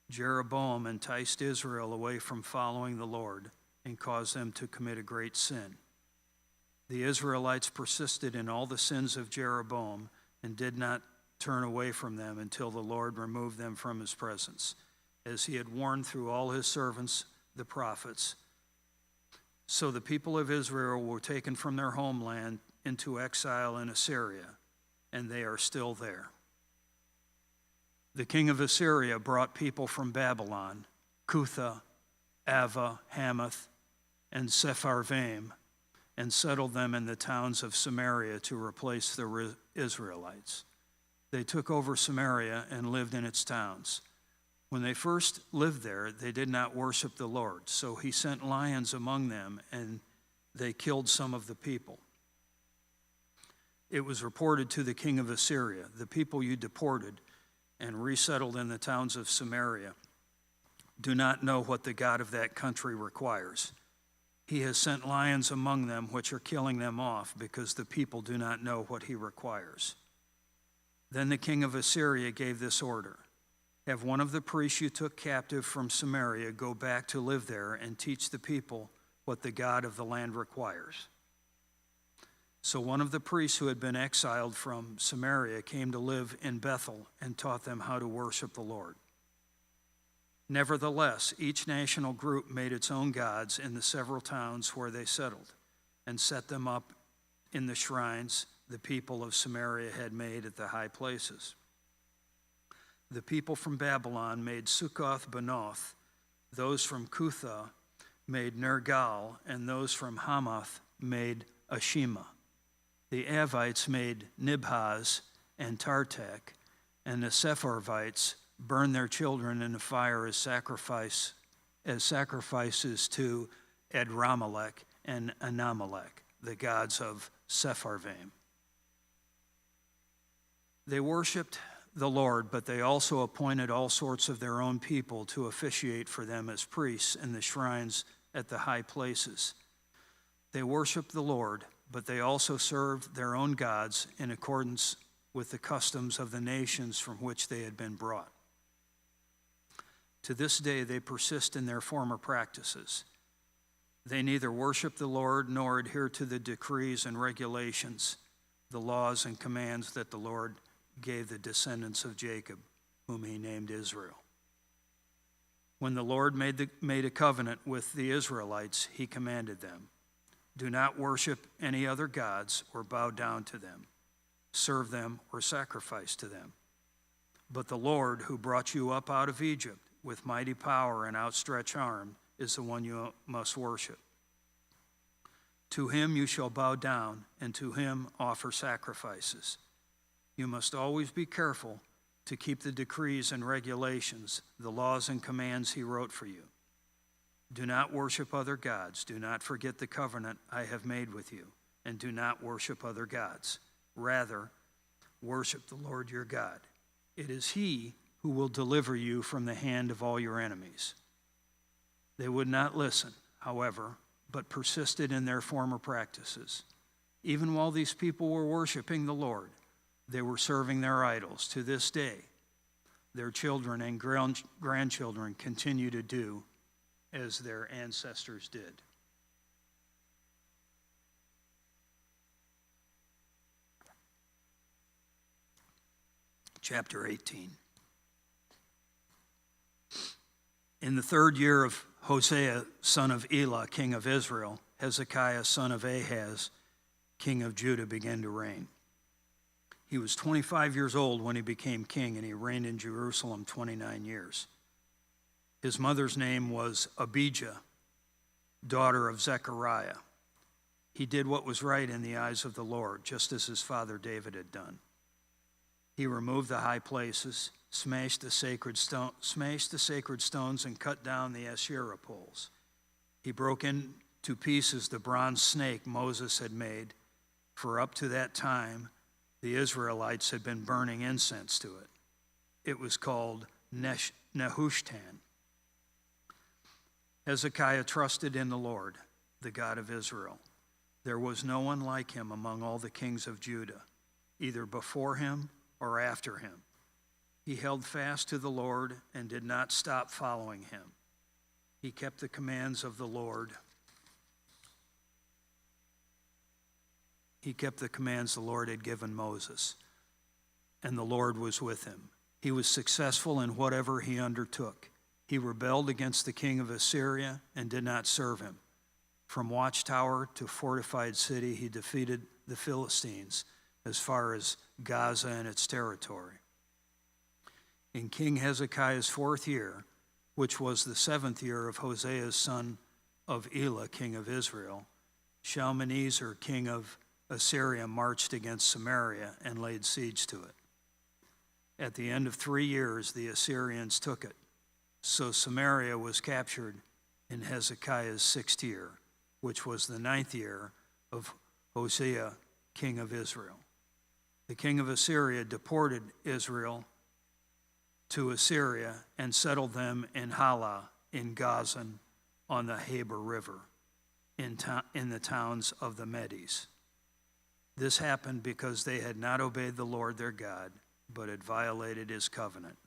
Jeroboam enticed Israel away from following the Lord and caused them to commit a great sin. The Israelites persisted in all the sins of Jeroboam and did not turn away from them until the Lord removed them from his presence, as he had warned through all his servants, the prophets. So the people of Israel were taken from their homeland into exile in Assyria, and they are still there. The king of Assyria brought people from Babylon, Cutha, Ava, Hamath, and Sepharvaim, and settled them in the towns of Samaria to replace the Israelites. They took over Samaria and lived in its towns. When they first lived there, they did not worship the Lord, so he sent lions among them, and they killed some of the people. It was reported to the king of Assyria, "The people you deported and resettled in the towns of Samaria do not know what the God of that country requires. He has sent lions among them, which are killing them off, because the people do not know what he requires." Then the king of Assyria gave this order: "Have one of the priests you took captive from Samaria go back to live there and teach the people what the God of the land requires." So one of the priests who had been exiled from Samaria came to live in Bethel and taught them how to worship the Lord. Nevertheless, each national group made its own gods in the several towns where they settled and set them up in the shrines the people of Samaria had made at the high places. The people from Babylon made Succoth-Benoth, those from Cutha made Nergal, and those from Hamath made Ashima. The Avites made Nibhaz and Tartak, and the Sepharvites burned their children in the fire as sacrifices to Adramelech and Anamelech, the gods of Sepharvaim. They worshipped the Lord, but they also appointed all sorts of their own people to officiate for them as priests in the shrines at the high places. They worshiped the Lord, but they also served their own gods in accordance with the customs of the nations from which they had been brought. To this day, they persist in their former practices. They neither worship the Lord nor adhere to the decrees and regulations, the laws and commands that the Lord gave the descendants of Jacob, whom he named Israel. When the Lord made a covenant with the Israelites, he commanded them, "Do not worship any other gods or bow down to them, serve them or sacrifice to them. But the Lord who brought you up out of Egypt with mighty power and outstretched arm is the one you must worship. To him you shall bow down, and to him offer sacrifices. You must always be careful to keep the decrees and regulations, the laws and commands he wrote for you. Do not worship other gods. Do not forget the covenant I have made with you, and do not worship other gods. Rather, worship the Lord your God. It is he who will deliver you from the hand of all your enemies." They would not listen, however, but persisted in their former practices. Even while these people were worshiping the Lord, they were serving their idols. To this day, their children and grandchildren continue to do as their ancestors did. Chapter 18. In the 3rd year of Hosea, son of Elah, king of Israel, Hezekiah, son of Ahaz, king of Judah, began to reign. He was 25 years old when he became king, and he reigned in Jerusalem 29 years. His mother's name was Abijah, daughter of Zechariah. He did what was right in the eyes of the Lord, just as his father David had done. He removed the high places, smashed the sacred stones, and cut down the Asherah poles. He broke into pieces the bronze snake Moses had made, for up to that time the Israelites had been burning incense to it. It was called Nehushtan. Hezekiah trusted in the Lord, the God of Israel. There was no one like him among all the kings of Judah, either before him or after him. He held fast to the Lord and did not stop following him. He kept the commands of the Lord. He kept the commands the Lord had given Moses, and the Lord was with him. He was successful in whatever he undertook. He rebelled against the king of Assyria and did not serve him. From watchtower to fortified city, he defeated the Philistines as far as Gaza and its territory. In King Hezekiah's 4th year, which was the 7th year of Hosea's son of Elah, king of Israel, Shalmaneser, king of Assyria, marched against Samaria and laid siege to it. At the end of 3 years, the Assyrians took it. So Samaria was captured in Hezekiah's 6th year, which was the 9th year of Hosea, king of Israel. The king of Assyria deported Israel to Assyria and settled them in Halah, in Gozan, on the Habor River, in the towns of the Medes. This happened because they had not obeyed the Lord their God, but had violated his covenant,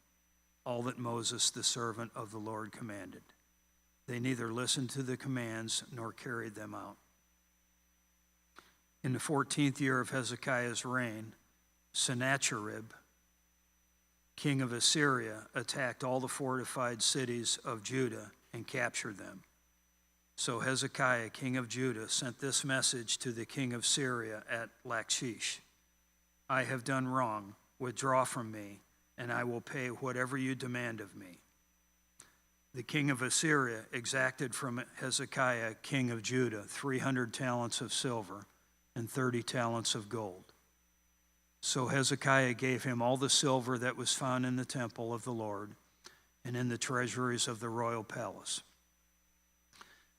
all that Moses, the servant of the Lord, commanded. They neither listened to the commands nor carried them out. In the 14th year of Hezekiah's reign, Sennacherib, king of Assyria, attacked all the fortified cities of Judah and captured them. So Hezekiah, king of Judah, sent this message to the king of Syria at Lachish: "I have done wrong. Withdraw from me, and I will pay whatever you demand of me." The king of Assyria exacted from Hezekiah, king of Judah, 300 talents of silver and 30 talents of gold. So Hezekiah gave him all the silver that was found in the temple of the Lord and in the treasuries of the royal palace.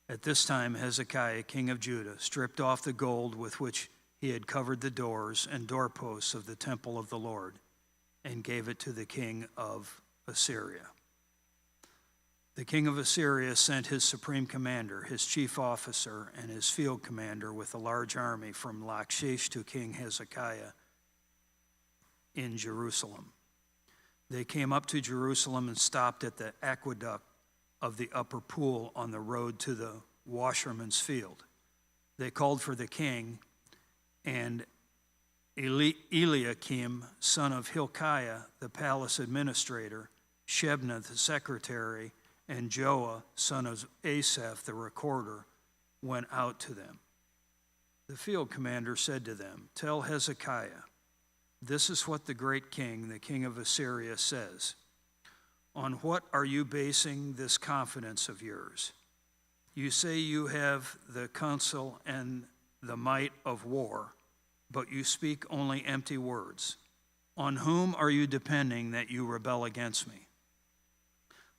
At this time, Hezekiah, king of Judah, stripped off the gold with which he had covered the doors and doorposts of the temple of the Lord and gave it to the king of Assyria. The king of Assyria sent his supreme commander, his chief officer, and his field commander with a large army from Lachish to King Hezekiah in Jerusalem. They came up to Jerusalem and stopped at the aqueduct of the upper pool on the road to the washerman's field. They called for the king, and Eliakim, son of Hilkiah, the palace administrator, Shebna, the secretary, and Joah, son of Asaph, the recorder, went out to them. The field commander said to them, "Tell Hezekiah, this is what the great king, the king of Assyria, says. On what are you basing this confidence of yours? You say you have the counsel and the might of war, but you speak only empty words. On whom are you depending that you rebel against me?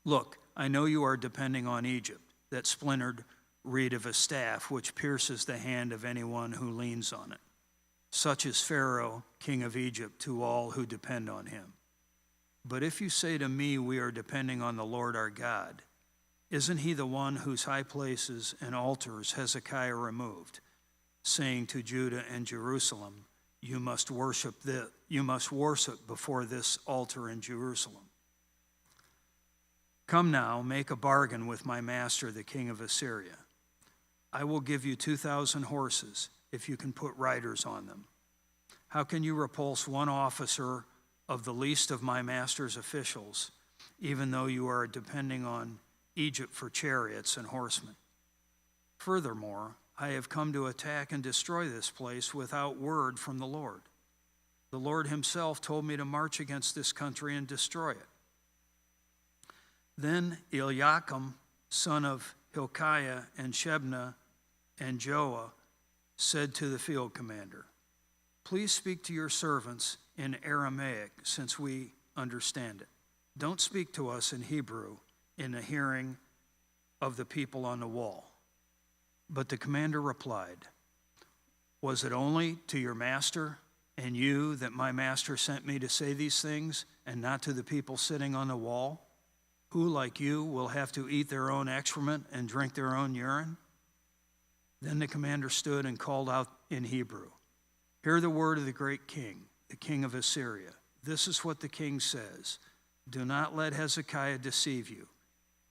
Look, I know you are depending on Egypt, that splintered reed of a staff which pierces the hand of anyone who leans on it. Such is Pharaoh, king of Egypt, to all who depend on him. But if you say to me, we are depending on the Lord our God, isn't he the one whose high places and altars Hezekiah removed, saying to Judah and Jerusalem, you must worship before this altar in Jerusalem? Come now, make a bargain with my master, the king of Assyria. I will give you 2,000 horses if you can put riders on them. How can you repulse one officer of the least of my master's officials, even though you are depending on Egypt for chariots and horsemen? Furthermore, I have come to attack and destroy this place without word from the Lord. The Lord himself told me to march against this country and destroy it." Then Eliakim, son of Hilkiah, and Shebna and Joah said to the field commander, "Please speak to your servants in Aramaic, since we understand it. Don't speak to us in Hebrew in the hearing of the people on the wall." But the commander replied, "Was it only to your master and you that my master sent me to say these things, and not to the people sitting on the wall, who, like you, will have to eat their own excrement and drink their own urine?" Then the commander stood and called out in Hebrew, "Hear the word of the great king, the king of Assyria. This is what the king says. Do not let Hezekiah deceive you.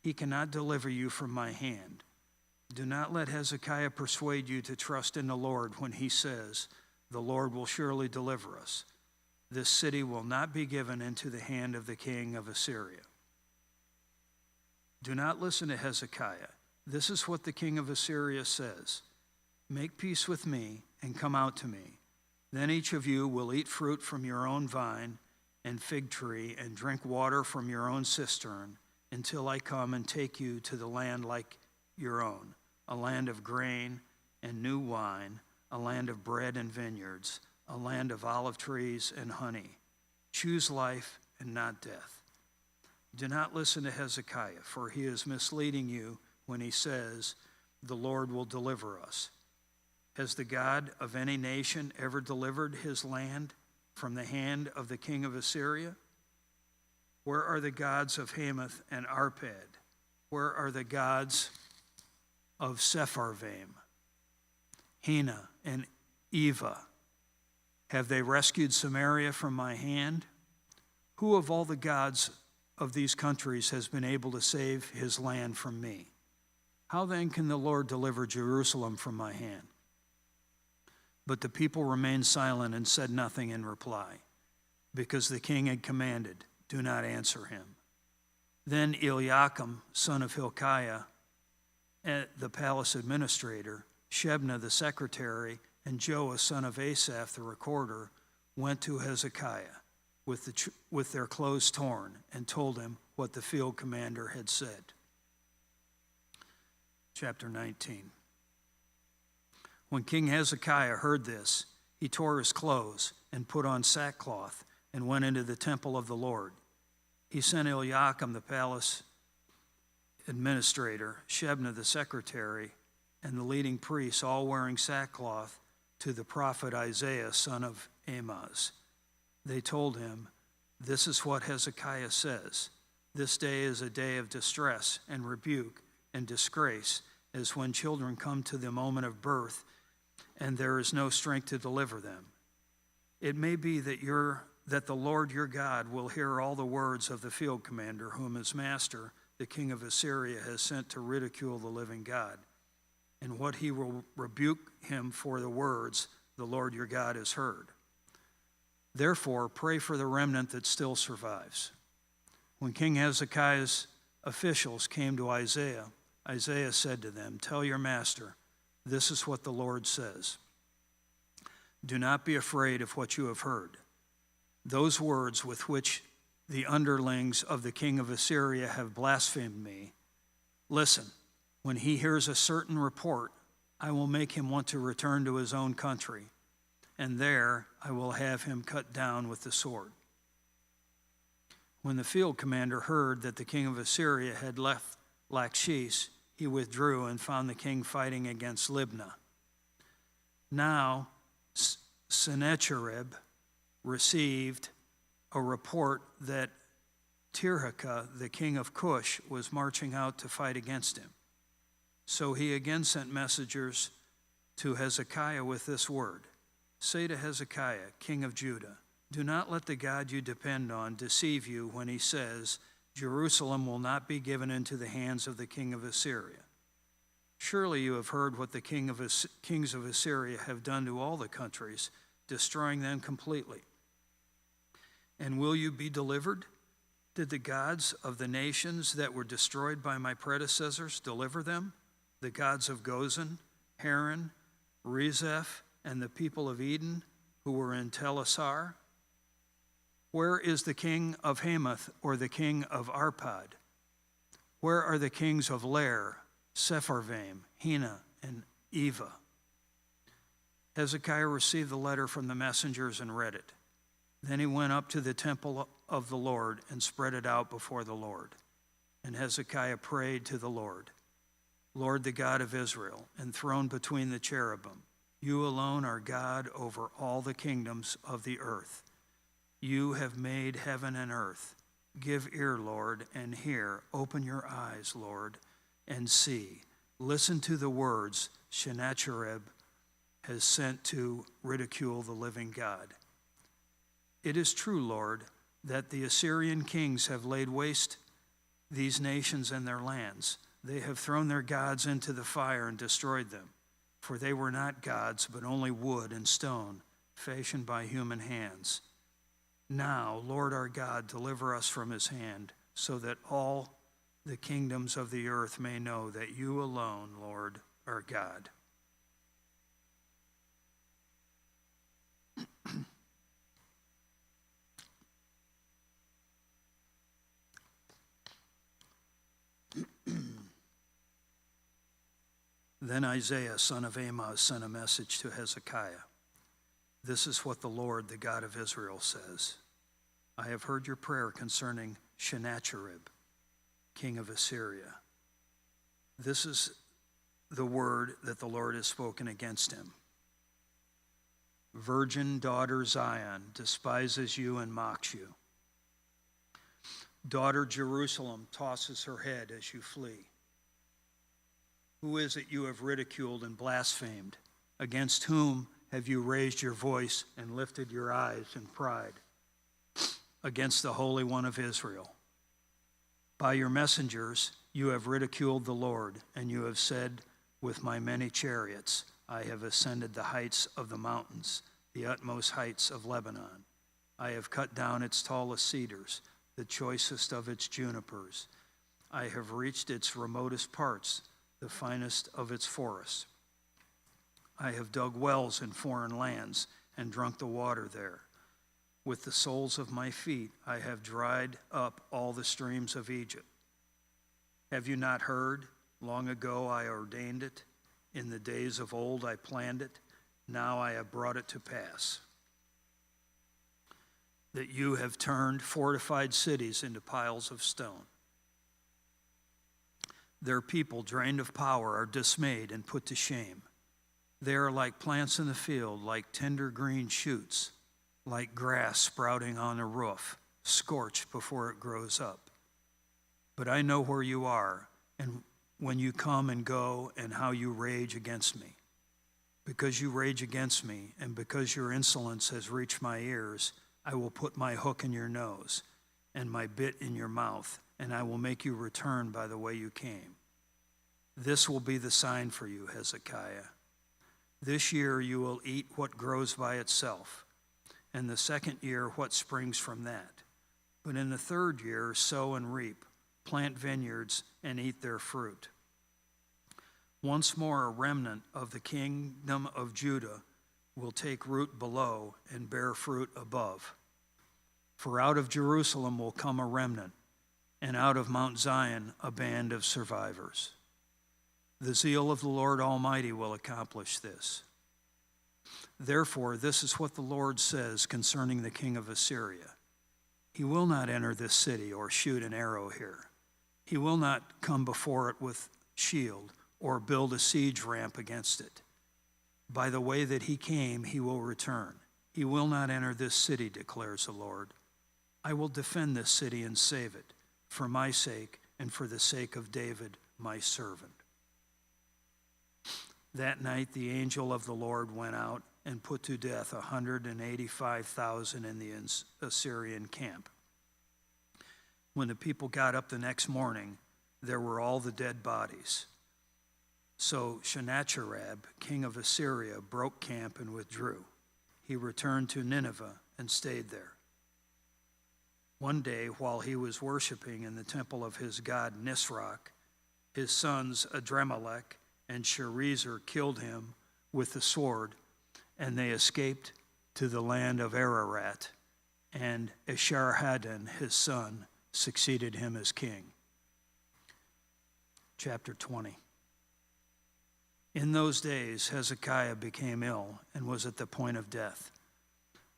He cannot deliver you from my hand. Do not let Hezekiah persuade you to trust in the Lord when he says, 'The Lord will surely deliver us.' This city will not be given into the hand of the king of Assyria. Do not listen to Hezekiah. This is what the king of Assyria says. Make peace with me and come out to me. Then each of you will eat fruit from your own vine and fig tree and drink water from your own cistern until I come and take you to the land like your own, a land of grain and new wine, a land of bread and vineyards, a land of olive trees and honey. Choose life and not death. Do not listen to Hezekiah, for he is misleading you when he says, 'The Lord will deliver us.' Has the God of any nation ever delivered his land from the hand of the king of Assyria? Where are the gods of Hamath and Arpad? Where are the gods of Sepharvaim, Hena, and Eva? Have they rescued Samaria from my hand? Who of all the gods of these countries has been able to save his land from me? How then can the Lord deliver Jerusalem from my hand?" But the people remained silent and said nothing in reply, because the king had commanded, "Do not answer him." Then Eliakim, son of Hilkiah, the palace administrator, Shebna the secretary, and Joah, son of Asaph the recorder, went to Hezekiah with their clothes torn and told him what the field commander had said. Chapter 19. When King Hezekiah heard this, he tore his clothes and put on sackcloth and went into the temple of the Lord. He sent Eliakim the palace administrator, Shebna the secretary, and the leading priests, all wearing sackcloth, to the prophet Isaiah, son of Amoz. They told him, "This is what Hezekiah says. This day is a day of distress and rebuke and disgrace, as when children come to the moment of birth, and there is no strength to deliver them. It may be that the Lord your God will hear all the words of the field commander, whom his master, the king of Assyria, has sent to ridicule the living God, and what he will rebuke him for the words the Lord your God has heard. Therefore, pray for the remnant that still survives." When King Hezekiah's officials came to Isaiah, Isaiah said to them, "Tell your master, this is what the Lord says. Do not be afraid of what you have heard. Those words with which the underlings of the king of Assyria have blasphemed me. Listen, when he hears a certain report, I will make him want to return to his own country, and there I will have him cut down with the sword." When the field commander heard that the king of Assyria had left Lachish, he withdrew and found the king fighting against Libnah. Now Sennacherib received a report that Tirhakah, the king of Cush, was marching out to fight against him. So he again sent messengers to Hezekiah with this word: "Say to Hezekiah, king of Judah, do not let the God you depend on deceive you when he says, 'Jerusalem will not be given into the hands of the king of Assyria.' Surely you have heard what the kings of Assyria have done to all the countries, destroying them completely. And will you be delivered? Did the gods of the nations that were destroyed by my predecessors deliver them? The gods of Gozan, Haran, Rezeph, and the people of Eden who were in Telassar? Where is the king of Hamath or the king of Arpad? Where are the kings of Lair, Sepharvaim, Hena, and Eva?" Hezekiah received the letter from the messengers and read it. Then he went up to the temple of the Lord and spread it out before the Lord. And Hezekiah prayed to the Lord, "Lord, the God of Israel, enthroned between the cherubim, you alone are God over all the kingdoms of the earth. You have made heaven and earth. Give ear, Lord, and hear. Open your eyes, Lord, and see. Listen to the words Sennacherib has sent to ridicule the living God. It is true, Lord, that the Assyrian kings have laid waste these nations and their lands. They have thrown their gods into the fire and destroyed them, for they were not gods, but only wood and stone, fashioned by human hands. Now, Lord our God, deliver us from his hand, so that all the kingdoms of the earth may know that you alone, Lord, are God." Then Isaiah, son of Amoz, sent a message to Hezekiah. "This is what the Lord, the God of Israel, says. I have heard your prayer concerning Sennacherib, king of Assyria. This is the word that the Lord has spoken against him. Virgin daughter Zion despises you and mocks you. Daughter Jerusalem tosses her head as you flee. Who is it you have ridiculed and blasphemed? Against whom have you raised your voice and lifted your eyes in pride? Against the Holy One of Israel. By your messengers you have ridiculed the Lord, and you have said, with my many chariots, I have ascended the heights of the mountains, the utmost heights of Lebanon. I have cut down its tallest cedars, the choicest of its junipers. I have reached its remotest parts, the finest of its forests. I have dug wells in foreign lands and drunk the water there. With the soles of my feet I have dried up all the streams of Egypt. Have you not heard? Long ago I ordained it. In the days of old I planned it. Now I have brought it to pass. That you have turned fortified cities into piles of stone. Their people, drained of power, are dismayed and put to shame. They are like plants in the field, like tender green shoots, like grass sprouting on a roof, scorched before it grows up. But I know where you are, and when you come and go, and how you rage against me. Because you rage against me, and because your insolence has reached my ears, I will put my hook in your nose, and my bit in your mouth, and I will make you return by the way you came. This will be the sign for you, Hezekiah. This year you will eat what grows by itself, and the second year what springs from that. But in the third year sow and reap, plant vineyards, and eat their fruit. Once more, a remnant of the kingdom of Judah will take root below and bear fruit above. For out of Jerusalem will come a remnant, and out of Mount Zion a band of survivors. The zeal of the Lord Almighty will accomplish this. Therefore, this is what the Lord says concerning the king of Assyria. He will not enter this city or shoot an arrow here. He will not come before it with shield or build a siege ramp against it. By the way that he came, he will return. He will not enter this city, declares the Lord. I will defend this city and save it, for my sake and for the sake of David, my servant. That night the angel of the Lord went out and put to death 185,000 in the Assyrian camp. When the people got up the next morning, there were all the dead bodies. So Sennacherib, king of Assyria, broke camp and withdrew. He returned to Nineveh and stayed there. One day, while he was worshiping in the temple of his god Nisroch, his sons Adremelech and Sharezer killed him with the sword, and they escaped to the land of Ararat, and Esarhaddon, his son, succeeded him as king. Chapter 20. In those days, Hezekiah became ill and was at the point of death.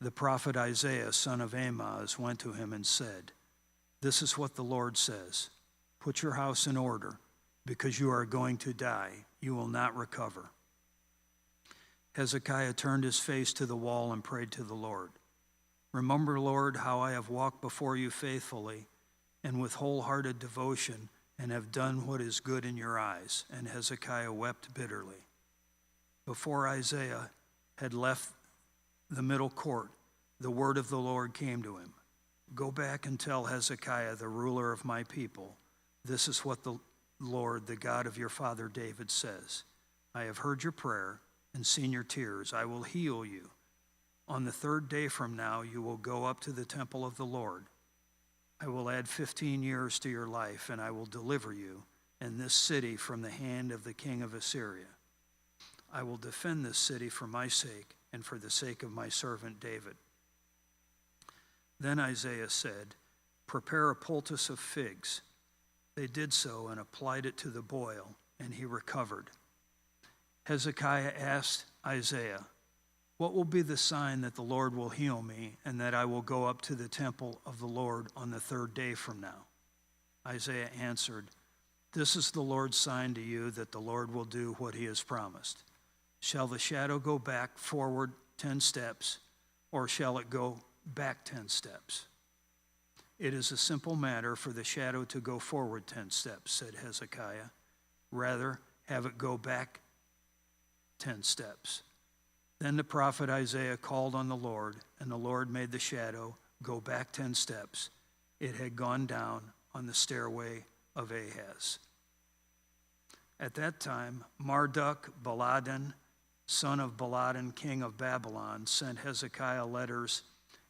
The prophet Isaiah, son of Amoz, went to him and said, "This is what the Lord says, put your house in order, because you are going to die. You will not recover." Hezekiah turned his face to the wall and prayed to the Lord. "Remember, Lord, how I have walked before you faithfully and with wholehearted devotion, and have done what is good in your eyes." And Hezekiah wept bitterly. Before Isaiah had left the middle court, the word of the Lord came to him. "Go back and tell Hezekiah, the ruler of my people, this is what the Lord, the God of your father David, says. I have heard your prayer and seen your tears. I will heal you. On the third day from now, you will go up to the temple of the Lord. I will add 15 years to your life, and I will deliver you and this city from the hand of the king of Assyria. I will defend this city for my sake and for the sake of my servant David." Then Isaiah said, "Prepare a poultice of figs." They did so and applied it to the boil, and he recovered. Hezekiah asked Isaiah, "What will be the sign that the Lord will heal me and that I will go up to the temple of the Lord on the third day from now?" Isaiah answered, "This is the Lord's sign to you that the Lord will do what he has promised. Shall the shadow go back forward 10 steps, or shall it go back 10 steps?" "It is a simple matter for the shadow to go forward 10 steps, said Hezekiah. "Rather, have it go back 10 steps. Then the prophet Isaiah called on the Lord, and the Lord made the shadow go back 10 steps. It had gone down on the stairway of Ahaz. At that time, Marduk-Baladan, son of Baladan, king of Babylon, sent Hezekiah letters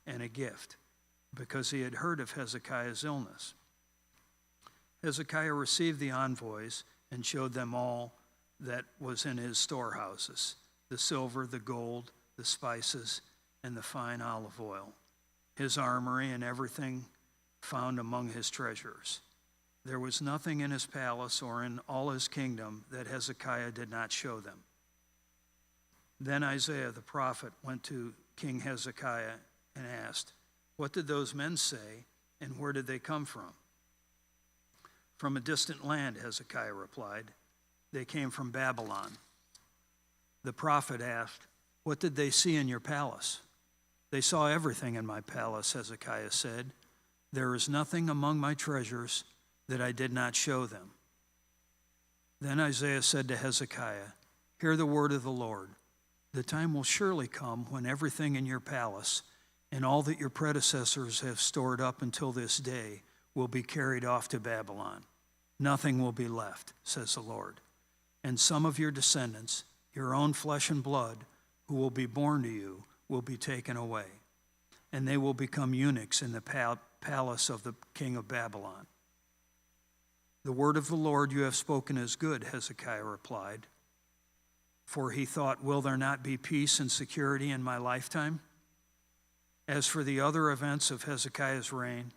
and a gift, because he had heard of Hezekiah's illness. Hezekiah received the envoys and showed them all that was in his storehouses, the silver, the gold, the spices, and the fine olive oil, his armory, and everything found among his treasures. There was nothing in his palace or in all his kingdom that Hezekiah did not show them. Then Isaiah the prophet went to King Hezekiah and asked, "What did those men say, and where did they come from?" "From a distant land," Hezekiah replied. "They came from Babylon." The prophet asked, "What did they see in your palace?" "They saw everything in my palace," Hezekiah said. "There is nothing among my treasures that I did not show them." Then Isaiah said to Hezekiah, "Hear the word of the Lord. The time will surely come when everything in your palace and all that your predecessors have stored up until this day will be carried off to Babylon. Nothing will be left, says the Lord. And some of your descendants, your own flesh and blood, who will be born to you, will be taken away, and they will become eunuchs in the palace of the king of Babylon. "The word of the Lord you have spoken is good," Hezekiah replied. For he thought, "Will there not be peace and security in my lifetime?" As for the other events of Hezekiah's reign,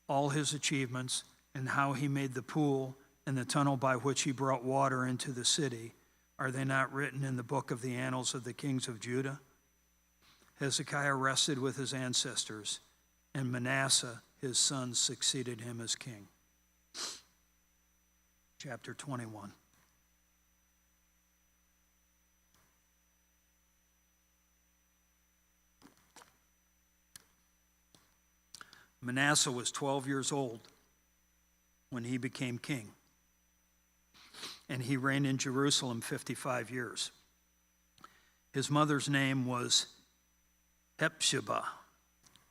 all his achievements, and how he made the pool and the tunnel by which he brought water into the city, are they not written in the book of the annals of the kings of Judah? Hezekiah rested with his ancestors, and Manasseh, his son, succeeded him as king. Chapter 21. Manasseh was 12 years old when he became king, and he reigned in Jerusalem 55 years. His mother's name was Hephzibah.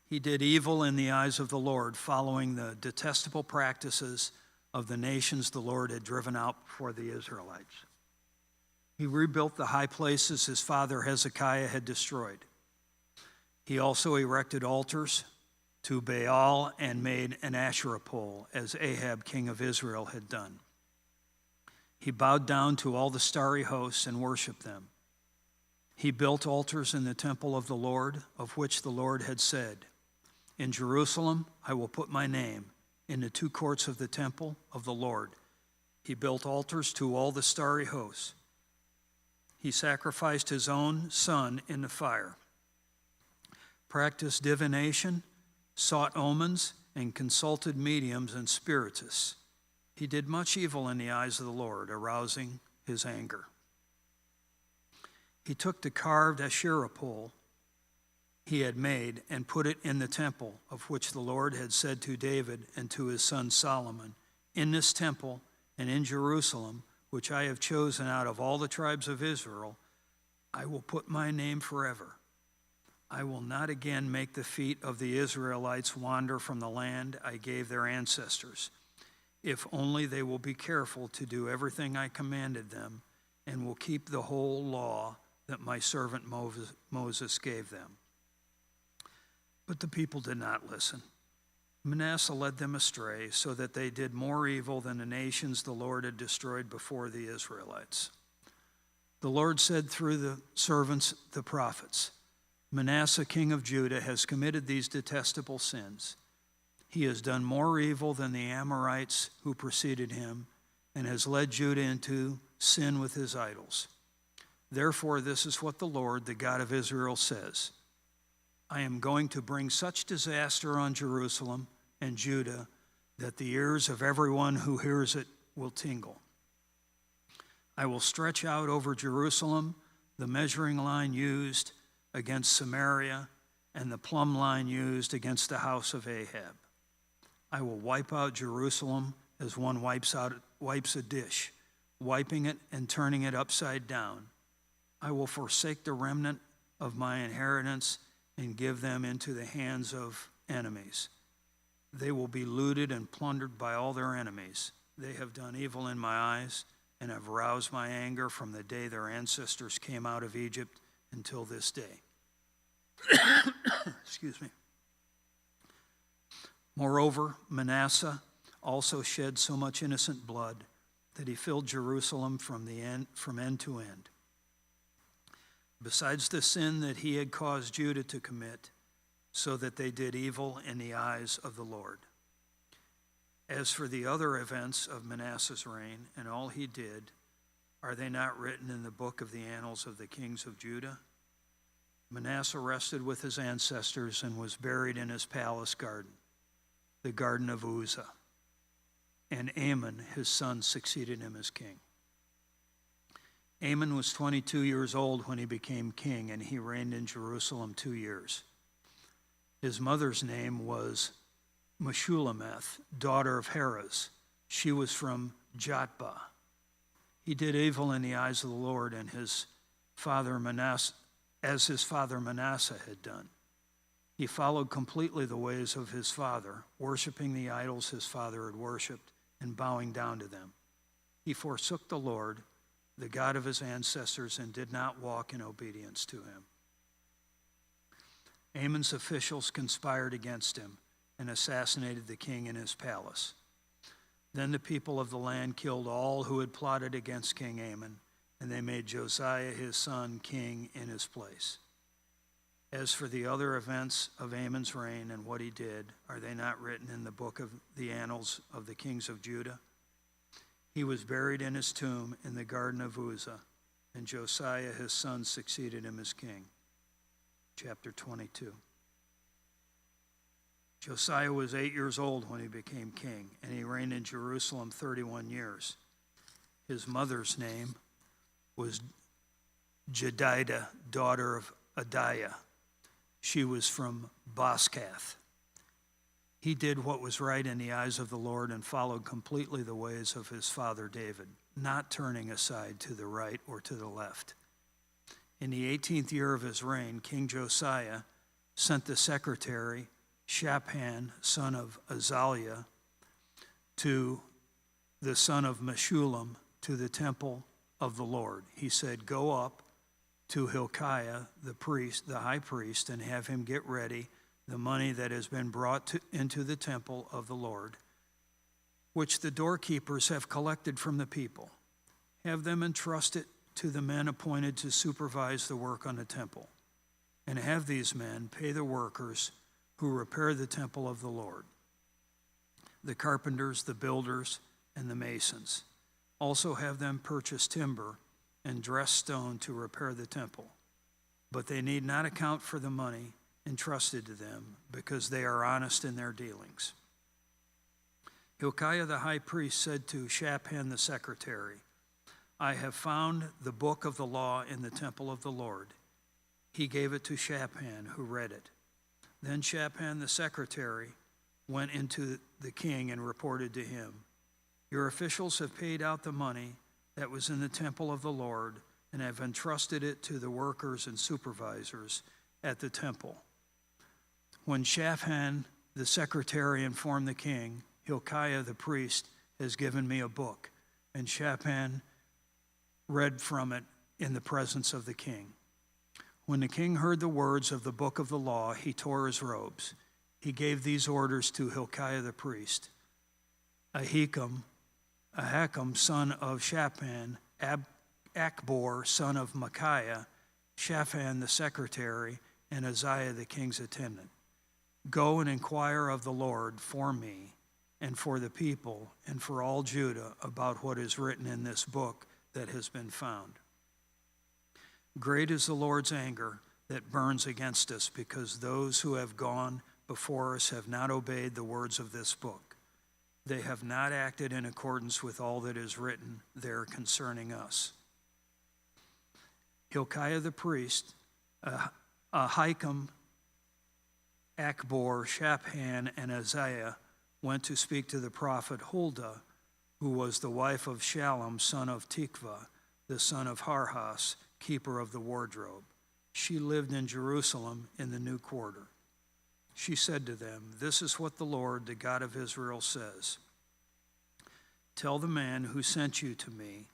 He did evil in the eyes of the Lord, following the detestable practices of the nations the Lord had driven out before the Israelites. He rebuilt the high places his father Hezekiah had destroyed. He also erected altars to Baal and made an Asherah pole, as Ahab, king of Israel, had done. He bowed down to all the starry hosts and worshiped them. He built altars in the temple of the Lord, of which the Lord had said, "In Jerusalem I will put my name, in the two courts of the temple of the Lord." He built altars to all the starry hosts. He sacrificed his own son in the fire, practiced divination, sought omens, and consulted mediums and spiritists. He did much evil in the eyes of the Lord, arousing his anger. He took the carved Asherah pole he had made and put it in the temple, of which the Lord had said to David and to his son Solomon, "In this temple and in Jerusalem, which I have chosen out of all the tribes of Israel, I will put my name forever. I will not again make the feet of the Israelites wander from the land I gave their ancestors, if only they will be careful to do everything I commanded them and will keep the whole law that my servant Moses gave them." But the people did not listen. Manasseh led them astray, so that they did more evil than the nations the Lord had destroyed before the Israelites. The Lord said through the servants, the prophets, "Manasseh, king of Judah, has committed these detestable sins. He has done more evil than the Amorites who preceded him, and has led Judah into sin with his idols. Therefore, this is what the Lord, the God of Israel, says: I am going to bring such disaster on Jerusalem and Judah that the ears of everyone who hears it will tingle. I will stretch out over Jerusalem the measuring line used against Samaria and the plumb line used against the house of Ahab. I will wipe out Jerusalem as one wipes a dish, wiping it and turning it upside down. I will forsake the remnant of my inheritance and give them into the hands of enemies. They will be looted and plundered by all their enemies. They have done evil in my eyes and have roused my anger from the day their ancestors came out of Egypt until this day." Excuse me. Moreover, Manasseh also shed so much innocent blood that he filled Jerusalem from end to end. Besides the sin that he had caused Judah to commit, so that they did evil in the eyes of the Lord. As for the other events of Manasseh's reign and all he did, are they not written in the book of the annals of the kings of Judah? Manasseh rested with his ancestors and was buried in his palace garden, the garden of Uzzah. And Amon, his son, succeeded him as king. Amon was 22 years old when he became king, and he reigned in Jerusalem 2 years. His mother's name was Meshullemeth, daughter of Harez. She was from Jotbah. He did evil in the eyes of the Lord, and his father Manasseh, as his father Manasseh had done. He followed completely the ways of his father, worshiping the idols his father had worshipped and bowing down to them. He forsook the Lord, the God of his ancestors, and did not walk in obedience to him. Amon's officials conspired against him and assassinated the king in his palace. Then the people of the land killed all who had plotted against King Amon, and they made Josiah his son king in his place. As for the other events of Amon's reign and what he did, are they not written in the book of the annals of the kings of Judah? He was buried in his tomb in the garden of Uzzah, and Josiah his son succeeded him as king. Chapter 22. Josiah was 8 years old when he became king, and he reigned in Jerusalem 31 years. His mother's name was Jedidah, daughter of Adiah. She was from Boskath. He did what was right in the eyes of the Lord and followed completely the ways of his father David, not turning aside to the right or to the left. In the 18th year of his reign, King Josiah sent the secretary Shaphan, son of Azaliah, to the son of Meshullam to the temple of the Lord. He said, "Go up to Hilkiah, the priest, the high priest, and have him get ready the money that has been brought into the temple of the Lord, which the doorkeepers have collected from the people. Have them entrust it to the men appointed to supervise the work on the temple, and have these men pay the workers who repair the temple of the Lord, the carpenters, the builders, and the masons. Also have them purchase timber and dress stone to repair the temple. But they need not account for the money entrusted to them, because they are honest in their dealings." Hilkiah the high priest said to Shaphan the secretary, "I have found the book of the law in the temple of the Lord." He gave it to Shaphan, who read it. Then Shaphan the secretary went into the king and reported to him, "Your officials have paid out the money that was in the temple of the Lord and have entrusted it to the workers and supervisors at the temple." When Shaphan the secretary informed the king, "Hilkiah the priest has given me a book," and Shaphan read from it in the presence of the king. When the king heard the words of the book of the law, he tore his robes. He gave these orders to Hilkiah the priest: Ahikam, son of Shaphan, Akbor, son of Micaiah, Shaphan the secretary, and Uzziah the king's attendant. Go and inquire of the Lord for me and for the people and for all Judah about what is written in this book that has been found. Great is the Lord's anger that burns against us, because those who have gone before us have not obeyed the words of this book. They have not acted in accordance with all that is written there concerning us. Hilkiah the priest, Ahikam, Akbor, Shaphan, and Uzziah went to speak to the prophet Huldah, who was the wife of Shallum, son of Tikvah, the son of Harhas, keeper of the wardrobe. She lived in Jerusalem in the new quarter. She said to them, "This is what the Lord, the God of Israel, says. Tell the man who sent you to me,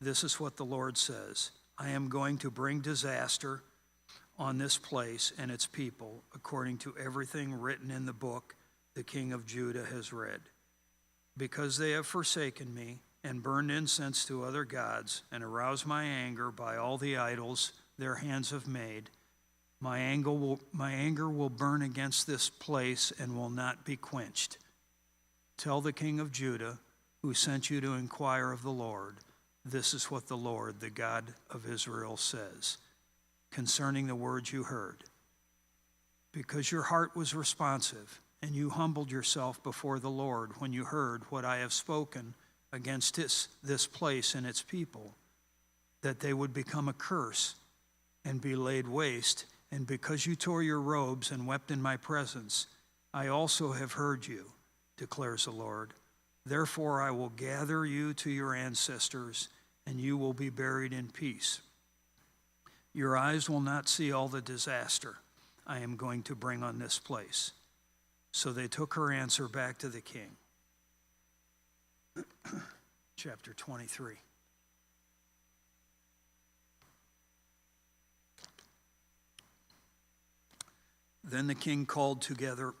this is what the Lord says. I am going to bring disaster on this place and its people, according to everything written in the book the king of Judah has read. Because they have forsaken me and burned incense to other gods and aroused my anger by all the idols their hands have made, my anger will burn against this place and will not be quenched. Tell the king of Judah, who sent you to inquire of the Lord, this is what the Lord, the God of Israel, says concerning the words you heard. Because your heart was responsive and you humbled yourself before the Lord when you heard what I have spoken against this place and its people, that they would become a curse and be laid waste, and because you tore your robes and wept in my presence, I also have heard you, declares the Lord. Therefore I will gather you to your ancestors, and you will be buried in peace. Your eyes will not see all the disaster I am going to bring on this place." So they took her answer back to the king. Chapter 23. Then the king called together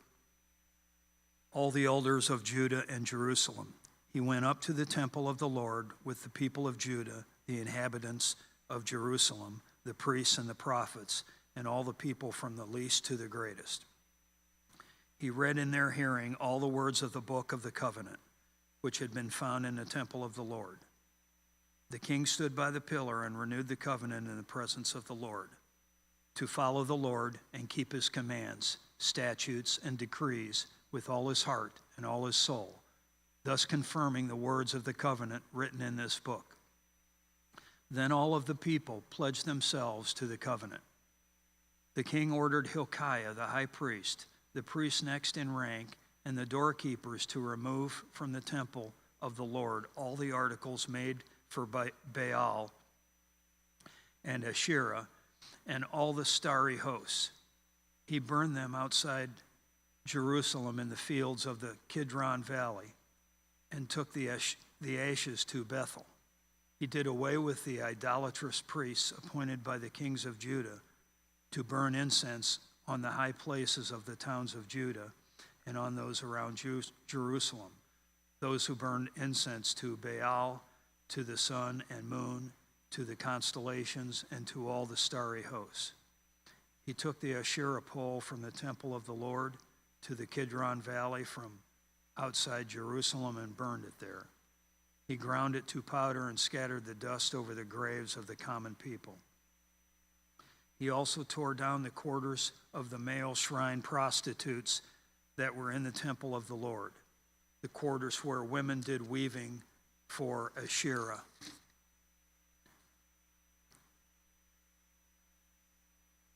all the elders of Judah and Jerusalem. he went up to the temple of the Lord with the people of Judah, the inhabitants of Jerusalem, the priests and the prophets, and all the people from the least to the greatest. He read in their hearing all the words of the book of the covenant, which had been found in the temple of the Lord. The king stood by the pillar and renewed the covenant in the presence of the Lord, to follow the Lord and keep his commands, statutes, and decrees with all his heart and all his soul, thus confirming the words of the covenant written in this book. Then all of the people pledged themselves to the covenant. The king ordered Hilkiah, the high priest, the priest next in rank, and the doorkeepers to remove from the temple of the Lord all the articles made for Baal and Asherah and all the starry hosts. He burned them outside Jerusalem in the fields of the Kidron Valley and took the ashes to Bethel. He did away with the idolatrous priests appointed by the kings of Judah to burn incense on the high places of the towns of Judah and on those around Jerusalem, those who burned incense to Baal, to the sun and moon, to the constellations, and to all the starry hosts. He took the Asherah pole from the temple of the Lord to the Kidron Valley from outside Jerusalem and burned it there. He ground it to powder and scattered the dust over the graves of the common people. He also tore down the quarters of the male shrine prostitutes that were in the temple of the Lord, the quarters where women did weaving for Asherah.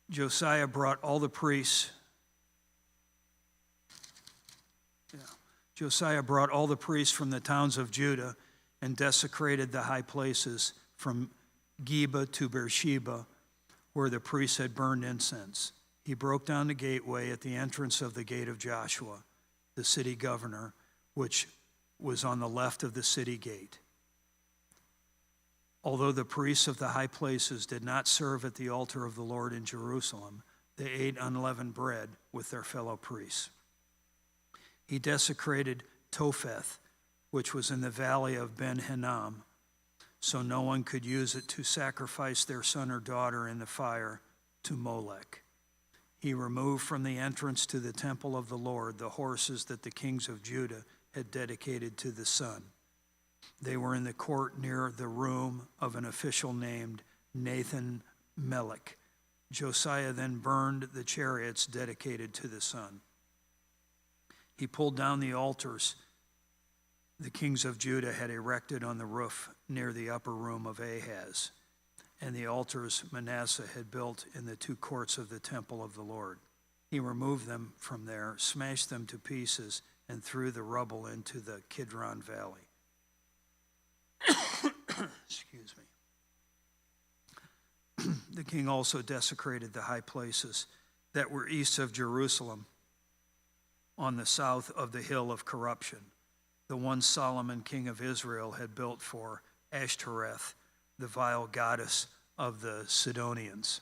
Josiah brought all the priests from the towns of Judah and desecrated the high places from Geba to Beersheba, where the priests had burned incense. He broke down the gateway at the entrance of the gate of Joshua, the city governor, which was on the left of the city gate. Although the priests of the high places did not serve at the altar of the Lord in Jerusalem, they ate unleavened bread with their fellow priests. He desecrated Topheth, which was in the valley of Ben Hinnom, so no one could use it to sacrifice their son or daughter in the fire to Molech. He removed from the entrance to the temple of the Lord the horses that the kings of Judah had dedicated to the sun. They were in the court near the room of an official named Nathan Melech. Josiah then burned the chariots dedicated to the sun. He pulled down the altars the kings of Judah had erected on the roof near the upper room of Ahaz, and the altars Manasseh had built in the two courts of the temple of the Lord. He removed them from there, smashed them to pieces, and threw the rubble into the Kidron Valley. Excuse me. The king also desecrated the high places that were east of Jerusalem on the south of the hill of corruption, the one Solomon, king of Israel, had built for Ashtoreth, the vile goddess of the Sidonians,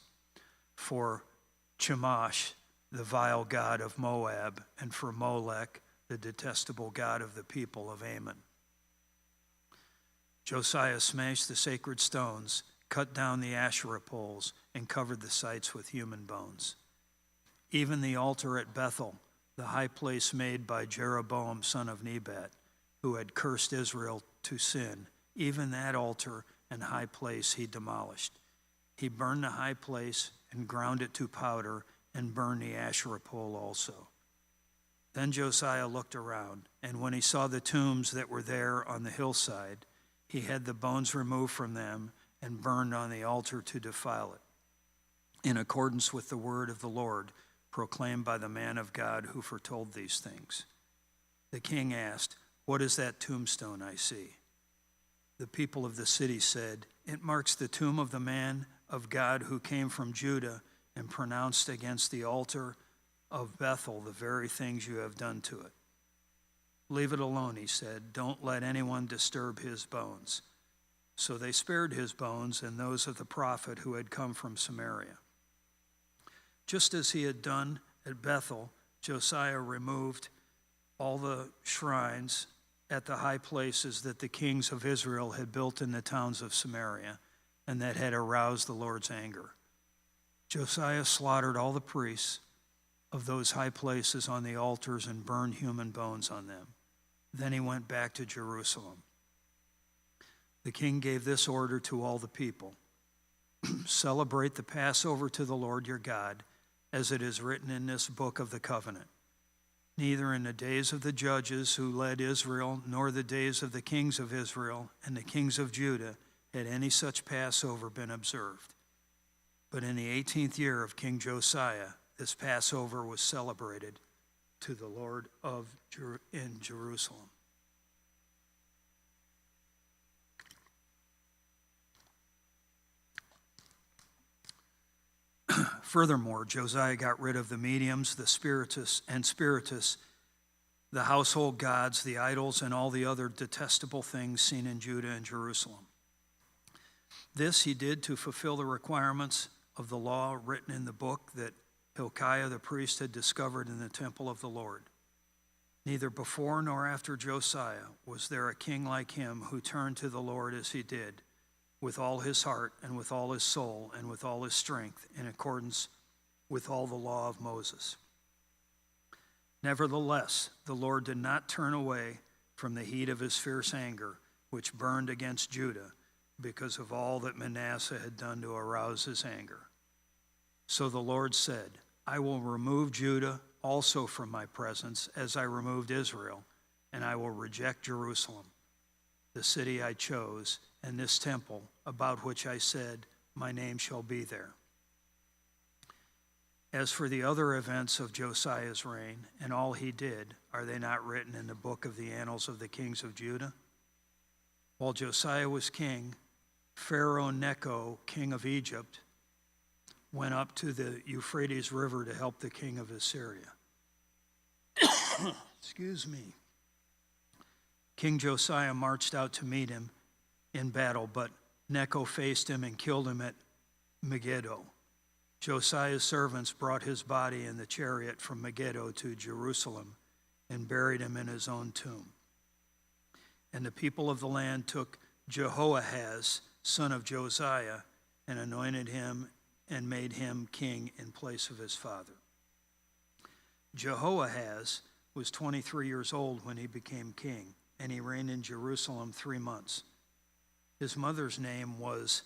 for Chemosh, the vile god of Moab, and for Molech, the detestable god of the people of Ammon. Josiah smashed the sacred stones, cut down the Asherah poles, and covered the sites with human bones. Even the altar at Bethel, the high place made by Jeroboam son of Nebat, who had cursed Israel to sin, even that altar and high place he demolished. He burned the high place and ground it to powder and burned the Asherah pole also. Then Josiah looked around, and when he saw the tombs that were there on the hillside, he had the bones removed from them and burned on the altar to defile it, in accordance with the word of the Lord proclaimed by the man of God who foretold these things. The king asked, "What is that tombstone I see?" The people of the city said, "It marks the tomb of the man of God who came from Judah and pronounced against the altar of Bethel the very things you have done to it." "Leave it alone," he said. "Don't let anyone disturb his bones." So they spared his bones and those of the prophet who had come from Samaria. Just as he had done at Bethel, Josiah removed all the shrines at the high places that the kings of Israel had built in the towns of Samaria, and that had aroused the Lord's anger. Josiah slaughtered all the priests of those high places on the altars and burned human bones on them. Then he went back to Jerusalem. The king gave this order to all the people: celebrate the Passover to the Lord your God, as it is written in this book of the covenant. Neither in the days of the judges who led Israel, nor the days of the kings of Israel and the kings of Judah had any such Passover been observed. But in the 18th year of King Josiah, this Passover was celebrated to the Lord in Jerusalem. Furthermore, Josiah got rid of the mediums, the spiritists, the household gods, the idols, and all the other detestable things seen in Judah and Jerusalem. This he did to fulfill the requirements of the law written in the book that Hilkiah the priest had discovered in the temple of the Lord. Neither before nor after Josiah was there a king like him who turned to the Lord as he did, with all his heart and with all his soul and with all his strength, in accordance with all the law of Moses. Nevertheless, the Lord did not turn away from the heat of his fierce anger, which burned against Judah, because of all that Manasseh had done to arouse his anger. So the Lord said, I will remove Judah also from my presence, as I removed Israel, and I will reject Jerusalem, the city I chose, and this temple, about which I said, my name shall be there. As for the other events of Josiah's reign and all he did, are they not written in the book of the annals of the kings of Judah? While Josiah was king, Pharaoh Necho, king of Egypt, went up to the Euphrates River to help the king of Assyria. Excuse me. King Josiah marched out to meet him in battle, but Necho faced him and killed him at Megiddo. Josiah's servants brought his body in the chariot from Megiddo to Jerusalem and buried him in his own tomb. And the people of the land took Jehoahaz, son of Josiah, and anointed him and made him king in place of his father. Jehoahaz was 23 years old when he became king, and he reigned in Jerusalem 3 months. His mother's name was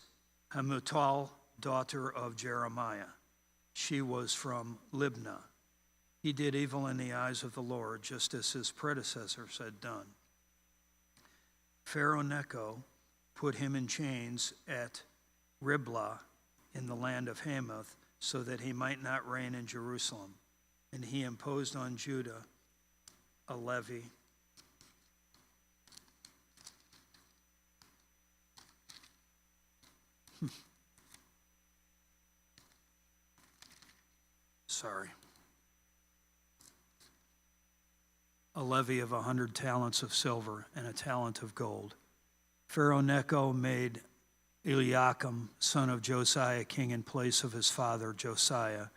Hamutal, daughter of Jeremiah. She was from Libnah. He did evil in the eyes of the Lord, just as his predecessors had done. Pharaoh Necho put him in chains at Riblah in the land of Hamath, so that he might not reign in Jerusalem. And he imposed on Judah a levy a levy of 100 talents of silver and a talent of gold. Pharaoh Necho made Eliakim, son of Josiah, king in place of his father Josiah,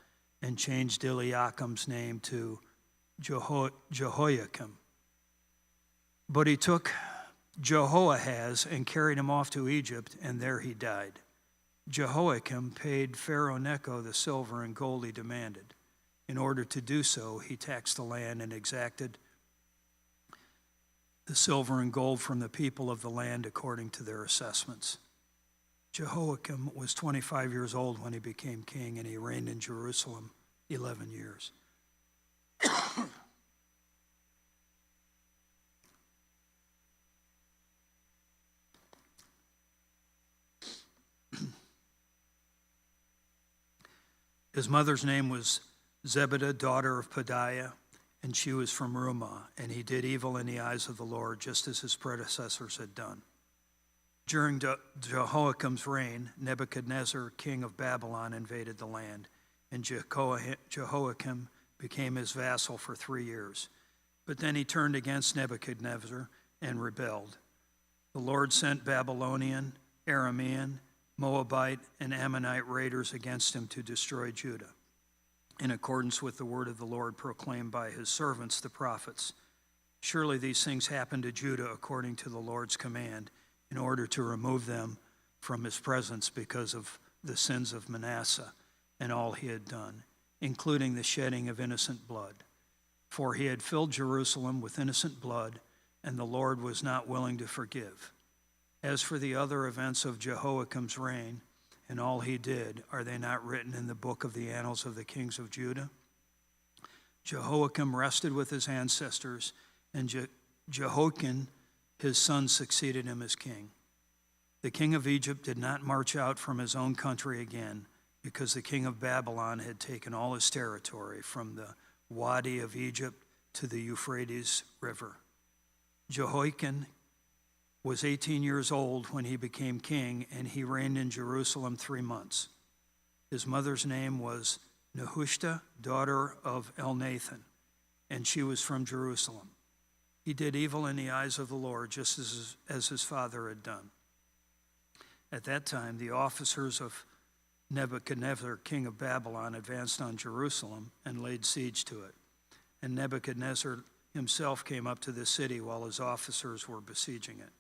and changed Eliakim's name to Jehoiakim. But he took Jehoahaz and carried him off to Egypt, and there he died. Jehoiakim paid Pharaoh Necho the silver and gold he demanded. In order to do so, he taxed the land and exacted the silver and gold from the people of the land according to their assessments. Jehoiakim was 25 years old when he became king, and he reigned in Jerusalem 11 years. His mother's name was Zebidah, daughter of Pedaiah, and she was from Rumah, and he did evil in the eyes of the Lord, just as his predecessors had done. During Jehoiakim's reign, Nebuchadnezzar, king of Babylon, invaded the land, and Jehoiakim became his vassal for 3 years. But then he turned against Nebuchadnezzar and rebelled. The Lord sent Babylonian, Aramean, Moabite, and Ammonite raiders against him to destroy Judah, in accordance with the word of the Lord proclaimed by his servants, the prophets. Surely these things happened to Judah according to the Lord's command, in order to remove them from his presence because of the sins of Manasseh and all he had done, including the shedding of innocent blood. For he had filled Jerusalem with innocent blood, and the Lord was not willing to forgive. As for the other events of Jehoiakim's reign and all he did, are they not written in the book of the annals of the kings of Judah? Jehoiakim rested with his ancestors, and Jehoiakim, his son, succeeded him as king. The king of Egypt did not march out from his own country again, because the king of Babylon had taken all his territory from the Wadi of Egypt to the Euphrates River. Jehoiakim was 18 years old when he became king, and he reigned in Jerusalem 3 months. His mother's name was Nehushta, daughter of Elnathan, and she was from Jerusalem. He did evil in the eyes of the Lord, just as his father had done. At that time, the officers of Nebuchadnezzar, king of Babylon, advanced on Jerusalem and laid siege to it. And Nebuchadnezzar himself came up to the city while his officers were besieging it.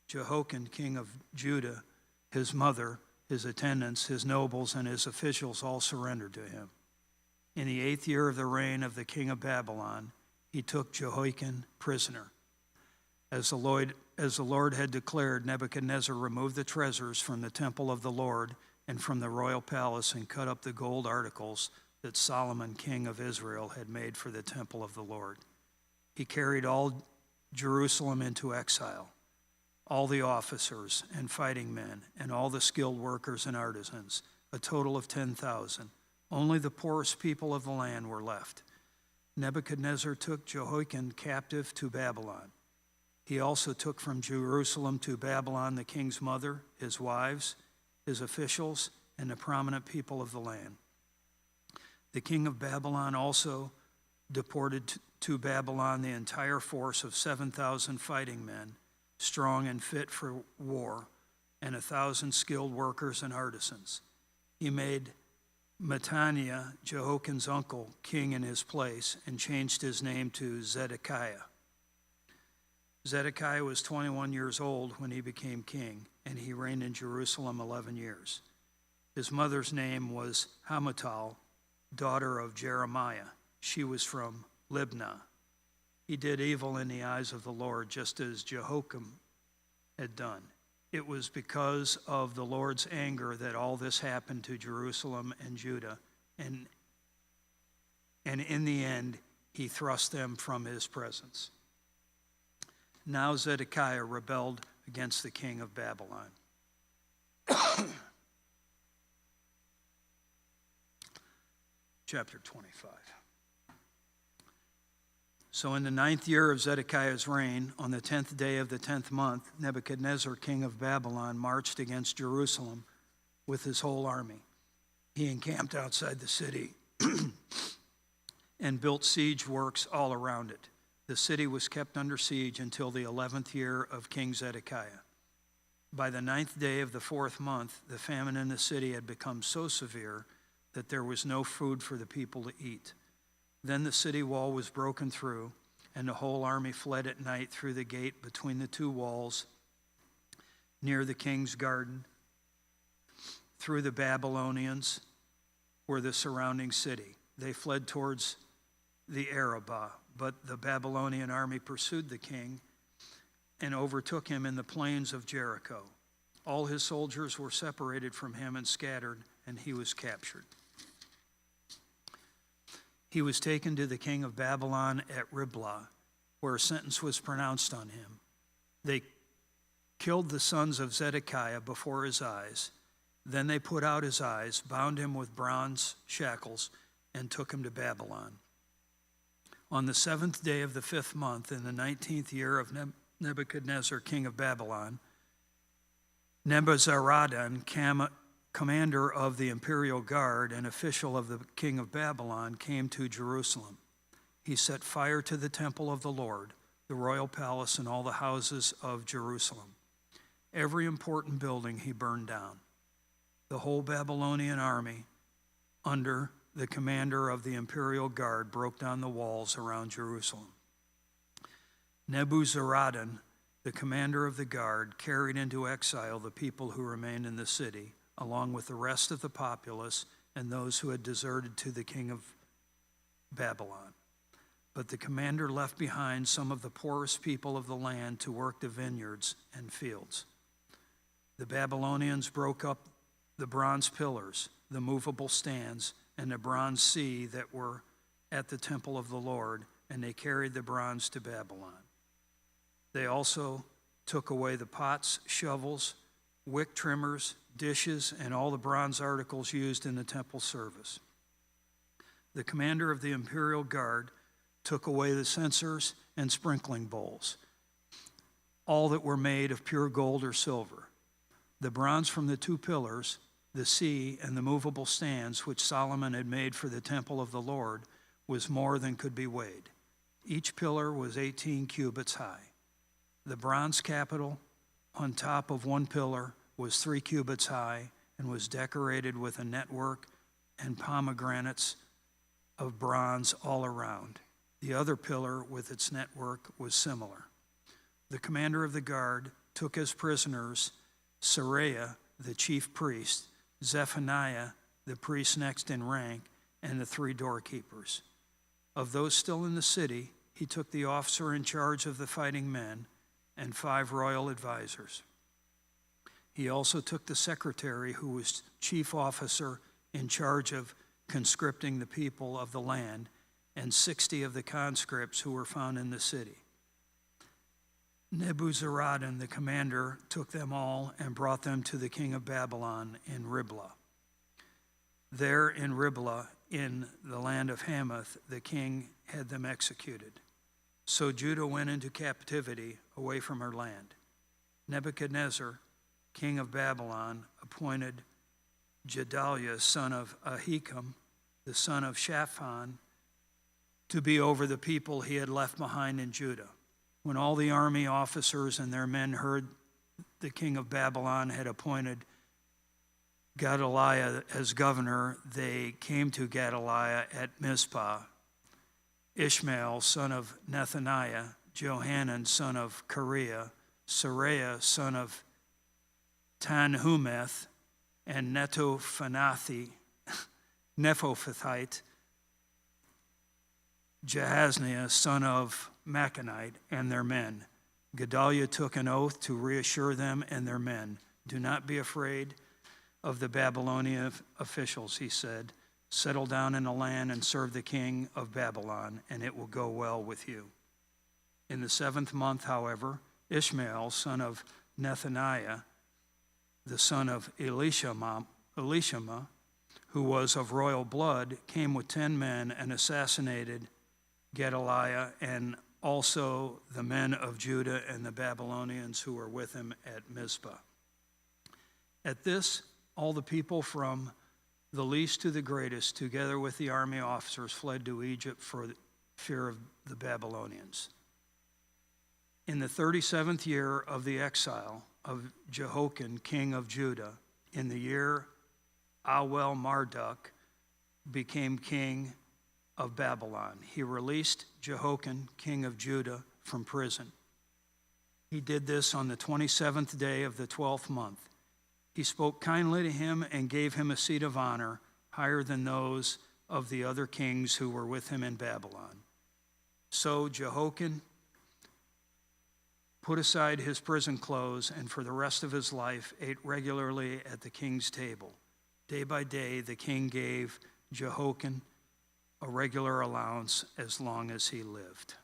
Jehoiakim, king of Judah, his mother, his attendants, his nobles, and his officials all surrendered to him. In the 8th year of the reign of the king of Babylon, he took Jehoiakim prisoner. As the Lord had declared, Nebuchadnezzar removed the treasures from the temple of the Lord and from the royal palace and cut up the gold articles that Solomon, king of Israel, had made for the temple of the Lord. He carried all Jerusalem into exile, all the officers and fighting men, and all the skilled workers and artisans, a total of 10,000. Only the poorest people of the land were left. Nebuchadnezzar took Jehoiakim captive to Babylon. He also took from Jerusalem to Babylon the king's mother, his wives, his officials, and the prominent people of the land. The king of Babylon also deported to Babylon the entire force of 7,000 fighting men, strong and fit for war, and 1,000 skilled workers and artisans. He made Mattaniah, Jehoiakim's uncle, king in his place, and changed his name to Zedekiah. Zedekiah was 21 years old when he became king, and he reigned in Jerusalem 11 years. His mother's name was Hamutal, daughter of Jeremiah. She was from Libnah. He did evil in the eyes of the Lord, just as Jehoiakim had done. It was because of the Lord's anger that all this happened to Jerusalem and Judah, and in the end, he thrust them from his presence. Now Zedekiah rebelled against the king of Babylon. Chapter 25. So in the 9th year of Zedekiah's reign, on the 10th day of the 10th month, Nebuchadnezzar, king of Babylon, marched against Jerusalem with his whole army. He encamped outside the city and built siege works all around it. The city was kept under siege until the 11th year of King Zedekiah. By the 9th day of the 4th month, the famine in the city had become so severe that there was no food for the people to eat. Then the city wall was broken through, and the whole army fled at night through the gate between the two walls near the king's garden. Through the Babylonians were the surrounding city. They fled towards the Arabah, but the Babylonian army pursued the king and overtook him in the plains of Jericho. All his soldiers were separated from him and scattered, and he was captured. He was taken to the king of Babylon at Riblah, where a sentence was pronounced on him. They killed the sons of Zedekiah before his eyes. Then they put out his eyes, bound him with bronze shackles, and took him to Babylon. On the 7th day of the 5th month, in the 19th year of Nebuchadnezzar, king of Babylon, Nebuzaradan, commander of the imperial guard and official of the king of Babylon, came to Jerusalem. He set fire to the temple of the Lord, the royal palace, and all the houses of Jerusalem. Every important building he burned down. The whole Babylonian army, under the commander of the imperial guard, broke down the walls around Jerusalem. Nebuzaradan, the commander of the guard, carried into exile the people who remained in the city, along with the rest of the populace and those who had deserted to the king of Babylon. But the commander left behind some of the poorest people of the land to work the vineyards and fields. The Babylonians broke up the bronze pillars, the movable stands, and the bronze sea that were at the temple of the Lord, and they carried the bronze to Babylon. They also took away the pots, shovels, wick trimmers, dishes, and all the bronze articles used in the temple service. The commander of the imperial guard took away the censers and sprinkling bowls, all that were made of pure gold or silver. The bronze from the 2 pillars, the sea, and the movable stands which Solomon had made for the temple of the Lord was more than could be weighed. Each pillar was 18 cubits high. The bronze capital on top of one pillar was 3 cubits high and was decorated with a network and pomegranates of bronze all around. The other pillar with its network was similar. The commander of the guard took as prisoners Seraiah, the chief priest, Zephaniah, the priest next in rank, and the 3 doorkeepers. Of those still in the city, he took the officer in charge of the fighting men and 5 royal advisors. He also took the secretary, who was chief officer in charge of conscripting the people of the land, and 60 of the conscripts who were found in the city. Nebuzaradan, the commander, took them all and brought them to the king of Babylon in Riblah. There in Riblah, in the land of Hamath, the king had them executed. So Judah went into captivity away from her land. Nebuchadnezzar, king of Babylon, appointed Gedaliah, son of Ahikam, the son of Shaphan, to be over the people he had left behind in Judah. When all the army officers and their men heard the king of Babylon had appointed Gedaliah as governor, they came to Gedaliah at Mizpah. Ishmael, son of Nethaniah, Johanan, son of Kareah, Seraiah, son of Tanhumeth, and Netophathite, Jahazniah, son of Machanite, and their men. Gedaliah took an oath to reassure them and their men. Do not be afraid of the Babylonian officials, he said. Settle down in the land and serve the king of Babylon, and it will go well with you. In the 7th month, however, Ishmael, son of Nethaniah, the son of Elishama, who was of royal blood, came with 10 men and assassinated Gedaliah and also the men of Judah and the Babylonians who were with him at Mizpah. At this, all the people from the least to the greatest, together with the army officers, fled to Egypt for fear of the Babylonians. In the 37th year of the exile of Jehoiakim, king of Judah, in the year Awel-Marduk became king of Babylon, he released Jehoiakim, king of Judah, from prison. He did this on the 27th day of the 12th month. He spoke kindly to him and gave him a seat of honor, higher than those of the other kings who were with him in Babylon. So Jehoiakim put aside his prison clothes and for the rest of his life ate regularly at the king's table. Day by day, the king gave Jehoiakim a regular allowance as long as he lived.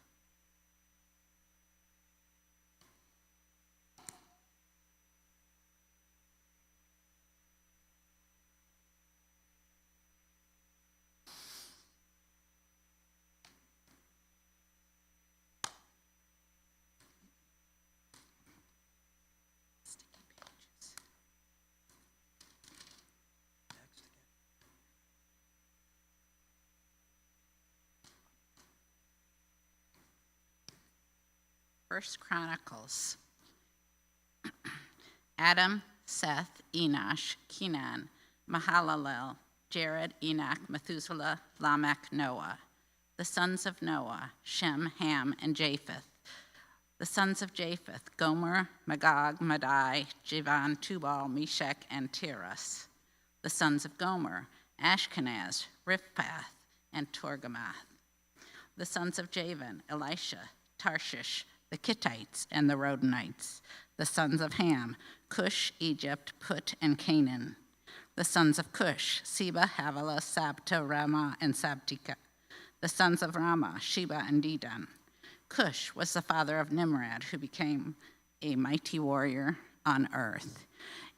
First Chronicles. Adam, Seth, Enosh, Kenan, Mahalalel, Jared, Enoch, Methuselah, Lamech, Noah. The sons of Noah, Shem, Ham, and Japheth. The sons of Japheth, Gomer, Magog, Madai, Javan, Tubal, Meshach, and Tiras. The sons of Gomer, Ashkenaz, Riphath, and Torgamath. The sons of Javan, Elisha, Tarshish, the Kittites, and the Rodanites. The sons of Ham, Cush, Egypt, Put, and Canaan. The sons of Cush, Seba, Havilah, Sabta, Ramah, and Sabtika. The sons of Ramah, Sheba, and Dedan. Cush was the father of Nimrod, who became a mighty warrior on earth.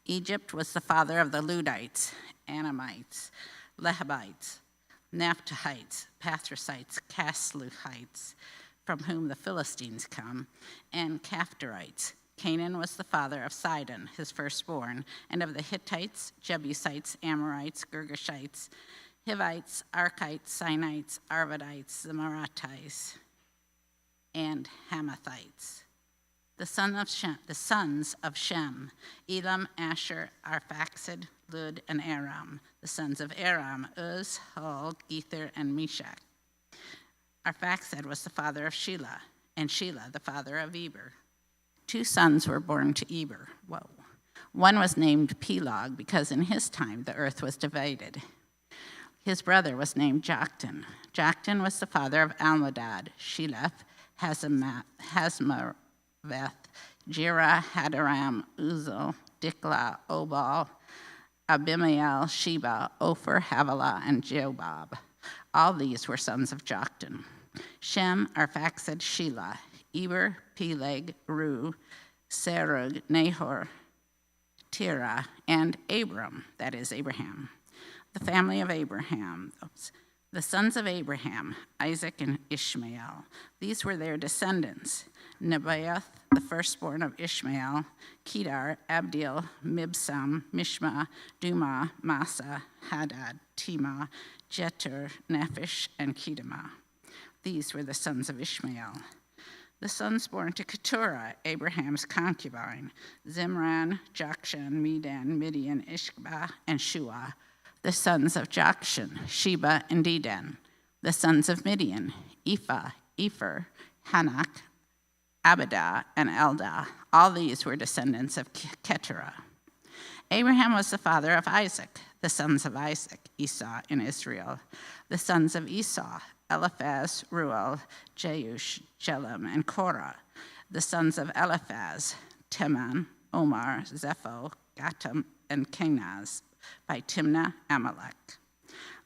Egypt was the father of the Ludites, Anamites, Lehabites, Naphtuhites, Pathrusites, Casluhites, from whom the Philistines come, and Caphtorites. Canaan was the father of Sidon, his firstborn, and of the Hittites, Jebusites, Amorites, Girgashites, Hivites, Archites, Sinites, Arvadites, Zamoratites, and Hamathites. The sons of Shem, Elam, Asher, Arphaxad, Lud, and Aram. The sons of Aram, Uz, Hul, Gether, and Meshach. Arphaxad was the father of Shelah, and Shelah the father of Eber. 2 sons were born to Eber. Whoa. One was named Peleg, because in his time the earth was divided. His brother was named Joktan. Joktan was the father of Almodad, Sheleph, Hazmaveth, Jira, Hadaram, Uzal, Diklah, Obal, Abimael, Sheba, Ophir, Havilah, and Jobab. All these were sons of Joktan. Shem, Arphaxad, Shelah, Eber, Peleg, Ru, Serug, Nahor, Terah, and Abram, that is Abraham. The family of Abraham. The sons of Abraham, Isaac and Ishmael. These were their descendants. Nebaioth, the firstborn of Ishmael, Kedar, Abdil, Mibsam, Mishma, Duma, Massa, Hadad, Tema, Jetur, Nephish, and Kedemah. These were the sons of Ishmael. The sons born to Keturah, Abraham's concubine, Zimran, Jokshan, Medan, Midian, Ishbah, and Shua. The sons of Jokshan, Sheba, and Dedan. The sons of Midian, Ephah, Epher, Hanak, Abidah, and Eldah. All these were descendants of Keturah. Abraham was the father of Isaac. The sons of Isaac, Esau and Israel. The sons of Esau, Eliphaz, Ruel, Jeush, Jelam, and Korah. The sons of Eliphaz, Teman, Omar, Zepho, Gatam, and Kenaz, by Timnah, Amalek.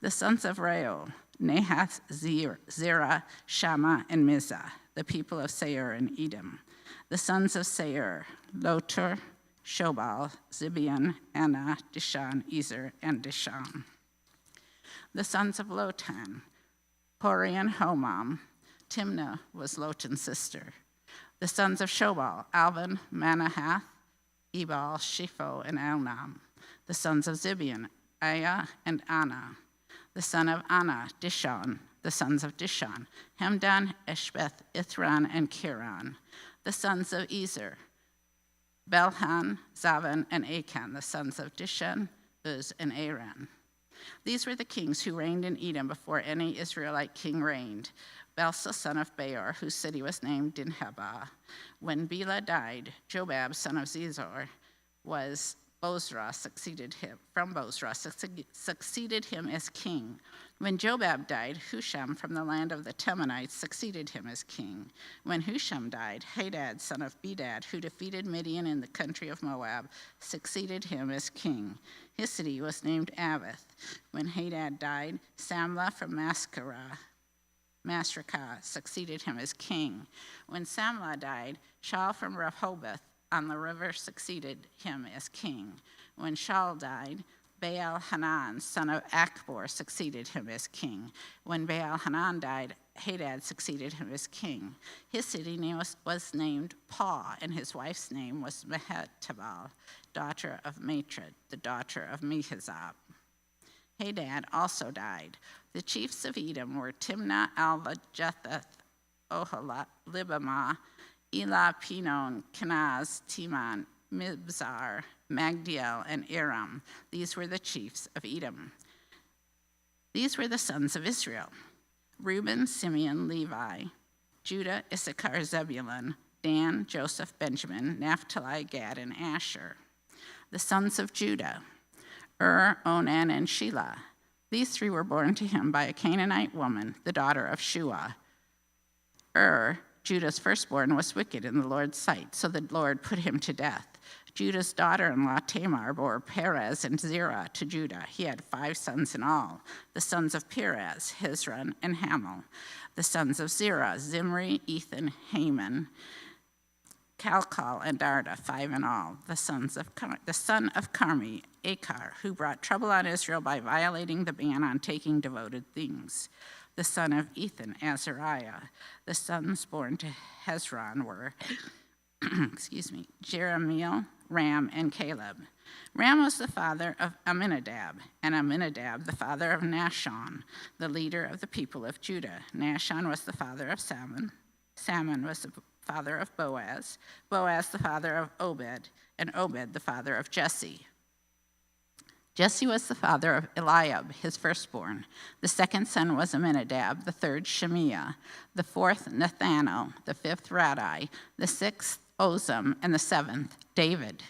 The sons of Reuel, Nahath, Zerah, Shammah, and Mizah, the people of Seir and Edom. The sons of Seir, Lotur, Shobal, Zibeon, Anna, Dishan, Ezer, and Dishan. The sons of Lotan, Hori and Homam. Timnah was Lotan's sister. The sons of Shobal, Alvan, Manahath, Ebal, Shepho, and Elnam. The sons of Zibeon, Aya and Anna. The son of Anna, Dishon. The sons of Dishon, Hemdan, Eshbeth, Ithran, and Kiran. The sons of Ezer, Belhan, Zavan, and Achan. The sons of Dishon, Uz, and Aran. These were the kings who reigned in Edom before any Israelite king reigned. Belsa, son of Beor, whose city was named Dinhabah. When Bela died, Jobab, son of Zizor, was Bozrah succeeded him. From Bozrah succeeded him as king. When Jobab died, Husham from the land of the Temanites succeeded him as king. When Husham died, Hadad, son of Bedad, who defeated Midian in the country of Moab, succeeded him as king. His city was named Avith. When Hadad died, Samlah from Masrekah succeeded him as king. When Samlah died, Shaul from Rehoboth on the river succeeded him as king. When Shaul died, Baal Hanan, son of Akbor, succeeded him as king. When Baal Hanan died, Hadad succeeded him as king. His city was named Pau, and his wife's name was Mehetabel, daughter of Matred, the daughter of Mehizab. Hadad also died. The chiefs of Edom were Timnah, Alva, Jetheth, Oholah, Libamah, Elah, Pinon, Kenaz, Teman, Mibzar, Magdiel, and Aram. These were the chiefs of Edom. These were the sons of Israel: Reuben, Simeon, Levi, Judah, Issachar, Zebulun, Dan, Joseph, Benjamin, Naphtali, Gad, and Asher. The sons of Judah, Onan, and Shelah. These three were born to him by a Canaanite woman, the daughter of Shua. Judah's firstborn, was wicked in the Lord's sight, so the Lord put him to death. Judah's daughter-in-law Tamar bore Perez and Zerah to Judah. He had 5 sons in all. The sons of Perez, Hezron, and Hamel. The sons of Zerah, Zimri, Ethan, Haman, Calcol, and Darda, 5 in all. The son of Carmi, Achar, who brought trouble on Israel by violating the ban on taking devoted things. The son of Ethan, Azariah. The sons born to Hezron were, Jeremiel, Ram, and Caleb. Ram was the father of Amminadab, and Amminadab the father of Nahshon, the leader of the people of Judah. Nahshon was the father of Salmon. Salmon was the father of Boaz. Boaz the father of Obed, and Obed the father of Jesse. Jesse was the father of Eliab, his firstborn. The second son was Amminadab, the third Shemiah, the fourth Nathanael, the fifth Radai, the sixth Ozem, and the seventh David.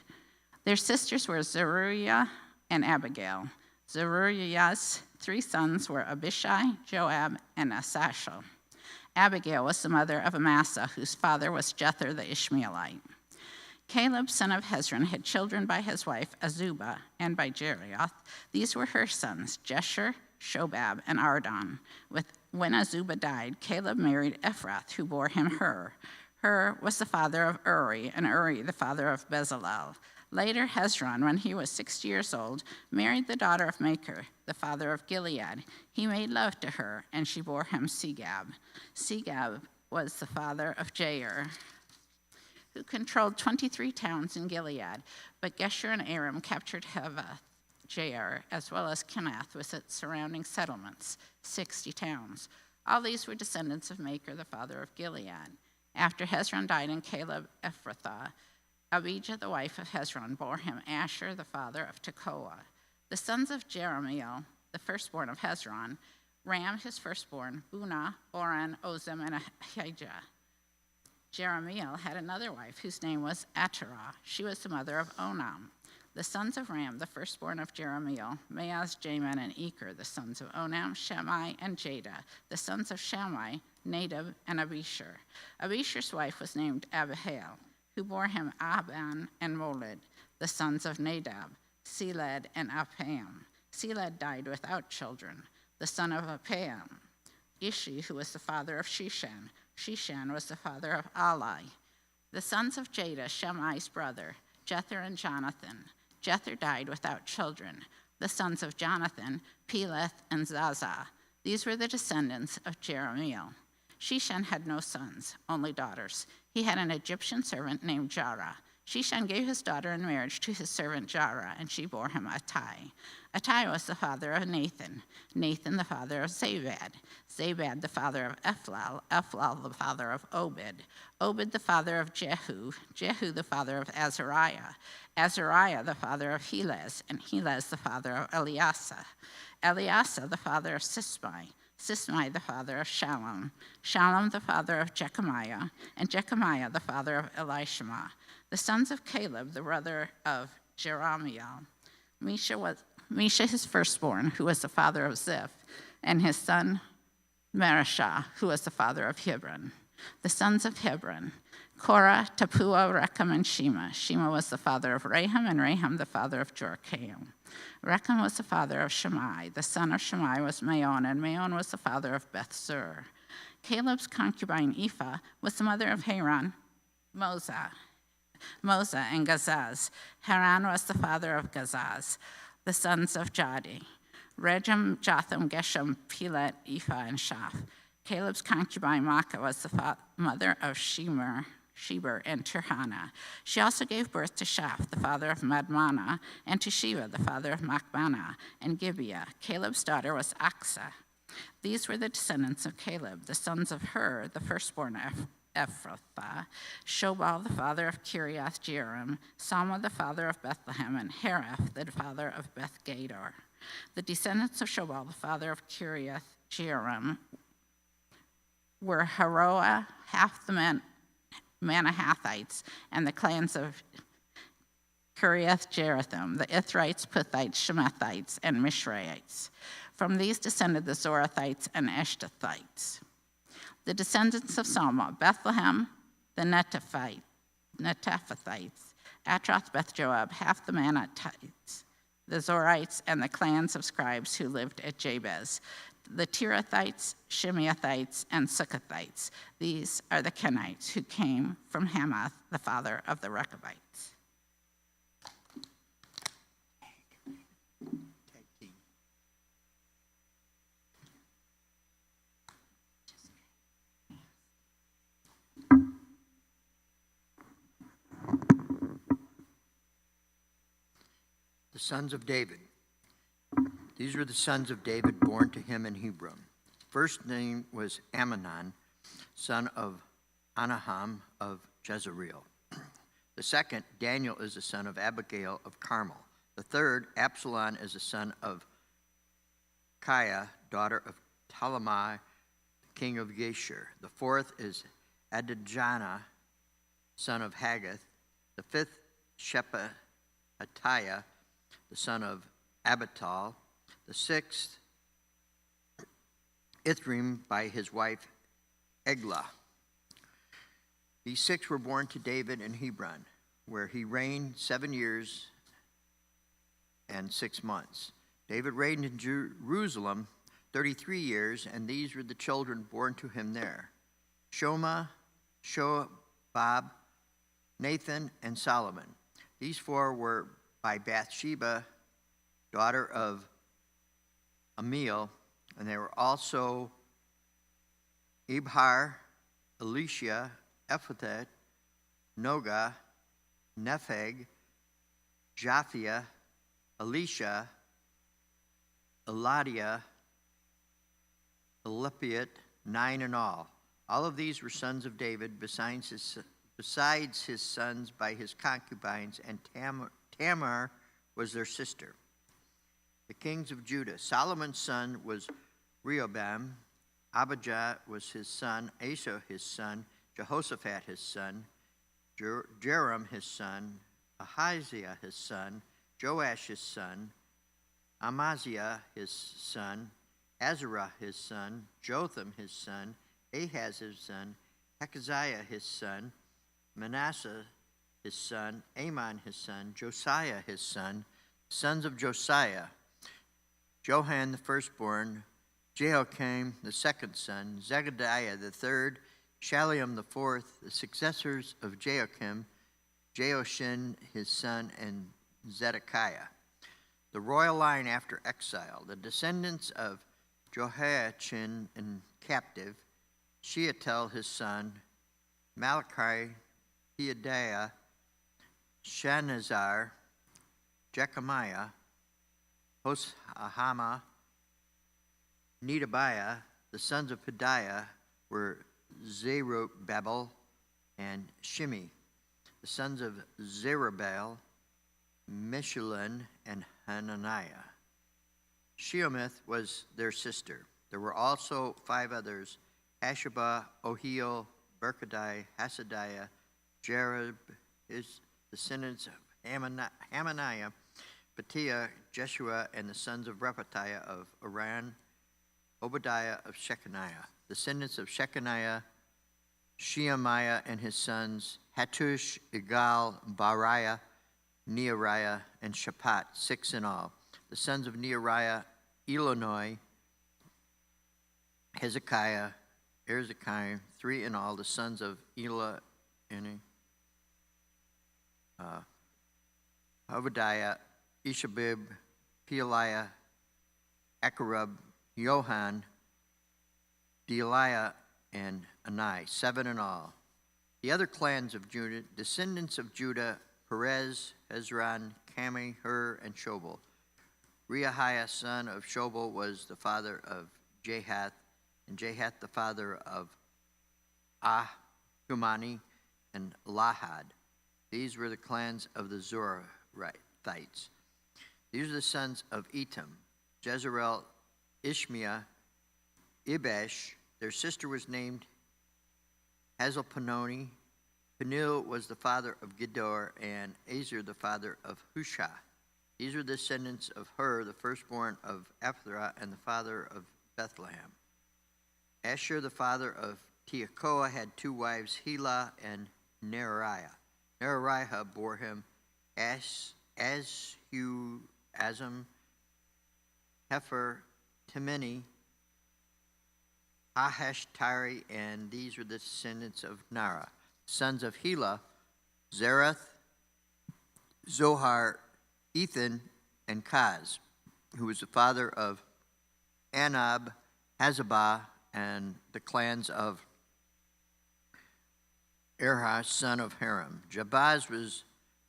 Their sisters were Zeruiah and Abigail. Zeruiah's 3 sons were Abishai, Joab, and Asashel. Abigail was the mother of Amasa, whose father was Jether the Ishmaelite. Caleb, son of Hezron, had children by his wife Azubah and by Jerioth. These were her sons, Jesher, Shobab, and Ardon. When Azubah died, Caleb married Ephrath, who bore him Hur. Hur was the father of Uri, and Uri the father of Bezalel. Later, Hezron, when he was 60 years old, married the daughter of Machir, the father of Gilead. He made love to her, and she bore him Segab. Segab was the father of Jair, who controlled 23 towns in Gilead. But Geshur and Aram captured Havoth, Jair, as well as Kenath with its surrounding settlements, 60 towns. All these were descendants of Machir, the father of Gilead. After Hezron died and Caleb Ephrathah, Abijah, the wife of Hezron, bore him Asher, the father of Tekoa. The sons of Jeremiel, the firstborn of Hezron, Ram, his firstborn, Bunah, Oran, Ozem, and Ahijah. Jeremiel had another wife whose name was Aterah. She was the mother of Onam. The sons of Ram, the firstborn of Jeremiel, Maaz, Jamin, and Eker. The sons of Onam, Shammai, and Jada. The sons of Shammai, Nadab, and Abishur. Abishur's wife was named Abihail, who bore him Aban and Molid. The sons of Nadab, Seled, and Apam. Seled died without children. The son of Apam, Ishi, who was the father of Sheshan. Sheshan was the father of Ali. The sons of Jada, Shammai's brother, Jether and Jonathan. Jether died without children. The sons of Jonathan, Peleth and Zaza. These were the descendants of Jeremiel. Sheshan had no sons, only daughters. He had an Egyptian servant named Jarrah. Sheshan gave his daughter in marriage to his servant Jarrah, and she bore him Attai. Attai was the father of Nathan, Nathan the father of Zabad, Zabad the father of Ephlal, Ephlal the father of Obed, Obed the father of Jehu, Jehu the father of Azariah, Azariah the father of Helez, and Helez the father of Eliasa, Eliasa the father of Sismai, Sismai the father of Shallum, Shallum the father of Jechamiah, and Jechamiah the father of Elishama. The sons of Caleb, the brother of Jeramiel, Misha his firstborn, who was the father of Ziph, and his son Marashah, who was the father of Hebron. The sons of Hebron, Korah, Tapua, Rechem, and Shema. Shema was the father of Raham, and Raham the father of Jorkaim. Rechem was the father of Shammai. The son of Shammai was Maon, and Maon was the father of Beth-zur. Caleb's concubine Ephah was the mother of Haran, Moza and Gazaz. Haran was the father of Gazaz. The sons of Jadi, Regem, Jotham, Geshem, Pelet, Ephah, and Shaph. Caleb's concubine Maacah was the mother of Shemer, and Tirhana. She also gave birth to Shaph, the father of Madmannah, and to Sheva, the father of Machbanah, and Gibeah. Caleb's daughter was Aksa. These were the descendants of Caleb, the sons of Hur, the firstborn of Ephrathah, Shobal, the father of Kiriath Jearim, Salma, the father of Bethlehem, and Haraph, the father of Beth Gador. The descendants of Shobal, the father of Kiriath Jearim, were Haroah, half the men Manahathites, and the clans of Kiriath Jearim, the Ithrites, Puthites, Shemethites, and Mishraites. From these descended the Zorathites and Eshtathites. The descendants of Salma: Bethlehem, the Netophathites, Atroth Beth Joab, half the Manatites, the Zorites, and the clans of scribes who lived at Jabez, the Tirathites, Shimeathites, and Succothites. These are the Kenites who came from Hamath, the father of the Rechabites. The sons of David. These were the sons of David born to him in Hebron. First name was Amnon, son of Anaham of Jezreel. The second, Daniel, is the son of Abigail of Carmel. The third, Absalom, is the son of Kaiah, daughter of Talmai, king of Geshur. The fourth is Adonijah, son of Haggith. The fifth, Shephatiah, the son of Abital. The sixth, Ithrim, by his wife Eglah. These six were born to David in Hebron, where he reigned 7 years and 6 months. David reigned in Jerusalem 33 years, and these were the children born to him there: Shoma, Shobab, Nathan, and Solomon. These four were by Bathsheba, daughter of Amiel, and they were also Ibhar, Elisha, Ephratah, Noga, Nepheg, Japhia, Elisha, Eladiah, Elipiat, 9 in all. All of these were sons of David, besides his sons by his concubines, and Tamar was their sister. The kings of Judah. Solomon's son was Rehoboam. Abijah was his son. Asa his son. Jehoshaphat his son. Jeram his son. Ahaziah his son. Joash his son. Amaziah his son. Azarah his son. Jotham his son. Ahaz his son. Hezekiah his son. Manasseh his son. Amon his son. Josiah his son. Sons of Josiah: Johan the firstborn, Jehoiakim the second son, Zebadiah the third, Shallum the fourth. The successors of Jehoiakim: Jehoshaphat his son, and Zedekiah. The royal line after exile. The descendants of Jehoiachin in captive: Shealtiel his son, Malachi, Pedaiah, Shanazar, Jechemiah, Hoshama, Nedabiah. The sons of Pedaiah were Zerubbabel and Shimi. The sons of Zerubbabel: Meshullam and Hananiah. Sheomith was their sister. There were also 5 others: Hashabah, Ohio, Berkadai, Hasadiah, Jerub, his descendants of Hamaniah, Patiah, Jeshua, and the sons of Repatiah of Aran, Obadiah of Shechaniah. Descendants of Shechaniah: Shemaiah and his sons, Hattush, Igal, Bariah, Neariah, and Shaphat, 6 in all. The sons of Neariah: Elonoi, Hezekiah, Erzekiah, 3 in all. The sons of Elah, Obadiah, Ishabib, Pealiah, Acharub, Johan, Deliah, and Anai, 7 in all. The other clans of Judah, descendants of Judah: Perez, Hezron, Cami, Hur, and Shobal. Reahiah, son of Shobal, was the father of Jahath, and Jahath the father of Ahumani and Lahad. These were the clans of the Zorathites. These are the sons of Etam: Jezreel, Ishmiah, Ibesh. Their sister was named Hazelpanoni, Peniel was the father of Gedor, and Ezer the father of Hushah. These are the descendants of Hur, the firstborn of Ephrathah, and the father of Bethlehem. Asher, the father of Tekoa, had 2 wives, Helah and Nerariah. Nerariah bore him Azhu, Azam, Hefer, Timni, Ahashtari, and these are the descendants of Nara. Sons of Helah, Zerath, Zohar, Ethan, and Kaz, who was the father of Anab, Hazabah, and the clans of Erha, son of Haram. Jabaz was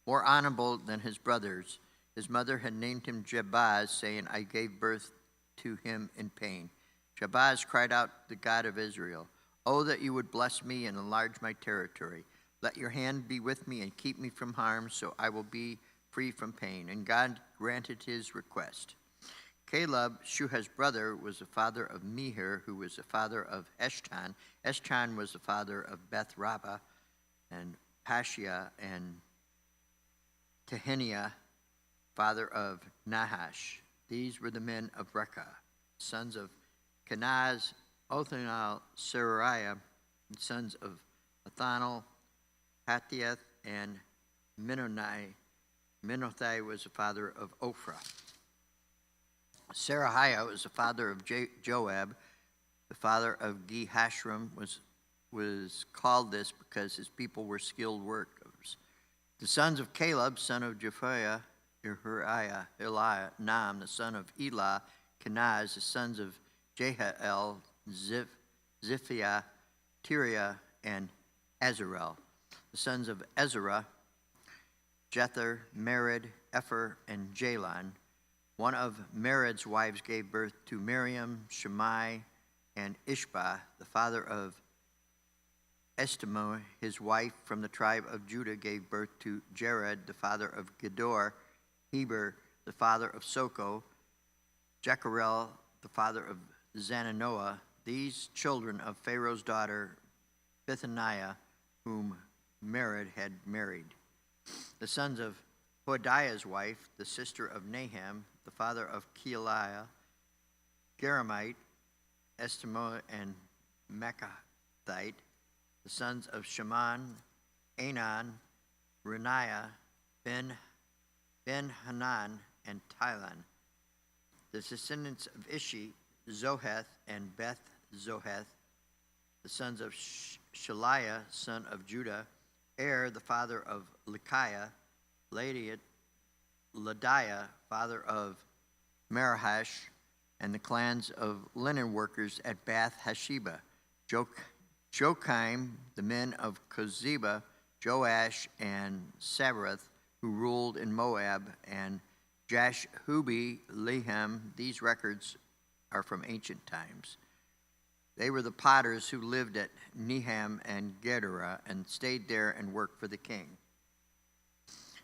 more honorable than his brothers. His mother had named him Jabaz, saying, I gave birth to him in pain. Jabaz cried out to the God of Israel, Oh, that you would bless me and enlarge my territory. Let your hand be with me and keep me from harm, so I will be free from pain. And God granted his request. Caleb, Shuha's brother, was the father of Mehir, who was the father of Eshton. Eshton was the father of Beth Rabbah and Pashiah, and Teheniah, father of Nahash. These were the men of Rekah, sons of Kenaz, Othniel, Seraiah, and sons of Athanel, Hathiath, and Menonai. Menothai was the father of Ophrah. Serahiah was the father of Joab. The father of Gehashram was called this because his people were skilled workers. The sons of Caleb, son of Jephthah, Uriah, Nam, the son of Elah, Kenaz, the sons of Jehael, Ziphiah, Tiriah, and Azarel. The sons of Ezra, Jether, Mered, Epher, and Jalon. One of Mered's wives gave birth to Miriam, Shammai, and Ishbah, the father of Estemo. His wife from the tribe of Judah gave birth to Jared, the father of Gedor, Heber, the father of Soko, Jecharel, the father of Zananoah. These children of Pharaoh's daughter, Bithaniah, whom Mered had married. The sons of Hoadiah's wife, the sister of Naham, the father of Keilah, Geramite, Estemo, and Mekathite. The sons of Shaman, Anan, Reniah, Ben-Hanan, and Tylan. The descendants of Ishi, Zoheth, and Beth-Zoheth. The sons of Shaliah, son of Judah, the father of Lekiah, Ladiah, father of Merahash, and the clans of linen workers at Bath Hasheba, Joachim, the men of Kozeba, Joash, and Sabarath, who ruled in Moab, and Jashhubi, Lehem. These records are from ancient times. They were the potters who lived at Neham and Gedera and stayed there and worked for the king.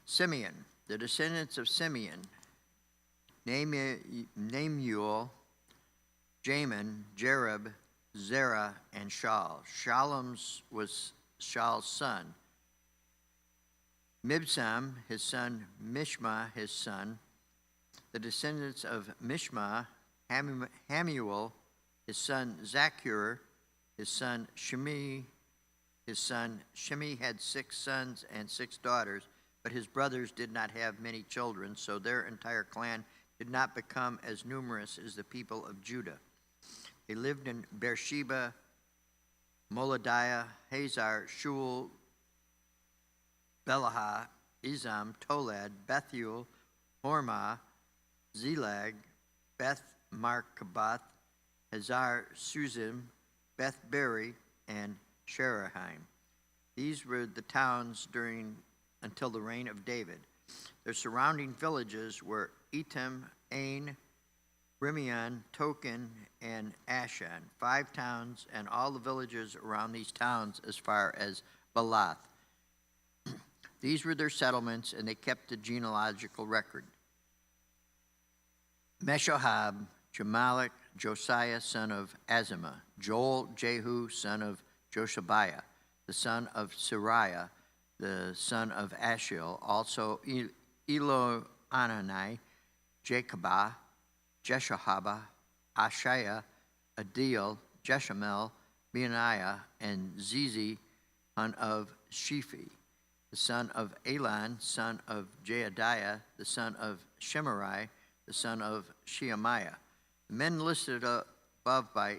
Simeon, the descendants of Simeon, Nemuel, Jamin, Jereb, Zerah, and Shaul. Shallum was Shaul's son. Mibsam, his son, Mishma, his son. The descendants of Mishma, Hamuel, his son Zakur, his son Shimi. His son Shimi had 6 sons and 6 daughters, but his brothers did not have many children, so their entire clan did not become as numerous as the people of Judah. They lived in Beersheba, Moladiah, Hazar, Shul, Belahah, Izam, Tolad, Bethuel, Hormah, Zelag, Beth Markaboth, Hazar Suzim, Beth Beri, and Sherahaim. These were the towns until the reign of David. Their surrounding villages were Etam, Ain, Rimeon, Token, and Ashan, 5 towns, and all the villages around these towns as far as Balath. These were their settlements, and they kept the genealogical record. Meshahab, Jamalek, Josiah, son of Azimah, Joel, Jehu, son of Joshabiah, the son of Sariah, the son of Ashiel, also Elonani, Jacobah, Jeshahaba, Ashiah, Adil, Jeshamel, Benaiah, and Zizi, son of Shiphi, the son of Elon, son of Jeadiah, the son of Shemariah, the son of Shemaiah. The men listed above by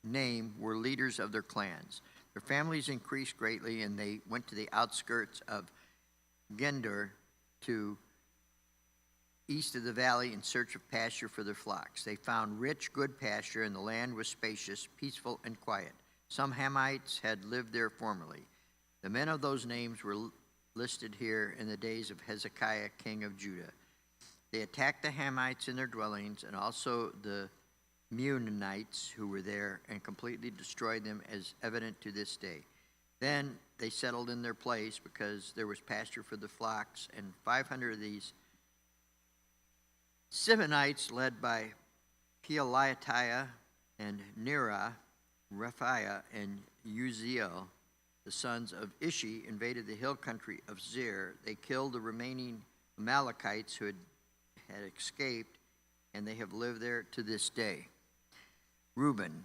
name were leaders of their clans. Their families increased greatly, and they went to the outskirts of Gender to east of the valley in search of pasture for their flocks. They found rich, good pasture, and the land was spacious, peaceful, and quiet. Some Hamites had lived there formerly. The men of those names were listed here in the days of Hezekiah, king of Judah. They attacked the Hamites in their dwellings and also the Meunites who were there and completely destroyed them, as evident to this day. Then they settled in their place because there was pasture for the flocks, and 500 of these Simeonites, led by Pealiah and Nerah, Rephiah, and Uziel, the sons of Ishi, invaded the hill country of Zir. They killed the remaining Amalekites who had escaped, and they have lived there to this day. Reuben,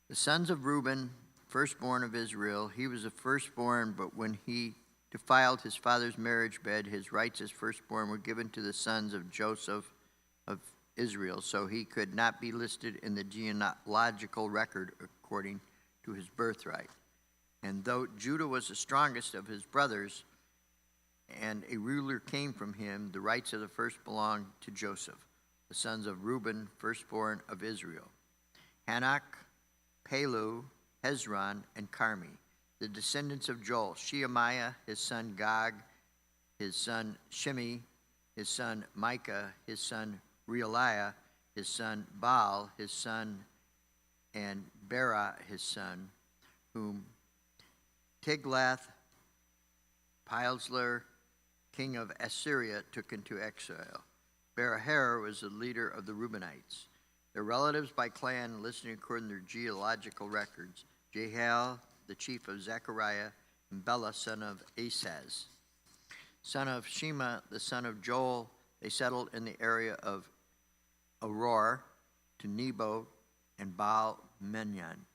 the sons of Reuben, firstborn of Israel. He was the firstborn, but when he defiled his father's marriage bed, his rights as firstborn were given to the sons of Joseph of Israel, so he could not be listed in the genealogical record according to his birthright. And though Judah was the strongest of his brothers, and a ruler came from him, the rights of the first belonged to Joseph, the sons of Reuben, firstborn of Israel. Hanok, Palu, Hezron, and Carmi, the descendants of Joel, Shemaiah, his son Gog, his son Shimi, his son Micah, his son Realiah, his son Baal, his son, and Bera, his son, whom Tiglath-Pileser, king of Assyria, took into exile. Beraher was the leader of the Reubenites. Their relatives by clan, listed according to their genealogical records: Jehiel, the chief of Zechariah, and Bela, son of Asaz. Son of Shema, the son of Joel, they settled in the area of Auror, to Nebo, and Baal-Menyon.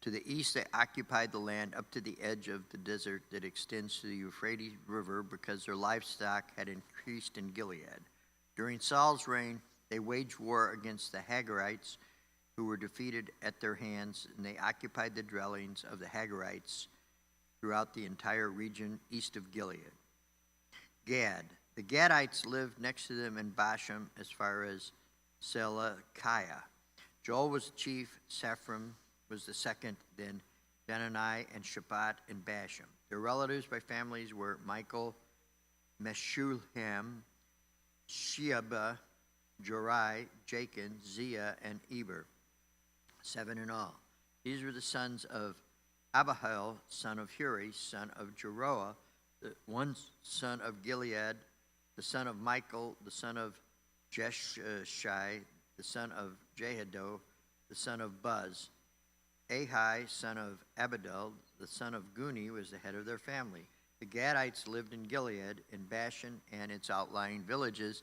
To the east, they occupied the land up to the edge of the desert that extends to the Euphrates River, because their livestock had increased in Gilead. During Saul's reign, they waged war against the Hagarites, who were defeated at their hands, and they occupied the dwellings of the Hagarites throughout the entire region east of Gilead. Gad. The Gadites lived next to them in Bashan as far as Selachiah. Joel was the chief, Sephram was the second, then Benani and Shabbat and Bashan. Their relatives by families were Michael, Meshullam, Sheba, Jorai, Jachin, Zia, and Eber, 7 in all. These were the sons of Abihail, son of Huri, son of Jeroah, the one son of Gilead, the son of Michael, the son of Jeshai, the son of Jehido, the son of Buz. Ahai, son of Abidel, the son of Guni, was the head of their family. The Gadites lived in Gilead, in Bashan and its outlying villages,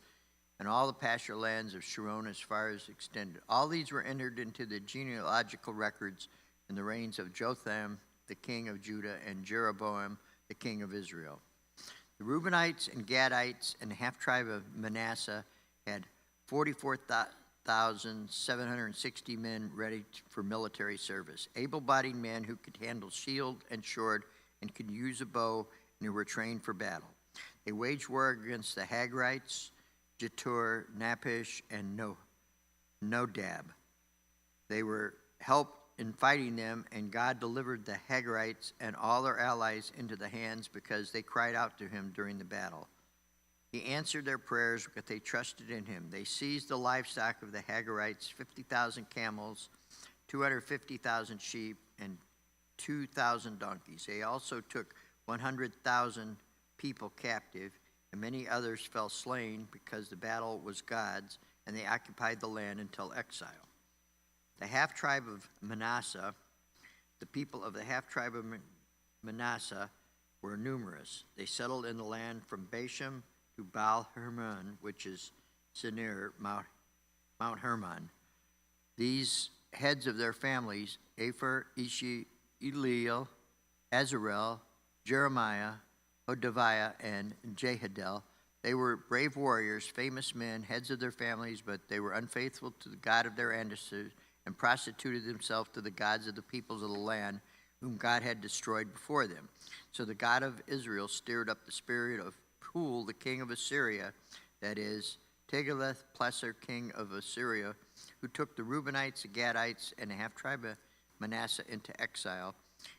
and all the pasture lands of Sharon as far as extended. All these were entered into the genealogical records in the reigns of Jotham, the king of Judah, and Jeroboam, the king of Israel. The Reubenites and Gadites and the half-tribe of Manasseh had 44,760 men ready for military service, able-bodied men who could handle shield and sword and could use a bow, and who were trained for battle. They waged war against the Hagrites, Jetur, Napish, and Nodab. They were helped in fighting them, and God delivered the Hagrites and all their allies into the hands because they cried out to him during the battle. He answered their prayers because they trusted in him. They seized the livestock of the Hagarites, 50,000 camels, 250,000 sheep, and 2,000 donkeys. They also took 100,000 people captive, and many others fell slain because the battle was God's, and they occupied the land until exile. The half-tribe of Manasseh, the people of the half-tribe of Manasseh, were numerous. They settled in the land from Bashan to Baal Hermon, which is Sinir, Mount Hermon. These heads of their families, Aphor, Ishi, Eliel, Azarel, Jeremiah, Hodaviah, and Jehidel, they were brave warriors, famous men, heads of their families, but they were unfaithful to the God of their ancestors and prostituted themselves to the gods of the peoples of the land whom God had destroyed before them. So the God of Israel stirred up the spirit of Pul, the king of Assyria, that is, Tiglath-Pileser, king of Assyria, who took the Reubenites, the Gadites, and the half-tribe of Manasseh into exile.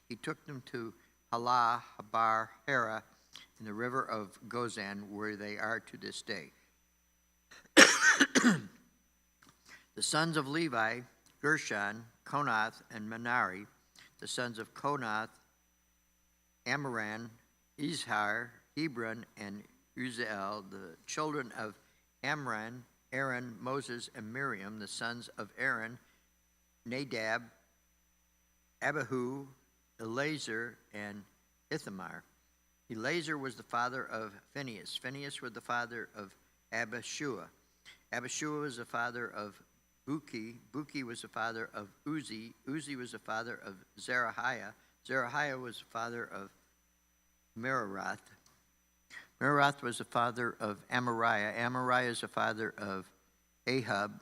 He took them to Halah, Habar, Hera, in the river of Gozan, where they are to this day. The sons of Levi, Gershon, Konath, and Merari. The sons of Konath, Amram, Izhar, Hebron, and Uziel. The children of Amram, Aaron, Moses, and Miriam. The sons of Aaron, Nadab, Abihu, Eleazar, and Ithamar. Eleazar was the father of Phinehas. Phinehas was the father of Abishua. Abishua was the father of Buki. Buki was the father of Uzi. Uzi was the father of Zerahiah. Zerahiah was the father of Meraroth. Meraroth was the father of Amariah. Amariah is the father of Ahab.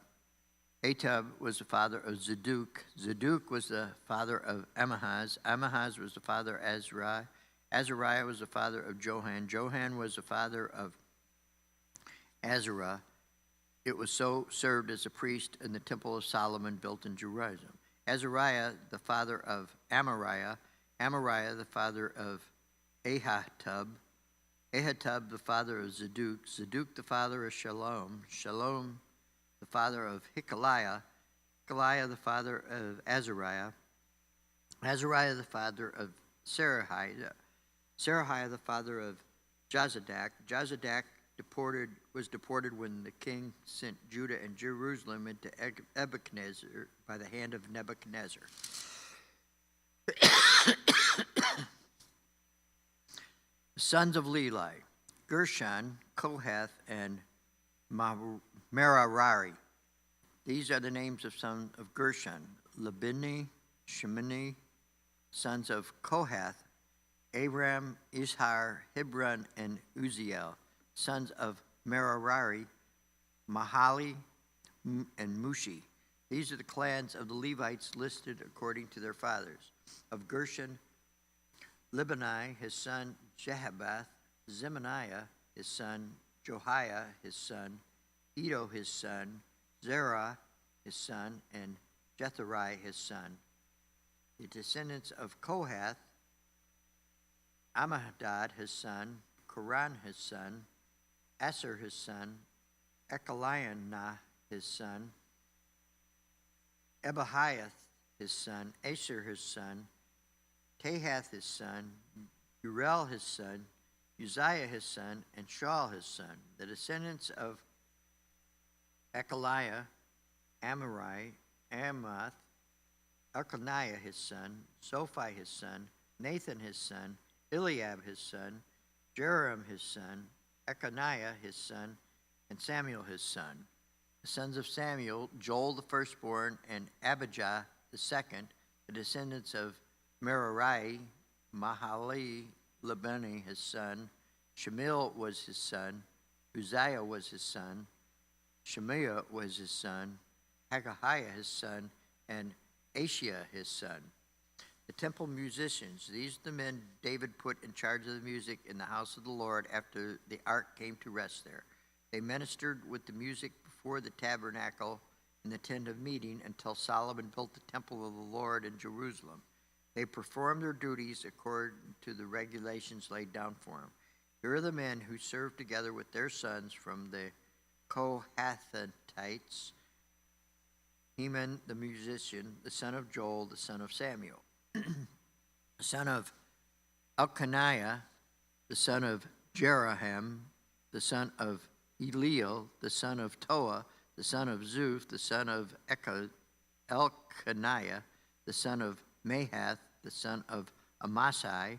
Ahab was the father of Zadok. Zadok was the father of Amahaz. Amahaz was the father of Azariah. Azariah was the father of Johan. Johan was the father of Azarah. It was so served as a priest in the temple of Solomon built in Jerusalem. Azariah, the father of Amariah. Amariah, the father of Ahitub. Ahitub, the father of Zadok. Zadok, the father of Shalom. Shalom, the father of Hichaliah. Hichaliah, the father of Azariah. Azariah, the father of Serahiah. Serahiah, the father of Jozadak. Jozadak was deported when the king sent Judah and Jerusalem into Nebuchadnezzar by the hand of Nebuchadnezzar. The sons of Levi, Gershon, Kohath, and Merari. These are the names of sons of Gershon: Libni, Shimini. Sons of Kohath, Abram, Ishar, Hebron, and Uziel. Sons of Merari, Mahali, and Mushi. These are the clans of the Levites listed according to their fathers. Of Gershon, Libani, his son Jehabath, Zemaniah, his son Johiah, his son Edo, his son Zerah, his son, and Jetheri, his son. The descendants of Kohath, Amminadab, his son, Koran, his son, Asher, his son, Echaliah, his son, Ebahiah, his son, Asher, his son, Tahath, his son, Uriel, his son, Uzziah, his son, and Shaul, his son. The descendants of Echaliah, Amari, Amath, Elkanah, his son, Zophai, his son, Nathan, his son, Eliab, his son, Jeroham, his son, Echaniah, his son, and Samuel, his son. The sons of Samuel, Joel the firstborn, and Abijah the second. The descendants of Merari, Mahali, Libani, his son. Shemiel was his son. Uzziah was his son. Shemiah was his son. Hagahiah his son, and Ashiah his son. The temple musicians, these are the men David put in charge of the music in the house of the Lord after the ark came to rest there. They ministered with the music before the tabernacle in the tent of meeting until Solomon built the temple of the Lord in Jerusalem. They performed their duties according to the regulations laid down for them. Here are the men who served together with their sons from the Kohathites: Heman the musician, the son of Joel, the son of Samuel, the son of Elkanah, the son of Jeroham, the son of Eliel, the son of Toa, the son of Zuph, the son of Elkanah, the son of Mahath, the son of Amasai,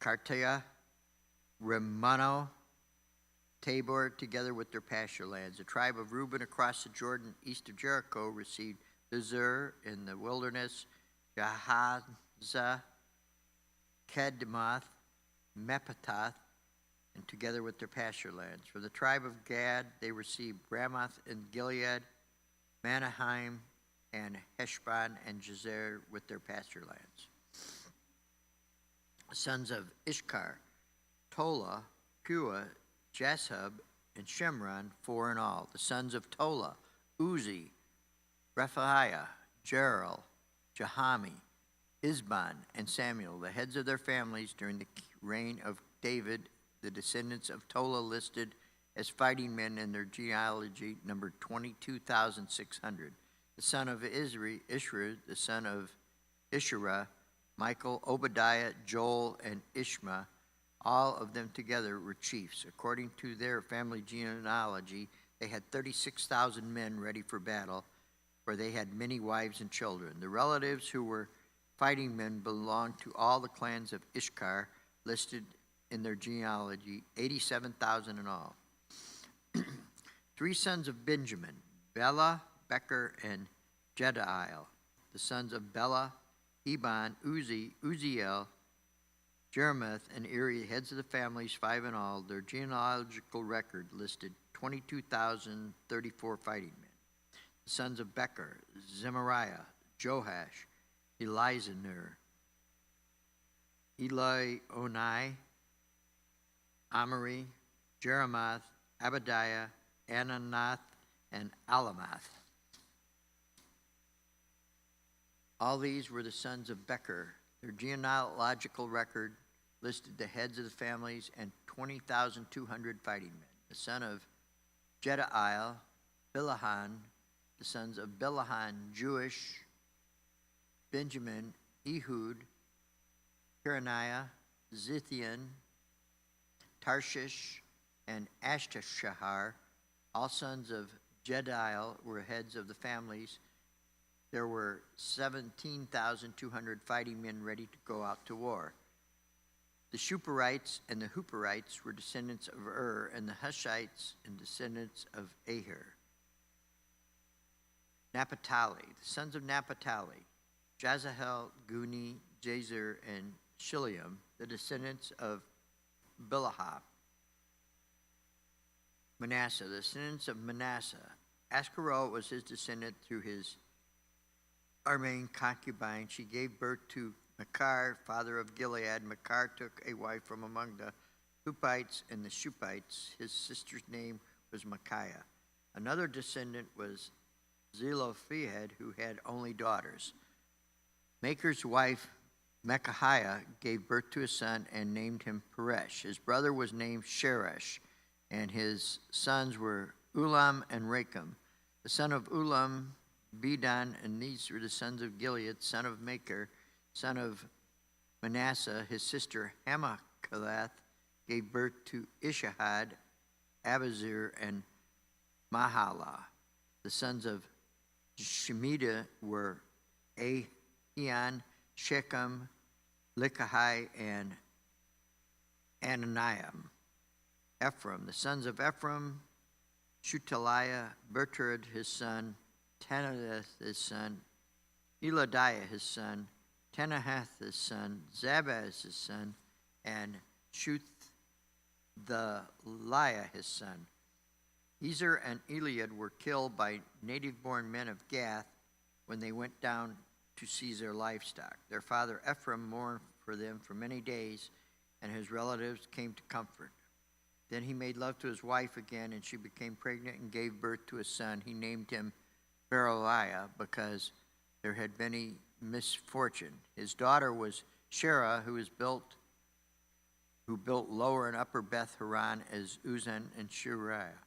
Cartea, Rimmono, Tabor, together with their pasture lands. The tribe of Reuben across the Jordan east of Jericho received Bezer in the wilderness, Jahaza, Kedemoth, Mepatath, and together with their pasture lands. For the tribe of Gad, they received Ramoth and Gilead, Manaheim, and Heshbon, and Jazer with their pasture lands. The sons of Ishkar, Tola, Pua, Jashub, and Shimron, 4 in all. The sons of Tola, Uzi, Rephaiah, Jerel, Jahami, Isban, and Samuel, the heads of their families during the reign of David. The descendants of Tola listed as fighting men in their genealogy numbered 22,600. The son of Ishra, the son of Isherah, Michael, Obadiah, Joel, and Ishma, all of them together were chiefs. According to their family genealogy, they had 36,000 men ready for battle, for they had many wives and children. The relatives who were fighting men belonged to all the clans of Ishkar, listed in their genealogy, 87,000 in all. 3 sons of Benjamin, Bela, Becher, and Jediel. The sons of Bela, Eban, Uzi, Uziel, Jeremoth, and Eri, heads of the families, 5 in all. Their genealogical record listed 22,034 fighting men. The sons of Becher, Zemariah, Joash, Elizanur, Elionai, Amari, Jeremoth, Abadiah, Ananath, and Alamath. All these were the sons of Becher. Their genealogical record listed the heads of the families and 20,200 fighting men. The son of Jediel, Bilahan. The sons of Bilahan, Jewish, Benjamin, Ehud, Hiraniah, Zithian, Tarshish, and Ashtashahar. All sons of Jediel were heads of the families. There were 17,200 fighting men ready to go out to war. The Shuperites and the Huperites were descendants of and the Hushites and descendants of Aher. Naphtali, the sons of Naphtali, Jazahel, Guni, Jazer, and Shiliam, the descendants of Bilhah. Manasseh, the descendants of Manasseh. Ascarol was his descendant through his Aramean concubine. She gave birth to Machir, father of Gilead. Machir took a wife from among the Hupites and the Shupites. His sister's name was Micaiah. Another descendant was Zelophehad, who had only daughters. Maker's wife, Micaiah, gave birth to a son and named him Peresh. His brother was named Sheresh, and his sons were Ulam and Rakem. The son of Ulam, Bedan, and these were the sons of Gilead, son of Maker, son of Manasseh. His sister Hamakalath gave birth to Ishahad, Abazir, and Mahalah. The sons of Shemida were Ahian, Shechem, Likahai, and Ananiam. Ephraim, the sons of Ephraim, Shutaliah, Bertrand his son, Tanadeth his son, Eladiah his son, Tenahath his son, Zabaz his son, and Shuthaliah his son. Ezer and Eliad were killed by native-born men of Gath when they went down to seize their livestock. Their father Ephraim mourned for them for many days, and his relatives came to comfort. Then he made love to his wife again, and she became pregnant and gave birth to a son. He named him Beraliah because there had been a misfortune. His daughter was Sherah, who built lower and upper Beth Horon as Uzan and Shuriah.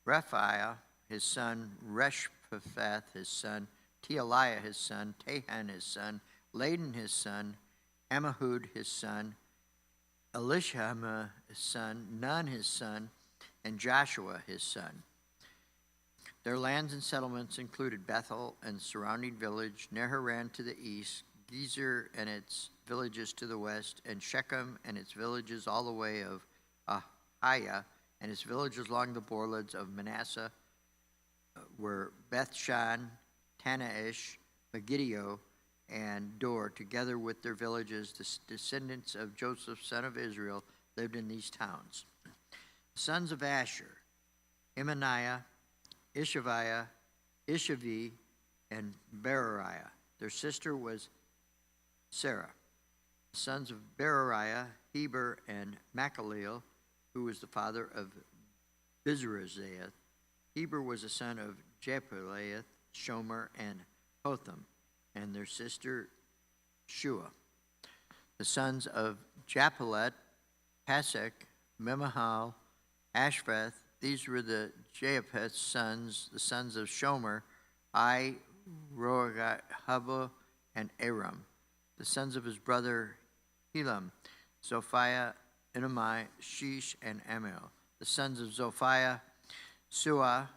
Rephaiah, his son, Reshphath, his son, Tealiah, his son, Tahan, his son, Laden, his son, Ammihud, his son, Elishama, his son, Nun, his son, and Joshua, his son. Their lands and settlements included Bethel and surrounding village, Neharan to the east, Gezer and its villages to the west, and Shechem and its villages all the way of Ahiah, and its villages along the borderlands of Manasseh were Bethshan, Tanaish, Megiddo, and Dor, together with their villages. The descendants of Joseph, son of Israel, lived in these towns. The sons of Asher, Imaniah, Ishaviah, Ishavi, and Berariah. Their sister was Sarah. The sons of Berariah, Heber, and Machaleel, who was the father of Bizrazath. Heber was the son of Japhleath, Shomer, and Hotham, and their sister Shua. The sons of Japhelet, Pasek, Memahal, Ashvath. These were the Japheth's sons, the sons of Shomer, Rohgahaba, and Aram. The sons of his brother Helam, Zophiah, Enamai, Shish, and Amiel. The sons of Zophiah, Suah,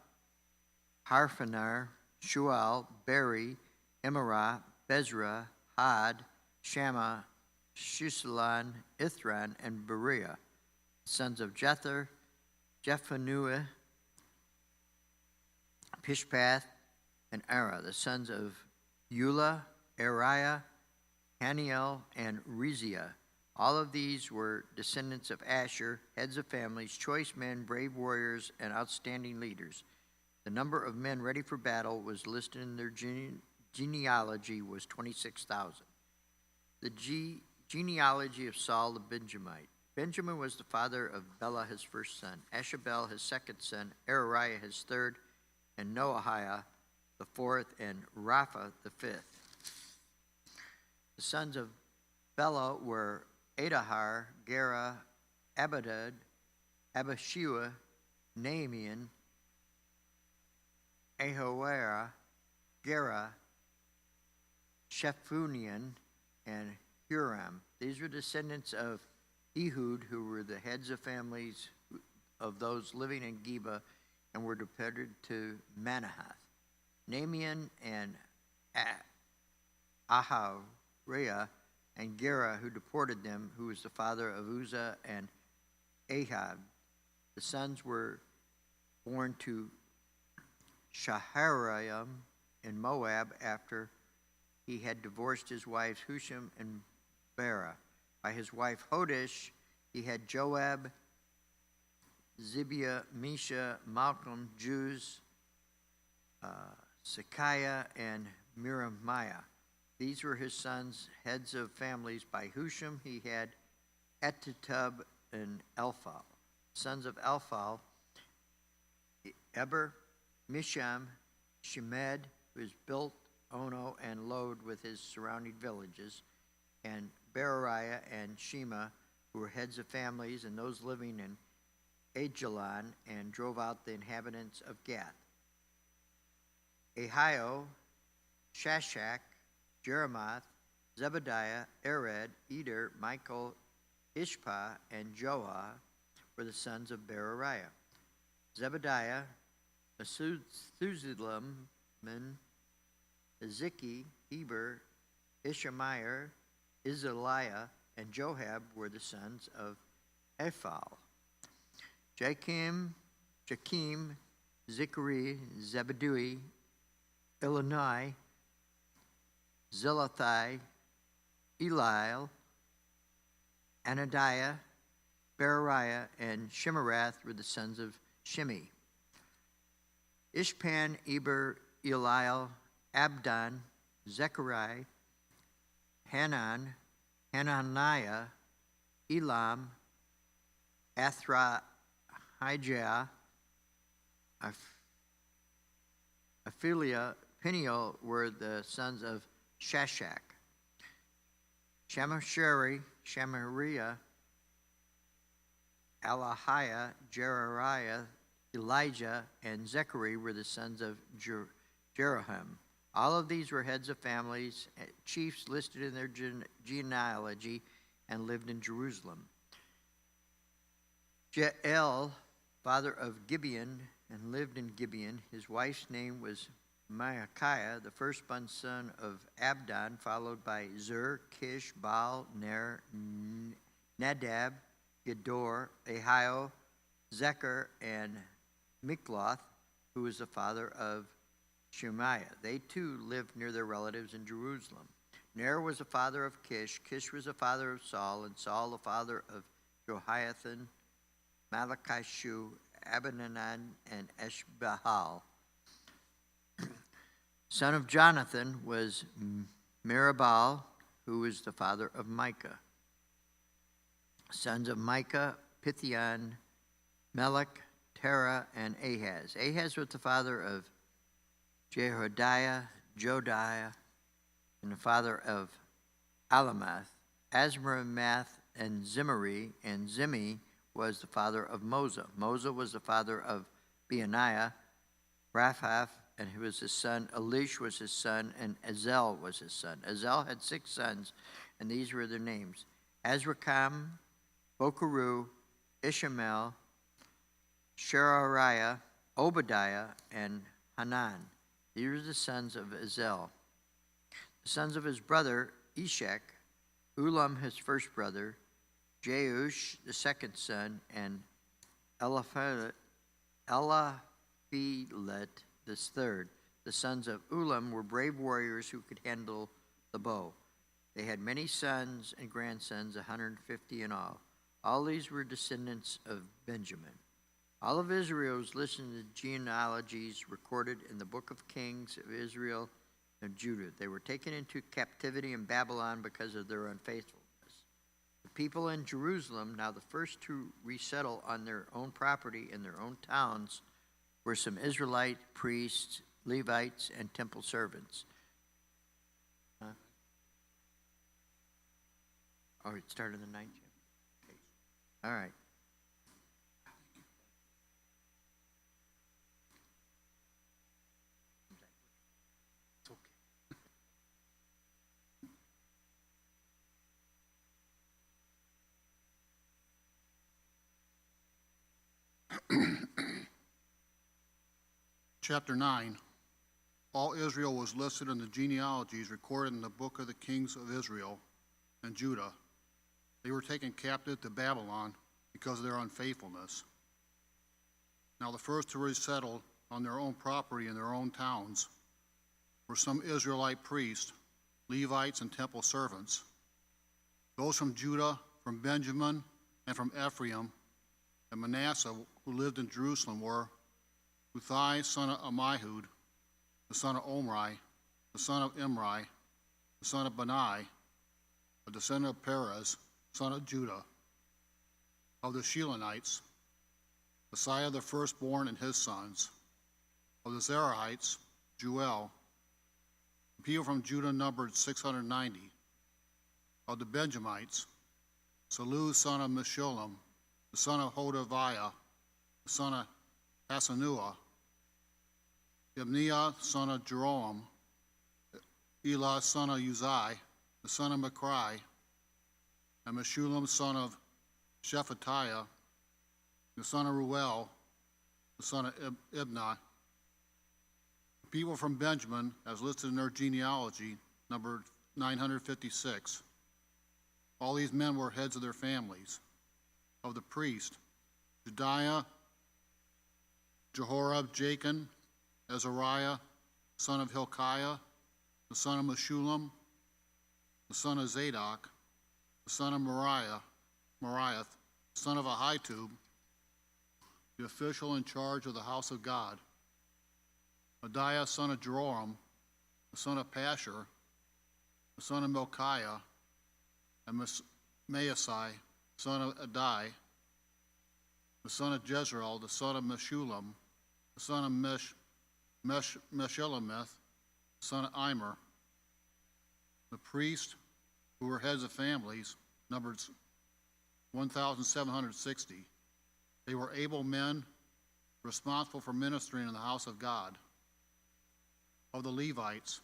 Harphanar, Shual, Beri, Emerah, Bezrah, Had, Shammah, Shusalan, Ithran, and Beriah. The sons of Jether, Jephanuah, Pishpath, and Ara. The sons of Eula, Ariah, Haniel, and Reziah. All of these were descendants of Asher, heads of families, choice men, brave warriors, and outstanding leaders. The number of men ready for battle was listed in their genealogy was 26,000. The genealogy of Saul the Benjamite. Benjamin was the father of Bela, his first son, Ashabel, his second son, Ariah, his third, and Noahiah, the fourth, and Rapha, the fifth. The sons of Bela were Adahar, Gera, Abadad, Abishua, Naamian, Ahoerah, Gera, Shephunian, and Huram. These were descendants of Ehud, who were the heads of families of those living in Geba and were deported to Manahath. Naamian and Ahariah and Gera, who deported them, who was the father of Uzzah and Ahab. The sons were born to Shaharaim in Moab after he had divorced his wives Husham and Bera. By his wife Hodesh, he had Joab, Zibiah, Misha, Malcolm, Juz, Sekiah, and Miramiah. These were his sons, heads of families. By Husham, he had Etitub and Elphal. Sons of Elphal, Eber, Misham, Shemed, who was built Ono and Lod with his surrounding villages, and Berariah and Shema, who were heads of families, and those living in Ajalon, and drove out the inhabitants of Gath. Ahio, Shashak, Jeremoth, Zebediah, Ered, Eder, Michael, Ishpah, and Joah were the sons of Berariah. Zebediah, Methuselah, Ezeki, Heber, Ishmael, Izaliah, and Joab were the sons of Ephal. Jakim, Zechari, Zebedui, Elonai, Zelathai, Eliel, Anadiah, Berariah, and Shemarath were the sons of Shimi. Ishpan, Eber, Eliel, Abdon, Zechariah, Hananiah, Elam, Athrahijah, Aphilia, Peniel were the sons of Shashak. Shamariah, Alahiah, Jerariah, Elijah, and Zechari were the sons of Jeroham. All of these were heads of families, chiefs listed in their genealogy, and lived in Jerusalem. Jeiel, father of Gibeon, and lived in Gibeon. His wife's name was Maakiah, the firstborn son of Abdon, followed by Zur, Kish, Baal, Ner, Nadab, Gedor, Ahio, Zechar, and Mikloth, who was the father of Shemaiah. They too lived near their relatives in Jerusalem. Ner was the father of Kish, Kish was the father of Saul, and Saul the father of Jehoiathan, Malchishua, Abinadab, and Eshbahal. Son of Jonathan was Mirabal, who was the father of Micah. Sons of Micah, Pithion, Melech, Terah, and Ahaz. Ahaz was the father of Jehodiah, Jodiah, and the father of Alamath, Azmarath, and Zimri, and Zimri was the father of Mosa. Mosa was the father of Beaniah, Raphath, and he was his son. Elish was his son, and Azel was his son. Azel had 6 sons, and these were their names: Azrikam, Bokeru, Ishmael, Sherariah, Obadiah, and Hanan. These were the sons of Azel. The sons of his brother Eshek, Ulam his first brother, Jeush the second son, and Eliphelet the third. The sons of Ulam were brave warriors who could handle the bow. They had many sons and grandsons, 150 in all. All these were descendants of Benjamin. All of Israel is listed in the genealogies recorded in the book of Kings of Israel and Judah. They were taken into captivity in Babylon because of their unfaithfulness. The people in Jerusalem, now the first to resettle on their own property in their own towns, were some Israelite priests, Levites, and temple servants. Oh, it started in the 9th chapter. Okay. All right. Chapter 9. All Israel was listed in the genealogies recorded in the book of the kings of Israel and Judah. They were taken captive to Babylon because of their unfaithfulness. Now the first to resettle on their own property in their own towns were some Israelite priests, Levites, and temple servants. Those from Judah, from Benjamin, and from Ephraim, and Manasseh, who lived in Jerusalem, were Uthai, son of Ammihud, the son of Omri, the son of Imri, the son of Bani, a descendant of Perez, son of Judah. Of the Shilonites, Messiah the firstborn and his sons. Of the Zerahites, Juel. The people from Judah numbered 690. Of the Benjamites, Salu, son of Meshullam, the son of Hodaviah, the son of Hasanua, Ibniah, son of Jeroam, Elah, son of Uzai, the son of Machri, and Meshullam, son of Shephatiah, the son of Ruel, the son of Ibnah. The people from Benjamin, as listed in their genealogy, numbered 956. All these men were heads of their families. Of the priest, Jediah, Jehorab, Jachin, Azariah, son of Hilkiah, the son of Meshullam, the son of Zadok, the son of Moriah, son of Ahitub, the official in charge of the house of God. Adiah, son of Jeroram, the son of Pashur, the son of Milkiah, and Maasai, son of Adai, the son of Jezreel, the son of Meshullam, the son of Meshelemeth, son of Immer. The priests, who were heads of families, numbered 1,760. They were able men responsible for ministering in the house of God. Of the Levites,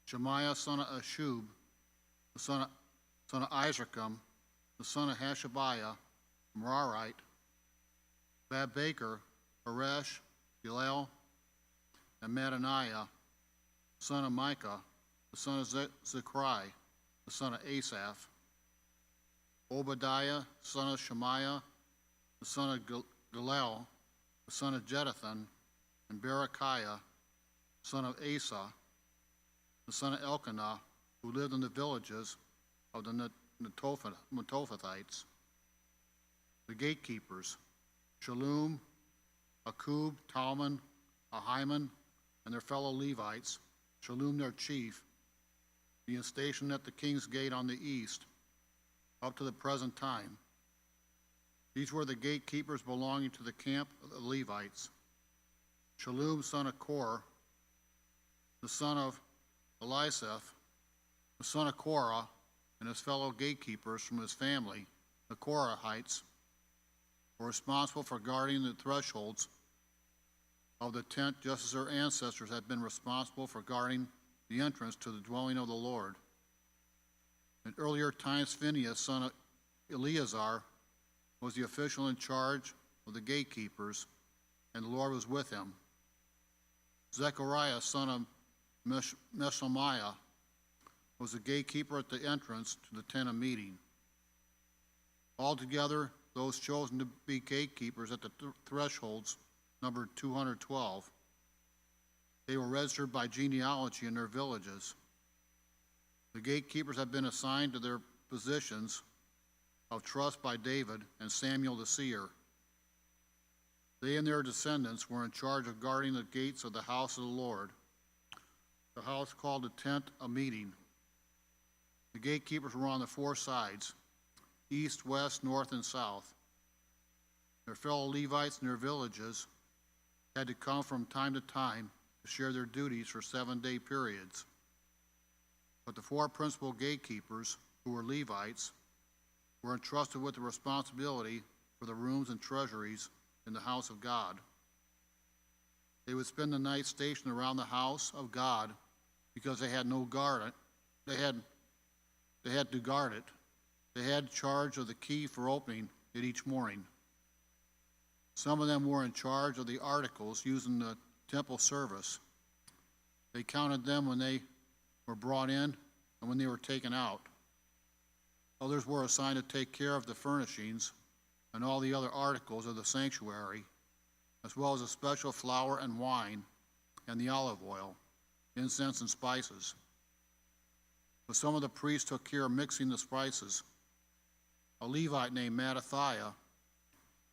Shemaiah, son of Ashub, the son of Izracham, the son of Hashabiah, Merarite, Bab Baker, Haresh, Gilal, and Mattaniah, son of Micah, the son of Zechariah, the son of Asaph, Obadiah, son of Shemaiah, the son of Galal, the son of Jeduthun, and Berechiah, son of Asa, the son of Elkanah, who lived in the villages of the Netophathites. The gatekeepers, Shallum, Akub, Talmon, Ahiman, and their fellow Levites, Shallum their chief, being stationed at the king's gate on the east, up to the present time. These were the gatekeepers belonging to the camp of the Levites. Shallum, son of Kor, the son of Elisaph, the son of Korah, and his fellow gatekeepers from his family, the Korahites, were responsible for guarding the thresholds of the tent, just as their ancestors had been responsible for guarding the entrance to the dwelling of the Lord. In earlier times, Phinehas, son of Eleazar, was the official in charge of the gatekeepers, and the Lord was with him. Zechariah, son of Meshamiah, was the gatekeeper at the entrance to the tent of meeting. Altogether, those chosen to be gatekeepers at the thresholds numbered 212. They were registered by genealogy in their villages. The gatekeepers had been assigned to their positions of trust by David and Samuel the seer. They and their descendants were in charge of guarding the gates of the house of the Lord, the house called the tent of meeting. The gatekeepers were on the four sides, east, west, north, and south. Their fellow Levites in their villages had to come from time to time to share their duties for 7-day periods. But the four principal gatekeepers, who were Levites, were entrusted with the responsibility for the rooms and treasuries in the house of God. They would spend the night stationed around the house of God because they had no guard. They had to guard it. They had charge of the key for opening it each morning. Some of them were in charge of the articles used in the temple service. They counted them when they were brought in and when they were taken out. Others were assigned to take care of the furnishings and all the other articles of the sanctuary, as well as the special flour and wine and the olive oil, incense and spices. But some of the priests took care of mixing the spices. A Levite named Mattathiah,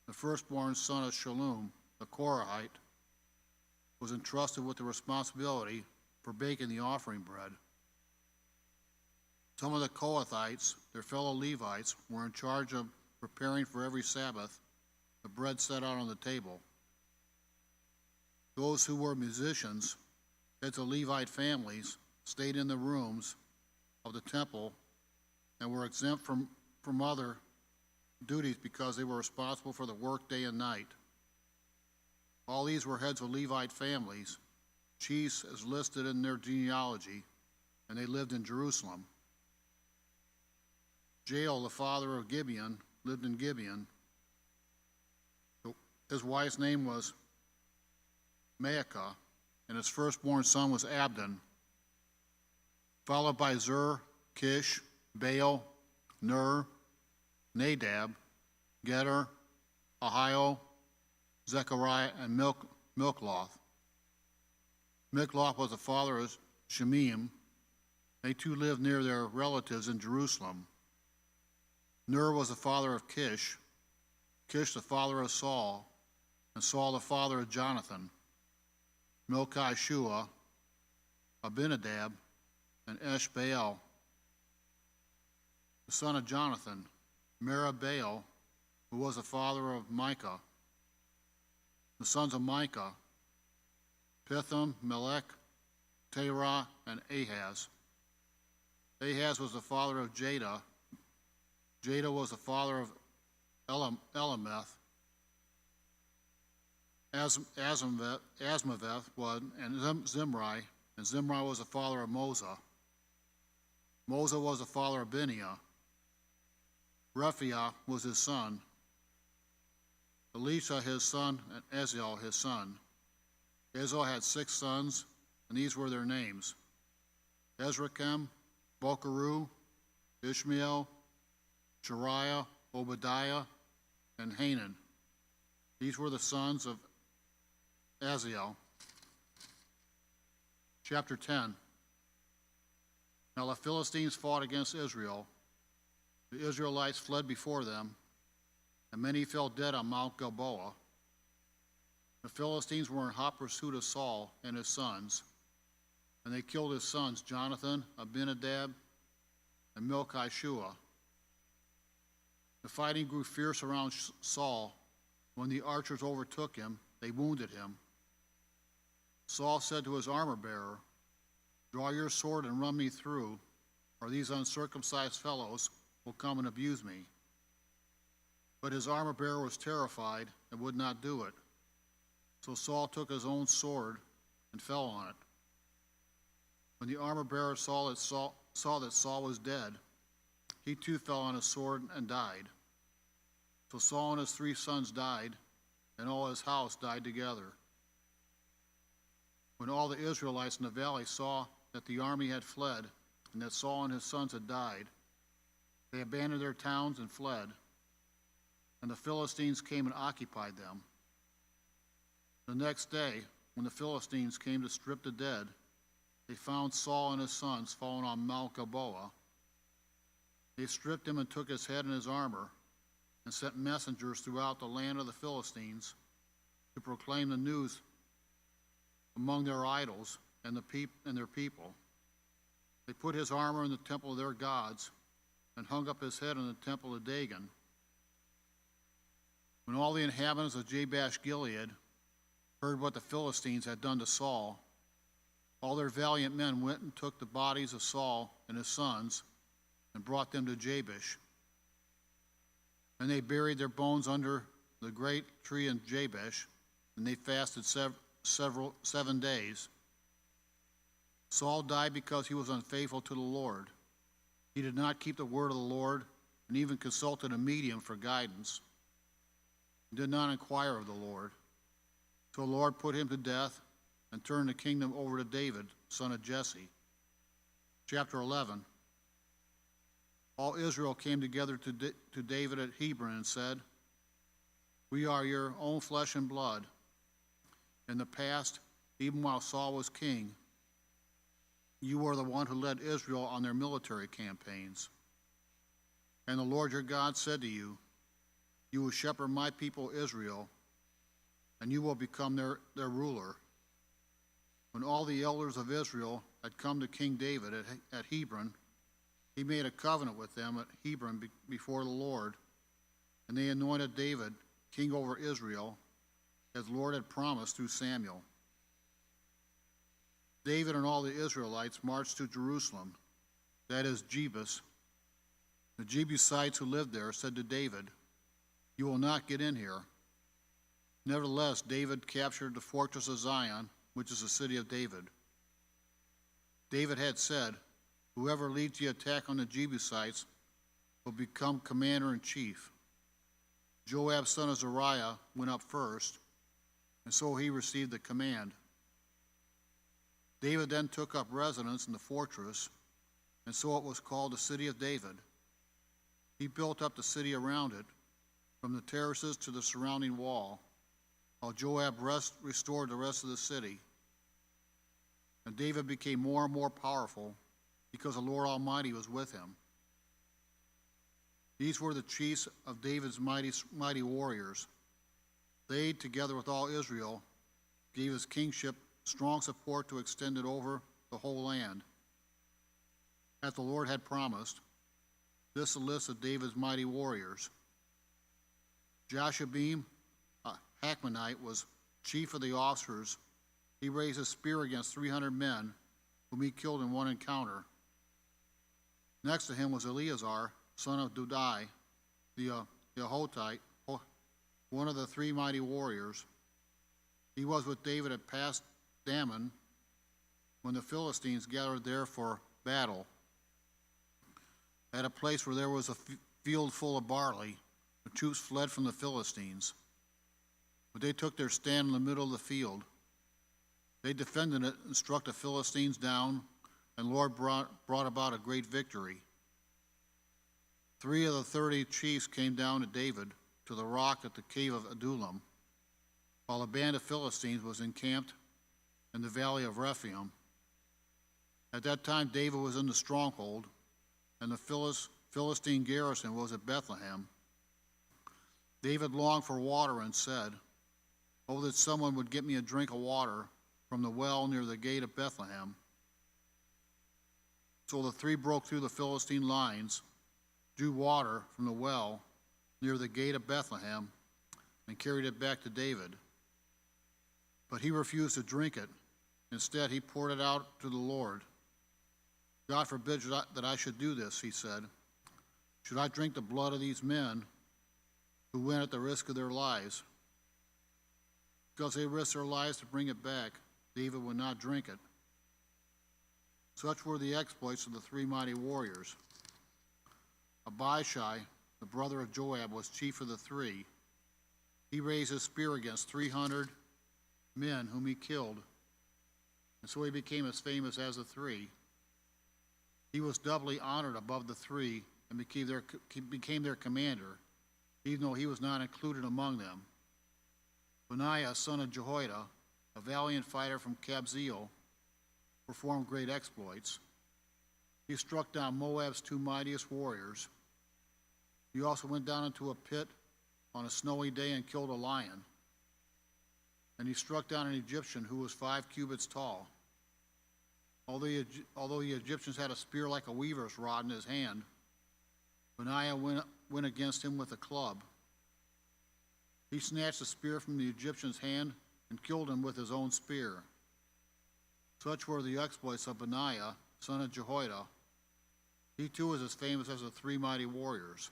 the firstborn son of Shallum, the Korahite, was entrusted with the responsibility for baking the offering bread. Some of the Kohathites, their fellow Levites, were in charge of preparing for every Sabbath the bread set out on the table. Those who were musicians, heads of Levite families, stayed in the rooms of the temple and were exempt from other duties because they were responsible for the work day and night. All these were heads of Levite families, chiefs as listed in their genealogy, and they lived in Jerusalem. Jael, the father of Gibeon, lived in Gibeon. His wife's name was Maacah, and his firstborn son was Abdon, followed by Zur, Kish, Baal, Ner, Nadab, Gedor, Ahio, Zechariah, and Milcloth. Milcloth was the father of Shemeam. They too lived near their relatives in Jerusalem. Ner was the father of Kish, Kish the father of Saul, and Saul the father of Jonathan, Melchishua, Abinadab, and Eshbaal. The son of Jonathan, Merabaal, who was the father of Micah. The sons of Micah, Pithom, Melech, Terah, and Ahaz. Ahaz was the father of Jada. Jada was the father of Elameth. Asmaveth was, and Zimri, and Zimri was the father of Moza. Moza was the father of Benia. Rephiah was his son. Elisha his son, and Ezel his son. Ezel had 6 sons, and these were their names: Ezrachem, Bokeru, Ishmael, Shariah, Obadiah, and Hanan. These were the sons of Aziel. Chapter 10. Now the Philistines fought against Israel. The Israelites fled before them, and many fell dead on Mount Gilboa. The Philistines were in hot pursuit of Saul and his sons, and they killed his sons Jonathan, Abinadab, and Melchishua. The fighting grew fierce around Saul. When the archers overtook him, they wounded him. Saul said to his armor-bearer, "Draw your sword and run me through, or these uncircumcised fellows will come and abuse me." But his armor-bearer was terrified and would not do it. So Saul took his own sword and fell on it. When the armor-bearer saw that Saul was dead, he too fell on his sword and died. So Saul and his 3 sons died, and all his house died together. When all the Israelites in the valley saw that the army had fled, and that Saul and his sons had died, they abandoned their towns and fled, and the Philistines came and occupied them. The next day, when the Philistines came to strip the dead, they found Saul and his sons fallen on Mount Gilboa. They stripped him and took his head and his armor, and sent messengers throughout the land of the Philistines to proclaim the news among their idols and their people. They put his armor in the temple of their gods and hung up his head in the temple of Dagon. When all the inhabitants of Jabesh Gilead heard what the Philistines had done to Saul, all their valiant men went and took the bodies of Saul and his sons and brought them to Jabesh. And they buried their bones under the great tree in Jabesh, and they fasted 7 days. Saul died because he was unfaithful to the Lord. He did not keep the word of the Lord, and even consulted a medium for guidance. He did not inquire of the Lord. So the Lord put him to death and turned the kingdom over to David, son of Jesse. Chapter 11. All Israel came together to David at Hebron and said, "We are your own flesh and blood. In the past, even while Saul was king, you were the one who led Israel on their military campaigns. And the Lord your God said to you, 'You will shepherd my people Israel, and you will become their ruler.' When all the elders of Israel had come to King David at Hebron, he made a covenant with them at Hebron before the Lord, and they anointed David king over Israel, as the Lord had promised through Samuel. David and all the Israelites marched to Jerusalem, that is Jebus. The Jebusites who lived there said to David, 'You will not get in here.' Nevertheless, David captured the fortress of Zion, which is the city of David. David had said, 'Whoever leads the attack on the Jebusites will become commander-in-chief.' Joab, son of Zeruiah, went up first, and so he received the command. David then took up residence in the fortress, and so it was called the City of David. He built up the city around it, from the terraces to the surrounding wall, while Joab restored the rest of the city. And David became more and more powerful, because the Lord Almighty was with him. These were the chiefs of David's mighty warriors. They, together with all Israel, gave his kingship strong support to extend it over the whole land. As the Lord had promised, this is a list of David's mighty warriors. Jashobeam, a Hakmonite, was chief of the officers. He raised a spear against 300 men, whom he killed in one encounter. Next to him was Eleazar, son of Dodai, the Ahotite, one of the 3 mighty warriors. He was with David at Pas Dammon when the Philistines gathered there for battle. At a place where there was a field full of barley, the troops fled from the Philistines. But they took their stand in the middle of the field. They defended it and struck the Philistines down, and the Lord brought about a great victory. 3 of the 30 chiefs came down to David to the rock at the cave of Adullam, while a band of Philistines was encamped in the valley of Rephaim. At that time, David was in the stronghold, and the Philistine garrison was at Bethlehem. David longed for water and said, "Oh, that someone would get me a drink of water from the well near the gate of Bethlehem." So the 3 broke through the Philistine lines, drew water from the well near the gate of Bethlehem, and carried it back to David. But he refused to drink it. Instead, he poured it out to the Lord. "God forbid that I should do this," he said. "Should I drink the blood of these men who went at the risk of their lives?" Because they risked their lives to bring it back, David would not drink it. Such were the exploits of the 3 mighty warriors. Abishai, the brother of Joab, was chief of the 3. He raised his spear against 300 men whom he killed, and so he became as famous as the 3. He was doubly honored above the 3 and became their commander, even though he was not included among them. Benaiah, son of Jehoiada, a valiant fighter from Kabzeel, performed great exploits. He struck down Moab's 2 mightiest warriors. He also went down into a pit on a snowy day and killed a lion. And he struck down an Egyptian who was 5 cubits tall. Although the Egyptians had a spear like a weaver's rod in his hand, Benaiah went against him with a club. He snatched the spear from the Egyptian's hand and killed him with his own spear. Such were the exploits of Benaiah, son of Jehoiada. He too was as famous as the 3 mighty warriors.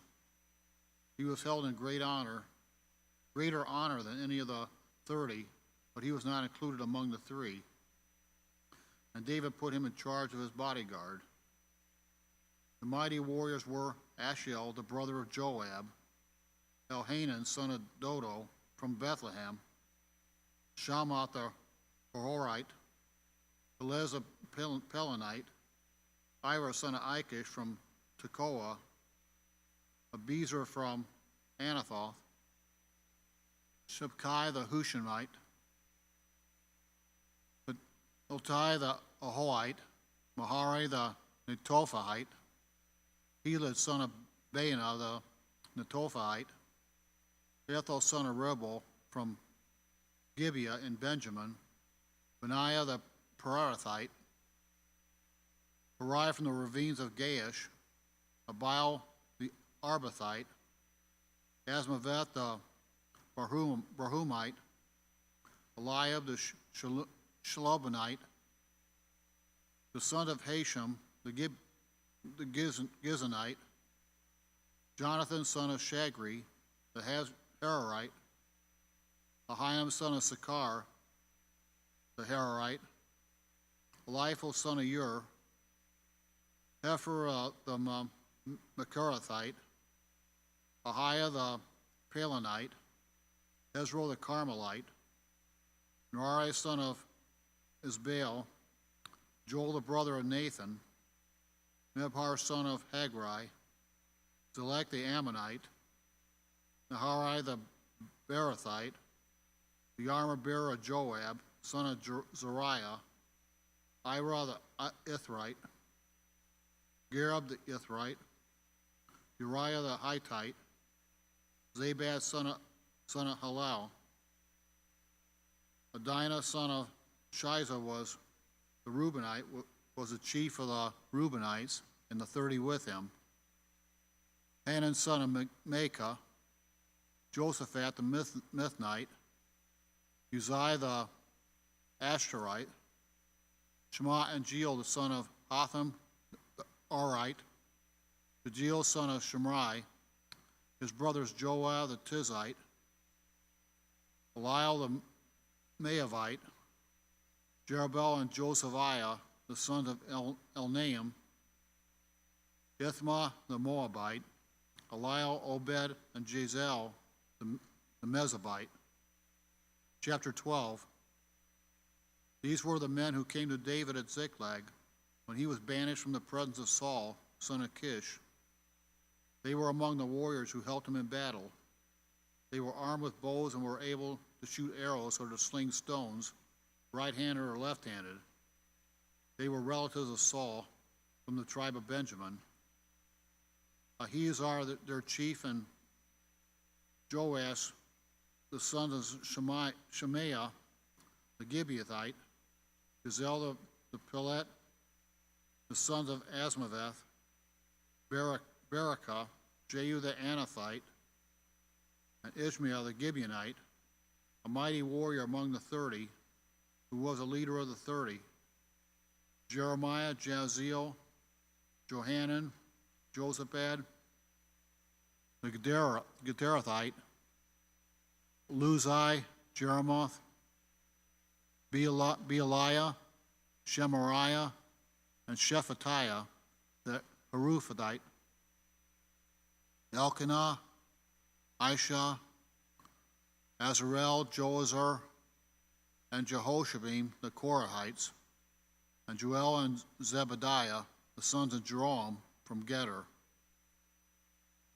He was held in greater honor than any of the 30, but he was not included among the 3. And David put him in charge of his bodyguard. The mighty warriors were Ashiel, the brother of Joab, Elhanan, son of Dodo, from Bethlehem, Shammah the Horite, Pelez the Pelonite, Ira, son of Ikish, from Tekoa, Abizer from Anathoth, Shibkai the Hushimite, Otai the Ahoite, Mahari the Netophahite, Heled, son of Baanah the Netophahite, Ethel, son of Rebel, from Gibeah in Benjamin, Benaiah the Perathite, Hariah from the ravines of Gaish, Abiel the Arbathite, Asmavet the Barhumite, Eliab the Shalobonite, the son of Hashem the Gizonite, Jonathan, son of Shagri, the Hararite, Ahiam, son of Sakar, the Hararite, Eliphel, son of Ur, Hefer the Macharathite, Ahiah the Palonite, Ezra the Carmelite, Nari, son of Isbaal, Joel, the brother of Nathan, Mibhar, son of Hagri, Zelek the Ammonite, Naharai the Barathite, the armor-bearer of Joab, son of Zariah, Ira the Ithrite, Gareb the Ithrite, Uriah the Hittite, Zabad, son of Halal, Adinah, son of Shiza, was the Reubenite, was the chief of the Reubenites, and the 30 with him. Hanan, son of Maacah, Josaphat the Mithnite, Uzziah the Ashtarite, Shema and Jeel, the son of Hotham the Arite, Jeel, son of Shimrai, his brothers Joah the Tizite, Eliel the Maavite, Jerubbaal and Josephiah, the sons of Elnaam, Ithma the Moabite, Eliel, Obed, and Jazel the Mezabite. Chapter 12. These were the men who came to David at Ziklag when he was banished from the presence of Saul, son of Kish. They were among the warriors who helped him in battle. They were armed with bows and were able to shoot arrows or to sling stones, right-handed or left-handed. They were relatives of Saul from the tribe of Benjamin. Ahiezer, their chief, and Joash, the sons of Shemaiah, the Gibeathite, Gazelle the Pilet, the sons of Asmaveth, Berekah, Jehu the Anathite, and Ishmael the Gibeonite, a mighty warrior among the 30, who was a leader of the 30. Jeremiah, Jaziel, Johanan, Josabad, the Gederathite, Luzai, Jeremoth, Bealiah, Shemariah, and Shephatiah, the Haruphadite, Elkanah, Aisha, Azarel, Joazar, and Jehoshabim, the Korahites, and Joel and Zebediah, the sons of Jeroham, from Geder.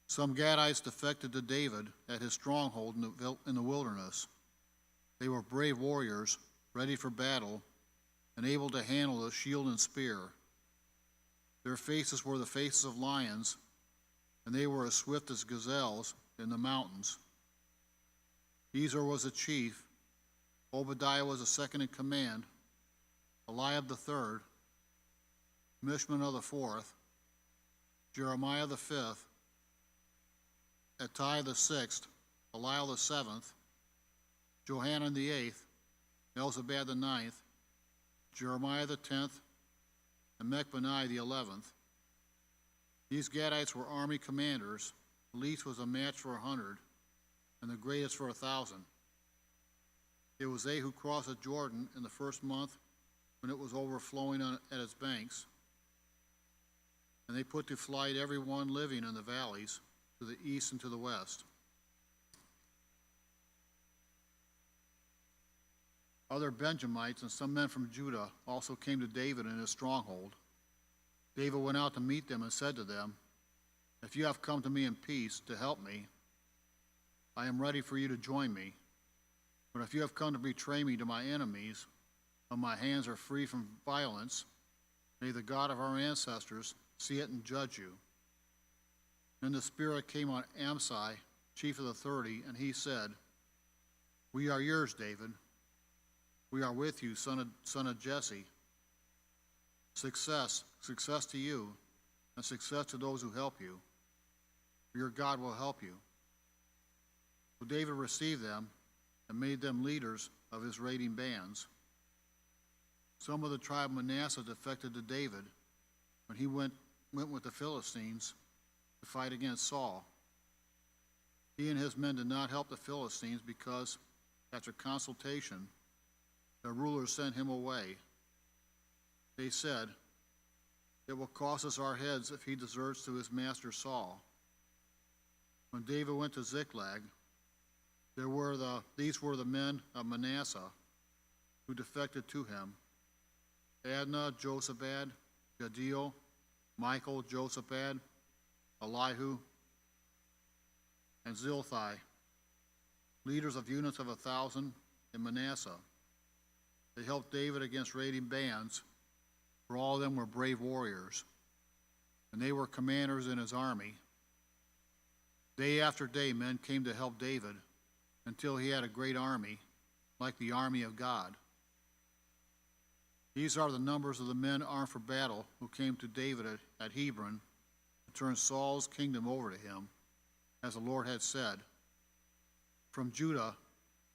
Some Gadites defected to David at his stronghold in the wilderness. They were brave warriors, ready for battle, and able to handle the shield and spear. Their faces were the faces of lions, and they were as swift as gazelles in the mountains. Ezer was the chief, Obadiah was the second in command, Eliab the third, Mishman the fourth, Jeremiah the fifth, Attai the sixth, Eliel the seventh, Johanan the eighth, Elzabad the ninth, Jeremiah the 10th, and Mechbani the 11th. These Gadites were army commanders. The least was a match for 100, and the greatest for 1,000. It was they who crossed the Jordan in the first month when it was overflowing at its banks. And they put to flight every one living in the valleys, to the east and to the west. Other Benjamites and some men from Judah also came to David in his stronghold. David went out to meet them and said to them, "If you have come to me in peace to help me, I am ready for you to join me. But if you have come to betray me to my enemies, when my hands are free from violence, may the God of our ancestors see it and judge you." Then the Spirit came on Amsai, chief of the 30, and he said, "We are yours, David. We are with you, son of Jesse. Success to you, and success to those who help you. For your God will help you." So David received them and made them leaders of his raiding bands. Some of the tribe of Manasseh defected to David when he went with the Philistines to fight against Saul. He and his men did not help the Philistines because, after consultation, the rulers sent him away. They said, "It will cost us our heads if he deserts to his master Saul." When David went to Ziklag, these were the men of Manasseh who defected to him: Adnah, Josabad, Jadiel, Michael, Josabad, Elihu, and Zilthai, leaders of units of 1,000 in Manasseh. They helped David against raiding bands, for all of them were brave warriors, and they were commanders in his army. Day after day, men came to help David until he had a great army, like the army of God. These are the numbers of the men armed for battle who came to David at Hebron to turn Saul's kingdom over to him, as the Lord had said. From Judah,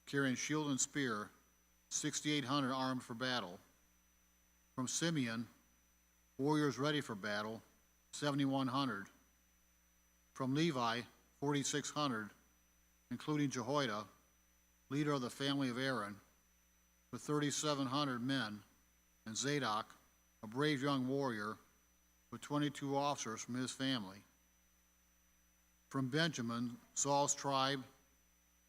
carrying shield and spear, 6,800 armed for battle. From Simeon, warriors ready for battle, 7,100. From Levi, 4,600, including Jehoiada, leader of the family of Aaron, with 3,700 men, and Zadok, a brave young warrior, with 22 officers from his family. From Benjamin, Saul's tribe,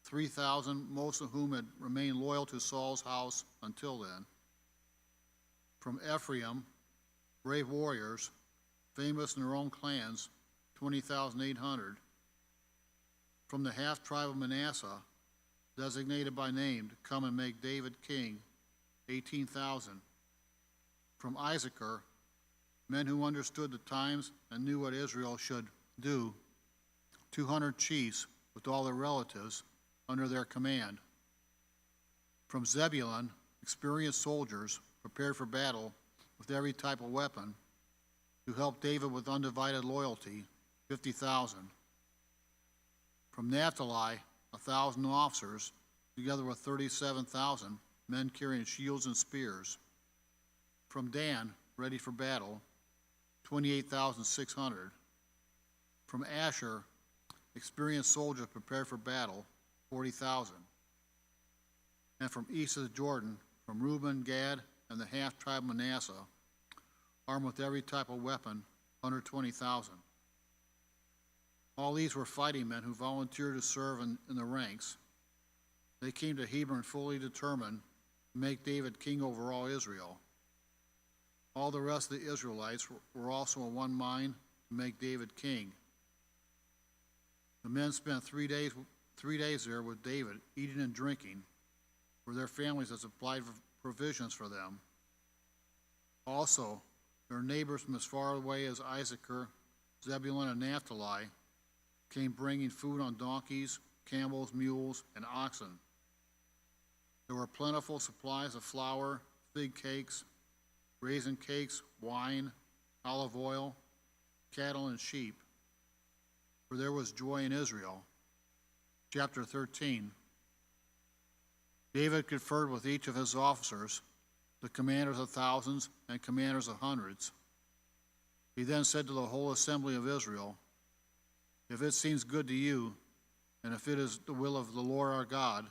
3,000, most of whom had remained loyal to Saul's house until then. From Ephraim, brave warriors, famous in their own clans, 20,800. From the half-tribe of Manasseh, designated by name to come and make David king, 18,000. From Issachar, men who understood the times and knew what Israel should do, 200 chiefs with all their relatives under their command. From Zebulun, experienced soldiers prepared for battle with every type of weapon, who helped David with undivided loyalty, 50,000. From Naphtali, 1,000 officers, together with 37,000 men carrying shields and spears. From Dan, ready for battle, 28,600. From Asher, experienced soldiers prepared for battle, 40,000. And from east of the Jordan, from Reuben, Gad, and the half-tribe Manasseh, armed with every type of weapon, 120,000. All these were fighting men who volunteered to serve in the ranks. They came to Hebron fully determined to make David king over all Israel. All the rest of the Israelites were also in one mind to make David king. The men spent 3 days there with David, eating and drinking, for their families had supplied provisions for them. Also, their neighbors from as far away as Issachar, Zebulun, and Naphtali came bringing food on donkeys, camels, mules, and oxen. There were plentiful supplies of flour, fig cakes, raisin cakes, wine, olive oil, cattle, and sheep. For there was joy in Israel. Chapter 13. David conferred with each of his officers, the commanders of thousands and commanders of hundreds. He then said to the whole assembly of Israel, "If it seems good to you, and if it is the will of the Lord our God,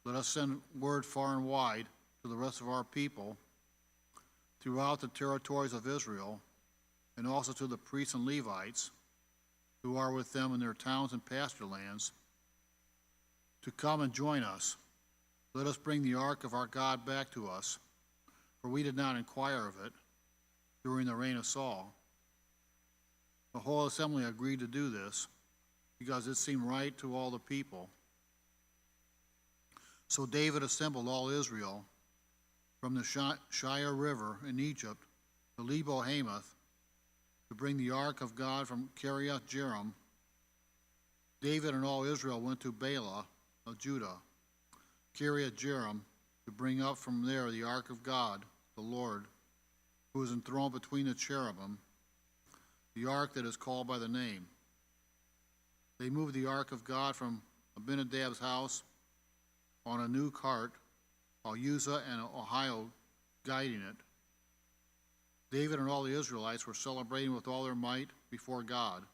let us send word far and wide to the rest of our people throughout the territories of Israel, and also to the priests and Levites who are with them in their towns and pasture lands, to come and join us. Let us bring the ark of our God back to us, for we did not inquire of it during the reign of Saul." The whole assembly agreed to do this because it seemed right to all the people. So David assembled all Israel from the Shire River in Egypt to Lebo Hamath to bring the ark of God from Kiriath Jearim. David and all Israel went to Baalah of Judah, Kiriath Jearim, to bring up from there the ark of God, the Lord, who is enthroned between the cherubim, the ark that is called by the name. They moved the ark of God from Abinadab's house on a new cart, while Uzzah and Ahio guiding it. David and all the Israelites were celebrating with all their might before God,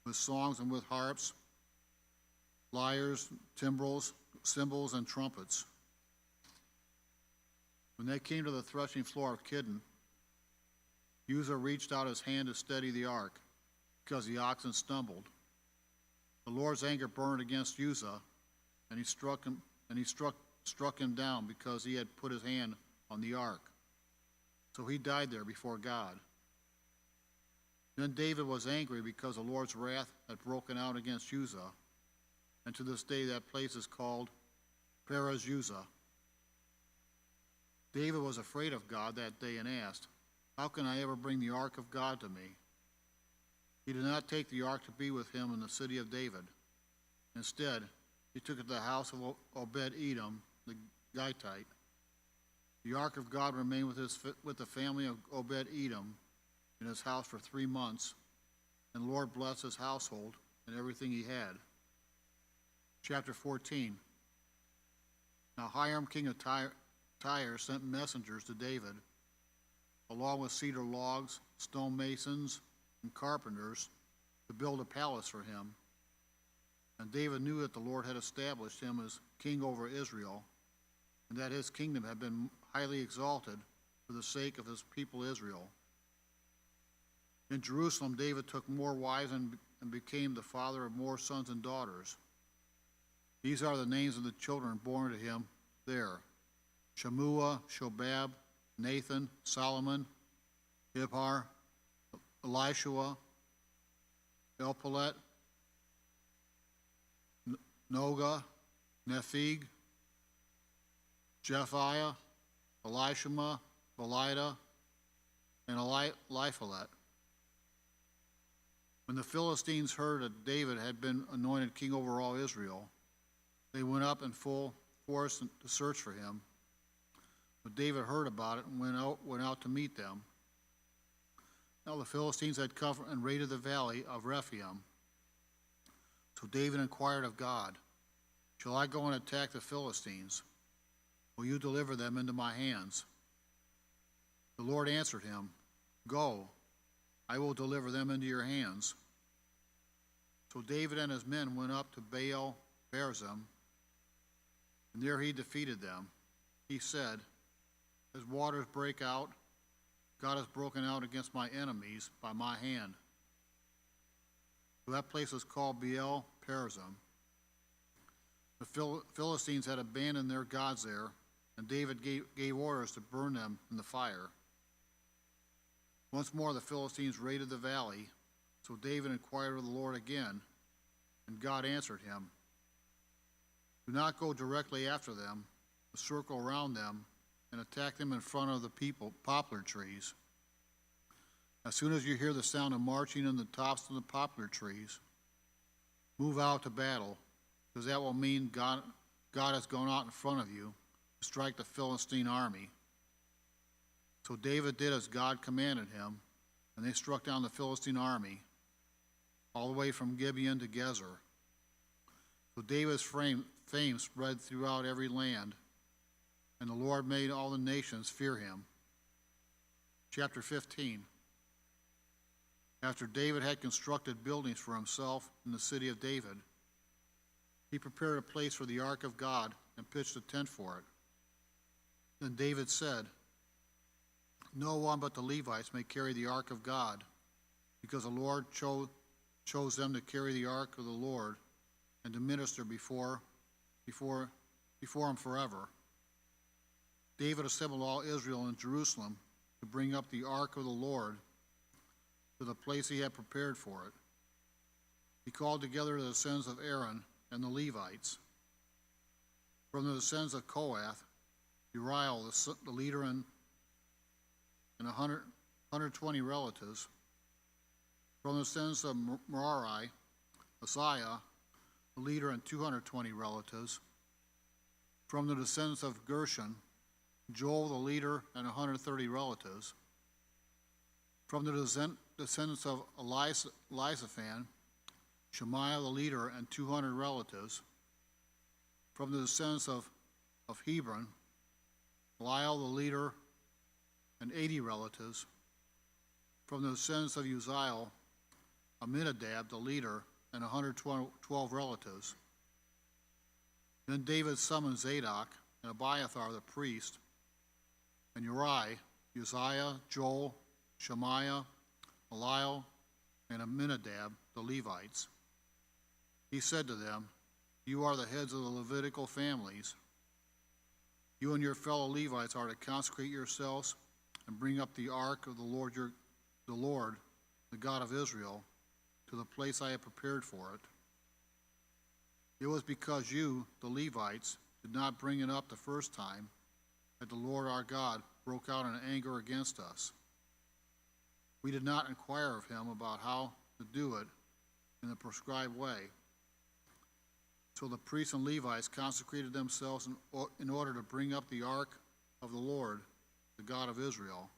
with songs and with harps, lyres, timbrels, cymbals, and trumpets. When they came to the threshing floor of Kidon, Uzzah reached out his hand to steady the ark, because the oxen stumbled. The Lord's anger burned against Uzzah, and he struck him down because he had put his hand on the ark. So he died there before God. Then David was angry because the Lord's wrath had broken out against Uzzah, and to this day that place is called Perez Uzzah. David was afraid of God that day and asked, "How can I ever bring the ark of God to me?" He did not take the ark to be with him in the city of David. Instead, he took it to the house of Obed-Edom, the Gittite. The ark of God remained with the family of Obed-Edom in his house for 3 months, and the Lord blessed his household and everything he had. Chapter 14. Now Hiram, king of Tyre, sent messengers to David, along with cedar logs, stone masons, and carpenters, to build a palace for him. And David knew that the Lord had established him as king over Israel, and that his kingdom had been highly exalted for the sake of his people Israel. In Jerusalem, David took more wives and became the father of more sons and daughters. These are the names of the children born to him there: Shammua, Shobab, Nathan, Solomon, Ibhar, Elishua, Elpalet, Noga, Nepheg, Jephiah, Elishama, Belida, and Eliphalet. When the Philistines heard that David had been anointed king over all Israel, they went up in full force to search for him. But David heard about it and went out to meet them. Now the Philistines had come and raided the valley of Rephaim. So David inquired of God, "Shall I go and attack the Philistines? Will you deliver them into my hands?" The Lord answered him, "Go, I will deliver them into your hands." So David and his men went up to Baal Perazim, and there he defeated them. He said, "As waters break out, God has broken out against my enemies by my hand." So that place was called Baal Perazim. The Philistines had abandoned their gods there, and David gave orders to burn them in the fire. Once more the Philistines raided the valley, so David inquired of the Lord again, and God answered him, "Do not go directly after them, but circle around them and attack them in front of the poplar trees. As soon as you hear the sound of marching in the tops of the poplar trees, move out to battle, because that will mean God has gone out in front of you to strike the Philistine army." So David did as God commanded him, and they struck down the Philistine army all the way from Gibeon to Gezer. So David's fame spread throughout every land, and the Lord made all the nations fear him. Chapter 15. After David had constructed buildings for himself in the city of David, he prepared a place for the ark of God and pitched a tent for it. Then David said, "No one but the Levites may carry the ark of God, because the Lord chose them to carry the ark of the Lord and to minister before him forever." David assembled all Israel in Jerusalem to bring up the ark of the Lord to the place he had prepared for it. He called together the sons of Aaron and the Levites. From the descendants of Kohath, Uriah, the leader, and 120 relatives. From the descendants of Merari, Asaiah, the leader, and 220 relatives. From the descendants of Gershon, Joel, the leader, and 130 relatives. From the descendants of Elizaphan, Shemaiah, the leader, and 200 relatives. From the descendants of Hebron, Eliel, the leader, and 80 relatives. From the descendants of Uzziel, Aminadab, the leader, and 112 relatives. Then David summoned Zadok and Abiathar, the priest, and Uriah, Uzziah, Joel, Shemaiah, Eliel, and Aminadab, the Levites. He said to them, "You are the heads of the Levitical families. You and your fellow Levites are to consecrate yourselves and bring up the ark of the Lord, the God of Israel, to the place I have prepared for it. It was because you, the Levites, did not bring it up the first time that the Lord our God broke out in anger against us. We did not inquire of him about how to do it in the prescribed way. So the priests and Levites consecrated themselves in order to bring up the ark of the Lord, the God of Israel.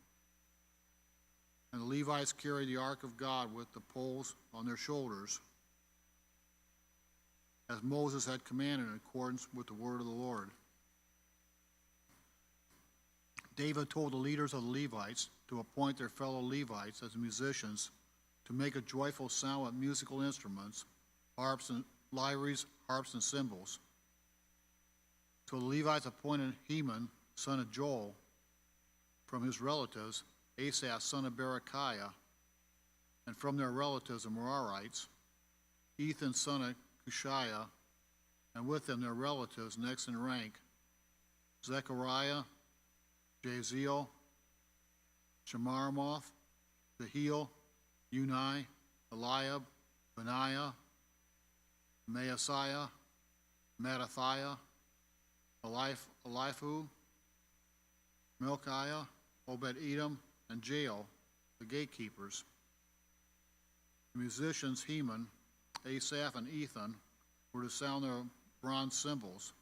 And the Levites carried the ark of God with the poles on their shoulders, as Moses had commanded in accordance with the word of the Lord. David told the leaders of the Levites to appoint their fellow Levites as musicians to make a joyful sound with musical instruments, harps and lyres, harps and cymbals. So the Levites appointed Heman, son of Joel, from his relatives, Asaph, son of Berechiah, and from their relatives the Merarites, Ethan, son of Cushiah, and with them their relatives next in rank, Zechariah, Jaziel, Shemaramoth, Jehiel, Unai, Eliab, Benaiah, Maaseiah, Mattathiah, Eliphu, Milkiah, Obed-Edom, and Jael, the gatekeepers. The musicians Heman, Asaph, and Ethan were to sound their bronze cymbals.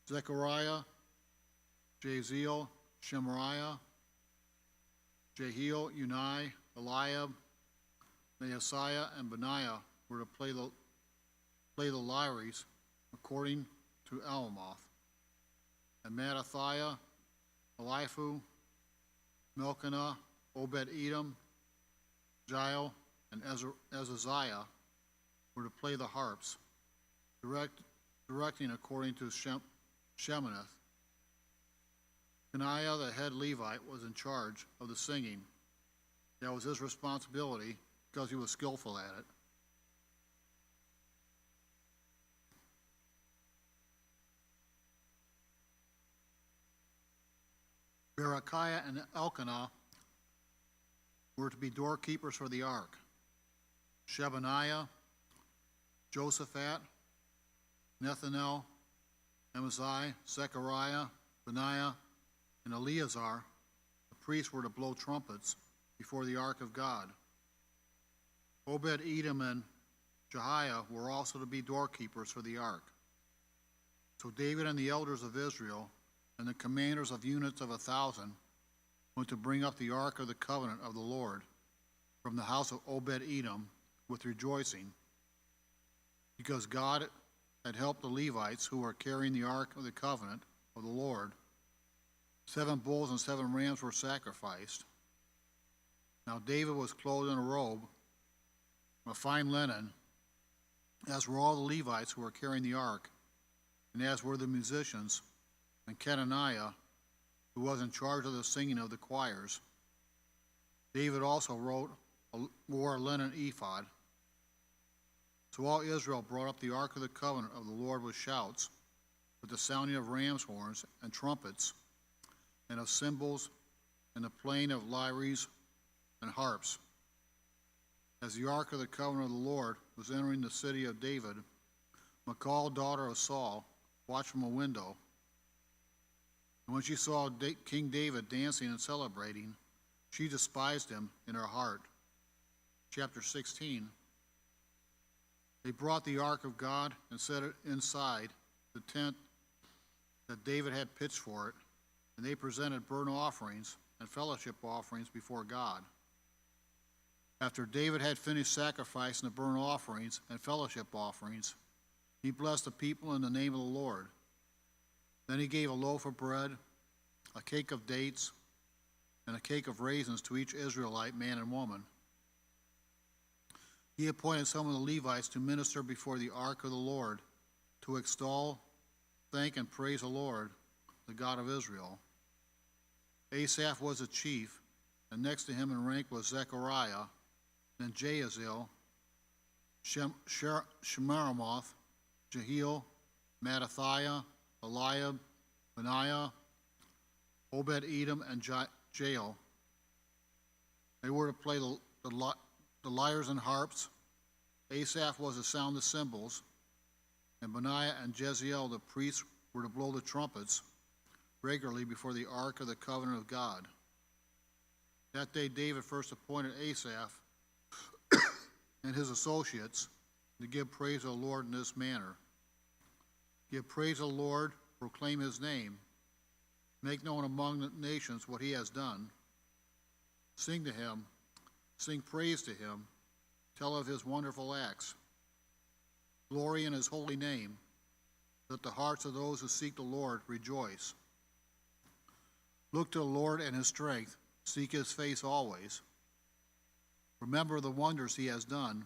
Zechariah, Jaziel, Shemariah, Jehiel, Unai, Eliab, Maaseiah, and Benaiah were to play the lyres according to Alamoth. And Mattathiah, Eliphu, Melchanah, Obed-Edom, Jael, and Azaziah were to play the harps, directing according to Sheminith. Kenaiah, the head Levite, was in charge of the singing. That was his responsibility because he was skillful at it. Berechiah and Elkanah were to be doorkeepers for the ark. Shebaniah, Josaphat, Nethanel, Amaziah, Zechariah, Benaiah, and Eleazar, the priests, were to blow trumpets before the ark of God. Obed-Edom and Jehiah were also to be doorkeepers for the ark. So David and the elders of Israel and the commanders of units of 1,000 went to bring up the ark of the covenant of the Lord from the house of Obed-Edom with rejoicing, because God had helped the Levites who were carrying the ark of the covenant of the Lord. 7 bulls and 7 rams were sacrificed. Now David was clothed in a robe of fine linen, as were all the Levites who were carrying the ark, and as were the musicians, and Kenaniah, who was in charge of the singing of the choirs. David also wore a linen ephod. So all Israel brought up the ark of the covenant of the Lord with shouts, with the sounding of ram's horns and trumpets, and of cymbals, and the playing of lyres and harps. As the ark of the covenant of the Lord was entering the city of David, Michal, daughter of Saul, watched from a window. And when she saw King David dancing and celebrating, she despised him in her heart. Chapter 16. They brought the ark of God and set it inside the tent that David had pitched for it, and they presented burnt offerings and fellowship offerings before God. After David had finished sacrificing the burnt offerings and fellowship offerings, he blessed the people in the name of the Lord. Then he gave a loaf of bread, a cake of dates, and a cake of raisins to each Israelite man and woman. He appointed some of the Levites to minister before the ark of the Lord, to extol, thank, and praise the Lord, the God of Israel. Asaph was the chief, and next to him in rank was Zechariah, then Jaazil, Shemaramoth, Jehiel, Mattathiah, Eliab, Benaiah, Obed-Edom, and Jael. They were to play the lyres and harps. Asaph was to sound the cymbals, and Benaiah and Jeziel, the priests, were to blow the trumpets regularly before the ark of the covenant of God. That day David first appointed Asaph and his associates to give praise to the Lord in this manner. Give praise to the Lord, proclaim his name, make known among the nations what he has done. Sing to him, sing praise to him, tell of his wonderful acts. Glory in his holy name, that the hearts of those who seek the Lord rejoice. Look to the Lord and his strength, seek his face always. Remember the wonders he has done,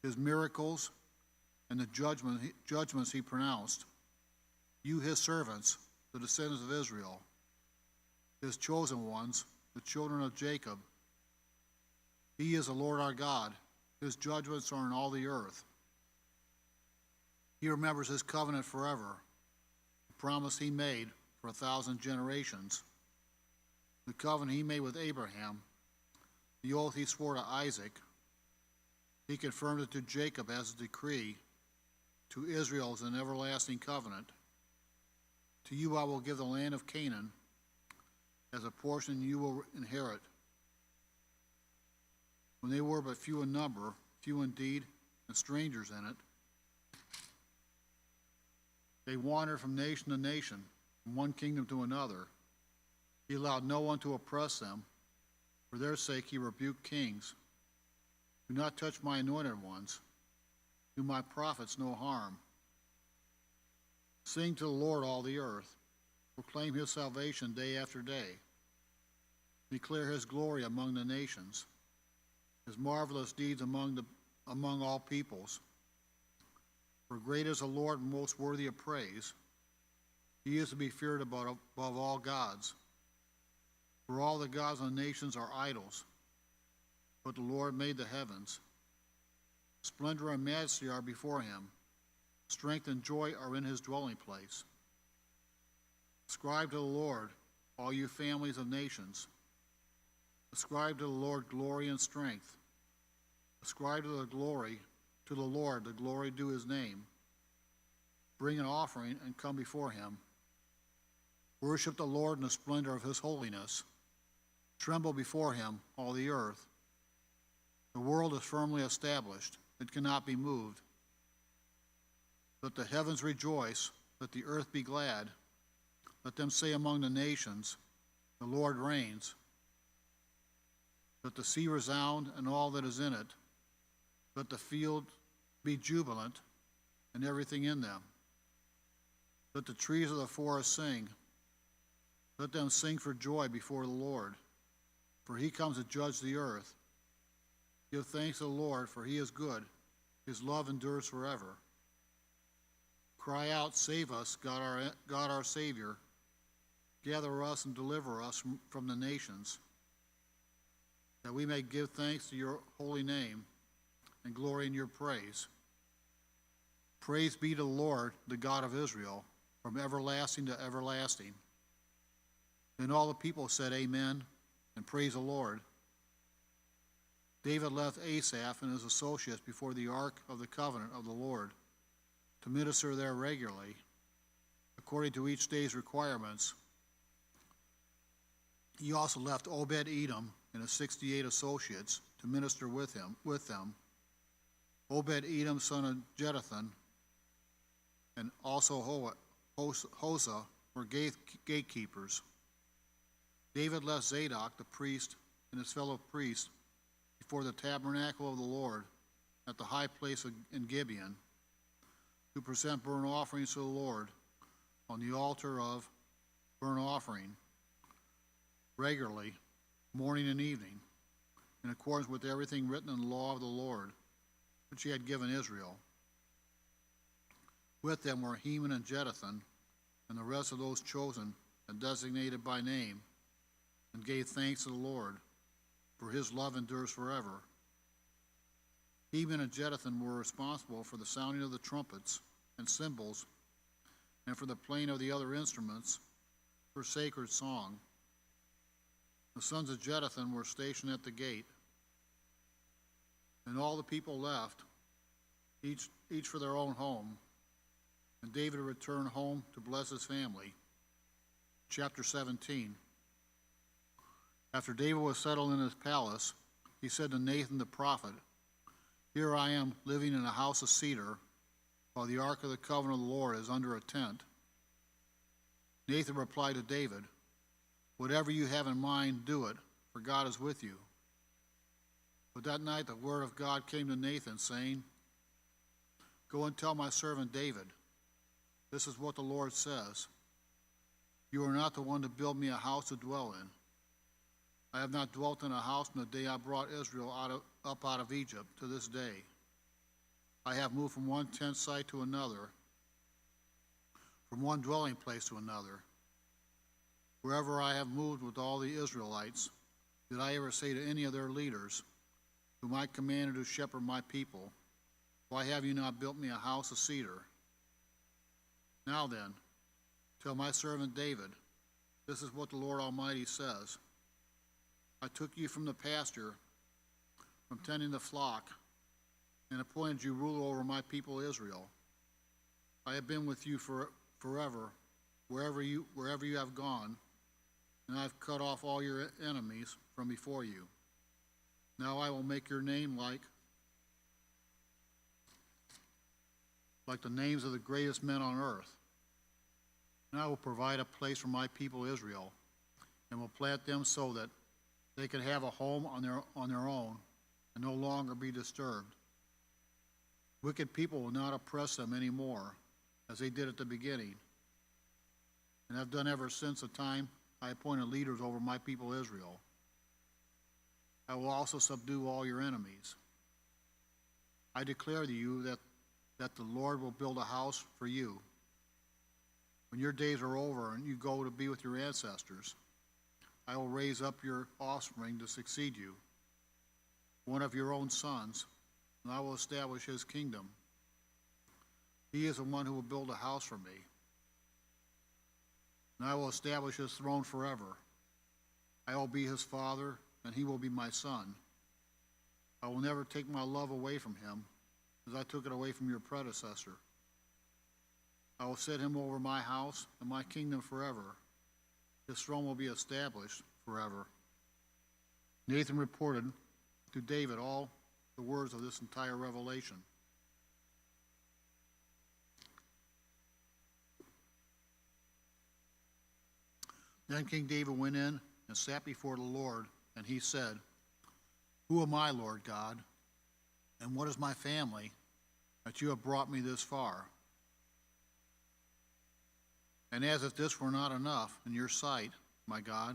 his miracles, and the judgments he pronounced. You, his servants, the descendants of Israel, his chosen ones, the children of Jacob. He is the Lord our God. His judgments are in all the earth. He remembers his covenant forever, the promise he made for 1,000 generations. the covenant he made with Abraham, the oath he swore to Isaac. He confirmed it to Jacob as a decree, to Israel as an everlasting covenant. To you I will give the land of Canaan as a portion you will inherit. When they were but few in number, few indeed, and strangers in it, they wandered from nation to nation, from one kingdom to another. He allowed no one to oppress them. For their sake he rebuked kings. Do not touch my anointed ones. Do my prophets no harm. Sing to the Lord, all the earth. Proclaim his salvation day after day. Declare his glory among the nations, his marvelous deeds among all peoples. For great is the Lord and most worthy of praise. He is to be feared above all gods. For all the gods of the nations are idols, but the Lord made the heavens. Splendor and majesty are before him. Strength and joy are in his dwelling place. Ascribe to the Lord, all you families of nations. Ascribe to the Lord glory and strength. Ascribe to the Lord the glory due his name. Bring an offering and come before him. Worship the Lord in the splendor of his holiness. Tremble before him, all the earth. The world is firmly established. It cannot be moved. Let the heavens rejoice. Let the earth be glad. Let them say among the nations, the Lord reigns. Let the sea resound and all that is in it. Let the field be jubilant and everything in them. Let the trees of the forest sing. Let them sing for joy before the Lord, for he comes to judge the earth. Give thanks to the Lord, for he is good. His love endures forever. Cry out, save us, God our Savior. Gather us and deliver us from the nations, that we may give thanks to your holy name and glory in your praise. Praise be to the Lord, the God of Israel, from everlasting to everlasting. Then all the people said, Amen, and praise the Lord. David left Asaph and his associates before the ark of the covenant of the Lord to minister there regularly, according to each day's requirements. He also left Obed-Edom and his 68 associates to minister with them. Obed-Edom, son of Jeduthun, and also Hosah were gatekeepers. David left Zadok, the priest, and his fellow priests before the tabernacle of the Lord at the high place in Gibeon to present burnt offerings to the Lord on the altar of burnt offering regularly, morning and evening, in accordance with everything written in the law of the Lord, which he had given Israel. With them were Heman and Jeduthun, and the rest of those chosen and designated by name, and gave thanks to the Lord, for his love endures forever. Heman and Jeduthun were responsible for the sounding of the trumpets and cymbals, and for the playing of the other instruments for sacred song. The sons of Jeduthun were stationed at the gate, and all the people left, each for their own home, and David returned home to bless his family. Chapter 17. After David was settled in his palace, he said to Nathan the prophet, Here I am living in a house of cedar, while the ark of the covenant of the Lord is under a tent. Nathan replied to David, Whatever you have in mind, do it, for God is with you. But that night the word of God came to Nathan, saying, Go and tell my servant David, this is what the Lord says. You are not the one to build me a house to dwell in. I have not dwelt in a house from the day I brought Israel up out of Egypt to this day. I have moved from one tent site to another, from one dwelling place to another. Wherever I have moved with all the Israelites, did I ever say to any of their leaders, whom I commanded to shepherd my people, Why have you not built me a house of cedar? Now then, tell my servant David, this is what the Lord Almighty says. I took you from the pasture, from tending the flock, and appointed you ruler over my people Israel. I have been with you forever, wherever you have gone, and I've cut off all your enemies from before you. Now I will make your name like the names of the greatest men on earth. And I will provide a place for my people Israel, and will plant them so that they can have a home on their own and no longer be disturbed. Wicked people will not oppress them anymore, as they did at the beginning, and have done ever since the time I appointed leaders over my people Israel. I will also subdue all your enemies. I declare to you that the Lord will build a house for you. When your days are over and you go to be with your ancestors, I will raise up your offspring to succeed you, one of your own sons, and I will establish his kingdom. He is the one who will build a house for me, and I will establish his throne forever. I will be his father, and he will be my son. I will never take my love away from him, as I took it away from your predecessor. I will set him over my house and my kingdom forever. His throne will be established forever. Nathan reported to David all the words of this entire revelation. Then King David went in and sat before the Lord, and he said, "Who am I, Lord God, and what is my family, that you have brought me this far? And as if this were not enough in your sight, my God,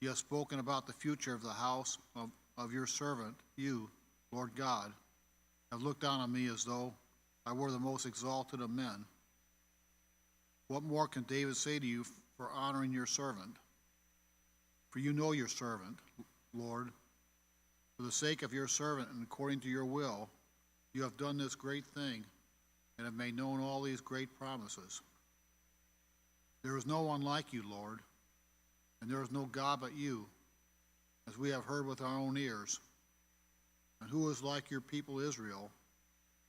you have spoken about the future of the house of your servant. You, Lord God, have looked down on me as though I were the most exalted of men. What more can David say to you for honoring your servant? For you know your servant, Lord. For the sake of your servant and according to your will, you have done this great thing and have made known all these great promises. There is no one like you, Lord, and there is no God but you, as we have heard with our own ears. And who is like your people Israel,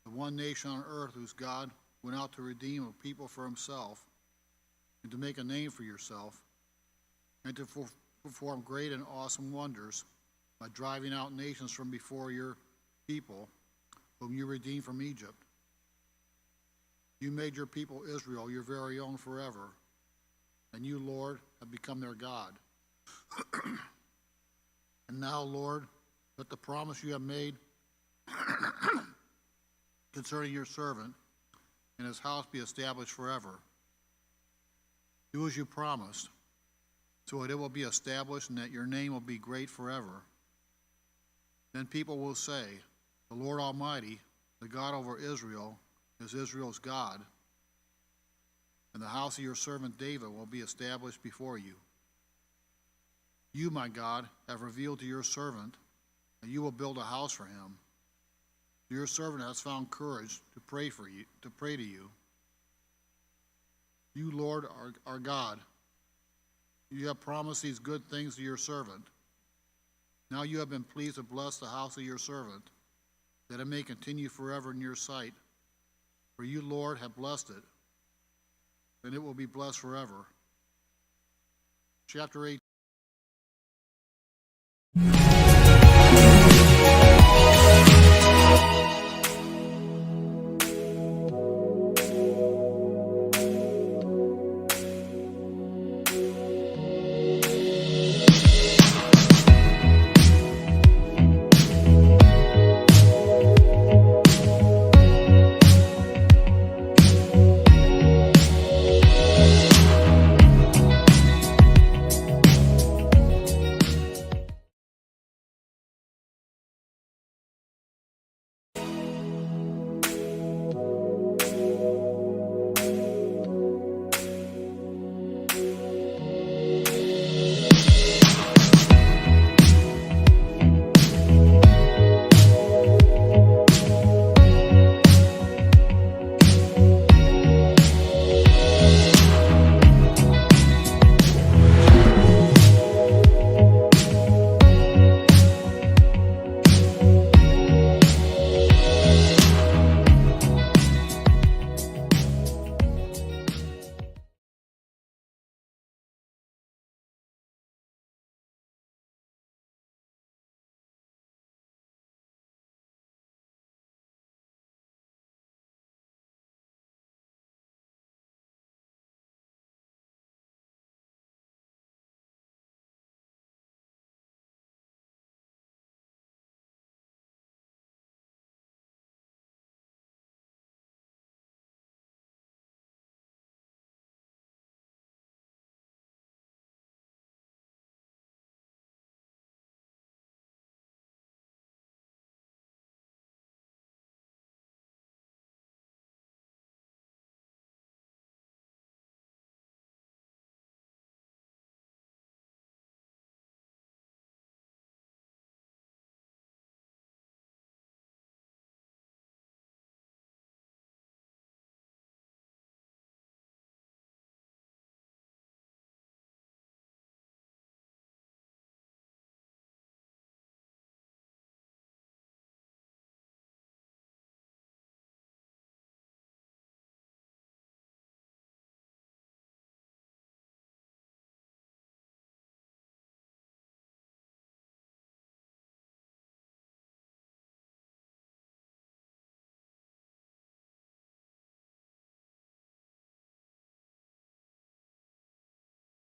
the one nation on earth whose God went out to redeem a people for himself, and to make a name for yourself, and to perform great and awesome wonders by driving out nations from before your people, whom you redeemed from Egypt. You made your people Israel your very own forever, and you, Lord, have become their God. And now, Lord, let the promise you have made concerning your servant and his house be established forever. Do as you promised, so that it will be established and that your name will be great forever. Then people will say, the Lord Almighty, the God over Israel, is Israel's God, and the house of your servant David will be established before you. You, my God, have revealed to your servant that you will build a house for him. Your servant has found courage to pray to you. You, Lord, are God. You have promised these good things to your servant. Now you have been pleased to bless the house of your servant, that it may continue forever in your sight. For you, Lord, have blessed it, and it will be blessed forever. Chapter 8.